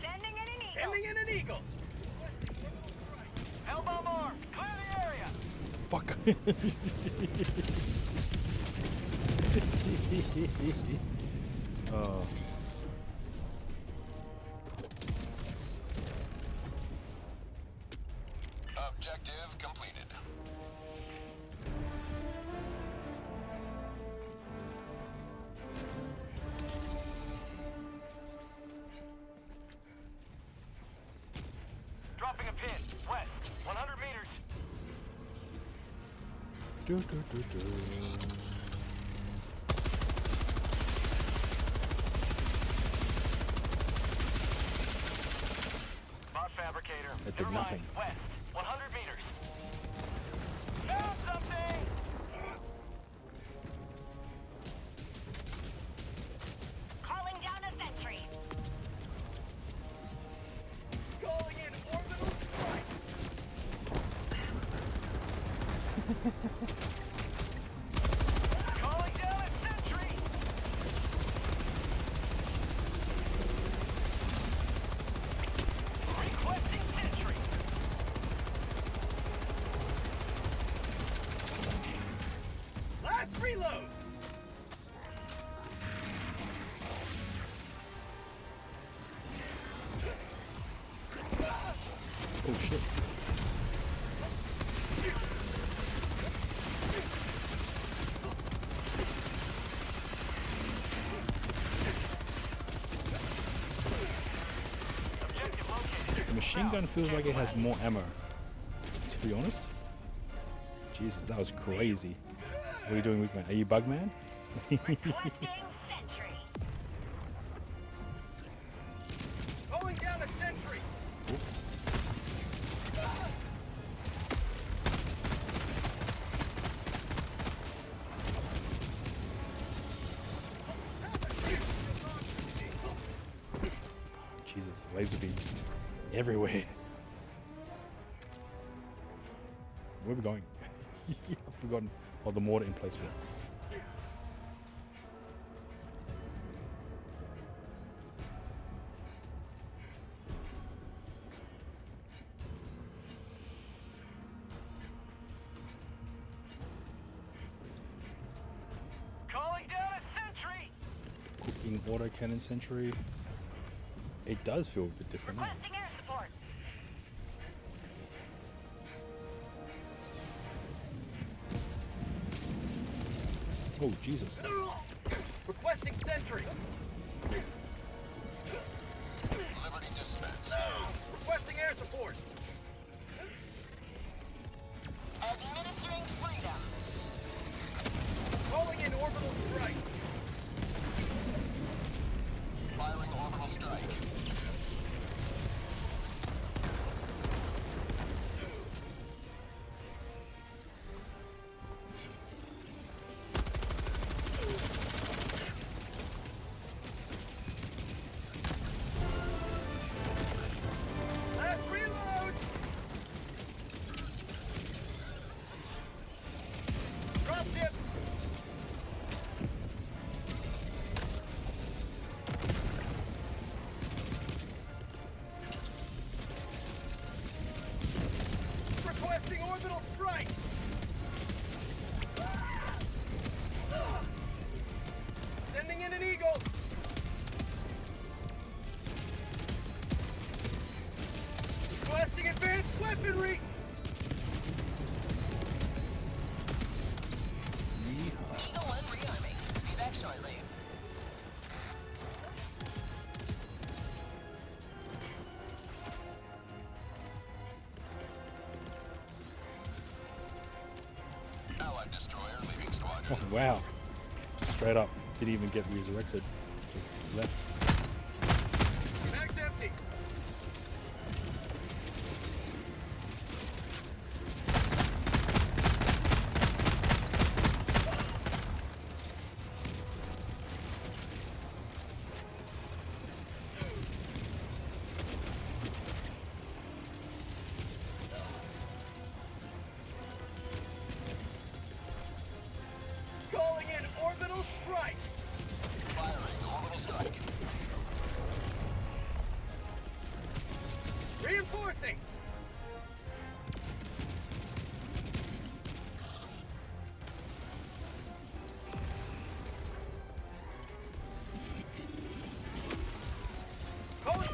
Sending in an eagle. Sending in an eagle. Hellbomb armed. Clear the area. Fuck. Oh. Objective completed. Dropping a pin. West. 100 meters. Do, do, do, do. Bot fabricator. That did Never mind. nothing. West. 100 meters. Found something. Calling down a sentry. Calling in orbital strike. Calling down a sentry. Requesting sentry. Last reload. Oh shit. Objective located. The machine gun feels like it has more ammo. To be honest. Jesus, that was crazy. What are you doing with me? Are you Bugman? Requesting sentry. Calling down a sentry. Jesus, laser beams everywhere. Where are we going? I've forgotten. Oh, the mortar emplacement. Calling down a sentry. Cooking autocannon sentry. It does feel a bit different. Now. Requesting air support. Oh, Jesus. Requesting sentry. Liberty dispatch. Requesting air support. Administering freedom. Calling in orbital strike. Firing orbital strike. Last reload. Oh wow! Just straight up, didn't even get resurrected. Just left. Mag's empty. Calling in orbital strike. Firing orbital strike. Reinforcing. Calling.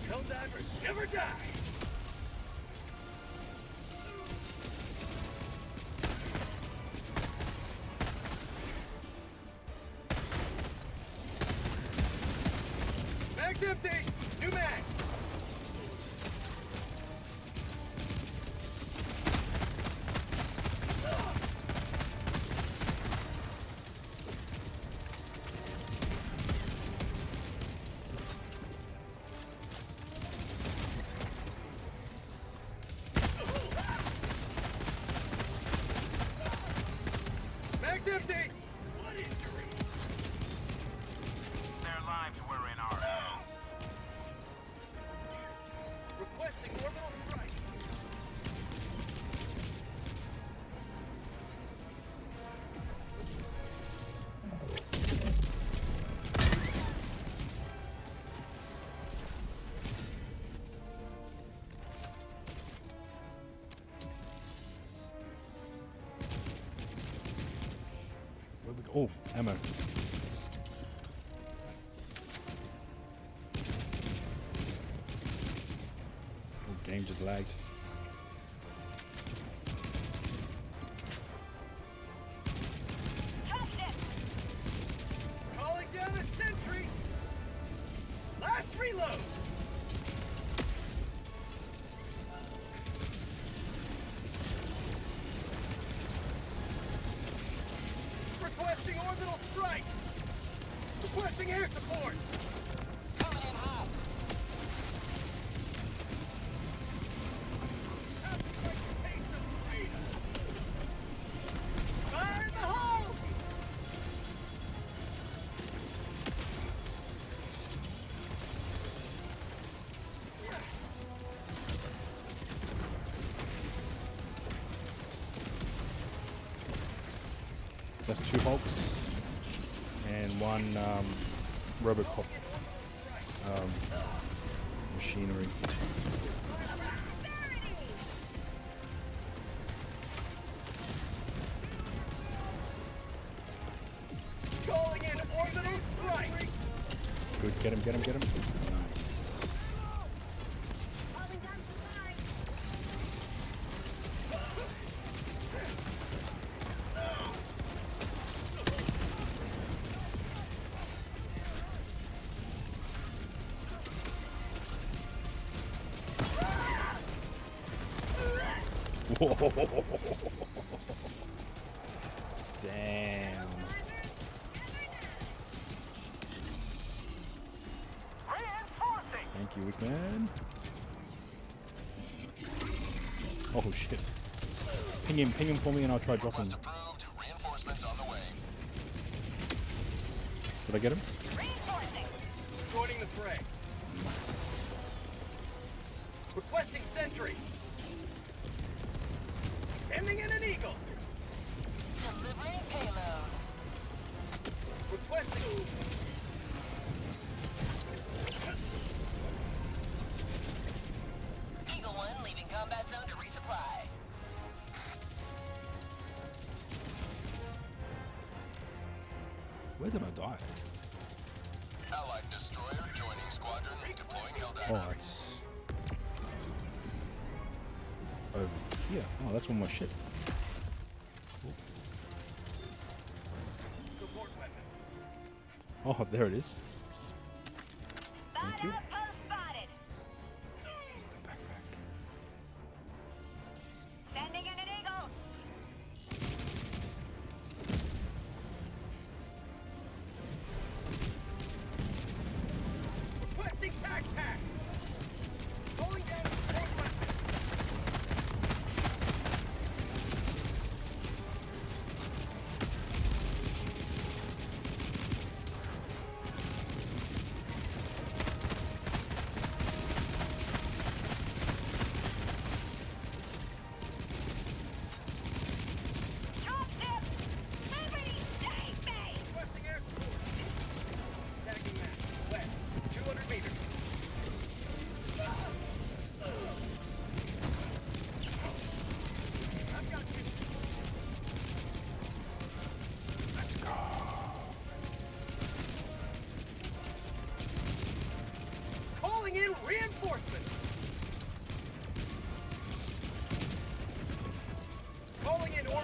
Helldivers never die. Mag's empty. New mag. Mag's empty. What injury? Their lives were in our hands. Requesting orbital strike. Where we go? Oh, ammo. Oh, game just lagged. Calling down a sentry. Last reload. Requesting orbital strike. Requesting air support. Coming in hot. Have to break the taste of freedom. Fire in the hole. That's 2 Hulks and 1 Robocop machinery. Calling in orbital strike. Good, get him, get him, get him. Nice. Whoa. Damn. Thank you, Wickman. Oh shit. Ping him for me and I'll try dropping. Reinforcements on the way. Did I get him? Joining the fray. Nice. Requesting sentry. Sending in an eagle. Delivering payload. Requesting. Eagle 1 leaving combat zone to resupply. Where did I die? Allied destroyer joining squadron, deploying Helldiver. Oh, that's over here. Oh, that's all my shit. Cool. Support weapon. Oh, there it is. Thank you. Spotted. Where's the backpack? Sending in an eagle.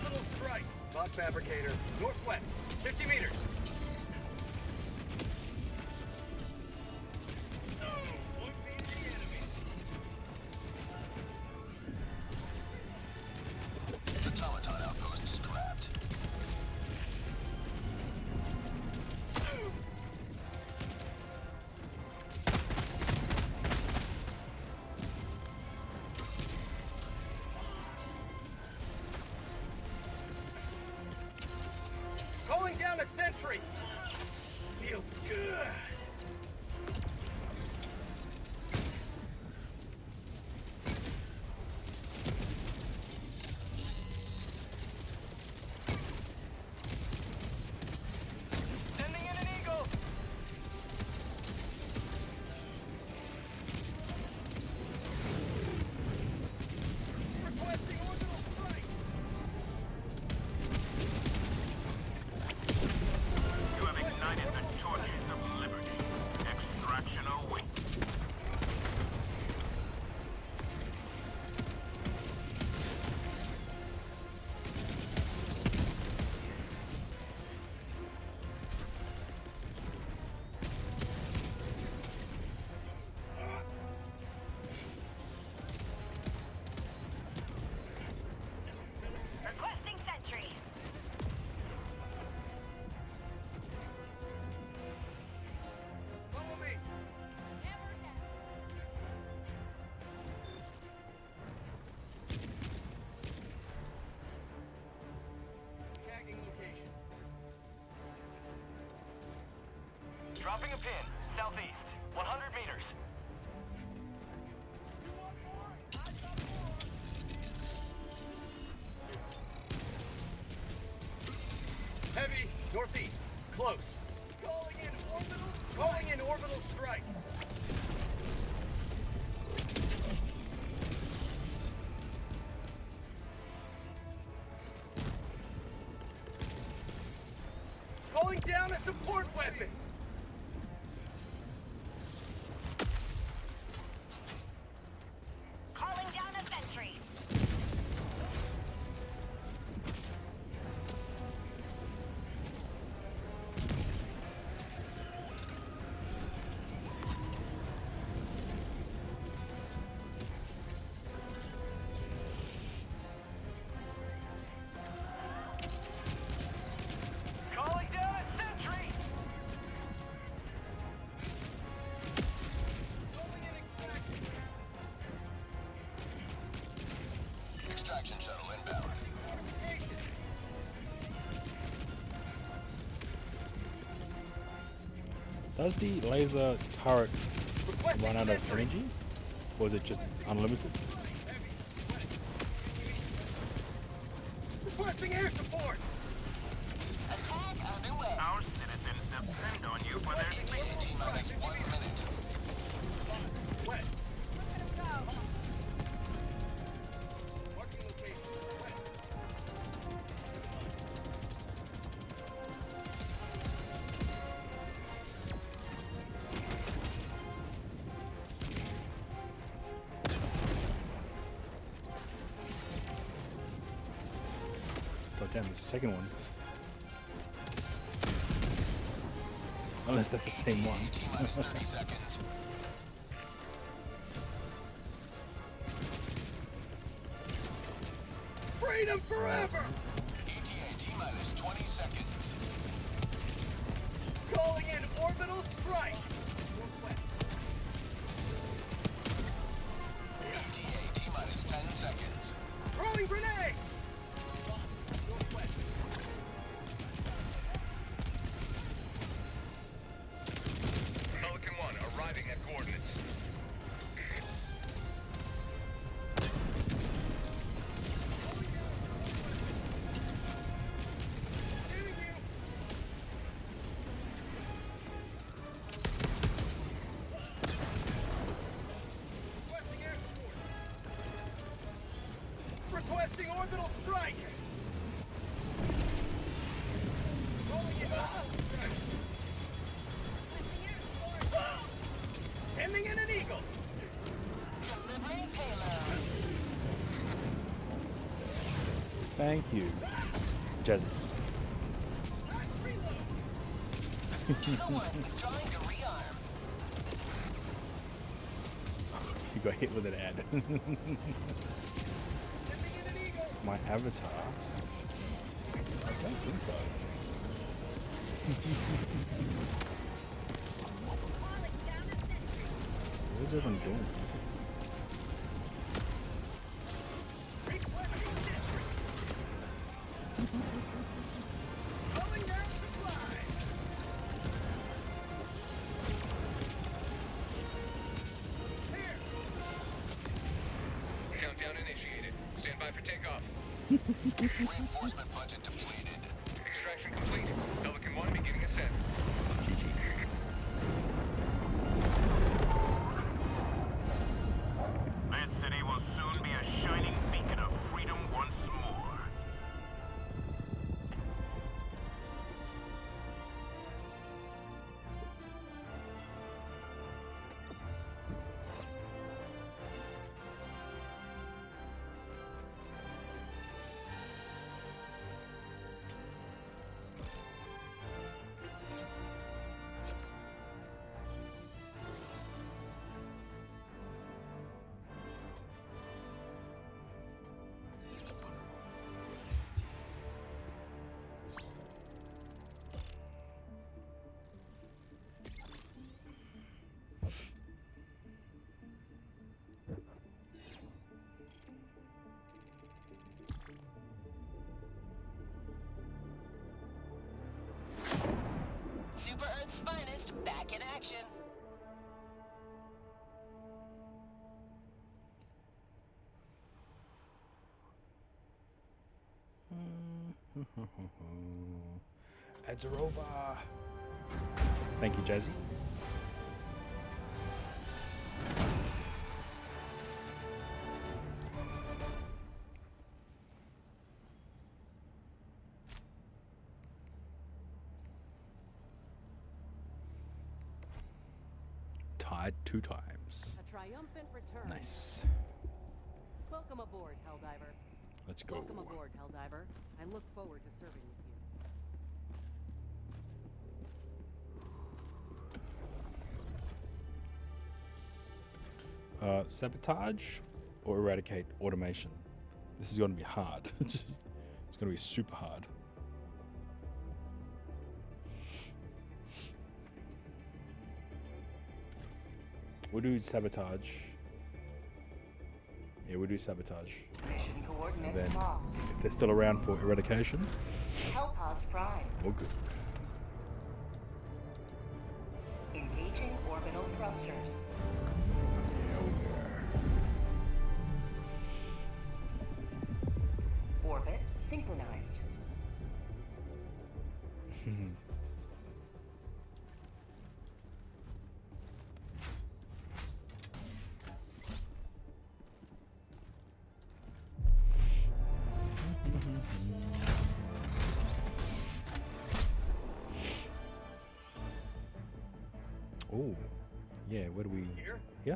orbital strike. Bot fabricator, northwest, 50 meters. Automaton outpost scrapped. Calling down a sentry. Feels good. Sending in an eagle. Requesting orbital strike. You have ignited the torches of liberty. Extraction awaits. Requesting sentry. Follow me. Tagging location. Dropping a pin, southeast, 100 meters. Heavy, northeast, close. Calling in orbital strike. Calling down a support weapon. Calling down a sentry. Calling down a sentry. Calling in extraction. Extraction shuttle inbound. Does the laser turret run out of energy? Or is it just unlimited? Requesting air support. Attack underway. Our citizens depend on you for their safety. Minus 1 minute. West. Marking location. West. God damn, there's a second one. Unless that's the same one. T-minus 30 seconds. Freedom forever. ETA T-minus 20 seconds. Calling in orbital strike. Northwest. ETA T-minus 10 seconds. Throwing grenade. Northwest. Pelican 1 arriving at coordinates. Requesting orbital strike! Rolling it up! Ending in an eagle! Delivering payload. Thank you, Jazzy. You got hit with an ad. My avatar? I don't think so. What is everyone doing? Countdown initiated. Stand by for takeoff. Reinforcement budget depleted. Extraction complete. Pelican 1 beginning ascent. This city will soon be a shining beacon of freedom once more. Super Earth's finest back in action. Ads are over. Thank you, Jazzy. Tied 2 times. A triumphant return. Nice. Welcome aboard, Helldiver. Let's go. Welcome aboard, Helldiver. I look forward to serving with you. Sabotage or eradicate automation? This is going to be hard. It's going to be super hard. We'll do sabotage. Yeah, we'll do sabotage. Mission And coordinates then locked. if they're still around for eradication, Hellpods prime. we're good. Engaging orbital thrusters. Orbit synchronized. Oh, yeah. Where do we? Here? Yeah.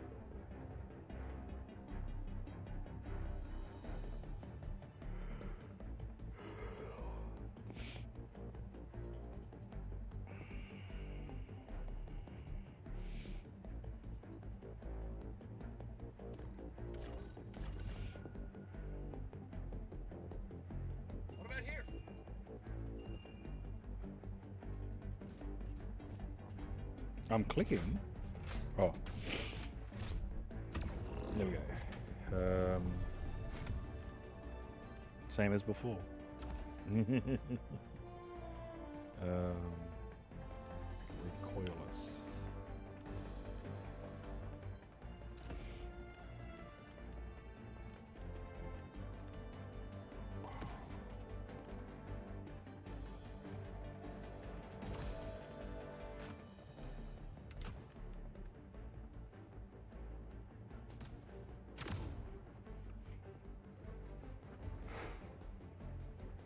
What about here? I'm clicking. Oh. There we go. Same as before. Recoilless.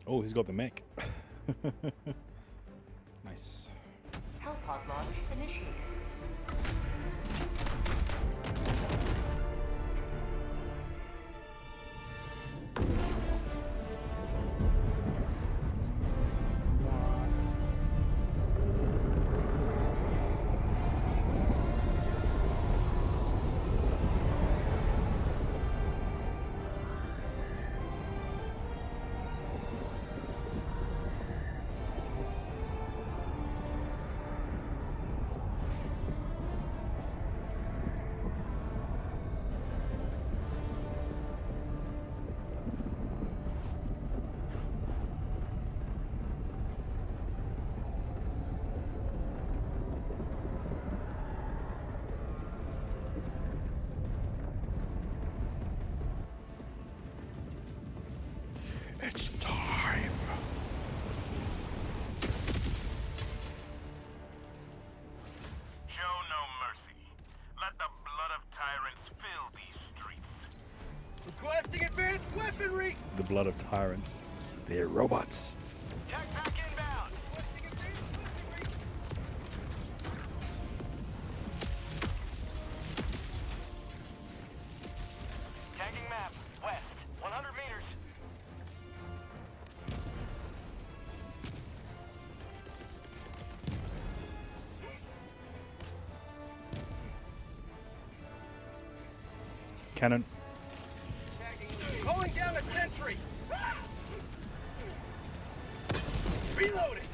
Oh, he's got the mech. Nice. Hellpod launch initiated. blood of tyrants. They're robots. Tagging map, west, 100 meters. Cannon. Calling down a sentry. Reloading.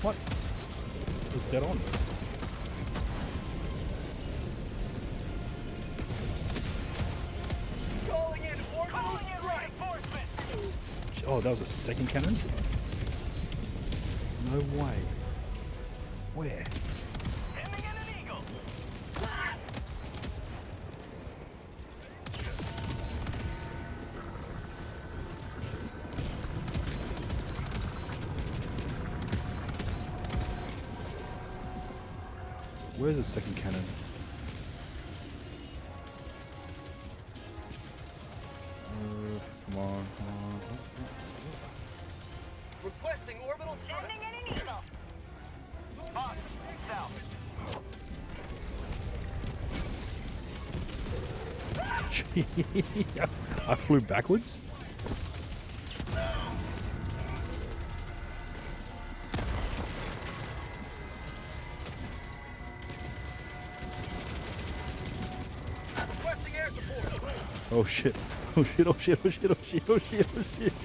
What? It was dead on. Calling in orbital reinforcement. Oh, that was a second cannon? No way. Where? Ending in an eagle. Where's the second cannon? Come on, come on. Requesting orbital strike. Ending in an eagle. Box, south. I flew backwards? Requesting air support. Oh shit. Oh shit, oh shit, oh shit, oh shit, oh shit, oh shit.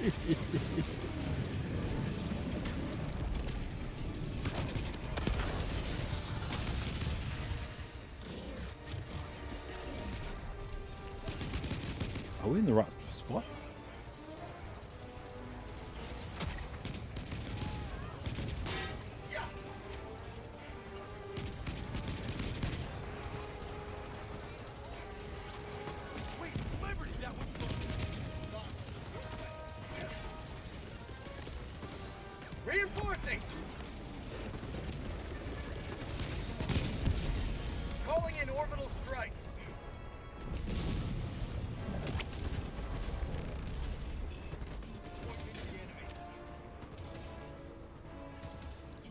Are we in the right spot? Reinforcing. Calling in orbital strike.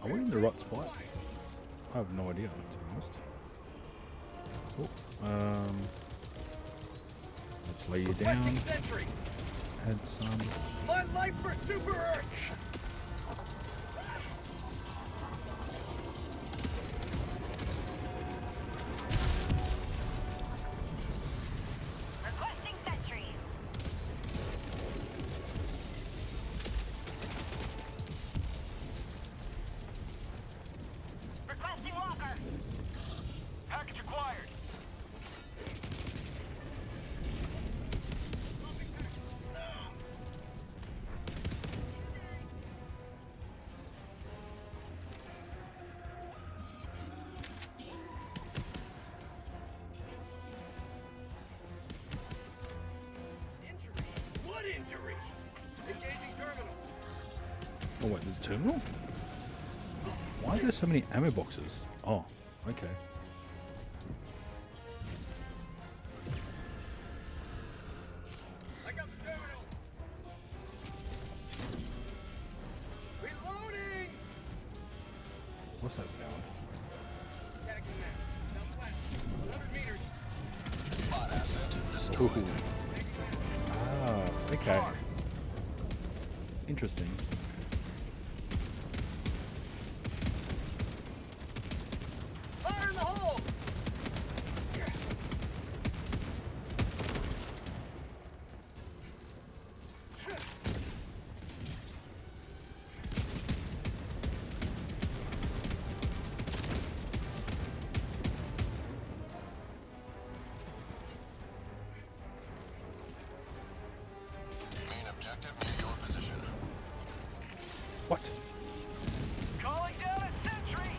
Are we in the right spot? I have no idea, to be honest. Oh, let's lay you down. Add some. My life for Super Earth. Requesting sentry. Requesting walker. Package acquired. What injury? Engaging terminal. Oh wait, there's a terminal? Why is there so many ammo boxes? Oh, okay. I got the terminal. Reloading. What's that sound? Tagging map. Southwest. 100 meters. Spot asset. Ooh. Ah, okay. Interesting. Fire in the hole. Main objective near your position. What? Calling down a sentry.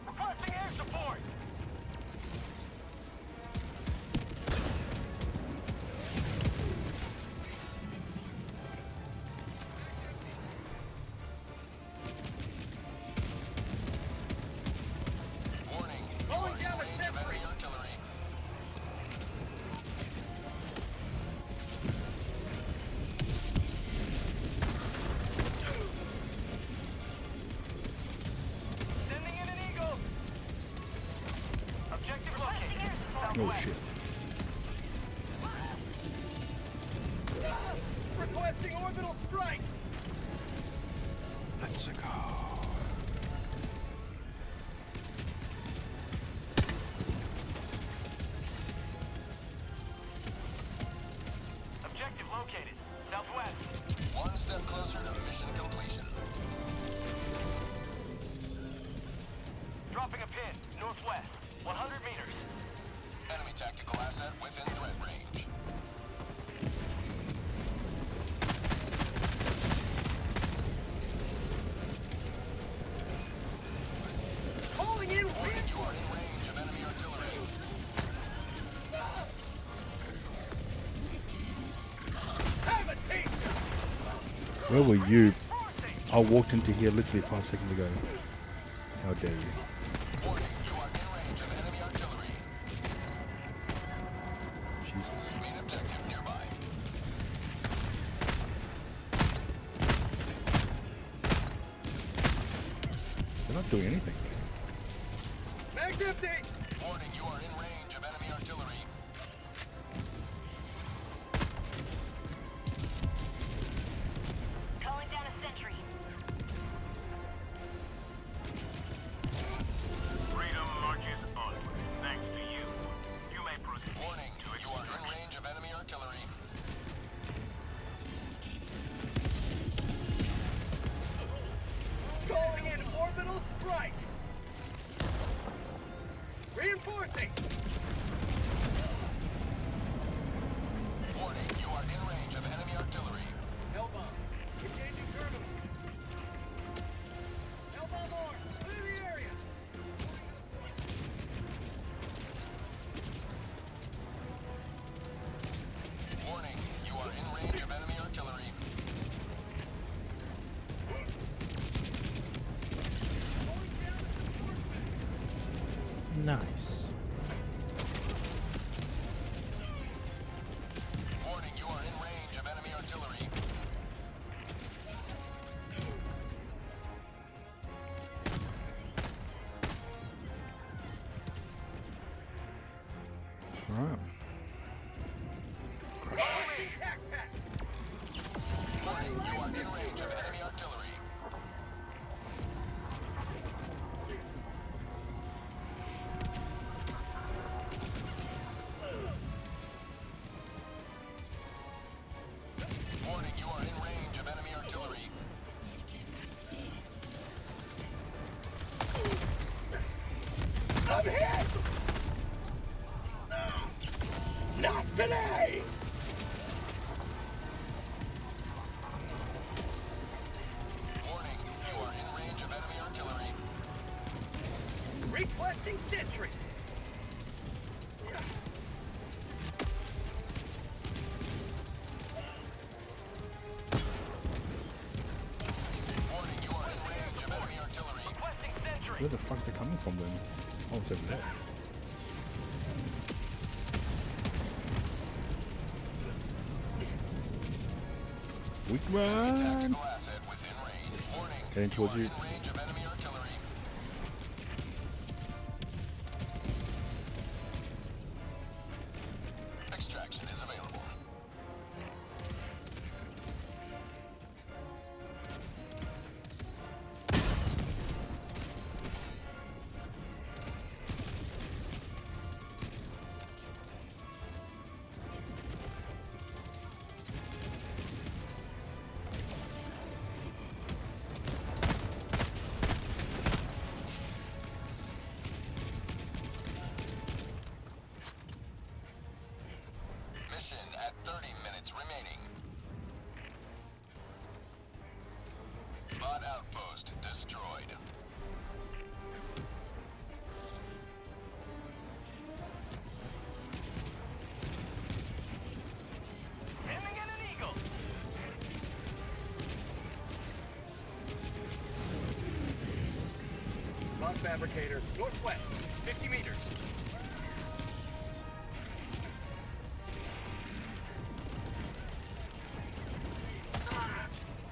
Requesting air support. Requesting orbital strike. Let's go. Objective located. Southwest. One step closer to mission completion. Dropping a pin. Northwest. 100 meters. Enemy tactical asset within threat range. Calling in wind. You are in range of enemy artillery. Have a taste. Where were you? I walked into here literally 5 seconds ago. How dare you? Warning, you are in range of enemy artillery. Jesus. Main objective nearby. They're not doing anything. Mag's empty. Warning, you are in range of enemy artillery. Calling down a sentry. Freedom marches onward. Thanks to you. You may proceed. Warning, you are in range of enemy artillery. Calling in orbital strike. Reinforcing. Warning, you are in range of enemy artillery. Hellbomb. Engaging terminal. Hellbomb arm. Clear the area. Warning, you are in range of enemy artillery. Nice. Warning, you are in range of enemy artillery. Alright. Warning, you are in range of enemy artillery. Warning, you are in range of enemy artillery. I'm hit! Not today! Warning, you are in range of enemy artillery. Requesting sentry! Warning, you are in range of enemy artillery. Requesting sentry! Where the fuck's they coming from then? Oh, it's over there. Weak man! Tactical asset within range. Warning, Heading towards you. you. Are in range of enemy artillery. Extraction is available. Mission at 30 minutes remaining. Bot outpost destroyed. Aiming at an eagle. Bot fabricator, northwest, 50 meters.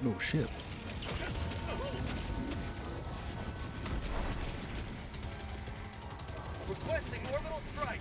No shit. Requesting orbital strike.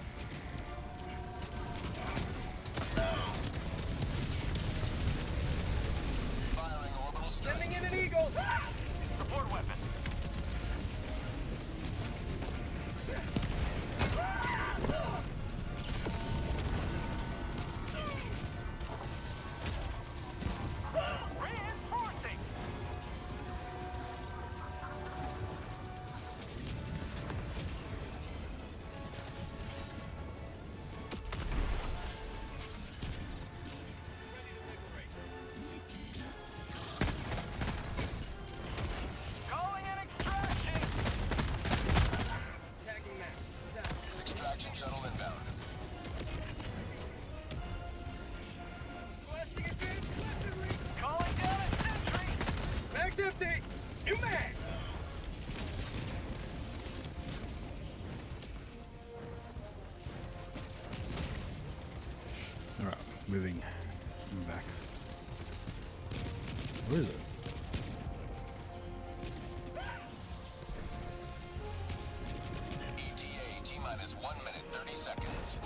Where is it? ETA T-minus 1 minute, 30 seconds.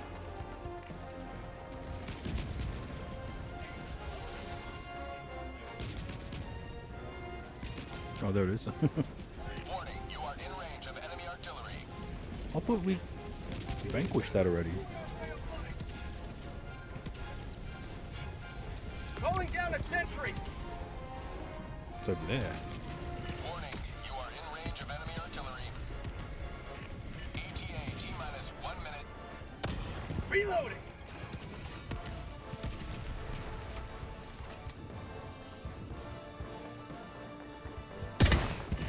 Oh, there it is. Warning, you are in range of enemy artillery. I thought we vanquished that already. Calling down a sentry. It's over there. Warning, you are in range of enemy artillery. ETA T-minus 1 minute. Reloading.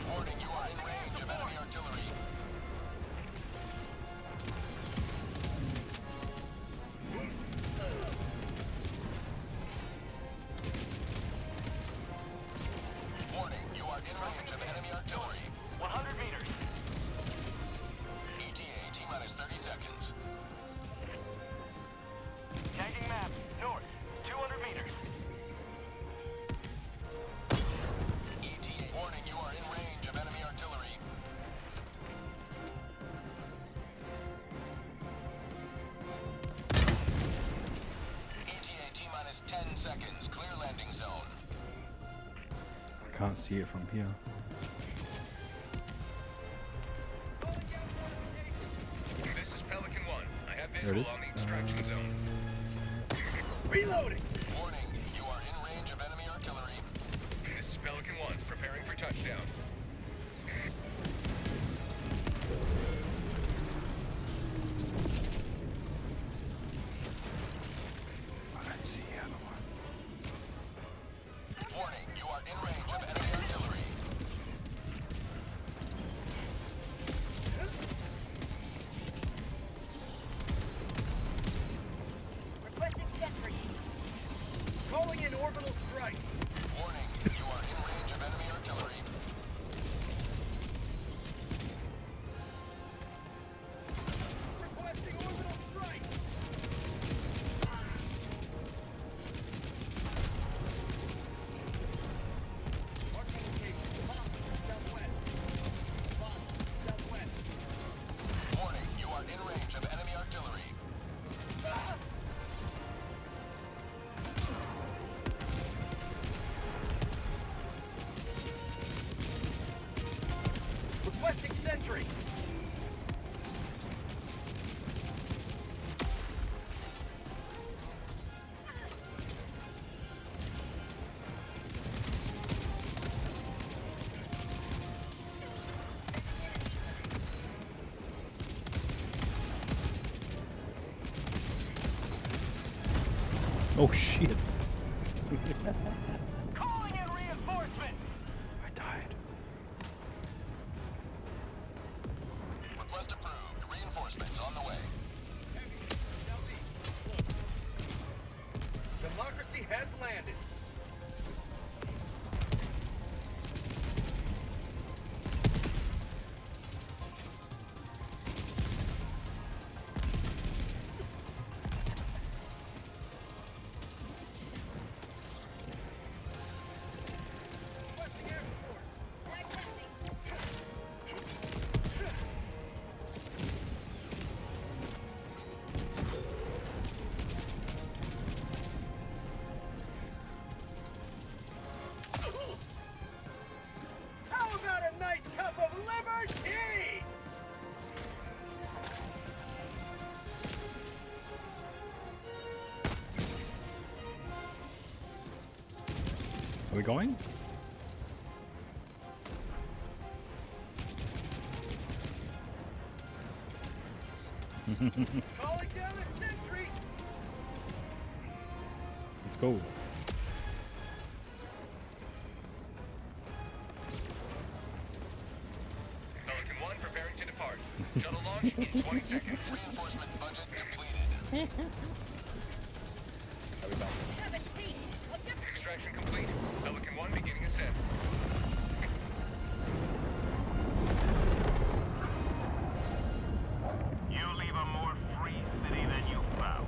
Warning, you are in range of enemy artillery. Warning, you are in range of enemy artillery. 100 meters. ETA T-minus 30 seconds. Tagging map. North. 200 meters. ETA. Warning, you are in range of enemy artillery. ETA T-minus 10 seconds. Clear landing zone. I can't see it from here. This is Pelican 1. I have There it visual is. on the extraction zone. Reloading. Warning, you are in range of enemy artillery. This is Pelican 1, preparing for touchdown. I don't see the other one. Warning, you are in range of enemy artillery. Requesting sentry. Calling in orbital strike. Warning, you are in range of enemy artillery. Requesting orbital strike. Marking location. Southwest. Southwest. Warning, you are in range of enemy artillery. Requesting sentry. Oh shit! Calling in reinforcements. I died. Request approved. Reinforcements on the way. Democracy has landed. Requesting air support. How about a nice cup of liberty? Are we going? Calling down a sentry. Let's go. Pelican 1, preparing to depart. Shuttle launch in 20 seconds. Reinforcement budget depleted. Extraction complete. Pelican 1 beginning ascent. You leave a more free city than you found.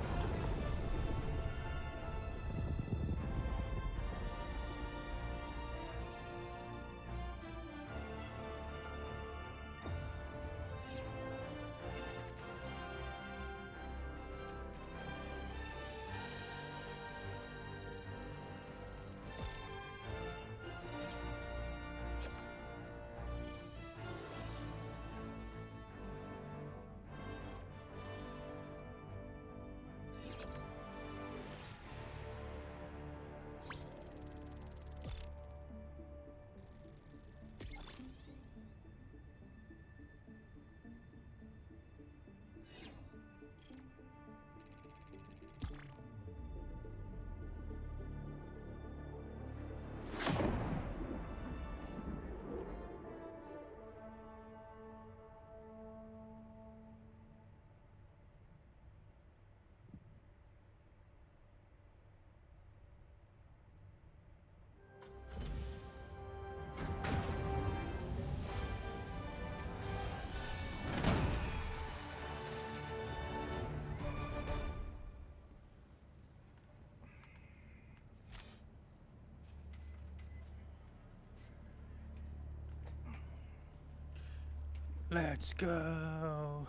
Let's go.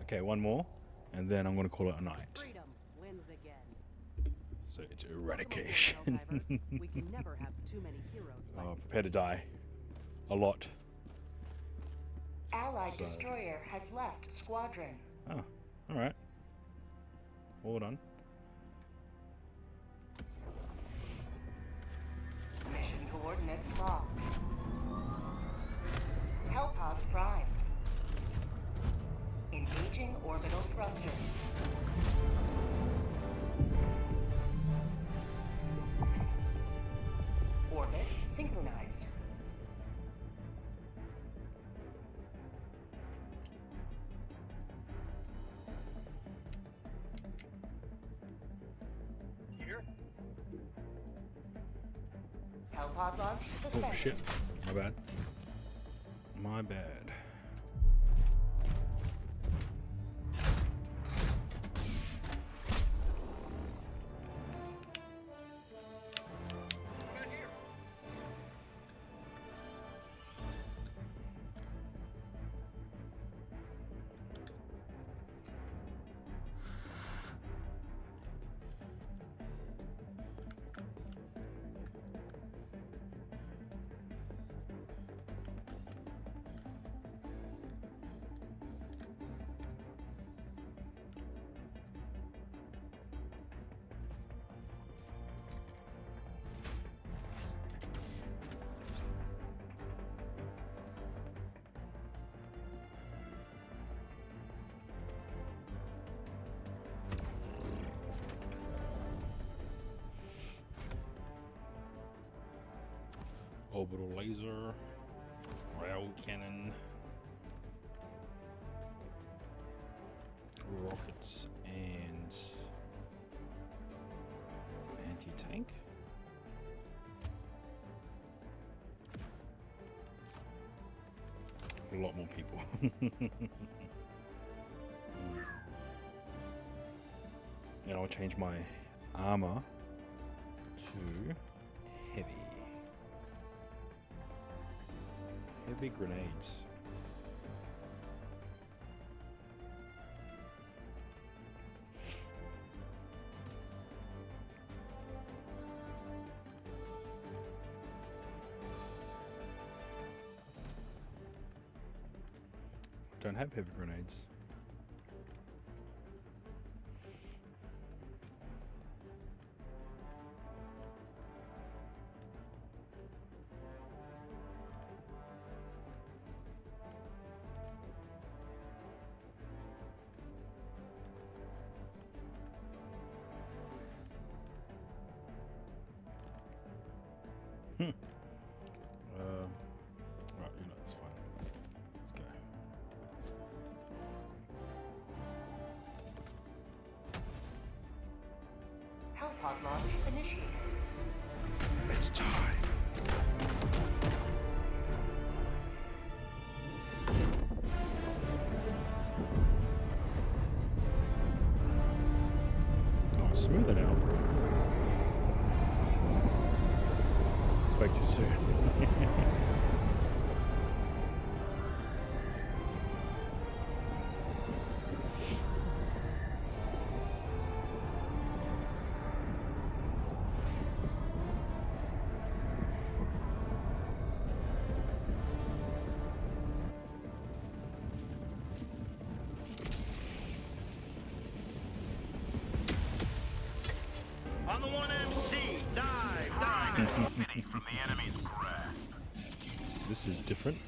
Okay, one more, and then I'm gonna call it a night. Freedom wins again. So it's eradication. We can never have too many heroes fighting. Oh, prepare to die. A lot. Allied So- destroyer has left squadron. Oh, alright. Well done. Mission coordinates locked. Hellpod prime. Engaging orbital thrusters. Orbit synchronized. Here? Hellpod launch Oh suspended. shit. My bad. My bad. Orbital laser, rail cannon, rockets, and anti-tank. A lot more people. And I'll change my armor to heavy. Heavy grenades. Don't have heavy grenades. Right, you know, it's fine. Let's go. Hellpod launch initiated. It's time. Oh, it's smoother now. Spoke too soon. On the 1MC, dive city from the enemy's grasp. This is different.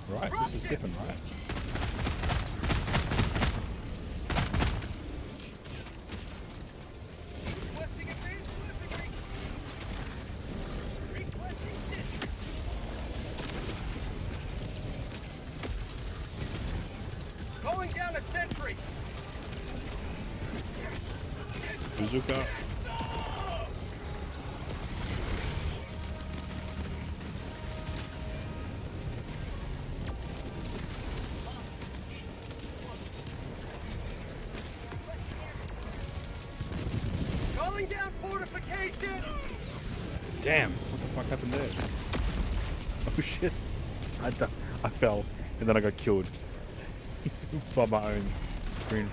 Right, this is different, right? Going down a sentry. Bazooka. fortification! Damn, what the fuck happened there? Oh shit. I fell and then I got killed by my own green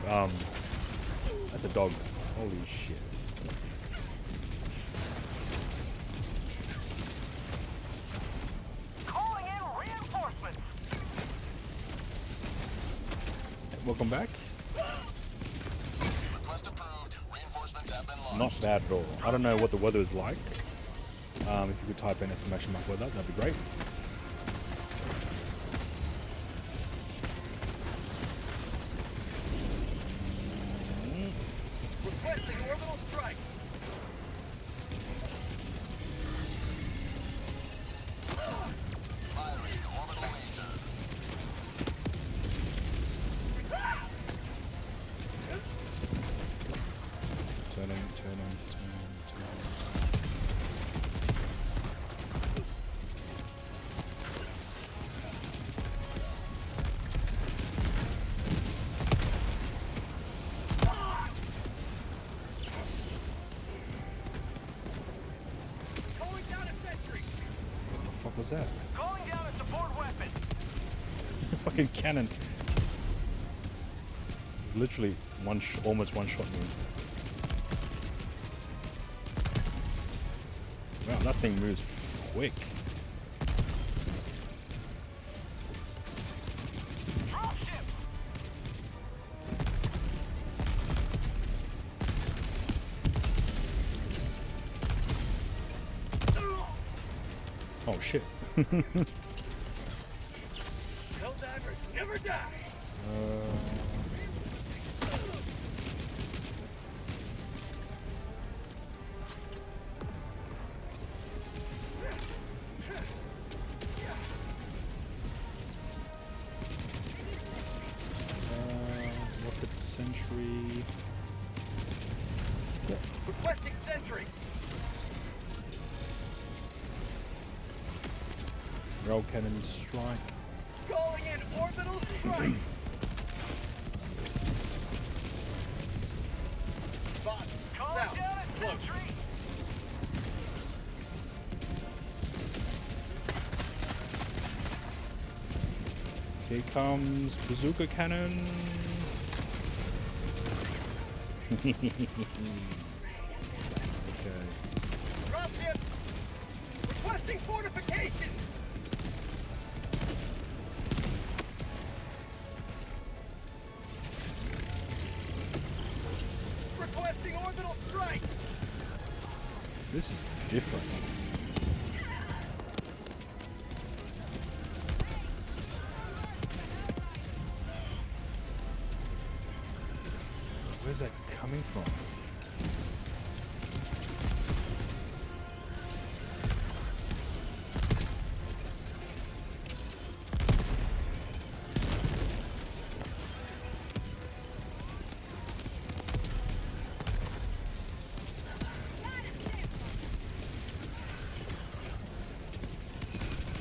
that's a dog. Holy shit. Calling in reinforcements! Welcome back. Request approved. Reinforcements have been launched. Not bad at all. I don't know what the weather is like. If you could type in exclamation mark weather, that'd be great. Requesting orbital strike. Firing orbital laser. Turning. Calling down a sentry. What the fuck was that? Calling down a support weapon. Fucking cannon. Literally almost one shot me. Wow, that thing moves quick. Dropships. Oh shit. Helldivers never die. Rocket sentry. Yeah. Requesting sentry. Rail cannon strike. Calling in orbital strike. Bots, calling down a sentry. Here comes bazooka cannon. Okay. Dropship. Requesting fortification. Requesting orbital strike. This is different. Where's that coming from?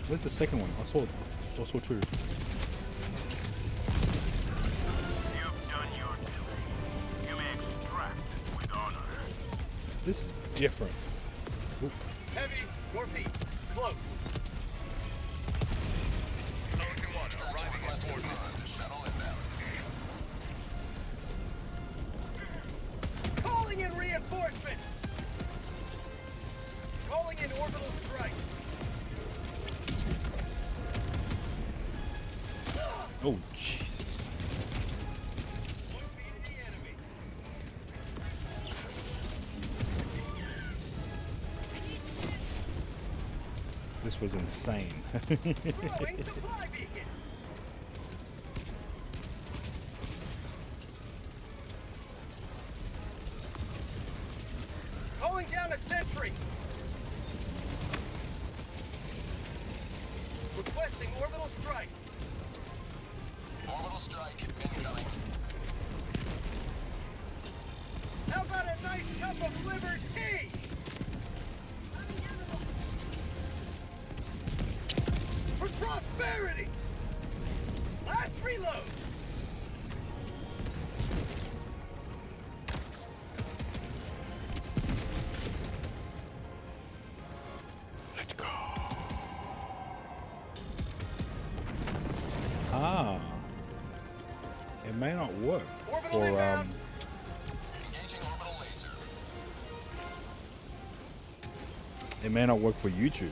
Where's the second one? I saw two. You've done your duty. You may extract with honor. This is different. Ooh. Heavy, northeast, close. Pelican 1 arriving at coordinates. Shuttle inbound. Calling in reinforcement. Calling in orbital strike. Oh, Jesus. This was insane. Throwing supply beacon. Calling down a sentry. Requesting orbital strike. Orbital strike incoming. How about a nice cup of liver tea? For prosperity! Last reload! Ah, it may not work for it may not work for YouTube.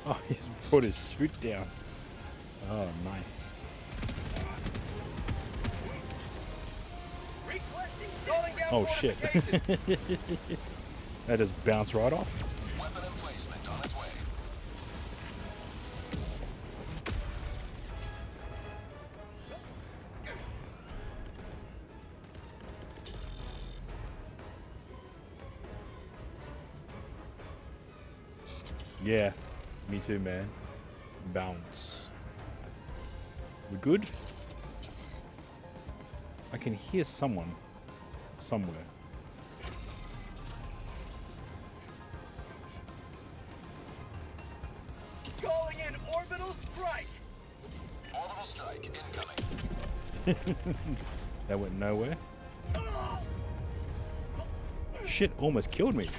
Oh, he's put his suit down. Oh, nice. Oh shit. That just bounced right off. Yeah, me too, man. Bounce. We good? I can hear someone somewhere. Calling in orbital strike. Orbital strike incoming. That went nowhere. Shit, almost killed me.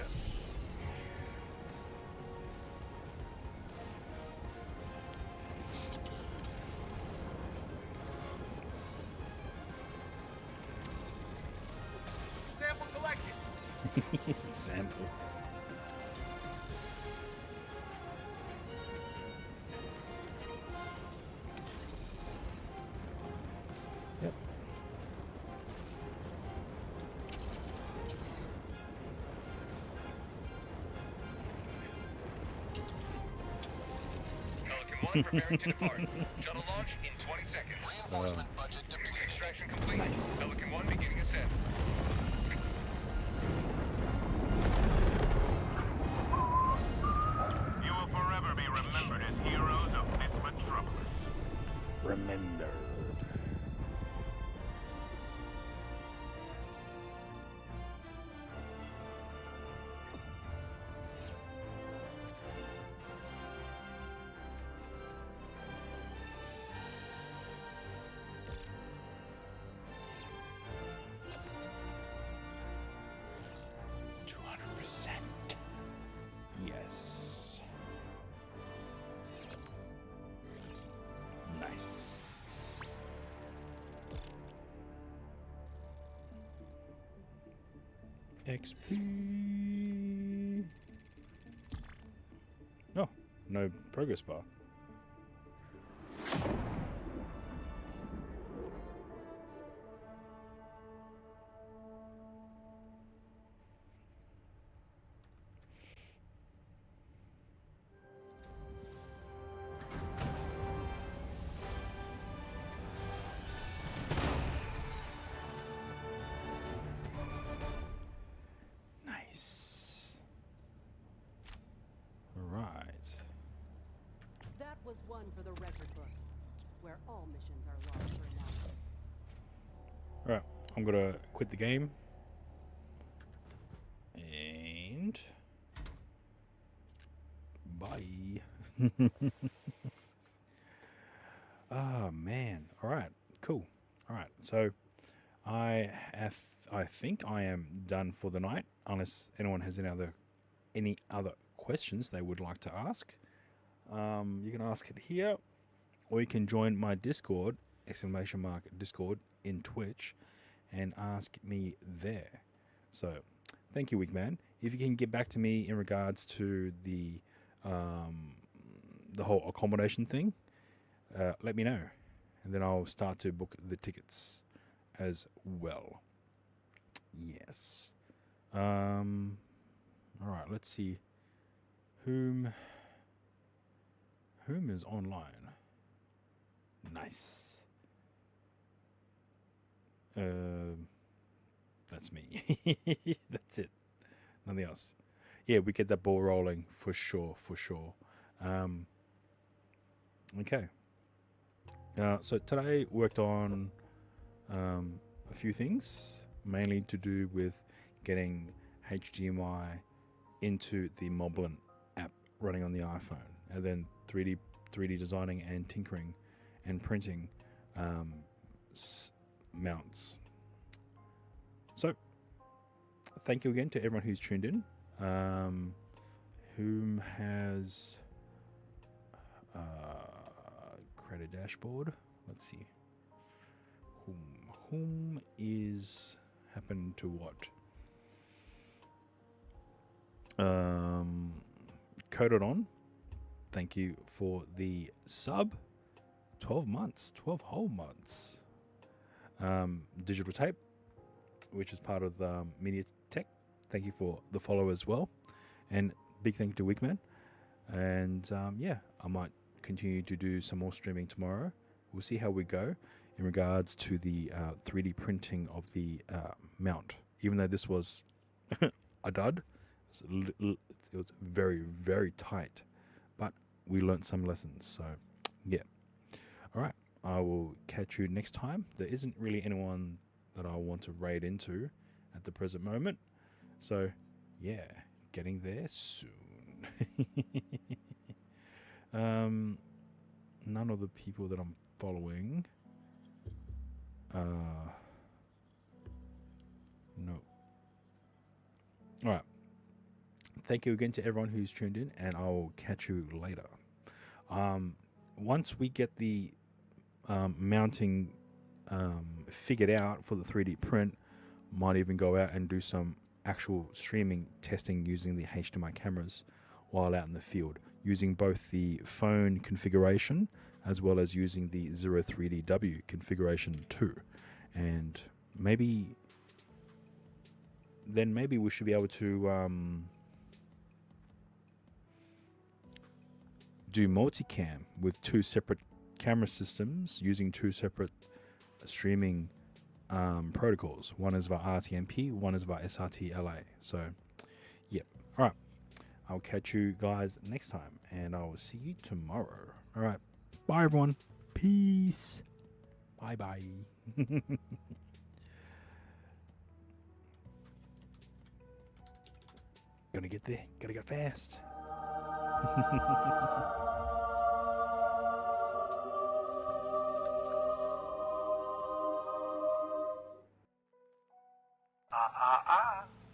Sample collected. Samples. Yep. Pelican 1 preparing to depart. Shuttle launch in 20 seconds. Reinforcement budget depleted. Extraction complete. Nice. Pelican 1 beginning ascent. You will forever be remembered as heroes of this metropolis. Remembered. Yes. Nice. XP. Oh, no progress bar. Nice. All right. That was one for the record books, where all missions are logged for analysis. All right. I'm gonna quit the game. And bye. Oh man. All right. Cool. All right. So I think I am done for the night. Unless anyone has any other questions they would like to ask, you can ask it here, or you can join my Discord !Discord in Twitch and ask me there. So thank you, Wigman. If you can get back to me in regards to the whole accommodation thing, let me know, and then I'll start to book the tickets as well. Yes. All right. Let's see. Whom is online? Nice. That's me. That's it. Nothing else. Yeah, we get that ball rolling for sure. Okay. So today worked on a few things, mainly to do with getting HDMI into the Moblin app running on the iPhone, and then 3D designing and tinkering and printing mounts. So thank you again to everyone who's tuned in, whom has dashboard. Let's see. Whom is happened to what? Coded on. Thank you for the sub. 12 months, 12 whole months. Digital Tape, which is part of Media Tech. Thank you for the follow as well. And big thank you to Wigman. And yeah, I might continue to do some more streaming tomorrow. We'll see how we go in regards to the 3D printing of the mount. Even though this was a dud, it was very, very tight. But we learned some lessons. So yeah. All right. I will catch you next time. There isn't really anyone that I want to raid into at the present moment. So yeah, getting there soon. None of the people that I'm following. No. All right. Thank you again to everyone who's tuned in, and I'll catch you later. Once we get the mounting figured out for the 3D print, might even go out and do some actual streaming testing using the HDMI cameras while out in the field, using both the phone configuration as well as using the 03DW configuration too. And maybe we should be able to do multicam with two separate camera systems using two separate streaming protocols. One is via RTMP, one is via SRT-LA. So, yeah. All right. I'll catch you guys next time, and I will see you tomorrow. All right. Bye, everyone. Peace. Bye-bye. Gonna get there. Gotta go fast.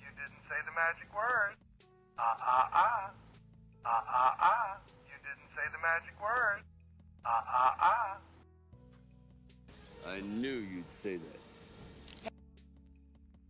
You didn't say the magic word. You didn't say the magic word. I knew you'd say that.